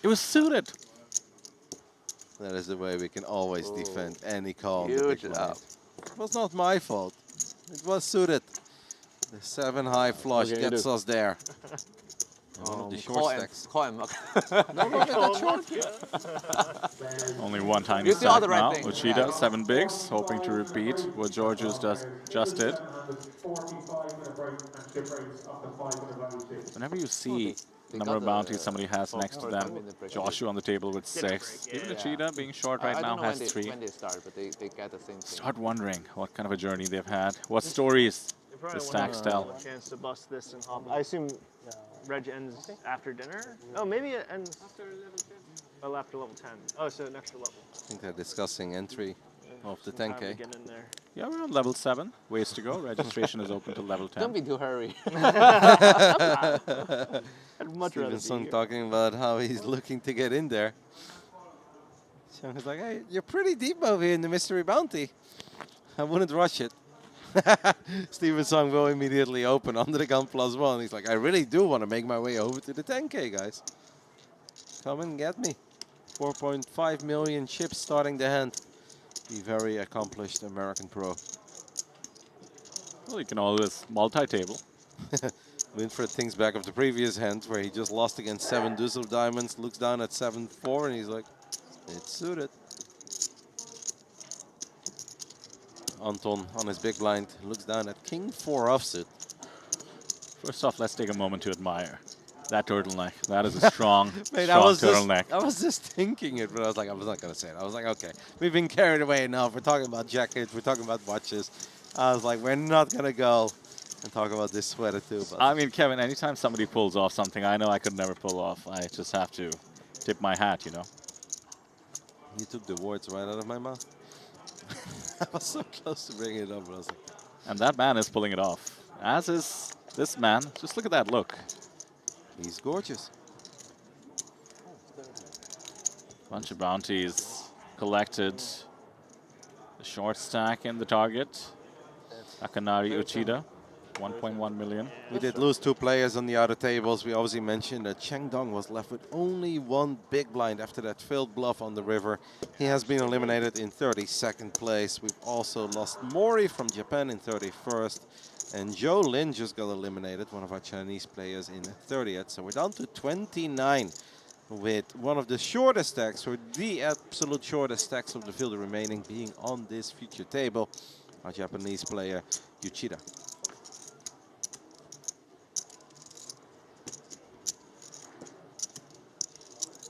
It was suited. That is the way we can always defend any call. Huge up. It was not my fault. It was suited. The 7-high flush gets us there. One of the short stacks. Call him. No, not that short. Only one tiny You do stack all the right now. thing. Uchida, 7 bigs, hoping to repeat what Georgios just did. Whenever you see the number of bounties somebody has next to them, Joshua on the table with 6. Even Uchida, being short right now, has 3. When they start, but they get the same thing. Start wondering what kind of a journey they've had. What stories the stacks tell. Chance to bust this and hop. I assume Reg ends after dinner? Oh, maybe it ends after level 10. Oh, after level 10. Oh, so an extra level. I think they're discussing entry of the 10K. Get in there. Yeah, we're on level 7. Ways to go. Registration is open to level 10. Don't be too hurry. I'd much rather Steven be Sung here. talking about how he's looking to get in there. He's like, hey, you're pretty deep over here in the mystery bounty. I wouldn't rush it. Steven Sung will immediately open under the gun +1. He's like, I really do want to make my way over to the 10K, guys. Come and get me. 4.5 million chips starting the hand. The very accomplished American pro. Well, you can always multi-table. Winfred thinks back of the previous hand where he just lost against 7 deuce of diamonds, looks down at 7-4, and he's like, it's suited. Anton on his big blind looks down at king 4 offsuit. First off, let's take a moment to admire that turtleneck. That is a strong, Mate, strong turtleneck. I was just thinking it, but I was like, I was not going to say it. I was like, okay, we've been carried away enough. We're talking about jackets, we're talking about watches. I was like, we're not going to go and talk about this sweater too. But I mean, Kevin, anytime somebody pulls off something I know I could never pull off, I just have to tip my hat, you know? You took the words right out of my mouth. I was so close to bringing it up, but I was like... And that man is pulling it off. As is this man. Just look at that look. He's gorgeous. Bunch of bounties collected. The short stack in the target. Akanari Uchida, 1.1 million. We did lose 2 players on the outer tables. We obviously mentioned that Cheng Dong was left with only 1 big blind after that failed bluff on the river. He has been eliminated in 32nd place. We've also lost Mori from Japan in 31st. And Zhou Lin just got eliminated, one of our Chinese players, in 30th. So we're down to 29 with one of the shortest stacks, or the absolute shortest stacks of the field remaining, being on this feature table. Our Japanese player, Uchida.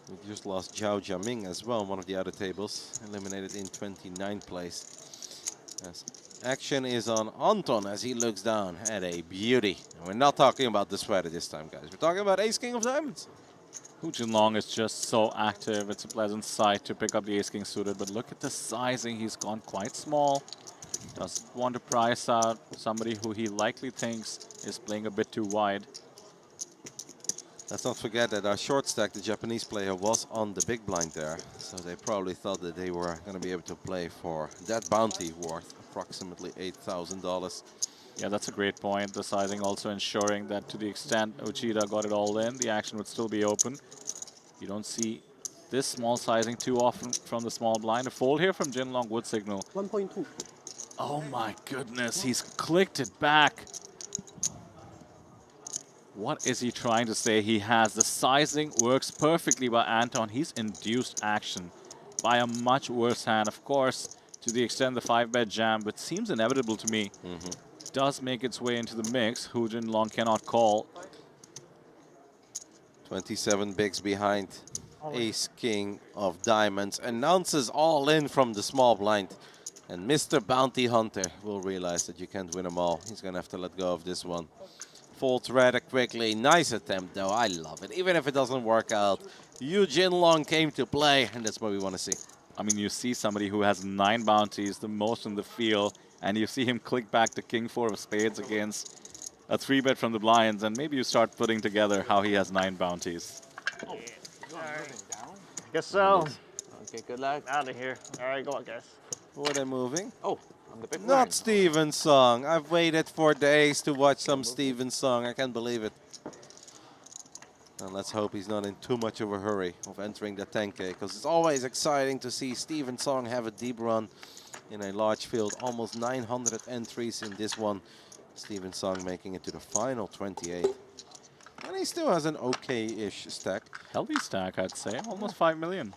We just lost Zhao Jiaming as well, one of the other tables, eliminated in 29th place. As action is on Anton as he looks down at a beauty. And we're not talking about the sweater this time, guys. We're talking about Ace King of Diamonds. Hu Jinlong is just so active. It's a pleasant sight to pick up the Ace King suited, but look at the sizing. He's gone quite small. Doesn't want to price out somebody who he likely thinks is playing a bit too wide. Let's not forget that our short stack, the Japanese player, was on the big blind there. So they probably thought that they were going to be able to play for that bounty worth approximately $8,000. Yeah, that's a great point. The sizing also ensuring that to the extent Uchida got it all in, the action would still be open. You don't see this small sizing too often from the small blind. A fold here from Jinlong would signal 1.2. Oh my goodness, he's clicked it back. What is he trying to say? He has the sizing works perfectly by Anton. He's induced action by a much worse hand. Of course, to the extent the 5-bet jam, but seems inevitable to me, does make its way into the mix. Hu Jinlong cannot call. 27 bigs behind. Ace King of Diamonds announces all in from the small blind. And Mr. Bounty Hunter will realize that you can't win them all. He's going to have to let go of this one. Folds rather quickly. Nice attempt, though. I love it. Even if it doesn't work out, Hu Jinlong came to play, and that's what we want to see. I mean, you see somebody who has 9 bounties, the most in the field, and you see him click back to King 4 of spades against a 3-bet from the blinds, and maybe you start putting together how he has 9 bounties. Oh. Guess so. Okay, good luck. Out of here. All right, go on, guys. Who are they moving? Oh, I'm the big Not blind. Steven Song. I've waited for days to watch some Steven Song. I can't believe it. And let's hope he's not in too much of a hurry of entering the 10K, because it's always exciting to see Steven Song have a deep run in a large field. Almost 900 entries in this one. Steven Song making it to the final 28. And he still has an okay-ish stack. Healthy stack, I'd say. Almost 5 million.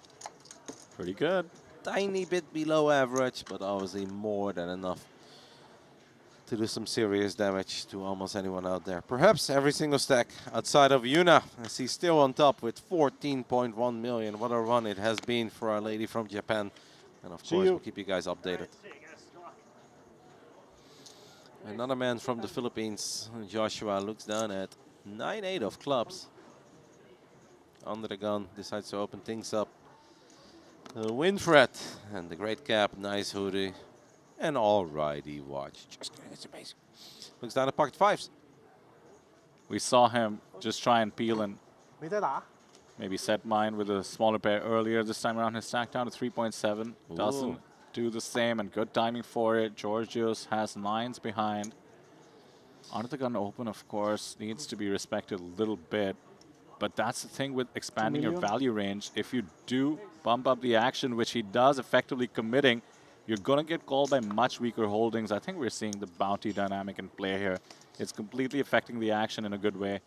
Pretty good. Tiny bit below average, but obviously more than enough to do some serious damage to almost anyone out there. Perhaps every single stack outside of Yuna, as he's still on top with 14.1 million. What a run it has been for Our Lady from Japan. And of course, we'll keep you guys updated. Another man from the Philippines, Joshua, looks down at 9-8 of clubs. Under the gun, decides to open things up. Winfred and the great cap, nice hoodie, and alrighty watch. Just kidding, it's amazing. Looks down at pocket 5s. We saw him just try and peel and maybe set mine with a smaller pair earlier. This time around, his stack down to 3.7. Doesn't do the same, and good timing for it. Georgios has 9s behind. Under the gun open, of course, needs to be respected a little bit. But that's the thing with expanding your value range. If you do bump up the action, which he does, effectively committing, you're going to get called by much weaker holdings. I think we're seeing the bounty dynamic in play here. It's completely affecting the action in a good way.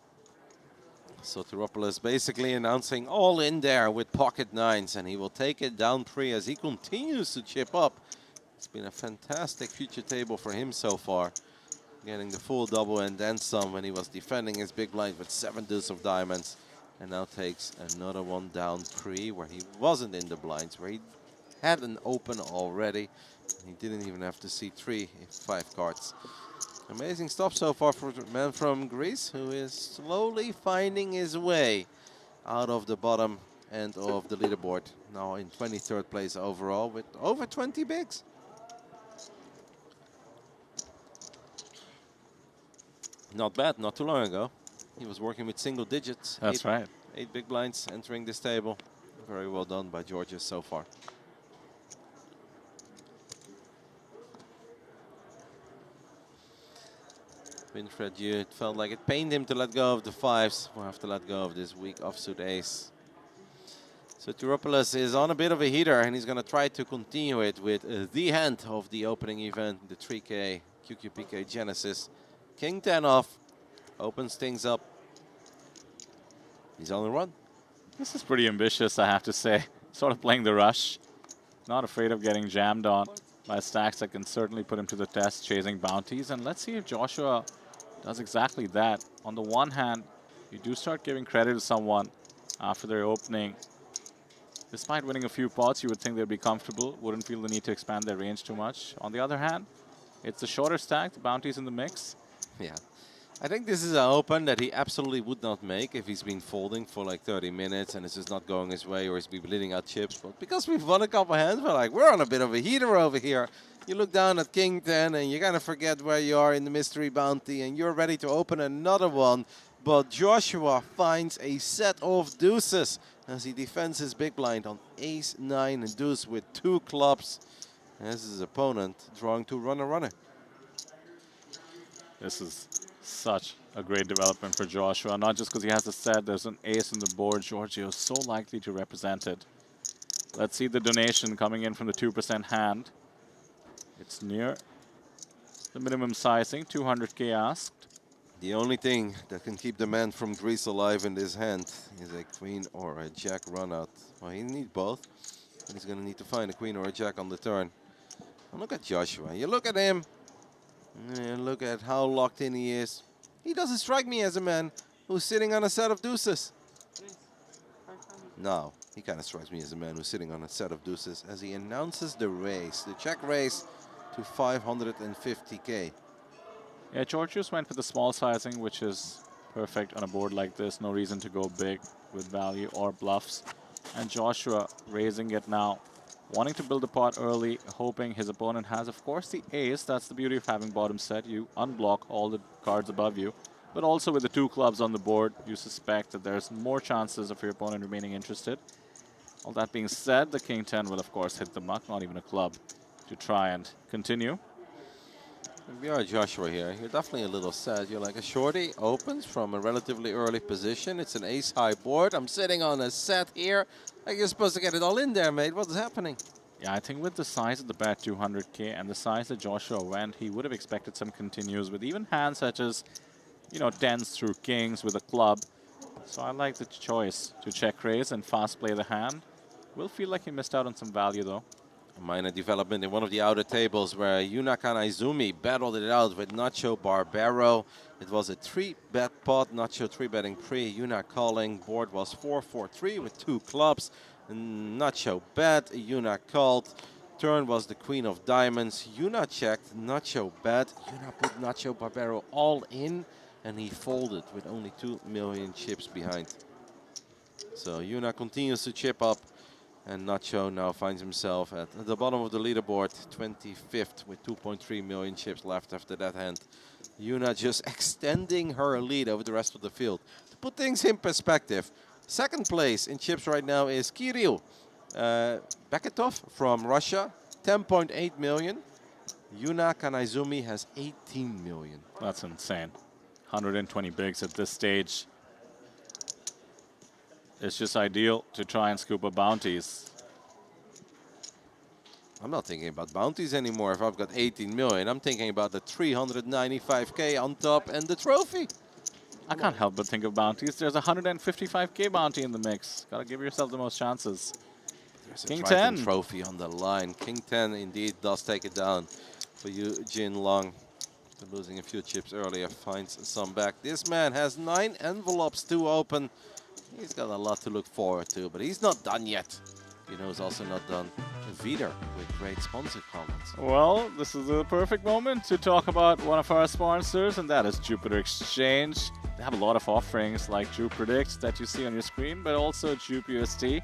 Soteropoulos basically announcing all in there with pocket nines, and he will take it down pre as he continues to chip up. It's been a fantastic future table for him so far, getting the full double and then some when he was defending his big blind with 7 deuce of diamonds, and now takes another one down pre where he wasn't in the blinds, where he had an open already. He didn't even have to see 5 cards. Amazing stuff so far for the man from Greece, who is slowly finding his way out of the bottom end of the leaderboard. Now in 23rd place overall with over 20 bigs. Not bad, not too long ago. He was working with single digits. That's right. 8 big blinds entering this table. Very well done by Georgios so far. Winfred, it felt like it pained him to let go of the 5s. We'll have to let go of this weak offsuit ace. So Soteropoulos is on a bit of a heater, and he's going to try to continue it with the hand of the opening event, the 3K QQPK Genesis. King 10 off, opens things up. He's on the run. This is pretty ambitious, I have to say. Sort of playing the rush. Not afraid of getting jammed on by stacks that can certainly put him to the test, chasing bounties. And let's see if Joshua does exactly that. On the one hand, you do start giving credit to someone after their opening. Despite winning a few pots, you would think they'd be comfortable, wouldn't feel the need to expand their range too much. On the other hand, it's a shorter stack, the bounty's in the mix. Yeah. I think this is an open that he absolutely would not make if he's been folding for like 30 minutes and it's just not going his way, or he's been bleeding out chips. But because we've won a couple hands, we're on a bit of a heater over here. You look down at King 10 and you kind of forget where you are in the mystery bounty and you're ready to open another one. But Joshua finds a set of deuces as he defends his big blind on ace, 9 and deuce with 2 clubs. As his opponent drawing to runner. This is such a great development for Joshua, not just because he has the set, there's an ace on the board. Giorgio is so likely to represent it. Let's see the donation coming in from the 2% hand. It's near the minimum sizing, 200K asked. The only thing that can keep the man from Greece alive in this hand is a queen or a jack run out. Well, he needs both, and he's going to need to find a queen or a jack on the turn. And look at Joshua. You look at him, and look at how locked in he is. He doesn't strike me as a man who's sitting on a set of deuces. No, he kind of strikes me as a man who's sitting on a set of deuces as he announces the race, the check race to 550K. Yeah, Georgios went for the small sizing, which is perfect on a board like this. No reason to go big with value or bluffs. And Joshua raising it now, wanting to build a pot early, hoping his opponent has, of course, the ace. That's the beauty of having bottom set. You unblock all the cards above you. But also with the 2 clubs on the board, you suspect that there's more chances of your opponent remaining interested. All that being said, the King 10 will, of course, hit the muck, not even a club, to try and continue. If you are Joshua here, you're definitely a little sad. You're like, a shorty opens from a relatively early position. It's an ace-high board. I'm sitting on a set here. Like, you're supposed to get it all in there, mate. What's happening? Yeah, I think with the size of the bet, 200K, and the size that Joshua went, he would have expected some continues with even hands such as, you know, 10s through kings with a club. So I like the choice to check raise and fast play the hand. Will feel like he missed out on some value, though. A minor development in one of the outer tables where Yuna Kanaizumi battled it out with Nacho Barbero. It was a 3-bet pot, Nacho 3-betting pre, Yuna calling. Board was 4-4-3 with 2 clubs. Nacho bet, Yuna called. Turn was the queen of diamonds. Yuna checked, Nacho bet. Yuna put Nacho Barbero all in, and he folded with only 2 million chips behind. So Yuna continues to chip up. And Nacho now finds himself at the bottom of the leaderboard, 25th with 2.3 million chips left after that hand. Yuna just extending her lead over the rest of the field. To put things in perspective, second place in chips right now is Kirill Beketov from Russia, 10.8 million. Yuna Kanaizumi has 18 million. That's insane. 120 bigs at this stage. It's just ideal to try and scoop up bounties. I'm not thinking about bounties anymore. If I've got 18 million, I'm thinking about the 395k on top and the trophy. I can't help but think of bounties. There's a 155k bounty in the mix. Gotta give yourself the most chances. There's King a Triton 10 trophy on the line. King 10 indeed does take it down for you, Jin Long. After losing a few chips earlier, finds some back. This man has 9 envelopes to open. He's got a lot to look forward to, but he's not done yet. You know, he's also not done. Vider with great sponsor comments. Well, this is the perfect moment to talk about one of our sponsors, and that is Jupiter Exchange. They have a lot of offerings like Jupe Predicts that you see on your screen, but also Jupe USD.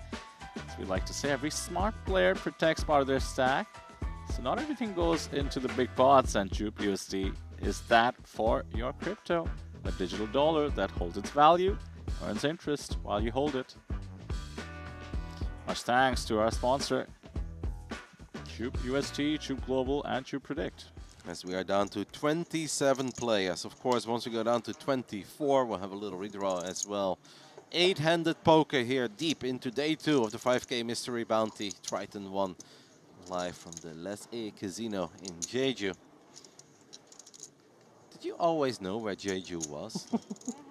As we like to say, every smart player protects part of their stack. So not everything goes into the big pots, and Jupe USD is that for your crypto. A digital dollar that holds its value, earns interest while you hold it. Much thanks to our sponsor, Jupe UST, Jupe Global, and Jupe Predict. As we are down to 27 players. Of course, once we go down to 24, we'll have a little redraw as well. 8-handed poker here, deep into day 2 of the 5K Mystery Bounty. Triton ONE, live from the Les A Casino in Jeju. Did you always know where Jeju was?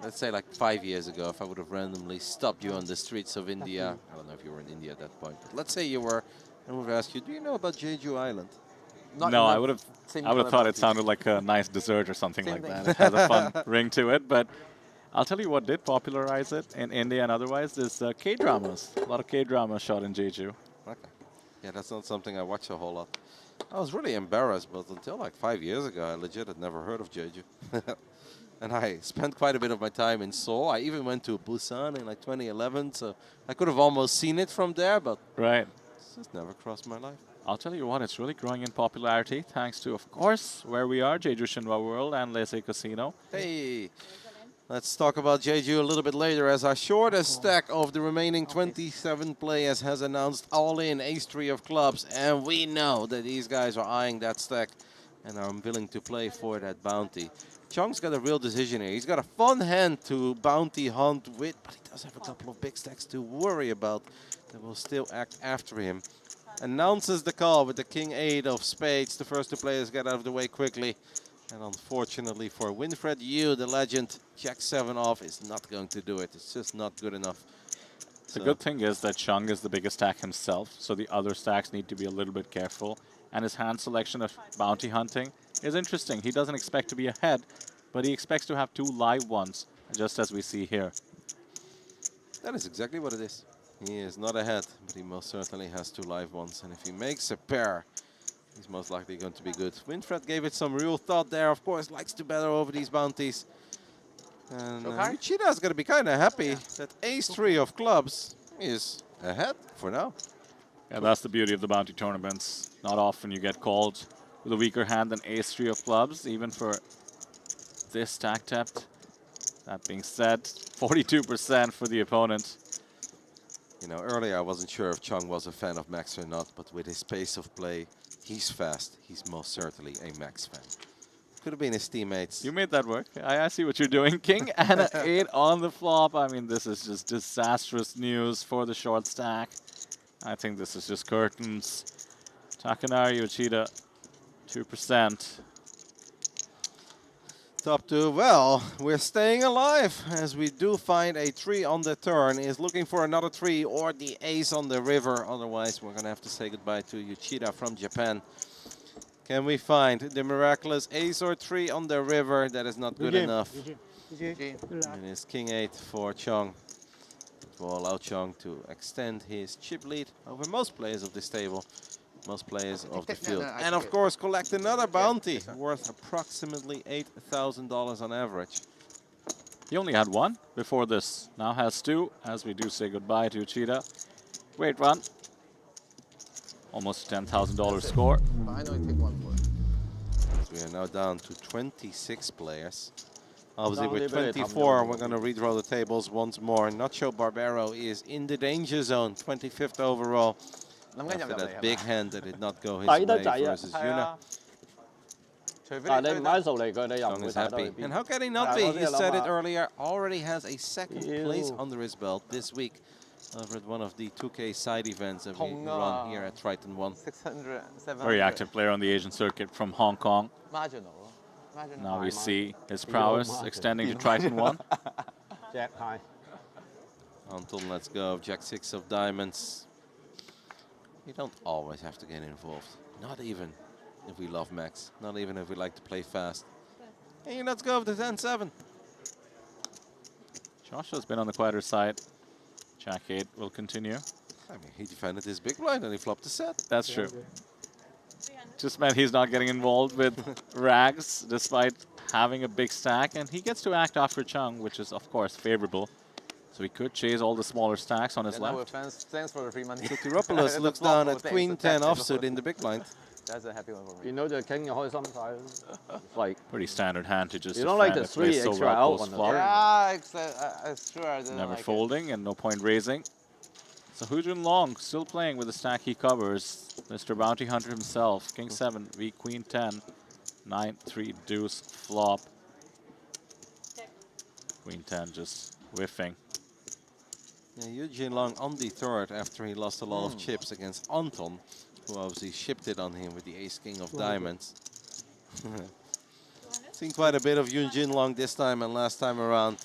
Let's say like 5 years ago, if I would have randomly stopped you on the streets of India. I don't know if you were in India at that point, but let's say you were, and we would ask you, do you know about Jeju Island? No, I would have thought it sounded like a nice dessert or something like that. It has a fun ring to it, but I'll tell you what did popularize it in India and otherwise is K-dramas. A lot of K-dramas shot in Jeju. Okay. Yeah, that's not something I watch a whole lot. I was really embarrassed, but until like 5 years ago, I legit had never heard of Jeju. And I spent quite a bit of my time in Seoul. I even went to Busan in like 2011, so I could have almost seen it from there, but right. It's just never crossed my life. I'll tell you what, it's really growing in popularity thanks to, of course, where we are, Jeju Shinhwa World and Les A Casino. Hey, let's talk about Jeju a little bit later as our shortest stack of the remaining 27 players has announced all-in ace-3 of clubs. And we know that these guys are eyeing that stack and are willing to play for that bounty. Chong's got a real decision here. He's got a fun hand to bounty hunt with, but he does have a couple of big stacks to worry about that will still act after him. Announces the call with the King 8 of spades. The first 2 players get out of the way quickly. And unfortunately for Winfred Yu, the legend, Jack 7 off is not going to do it. It's just not good enough. The good thing is that Chung is the biggest stack himself, so the other stacks need to be a little bit careful. And his hand selection of bounty hunting is interesting. He doesn't expect to be ahead, but he expects to have 2 live ones, just as we see here. That is exactly what it is. He is not ahead, but he most certainly has 2 live ones. And if he makes a pair, he's most likely going to be good. Winfred gave it some real thought there. Of course, likes to battle over these bounties. And Uchida going to be kind of happy that ace-3 of clubs is ahead for now. Yeah, that's the beauty of the bounty tournaments. Not often you get called with a weaker hand than ace-3 of clubs, even for this stack tapped. That being said, 42% for the opponent. You know, earlier I wasn't sure if Chung was a fan of Max or not, but with his pace of play, he's fast. He's most certainly a Max fan. Could have been his teammates. You made that work. I see what you're doing. King and an 8 on the flop. I mean, this is just disastrous news for the short stack. I think this is just curtains. Takanari Uchida, 2%. Top 2, well, we're staying alive as we do find a 3 on the turn. Is looking for another 3 or the ace on the river. Otherwise, we're going to have to say goodbye to Uchida from Japan. Can we find the miraculous ace or 3 on the river? That is not good enough. It is King 8 for Chong. It will allow Chong to extend his chip lead over most players of this table. Most players of the field. And of course, collect another bounty worth approximately $8,000 on average. He only had 1 before this. Now has 2 as we do say goodbye to Uchida. Great run. Almost a $10,000 score. I know you take 1 for it. We are now down to 26 players. Obviously with 24, we're going to redraw the tables once more. Nacho Barbero is in the danger zone, 25th overall. After that big hand that did not go his way versus Yuna. 但係你唔喺數嚟，佢哋又唔 Chong 會 is 帶得去 happy. 邊。 And how can he not be? He said it earlier, already has a second place under his belt this week over at one of the 2K side events that we run here at Triton ONE. 600, 700. Very active player on the Asian circuit from Hong Kong. Marginal. Now we see his prowess extending to Triton ONE. Jack high. Anton lets go of Jack 6 of diamonds. You don't always have to get involved. Not even if we love Max. Not even if we like to play fast. Hey, let's go of the 10-7. Joshua's been on the quieter side. Jack 8 will continue. I mean, he defended his big blind and he flopped the set. That's true. Just meant he's not getting involved with rags despite having a big stack. And he gets to act after Chung, which is, of course, favorable. So he could chase all the smaller stacks on his left. Thanks for the free money. So Tiropoulos looks down at Queen 10 offsuit in the big blind. That's a happy one for me. 見到隻 king 就開心晒。It's like pretty standard hand to just you don't like defend the a place 3 so extra well out post on the flop. Yeah, it's true. I didn't Never like folding and no point raising. So Hu Junlong still playing with the stack he covers. Mr. Bounty Hunter himself. King 7, weak Queen 10. 9-3 deuce flop. Queen 10 just whiffing. Yeah, Yu Jinlong on the third after he lost a lot of chips against Anton, who obviously shipped it on him with the ace-king of diamonds. Seen quite a bit of Yu Jinlong this time and last time around.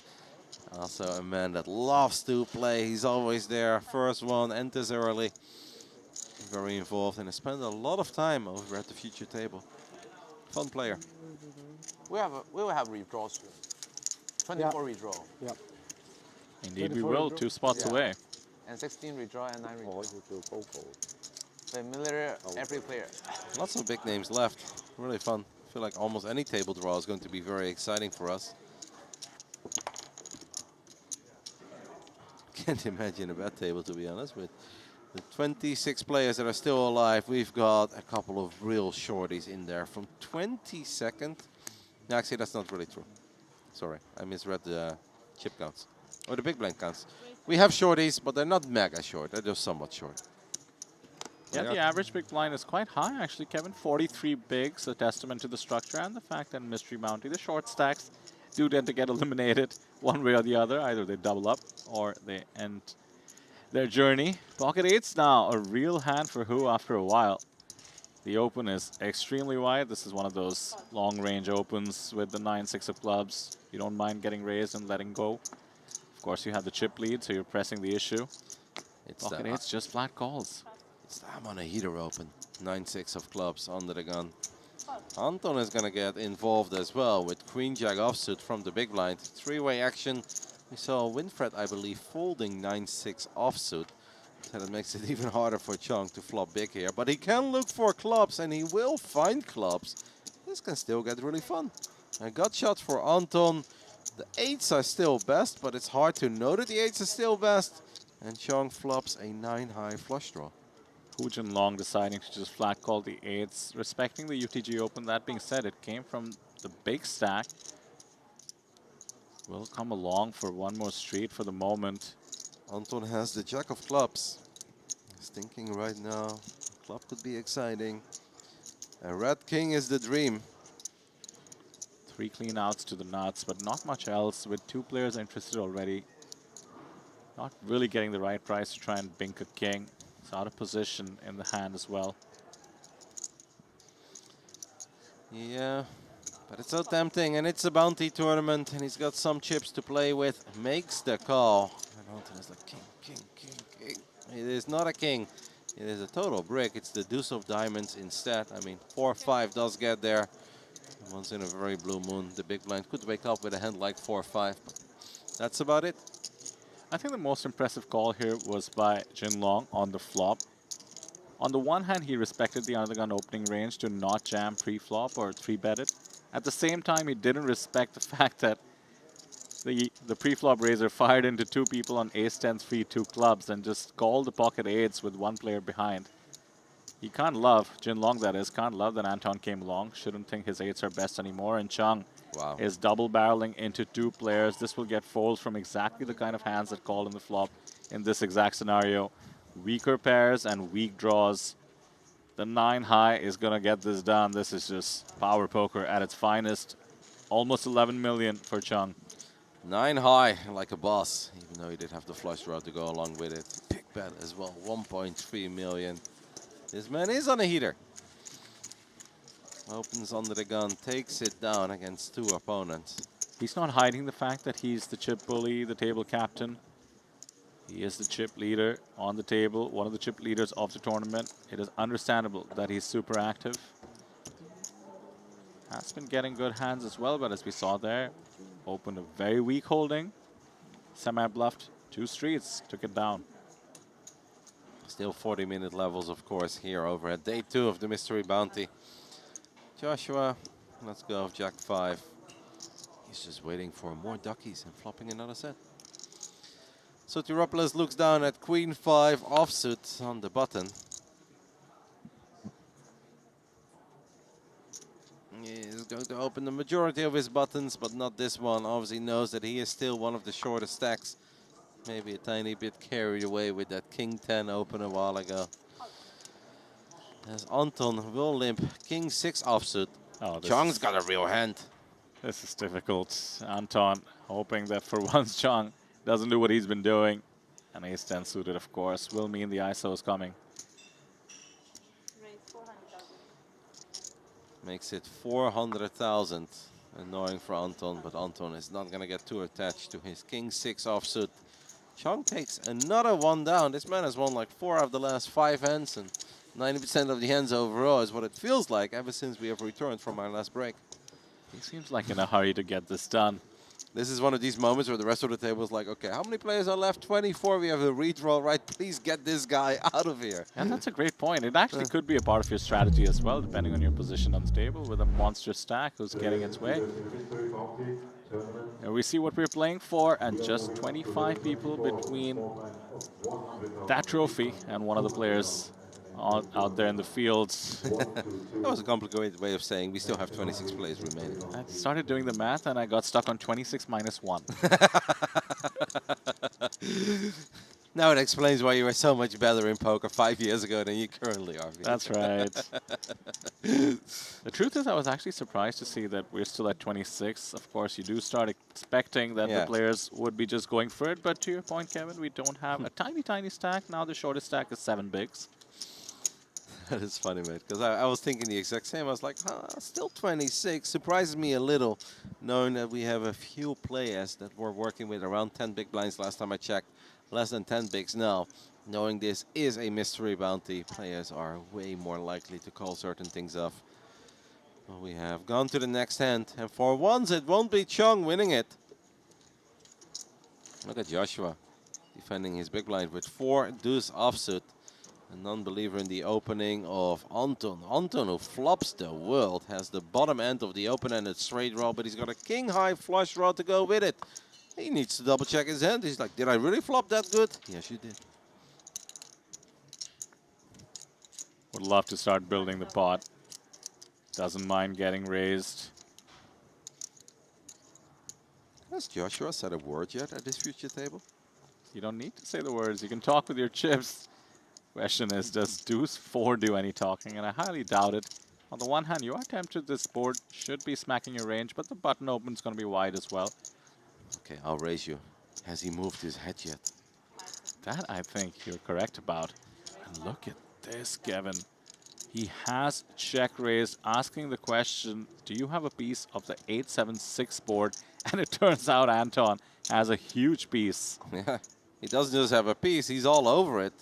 Also a man that loves to play. He's always there. First one, enters early. Very involved and has spent a lot of time over at the future table. Fun player. We will have redraws soon. 24 redraw. Yep. Indeed we will, 2 spots away. And 16 redraw and 9 redraw. Familiar every player. Lots of big names left. Really fun. I feel like almost any table draw is going to be very exciting for us. Can't imagine a bad table, to be honest. With the 26 players that are still alive, we've got a couple of real shorties in there. From 22nd. No, actually, that's not really true. Sorry, I misread the chip counts. Or the big blind counts. We have shorties, but they're not mega short. They're just somewhat short. Yeah, the average big blind is quite high, actually, Kevin. 43 bigs, a testament to the structure and the fact that Mystery Bounty, the short stacks, do tend to get eliminated one way or the other. Either they double up or they end their journey. Pocket 8's now a real hand for Hu after a while. The open is extremely wide. This is one of those long-range opens with the 9-6 of clubs. You don't mind getting raised and letting go. Of course, you have the chip lead, so you're pressing the issue. Pocket 8's just flat calls. It's time on a heater open. 9-6 of clubs under the gun. Anton is going to get involved as well with Queen Jack offsuit from the big blind. 3-way action. We saw Winfred, I believe, folding 9-6 offsuit. So that makes it even harder for Chung to flop big here. But he can look for clubs and he will find clubs. This can still get really fun. A gut shot for Anton. The 8s are still best, but it's hard to know that the 8s are still best. And Chung flops a 9-high flush draw. Hu Junlong deciding to just flat call the 8s, respecting the UTG Open. That being said, it came from the big stack. Will come along for one more street for the moment. Anton has the Jack of clubs. He's thinking right now, club could be exciting. A red king is the dream. 3 clean outs to the nuts, but not much else with 2 players interested already. Not really getting the right price to try and bink a king. It's out of position in the hand as well. Yeah, but it's so tempting, and it's a bounty tournament, and he's got some chips to play with. Makes the call. And Anton is like, king, king, king, king. It is not a king. It is a total brick. It's the deuce of diamonds instead. I mean, 4-5 does get there. Once in a very blue moon, the big blind could wake up with a hand like 4-5, but that's about it. I think the most impressive call here was by Jinlong on the flop. On the one hand, he respected the under the gun opening range to not jam pre-flop or 3-bet it. At the same time, he didn't respect the fact that the pre-flop raiser fired into 2 people on ace-10 free 2 clubs and just called the pocket 8s with 1 player behind. He can't love, Jinlong that is, can't love that Anton came along. Shouldn't think his 8s are best anymore. And Chung is double barreling into 2 players. This will get folds from exactly the kind of hands that call in the flop in this exact scenario. Weaker pairs and weak draws. The 9 high is going to get this done. This is just power poker at its finest. Almost 11 million for Chung. 9 high, like a boss, even though he did have the flush draw to go along with it. Big bet as well, 1.3 million. This man is on a heater. Opens under the gun, takes it down against 2 opponents. He's not hiding the fact that he's the chip bully, the table captain. He is the chip leader on the table, one of the chip leaders of the tournament. It is understandable that he's super active. Has been getting good hands as well, but as we saw there, opened a very weak holding. Semi-bluffed 2 streets, took it down. Still 40-minute levels, of course, here over at day 2 of the Mystery Bounty. Joshua, let's go, Jack 5. He's just waiting for more duckies and flopping another set. Sotiropoulos looks down at Queen 5 offsuit on the button. He's going to open the majority of his buttons, but not this one. Obviously knows that he is still one of the shortest stacks. Maybe a tiny bit carried away with that King 10 open a while ago. As Anton will limp King 6 offsuit. Oh, Chong's got a real hand. This is difficult. Anton hoping that for once Chung doesn't do what he's been doing. And ace 10 suited, of course, will mean the ISO is coming. Makes it 400,000. Annoying for Anton, but Anton is not going to get too attached to his King 6 offsuit. Chung takes another one down. This man has won like 4 out of the last 5 hands, and 90% of the hands overall is what it feels like ever since we have returned from our last break. He seems like in a hurry to get this done. This is one of these moments where the rest of the table is like, okay, how many players are left? 24. We have a redraw, right? Please get this guy out of here. And that's a great point. It actually could be a part of your strategy as well, depending on your position on the table with a monster stack who's getting its way. And we see what we're playing for, and just 25 people between that trophy and one of the players out there in the fields. That was a complicated way of saying we still have 26 players remaining. I started doing the math and I got stuck on 26 minus 1. Now it explains why you were so much better in poker 5 years ago than you currently are. That's right. The truth is I was actually surprised to see that we're still at 26. Of course, you do start expecting that the players would be just going for it. But to your point, Kevin, we don't have a tiny, tiny stack. Now the shortest stack is 7 bigs. That is funny, mate, because I was thinking the exact same. I was like, still 26. Surprises me a little, knowing that we have a few players that were working with around 10 big blinds last time I checked. Less than 10 bigs now. Knowing this is a mystery bounty, players are way more likely to call certain things off. Well, we have gone to the next hand, and for once it won't be Chung winning it. Look at Joshua defending his big blind with 4 deuce offsuit. A non-believer in the opening of Anton. Anton, who flops the world, has the bottom end of the open-ended straight draw, but he's got a king-high flush draw to go with it. He needs to double-check his hand. He's like, did I really flop that good? Yes, you did. Would love to start building the pot. Doesn't mind getting raised. Has Joshua said a word yet at this future table? You don't need to say the words. You can talk with your chips. Question is, does deuce 4 do any talking? And I highly doubt it. On the one hand, you are tempted. This board should be smacking your range, but the button open's going to be wide as well. Okay, I'll raise you. Has he moved his head yet? That I think you're correct about. And look at this, Kevin. He has check raised, asking the question, do you have a piece of the 8-7-6 board? And it turns out Anton has a huge piece. Yeah, he doesn't just have a piece, he's all over it.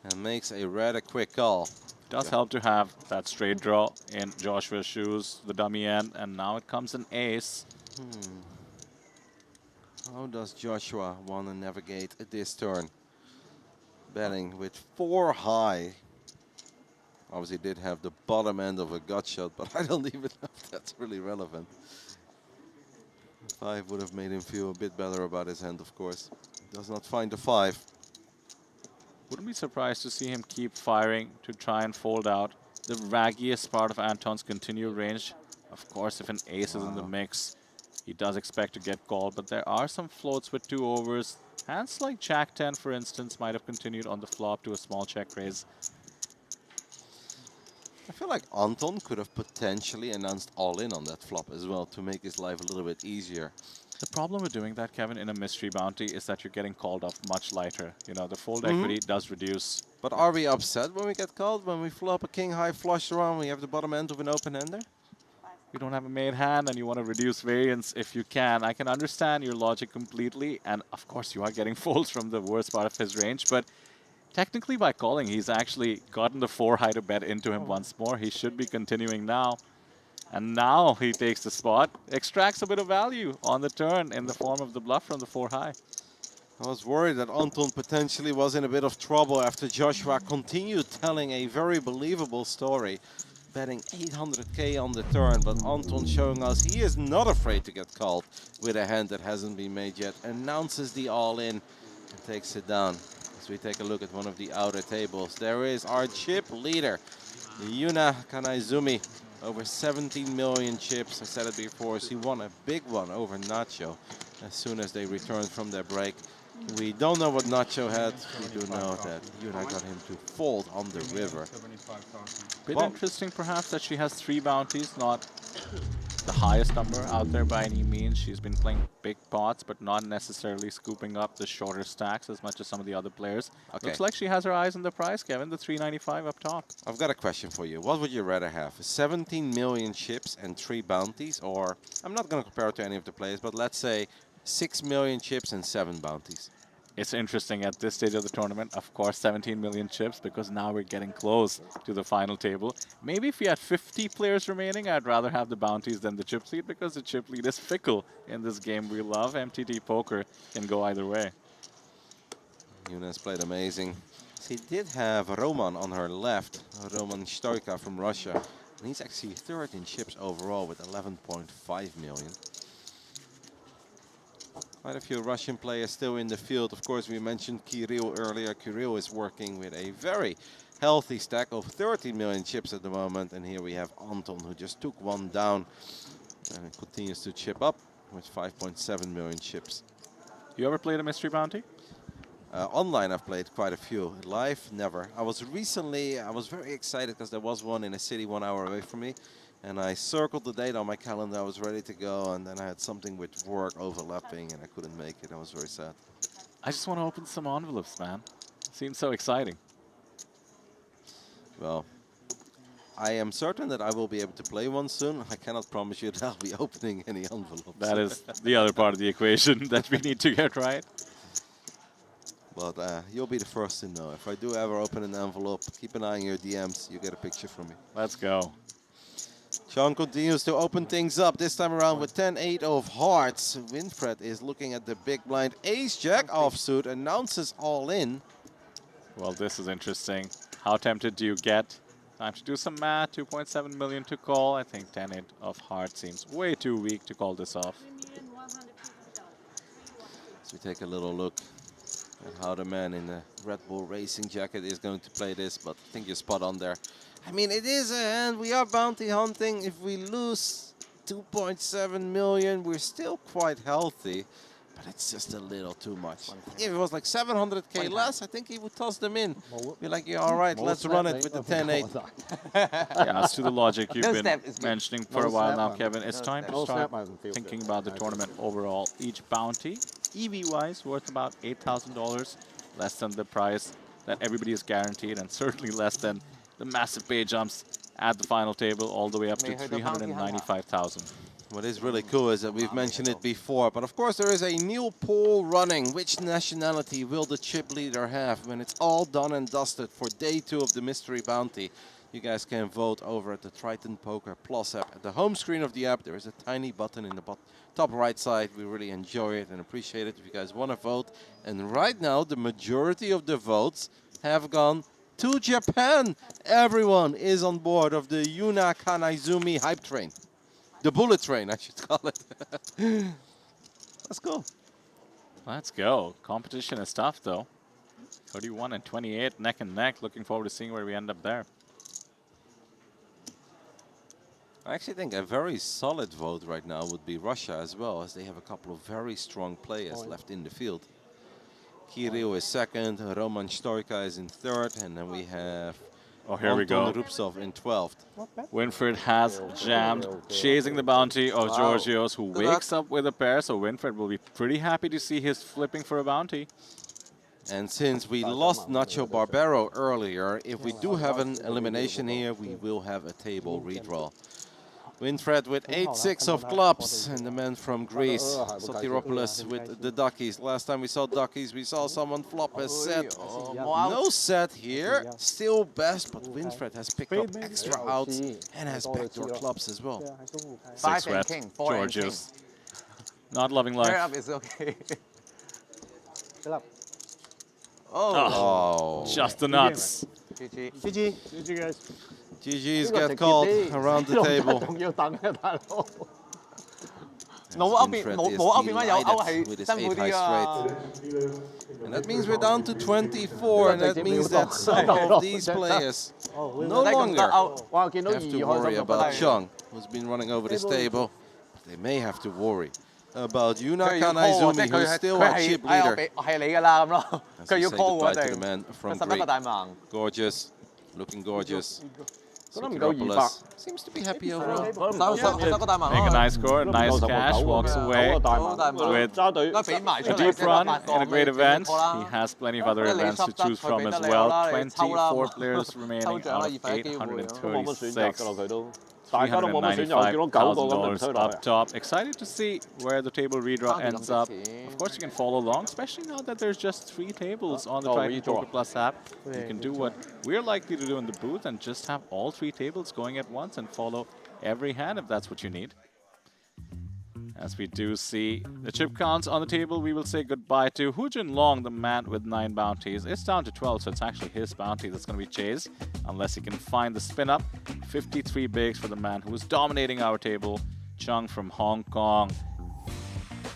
And makes a rather quick call. Does help to have that straight draw in Joshua's shoes, the dummy end, and now it comes an ace. How does Joshua want to navigate this turn? Betting with 4 high. Obviously did have the bottom end of a gut shot, but I don't even know if that's really relevant. 5 would have made him feel a bit better about his hand, of course. Does not find the 5. Wouldn't be surprised to see him keep firing to try and fold out. The raggiest part of Anton's continued range. Of course, if an ace is in the mix, he does expect to get called, but there are some floats with 2 overs. Hands like Jack 10, for instance, might have continued on the flop to a small check raise. I feel like Anton could have potentially announced all-in on that flop as well to make his life a little bit easier. The problem with doing that, Kevin, in a mystery bounty is that you're getting called off much lighter. You know, the fold equity does reduce. But are we upset when we get called? When we flop a king-high flush around, we have the bottom end of an open-ender? You don't have a made hand and you want to reduce variance if you can. I can understand your logic completely. And of course, you are getting folds from the worst part of his range. But technically, by calling, he's actually gotten the 4-high to bet into him once more. He should be continuing now. And now he takes the spot, extracts a bit of value on the turn in the form of the bluff from the 4-high. I was worried that Anton potentially was in a bit of trouble after Joshua continued telling a very believable story, betting 800k on the turn, but Anton showing us he is not afraid to get called with a hand that hasn't been made yet, announces the all-in and takes it down. As we take a look at one of the outer tables, there is our chip leader, Yuna Kanaizumi. Over 17 million chips. I said it before. She won a big one over Nacho as soon as they returned from their break. We don't know what Nacho had. We do know that Yuna got him to fold on the river. Bit interesting, perhaps, that she has 3 bounties, not the highest number out there by any means. She's been playing big pots, but not necessarily scooping up the shorter stacks as much as some of the other players. Okay. Looks like she has her eyes on the prize, Kevin, the 395 up top. I've got a question for you. What would you rather have? 17 million chips and 3 bounties? Or, I'm not going to compare it to any of the players, but let's say 6 million chips and 7 bounties. It's interesting at this stage of the tournament, of course, 17 million chips, because now we're getting close to the final table. Maybe if we had 50 players remaining, I'd rather have the bounties than the chip lead, because the chip lead is fickle in this game we love. MTT poker can go either way. Yuna's played amazing. She did have Roman on her left, Roman Stoika from Russia. And he's actually third in chips overall with 11.5 million. Quite a few Russian players still in the field. Of course, we mentioned Kirill earlier. Kirill is working with a very healthy stack of 13 million chips at the moment. And here we have Anton, who just took one down and continues to chip up with 5.7 million chips. You ever played a mystery bounty? Online, I've played quite a few. Live, never. I was very excited because there was one in a city 1 hour away from me. And I circled the date on my calendar. I was ready to go, and then I had something with work overlapping, and I couldn't make it. I was very sad. I just want to open some envelopes, man. Seems so exciting. Well, I am certain that I will be able to play one soon. I cannot promise you that I'll be opening any envelopes. That is the other part of the equation that we need to get right. But you'll be the first to know. If I do ever open an envelope, keep an eye on your DMs. You get a picture from me. Let's go. Sean continues to open things up, this time around with 10-8 of hearts. Winfred is looking at the big blind. Ace-Jack offsuit, announces all in. Well, this is interesting. How tempted do you get? Time to do some math. 2.7 million to call. I think 10-8 of hearts seems way too weak to call this off. So we take a little look at how the man in the Red Bull Racing jacket is going to play this, but I think you're spot on there. I mean, it is a hand. We are bounty hunting. If we lose 2.7 million, we're still quite healthy, but it's just a little too much. If it was like 700k less, I think he would toss them in. Be like, yeah, all right, let's run it with the 10-8. Yeah, as to the logic you've been mentioning for a while now, Kevin, it's time to start thinking about the tournament overall. Each bounty, EV-wise, worth about $8,000, less than the price that everybody is guaranteed, and certainly less than the massive pay jumps at the final table, all the way up to 395,000. What is really cool is that we've mentioned it before, but of course there is a new poll running. Which nationality will the chip leader have when it's all done and dusted for day 2 of the mystery bounty? You guys can vote over at the Triton Poker Plus app. At the home screen of the app, there is a tiny button in the top right side. We really enjoy it and appreciate it if you guys want to vote. And right now, the majority of the votes have gone to Japan. Everyone is on board of the Yuna Kanaizumi hype train. The bullet train, I should call it. Let's go. Let's go. Competition is tough, though. 31 and 28, neck and neck. Looking forward to seeing where we end up there. I actually think a very solid vote right now would be Russia as well, as they have a couple of very strong players left in the field. Kirill is second, Roman Stoika is in third, and then we have Oh, here we go. Anton Rubtsov in 12th. Winfred has jammed, chasing the bounty of Georgios, who wakes up with a pair, so Winfred will be pretty happy to see his flipping for a bounty. And since we lost Nacho Barbero earlier, if we do have an elimination here, we will have a table redraw. Winfred with 8-6 of clubs, and the man from Greece, Sotiropoulos with the duckies. Last time we saw duckies, we saw someone flop a set. No set here, still best, but Winfred has picked up extra outs and has backdoor clubs as well. 6 red, Georgios. Not loving life. Pair up is okay. Oh, just the nuts. GG. GG. GG, guys. GG's get called around the table. Winfred is delighted with his 8 high straight. And that means we're down to 24, and that means that some of these players no longer have to worry about Chung, who's been running over this table. But they may have to worry about Yuna Kanaizumi, who's still a chip leader. As we say goodbye to the man from Greece. Gorgeous, looking gorgeous. Sotiropoulos seems to be happy overall. Make a nice score, nice cash, walks away with a deep run in a great event. He has plenty of other events to choose from as well. 24 players remaining out of 836. $395,000 up top. Excited to see where the table redraw ends up. Of course, you can follow along, especially now that there's just 3 tables on the Triton Poker Plus app. You can do what we're likely to do in the booth and just have all 3 tables going at once and follow every hand if that's what you need. As we do see the chip counts on the table, we will say goodbye to Hu Jin Long, the man with 9 bounties. It's down to 12, so it's actually his bounty that's going to be chased, unless he can find the spin up. 53 bigs for the man who is dominating our table, Chung from Hong Kong.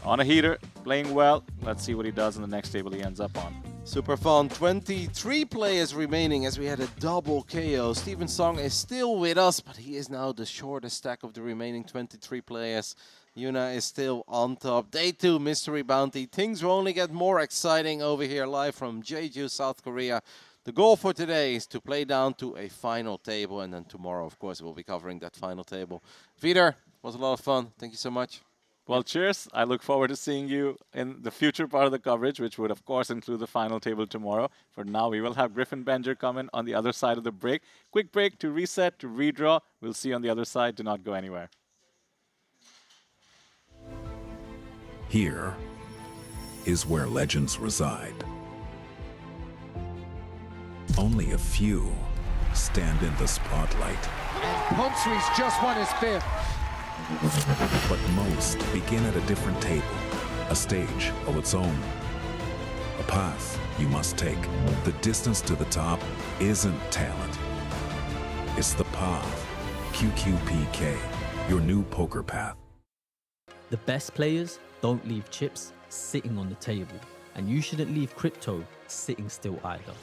On a heater, playing well. Let's see what he does in the next table he ends up on. Super fun. 23 players remaining as we had a double KO. Steven Song is still with us, but he is now the shortest stack of the remaining 23 players. Yuna is still on top. Day 2 mystery bounty. Things will only get more exciting over here live from Jeju, South Korea. The goal for today is to play down to a final table, and then tomorrow, of course, we'll be covering that final table. Vider, was a lot of fun. Thank you so much. Well, cheers. I look forward to seeing you in the future part of the coverage, which would, of course, include the final table tomorrow. For now, we will have Griffin Benger come in on the other side of the break. Quick break to reset, to redraw. We'll see you on the other side. Do not go anywhere. Here is where legends reside. Only a few stand in the spotlight. Humphreys just won his 5th. But most begin at a different table, a stage of its own. A path you must take. The distance to the top isn't talent. It's the path. QQPK, your new poker path. The best players don't leave chips sitting on the table, and you shouldn't leave crypto sitting still either.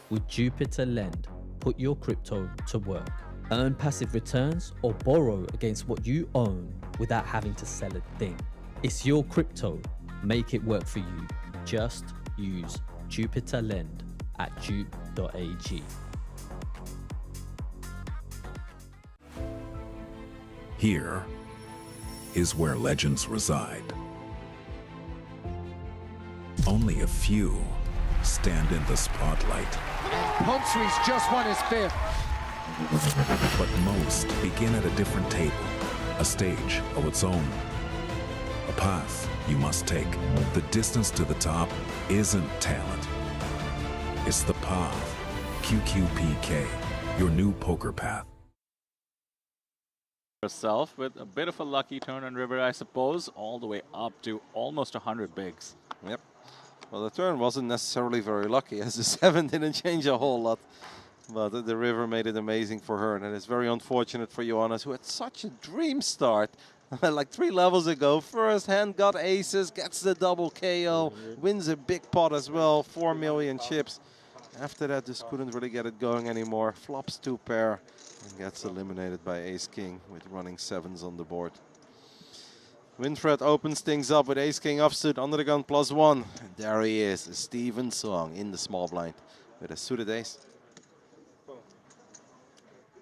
With Jupiter Lend, put your crypto to work. Earn passive returns or borrow against what you own without having to sell a thing. It's your crypto. Make it work for you. Just use Jupiter Lend at jupe.ag. Here is where legends reside. Only a few stand in the spotlight. Humphreys just won his 5th. But most begin at a different table, a stage of its own. A path you must take. The distance to the top isn't talent. It's the path. QQPK, your new poker path. Yourself with a bit of a lucky turn on river, I suppose, all the way up to almost 100 bigs. Yep. Well, the turn wasn't necessarily very lucky, as the 7 didn't change a whole lot. But the river made it amazing for her, and it's very unfortunate for Johannes, who had such a dream start. Like 3 levels ago, first hand got aces, gets the double KO, wins a big pot as well, 4 million chips. After that, just couldn't really get it going anymore. Flops 2 pair and gets eliminated by ace-king with running 7s on the board. Winfred opens things up with ace-king offsuit, under the gun +1. And there he is, Steven Song in the small blind with a suited ace.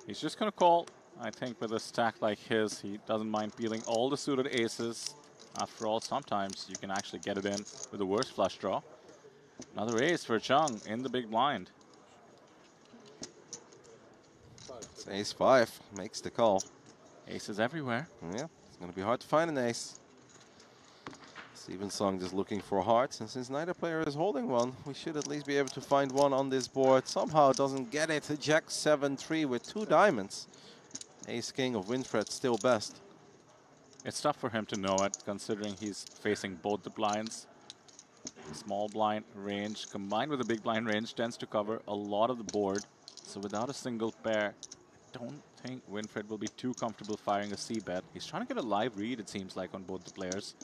He's just going to call. I think with a stack like his, he doesn't mind peeling all the suited aces. After all, sometimes you can actually get it in with the worst flush draw. Another ace for Chung in the big blind. It's ace-5, makes the call. Aces everywhere. Yeah, it's going to be hard to find an ace. Steven Song just looking for hearts, and since neither player is holding one, we should at least be able to find one on this board. Somehow doesn't get it. Jack 7-3 with 2 diamonds. Ace-king of Winfred still best. It's tough for him to know it, considering he's facing both the blinds. The small blind range combined with the big blind range tends to cover a lot of the board. So without a single pair, I don't think Winfred will be too comfortable firing a C-bet. He's trying to get a live read, it seems like, on both the players.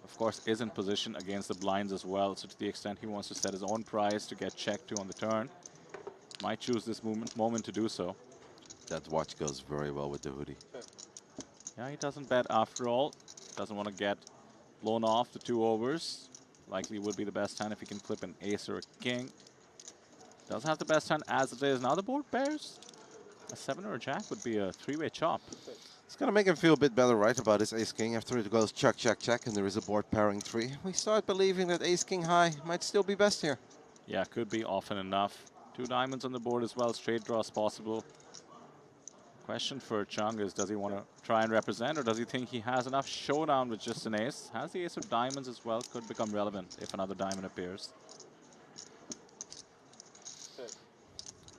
Of course, is in position against the blinds as well, so to the extent he wants to set his own price to get checked to on the turn, might choose this moment to do so. That watch goes very well with the hoodie. Yeah, he doesn't bet after all. Doesn't want to get blown off the 2 overs. Likely would be the best hand if he can clip an ace or a king. Doesn't have the best hand as it is. Now the board pairs. A 7 or a jack would be a 3-way chop. It's going to make him feel a bit better, right, about his ace-king. After it goes check, check, check, and there is a board pairing 3. We start believing that ace-king high might still be best here. Yeah, could be often enough. 2 diamonds on the board as well. Straight draws possible. Question for Chung is, does he want to try and represent, or does he think he has enough showdown with just an ace? Has the ace of diamonds as well, could become relevant if another diamond appears.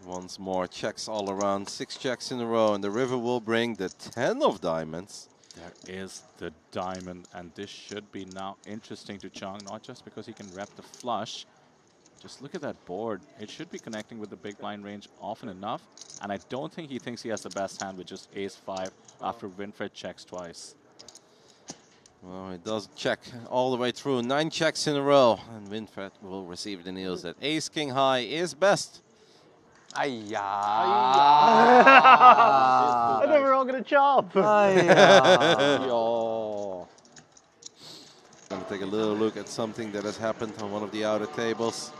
Once more, checks all around. 6 checks in a row, and the river will bring the 10 of diamonds. There is the diamond, and this should be now interesting to Chung, not just because he can rep the flush. Just look at that board. It should be connecting with the big blind range often enough, and I don't think he thinks he has the best hand with just ace-5 after Winfred checks twice. Well, it does check all the way through. 9 checks in a row, and Winfred will receive the news that ace-king high is best. I thought we were all going to chop. Gonna take a little look at something that has happened on one of the outer tables.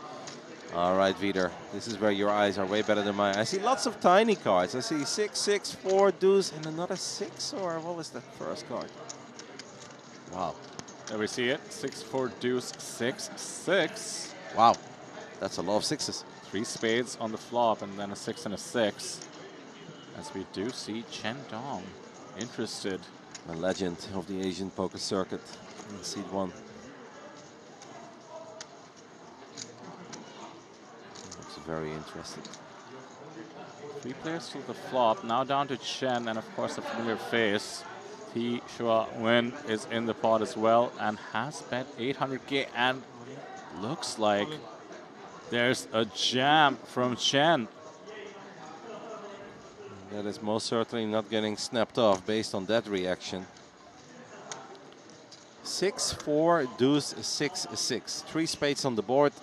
All right, Vider, this is where your eyes are way better than mine. I see lots of tiny cards. I see 6, 6, 4, deuce, and another 6, or what was that first card? Wow. There we see it. 6, 4, deuce, 6, 6. Wow, that's a lot of 6s. 3 spades on the flop, and then a 6 and a 6. As we do see Chen Dong interested. A legend of the Asian poker circuit in seed 1. Looks very interested. 3 players to the flop, now down to Chen, and of course a familiar face. Shua Wen is in the pot as well, and has bet 800k, and looks like there's a jam from Chen. That is most certainly not getting snapped off based on that reaction. 6, 4, deuce, 6, 6. 3 spades on the board.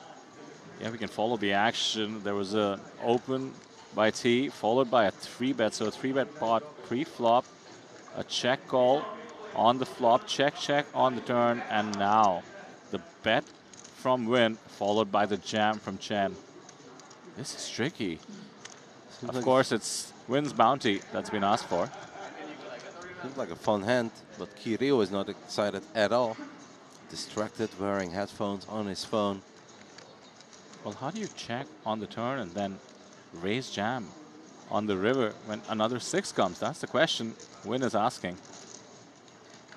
Yeah, we can follow the action. There was an open by T, followed by a 3-bet. So a 3-bet pot pre-flop, a check call on the flop, check, check on the turn, and now the bet from Win, followed by the jam from Chen. This is tricky. Of course, it's Win's bounty that's been asked for. Seems like a fun hand, but Kirill is not excited at all. Distracted, wearing headphones on his phone. Well, how do you check on the turn and then raise jam on the river when another 6 comes? That's the question Win is asking.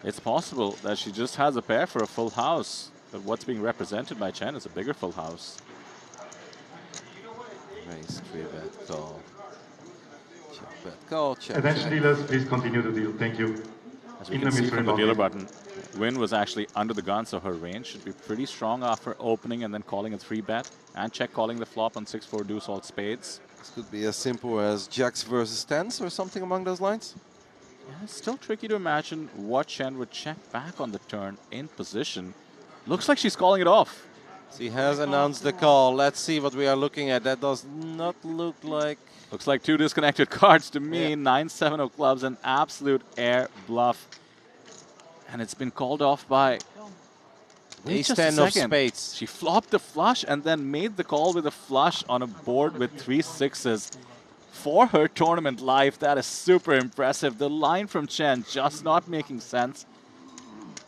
It's possible that she just has a pair for a full house, but what's being represented by Chen is a bigger full house. Raise, 3-bet, call. Check, bet, call, check, Attention check. dealers, please continue the deal. Thank you. As we can see from the dealer button, Win was actually under the gun, so her range should be pretty strong after opening and then calling a 3-bet, and check calling the flop on 6, 4, deuce, all spades. This could be as simple as jacks versus 10s or something along those lines. Yeah, it's still tricky to imagine what Chen would check back on the turn in position. Looks like she's calling it off. She has announced the call. Let's see what we are looking at. That does not look like... Looks like 2 disconnected cards to me. Yeah. 9-7 of clubs, an absolute air bluff. And it's been called off by... Ace-10 of spades. She flopped the flush and then made the call with a flush on a board with 3 6s. for her tournament life. That is super impressive. The line from Chen just not making sense.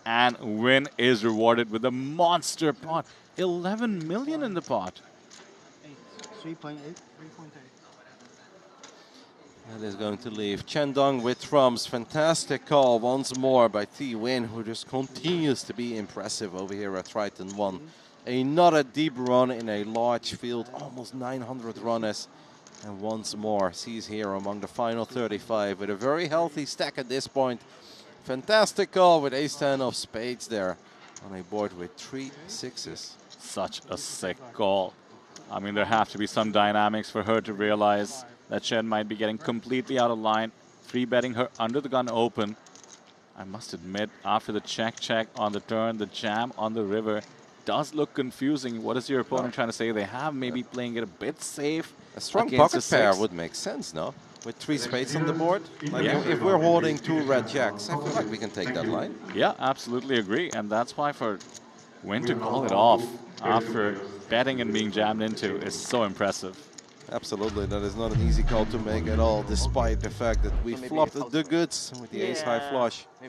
And Win is rewarded with a monster pot. 11 million in the pot. 3.8. That is going to leave Chen Dong with trumps. Fantastic call once more by T Win, who just continues to be impressive over here at Triton ONE. Another deep run in a large field, almost 900 runners. And once more, sees here among the final 35 with a very healthy stack at this point. Fantastic call with ace-10 of spades there on a board with 3 6s. Such a sick call. I mean, there have to be some dynamics for her to realize that Chen might be getting completely out of line, free betting her under the gun open. I must admit, after the check on the turn, the jam on the river does look confusing. What is your opponent trying to say? They have maybe playing it a bit safe. A strong against pocket a pair 6. would make sense, no? With 3 spades on the board. Like if we're holding 2 red jacks, I feel like we can take that line. Yeah, absolutely agree. And that's why for Win to call it off after betting and being jammed into is so impressive. Absolutely, that is not an easy call to make at all, despite the fact that we flopped the goods with the ace-high flush. I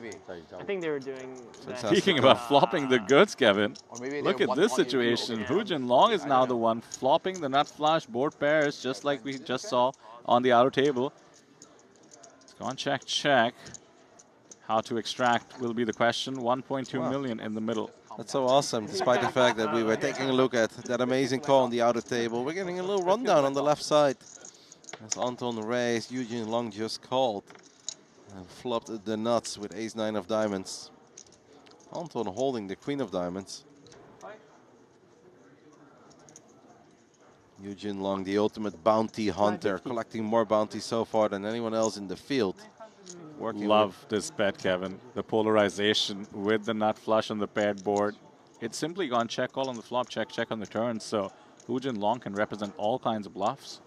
think they were doing that. Speaking about flopping the goods, Kevin, look at this situation. Hu Jinlong is now the one flopping the nut flush board pairs, just like we just saw on the outer table. It's gone check. How to extract will be the question. 1.2 million in the middle. That's so awesome, despite the fact that we were taking a look at that amazing call on the outer table. We're getting a little rundown on the left side. As Anton raised, Hu Jinlong just called and flopped the nuts with ace-9 of diamonds. Anton holding the queen of diamonds. Hu Jinlong, the ultimate bounty hunter, collecting more bounties so far than anyone else in the field. Love this bet, Kevin. The polarization with the nut flush on the paired board. It's simply gone check call on the flop, check on the turn. So Hu Jinlong can represent all kinds of bluffs.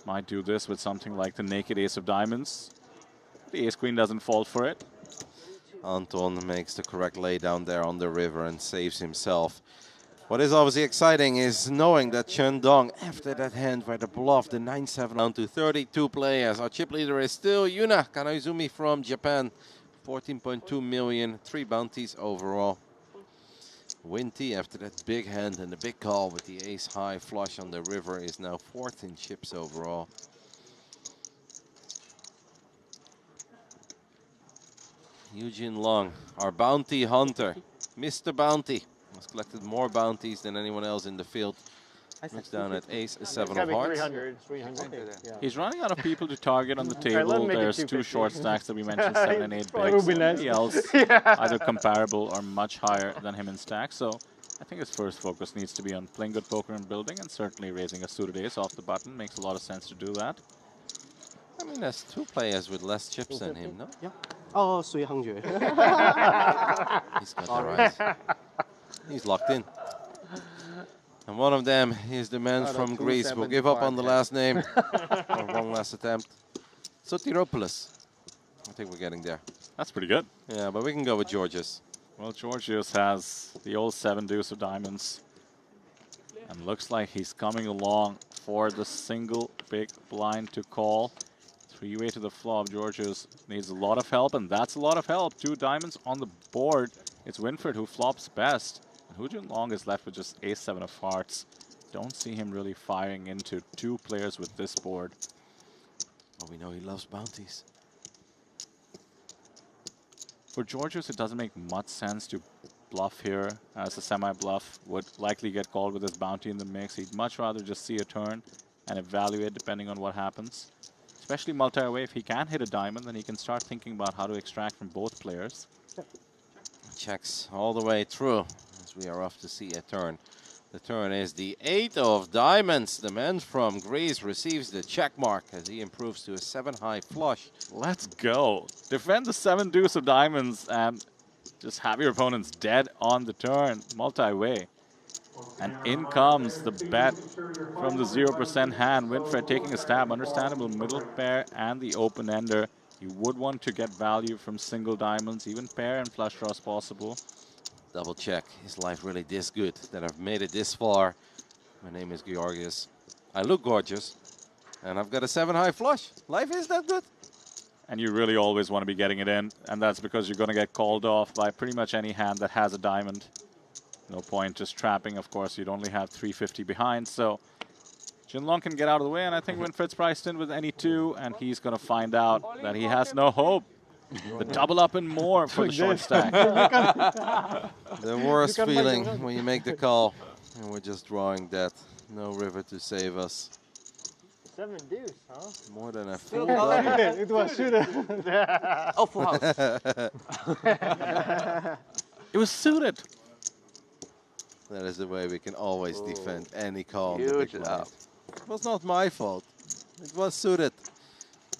Might do this with something like the naked ace of diamonds. The ace queen doesn't fall for it. Anton makes the correct laydown there on the river and saves himself. What is obviously exciting is knowing that Chen Dong, after that hand where the bluff, the 9-7 down to 32 players. Our chip leader is still Yuna Kanaizumi from Japan. 14.2 million, 3 bounties overall. Win T, after that big hand and the big call with the ace-high flush on the river, is now 4th in chips overall. Hu Jinlong, our bounty hunter, Mr. Bounty. Has collected more bounties than anyone else in the field. Looks down at ace-7 of hearts. 300. He's running out of people to target on the table. let him make it There's 2 250. short stacks that we mentioned, 7 and 8 Probably bigs. would be nice. Nobody else Yeah. either comparable or much higher than him in stacks. So I think his first focus needs to be on playing good poker and building, and certainly raising a suited ace off the button. Makes a lot of sense to do that. I mean, there's 2 players with less chips than him, no? Yeah. Oh, 300. He's got the right. He's locked in. And one of them is the man from Greece. We'll give up on the last name. Or one last attempt. Sotiropoulos. I think we're getting there. That's pretty good. Yeah, but we can go with Georgios. Well, Georgios has the old 7 deuce of diamonds. And looks like he's coming along for the single big blind to call. 3-way to the flop. Georgios needs a lot of help, and that's a lot of help. 2 diamonds on the board. It's Winfred who flops best. And Hu Jinlong is left with just ace-7 of hearts. Don't see him really firing into 2 players with this board. Well, we know he loves bounties. For Georgios, it doesn't make much sense to bluff here, as a semi-bluff would likely get called with his bounty in the mix. He'd much rather just see a turn and evaluate depending on what happens. Especially multi-way, if he can hit a diamond, then he can start thinking about how to extract from both players. Checks all the way through as we are off to see a turn. The turn is the 8 of diamonds. The man from Greece receives the check mark as he improves to a 7-high flush. Let's go. Defend the 7 deuce of diamonds and just have your opponents dead on the turn. Multi-way. And in comes the bet from the 0% hand. Winfred taking a stab. Understandable middle pair and the open ender. You would want to get value from single diamonds, even pair and flush draws possible. Double check. Is life really this good that I've made it this far? My name is Georgios. I look gorgeous, and I've got a 7 high flush. Life is that good. And you really always want to be getting it in, and that's because you're going to get called off by pretty much any hand that has a diamond. No point just trapping, of course. You'd only have 350 behind, so Jinlong can get out of the way, and I think Winfried's priced in with any 2, and he's going to find out that he has no hope. The double up and more for the short stack. The worst feeling when you make the call, and we're just drawing that. No river to save us. 7 deuce, huh? More than a Still full got double. it. It was suited. Oh, full house. It was suited. That is the way we can always defend any call. on the Huge big up. blind. It was not my fault. It was suited.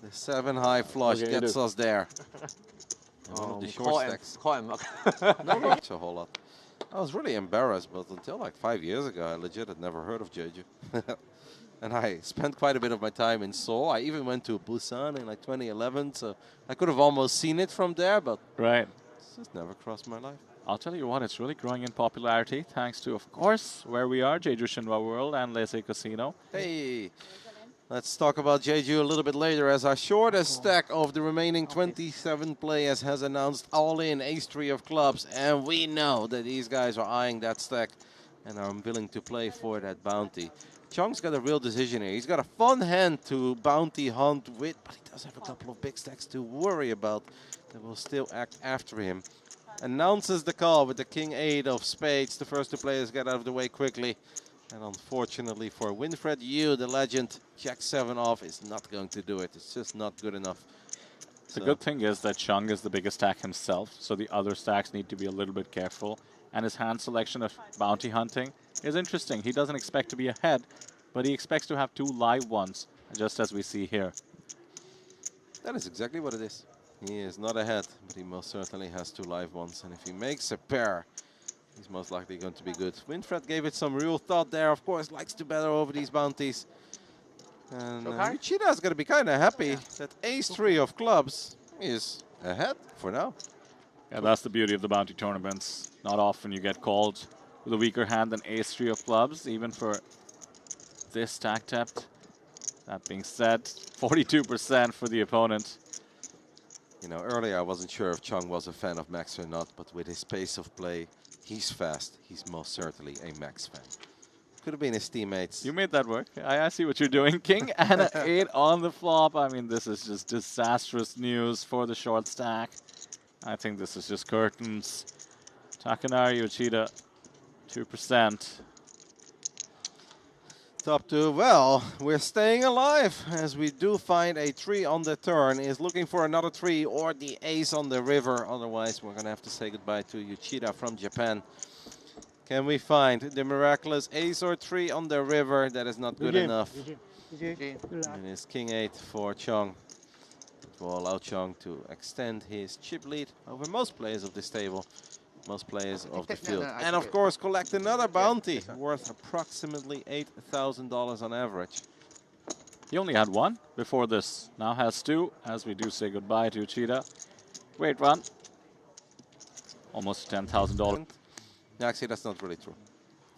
The 7 high flush Okay, gets us there. And one of the short stacks. Call and mug. Not a whole lot. I was really embarrassed, but until like 5 years ago, I legit had never heard of Jeju. And I spent quite a bit of my time in Seoul. I even went to Busan in like 2011, so I could have almost seen it from there, but right. It's just never crossed my life. I'll tell you what, it's really growing in popularity, thanks to, of course, where we are, Jeju Shinhwa World and Lese Casino. Hey, let's talk about Jeju a little bit later, as our shortest stack of the remaining 27 players has announced all-in ace-3 of clubs, and we know that these guys are eyeing that stack and are willing to play for that bounty. Chong's got a real decision here. He's got a fun hand to bounty hunt with, but he does have a couple of big stacks to worry about that will still act after him. Announces the call with the King 8 of spades. The first 2 players get out of the way quickly. And unfortunately for Winfried Yu, the legend, Jack 7 off is not going to do it. It's just not good enough. The good thing is that Chung is the biggest stack himself, so the other stacks need to be a little bit careful. And his hand selection of bounty hunting is interesting. He doesn't expect to be ahead, but he expects to have 2 live ones, just as we see here. That is exactly what it is. He is not ahead, but he most certainly has 2 live ones. And if he makes a pair, he's most likely going to be good. Winfried gave it some real thought there. Of course, likes to battle over these bounties. And Uchida is going to be kind of happy that ace-3 of clubs is ahead for now. Yeah, that's the beauty of the bounty tournaments. Not often you get called with a weaker hand than ace-3 of clubs, even for this stack tapped. That being said, 42% for the opponent. You know, earlier I wasn't sure if Chung was a fan of Max or not, but with his pace of play, he's fast. He's most certainly a Max fan. Could have been his teammates. You made that work. I see what you're doing. King and an 8 on the flop. I mean, this is just disastrous news for the short stack. I think this is just curtains. Takanari Uchida, 2%. Top 2, well, we're staying alive as we do find a 3 on the turn. Is looking for another 3 or the ace on the river. Otherwise, we're going to have to say goodbye to Uchida from Japan. Can we find the miraculous ace or 3 on the river? That is not good enough. And it's King 8 for Chung. It will allow Chung to extend his chip lead over most players of this table. Most players of the field. And of course, collect another bounty worth approximately $8,000 on average. He only had 1 before this. Now has 2, as we do say goodbye to Uchida. Great run. Almost $10,000. No, actually, that's not really true.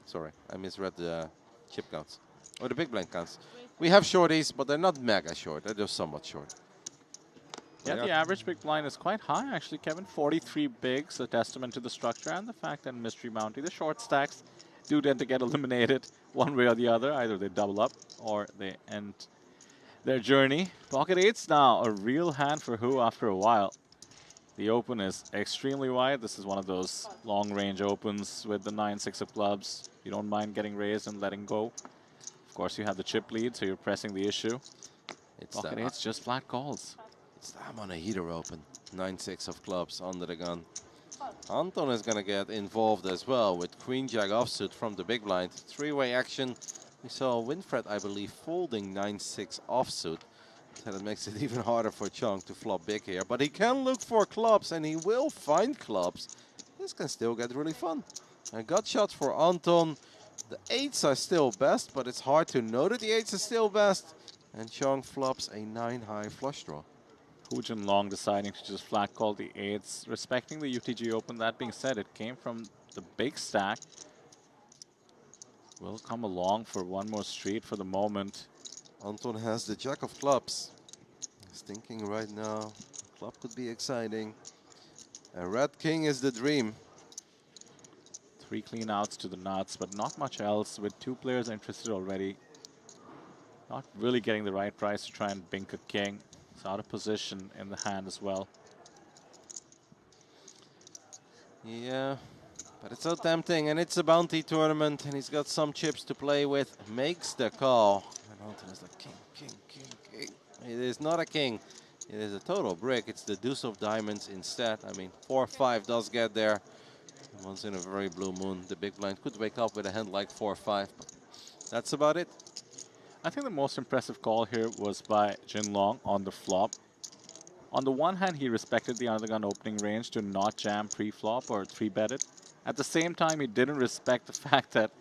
Sorry, I misread the chip counts. Or the big blind counts. We have shorties, but they're not mega short. They're just somewhat short. Yeah, the average big blind is quite high, actually, Kevin. 43 bigs, a testament to the structure and the fact that Mystery Bounty, the short stacks, do tend to get eliminated one way or the other. Either they double up or they end their journey. Pocket 8's now a real hand for Who after a while. The open is extremely wide. This is one of those long-range opens with the 9-6 of clubs. You don't mind getting raised and letting go. Of course, you have the chip lead, so you're pressing the issue. Pocket 8's just flat calls. I'm on a heater open. 9-6 of clubs under the gun. Anton is going to get involved as well with Queen Jack offsuit from the big blind. 3-way action. We saw Winfried, I believe, folding 9-6 offsuit. So that makes it even harder for Chung to flop big here. But he can look for clubs, and he will find clubs. This can still get really fun. A gut shot for Anton. The 8s are still best, but it's hard to know that the 8s are still best. And Chung flops a 9-high flush draw. Hu Jinlong deciding to just flat call the 8s, respecting the UTG Open. That being said, it came from the big stack. will come along for one more street for the moment. Anton has the jack of clubs. He's thinking right now, club could be exciting. A red king is the dream. 3 clean outs to the nuts, but not much else with 2 players interested already. Not really getting the right price to try and bink a king. It's out of position in the hand as well. Yeah, but it's so tempting, and it's a bounty tournament, and he's got some chips to play with. Makes the call. And Anton is like, king, king, king, king. It is not a king. It is a total brick. It's the deuce of diamonds instead. I mean, 4-5 does get there. Once in a very blue moon, the big blind could wake up with a hand like 4-5, but that's about it. I think the most impressive call here was by Jinlong on the flop. On the one hand, he respected the undergun opening range to not jam pre-flop or 3-bet it. At the same time, he didn't respect the fact that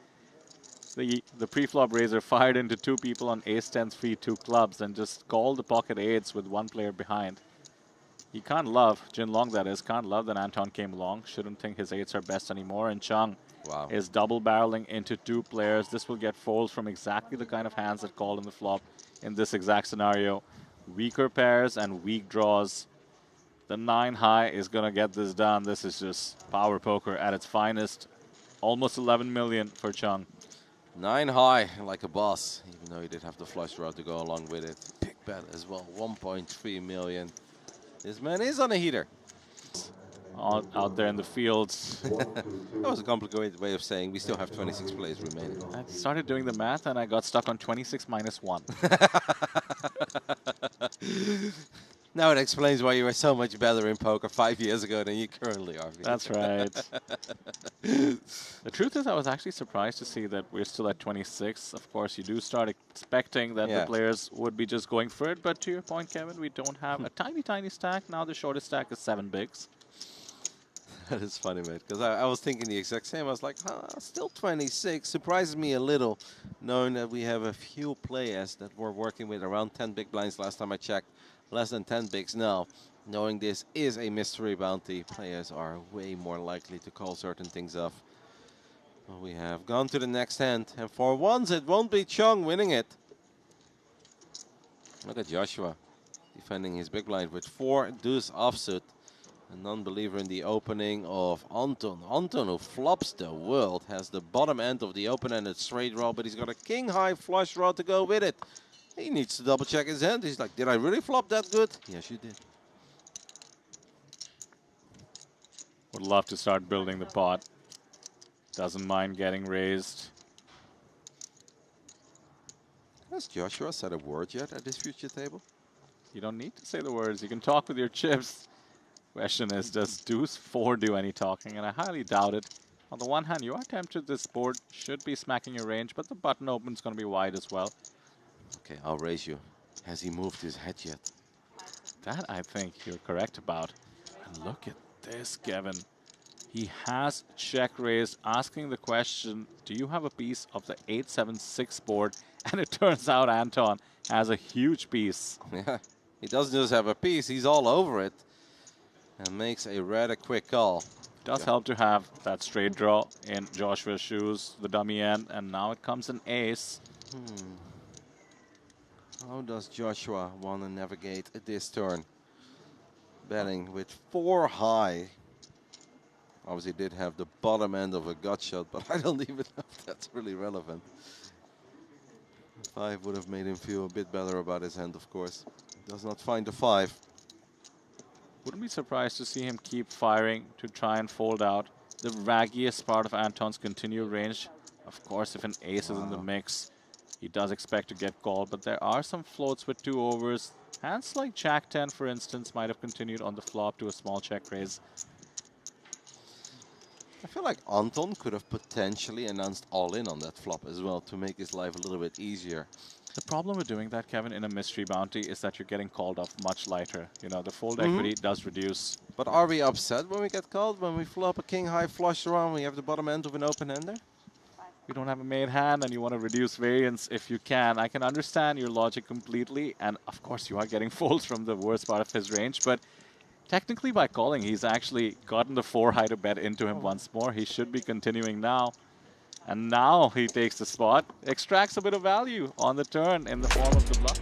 the pre-flop raiser fired into 2 people on ace-10 free 2 clubs and just called the pocket 8s with 1 player behind. He can't love, Jinlong that is, can't love that Anton came along. Shouldn't think his 8s are best anymore. And Chung is double barreling into 2 players. This will get folds from exactly the kind of hands that called in the flop in this exact scenario. Weaker pairs and weak draws. The 9 high is going to get this done. This is just power poker at its finest. Almost 11 million for Chung. 9 high, like a boss, even though he did have the flush draw to go along with it. Big bet as well, 1.3 million. This man is on a heater. Out there in the fields. That was a complicated way of saying we still have 26 plays remaining. I started doing the math and I got stuck on 26 minus 1. Now it explains why you were so much better in poker 5 years ago than you currently are. That's right. The truth is I was actually surprised to see that we're still at 26. Of course, you do start expecting that the players would be just going for it. But to your point, Kevin, we don't have a tiny, tiny stack. Now the shortest stack is 7 bigs. That is funny, mate, because I was thinking the exact same. I was like, still 26. Surprises me a little, knowing that we have a few players that were working with around 10 big blinds last time I checked. Less than 10 bigs now. Knowing this is a mystery bounty, players are way more likely to call certain things off. Well, we have gone to the next hand, and for once it won't be Chung winning it. Look at Joshua defending his big blind with 4 deuce offsuit. A non-believer in the opening of Anton. Anton, who flops the world, has the bottom end of the open-ended straight draw, but he's got a king-high flush draw to go with it. He needs to double-check his hand. He's like, did I really flop that good? Yes, you did. Would love to start building the pot. Doesn't mind getting raised. Has Joshua said a word yet at this future table? You don't need to say the words. You can talk with your chips. Question is, does deuce 4 do any talking? And I highly doubt it. On the one hand, you are tempted. This board should be smacking your range, but the button open's going to be wide as well. Okay, I'll raise you. Has he moved his head yet? That I think you're correct about. And look at this, Kevin. He has check raised, asking the question, do you have a piece of the 8-7-6 board? And it turns out Anton has a huge piece. Yeah, he doesn't just have a piece, he's all over it. And makes a rather quick call. Does help to have that straight draw in Joshua's shoes, the dummy end, and now it comes an ace. How does Joshua want to navigate this turn? Betting with 4 high. Obviously did have the bottom end of a gut shot, but I don't even know if that's really relevant. 5 would have made him feel a bit better about his hand, of course. Does not find the 5. Wouldn't be surprised to see him keep firing to try and fold out. The raggiest part of Anton's continued range. Of course, if an ace is in the mix, he does expect to get called, but there are some floats with 2 overs. Hands like Jack 10, for instance, might have continued on the flop to a small check raise. I feel like Anton could have potentially announced all-in on that flop as well to make his life a little bit easier. The problem with doing that, Kevin, in a mystery bounty is that you're getting called off much lighter. You know, the fold equity does reduce. But are we upset when we get called? When we flop a king-high flush draw and we have the bottom end of an open-ender? You don't have a made hand and you want to reduce variance if you can. I can understand your logic completely. And, of course, you are getting folds from the worst part of his range. But technically, by calling, he's actually gotten the 4 high to bet into him once more. He should be continuing now. And now he takes the spot, extracts a bit of value on the turn in the form of the bluff.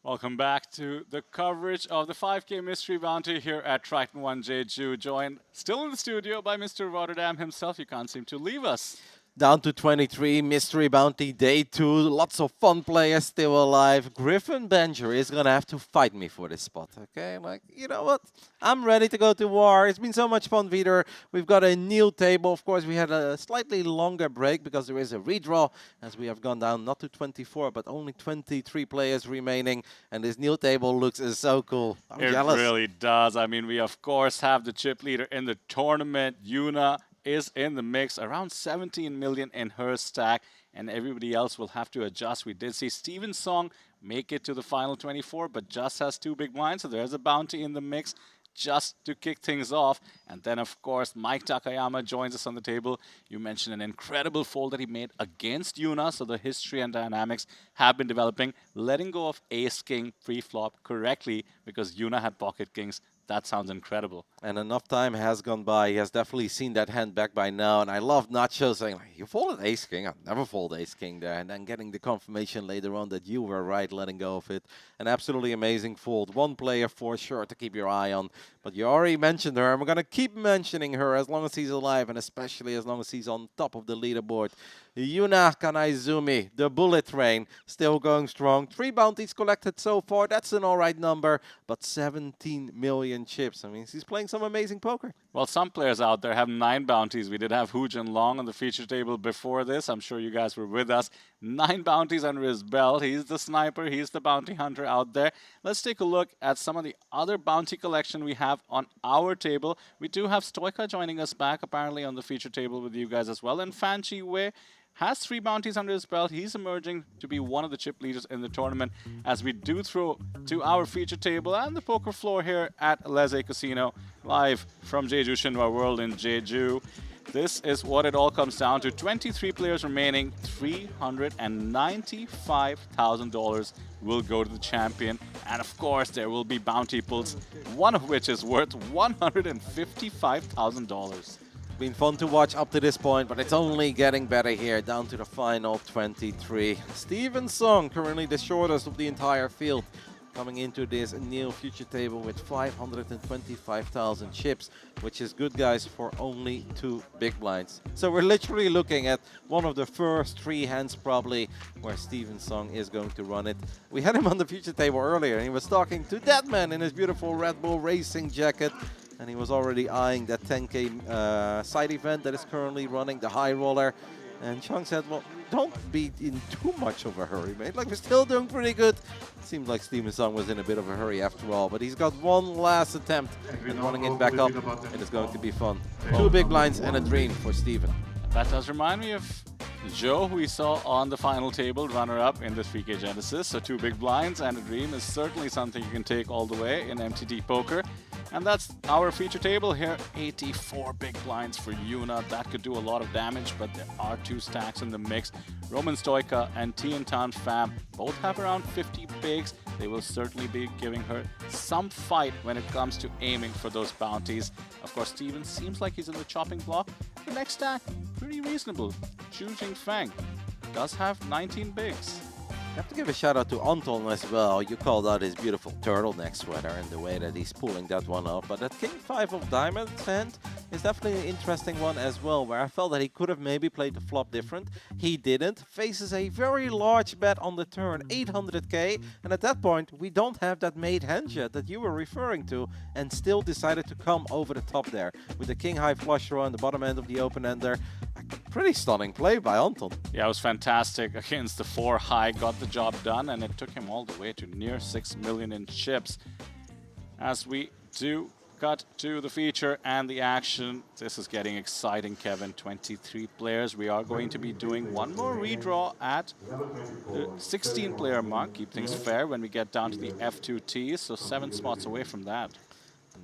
Welcome back to the coverage of the 5K Mystery Bounty here at Triton ONE Jeju, joined still in the studio by Mr. Rotterdam himself. You can't seem to leave us. Down to 23, Mystery Bounty Day 2. Lots of fun players still alive. Griffin Benjer is going to have to fight me for this spot, okay? Like, you know what? I'm ready to go to war. It's been so much fun, Vitor. We've got a new table. Of course, we had a slightly longer break because there is a redraw as we have gone down not to 24, but only 23 players remaining. And this new table looks so cool. I'm jealous. It really does. I mean, we, of course, have the chip leader in the tournament, Yuna, is in the mix, around 17 million in her stack, and everybody else will have to adjust. We did see Steven Song make it to the final 24, but just has 2 big blinds, so there's a bounty in the mix just to kick things off. And then, of course, Mike Takayama joins us on the table. You mentioned an incredible fold that he made against Yuna, so the history and dynamics have been developing, letting go of Ace-King pre-flop correctly because Yuna had pocket kings. That sounds incredible. And enough time has gone by. He has definitely seen that hand back by now. And I love Nacho saying, like, you folded Ace-King. I've never folded Ace-King there. And then getting the confirmation later on that you were right, letting go of it. An absolutely amazing fold. One player for sure to keep your eye on. But you already mentioned her. I'm going to keep mentioning her as long as he's alive. And especially as long as he's on top of the leaderboard. Yuna Kanaizumi, the bullet train, still going strong. 3 bounties collected so far. That's an all right number. But 17 million chips. I mean, he's playing some amazing poker. Well, some players out there have 9 bounties. We did have Hu Jin Long on the feature table before this. I'm sure you guys were with us. 9 bounties under his belt. He's the sniper. He's the bounty hunter out there. Let's take a look at some of the other bounty collection we have on our table. We do have Stoika joining us back, apparently, on the feature table with you guys as well. And Fan Chi Wei has 3 bounties under his belt. He's emerging to be one of the chip leaders in the tournament as we do throw to our feature table and the poker floor here at Leze Casino, live from Jeju Shinhwa World in Jeju. This is what it all comes down to. 23 players remaining. $395,000 will go to the champion. And of course, there will be bounty pulls, one of which is worth $155,000. Been fun to watch up to this point, but it's only getting better here, down to the final 23. Steven Song, currently the shortest of the entire field, coming into this new future table with 525,000 chips, which is good, guys, for only 2 big blinds. So we're literally looking at one of the first 3 hands probably where Steven Song is going to run it. We had him on the future table earlier, and he was talking to that man in his beautiful Red Bull Racing jacket. And he was already eyeing that 10K side event that is currently running, the High Roller. And Chung said, well, don't be in too much of a hurry, mate. Like, we're still doing pretty good. It seemed like Steven Song was in a bit of a hurry after all. But he's got one last attempt at running it back up. It is going to be fun. 2 big blinds and a dream for Steven. That does remind me of Joe, who we saw on the final table, runner-up in the 3K Genesis. So 2 big blinds and a dream is certainly something you can take all the way in MTT Poker. And that's our feature table here. 84 big blinds for Yuna. That could do a lot of damage, but there are 2 stacks in the mix. Roman Stoika and Tian Tan Pham both have around 50 bigs. They will certainly be giving her some fight when it comes to aiming for those bounties. Of course, Steven seems like he's in the chopping block. The next stack, pretty reasonable. Xu Jingfeng does have 19 bigs. I have to give a shout out to Anton as well. You called out his beautiful turtleneck sweater and the way that he's pulling that one up. But that King 5 of Diamonds hand is definitely an interesting one as well, where I felt that he could have maybe played the flop different. He didn't. Faces a very large bet on the turn, 800k. And at that point, we don't have that made hand yet that you were referring to, and still decided to come over the top there with the King High flush draw on the bottom end of the open-ender. Pretty stunning play by Anton. Yeah, it was fantastic against the 4 high, got the job done, and it took him all the way to near 6 million in chips. As we do cut to the feature and the action, this is getting exciting, Kevin. 23 players. We are going to be doing one more redraw at the 16-player mark. Keep things fair when we get down to the F2Ts, so 7 spots away from that.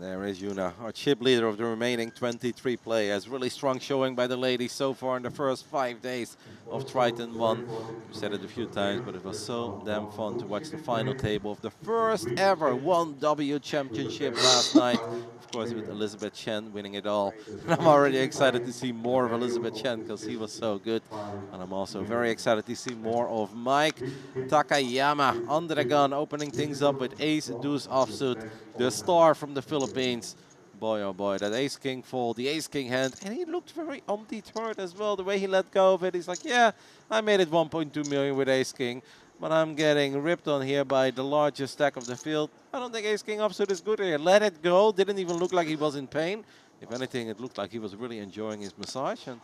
There is Yuna, our chip leader of the remaining 23 players. Really strong showing by the ladies so far in the first 5 days of Triton ONE. We said it a few times, but it was so damn fun to watch the final table of the first ever 1W championship last night. Of course, with Elizabeth Chen winning it all. And I'm already excited to see more of Elizabeth Chen because he was so good. And I'm also very excited to see more of Mike Takayama under the gun, opening things up with ace deuce offsuit. The star from the Philippines. Boy, oh boy, that ace-king fall, the ace-king hand. And he looked very undeterred as well, the way he let go of it. He's like, yeah, I made it 1.2 million with ace-king, but I'm getting ripped on here by the largest stack of the field. I don't think ace-king offsuit is good here. Let it go. Didn't even look like he was in pain. If anything, it looked like he was really enjoying his massage and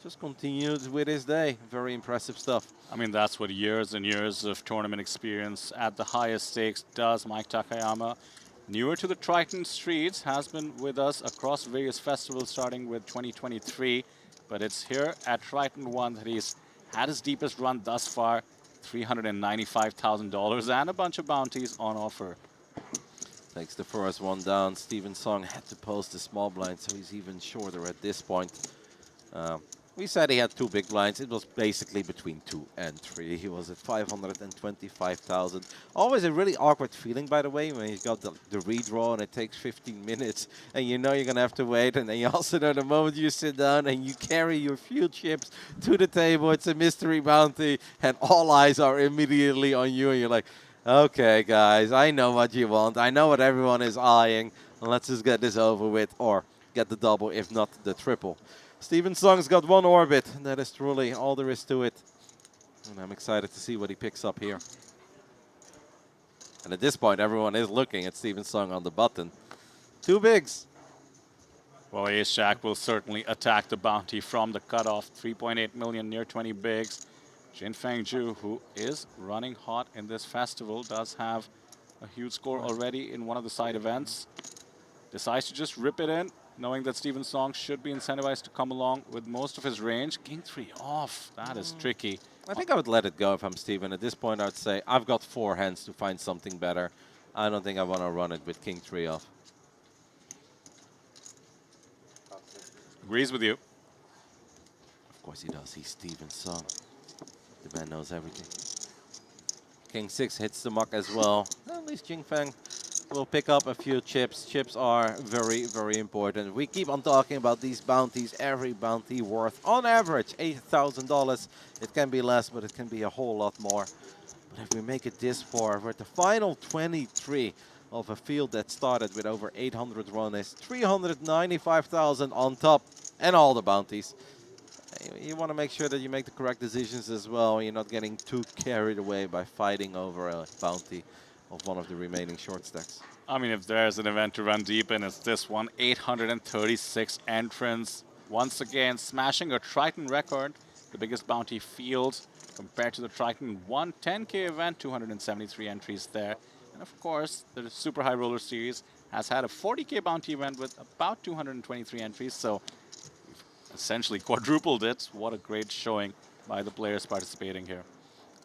just continued with his day. Very impressive stuff. I mean, that's what years and years of tournament experience at the highest stakes does. Mike Takayama, newer to the Triton streets, has been with us across various festivals starting with 2023. But it's here at Triton ONE that he's had his deepest run thus far, $395,000 and a bunch of bounties on offer. Takes the first one down. Steven Song had to post the small blind, so he's even shorter at this point. We said he had 2 big blinds. It was basically between 2 and 3. He was at 525,000. Always a really awkward feeling, by the way, when he's got the redraw and it takes 15 minutes and you know you're going to have to wait. And then you also know the moment you sit down and you carry your few chips to the table, it's a mystery bounty and all eyes are immediately on you. And you're like, okay, guys, I know what you want. I know what everyone is eyeing. Let's just get this over with or get the double, if not the triple. Steven Song's got 1 orbit, and that is truly all there is to it. And I'm excited to see what he picks up here. And at this point, everyone is looking at Steven Song on the button. 2 bigs. Well, Ace Jack will certainly attack the bounty from the cutoff. 3.8 million near 20 bigs. Jin Fangju, who is running hot in this festival, does have a huge score already in one of the side events. Decides to just rip it in, knowing that Steven Song should be incentivized to come along with most of his range. King 3 off. That is tricky. I think I would let it go if I'm Steven. At this point, I would say I've got 4 hands to find something better. I don't think I want to run it with King 3 off. Agrees with you. Of course he does. He's Steven Song. The man knows everything. King 6 hits the muck as well. At least Jingfeng will pick up a few chips. Chips are very, very important. We keep on talking about these bounties. Every bounty worth, on average, $8,000. It can be less, but it can be a whole lot more. But if we make it this far, we're at the final 23 of a field that started with over 800 runners, 395,000 on top, and all the bounties. You want to make sure that you make the correct decisions as well. You're not getting too carried away by fighting over a bounty of one of the remaining short stacks. I mean, if there's an event to run deep in, it's this one. 836 entrants. Once again, smashing a Triton record, the biggest bounty field compared to the Triton ONE 10K event, 273 entries there. And of course, the Super High Roller Series has had a 40K bounty event with about 223 entries, so essentially quadrupled it. What a great showing by the players participating here.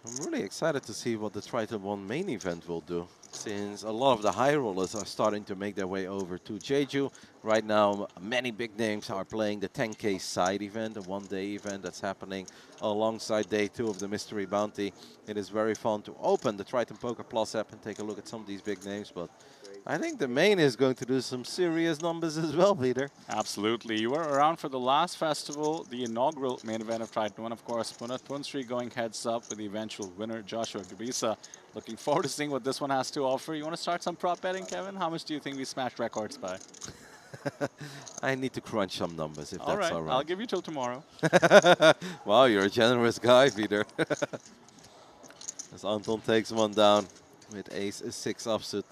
I'm really excited to see what the Triton ONE main event will do, since a lot of the high rollers are starting to make their way over to Jeju. Right now, many big names are playing the 10K side event, a one-day event that's happening alongside day 2 of the Mystery Bounty. It is very fun to open the Triton Poker Plus app and take a look at some of these big names, but I think the main is going to do some serious numbers as well, Peter. Absolutely. You were around for the last festival, the inaugural main event of Triton ONE. Of course, Punat Punstri going heads up with the eventual winner, Joshua Gabisa. Looking forward to seeing what this one has to offer. You want to start some prop betting, Kevin? How much do you think we smashed records by? I need to crunch some numbers, if All that's right. all right. I'll give you till tomorrow. Wow, you're a generous guy, Peter. As Anton takes one down with ace 6 offsuit.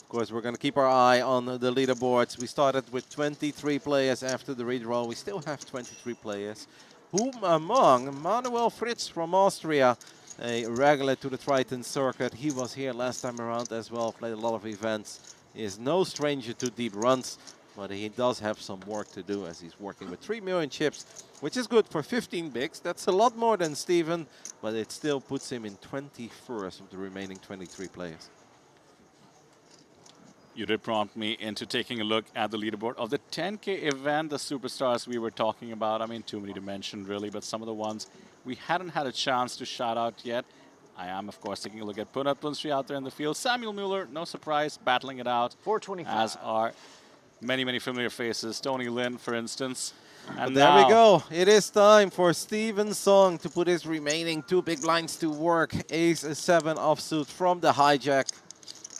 Of course, we're going to keep our eye on the leaderboards. We started with 23 players after the redraw. We still have 23 players, whom among Manuel Fritz from Austria, a regular to the Triton circuit. He was here last time around as well, played a lot of events. He is no stranger to deep runs, but he does have some work to do as he's working with 3 million chips, which is good for 15 bigs. That's a lot more than Steven, but it still puts him in 21st of the remaining 23 players. You did prompt me into taking a look at the leaderboard of the 10K event, the superstars we were talking about. I mean, too many to mention, really, but some of the ones we hadn't had a chance to shout out yet. I am, of course, taking a look at Punat Punstri out there in the field. Samuel Mueller, no surprise, battling it out. 425. As are many, many familiar faces. Tony Lin, for instance. And There we go. It is time for Steven Song to put his remaining 2 big blinds to work. Ace-7 offsuit from the hijack.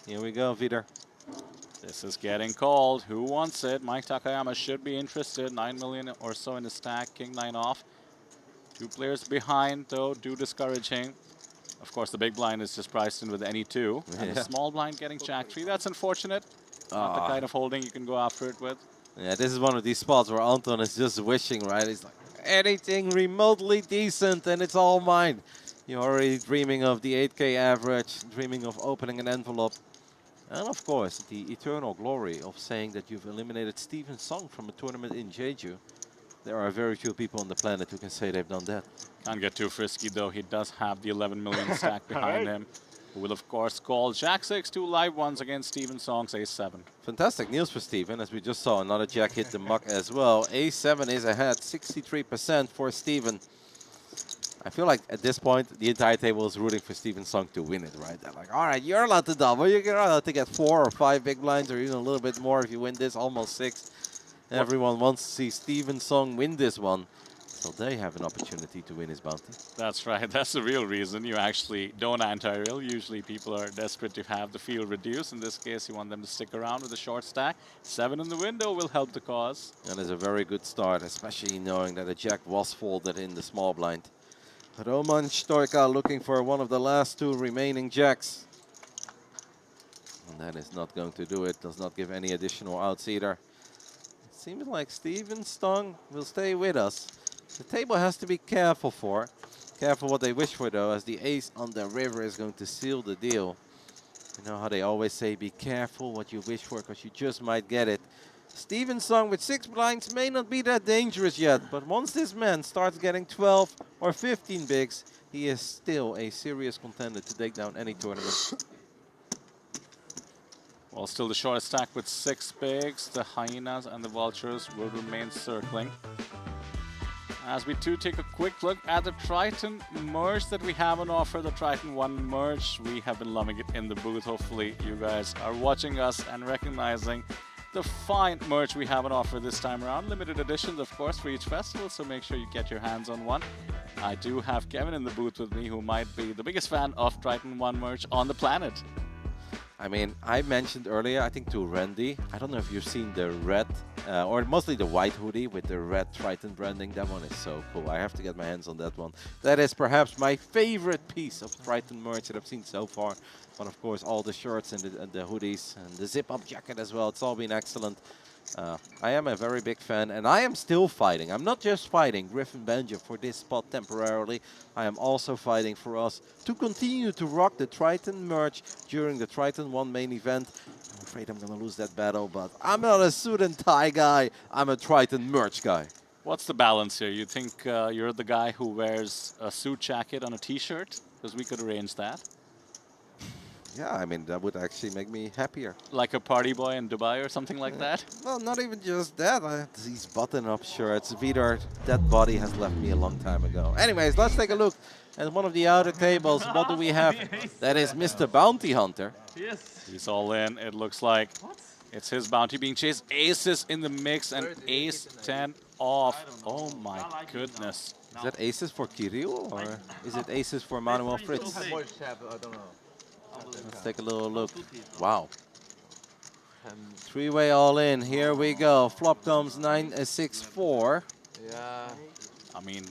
Here we go, Vider. This is getting called. Who wants it? Mike Takayama should be interested. 9 million or so in the stack. King 9 off. 2 players behind, though, do discouraging. Of course, the big blind is just priced in with any 2. And the small blind getting jack 3. That's unfortunate. Not the kind of holding you can go after it with. Yeah, this is one of these spots where Anton is just wishing, right? He's like, anything remotely decent and it's all mine. You're already dreaming of the 8K average, dreaming of opening an envelope. And of course, the eternal glory of saying that you've eliminated Steven Song from a tournament in Jeju. There are very few people on the planet who can say they've done that. Can't get too frisky, though. He does have the 11 million stack behind him. Who will, of course, call Jack 6, 2 live ones against Steven Song's Ace-7. Fantastic news for Steven, as we just saw another Jack hit the muck as well. Ace-7 is ahead, 63% for Steven. I feel like at this point, the entire table is rooting for Steven Song to win it, right? They're like, all right, you're allowed to double. You're allowed to get 4 or 5 big blinds, or even a little bit more if you win this, almost 6. Everyone wants to see Steven Song win this one. So they have an opportunity to win his bounty. That's right. That's the real reason you actually don't anti-rail. Usually people are desperate to have the field reduced. In this case, you want them to stick around with a short stack. 7 in the window will help the cause. That is a very good start, especially knowing that a jack was folded in the small blind. Roman Stoika looking for one of the last 2 remaining jacks. And that is not going to do it. Does not give any additional outs either. It seems like Steven Song will stay with us. The table has to be careful what they wish for, though, as the ace on the river is going to seal the deal. You know how they always say, be careful what you wish for, because you just might get it. Steven Song with 6 blinds may not be that dangerous yet, but once this man starts getting 12 or 15 bigs, he is still a serious contender to take down any tournament. Well, still the shortest stack with 6 bigs. The hyenas and the vultures will remain circling. As we too take a quick look at the Triton merch that we have on offer, the Triton ONE merch. We have been loving it in the booth. Hopefully you guys are watching us and recognizing the fine merch we have on offer this time around. Limited editions, of course, for each festival, so make sure you get your hands on one. I do have Kevin in the booth with me, who might be the biggest fan of Triton ONE merch on the planet. I mean, I mentioned earlier, I think to Randy, I don't know if you've seen the red, or mostly the white hoodie with the red Triton branding. That one is so cool. I have to get my hands on that one. That is perhaps my favorite piece of Triton merch that I've seen so far. But of course, all the shirts and the hoodies and the zip-up jacket as well. It's all been excellent. I am a very big fan, and I am still fighting. I'm not just fighting Griffin Banjo for this spot temporarily. I am also fighting for us to continue to rock the Triton merch during the Triton ONE main event. I'm afraid I'm going to lose that battle, but I'm not a suit and tie guy. I'm a Triton merch guy. What's the balance here? You think you're the guy who wears a suit jacket on a t-shirt? Because we could arrange that. Yeah, I mean, that would actually make me happier. Like a party boy in Dubai or something like that? Well, not even just that. These button-up shirts. Vidar, that body has left me a long time ago. Anyways, let's take a look at one of the outer tables. What do we have? That is Mr. Bounty Hunter. Yes. He's all in. It looks like it's his bounty being chased. Aces in the mix and ace 10 off. Oh my goodness. Is that aces for Kirill or is it aces for Manuel Fritz? I don't know. Let's take a little look. Wow. 3-way all in. Here we go. Flop comes 9-6-4. Yeah. I mean,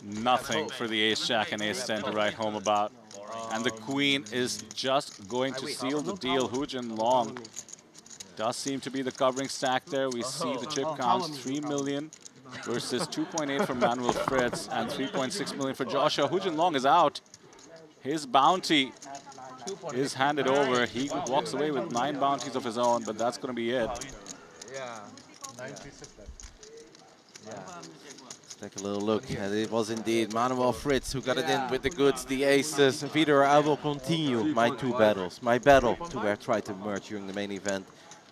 nothing for the ace-jack and ace-10 to write home about. And the queen is just going to seal the deal. Hu Jin Long does seem to be the covering stack there. We see the chip counts 3 million versus 2.8 for Manuel Fritz and 3.6 million for Joshua. Hu Jin Long is out. His bounty is handed over. He walks away with 9 bounties of his own, but that's going to be it. Yeah. Let's take a little look. And it was indeed Manuel Fritz who got it in with the goods, the aces. Vidar, I will continue my 2 battles. My battle to wear Triton merch during the main event.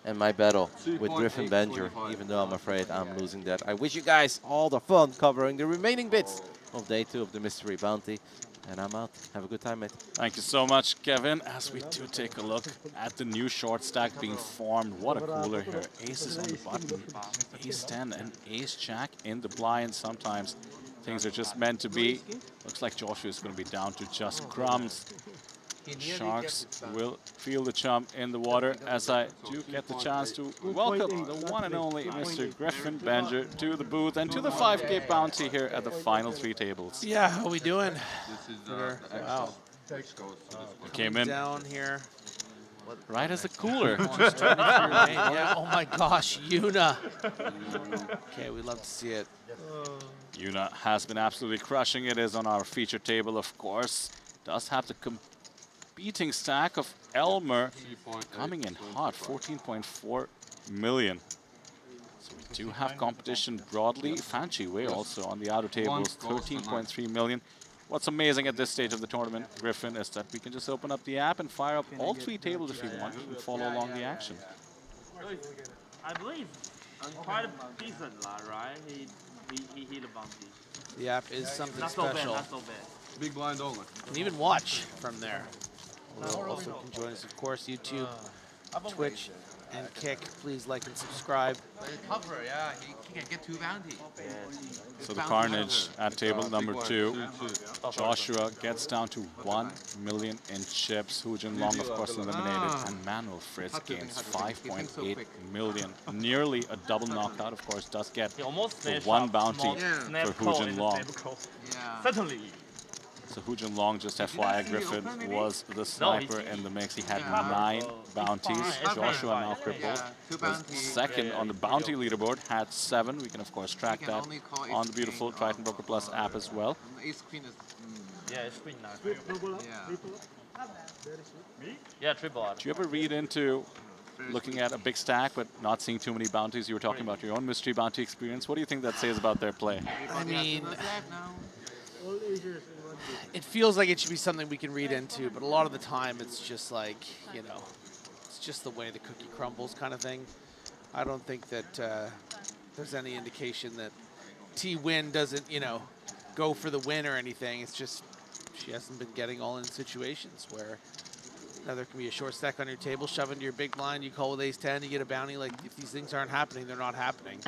and my battle with Griffin Benjer, even though I'm afraid I'm losing that. I wish you guys all the fun covering the remaining bits of day 2 of the Mystery Bounty. And I'm out. Have a good time, mate. Thank you so much, Kevin. As we do take a look at the new short stack being formed. What a cooler here. Aces on the button, ace 10 and ace jack in the blind. Sometimes things are just meant to be. Looks like Joshua is going to be down to just crumbs. Sharks will feel the chump in the water as I do get the chance to welcome the one and only Mr. Griffin Benjer to the booth and to the 5K bounty here at the final 3 tables. Yeah, how we doing? Wow. He came in down here. right as a cooler. Yeah, oh my gosh, Yuna. Okay, we love to see it. Yuna has been absolutely crushing it. Is on our feature table, of course. Does have the beating stack of Elmer coming in hot, 14.4 million. So we do have competition broadly. Fanchi Wei also on the outer tables, 13.3 million. What's amazing at this stage of the tournament, Griffin, is that we can just open up the app and fire up all 3 tables if we want and follow along the action. I believe quite decent, right? He hit a bounty. The app is something not special. So bad, not so bad. Big blind only. You can even watch from there. Also can join us, of course, YouTube, Twitch, and Kick. Please like and subscribe. Cover, yeah, he can get 2 bounties. So the carnage at table number 2. Joshua gets down to 1 million in chips. Hu Jinlong, of course, eliminated. And Manuel Fritz gains 5.8 million. Nearly a double knockout, of course, does get the 1 bounty for Hu Jinlong. Certainly. So Hu Jinlong, just FYI, Griffin was the sniper in the mix. He had 9 bounties. Joshua, now crippled, was second on the bounty leaderboard, had 7. We can, of course, track that on the beautiful Triton Broker Plus app as well. Yeah, it's queen now. Yeah, triple. Do you ever read into looking at a big stack but not seeing too many bounties? You were talking about your own mystery bounty experience. What do you think that says about their play? I mean, it feels like it should be something we can read into, but a lot of the time it's just like, you know, it's just the way the cookie crumbles kind of thing. I don't think that there's any indication that T-Win doesn't, you know, go for the win or anything. It's just she hasn't been getting all in situations where now there can be a short stack on your table, shove into your big blind, you call with ace 10, you get a bounty. Like, if these things aren't happening, they're not happening.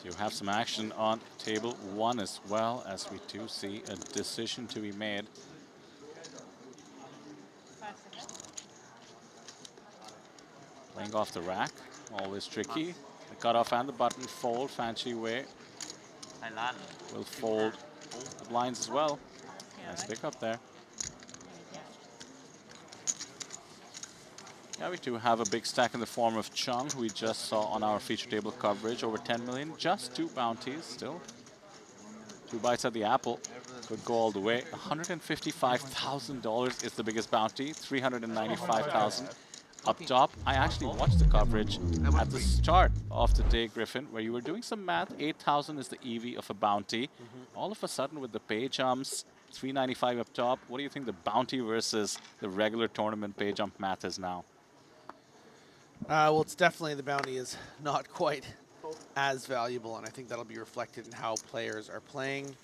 You have some action on table 1 as well, as we do see a decision to be made. Playing off the rack, always tricky. The cutoff and the button fold, Fanchi Wei will fold the blinds as well. Nice pick up there. Yeah, we do have a big stack in the form of Chung, who we just saw on our feature table coverage, over 10 million, just 2 bounties still. 2 bites at the apple, could go all the way. $155,000 is the biggest bounty, 395,000 up top. I actually watched the coverage at the start of the day, Griffin, where you were doing some math. 8,000 is the EV of a bounty. All of a sudden, with the pay jumps, 395 up top, what do you think the bounty versus the regular tournament pay jump math is now? Well, it's definitely the bounty is not quite as valuable, and I think that'll be reflected in how players are playing.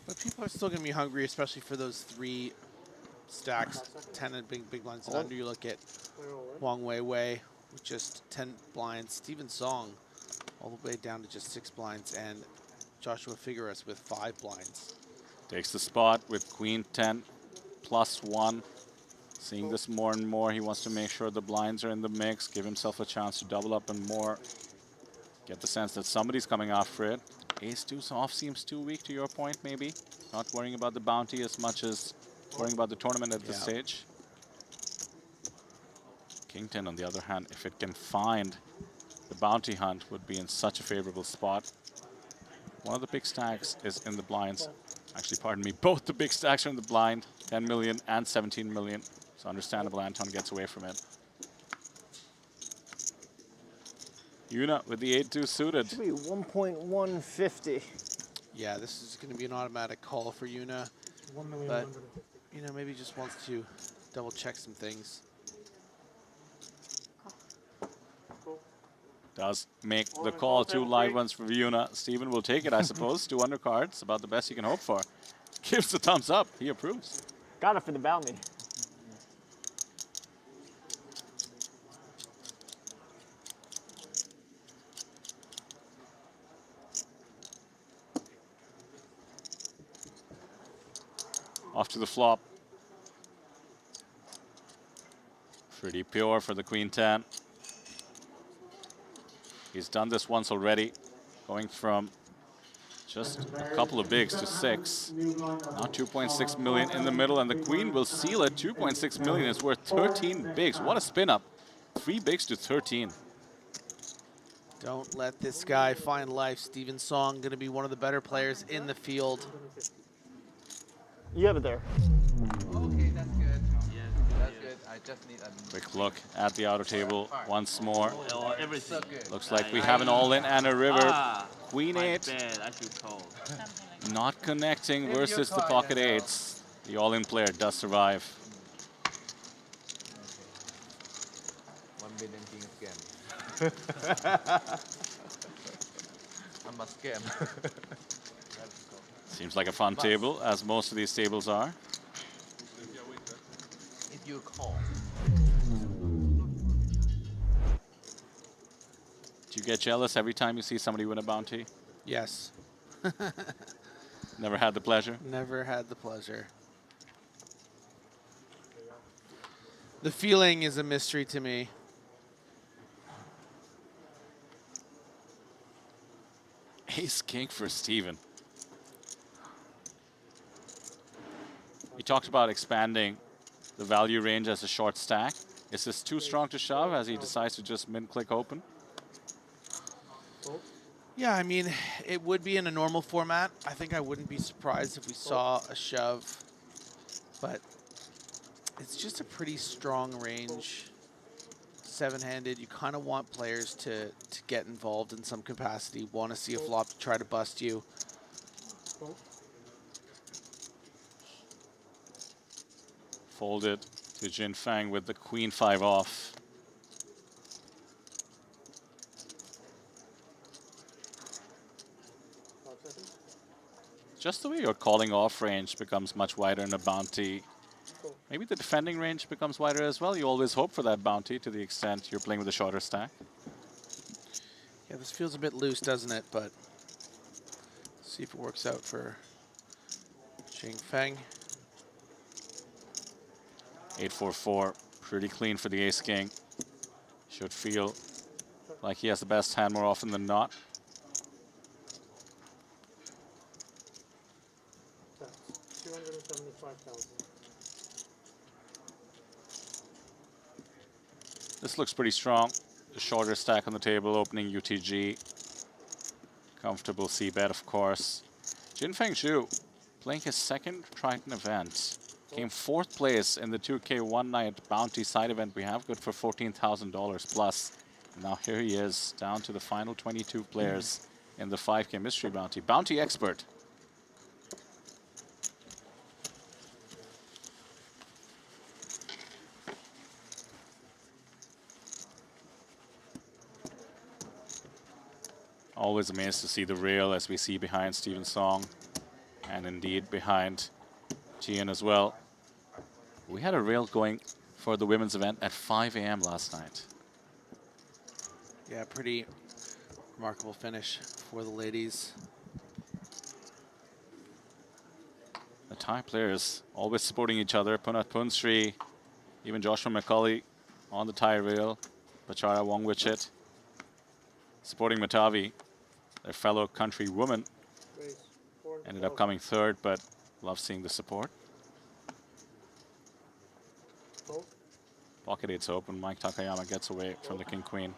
But people are still going to be hungry, especially for those 3 stacks, 10 and big blinds and under. You look at Wang Wei Wei with just 10 blinds, Steven Song all the way down to just 6 blinds, and Joshua Figueres with 5 blinds. Takes the spot with Queen 10 +1. Seeing this more and more, he wants to make sure the blinds are in the mix, give himself a chance to double up and more. Get the sense that somebody's coming after it. Ace-2 off seems too weak, to your point, maybe. Not worrying about the bounty as much as worrying about the tournament at this stage. King 10, on the other hand, if it can find the bounty hunt, would be in such a favorable spot. One of the big stacks is in the blinds. Actually, pardon me, both the big stacks are in the blind, 10 million and 17 million. It's understandable Anton gets away from it. Yuna with the 8-2 suited. Should be 1.150. Yeah, this is going to be an automatic call for Yuna. But, you know, maybe just wants to double check some things. does make the call. 2 live ones for Viuna. Steven will take it, I suppose. 2 undercards, about the best you can hope for. Gives the thumbs up. He approves. Got it for the bounty. Off to the flop. Pretty pure for the queen 10. He's done this once already, going from just a couple of bigs to 6. Now 2.6 million in the middle, and the queen will seal it. 2.6 million is worth 13 bigs. What a spin up. 3 bigs to 13. Don't let this guy find life. Steven Song going to be one of the better players in the field. You have it there. Okay, that's good. Yeah, that's good. I just need a Quick look at the outer table once more. Everything. Looks like we have an all-in and a river. Queen 8. Bad, I feel cold. Not connecting versus the pocket 8s. The all-in player does survive. 1 billion king scam. I'm a scam. Seems like a fun table, as most of these tables are. If you call. Do you get jealous every time you see somebody win a bounty? Yes. Never had the pleasure? Never had the pleasure. The feeling is a mystery to me. Ace king for Steven. He talked about expanding the value range as a short stack. Is this too strong to shove as he decides to just min-click open? Yeah, I mean, it would be in a normal format. I think I wouldn't be surprised if we saw a shove, but it's just a pretty strong range. 7-handed, you kind of want players to get involved in some capacity, want to see a flop to try to bust you. Folded to Jin Fang with the queen 5 off. Just the way your calling off range becomes much wider in a bounty. Maybe the defending range becomes wider as well. You always hope for that bounty to the extent you're playing with a shorter stack. Yeah, this feels a bit loose, doesn't it? But see if it works out for Jin Fang. 8-4-4, pretty clean for the ace king. Should feel like he has the best hand more often than not. This looks pretty strong. The shorter stack on the table, opening UTG. Comfortable c-bet, of course. Jin Feng Zhu, playing his second Triton event. Came 4th place in the 2K one night bounty side event we have, good for $14,000 plus. And now here he is, down to the final 22 players in the 5K mystery bounty. Bounty expert. Always amazed to see the rail as we see behind Steven Song, and indeed behind Gian as well. We had a rail going for the women's event at 5 a.m. last night. Yeah, pretty remarkable finish for the ladies. The Thai players always supporting each other. Punat Punsri, even Joshua McCauley on the Thai rail. Bachara Wongwichit supporting Matavi, their fellow country woman. Ended up coming 3rd, but love seeing the support. Pocket 8's open. Mike Takayama gets away from the king queen.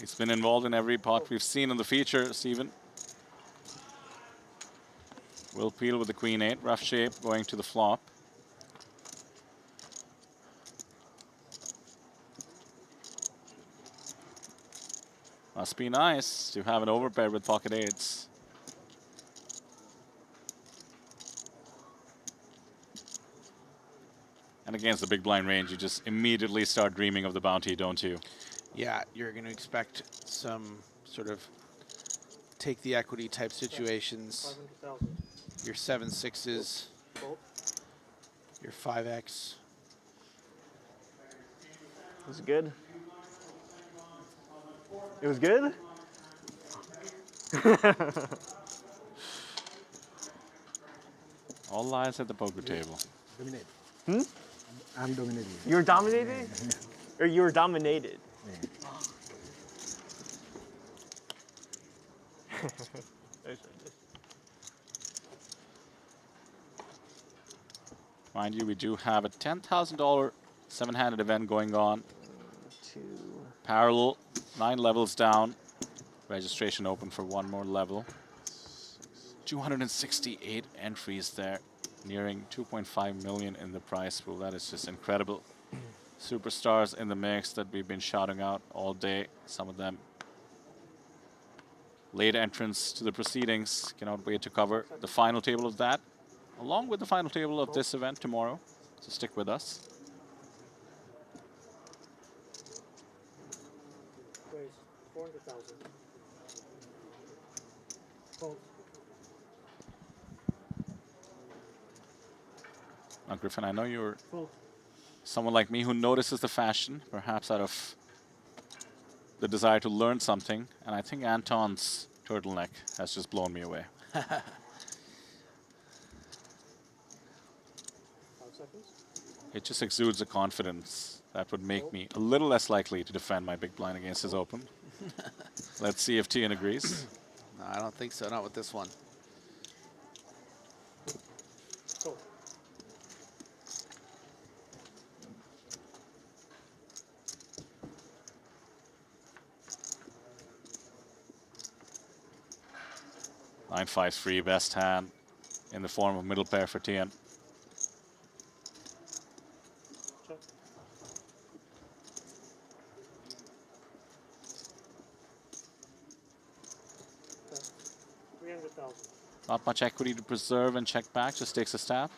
He's been involved in every pot we've seen in the feature, Steven. Will Peel with the queen 8, rough shape, going to the flop. Must be nice to have an overpair with pocket eights. And against the big blind range, you just immediately start dreaming of the bounty, don't you? Yeah, you're going to expect some sort of take the equity type situations. Your 7-6s, your 5x. Was it good? It was good? All lies at the poker table. Dominate. Hmm? I'm dominating. You're dominated? Or you were dominated? Mind you, we do have a $10,000 seven-handed event going on. Parallel, 9 levels down. Registration open for 1 more level. 268 entries there, nearing 2.5 million in the prize pool. That is just incredible. Superstars in the mix that we've been shouting out all day. Some of them late entrants to the proceedings. Cannot wait to cover the final table of that, along with the final table of this event tomorrow. So stick with us. Raise 400,000. Now, Griffin, I know you're someone like me who notices the fashion, perhaps out of the desire to learn something. And I think Anton's turtleneck has just blown me away. 5 seconds. It just exudes a confidence that would make me a little less likely to defend my big blind against his open. Let's see if Tian agrees. No, I don't think so. Not with this one. Go. Nine 5 free, best hand in the form of middle pair for Tian. Check. Okay. 300,000. Not much equity to preserve and check back, just takes a stab.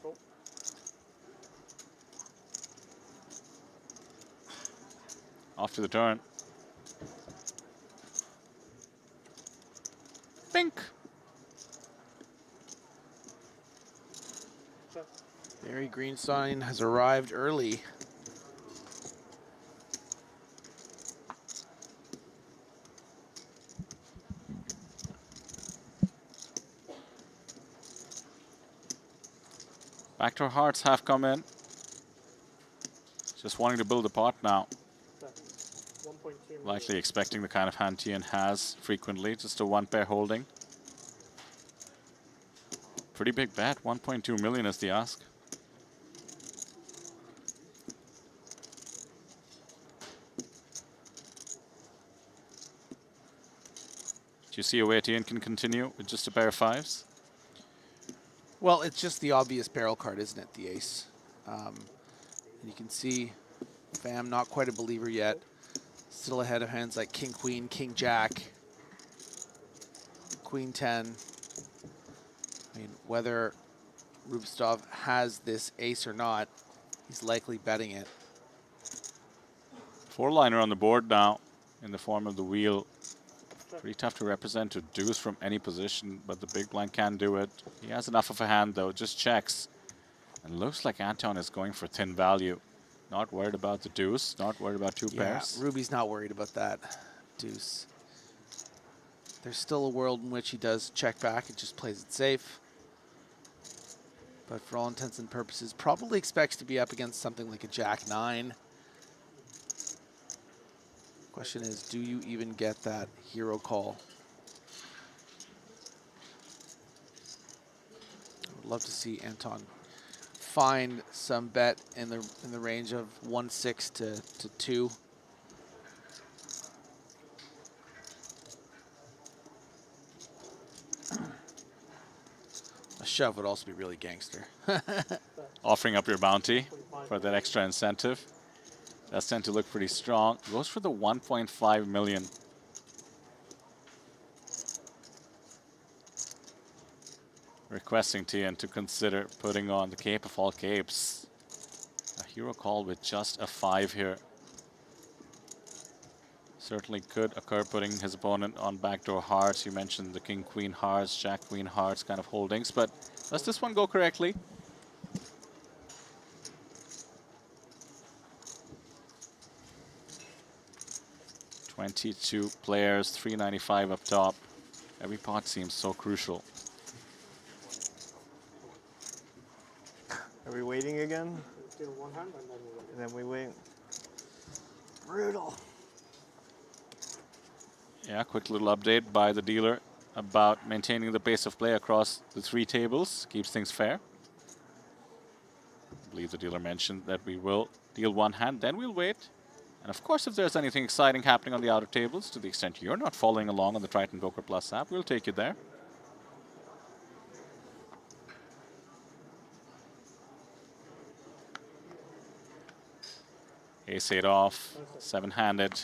Go. Off to the turn. Bink. Check. Barry Greenstein has arrived early. Backdoor hearts have come in. Just wanting to build a pot now. 1.2 million. Likely expecting the kind of hand Tian has frequently, just a 1 pair holding. Pretty big bet, 1.2 million is the ask. Do you see a way Tian can continue with just a pair of 5s? Well, it's just the obvious barrel card, isn't it? The ace. And you can see Pham not quite a believer yet. Still ahead of hands like King Queen, King Jack, Queen 10. I mean, whether Rubstov has this ace or not, he's likely betting it. 4-liner on the board now in the form of the wheel. Pretty tough to represent a deuce from any position, but the big blind can do it. He has enough of a hand though, just checks. And looks like Anton is going for thin value. Not worried about the deuce, not worried about 2 pairs. Ruby's not worried about that deuce. There's still a world in which he does check back and just plays it safe. But for all intents and purposes, probably expects to be up against something like a Jack 9. Question is, do you even get that hero call? I would love to see Anton find some bet in the range of 1-6 to 2. A shove would also be really gangster. Offering up your bounty for that extra incentive. That's tend to look pretty strong. Goes for the 1.5 million. Requesting TN to consider putting on the cape of all capes. A hero call with just a 5 here. Certainly could occur putting his opponent on backdoor hearts. You mentioned the king, queen hearts, jack, queen hearts kind of holdings, but does this one go correctly? 22 players, 395 up top. Every pot seems so crucial. Are we waiting again? Deal one hand and then we wait. And then we wait. Brutal. Yeah, quick little update by the dealer about maintaining the pace of play across the 3 tables. Keeps things fair. I believe the dealer mentioned that we will deal one hand, then we'll wait. And of course, if there's anything exciting happening on the outer tables, to the extent you're not following along on the Triton Poker Plus app, we'll take you there. Ace-8 off, 7-handed.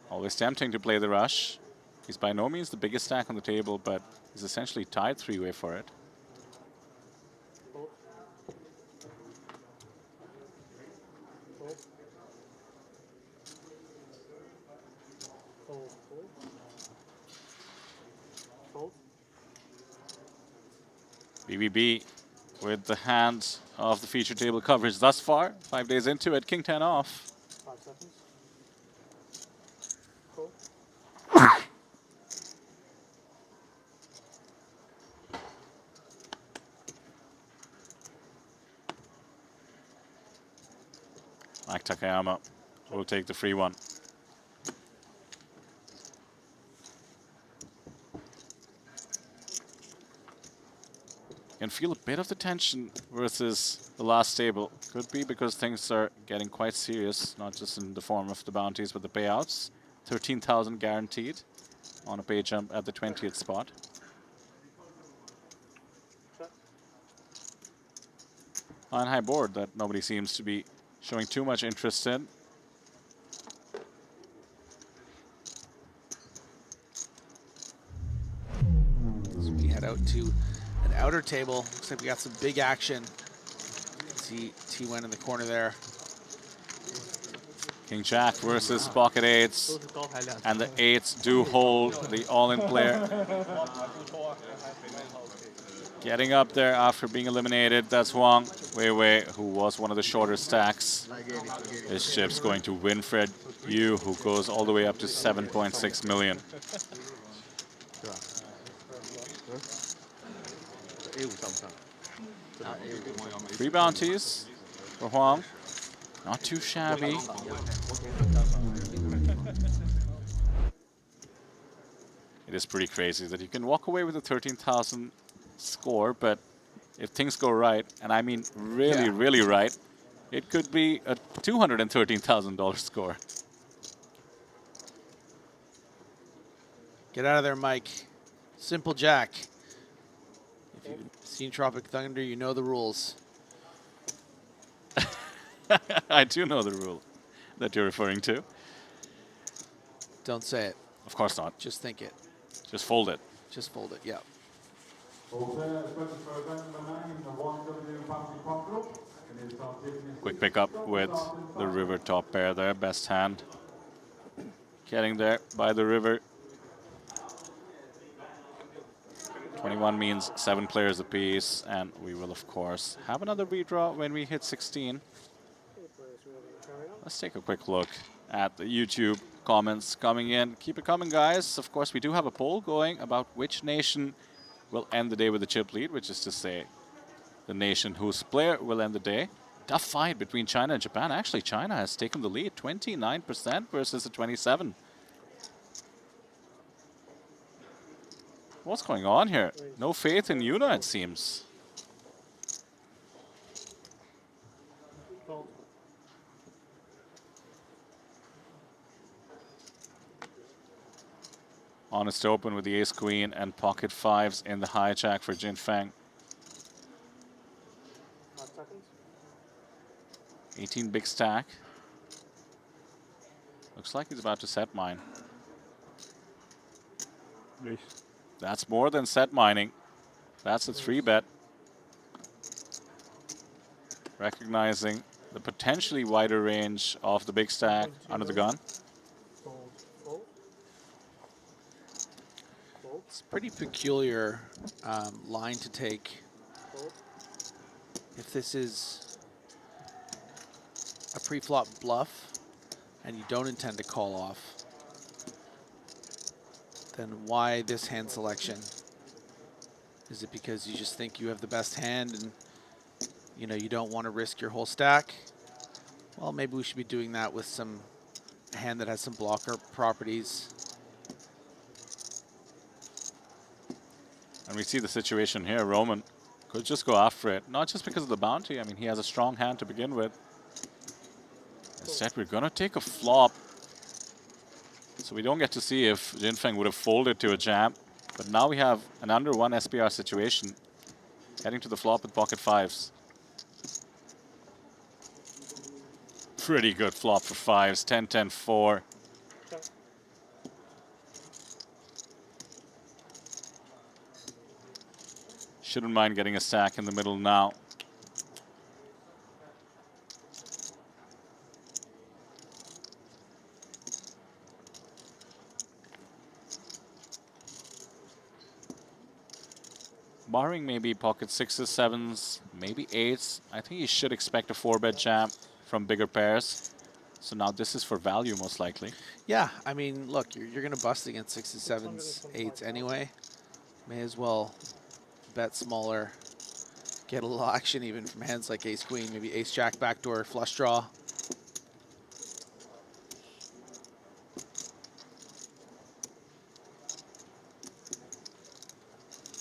Always tempting to play the rush. He's by no means the biggest stack on the table, but he's essentially tied 3-way for it. BBB with the hand of the feature table coverage thus far. 5 days into it, king 10 off. 5 seconds. Mike Takayama will take the free one. Can feel a bit of the tension versus the last table. Could be because things are getting quite serious, not just in the form of the bounties, but the payouts. 13,000 guaranteed on a pay jump at the 20th spot. On high board that nobody seems to be showing too much interest in. So we head out to an outer table. Looks like we got some big action. See T1 in the corner there. King Jack versus pocket 8s. And the 8s do hold the all-in player. Getting up there after being eliminated, that's Wang Weiwei, who was one of the shorter stacks. His chip's going to Winfred Yu, who goes all the way up to 7.6 million. 3 bounties for Huang. Not too shabby. It is pretty crazy that you can walk away with a 13,000 score, but if things go right, and I mean really, really right, it could be a $213,000 score. Get out of there, Mike. Simple Jack. If you've seen Tropic Thunder, you know the rules. I do know the rule that you're referring to. Don't say it. Of course not. Just think it. Just fold it. Just fold it, yeah. Quick pickup with the river top pair there, best hand. Getting there by the river. 21 means 7 players apiece, and we will of course have another redraw when we hit 16. Let's take a quick look at the YouTube comments coming in. Keep it coming, guys. Of course, we do have a poll going about which nation will end the day with a chip lead, which is to say the nation whose player will end the day. Tough fight between China and Japan. Actually, China has taken the lead, 29% versus a 27%. What's going on here? No faith in Yuna, it seems. Honest open with the ace-queen and pocket 5s in the hijack for Jin Feng. 5 seconds. 18 big stack. Looks like he's about to set mine. Yes. That's more than set mining. That's a 3-bet. Recognizing the potentially wider range of the big stack under the gun. It's a pretty peculiar line to take. If this is a pre-flop bluff and you don't intend to call off, then why this hand selection? Is it because you just think you have the best hand and you don't want to risk your whole stack? Well, maybe we should be doing that with a hand that has some blocker properties. And we see the situation here. Roman could just go after it, not just because of the bounty. I mean, he has a strong hand to begin with. Instead, we're going to take a flop. So we don't get to see if Jinfeng would have folded to a jam. But now we have an under 1 SPR situation. Heading to the flop with pocket 5s. Pretty good flop for 5s. 10-10-4. Shouldn't mind getting a stack in the middle now. Barring maybe pocket 6s, 7s, maybe 8s, I think you should expect a 4-bet jam from bigger pairs. So now this is for value most likely. Yeah, I mean, look, you're going to bust against 6s, 7s, 8s anyway. May as well bet smaller, get a little action even from hands like ace-queen, maybe ace-jack backdoor flush draw.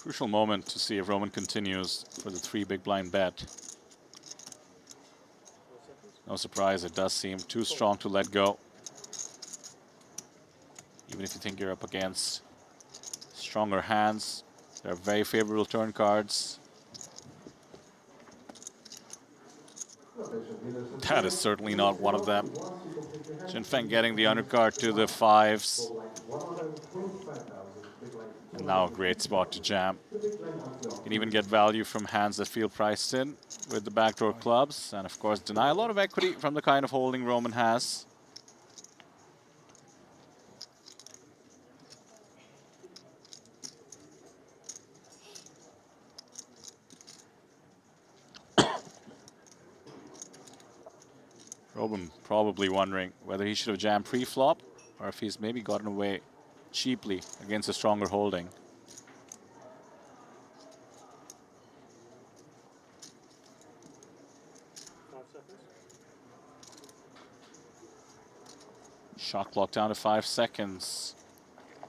Crucial moment to see if Roman continues for the 3 big blind bet. No surprise, it does seem too strong to let go. Even if you think you're up against stronger hands, there are very favorable turn cards. That is certainly not one of them. Jinfeng getting the undercard to the 5s. And now a great spot to jam. You can even get value from hands that feel priced in with the backdoor clubs. And of course, deny a lot of equity from the kind of holding Roman has. Roman probably wondering whether he should have jammed pre-flop or if he's maybe gotten away cheaply against a stronger holding. Shot clock down to 5 seconds.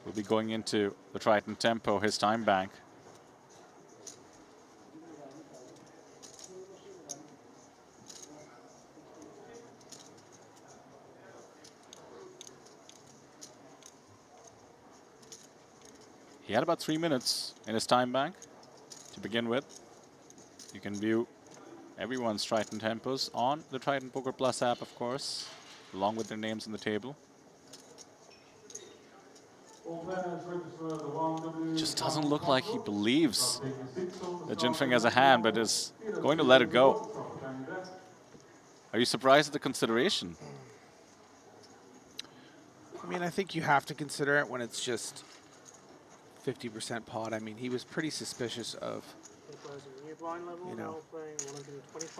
We'll be going into the Triton tempo, his time bank. He had about 3 minutes in his time bank to begin with. You can view everyone's Triton tempos on the Triton Poker Plus app, of course, along with their names on the table. Just doesn't look like he believes that Jinfeng has a hand, but is going to let it go. Are you surprised at the consideration? I mean, I think you have to consider it when it's just 50% pot. I mean, he was pretty suspicious of,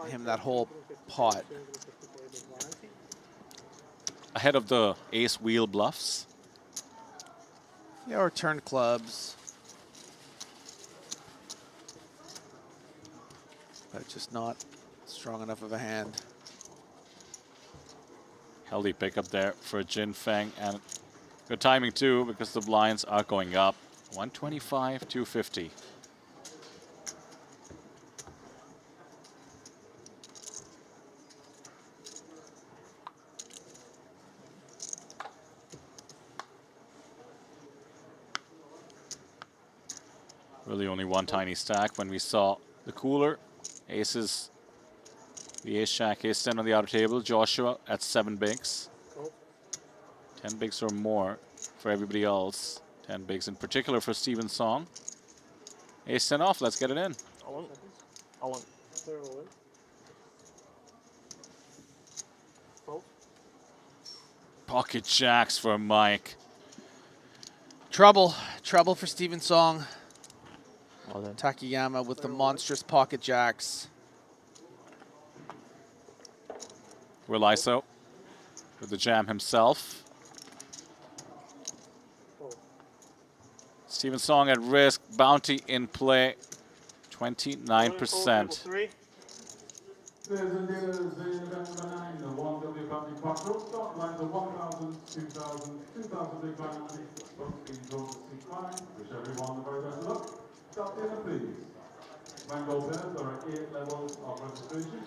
him that whole pot. Ahead of the ace wheel bluffs? Yeah, or turned clubs. But just not strong enough of a hand. Healthy pickup there for Jinfeng, and good timing too because the blinds are going up. 125, 250. Really only one tiny stack when we saw the cooler. Aces, the ace jack, ace 10 on the outer table. Joshua at 7 bigs. 10 bigs or more for everybody else. 10 bigs in particular for Steven Song. Ace 10 off, let's get it in. All in. Pocket jacks for Mike. Trouble for Steven Song. Takayama with the monstrous pocket jacks. Will ISO with the jam himself. Steven Song at risk, bounty in play, 29%. There's a dealers in event number 9, the 1W bounty pot roll start line, the 1,000, 2,000, 2,000 big bounty, both being drawn to C5. Wish everyone the very best of luck. Start dinner, please. Mango pairs, there are 8 levels of registration.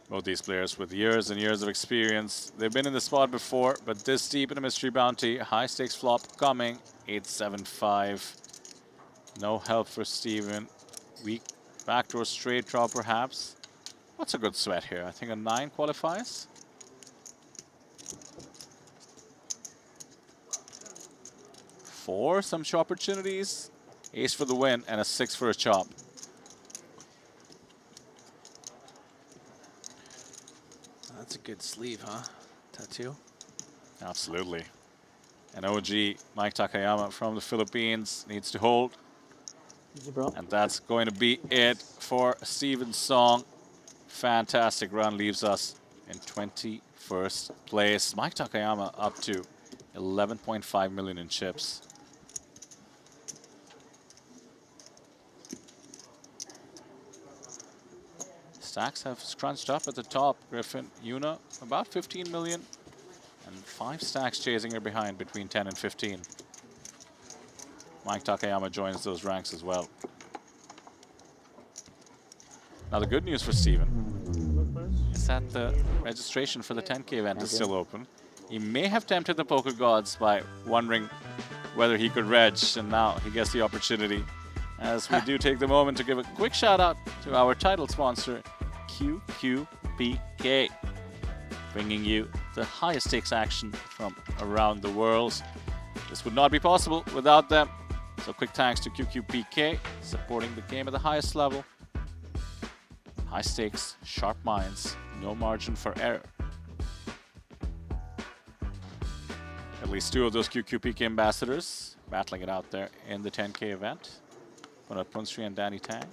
Both these players with years and years of experience. They've been in the spot before, but this deep in a mystery bounty. High stakes flop coming, 8-7-5. No help for Steven. Weak backdoor straight draw perhaps. What's a good sweat here? I think a 9 qualifies. Four, some show opportunities. Ace for the win and a 6 for a chop. That's a good sleeve, huh? Tattoo. Absolutely. And OG Mike Takayama from the Philippines needs to hold. And that's going to be it for Steven Song. Fantastic run leaves us in 21st place. Mike Takayama up to 11.5 million in chips. Stacks have scrunched up at the top. Griffin, Yuna, about 15 million. And 5 stacks chasing her behind between 10 and 15. Mike Takayama joins those ranks as well. Now the good news for Steven is that the registration for the 10K event is still open. He may have tempted the poker gods by wondering whether he could reg, and now he gets the opportunity. As we do take the moment to give a quick shout out to our title sponsor, QQPK, bringing you the highest stakes action from around the world. This would not be possible without them. So quick thanks to QQPK, supporting the game at the highest level. High stakes, sharp minds, no margin for error. At least 2 of those QQPK ambassadors battling it out there in the 10K event. One of Punsri and Danny Tang.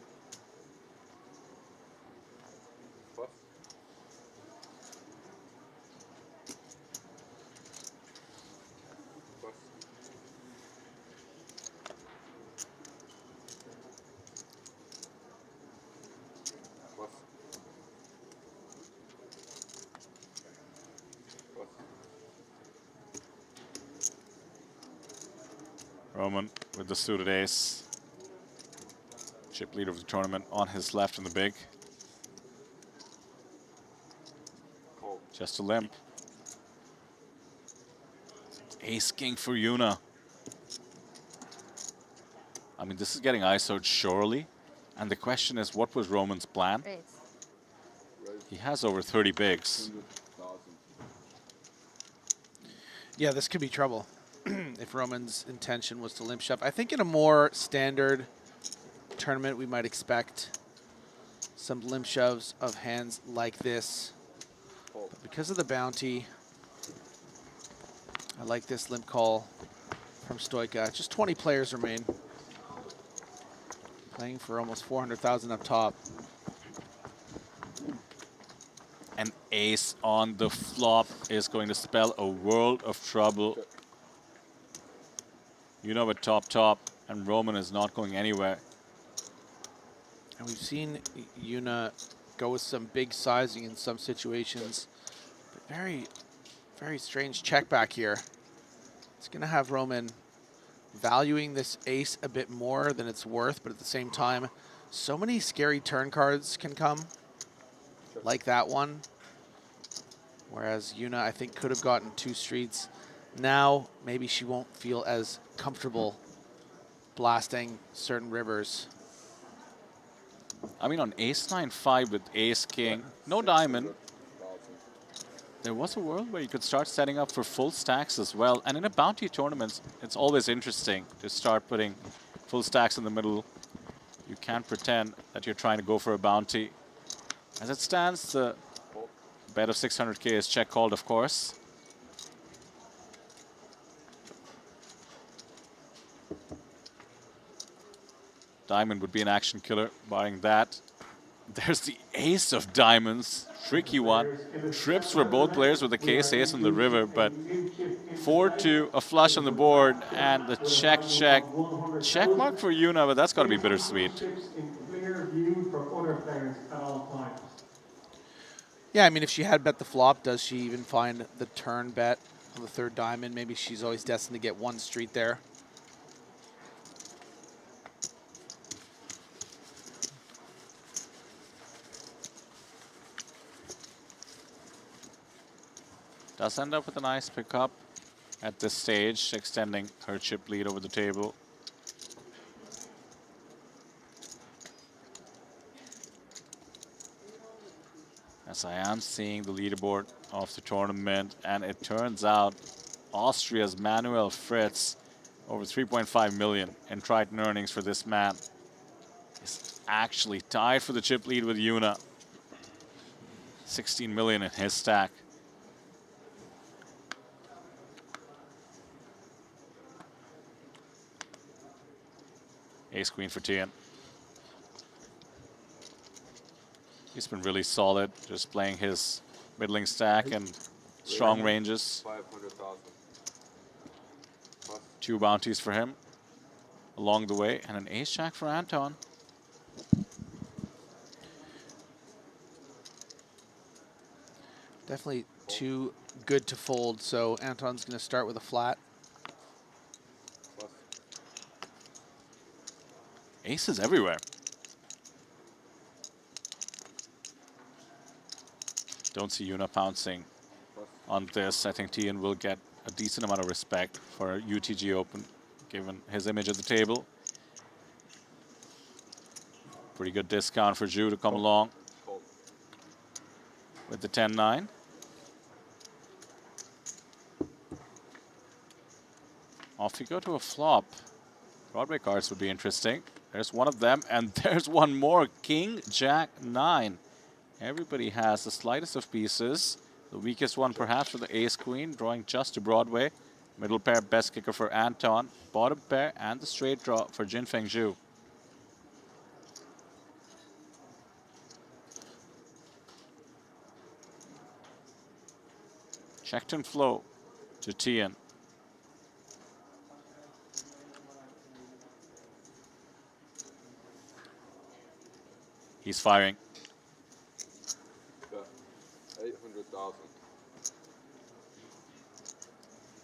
Roman with the suited ace. Chip leader of the tournament on his left in the big. Just a limp. Ace king for Yuna. I mean, this is getting ISO'd surely. And the question is, what was Roman's plan? He has over 30 bigs. Yeah, this could be trouble if Roman's intention was to limp shove. I think in a more standard tournament, we might expect some limp shoves of hands like this. But because of the bounty, I like this limp call from Stoika. Just 20 players remain. Playing for almost 400,000 up top. An ace on the flop is going to spell a world of trouble. You know, with top, and Roman is not going anywhere. And we've seen Yuna go with some big sizing in some situations. But very, very strange check back here. It's going to have Roman valuing this ace a bit more than it's worth, but at the same time, so many scary turn cards can come, like that one. Whereas Yuna, I think, could have gotten 2 streets. Now, maybe she won't feel as comfortable blasting certain rivers. I mean, on ace 9-5 with ace king, no diamond. there was a world where you could start setting up for full stacks as well. And in a bounty tournament, it's always interesting to start putting full stacks in the middle. You can't pretend that you're trying to go for a bounty. As it stands, the bet of 600k is check called, of course. Diamond would be an action killer, barring that. There's the ace of diamonds. Tricky one. Trips for both players with the case ace on the river, but 4-2, a flush on the board, and the check. Check mark for Yuna, but that's got to be bittersweet. Yeah, I mean, if she had bet the flop, does she even find the turn bet on the third diamond? Maybe she's always destined to get one street there. Does end up with a nice pickup at this stage, extending her chip lead over the table. As I am seeing the leaderboard of the tournament, and it turns out Austria's Manuel Fritz, over 3.5 million in Triton earnings for this man, is actually tied for the chip lead with Yuna. 16 million in his stack. Ace queen for Tian. He's been really solid, just playing his middling stack and strong ranges. 500,000. 2 bounties for him along the way, and an ace jack for Anton. Definitely too good to fold, so Anton's going to start with a flat. Aces everywhere. Don't see Yuna pouncing on this. I think Tian will get a decent amount of respect for UTG Open, given his image at the table. Pretty good discount for Jeju to come along with the 10-9. Off you go to a flop. Broadway cards would be interesting. There's one of them, and there's one more. King, Jack, 9. Everybody has the slightest of pieces. The weakest one perhaps for the ace queen, drawing just to Broadway. Middle pair, best kicker for Anton. Bottom pair and the straight draw for Jinfeng Zhu. Checked and flow to Tian. He's firing. 800,000.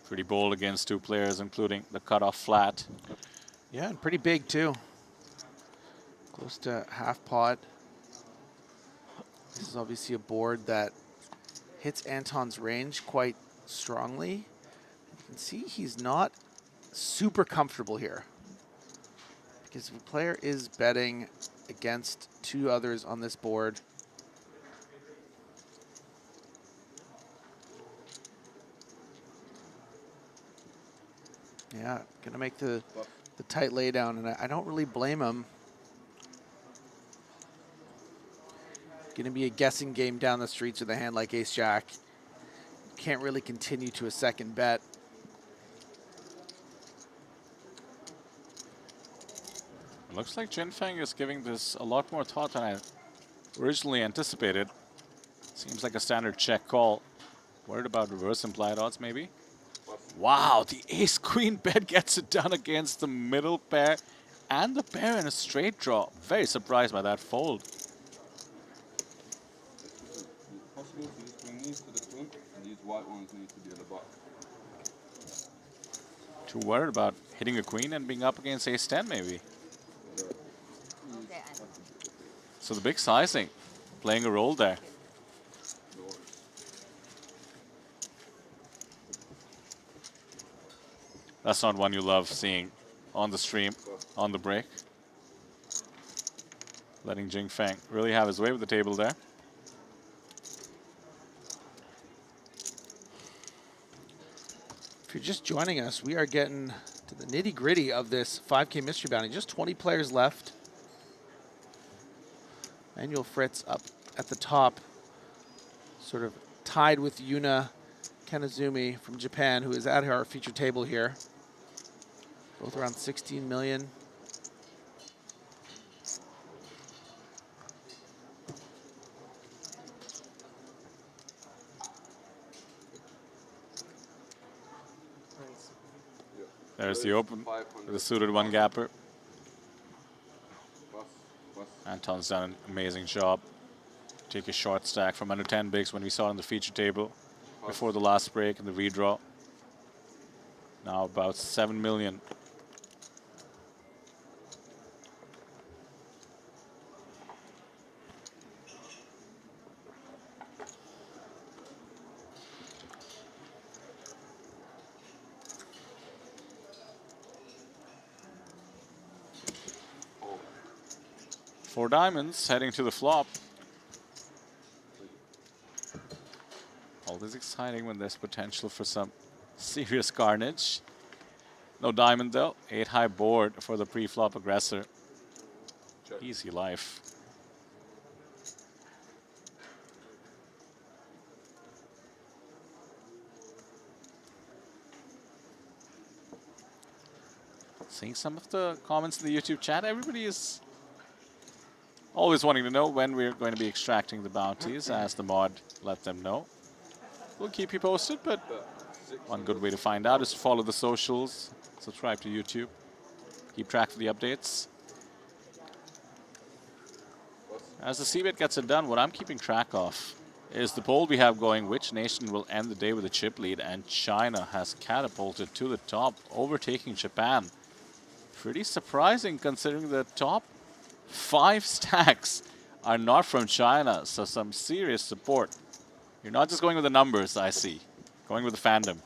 Pretty bold against 2 players, including the cutoff flat. Yeah, and pretty big too. Close to half pot. This is obviously a board that hits Anton's range quite strongly. You can see he's not super comfortable here, because the player is betting against 2 others on this board. Yeah, gonna make the tight lay down, and I don't really blame him. Gonna be a guessing game down the streets with a hand like Ace Jack. Can't really continue to a second bet. It looks like Jinfeng is giving this a lot more thought than I originally anticipated. Seems like a standard check call. Worried about reverse implied odds, maybe? Wow, the ace-queen bet gets it done against the middle pair and the pair in a straight draw. Very surprised by that fold. Possible to just bring these to the front, and these white ones need to be at the back. Too worried about hitting a queen and being up against ace-10, maybe? So the big sizing playing a role there. That's not one you love seeing on the stream, on the break. Letting Jinfeng really have his way with the table there. If you're just joining us, we are getting to the nitty-gritty of this 5K mystery bounty. Just 20 players left. Manuel Fritz up at the top, sort of tied with Yuna Kanazumi from Japan, who is at our feature table here. Both around 16 million. There's the open with the suited one gapper. Anton's done an amazing job. Take a short stack from under 10 bigs when we saw it on the feature table before the last break and the redraw. Now about 7 million. Four diamonds heading to the flop. Always exciting when there's potential for some serious carnage. No diamond though. 8 high board for the pre-flop aggressor. Easy life. Seeing some of the comments in the YouTube chat, everybody is always wanting to know when we're going to be extracting the bounties, as the mod let them know. We'll keep you posted, but one good way to find out is to follow the socials, subscribe to YouTube, keep track of the updates. As the CBET gets it done, what I'm keeping track of is the poll we have going, which nation will end the day with a chip lead, and China has catapulted to the top, overtaking Japan. Pretty surprising considering the top 5 stacks are not from China, so some serious support. You're not just going with the numbers, I see. Going with the fandom.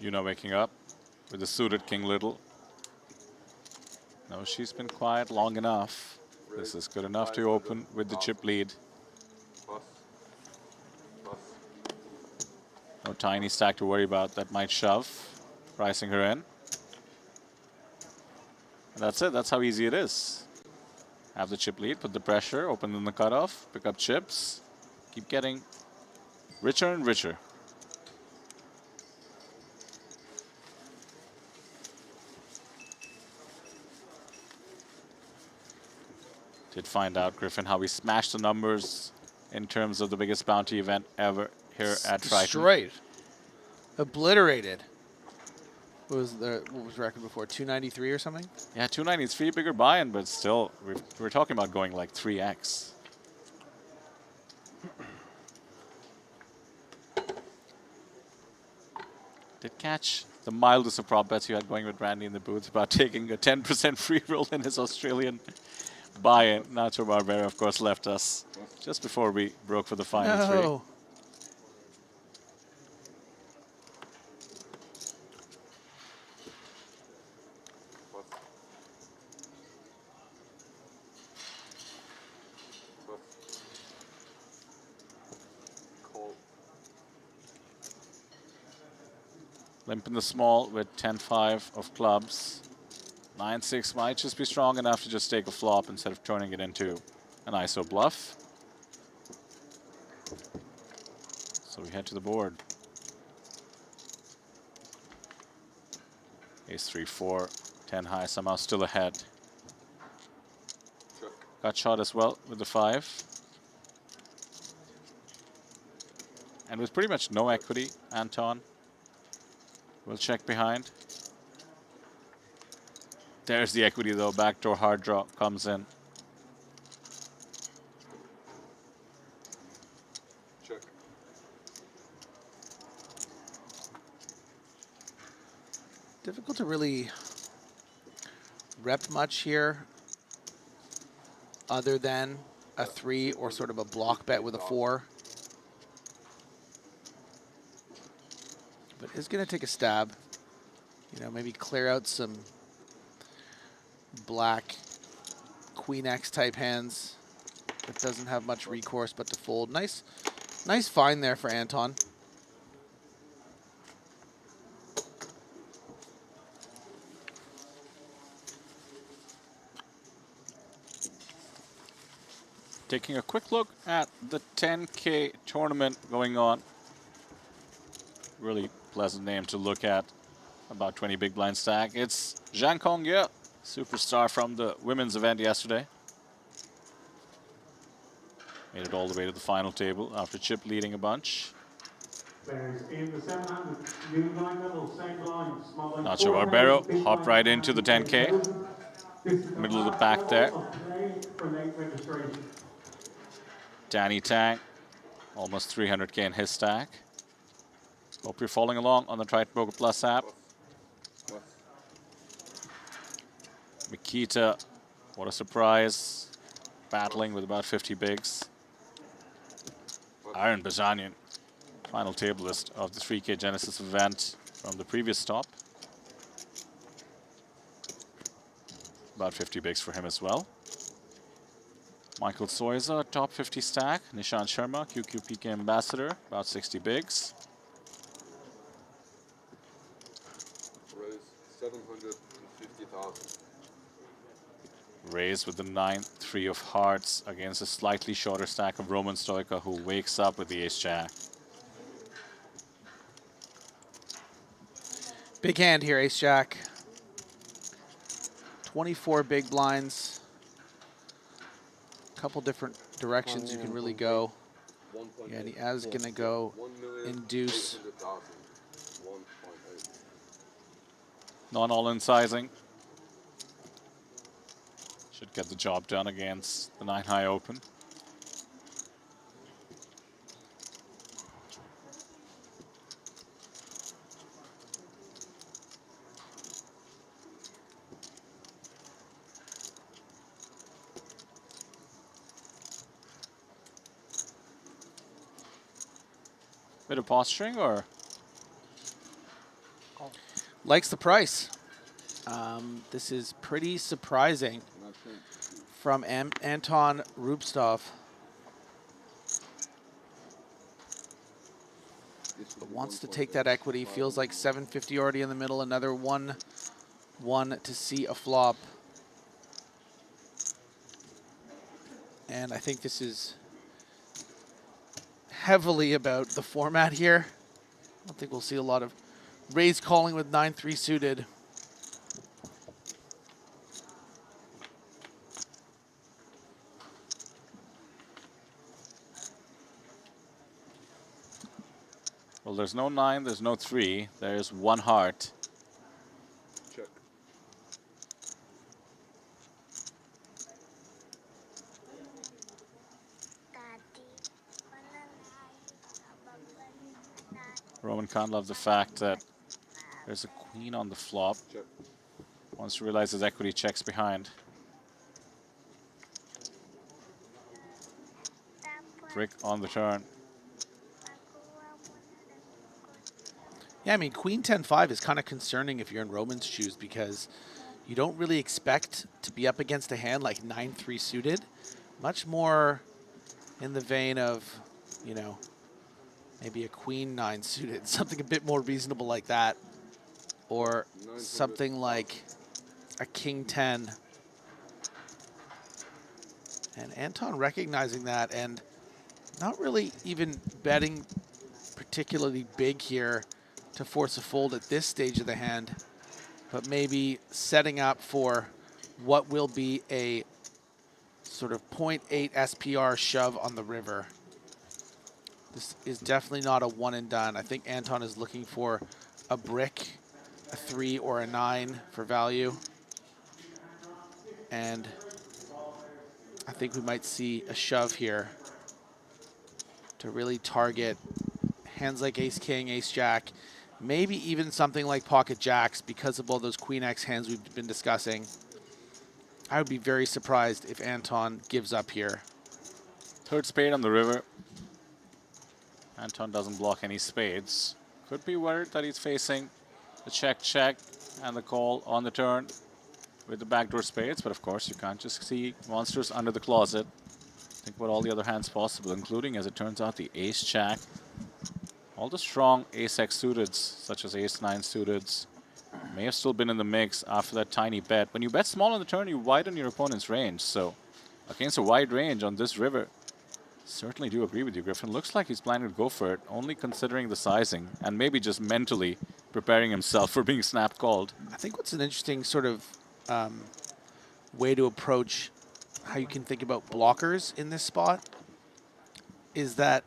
Yuna waking up with the suited King Little. No, she's been quiet long enough. This is good enough to open with the chip lead. No tiny stack to worry about that might shove, pricing her in. And that's it, that's how easy it is. Have the chip lead, put the pressure, open in the cutoff, pick up chips, keep getting richer and richer. Did find out, Griffin, how we smashed the numbers in terms of the biggest bounty event ever here at Triton. Destroyed. Obliterated. What was the record before? 293 or something? Yeah, 293, bigger buy-in, but still, we're talking about going like 3x. Did catch the mildest of prop bets you had going with Randy in the booth about taking a 10% free roll in his Australian buy-in. Nacho Barbera, of course, left us just before we broke for the final three. Limp in the small with 10-5 of clubs. 9-6 might just be strong enough to just take a flop instead of turning it into an ISO bluff. So we head to the board. Ace 3-4, 10 high, somehow still ahead. Got shot as well with the 5. And with pretty much no equity, Anton will check behind. There's the equity though, backdoor hard draw comes in. Difficult to really rep much here other than a 3 or sort of a block bet with a 4. But is going to take a stab. You know, maybe clear out some black Queen X type hands that doesn't have much recourse but to fold. Nice find there for Anton. Taking a quick look at the 10K tournament going on. Really pleasant name to look at. About 20 big blind stack. It's Zhang Kongye, superstar from the women's event yesterday. Made it all the way to the final table after Chip leading a bunch. Nacho Barbero hopped right into the 10K. Middle of the pack there. Danny Tang, almost 300K in his stack. Hope you're following along on the Triton Poker Plus app. Mikita, what a surprise. Battling with about 50 bigs. Aaron Bajanian, final tableist of the 3K Genesis event from the previous stop. About 50 bigs for him as well. Michael Soiza, top 50 stack. Nishant Sharma, QQPK ambassador, about 60 bigs. Raise 750,000. Raised with the 9th, 3 of hearts against a slightly shorter stack of Roman Stoica, who wakes up with the ace-jack. Big hand here, ace-jack. 24 big blinds. Couple different directions you can really go. Yeah, and he is going to go induce. Non-all-in sizing. Should get the job done against the 9-high open. Bit of posturing, or? Likes the price. This is pretty surprising from Anton Rubstov. But wants to take that equity. Feels like 750 already in the middle. Another 1-1 to see a flop. And I think this is heavily about the format here. I don't think we'll see a lot of raise calling with 9-3 suited. Well, there's no 9, there's no 3, there's 1 heart. Check. Roman can't love the fact that there's a queen on the flop. Check. Wants to realize his equity checks behind. Brick on the turn. Yeah, I mean, Queen 10-5 is kind of concerning if you're in Roman's shoes because you don't really expect to be up against a hand like 9-3 suited. Much more in the vein of, you know, maybe a Queen 9 suited, something a bit more reasonable like that. Or something like a King 10. And Anton recognizing that and not really even betting particularly big here to force a fold at this stage of the hand, but maybe setting up for what will be a sort of 0.8 SPR shove on the river. This is definitely not a one and done. I think Anton is looking for a brick, a 3 or a 9 for value. And I think we might see a shove here to really target hands like ace king, ace jack, maybe even something like pocket jacks because of all those queen X hands we've been discussing. I would be very surprised if Anton gives up here. Third spade on the river. Anton doesn't block any spades. Could be worried that he's facing the check and the call on the turn with the backdoor spades, but of course you can't just see monsters under the closet. Think about all the other hands possible, including, as it turns out, the ace-jack. All the strong ace-x suiteds, such as ace-9 suiteds, may have still been in the mix after that tiny bet. When you bet small on the turn, you widen your opponent's range. So against a wide range on this river, certainly do agree with you, Griffin. Looks like he's planning to go for it, only considering the sizing and maybe just mentally preparing himself for being snap called. I think what's an interesting sort of way to approach how you can think about blockers in this spot is that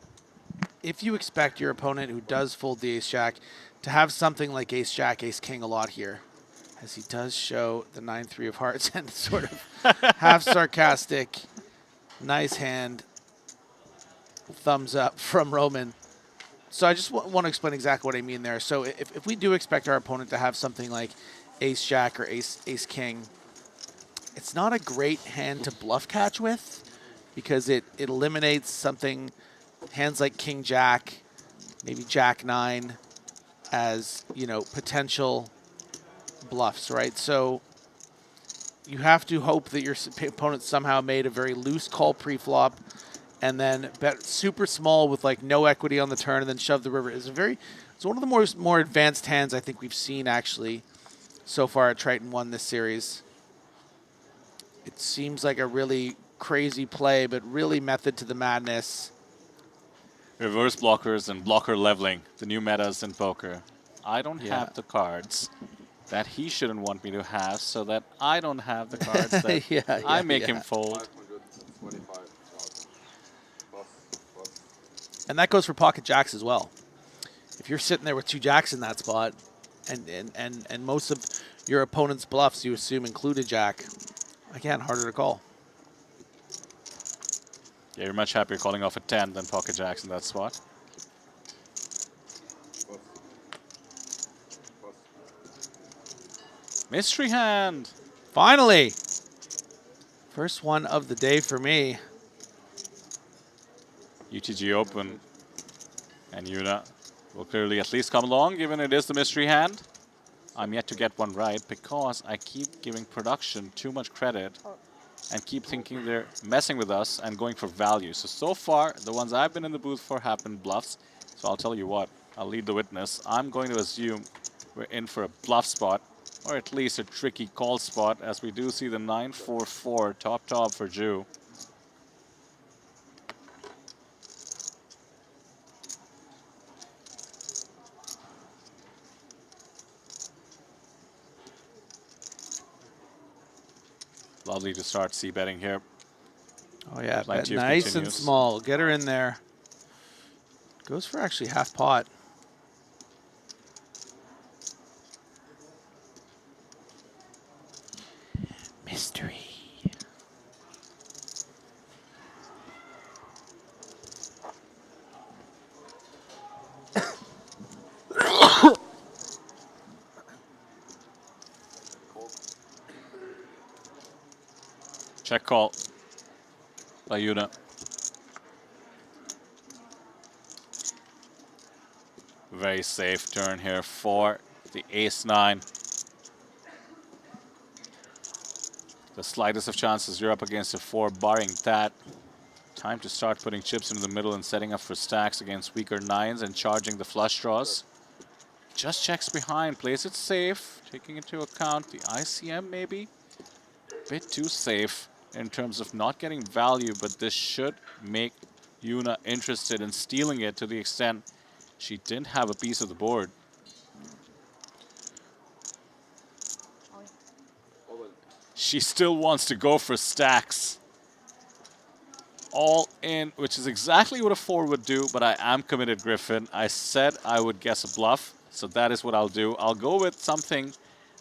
if you expect your opponent who does fold the ace-jack to have something like ace-jack, ace-king a lot here, as he does show the 9-3 of hearts and sort of half sarcastic, nice hand, thumbs up from Roman. So I just want to explain exactly what I mean there. So if we do expect our opponent to have something like ace-jack or ace-king, it's not a great hand to bluff catch with because it eliminates something, hands like king-jack, maybe jack-9 as, you know, potential bluffs, right? So you have to hope that your opponent somehow made a very loose call pre-flop and then bet super small with like no equity on the turn and then shove the river. It's one of the more advanced hands I think we've seen actually so far at Triton ONE this series. It seems like a really crazy play, but really method to the madness. Reverse blockers and blocker leveling, the new metas in poker. I don't have the cards that he shouldn't want me to have, so that I don't have the cards that I make him fold. And that goes for pocket jacks as well. If you're sitting there with 2 jacks in that spot, and most of your opponent's bluffs you assume include a jack, again, harder to call. Yeah, you're much happier calling off a 10 than pocket jacks in that spot. Mystery hand! Finally! First one of the day for me. UTG Open and Yuna will clearly at least come along, given it is the mystery hand. I'm yet to get one right because I keep giving production too much credit and keep thinking they're messing with us and going for value. So far, the ones I've been in the booth for have been bluffs. So I'll tell you what, I'll lead the witness. I'm going to assume we're in for a bluff spot, or at least a tricky call spot, as we do see the 9-4-4 top for Jeju. Lovely to start c-betting here. Oh yeah, bet nice and small. Get her in there. Goes for actually half pot. Mystery. Check call by Yuna. Very safe turn here for the ace-9. The slightest of chances you're up against a 4, barring that. Time to start putting chips into the middle and setting up for stacks against weaker 9s and charging the flush draws. Just checks behind, plays it safe, taking into account the ICM maybe. Bit too safe in terms of not getting value, but this should make Yuna interested in stealing it to the extent she didn't have a piece of the board. She still wants to go for stacks. All in, which is exactly what a 4 would do, but I am committed, Griffin. I said I would guess a bluff, so that is what I'll do. I'll go with something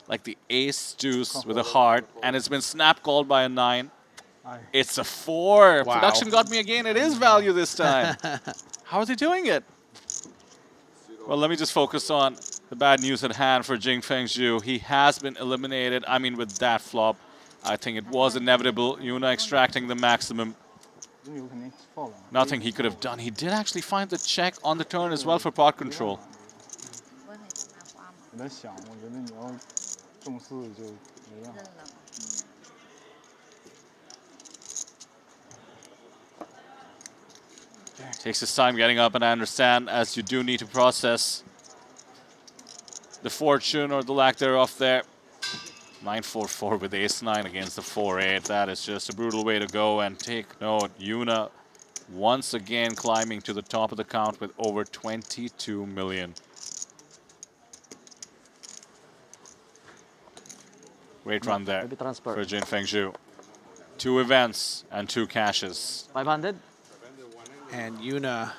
like the ace deuce with a heart, and it's been snap called by a 9. It's a 4. Wow. Production got me again. It is value this time. How are they doing it? Well, let me just focus on the bad news at hand for Jing Fengzhu. He has been eliminated. I mean, with that flop, I think it was inevitable. Yuna extracting the maximum. Nothing he could have done. He did actually find the check on the turn as well for pot control. Takes his time getting up, and I understand, as you do need to process the fortune or the lack thereof there. 9-4-4 with ace-9 against the 4-8. That is just a brutal way to go. And take note, Yuna once again climbing to the top of the count with over 22 million. Great run there for Jin Fengzhu. 2 events and 2 cashes. 500. And Yuna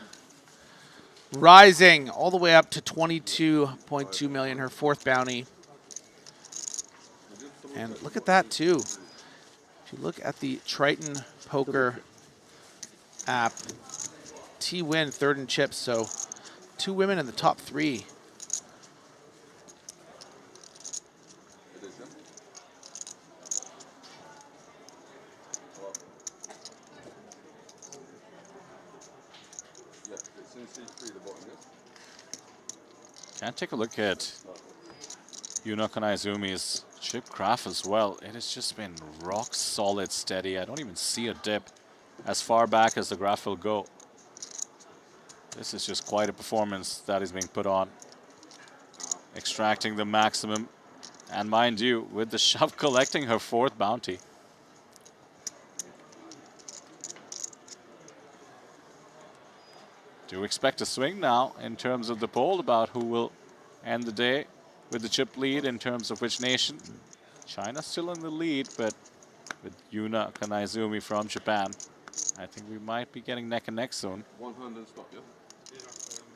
rising all the way up to 22.2 million, her 4th bounty. And look at that too. If you look at the Triton Poker app, T-Win 3rd in chips, so 2 women in the top 3. Can't take a look at Yuna Kanaizumi's chip craft as well. It has just been rock solid steady. I don't even see a dip as far back as the graph will go. This is just quite a performance that is being put on. Extracting the maximum. And mind you, with the shove collecting her 4th bounty. Do expect a swing now in terms of the poll about who will end the day with the chip lead in terms of which nation. China still in the lead, but with Yuna Kanaizumi from Japan, I think we might be getting neck and neck soon. 100 stop, yeah? You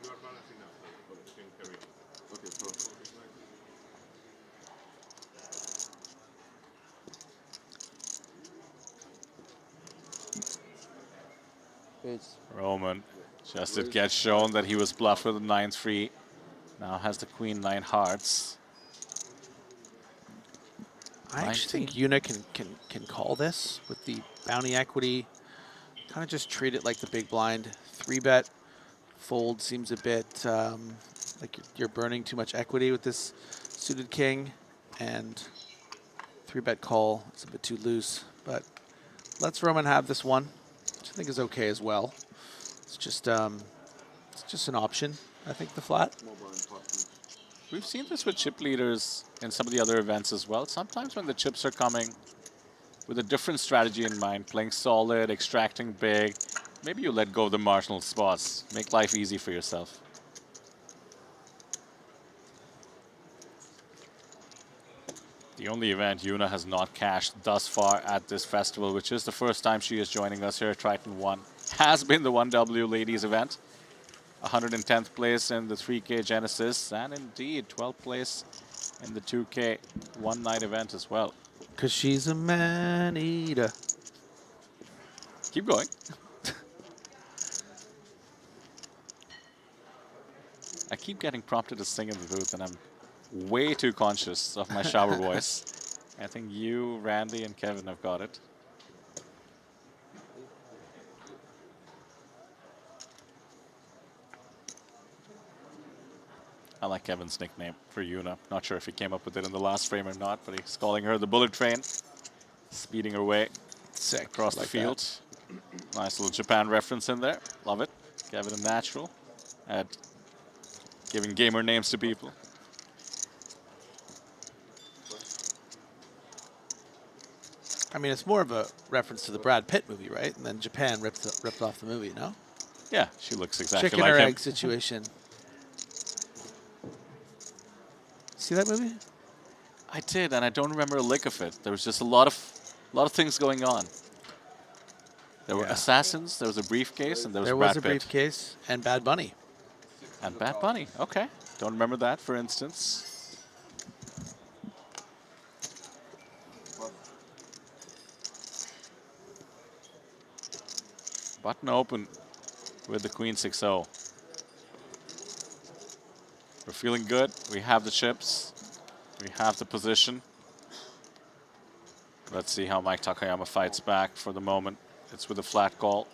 are balancing now, but you can carry on. Okay, perfect. Roman, just it gets shown that he was bluffed with a 9-3. Now has the Queen 9 hearts. I actually think Yuna can call this with the bounty equity. Kind of just treat it like the big blind. 3-bet fold seems a bit like you're burning too much equity with this suited king, and 3-bet call is a bit too loose. But let's Roman have this one, which I think is okay as well. It's just an option. I think the flat. We've seen this with chip leaders in some of the other events as well. Sometimes when the chips are coming with a different strategy in mind, playing solid, extracting big, maybe you let go of the marginal spots. Make life easy for yourself. The only event Yuna has not cashed thus far at this festival, which is the first time she is joining us here at Triton ONE, has been the 1W Ladies event. 110th place in the 3K Genesis, and indeed 12th place in the 2K one night event as well. Because she's a man-eater. Keep going. I keep getting prompted to sing in the booth, and I'm way too conscious of my shower voice. I think you, Randy, and Kevin have got it. I like Kevin's nickname for Yuna. Not sure if he came up with it in the last frame or not, but he's calling her the bullet train. Speeding her way across the field. Nice little Japan reference in there. Love it. Kevin a natural at giving gamer names to people. I mean, it's more of a reference to the Brad Pitt movie, right? And then Japan ripped off the movie, no? Yeah, she looks exactly Chicken like or him. egg situation. See that movie? I did, and I don't remember a lick of it. There was just a lot of things going on. There were assassins, there was a briefcase, and there was Brad Pitt. Briefcase and Bad Bunny. And Bad Bunny, okay. Don't remember that, for instance. Button open with the Queen 6-0. We're feeling good. We have the chips. We have the position. Let's see how Mike Takayama fights back. For the moment, it's with a flat call.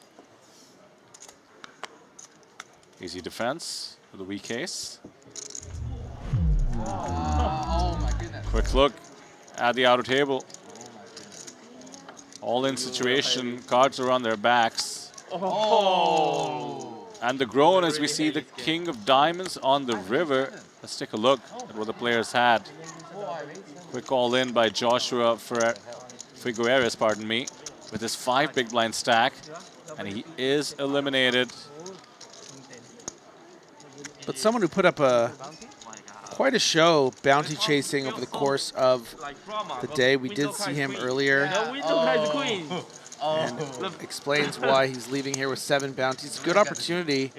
Easy defense with a weak ace. Oh my goodness. Quick look at the outer table. All-in situation. Cards are on their backs. Oh. And the groan as we see the king of diamonds on the river. Let's take a look at what the players had. Quick all-in by Joshua Figueres, pardon me, with his 5 big blind stack. And he is eliminated. But someone who put up quite a show bounty chasing over the course of the day. We did see him earlier. And explains why he's leaving here with 7 bounties. Good opportunity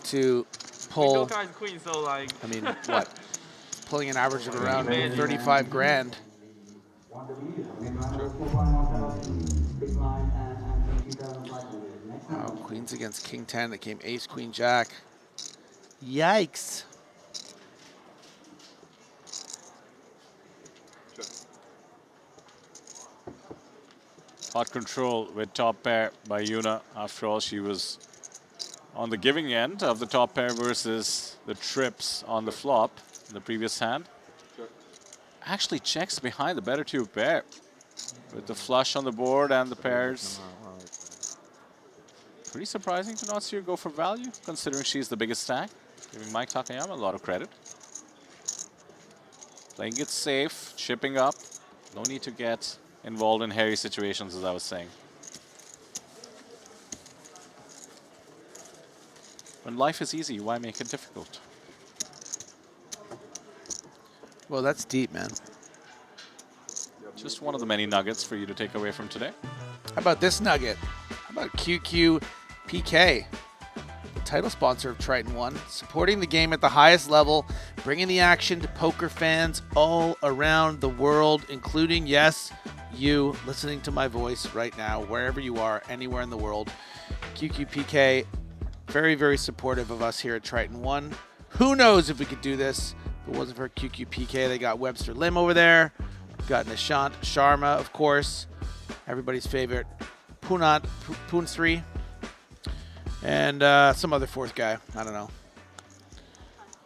to pull, I mean, what? Pulling an average of around 35 grand. Wow, queens against king 10. That came ace, queen, jack. Yikes. Hot control with top pair by Yuna. After all, she was on the giving end of the top pair versus the trips on the flop in the previous hand. Actually checks behind the better 2 pair with the flush on the board and the pairs. Pretty surprising to not see her go for value, considering she's the biggest stack. Giving Mike Takayama a lot of credit. Playing it safe, chipping up. No need to get involved in hairy situations, as I was saying. When life is easy, why make it difficult? Well, that's deep, man. Just one of the many nuggets for you to take away from today. How about this nugget? How about QQ PK, the title sponsor of Triton ONE, supporting the game at the highest level, bringing the action to poker fans all around the world, including, yes, you listening to my voice right now, wherever you are, anywhere in the world. QQPK, very, very supportive of us here at Triton ONE. Who knows if we could do this if it wasn't for QQPK. They got Webster Lim over there. Got Nishant Sharma, of course. Everybody's favorite Poonsri. And some other 4th guy. I don't know.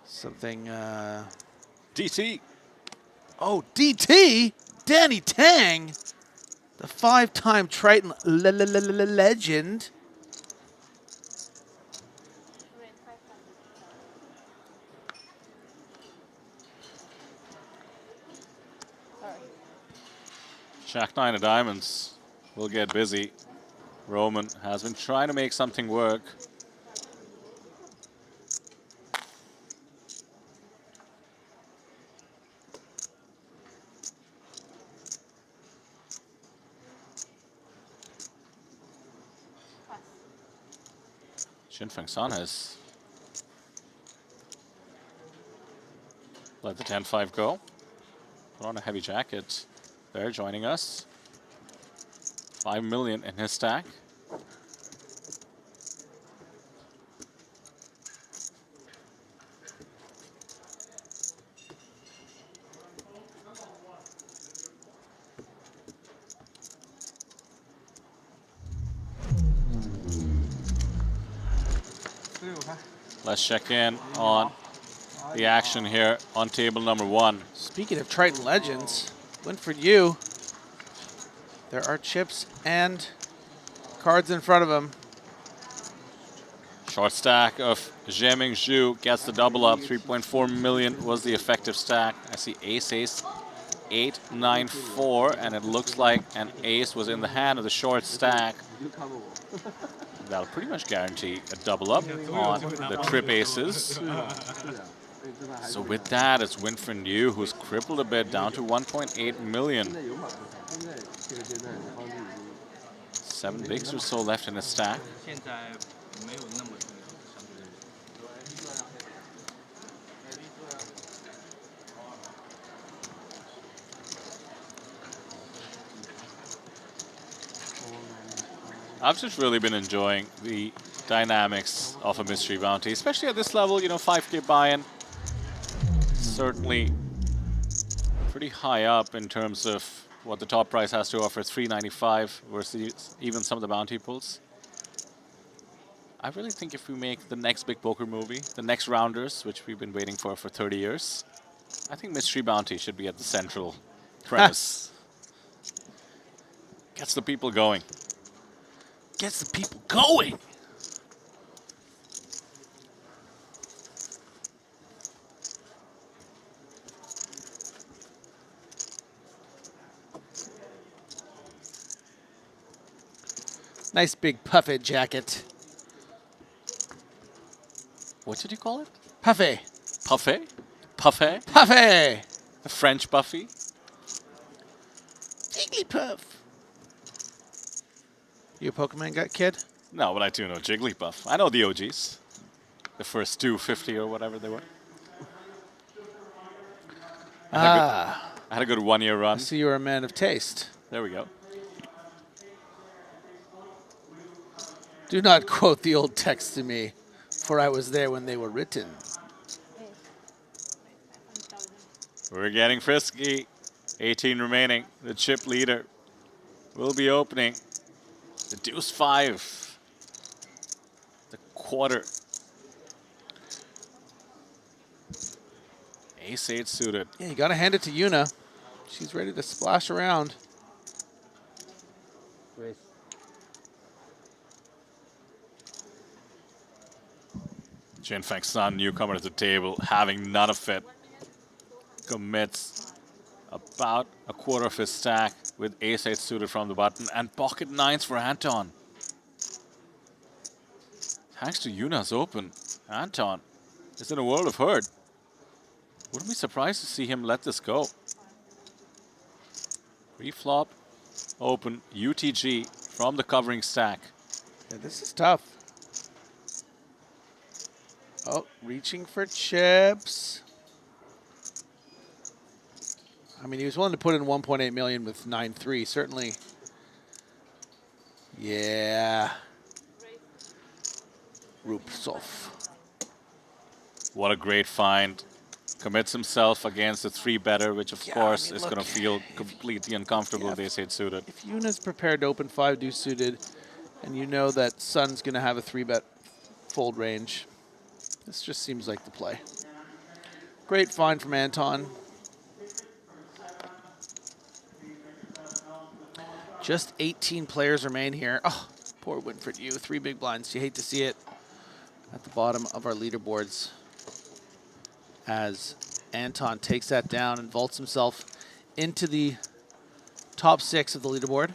Something. DT. Oh, DT? Danny Tang, the 5-time Triton legend. Jack 9 of diamonds will get busy. Roman has been trying to make something work. Shinfeng San has let the 10-5 go. Put on a heavy jacket. There, joining us. 5 million in his stack. Let's check in on the action here on table number 1. Speaking of Triton Legends, Winford Yu, there are chips and cards in front of him. Short stack of Jiaming Zhu gets the double up. 3.4 million was the effective stack. I see ace, 8, 9, 4, and it looks like an ace was in the hand of the short stack. That'll pretty much guarantee a double up on the trip aces. So with that, it's Winfred Yu, who's crippled a bit, down to 1.8 million. 7 bigs or so left in his stack. I've just really been enjoying the dynamics of a mystery bounty, especially at this level, you know, 5K buy-in. certainly pretty high up in terms of what the top price has to offer, 395 versus even some of the bounty pools. I really think if we make the next big poker movie, the next Rounders, which we've been waiting for 30 years, I think Mystery Bounty should be at the central premise. Gets the people going. Gets the people going! Nice big puffy jacket. What did you call it? Puffy. Puffet? Puffet? Puffy! The French Buffy? Jigglypuff. You a Pokemon kid? No, but I do know Jigglypuff. I know the OGs. The first 250 or whatever they were. I had a good 1 year run. I see you're a man of taste. There we go. Do not quote the old text to me, for I was there when they were written. We're getting frisky. 18 remaining. The chip leader will be opening. The deuce 5. The quarter. Ace 8 suited. Yeah, you got to hand it to Yuna. She's ready to splash around. Jinfeng's son, newcomer to the table, having none of it. Commits about a quarter of his stack with ace 8 suited from the button and pocket 9s for Anton. Thanks to Yuna's open, Anton is in a world of hurt. Wouldn't be surprised to see him let this go. Pre-flop, open, UTG from the covering stack. Yeah, this is tough. Oh, reaching for chips. I mean, he was willing to put in 1.8 million with 9-3, certainly. Yeah. Rupsov. What a great find. Commits himself against the 3-better, which of course I mean, is going to feel completely uncomfortable with ace 8 suited. If Yuna's prepared to open 5 deuce suited, and you know that Sun's going to have a 3-bet fold range, this just seems like the play. Great find from Anton. Just 18 players remain here. Oh, poor Winfred Yu. 3 big blinds. You hate to see it at the bottom of our leaderboards as Anton takes that down and vaults himself into the top 6 of the leaderboard.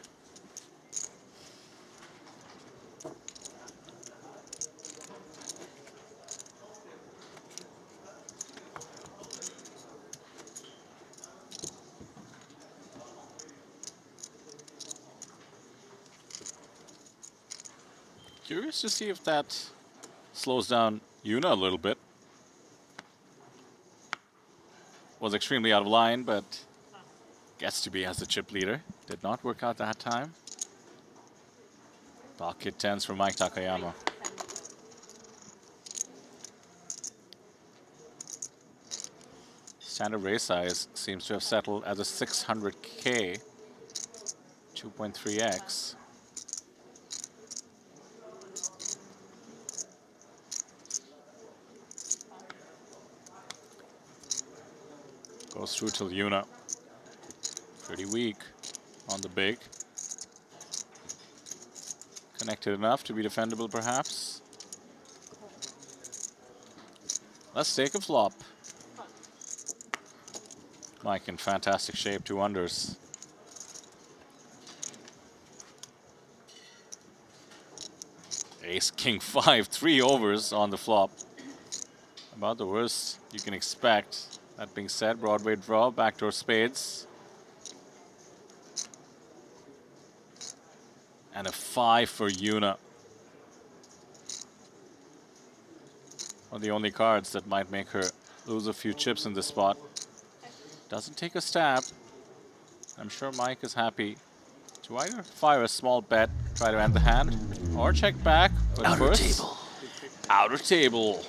Curious to see if that slows down Yuna a little bit. Was extremely out of line, but gets to be as the chip leader. Did not work out that time. Pocket 10s for Mike Takayama. Standard raise size seems to have settled at a 600K, 2.3x. Goes through till Yuna. Pretty weak on the big. Connected enough to be defendable, perhaps. Let's take a flop. Mike in fantastic shape, 2 unders. Ace, King 5, 3 overs on the flop. About the worst you can expect. That being said, Broadway draw, backdoor spades. And a 5 for Yuna. One of the only cards that might make her lose a few chips in this spot. Doesn't take a stab. I'm sure Mike is happy to either fire a small bet, try to end the hand, or check back. But Outer first, table. Outer table.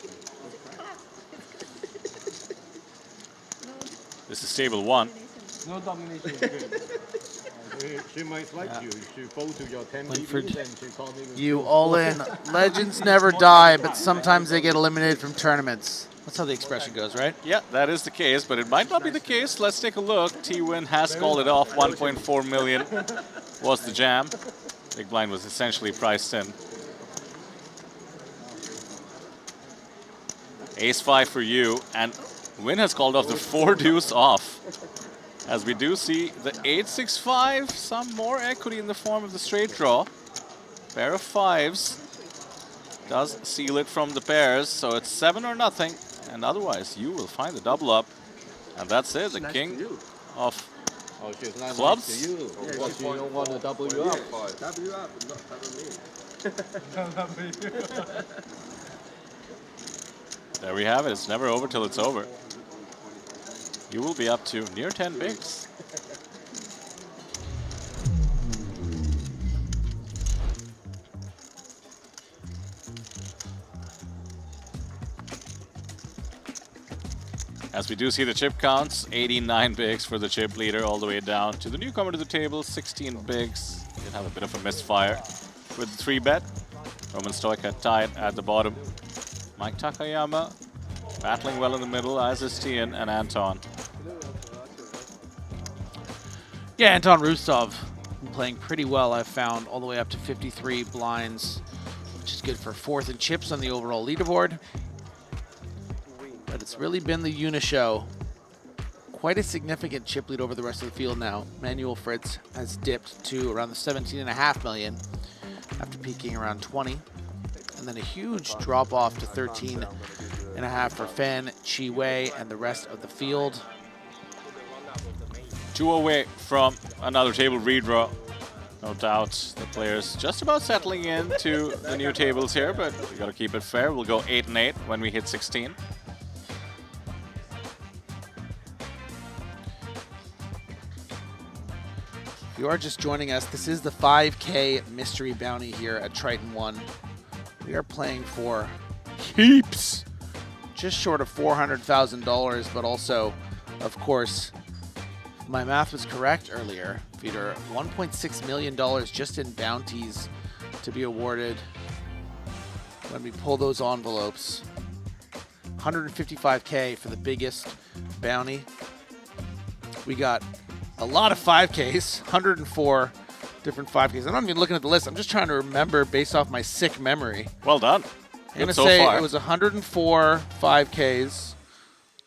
This is table 1. No domination is good. She might like you. She fall to your 10 Winford, BBs and she can't even you feel all in. Legends never die, but sometimes they get eliminated from tournaments. That's how the expression goes, right? Yeah, that is the case, but it might not be the case. Let's take a look. T-Win has called it off. 1.4 million was the jam. Big blind was essentially priced in. Ace-5 for you, and Win has called off the 4-deuce off. As we do see the 8-6-5, some more equity in the form of the straight draw. Pair of 5s does seal it from the pairs, so it's 7 or nothing, and otherwise you will find the double up. And that's it, the king of clubs. Yeah, what, you don't want to double you up? Double you up, not double me. There we have it, it's never over till it's over. You will be up to near 10 bigs. As we do see the chip counts, 89 bigs for the chip leader all the way down to the newcomer to the table, 16 bigs. Did have a bit of a misfire with the 3-bet. Roman Stoica tied at the bottom. Mike Takayama battling well in the middle, as is Tian and Anton. Yeah, Anton Rustov been playing pretty well, I've found, all the way up to 53 blinds, which is good for 4th in chips on the overall leaderboard. But it's really been the Unishow. Quite a significant chip lead over the rest of the field now. Manuel Fritz has dipped to around the 17.5 million after peaking around 20. And then a huge drop off to 13.5 for Fan, Chi Wei, and the rest of the field. 2 away from another table redraw. No doubt the players just about settling into the new tables here, but we gotta keep it fair. We'll go 8 and 8 when we hit 16. If you are just joining us, this is the 5K mystery bounty here at Triton ONE. We are playing for heaps, just short of $400,000, but also, of course, if my math was correct earlier, Peter, $1.6 million just in bounties to be awarded when we pull those envelopes. 155K for the biggest bounty. We got a lot of 5Ks, 104 different 5Ks. I'm not even looking at the list. I'm just trying to remember based off my sick memory. Well done. I'm going to say it was 104 5Ks.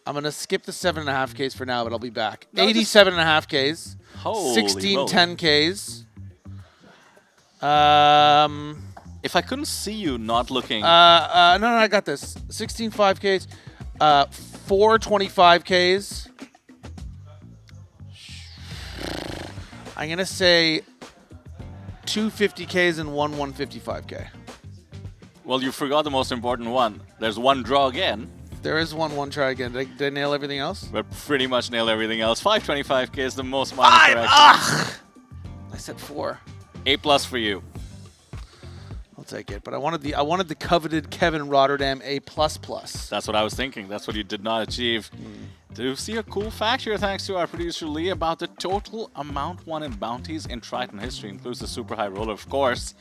I'm going to skip the 7.5Ks for now, but I'll be back. 87.5Ks. 16 moly. 10Ks. If I couldn't see you not looking. No, I got this. 16 5Ks. 4 25Ks. I'm going to say 2 50Ks and 1 155K. Well, you forgot the most important one. There's one draw again. There is one try again. Did I nail everything else? But pretty much nailed everything else. 525K is the most minor correction. Ugh! I said 4. A+ for you. I'll take it. But I wanted the coveted Kevin Rotterdam A++. That's what I was thinking. That's what you did not achieve. Do see a cool fact here, thanks to our producer Lee, about the total amount won in bounties in Triton history. Includes the super high roller, of course.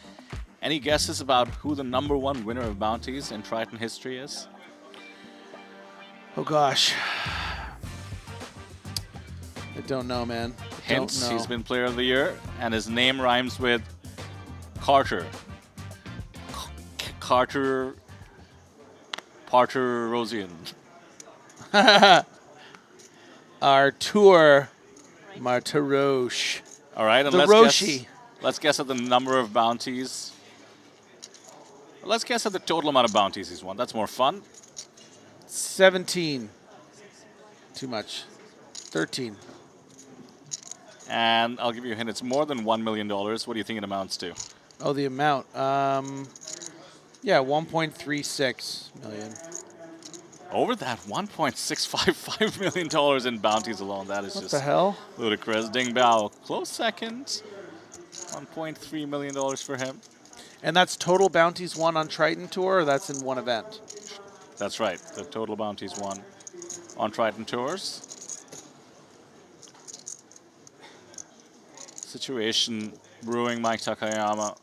Any guesses about who the #1 winner of bounties in Triton history is? Oh gosh. I don't know, man. Hints, he's been player of the year, and his name rhymes with Carter. Carter Rosian. Artur Martiroche. All right, and let's guess at the number of bounties. Let's guess at the total amount of bounties he's won. That's more fun. 17. Too much. 13. And I'll give you a hint. It's more than $1 million. What do you think it amounts to? Oh, the amount. Yeah, 1.36 million. Over that, $1.655 million in bounties alone. That is What just the hell? ludicrous. Ding Bao, close second. $1.3 million for him. And that's total bounties won on Triton Tour, or that's in one event? That's right. The total bounties won on Triton Tours. situation brewing. Mike Takayama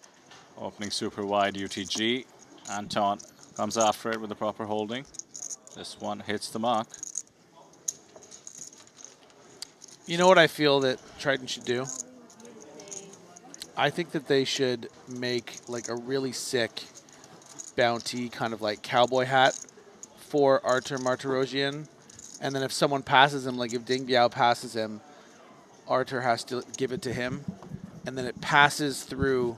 opening super wide UTG. Anton comes after it with the proper holding. This one hits the mark. You know what I feel that Triton should do? I think that they should make like a really sick bounty kind of like cowboy hat for Artur Martirosyan. And then if someone passes him, like if Ding Biao passes him, Artur has to give it to him. And then it passes through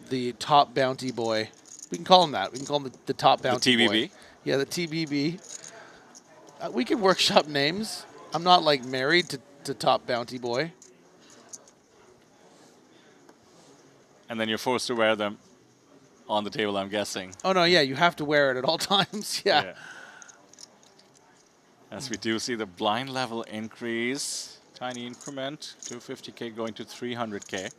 the top bounty boy. We can call him that. We can call him the top bounty TBB? boy. Yeah, the TBB. We can workshop names. I'm not like married to top bounty boy. And then you're forced to wear them on the table, I'm guessing. Oh, no, yeah, you have to wear it at all times. Yeah. As we do see the blind level increase. Tiny increment, 250K going to 300K.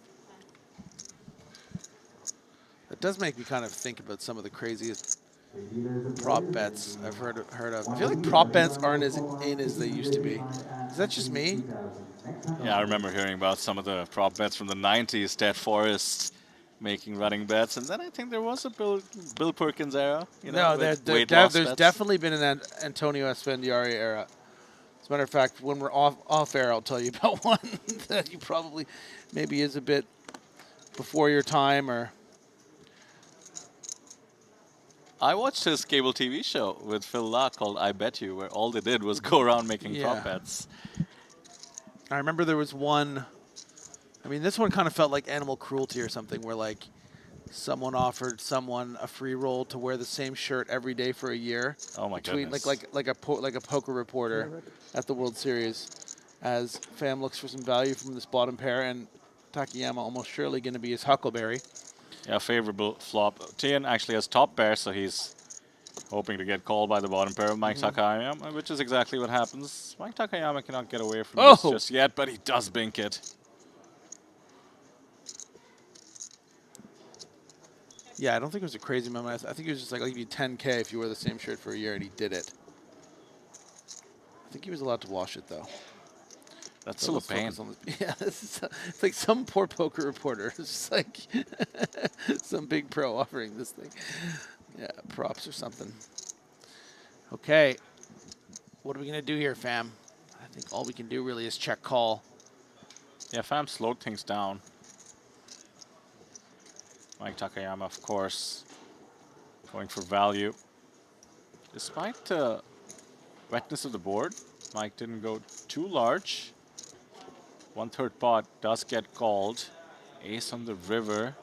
It does make me kind of think about some of the craziest prop bets I've heard of. I feel like prop bets aren't as in as they used to be. Is that just me? Yeah, I remember hearing about some of the prop bets from the 90s, Dead Forest making running bets, and then I think there was a Bill Perkins era. You know, No, with weight loss there's bets. definitely been an Antonio Esfandiari era. As a matter of fact, when we're off air, I'll tell you about one that you probably maybe is a bit before your time or. I watched his cable TV show with Phil Locke called I Bet You, where all they did was go around making prop bets. I remember there was one. I mean, this one kind of felt like animal cruelty or something, where like someone offered someone a free roll to wear the same shirt every day for a year. Oh my goodness! Like a poker reporter at the World Series, as Pham looks for some value from this bottom pair, and Takayama almost surely going to be his Huckleberry. Yeah, favorable flop. Tian actually has top pair, so he's hoping to get called by the bottom pair of Mike Takayama, which is exactly what happens. Mike Takayama cannot get away from this just yet, but he does bink it. Yeah, I don't think it was a crazy moment. I think it was just like, I'll give you 10K if you wear the same shirt for a year, and he did it. I think he was allowed to wash it, though. That's still a pain. Yeah, it's like some poor poker reporter. It's just like some big pro offering this thing. Yeah, props or something. Okay. What are we going to do here, Pham? I think all we can do really is check call. Yeah, Pham slowed things down. Mike Takayama, of course, going for value. Despite the wetness of the board, Mike didn't go too large. 1/3 pot does get called. Ace on the river.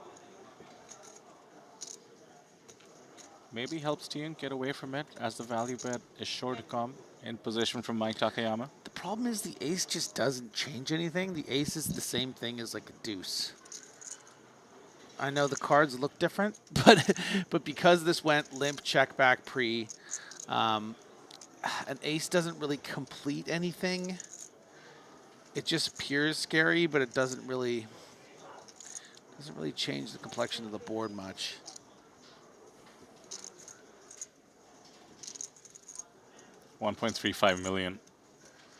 Maybe helps Tian get away from it, as the value bet is sure to come in position from Mike Takayama. The problem is the ace just doesn't change anything. The ace is the same thing as like a deuce. I know the cards look different, but because this went limp, check back, pre, an ace doesn't really complete anything. It just appears scary, but it doesn't really change the complexion of the board much. $1.35 million,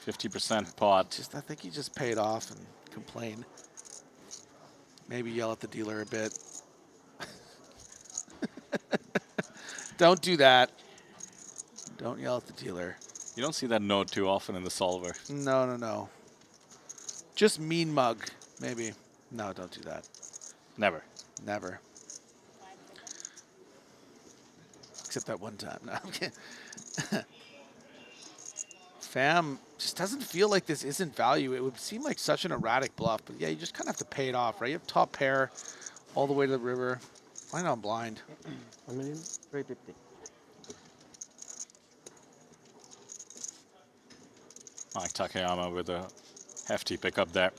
50% pot. I think he just paid off and complained. Maybe yell at the dealer a bit. Don't do that. Don't yell at the dealer. You don't see that note too often in the solver. No. Just mean mug, maybe. No, don't do that. Never. Never. Except that one time. No, I'm kidding. Pham just doesn't feel like this isn't value. It would seem like such an erratic bluff, but yeah, you just kind of have to pay it off, right? You have top pair all the way to the river. Why not blind? 350. Mike Takayama with a hefty pickup there.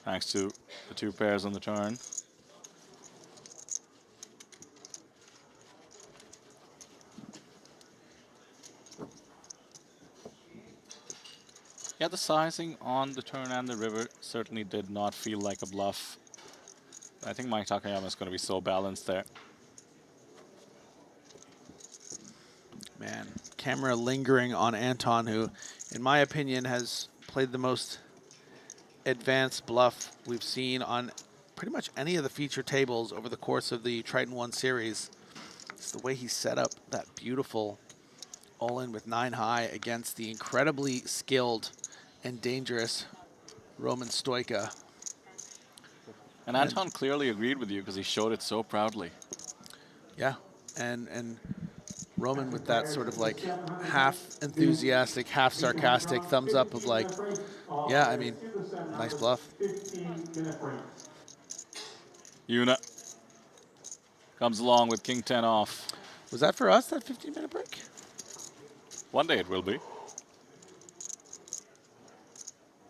Thanks to the two pairs on the turn. Yeah, the sizing on the turn and the river certainly did not feel like a bluff. I think Mike Takayama is going to be so balanced there. Man, camera lingering on Anton, who, in my opinion, has played the most advanced bluff we've seen on pretty much any of the feature tables over the course of the Triton ONE series. It's the way he set up that beautiful all-in with 9 high against the incredibly skilled and dangerous Roman Stoica. And Anton clearly agreed with you because he showed it so proudly. Yeah, and Roman with that sort of like half enthusiastic, half sarcastic thumbs up of like, yeah, I mean, nice bluff. Yuna comes along with king 10 off. Was that for us, that 15-minute break? One day it will be.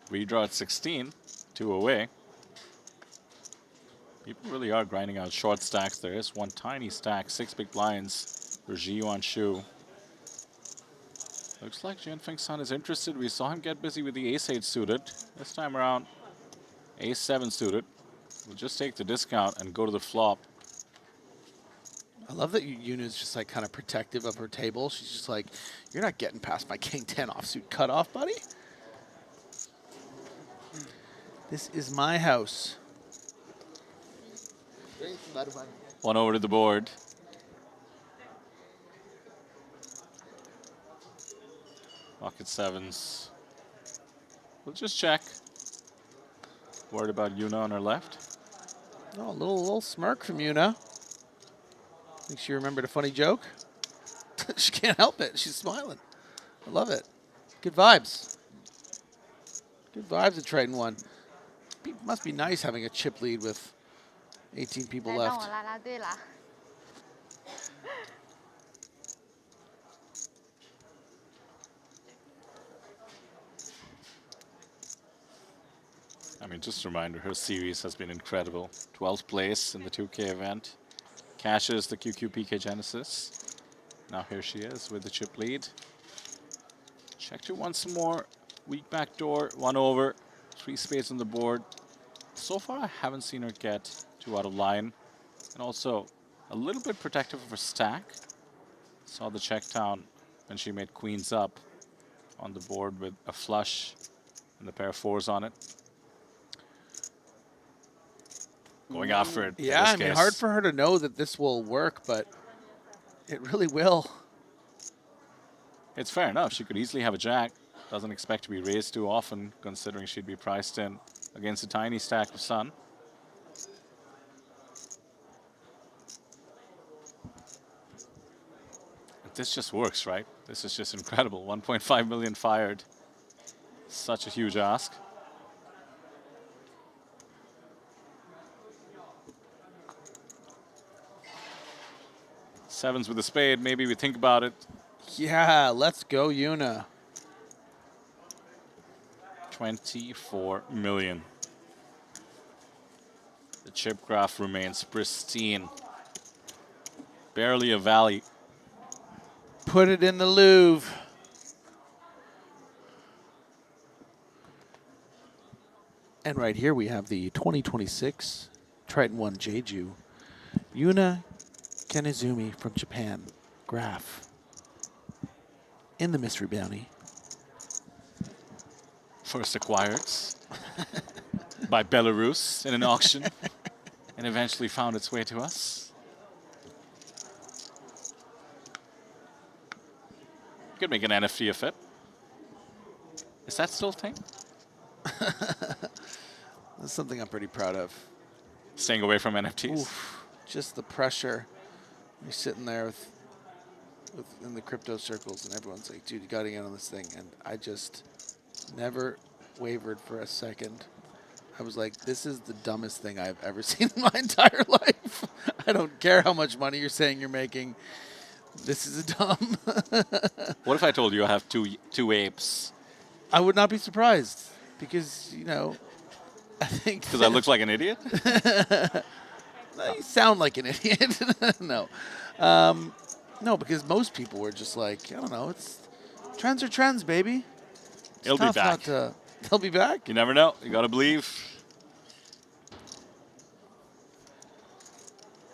Redraw at 16, 2 away. People really are grinding out short stacks. There is one tiny stack, 6 big blinds for Ji-Yuan Shu. Looks like Jianfeng Sun is interested. We saw him get busy with the ace-8 suited. This time around, ace-7 suited. We'll just take the discount and go to the flop. I love that Yuna's just like kind of protective of her table. She's just like, you're not getting past my king 10 offsuit cutoff, buddy. This is my house. One over to the board. Pocket sevens. We'll just check. Worried about Yuna on her left. Oh, a little smirk from Yuna. Think she remembered a funny joke. She can't help it. She's smiling. I love it. Good vibes. Good vibes at Triton ONE. Must be nice having a chip lead with 18 people left. I mean, just a reminder, her series has been incredible. 12th place in the 2K event. Cashes the QQPK Genesis. Now here she is with the chip lead. Check to once more. Weak backdoor, 1 over. 3 spades on the board. So far, I haven't seen her get 2 out of line. And also, a little bit protective of her stack. Saw the check down when she made queens up on the board with a flush and a pair of 4s on it. Going after it. Yeah, I mean, hard for her to know that this will work, but it really will. It's fair enough. She could easily have a jack. Doesn't expect to be raised too often, considering she'd be priced in against a tiny stack of sun. But this just works, right? This is just incredible. 1.5 million fired. Such a huge ask. Sevens with a spade. Maybe we think about it. Yeah, let's go, Yuna. 24 million. The chip graph remains pristine. Barely a valley. Put it in the Louvre. And right here we have the 2026 Triton ONE Jeju. Yuna Kanizumi from Japan. Graph. In the mystery bounty. First acquired by Belarus in an auction and eventually found its way to us. You could make an NFT of it. Is that still a thing? That's something I'm pretty proud of. Staying away from NFTs? Oof, just the pressure. You're sitting there in the crypto circles and everyone's like, dude, you got to get on this thing. And I just never wavered for a second. I was like, this is the dumbest thing I've ever seen in my entire life. I don't care how much money you're saying you're making. This is dumb. What if I told you I have two apes? I would not be surprised because, you know, I think... Because I look like an idiot? No, you sound like an idiot. No. No, because most people were just like, I don't know, trends are trends, baby. It'll be back. They'll be back? You never know. You got to believe.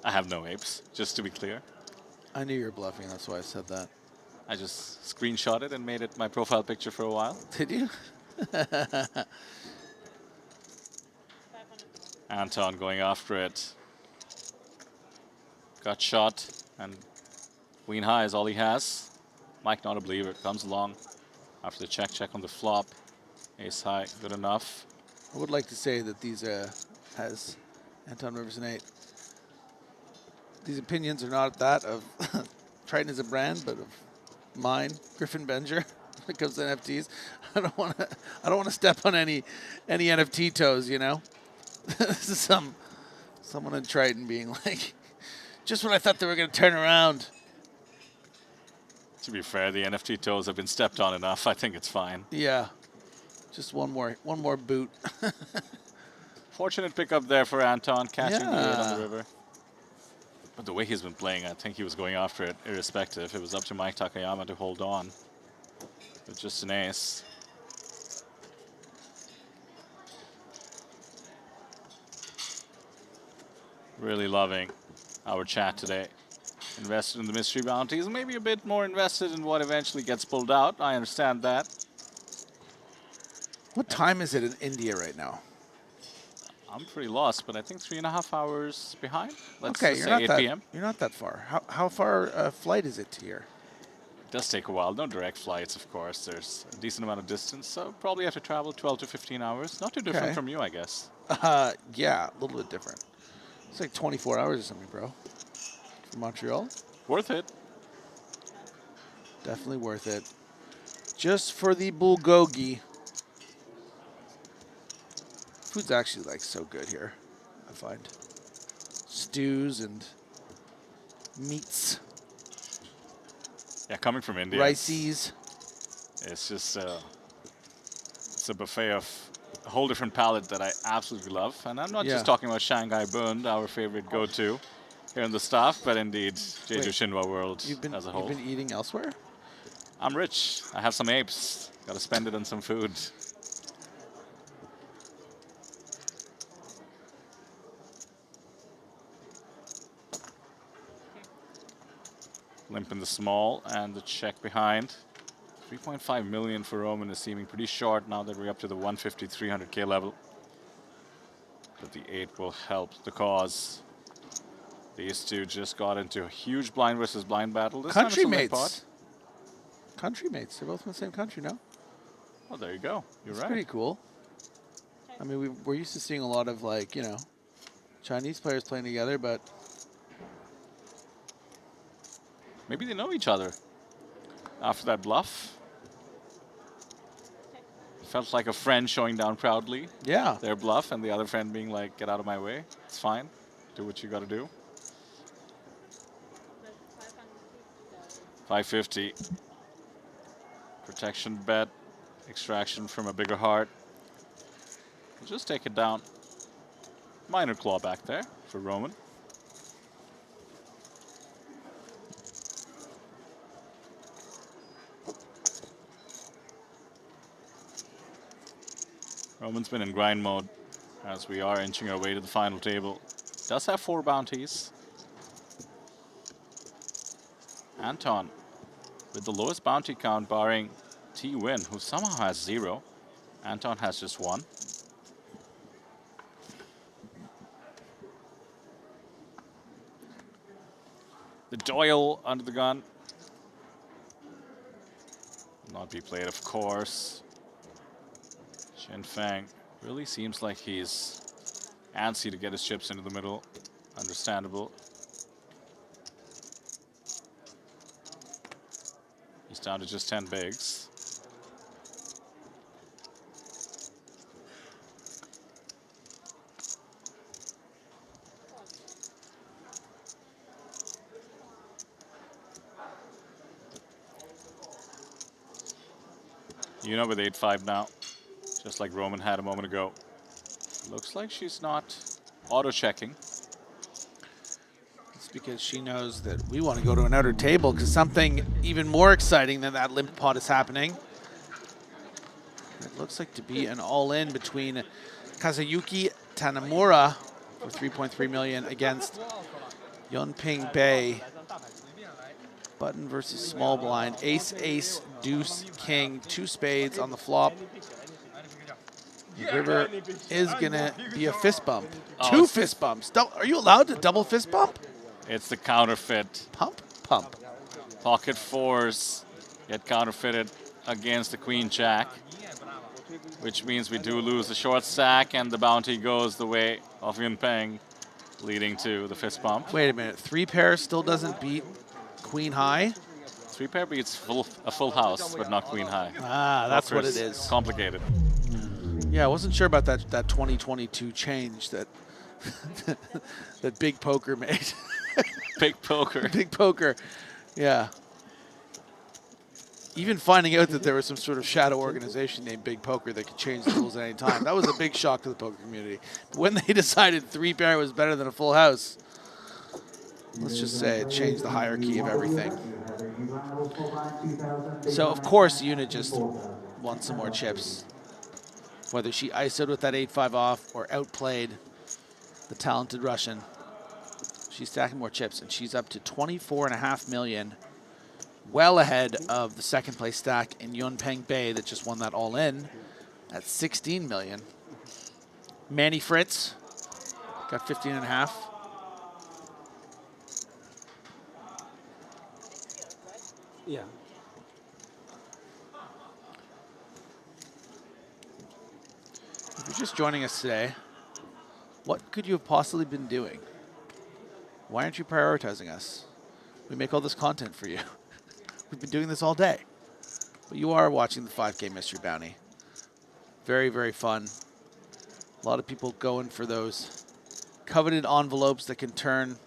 I have no apes, just to be clear. I knew you were bluffing. That's why I said that. I just screenshot it and made it my profile picture for a while. Did you? Anton going after it. Gut shot, and queen high is all he has. Mike, not a believer, comes along after the check on the flop. Ace high, good enough. I would like to say that these has Anton Riverson 8. These opinions are not that of Triton as a brand, but of mine, Griffin Benger, when it comes to NFTs. I don't want to step on any NFT toes, you know. This is someone in Triton being like, just when I thought they were going to turn around. To be fair, the NFT toes have been stepped on enough. I think it's fine. Yeah, just one more boot. Fortunate pickup there for Anton, catching the 8 on Yeah. the river. But the way he's been playing, I think he was going after it irrespective. It was up to Mike Takayama to hold on. But just an ace. Really loving our chat today. Invested in the mystery bounties, maybe a bit more invested in what eventually gets pulled out. I understand that. What time is it in India right now? I'm pretty lost, but I think 3.5 hours behind. Let's Okay, just say 8 p.m. You're not that far. How far a flight is it to here? It does take a while. No direct flights, of course. There's a decent amount of distance, so probably have to travel 12 to 15 hours. Not too different Okay. from you, I guess. Yeah, a little bit different. It's like 24 hours or something, bro. From Montreal. Worth it. Definitely worth it. Just for the bulgogi. Food's actually like so good here, I find. Stews and meats. Yeah, coming from India. Rices. It's just it's a buffet of a whole different palette that I absolutely love. And I'm not just talking about Shanghai Bund, our favorite go-to here in the staff, but indeed Jeju Shinhwa world as a whole. You've been eating elsewhere? I'm rich. I have some apes. Got to spend it on some food. Limp in the small and the check behind. 3.5 million for Roman is seeming pretty short now that we're up to the 150, 300K level. But the 8 will help the cause. These two just got into a huge blind versus blind battle. This time it's a late pot. Country mates. They're both in the same country now. Oh, there you go. You're right. Pretty cool. I mean, we're used to seeing a lot of, like, you know, Chinese players playing together, but maybe they know each other after that bluff. Felt like a friend showing down proudly. Yeah. Their bluff, and the other friend being like, get out of my way. It's fine. Do what you got to do. 550. Protection bet. Extraction from a bigger heart. Just take it down. Minor clawback there for Roman. Roman's been in grind mode as we are inching our way to the final table. Does have 4 bounties. Anton with the lowest bounty count barring T-Win, who somehow has 0. Anton has just 1. The Doyle under the gun. Not be played, of course. Shin Fang really seems like he's antsy to get his chips into the middle. Understandable. He's down to just 10 bigs. You know, with 8-5 now, just like Roman had a moment ago. Looks like she's not auto-checking. it's because she knows that we want to go to an outer table because something even more exciting than that limp pot is happening. It looks like to be an all-in between Kazuyuki Tanamura for 3.3 million against Yunping Bei. Button versus small blind. Ace, ace, deuce, king, 2 spades on the flop. River is going to be a fist bump. Oh, 2 it's- fist bumps. Are you allowed to double fist bump? It's the counterfeit. Pump? Pump. Pocket fours get counterfeited against the queen jack, which means we do lose the short stack and the bounty goes the way of Yun Peng, leading to the fist bump. Wait a minute. 3 pair still doesn't beat queen high? 3 pair beats a full house, but not queen high. Ah, that's what it Poker's is. Complicated. Yeah, I wasn't sure about that 2022 change that that Big Poker made. Big Poker. Big Poker. Yeah. Even finding out that there was some sort of shadow organization named Big Poker that could change the rules at any time, that was a big shock to the poker community. But when they decided 3 pair was better than a full house, let's just say it changed the hierarchy of everything. So, of course, Yuna just wants some more chips. Whether she ISO'd with that 8-5 off or outplayed the talented Russian, she's stacking more chips, and she's up to 24.5 million, well ahead of the second place stack in Yun Peng Bay that just won that all in at 16 million. Manny Fritz got 15.5. Yeah. If you're just joining us today, what could you have possibly been doing? Why aren't you prioritizing us? We make all this content for you. We've been doing this all day. But you are watching the 5K Mystery Bounty. Very, very fun. A lot of people going for those coveted envelopes that can turn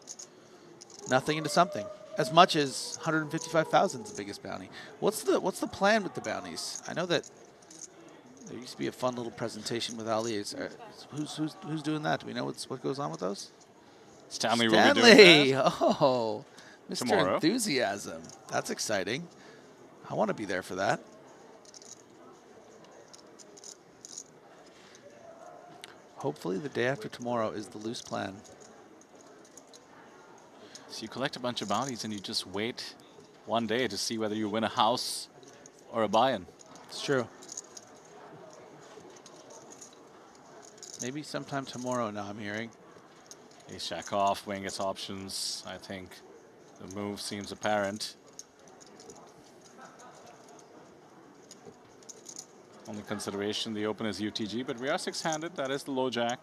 nothing into something. As much as 155,000 is the biggest bounty. What's the plan with the bounties? I know that there used to be a fun little presentation with Ali. Who's doing that? Do we know what goes on with those? Stanley will be doing that. Oh, Mr. Tomorrow. Enthusiasm. That's exciting. I want to be there for that. Hopefully the day after tomorrow is the loose plan. So you collect a bunch of bounties and you just wait one day to see whether you win a house or a buy-in. It's true. Maybe sometime tomorrow now, I'm hearing. Ace jack off, weighing its options. I think the move seems apparent. Only consideration, the open is UTG, but we are 6-handed. That is the low jack.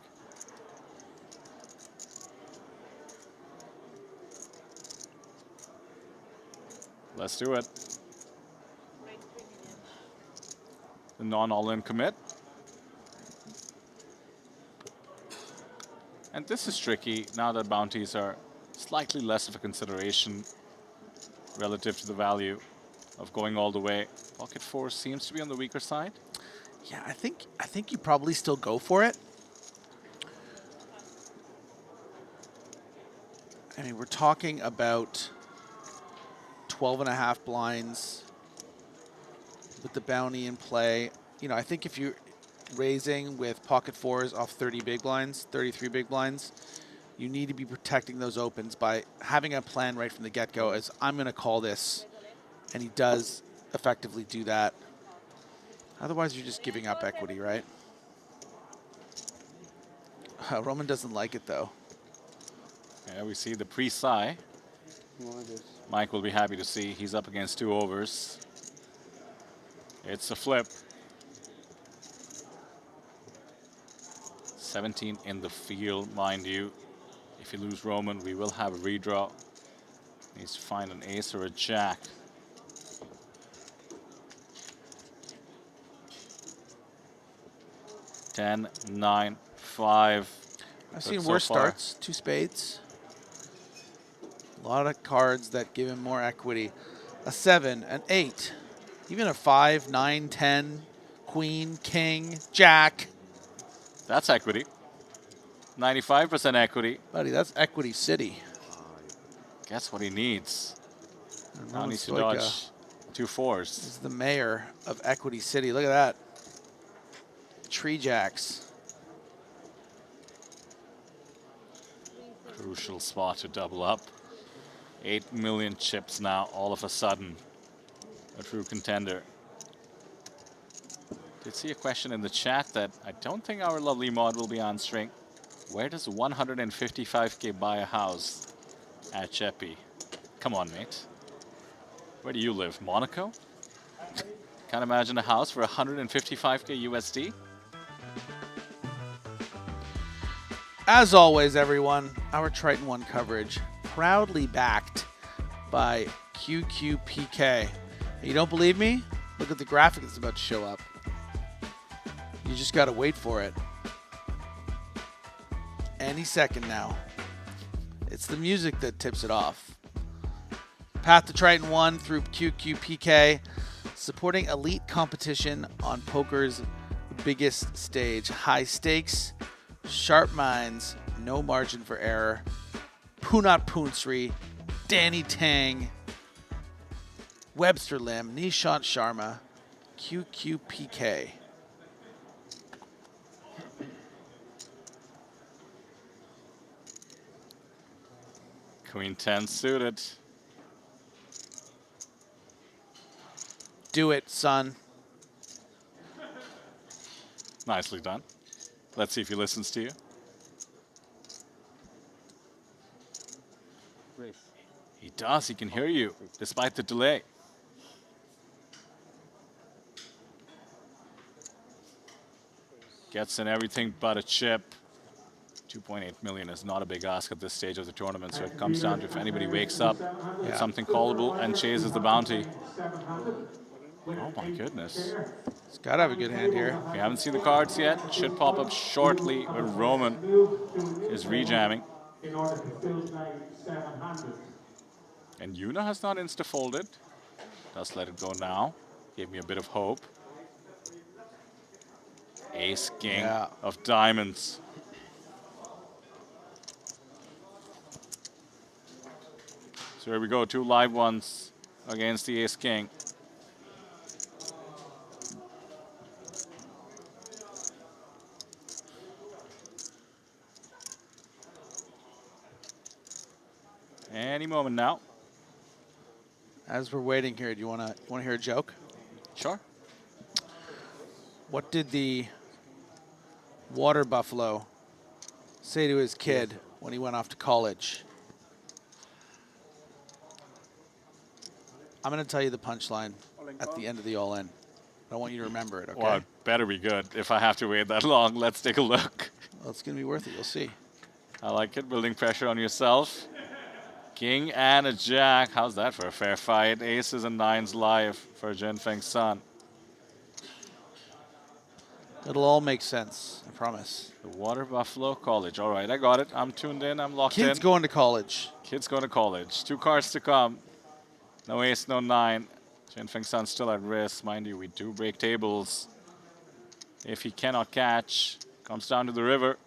Let's do it. The non-all-in commit. And this is tricky now that bounties are slightly less of a consideration relative to the value of going all the way. Pocket 4 seems to be on the weaker side. Yeah, I think you probably still go for it. I mean, we're talking about 12.5 blinds with the bounty in play. You know, I think if you're raising with pocket 4s off 30 big blinds, 33 big blinds, you need to be protecting those opens by having a plan right from the get-go as I'm going to call this, and he does effectively do that. Otherwise, you're just giving up equity, right? Roman doesn't like it, though. Yeah, we see the pre-Sai. Mike will be happy to see he's up against 2 overs. It's a flip. 17 in the field, mind you. If you lose Roman, we will have a redraw. Needs to find an ace or a jack. Ten, 9, 5. I've seen worse starts. 2 spades. A lot of cards that give him more equity. A 7, an 8, even a 5, 9, 10, queen, king, jack. That's equity. 95% equity. Buddy, that's equity city. Guess what he needs. Now Roman needs to Stoica dodge 2 4s. is the mayor of Equity City. Look at that. Tree jacks. Crucial spot to double up. 8 million chips now, all of a sudden. A true contender. Did see a question in the chat that I don't think our lovely mod will be answering. Where does 155k buy a house at Chepi? Come on, mate. Where do you live? Monaco? Can't imagine a house for 155k USD. As always, everyone, our Triton ONE coverage proudly backed by QQPK. You don't believe me? Look at the graphic that's about to show up. You just got to wait for it. Any second now. It's the music that tips it off. Path to Triton ONE through QQPK, supporting elite competition on poker's biggest stage. High stakes, sharp minds, no margin for error. Punat Poonsri, Danny Tang, Webster Lim, Nishant Sharma, QQPK. Queen 10 suited. Do it, son. Nicely done. Let's see if he listens to you. He does. He can hear you, despite the delay. Gets in everything but a chip. 2.8 million is not a big ask at this stage of the tournament, so it comes down to if anybody wakes up with something callable and chases the bounty. Oh my goodness. He's got to have a good hand here. We haven't seen the cards yet. Should pop up shortly when Roman is rejamming. And Yuna has not insta-folded. Does let it go now. Gave me a bit of hope. Ace King of diamonds. So here we go, 2 live ones against the Ace King. Any moment now. As we're waiting here, do you want to hear a joke? Sure. What did the water buffalo say to his kid when he went off to college? I'm going to tell you the punchline at the end of the all-in. I want you to remember it, okay? Well, it better be good. If I have to wait that long, let's take a look. Well, it's going to be worth it. You'll see. I like it. Building pressure on yourself. King and a jack. How's that for a fair fight? Aces and nines live for Jinfeng's son. It'll all make sense, I promise. The Water Buffalo College. All right, I got it. I'm tuned in. I'm locked in. Kid's going to college. Kid's going to college. 2 cards to come. No ace, no 9. Jinfeng's son still at risk. Mind you, we do break tables. If he cannot catch, comes down to the river.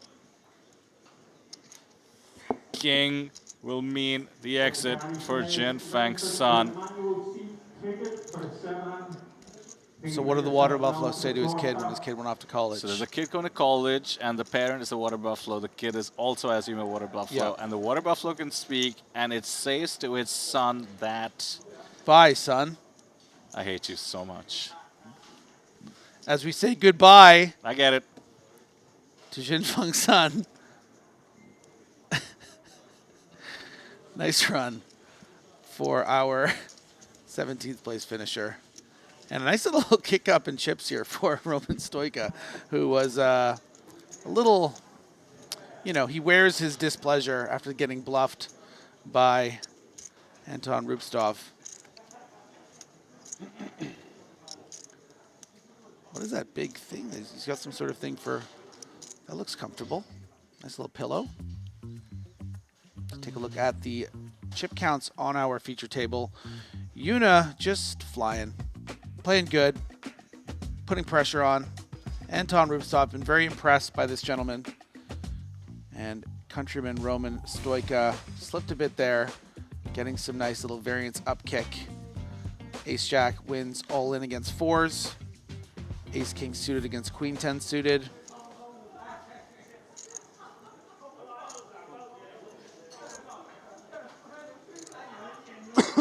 King will mean the exit for Jinfeng's son. So what did the water buffalo say to his kid when his kid went off to college? So there's a kid going to college, and the parent is a water buffalo. The kid is also, I assume, a water buffalo. Yeah. And the water buffalo can speak, and it says to its son that... Bye, son. I hate you so much. As we say goodbye... I get it. ...to Jinfeng's son. Nice run for our 17th place finisher. And a nice little kick up in chips here for Roman Stoica, who was a little, you know, he wears his displeasure after getting bluffed by Anton Rupstov. What is that big thing? He's got some sort of thing for, that looks comfortable. Nice little pillow. Take a look at the chip counts on our feature table. Yuna just flying. Playing good, putting pressure on. Anton Rupstov, been very impressed by this gentleman. And countryman Roman Stoica slipped a bit there, getting some nice little variance up kick. Ace-Jack wins all in against 4s. Ace-King suited against Queen 10 suited.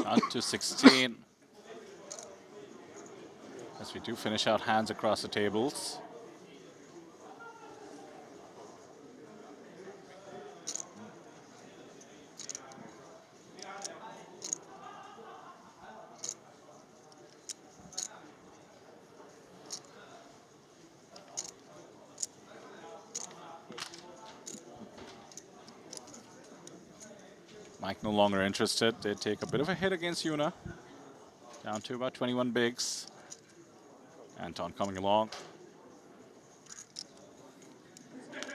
On to 16. as we do finish out hands across the tables. Mike no longer interested. They take a bit of a hit against Yuna. Down to about 21 bigs. Anton coming along.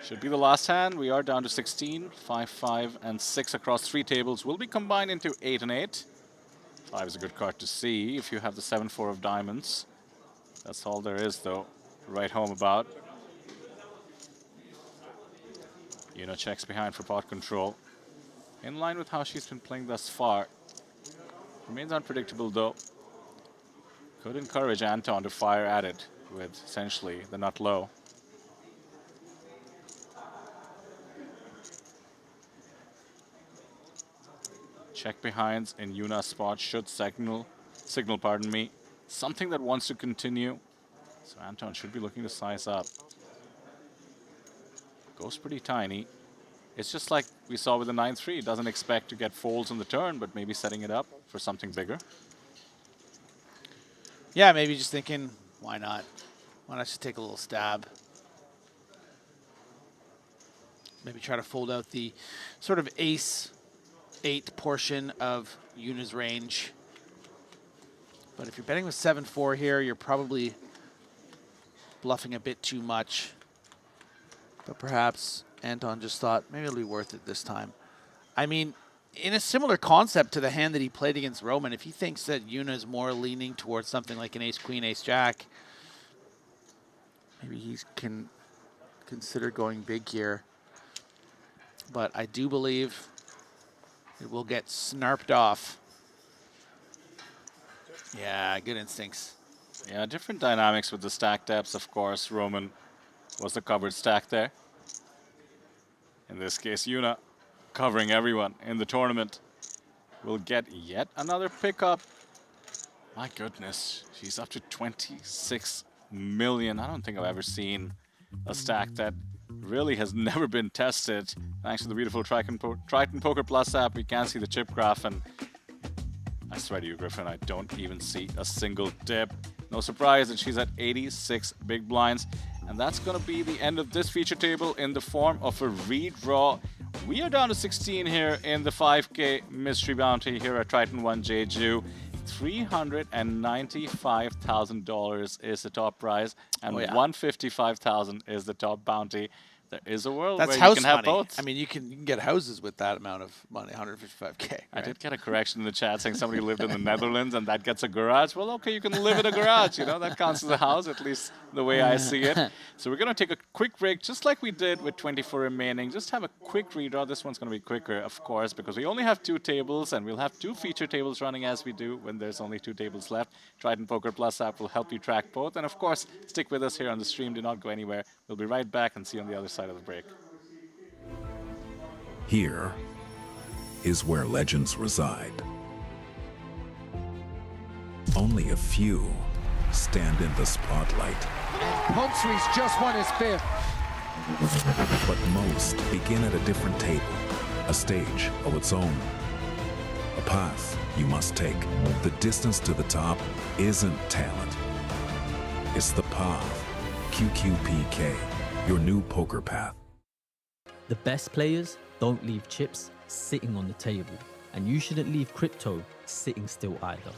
Should be the last hand. We are down to 16. 5, 5, and 6 across 3 tables will be combined into 8 and 8. 5 is a good card to see if you have the 7-4 of diamonds. That's all there is, though. Right home about. Yuna checks behind for pot control. In line with how she's been playing thus far. Remains unpredictable, though. Could encourage Anton to fire at it with essentially the nut low. Check behinds in Yuna's spot should signal, pardon me, something that wants to continue. So Anton should be looking to size up. Goes pretty tiny. It's just like we saw with the 9-3. Doesn't expect to get folds on the turn, but maybe setting it up for something bigger. Yeah, maybe just thinking, why not? Why not just take a little stab? Maybe try to fold out the sort of ace-8 portion of Yuna's range. But if you're betting with 7-4 here, you're probably bluffing a bit too much. But perhaps Anton just thought, maybe it'll be worth it this time. I mean, in a similar concept to the hand that he played against Roman, if he thinks that Yuna is more leaning towards something like an ace-queen, ace-jack, maybe he can consider going big here. But I do believe it will get snarped off. Yeah, good instincts. Yeah, different dynamics with the stack depths, of course. Roman was the covered stack there. In this case, Yuna covering everyone in the tournament will get yet another pickup. My goodness, she's up to 26 million. I don't think I've ever seen a stack that really has never been tested. Thanks to the beautiful Triton Poker Plus app, we can see the chip graph, and I swear to you, Griffin, I don't even see a single dip. No surprise that she's at 86 big blinds. And that's going to be the end of this feature table in the form of a redraw. We are down to 16 here in the 5K mystery bounty here at Triton ONE Jeju. $395,000 is the top prize, and $155,000 is the top bounty. There is a world where you can have both. I mean, you can get houses with that amount of money, 155K. Right? I did get a correction in the chat saying somebody lived in the Netherlands and that gets a garage. Well, okay, you can live in a garage, you know, that counts as a house, at least the way I see it. So we're going to take a quick break, just like we did with 24 remaining. Just have a quick redraw. This one's going to be quicker, of course, because we only have 2 tables, and we'll have 2 feature tables running as we do when there's only 2 tables left. Triton Poker Plus app will help you track both. And of course, stick with us here on the stream. Do not go anywhere. We'll be right back and see you on the other side of the break. Here is where legends reside. Only a few stand in the spotlight. Humphreys just won his 5th. But most begin at a different table, a stage of its own. A path you must take. The distance to the top isn't talent. It's the path. QQPK, your new poker path. The best players don't leave chips sitting on the table, and you shouldn't leave crypto sitting still either.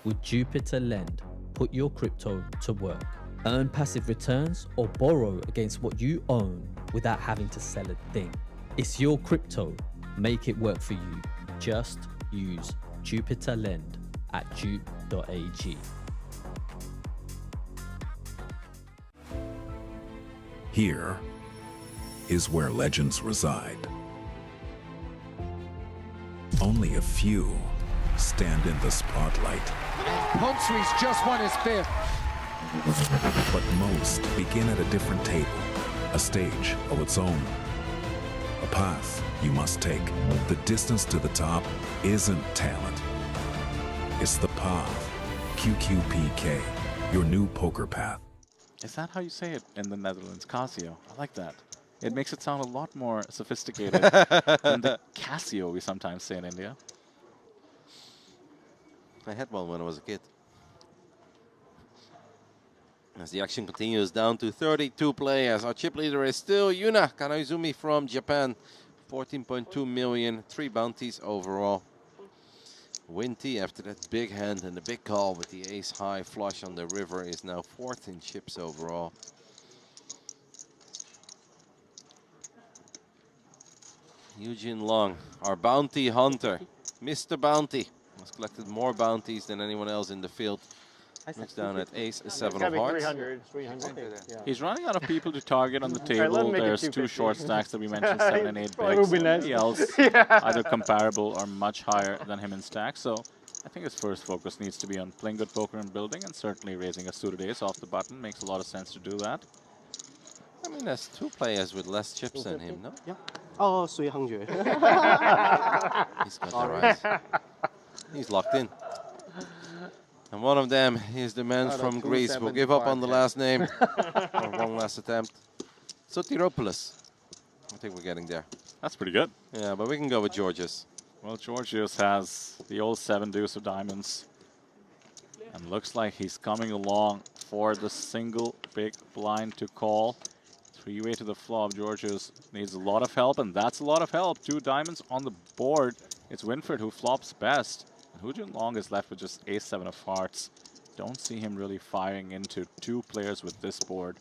With Jupiter Lend, put your crypto to work. Earn passive returns or borrow against what you own without having to sell a thing. It's your crypto. Make it work for you. Just use Jupiter Lend at jupe.ag. Here is where legends reside. Only a few stand in the spotlight. Humphreys just won his 5th. But most begin at a different table, a stage of its own. A path you must take. The distance to the top isn't talent. It's the path. QQPK, your new poker path. Is that how you say it in the Netherlands? Casio. I like that. It makes it sound a lot more sophisticated than the Casio we sometimes say in India. I had one when I was a kid. As the action continues, down to 32 players. Our chip leader is still Yuna Kanaizumi from Japan. 14.2 million, 3 bounties overall. Winty, after that big hand and the big call with the ace-high flush on the river, is now 4th in chips overall. Eugene Long, our bounty hunter, Mr. Bounty, has collected more bounties than anyone else in the field. Looks down at ace, 7 of hearts. 300. Yeah. He's running out of people to target on the Alright, let him table. make it There's 250. 2 short stacks that we mentioned, 7 and 8 Probably bigs. would be nice. Everybody else Yeah. either comparable or much higher than him in stacks. So I think his first focus needs to be on playing good poker and building, and certainly raising a suited ace off the button makes a lot of sense to do that. I mean, there's 2 players with less chips than him, no? Yeah. Oh, 300. He's got the right. He's locked in. And one of them is the man from Greece. We'll give up on the last name. Or one last attempt. Sotiropoulos. I think we're getting there. That's pretty good. Yeah, but we can go with Georgios. Well, Georgios has the old 7 deuce of diamonds. And looks like he's coming along for the single big blind to call. 3-way to the flop. Georgios needs a lot of help, and that's a lot of help. 2 diamonds on the board. It's Winfred who flops best. And Hu Junlong is left with just ace-7 of hearts. Don't see him really firing into 2 players with this board.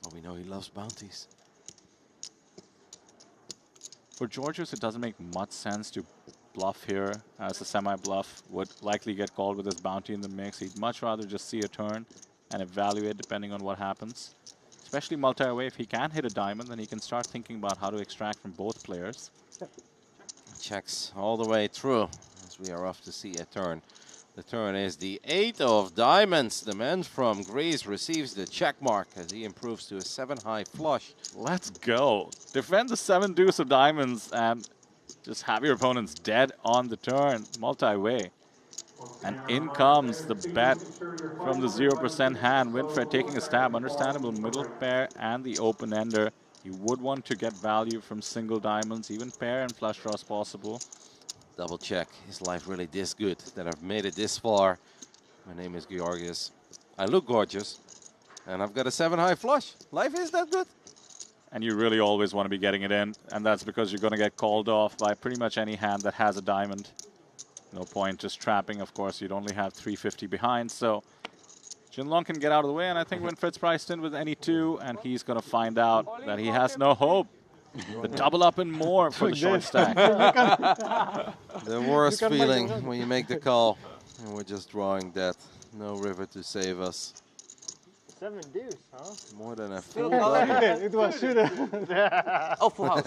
Well, we know he loves bounties. For Georgios, it doesn't make much sense to bluff here, as a semi-bluff would likely get called with his bounty in the mix. He'd much rather just see a turn and evaluate depending on what happens. Especially multi-way, if he can hit a diamond, then he can start thinking about how to extract from both players. Checks all the way through as we are off to see a turn. The turn is the 8 of diamonds. The man from Greece receives the check mark as he improves to a 7-high flush. Let's go. Defend the 7 deuce of diamonds and just have your opponents dead on the turn. Multi-way. And in comes the bet from the 0% hand. Winfred taking a stab. Understandable middle pair and the open-ender. You would want to get value from single diamonds, even pair and flush draws possible. Double check. Is life really this good that I've made it this far? My name is Georgios. I look gorgeous. And I've got a 7-high flush. Life is that good. And you really always want to be getting it in. And that's because you're going to get called off by pretty much any hand that has a diamond. No point just trapping. Of course, you'd only have 350 behind. So Jinlong can get out of the way. And I think Winfred's priced in with any 2. And he's going to find out that he has no hope. The double up and more for the short stack. The worst feeling when you make the call and we're just drawing that. No river to save us. 7 deuce, huh? More than a Still full double. it was suited. Oh, full house.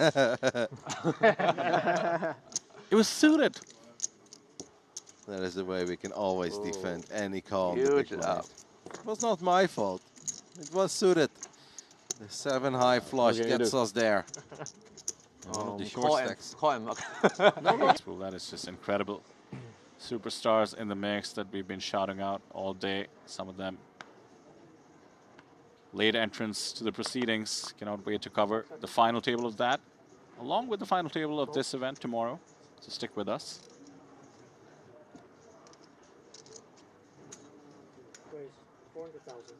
It was suited. That is the way we can always defend any call. Huge up. It was not my fault. It was suited. The 7-high flush gets us there. One of the short stacks. Call him. Well, that is just incredible. Superstars in the mix that we've been shouting out all day. Some of them late entrance to the proceedings. Cannot wait to cover the final table of that, along with the final table of this event tomorrow. So stick with us. Raise 400,000.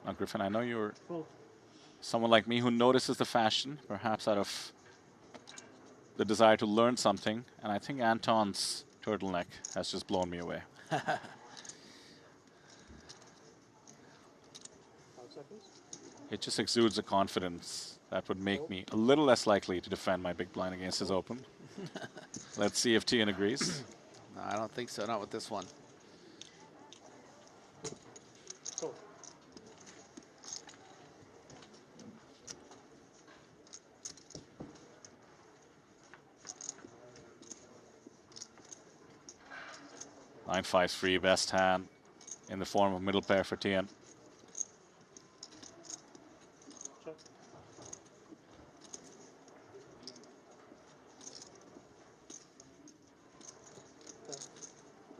Now, Griffin, I know you're someone like me who notices the fashion, perhaps out of the desire to learn something. And I think Anton's turtleneck has just blown me away. 5 seconds. It just exudes a confidence that would make me a little less likely to defend my big blind against his open. Let's see if Tian agrees. No, I don't think so. Not with this one. Cool. Nine 5 free, best hand in the form of middle pair for Tian.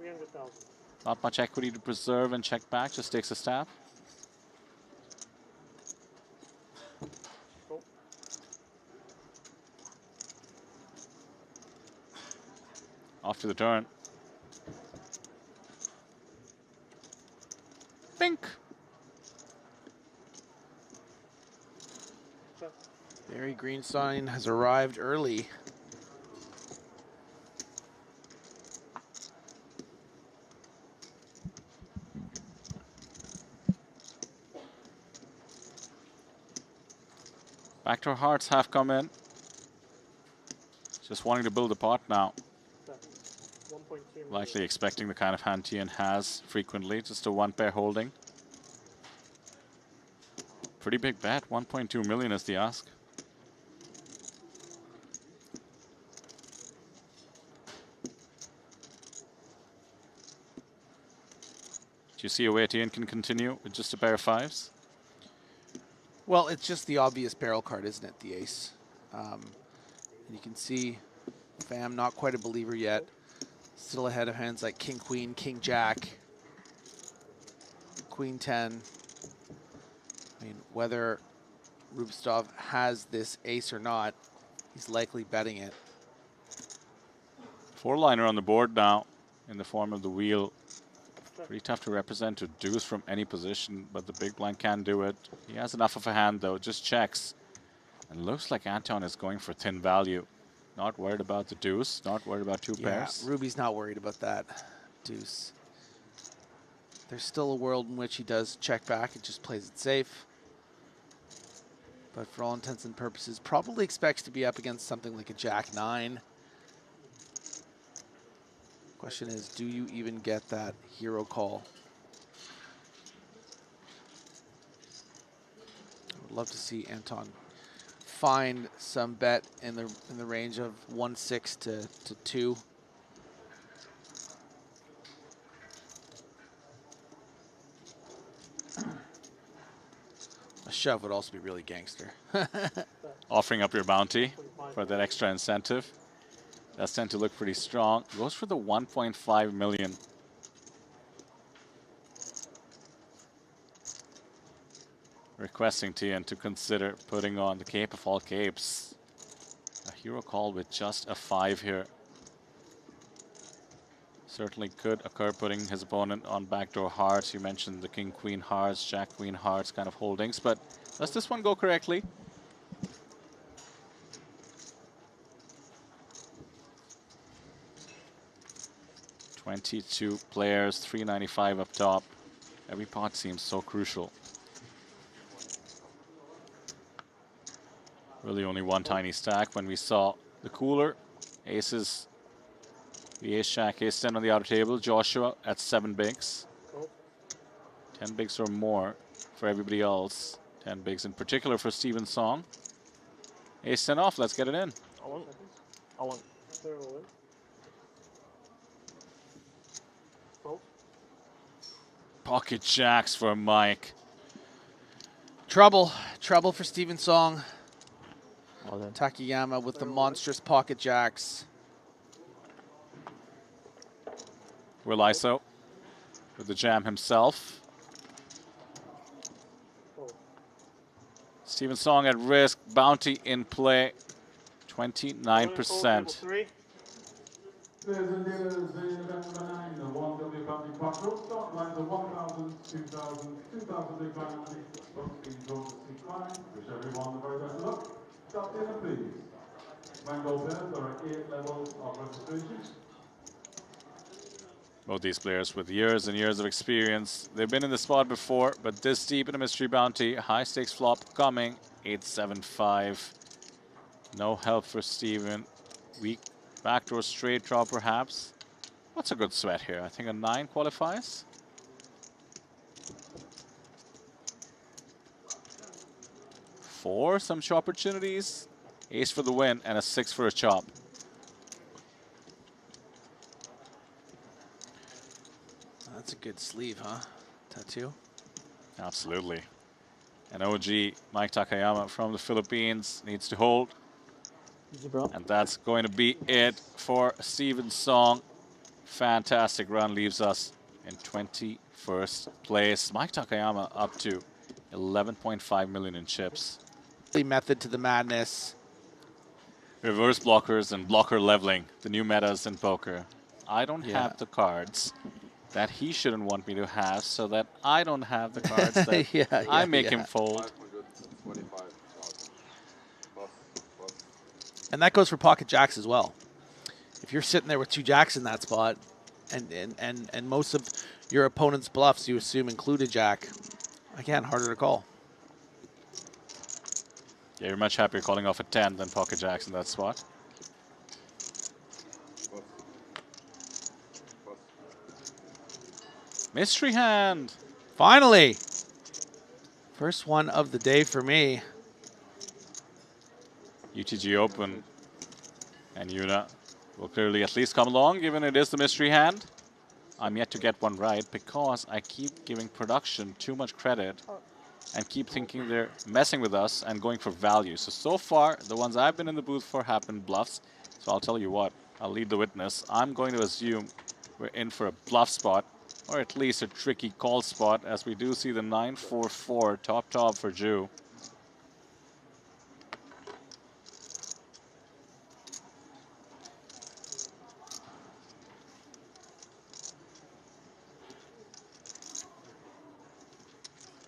300,000. Not much equity to preserve and check back, just takes a stab. Cool. Off to the turn. Think. Barry Greenstein has arrived early. Backdoor hearts have come in. Just wanting to build a pot now. 1.2 million. Likely expecting the kind of hand Tian has frequently, just a one pair holding. Pretty big bet, 1.2 million is the ask. Do you see a way Tian can continue with just a pair of fives? Well, it's just the obvious barrel card, isn't it? The ace. And you can see Pham not quite a believer yet. Still ahead of hands like King Queen, King Jack, Queen 10. I mean, whether Rubstov has this ace or not, he's likely betting it. Four-liner on the board now in the form of the wheel. Pretty tough to represent to deuce from any position, but the big blind can do it. He has enough of a hand though, just checks. And looks like Anton is going for thin value. Not worried about the deuce, not worried about two pairs. Ruby's not worried about that deuce. There's still a world in which he does check back and just plays it safe. But for all intents and purposes, probably expects to be up against something like a Jack 9. Question is, do you even get that hero call? I would love to see Anton find some bet in the range of 1.6 to 2. A shove would also be really gangster. Offering up your bounty for that extra incentive. Does tend to look pretty strong. Goes for the 1.5 million. Requesting Tian to consider putting on the cape of all capes. A hero call with just a 5 here. Certainly could occur putting his opponent on backdoor hearts. You mentioned the King Queen hearts, Jack Queen hearts kind of holdings, but does this one go correctly? $22 players, $395 up top. Every pot seems so crucial. Really only one tiny stack when we saw the cooler. Aces, the ace jack, ace 10 on the outer table. Joshua at 7 bigs. 10 bigs or more for everybody else. 10 bigs in particular for Steven Song. Ace 10 off, let's get it in. I want. Pocket jacks for Mike. Trouble for Steven Song. Takayama with the monstrous pocket jacks. Will ISO with the jam himself. Steven Song at risk, bounty in play, 29%. Players and dealers in event number 9, the 1W Bounty Quattro, start lines of 1,000, 2,000, 2,000 big blind money, both being drawn to C5. Wish everyone the very best of luck. Start dinner, please. Mango pairs are at 8 levels of registration. Both these players with years and years of experience. They've been in the spot before, but this deep in a mystery bounty. High stakes flop coming, 8-7-5. No help for Steven. Weak backdoor straight draw perhaps. What's a good sweat here? I think a 9 qualifies. Four, some show opportunities. Ace for the win and a 6 for a chop. That's a good sleeve, huh? Tattoo? Absolutely. And OG Mike Takayama from the Philippines needs to hold. And that's going to be it for Steven Song. fantastic run leaves us in 21st place. Mike Takayama up to 11.5 million in chips. The method to the madness. Reverse blockers and blocker leveling, the new metas in poker. I don't have the cards that he shouldn't want me to have, so that I don't have the cards that I make him fold. And that goes for pocket jacks as well. If you're sitting there with 2 jacks in that spot, and most of your opponent's bluffs you assume include a jack, again, harder to call. Yeah, you're much happier calling off a 10 than pocket jacks in that spot. Mystery hand. Finally. First one of the day for me. UTG Open. And Yuna will clearly at least come along, given it is the mystery hand. I'm yet to get one right because I keep giving production too much credit and keep thinking they're messing with us and going for value. So far, the ones I've been in the booth for have been bluffs. So I'll tell you what, I'll lead the witness. I'm going to assume we're in for a bluff spot, or at least a tricky call spot, as we do see the 9-4-4 top for Jeju.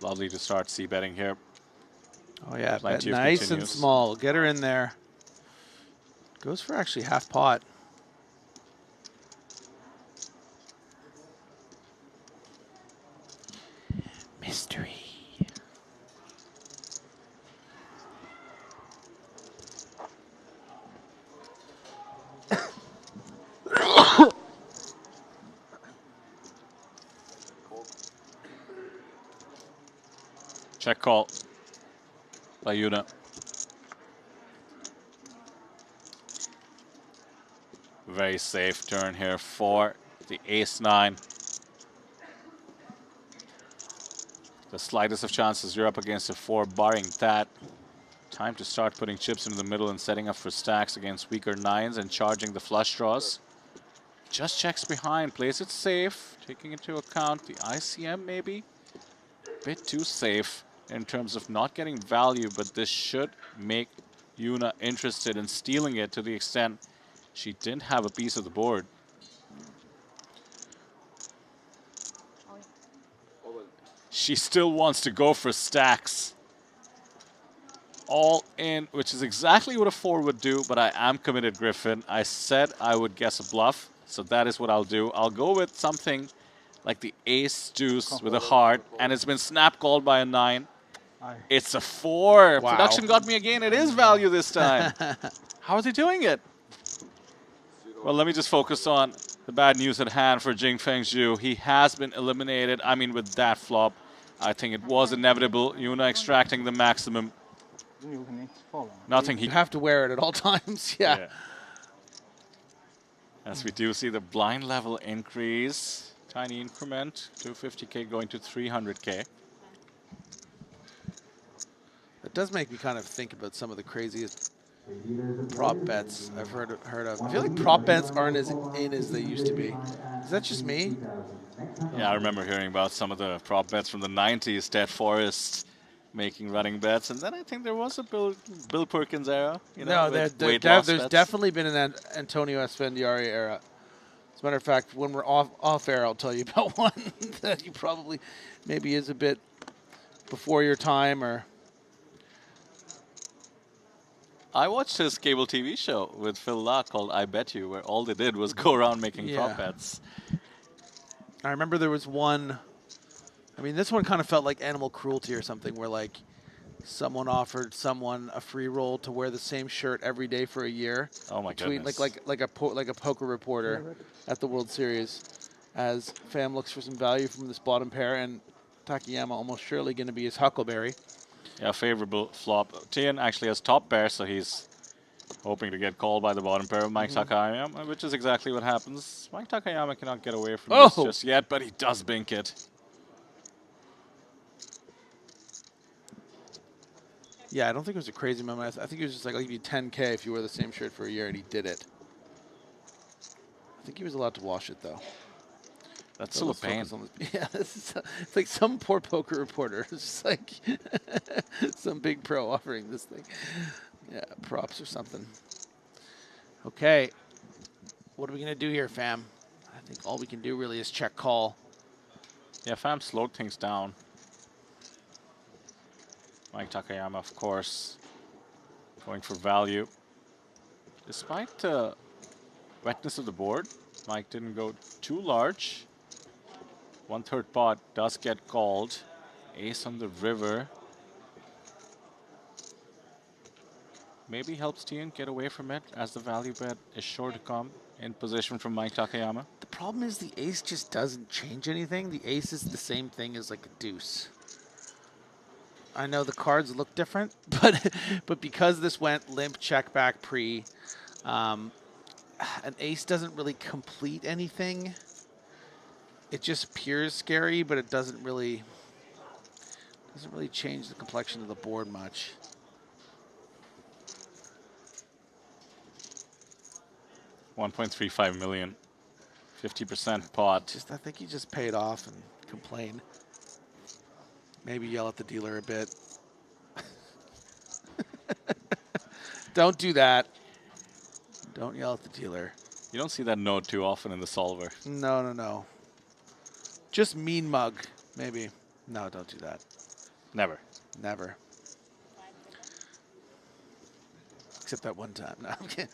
Lovely to start c-betting here. Oh yeah, bet Plenty of nice continues. and small. Get her in there. Goes for actually half pot. Mystery. Check call by Yuna. Very safe turn here for the ace-9. The slightest of chances you're up against a 4, barring that. Time to start putting chips into the middle and setting up for stacks against weaker 9s and charging the flush draws. Just checks behind, plays it safe, taking into account the ICM maybe. Bit too safe in terms of not getting value, but this should make Yuna interested in stealing it to the extent she didn't have a piece of the board. She still wants to go for stacks. All in, which is exactly what a 4 would do, but I am committed, Griffin. I said I would guess a bluff, so that is what I'll do. I'll go with something like the ace-deuce with a heart, and it's been snap called by a 9. It's a 4. Wow. Production got me again. It is value this time. How are they doing it? Well, let me just focus on the bad news at hand for Jingfeng Zhu. He has been eliminated. I mean, with that flop, I think it was inevitable. Yuna extracting the maximum. Nothing he... You have to wear it at all times, yeah. As we do see the blind level increase. Tiny increment, 250K going to 300K. It does make me kind of think about some of the craziest prop bets I've heard of. I feel like prop bets aren't as in as they used to be. Is that just me? Yeah, I remember hearing about some of the prop bets from the 90s, Ted Forrest making running bets, and then I think there was a Bill Perkins era. You know, there's bets. definitely been an Antonio Esfandiari era. As a matter of fact, when we're off air, I'll tell you about one that you probably maybe is a bit before your time. Or I watched his cable TV show with Phil Law called I Bet You, where all they did was go around making prop bets. I remember there was one. I mean, this one kind of felt like animal cruelty or something, where like someone offered someone a free roll to wear the same shirt every day for a year. Oh my goodness! Like a poker reporter at the World Series, as Pham looks for some value from this bottom pair, and Takayama almost surely going to be his Huckleberry. Yeah, favorable flop. Tian actually has top pair, so he's hoping to get called by the bottom pair of Mike Takayama, which is exactly what happens. Mike Takayama cannot get away from this just yet, but he does bink it. Yeah, I don't think it was a crazy moment. I think it was just like, I'll give you 10K if you wear the same shirt for a year, and he did it. I think he was allowed to wash it though. That's still a pain. Yeah, it's like some poor poker reporter. It's just like some big pro offering this thing. Yeah, props or something. Okay, what are we gonna do here, fam? I think all we can do really is check call. Yeah, fam slowed things down. Mike Takayama, of course, going for value. Despite the wetness of the board, Mike didn't go too large. 1/3 pot does get called. Ace on the river. Maybe helps Tian get away from it, as the value bet is sure to come in position from Mike Takayama. The problem is the ace just doesn't change anything. The ace is the same thing as like a deuce. I know the cards look different, but because this went limp, check back, pre, an ace doesn't really complete anything. It just appears scary, but it doesn't really change the complexion of the board much. $1.35 million, 50% pot. I think he just paid off and complain. Maybe yell at the dealer a bit. Don't do that. Don't yell at the dealer. You don't see that note too often in the solver. No, no, no. Just mean mug, maybe. No, don't do that. Never. Never. Except that one time. No, I'm kidding.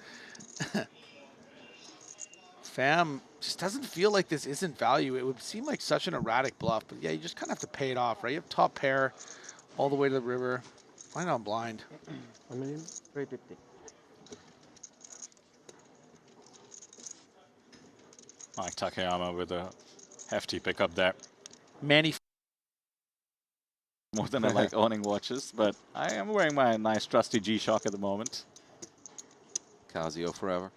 Fam just doesn't feel like this isn't value. It would seem like such an erratic bluff, but yeah, you just kind of have to pay it off, right? You have top pair all the way to the river. Why not blind? 1,350,000. Mike Takayama with a hefty pickup there. Manny. More than I like owning watches, but I am wearing my nice trusty G-Shock at the moment. Casio forever.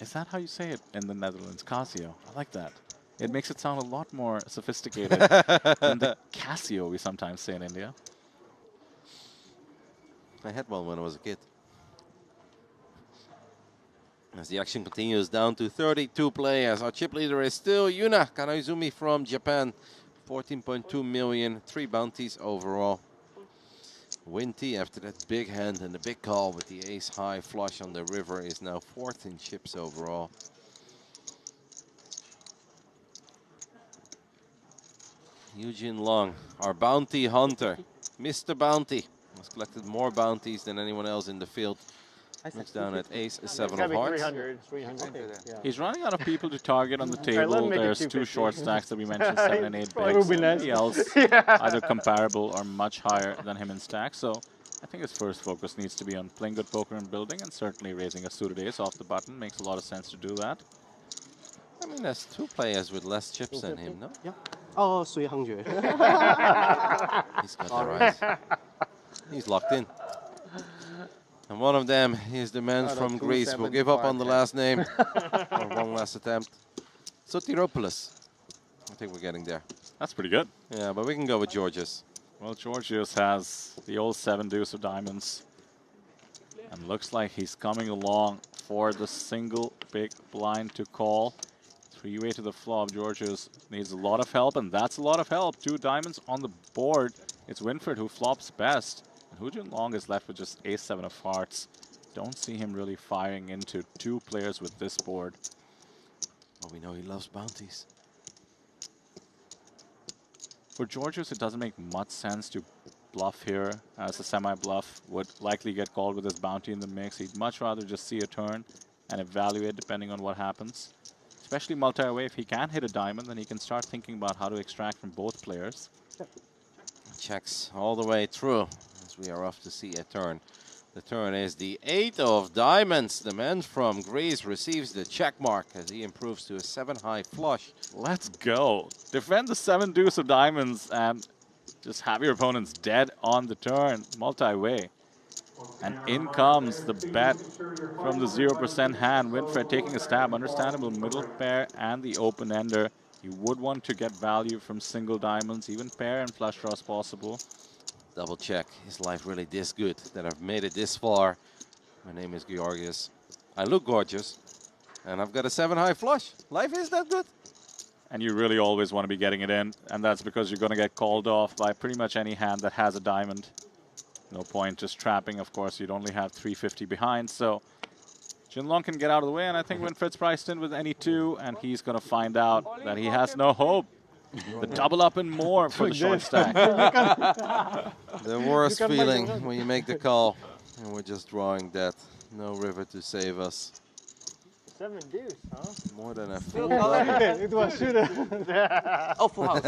Is that how you say it in the Netherlands? Casio. I like that. It makes it sound a lot more sophisticated than the Casio we sometimes say in India. I had one when I was a kid. As the action continues, down to 32 players. Our chip leader is still Yuna Kanaizumi from Japan. 14.2 million, 3 bounties overall. Winty, after that big hand and the big call with the ace-high flush on the river, is now 4th in chips overall. Eugene Long, our bounty hunter, Mr. Bounty, has collected more bounties than anyone else in the field. Looks down at ace, 7 of hearts. 300. Yeah. He's running out of people to target on the let him table. make it There's 250. two short stacks that we mentioned, 7 and 8 Probably bigs. would be nice. Nobody else Yeah. either comparable or much higher than him in stacks. So I think his first focus needs to be on playing good poker and building, and certainly raising a suited ace off the button makes a lot of sense to do that. I mean, there's 2 players with less chips than him, no? Yeah. Oh, 300. He's got the right. He's locked in. And one of them is the man from Greece. We'll give up on the last name. Or one last attempt. Sotiropoulos. I think we're getting there. That's pretty good. Yeah, but we can go with Georgios. Well, Georgios has the old 7 deuce of diamonds. And looks like he's coming along for the single big blind to call. 3-way to the flop. Georgios needs a lot of help, and that's a lot of help. 2 diamonds on the board. It's Winfred who flops best. And Hu Junlong is left with just ace-7 of hearts. Don't see him really firing into 2 players with this board. Oh, we know he loves bounties. For Georgios, it doesn't make much sense to bluff here, as a semi-bluff would likely get called with his bounty in the mix. He'd much rather just see a turn and evaluate depending on what happens. Especially multi-way, if he can hit a diamond, then he can start thinking about how to extract from both players. Checks all the way through as we are off to see a turn. The turn is the 8 of diamonds. The man from Greece receives the check mark as he improves to a 7-high flush. Let's go. Defend the 7 deuce of diamonds and just have your opponents dead on the turn. Multi-way. And in comes the bet from the 0% hand. Winfred taking a stab. Understandable middle pair and the open ender. You would want to get value from single diamonds, even pair and flush draws possible. Double check. Is life really this good that I've made it this far? My name is Georgios. I look gorgeous. And I've got a 7 high flush. Life is that good. And you really always want to be getting it in, and that's because you're going to get called off by pretty much any hand that has a diamond. No point just trapping, of course. You'd only have 350 behind, so Jinlong can get out of the way, and I think Winfried's priced in with any 2, and he's going to find out that he has no hope. The double up and more for the short stack. The worst feeling when you make the call, and we're just drawing that. No river to save us. 7 deuce, huh? More than a Still full calling double. it. It was shooter. Oh, full house.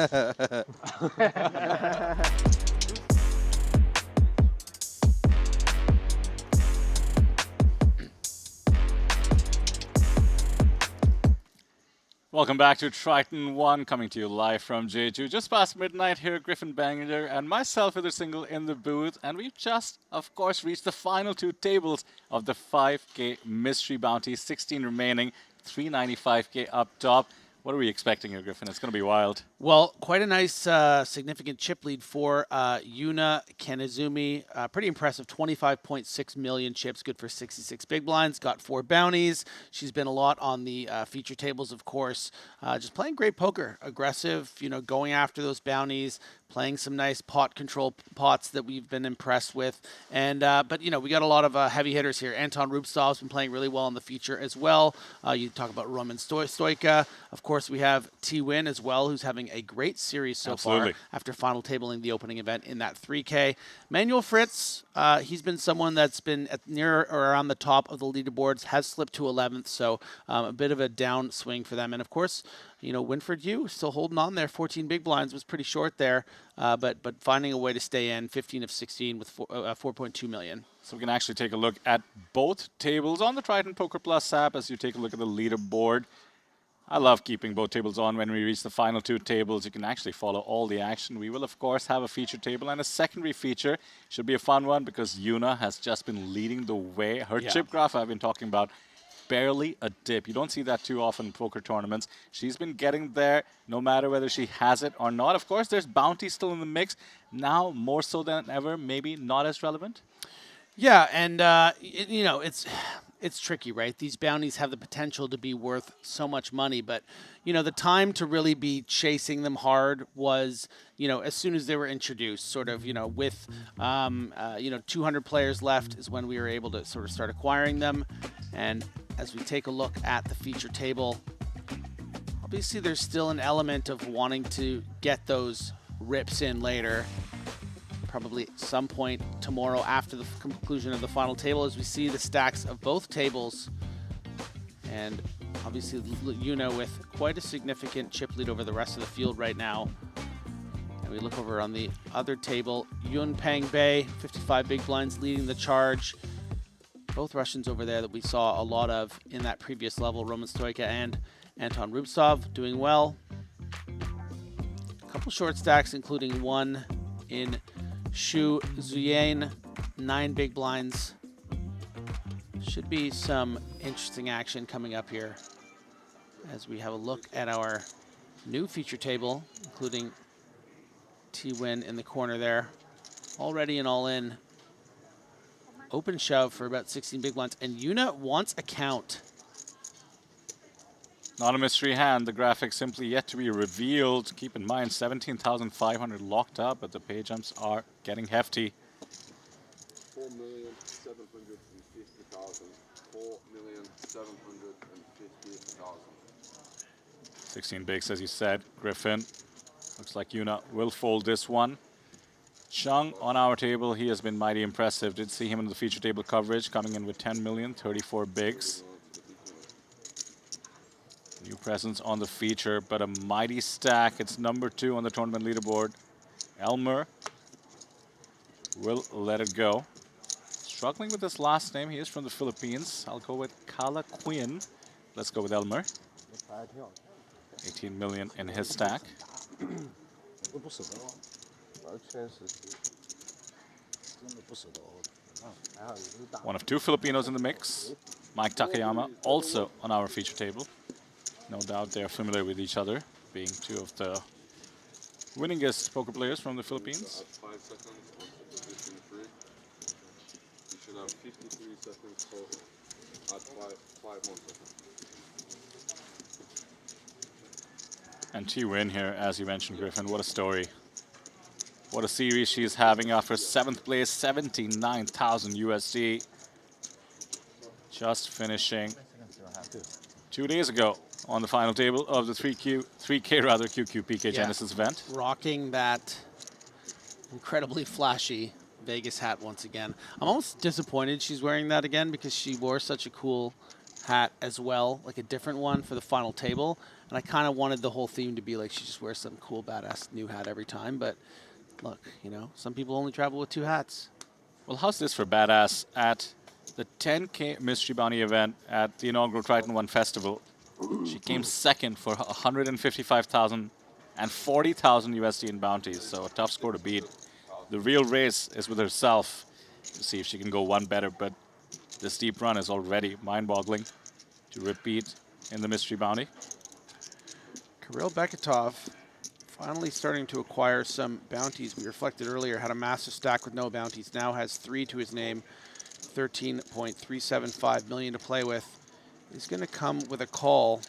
Welcome back to Triton ONE, coming to you live from Jeju. Just past midnight here, Griffin Banger and myself with a single in the booth. And we've just, of course, reached the final 2 tables of the 5K Mystery Bounty. 16 remaining, 395K up top. What are we expecting here, Griffin? It's going to be wild. Well, quite a nice significant chip lead for Yuna Kanezumi. Pretty impressive, 25.6 million chips, good for 66 big blinds, got 4 bounties. She's been a lot on the feature tables, of course. Just playing great poker, aggressive, going after those bounties, playing some nice pot control pots that we've been impressed with. And but we got a lot of heavy hitters here. Anton Rubtsov's been playing really well on the feature as well. You talk about Roman Stoica. Of course, we have T-Win as well, who's having a great series so far after final tabling the opening event in that 3K. Manuel Fritz, he's been someone that's been near or around the top of the leaderboards, has slipped to 11th, so a bit of a downswing for them. And of course, Winfried Yu still holding on there. 14 big blinds was pretty short there, but finding a way to stay in. 15 of 16 with 4.2 million. So we can actually take a look at both tables on the Triton Poker Plus app as you take a look at the leaderboard. I love keeping both tables on when we reach the final 2 tables. You can actually follow all the action. We will, of course, have a feature table and a secondary feature. Should be a fun one because Yuna has just been leading the way. Her chip graph I've been talking about, barely a dip. You don't see that too often in poker tournaments. She's been getting there no matter whether she has it or not. Of course, there's bounty still in the mix. Now, more so than ever, maybe not as relevant. Yeah, and, it's tricky, right? These bounties have the potential to be worth so much money, but, the time to really be chasing them hard was, as soon as they were introduced, sort of, with, 200 players left is when we were able to sort of start acquiring them. And as we take a look at the feature table, obviously there's still an element of wanting to get those rips in later. Probably some point tomorrow after the conclusion of the final table as we see the stacks of both tables. And obviously Yuna with quite a significant chip lead over the rest of the field right now. And we look over on the other table, Yun Pang Bei, 55 big blinds leading the charge. Both Russians over there that we saw a lot of in that previous level, Roman Stoica and Anton Rubtsov doing well. A couple short stacks, including one in Shu Zuyan, 9 big blinds. Should be some interesting action coming up here as we have a look at our new feature table, including T-Win in the corner there. Already an all-in. Open shove for about 16 big blinds, and Yuna wants a count. Not a mystery hand. The graphics simply yet to be revealed. Keep in mind, 17,500 locked up, but the pay jumps are getting hefty. 4,750,000. 4,750,000. 16 bigs, as you said, Griffin. Looks like Yuna will fold this one. Chung on our table, he has been mighty impressive. Did see him in the feature table coverage, coming in with 10 million, 34 bigs. New presence on the feature, but a mighty stack. It's number 2 on the tournament leaderboard. Elmer will let it go. Struggling with his last name. He is from the Philippines. I'll go with Kala Quinn. Let's go with Elmer. 18 million in his stack. One of 2 Filipinos in the mix. Mike Takayama also on our feature table. No doubt they are familiar with each other, being 2 of the winningest poker players from the Philippines. 5 seconds on position 3. You should have 53 seconds total. Add five more seconds. And T-Win here, as you mentioned, Griffin, what a story. What a series she's having after 7th place, 79,000 USD. Just finishing 2 days ago on the final table of the 3K rather, QQPK Genesis event. Rocking that incredibly flashy Vegas hat once again. I'm almost disappointed she's wearing that again because she wore such a cool hat as well, like a different one for the final table. And I kind of wanted the whole theme to be like she just wears some cool, badass new hat every time. But look, you know, some people only travel with 2 hats. Well, how's this for badass at the 10K Mystery Bounty event at the inaugural Triton ONE festival? She came second for 155,000 and 40,000 USD in bounties, so a tough score to beat. The real race is with herself to see if she can go one better, but the steep run is already mind-boggling to repeat in the Mystery Bounty. Kirill Beketov finally starting to acquire some bounties. We reflected earlier, had a massive stack with no bounties, now has 3 to his name, 13.375 million to play with. He's going to come with a call.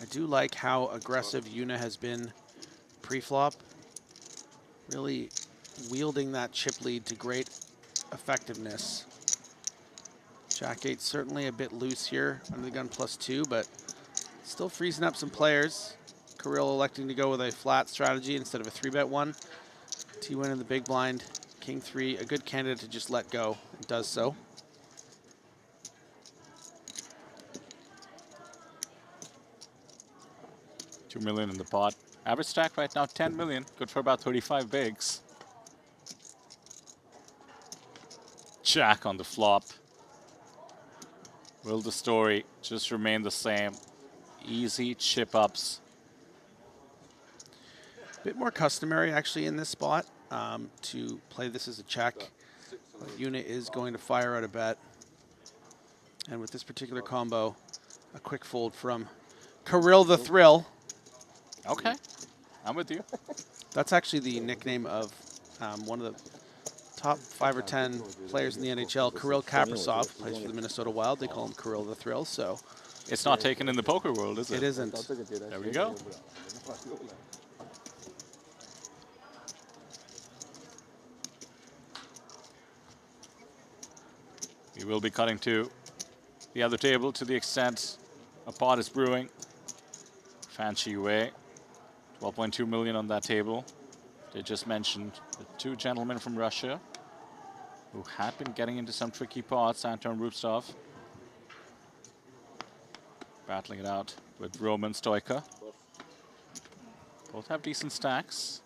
I do like how aggressive Yuna has been pre-flop, really wielding that chip lead to great effectiveness. Jack 8 certainly a bit loose here under the gun +2, but still freezing up some players. Kirill electing to go with a flat strategy instead of a 3-bet one. T-Win in the big blind, King 3, a good candidate to just let go, and does so. $2 million in the pot. Average stack right now, 10 million. Good for about 35 bigs. Jack on the flop. Will the story just remain the same? Easy chip ups. Bit more customary actually in this spot to play this as a check. Yuna is going to fire out a bet. And with this particular combo, a quick fold from Kirill the Thrill. Okay, I'm with you. That's actually the nickname of one of the top 5 or 10 players in the NHL, Kirill Kaprizov, plays for the Minnesota Wild. They call him Kirill the Thrill, so. It's not taken in the poker world, is it? It isn't. There we go. We will be cutting to the other table to the extent a pot is brewing. Fancy way. 12.2 million on that table. They just mentioned the 2 gentlemen from Russia who had been getting into some tricky pots. Anton Rubtsov battling it out with Roman Stoica. Both have decent stacks.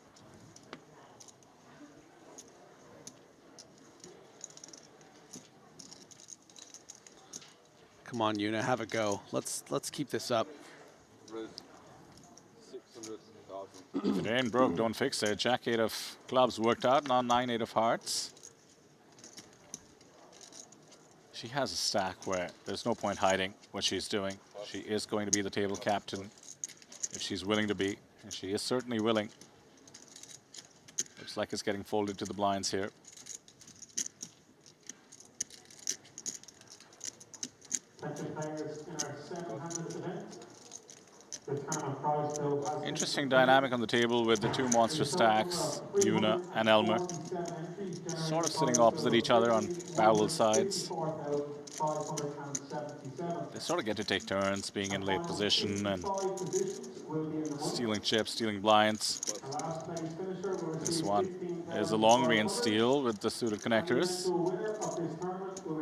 Come on, Yuna, have a go. Let's keep this up. If it ain't broke, don't fix it. Jack 8 of clubs worked out, now 9-8 of hearts. She has a stack where there's no point hiding what she's doing. She is going to be the table captain if she's willing to be, and she is certainly willing. Looks like it's getting folded to the blinds here. Interesting dynamic on the table with the 2 monster stacks, Yuna and Elmer, sort of sitting opposite each other on parallel sides. They sort of get to take turns being in late position and stealing chips, stealing blinds. This one is a long range steal with the suited connectors.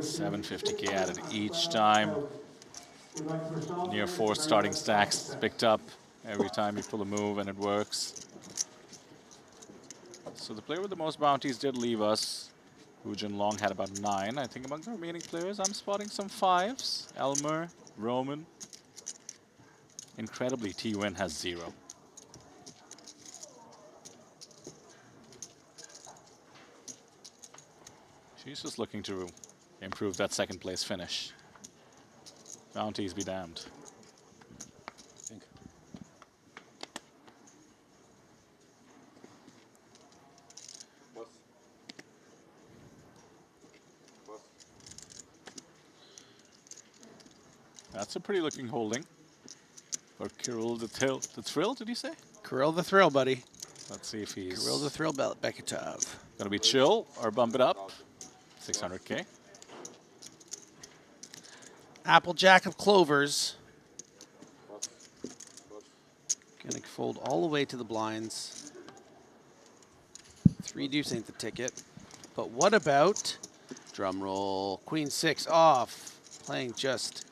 750k added each time. Near 4 starting stacks picked up every time you pull a move, and it works. So the player with the most bounties did leave us. Hu Jin Long had about 9. I think among the remaining players, I'm spotting some 5s. Elmer, Roman. Incredibly, T-Win has 0. She's just looking to improve that 2nd place finish. Bounties be damned. That's a pretty looking holding. For Kirill the Thrill, did you say? Kirill the Thrill, buddy. Let's see if he's... Kirill the Thrill Beketov. Gonna be chill or bump it up. 600K. Applejack of Clovers. Gonna fold all the way to the blinds. 3 deuce ain't the ticket. But what about, drum roll, Queen 6 off, playing just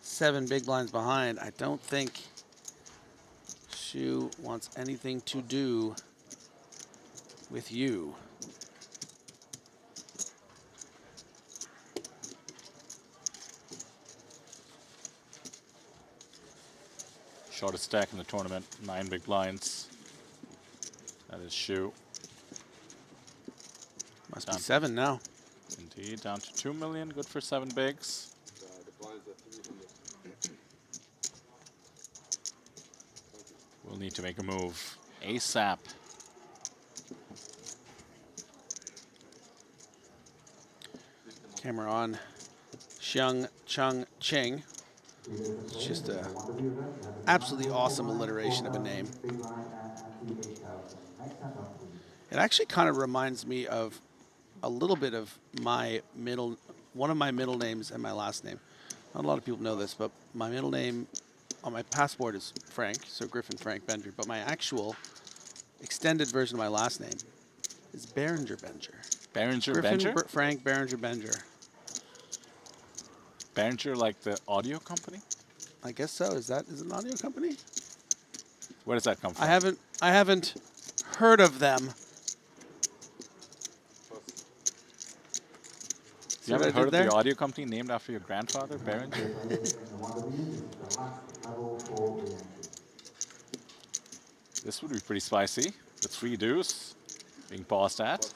7 big blinds behind. I don't think Shu wants anything to do with you. Shortest stack in the tournament, 9 big blinds. That is Shu. Must be 7 now. Indeed, down to 2 million, good for 7 bigs. The blinds are 300. We'll need to make a move ASAP. Camera on Xiang Chung Ching. It's just a absolutely awesome alliteration of a name. It actually kind of reminds me of a little bit of one of my middle names and my last name. Not a lot of people know this, but my middle name on my passport is Frank, so Griffin Frank Benger, but my actual extended version of my last name is Berenger Benger. Berenger Griffin Benger? Frank Berenger Benger. Berenger, like the audio company? I guess so. Is it an audio company? Where does that come from? I haven't heard of them. You haven't heard of the audio company named after your grandfather, Berenger? This would be pretty spicy. The 3 deuce being paused at.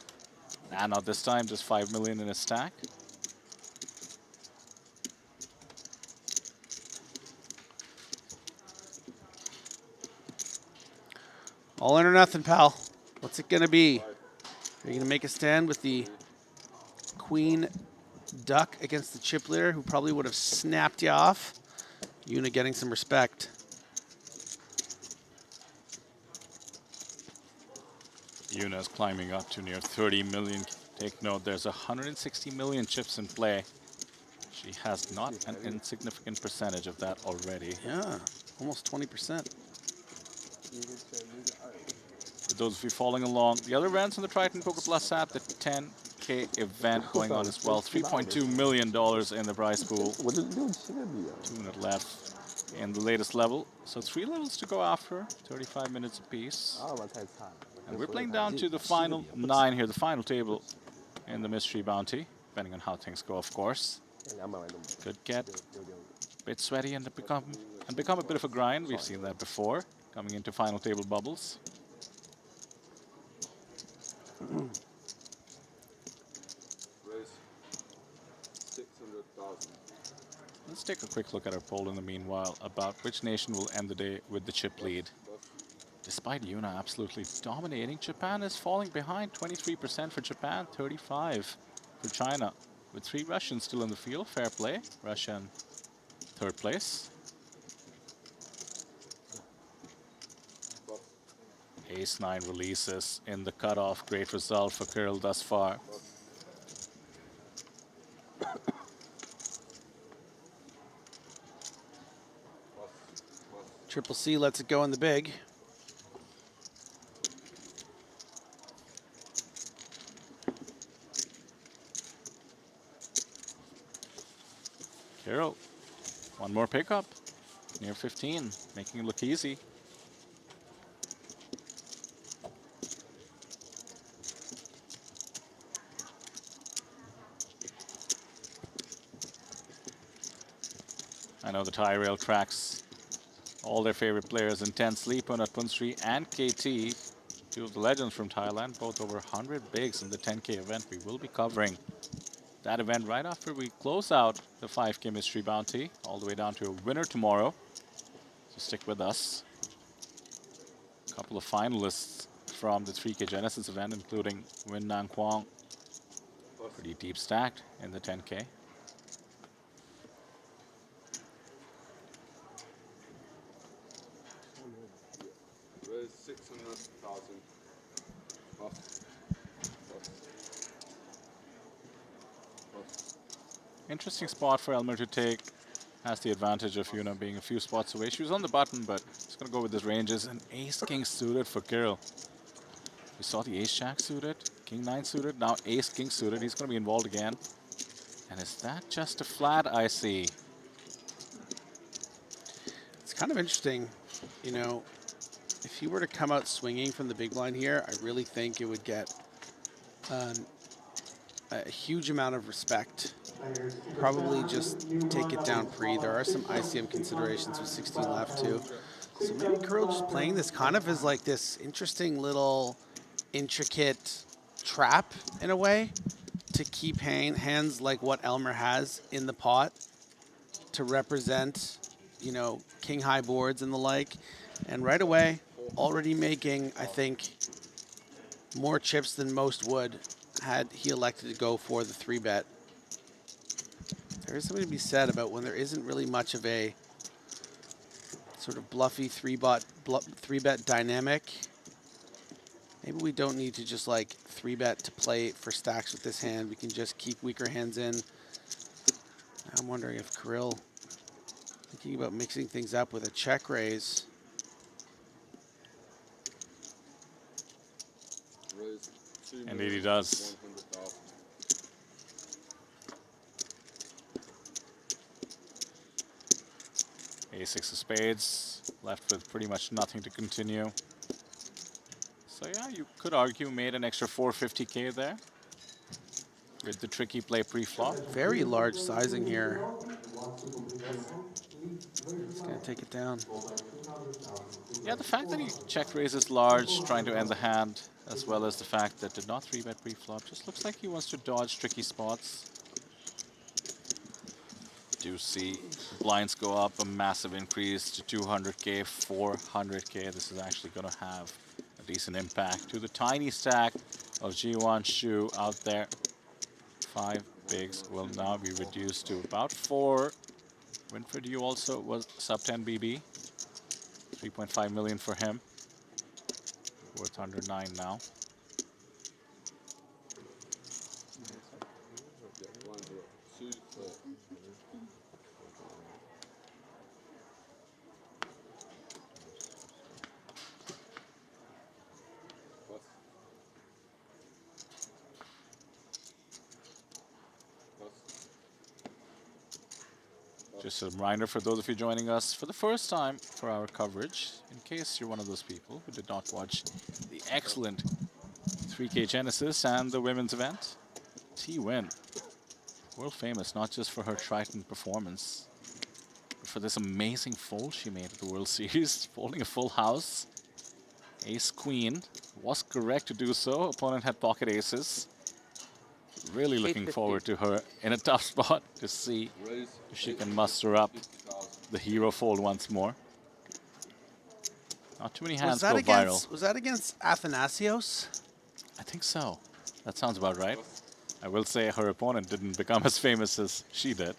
And not this time, just 5 million in a stack. All in or nothing, pal. What's it going to be? Are you going to make a stand with the Queen Duck against the chip leader, who probably would have snapped you off? Yuna getting some respect. Yuna is climbing up to near 30 million. Take note, there's 160 million chips in play. She has not an insignificant percentage of that already. Yeah, almost 20%. For those of you following along, the other events in the Triton Poker Plus app, the 10K event going on as well. $3.2 million in the prize pool. 2 minutes left in the latest level. So 3 levels to go after, 35 minutes apiece. And we're playing down to the final 9 here, the final table in the mystery bounty, depending on how things go, of course. Could get a bit sweaty and become a bit of a grind. We've seen that before, coming into final table bubbles. Let's take a quick look at our poll in the meanwhile about which nation will end the day with the chip lead. Despite Yuna absolutely dominating, Japan is falling behind. 23% for Japan, 35% for China. With 3 Russians still in the field, fair play. Russia in 3rd place. Ace-9 releases in the cutoff. Great result for Kirill thus far. Triple C lets it go in the big. Kirill, one more pickup. Near 15, making it look easy. I know the tie rail tracks all their favorite players intensely. Punat Punsri and KT, 2 of the legends from Thailand, both over 100 bigs in the 10K event. We will be covering that event right after we close out the 5K mystery bounty, all the way down to a winner tomorrow. So stick with us. A couple of finalists from the 3K Genesis event, including Win Nang Kwong. Pretty deep stacked in the 10K. Interesting spot for Elmer to take. Has the advantage of, being a few spots away. She was on the button, but he's going to go with his ranges. And ace-king suited for Kirill. We saw the ace-jack suited, king-9 suited, now ace-king suited. He's going to be involved again. And is that just a flat, I see? It's kind of interesting, if he were to come out swinging from the big blind here, I really think it would get a huge amount of respect. Probably just take it down pre. There are some ICM considerations with 16 left too. So maybe Kirill just playing this kind of as like this interesting little intricate trap in a way to keep hands like what Elmer has in the pot to represent, king high boards and the like. And right away, already making, I think, more chips than most would had he elected to go for the 3-bet. There is something to be said about when there isn't really much of a sort of bluffy 3-bet dynamic. Maybe we don't need to just like 3-bet to play for stacks with this hand. We can just keep weaker hands in. I'm wondering if Kirill thinking about mixing things up with a check raise. Indeed he does. A6 of spades, left with pretty much nothing to continue. So yeah, you could argue made an extra 450K there with the tricky play pre-flop. Very large sizing here. It's gonna take it down. Yeah, the fact that he check raises large, trying to end the hand, as well as the fact that did not 3-bet pre-flop, just looks like he wants to dodge tricky spots. Do see blinds go up, a massive increase to 200K, 400K. This is actually going to have a decent impact to the tiny stack of G1 Shu out there. 5 bigs will now be reduced to about 4. Winfred, you also was sub 10 BB. 3.5 million for him. Worth under 9 now. Just a reminder for those of you joining us for the first time for our coverage, in case you're one of those people who did not watch the excellent 3K Genesis and the women's event, T-Win, world famous not just for her Triton performance, but for this amazing fold she made at the World Series, folding a full house. Ace-Queen, was correct to do so, opponent had pocket aces. Really looking forward to her in a tough spot to see if she can muster up the hero fold once more. Not too many hands go viral. Was that against Athanasios? I think so. That sounds about right. I will say her opponent didn't become as famous as she did.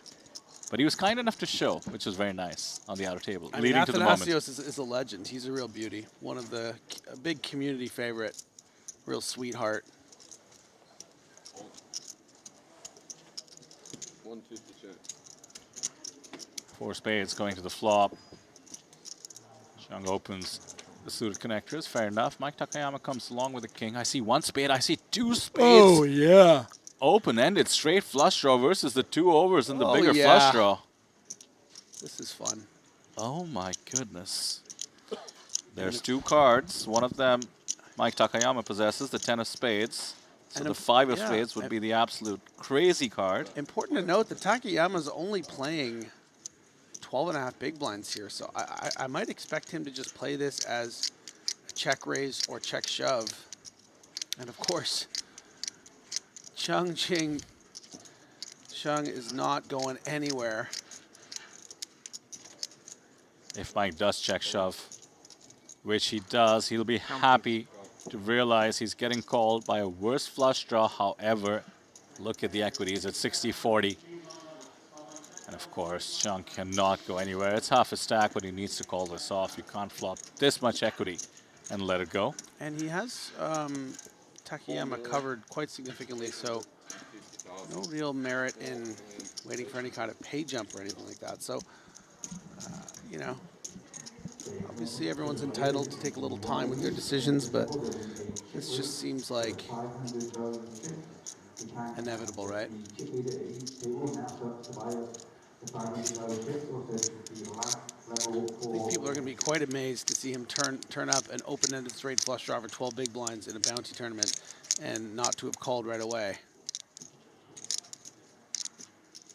But he was kind enough to show, which was very nice on the outer table, leading to the moment. Athanasios is a legend. He's a real beauty. One of a big community favorite. Real sweetheart. 4 spades going to the flop. Chung opens the suited connectors. Fair enough. Mike Takayama comes along with a king. I see 1 spade. I see 2 spades. Oh, yeah. Open-ended straight flush draw versus the 2 overs and the bigger flush draw. This is fun. Oh, my goodness. There's 2 cards. One of them Mike Takayama possesses, the 10 of spades. So the 5 of spades would be the absolute crazy card. Important to note that Takayama's only playing 12.5 big blinds here, so I might expect him to just play this as a check raise or check shove. And of course, Chung is not going anywhere. If Mike does check shove, which he does, he'll be happy to realize he's getting called by a worse flush draw. However, look at the equities at 60-40. And of course, Chung cannot go anywhere. It's half a stack, but he needs to call this off. You can't flop this much equity and let it go. And he has Takayama covered quite significantly, so no real merit in waiting for any kind of pay jump or anything like that. So, you know, obviously everyone's entitled to take a little time with their decisions, but this just seems like inevitable, right? I think people are going to be quite amazed to see him turn up an open-ended straight flush draw for 12 big blinds in a bounty tournament and not to have called right away.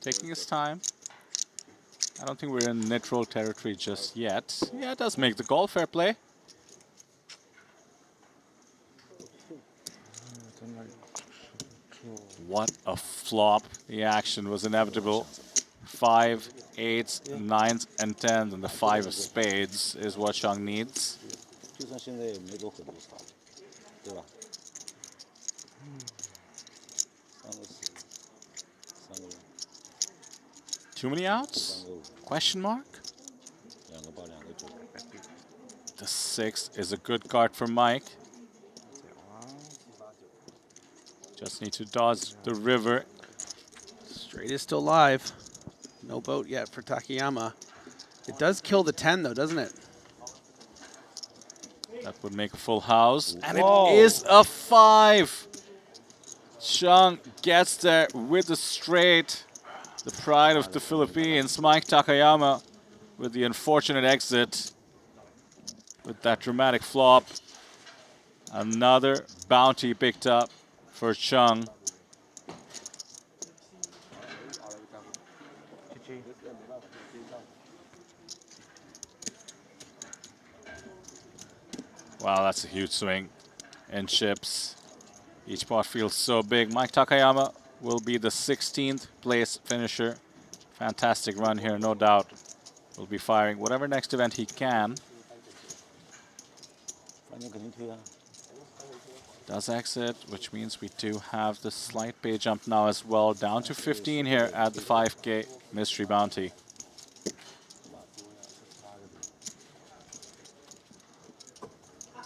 Taking his time. I don't think we're in net roll territory just yet. Yeah, it does make the call. Fair play. What a flop. The action was inevitable. 5, 8, 9, and 10, and the 5 of spades is what Chung needs. Too many outs? Question mark? The 6 is a good card for Mike. Just need to dodge the river. Straight is still live. No boat yet for Takayama. It does kill the 10 though, doesn't it? That would make a full house. And it is a 5. Chung gets there with the straight. The pride of the Philippines, Mike Takayama, with the unfortunate exit. With that dramatic flop. Another bounty picked up for Chung. Wow, that's a huge swing in chips. Each pot feels so big. Mike Takayama will be the 16th place finisher. Fantastic run here, no doubt. Will be firing whatever next event he can. Does exit, which means we do have the slight pay jump now as well. Down to 15 here at the 5K mystery bounty.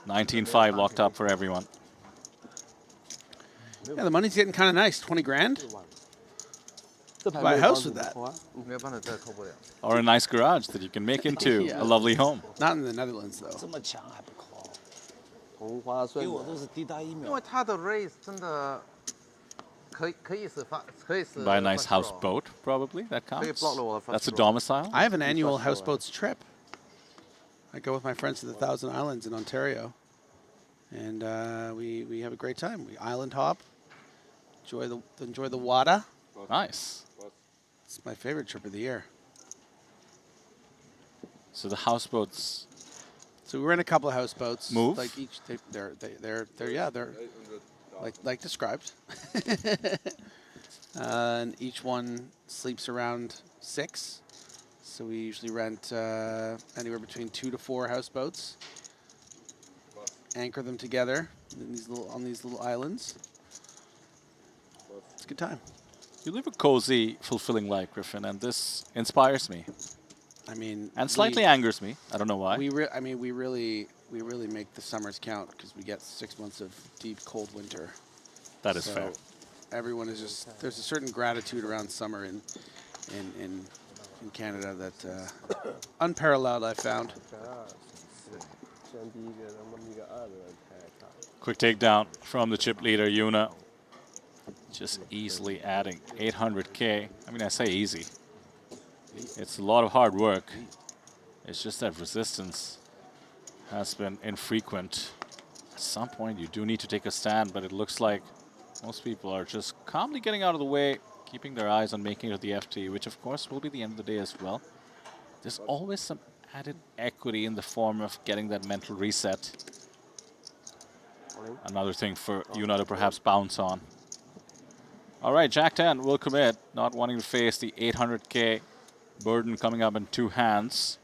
$19.5 locked up for everyone. Yeah, the money's getting kind of nice. 20 grand. Buy a house with that. Or a nice garage that you can make into a lovely home. Not in the Netherlands, though. Buy a nice houseboat, probably. That counts. That's a domicile. I have an annual houseboats trip. I go with my friends to the Thousand Islands in Ontario, and we have a great time. We island hop, enjoy the water. Nice. It's my favorite trip of the year. So the houseboats. So we rent a couple of houseboats. Move. Like each, they're like described. And each one sleeps around 6. So we usually rent anywhere between 2 to 4 houseboats, anchor them together on these little islands. It's a good time. You live a cozy, fulfilling life, Griffin, and this inspires me. I mean, and slightly angers me. I don't know why. We really make the summers count because we get 6 months of deep, cold winter. That is fair. Everyone is just there's a certain gratitude around summer in Canada that unparalleled, I found. Quick takedown from the chip leader, Yuna. Just easily adding 800K. I mean, I say easy. It's a lot of hard work. It's just that resistance has been infrequent. At some point, you do need to take a stand, but it looks like most people are just calmly getting out of the way, keeping their eyes on making it to the FT, which of course will be the end of the day as well. There's always some added equity in the form of getting that mental reset. Another thing for Yuna to perhaps bounce on. All right, Jack 10 will commit, not wanting to face the 800K burden coming up in 2 hands.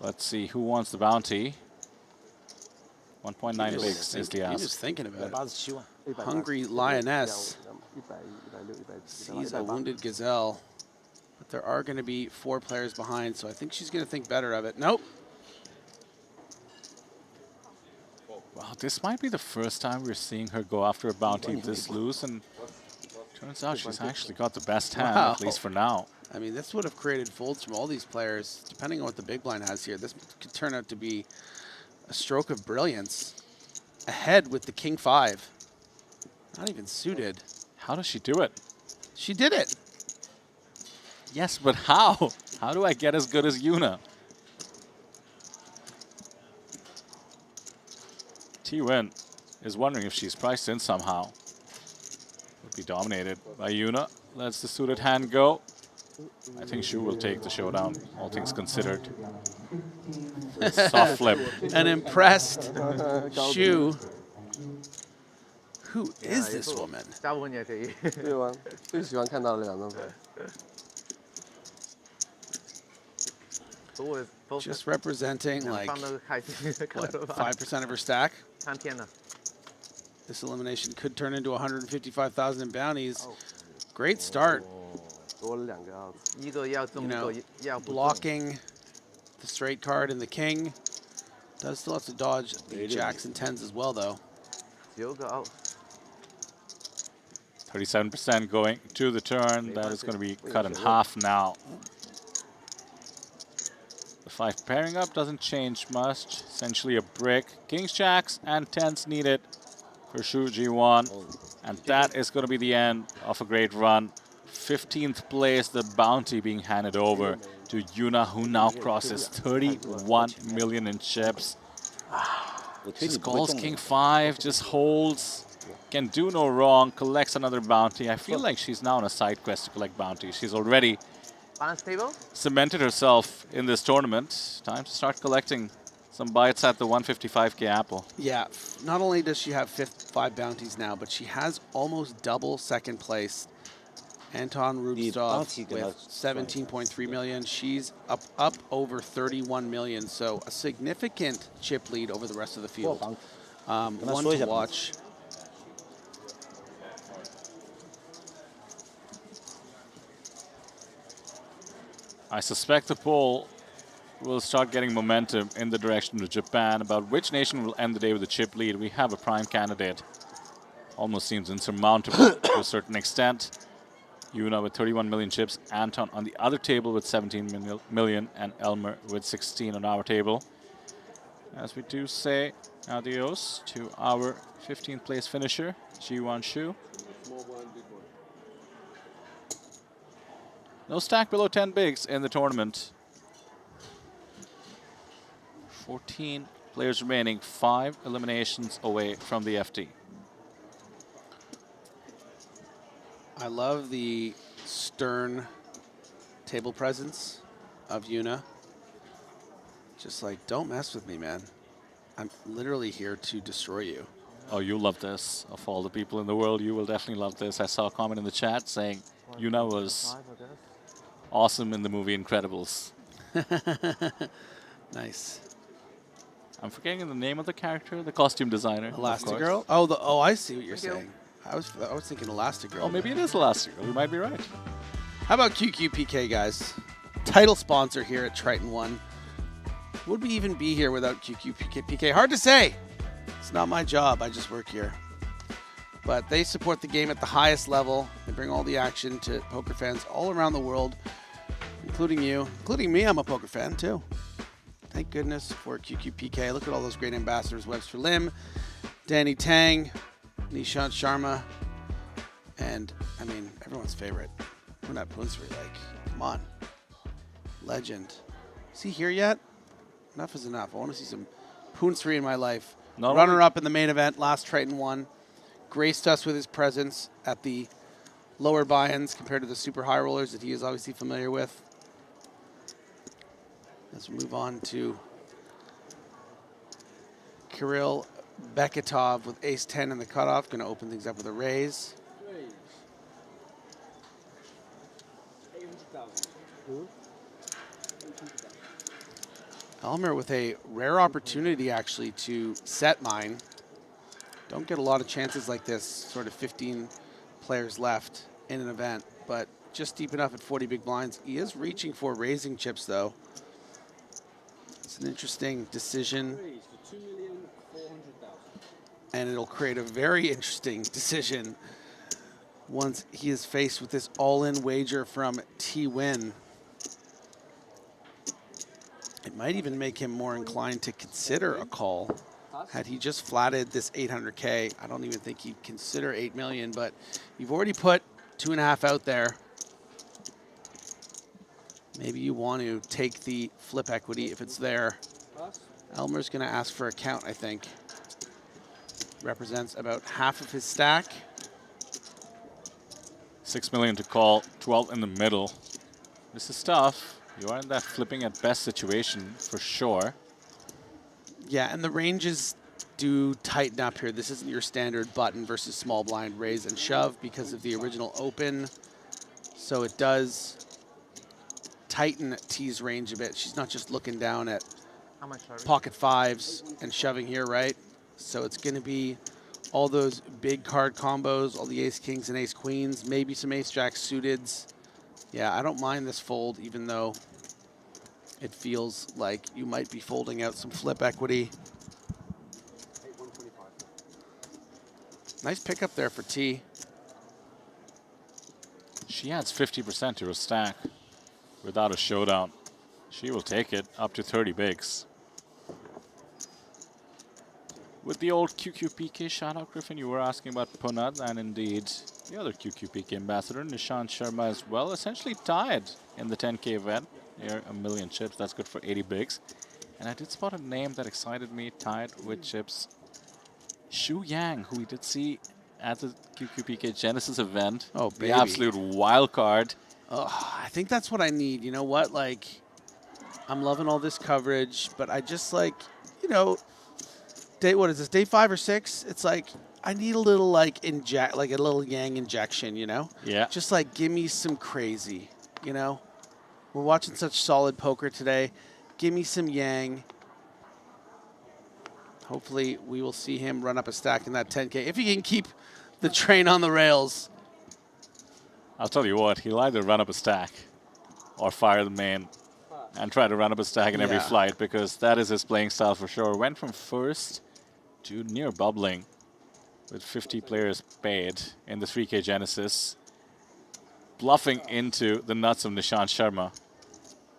Let's see who wants the bounty. 1.9 bigs is the ask. He's just thinking about it. Hungry Lioness sees a wounded gazelle, but there are going to be 4 players behind, so I think she's going to think better of it. Nope. Well, this might be the first time we're seeing her go after a bounty this loose, and turns out she's actually got the best hand, at least for now. I mean, this would have created folds from all these players. Depending on what the big blind has here, this could turn out to be a stroke of brilliance. Ahead with the king 5. Not even suited. How does she do it? She did it. Yes, but how? How do I get as good as Yuna? T-Win is wondering if she's priced in somehow. Would be dominated by Yuna. Lets the suited hand go. I think Shu will take the showdown, all things considered. Soft flip. An impressed Shu. Who is this woman? 大部分也可以。对啊，最喜欢看到的两张牌。 Just representing like what, 5% of her stack. 看天了。 This elimination could turn into 155,000 in bounties. Great start. 多了2个 out。一个要中， You 一 know, 个要不中。 blocking the straight card and the king. Does still have to dodge the jacks and 10s as well, though. 9个 out。 37% going to the turn. That is going to be cut in half now. The 5 pairing up doesn't change much. Essentially a brick. Kings, jacks, and 10s needed for Shu Ji-won. And that is going to be the end of a great run. 15th place, the bounty being handed over to Yuna, who now crosses 31 million in chips. Just calls King 5, just holds. Can do no wrong, collects another bounty. I feel like she's now on a side quest to collect bounties. She's already balance table? Cemented herself in this tournament. Time to start collecting some bites at the 155k apple. Yeah, not only does she have 5 bounties now, but she has almost double second place. Anton Rubstov with 17.3 million. She's up over 31 million, so a significant chip lead over the rest of the field. One to watch. I suspect the poll will start getting momentum in the direction of Japan about which nation will end the day with a chip lead. We have a prime candidate. Almost seems insurmountable to a certain extent. Yuna with 31 million chips, Anton on the other table with 17 million, and Elmer with 16 on our table. As we do say adios to our 15th place finisher, Ji-won Shu. No stack below 10 bigs in the tournament. 14 players remaining, 5 eliminations away from the FT. I love the stern table presence of Yuna. Just like, don't mess with me, man. I'm literally here to destroy you. Oh, you love this. Of all the people in the world, you will definitely love this. I saw a comment in the chat saying Yuna was awesome in the movie Incredibles. Nice. I'm forgetting the name of the character, the costume designer. Elastigirl? Oh, I see what you're saying. I was thinking Elastigirl. Oh, maybe it is Elastigirl. You might be right. How about QQPK, guys? Title sponsor here at Triton ONE. Would we even be here without QQPK? Hard to say. It's not my job. I just work here. But they support the game at the highest level. They bring all the action to poker fans all around the world, including you. Including me, I'm a poker fan too. Thank goodness for QQPK. Look at all those great ambassadors. Webster Lim, Danny Tang, Nishant Sharma, and, I mean, everyone's favorite. Punat Punsri, like, come on. Legend. Is he here yet? Enough is enough. I want to see some Punsri in my life. Runner-up in the main event, last Triton ONE. Graced us with his presence at the lower buy-ins compared to the super high rollers that he is obviously familiar with. Let's move on to Kirill Beketov with ace-10 in the cutoff. Going to open things up with a raise. Elmer with a rare opportunity, actually, to set mine. Don't get a lot of chances like this, sort of 15 players left in an event, but just deep enough at 40 big blinds. He is reaching for raising chips, though. It's an interesting decision. And it'll create a very interesting decision once he is faced with this all-in wager from T-Win. It might even make him more inclined to consider a call. Had he just flatted this 800K, I don't even think he'd consider 8 million, but you've already put 2.5 out there. Maybe you want to take the flip equity if it's there. Elmer's gonna ask for a count, I think. Represents about half of his stack. 6 million to call, 12 in the middle. This is tough. You are in that flipping at best situation for sure. Yeah, and the ranges do tighten up here. This isn't your standard button versus small blind raise and shove because of the original open. So it does tighten T's range a bit. She's not just looking down at pocket fives and shoving here, right? So it's going to be all those big card combos, all the ace kings and ace queens, maybe some ace jack suiteds. Yeah, I don't mind this fold, even though it feels like you might be folding out some flip equity. Nice pickup there for T. She adds 50% to her stack without a showdown. She will take it up to 30 bigs. With the old QQPK shout out, Griffin, you were asking about Punat, and indeed the other QQPK ambassador, Nishant Sharma, as well, essentially tied in the 10K event. Near 1 million chips, that's good for 80 bigs. And I did spot a name that excited me, tied with chips. Shu Yang, who we did see at the QQPK Genesis event. Oh, baby. The absolute wild card. Oh, I think that's what I need. You know what? Like, I'm loving all this coverage, but I just like, you know, what is this, day 5 or 6? It's like, I need a little like a little Yang injection, you know? Yeah. Just like, give me some crazy, you know? We're watching such solid poker today. Give me some Yang. Hopefully, we will see him run up a stack in that 10K. If he can keep the train on the rails. I'll tell you what, he'll either run up a stack or fire the main and try to run up a stack in every flight, because that is his playing style for sure. Went from first to near bubbling with 50 players paid in the 3K Genesis, bluffing into the nuts of Nishant Sharma.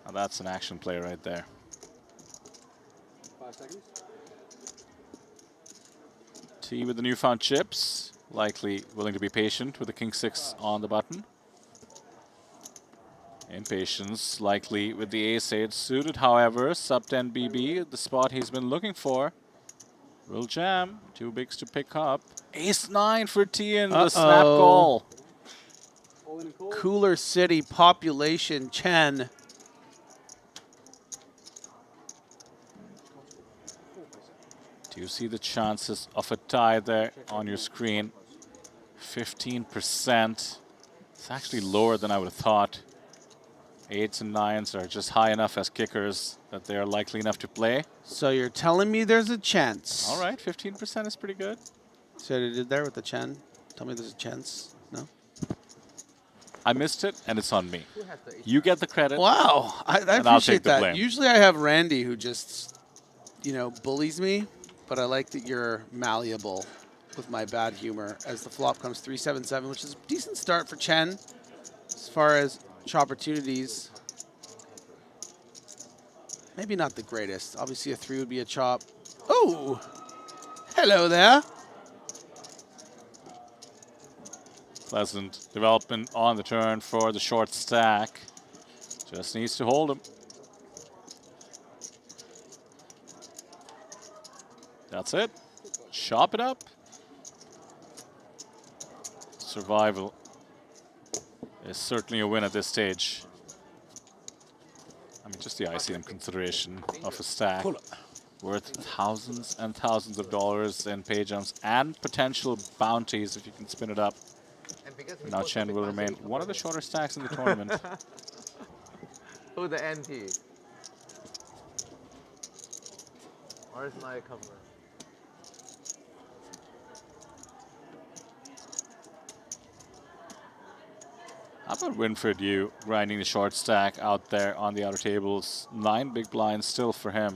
Now that's an action play right there. 5 seconds. T with the newfound chips, likely willing to be patient with the King 6 on the button. Impatience, likely with the Ace-8 suited, however. Sub-10 BB, the spot he's been looking for. Will jam, 2 bigs to pick up. Ace-9 for T in the snap call. Cooler City population, Chen. Do you see the chances of a tie there on your screen? 15%. It's actually lower than I would have thought. 8s and 9s are just high enough as kickers that they are likely enough to play. So you're telling me there's a chance. All right, 15% is pretty good. See what I did there with the Chen? Tell me there's a chance. No? I missed it, and it's on me. You get the credit. Wow, I appreciate that. Blame. Usually I have Randy who just, you know, bullies me, but I like that you're malleable with my bad humor as the flop comes 3-7-7, which is a decent start for Chen as far as opportunities. Maybe not the greatest. Obviously a 3 would be a chop. Oh, hello there. Pleasant development on the turn for the short stack. Just needs to hold him. That's it. Chop it up. Survival is certainly a win at this stage. I mean, just the ICM consideration of a stack worth thousands and thousands of dollars in pay jumps and potential bounties if you can spin it up. Now Chen will remain one of the shorter stacks in the tournament. Who the NT? Where's my cover? How about Winfred Yu grinding the short stack out there on the outer tables? 9 big blinds still for him.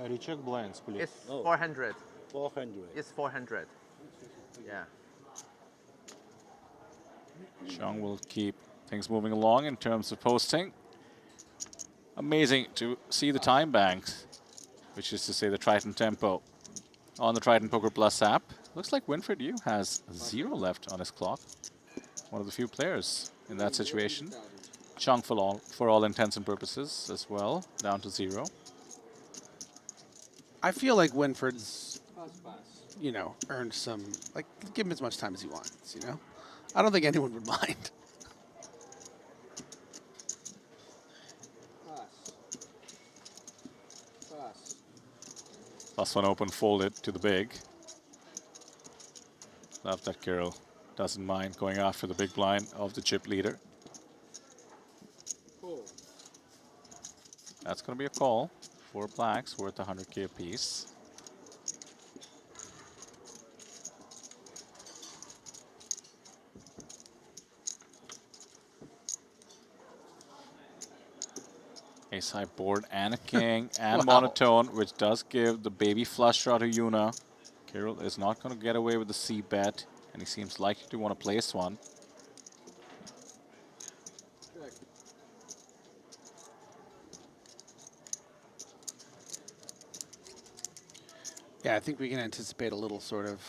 Recheck blinds, please. It's 400. 400. It's 400. Yeah. Chung will keep things moving along in terms of posting. Amazing to see the time banks, which is to say the Triton tempo on the Triton Poker Plus app. Looks like Winfred Yu has 0 left on his clock. One of the few players in that situation. Chung for all intents and purposes as well, down to 0. I feel like Winfred's, you know, earned some, like, give him as much time as he wants, you know? I don't think anyone would mind. Plus one open folded to the big. Love that Kirill doesn't mind going after the big blind of the chip leader. That's going to be a call. 4 blacks worth 100K apiece. Ace high board and a king and monotone, which does give the baby flush draw to Yuna. Kirill is not going to get away with the C bet, and he seems likely to want to place one. Yeah, I think we can anticipate a little sort of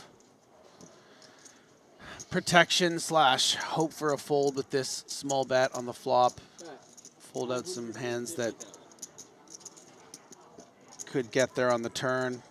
protection slash hope for a fold with this small bet on the flop. Fold out some hands that could get there on the turn.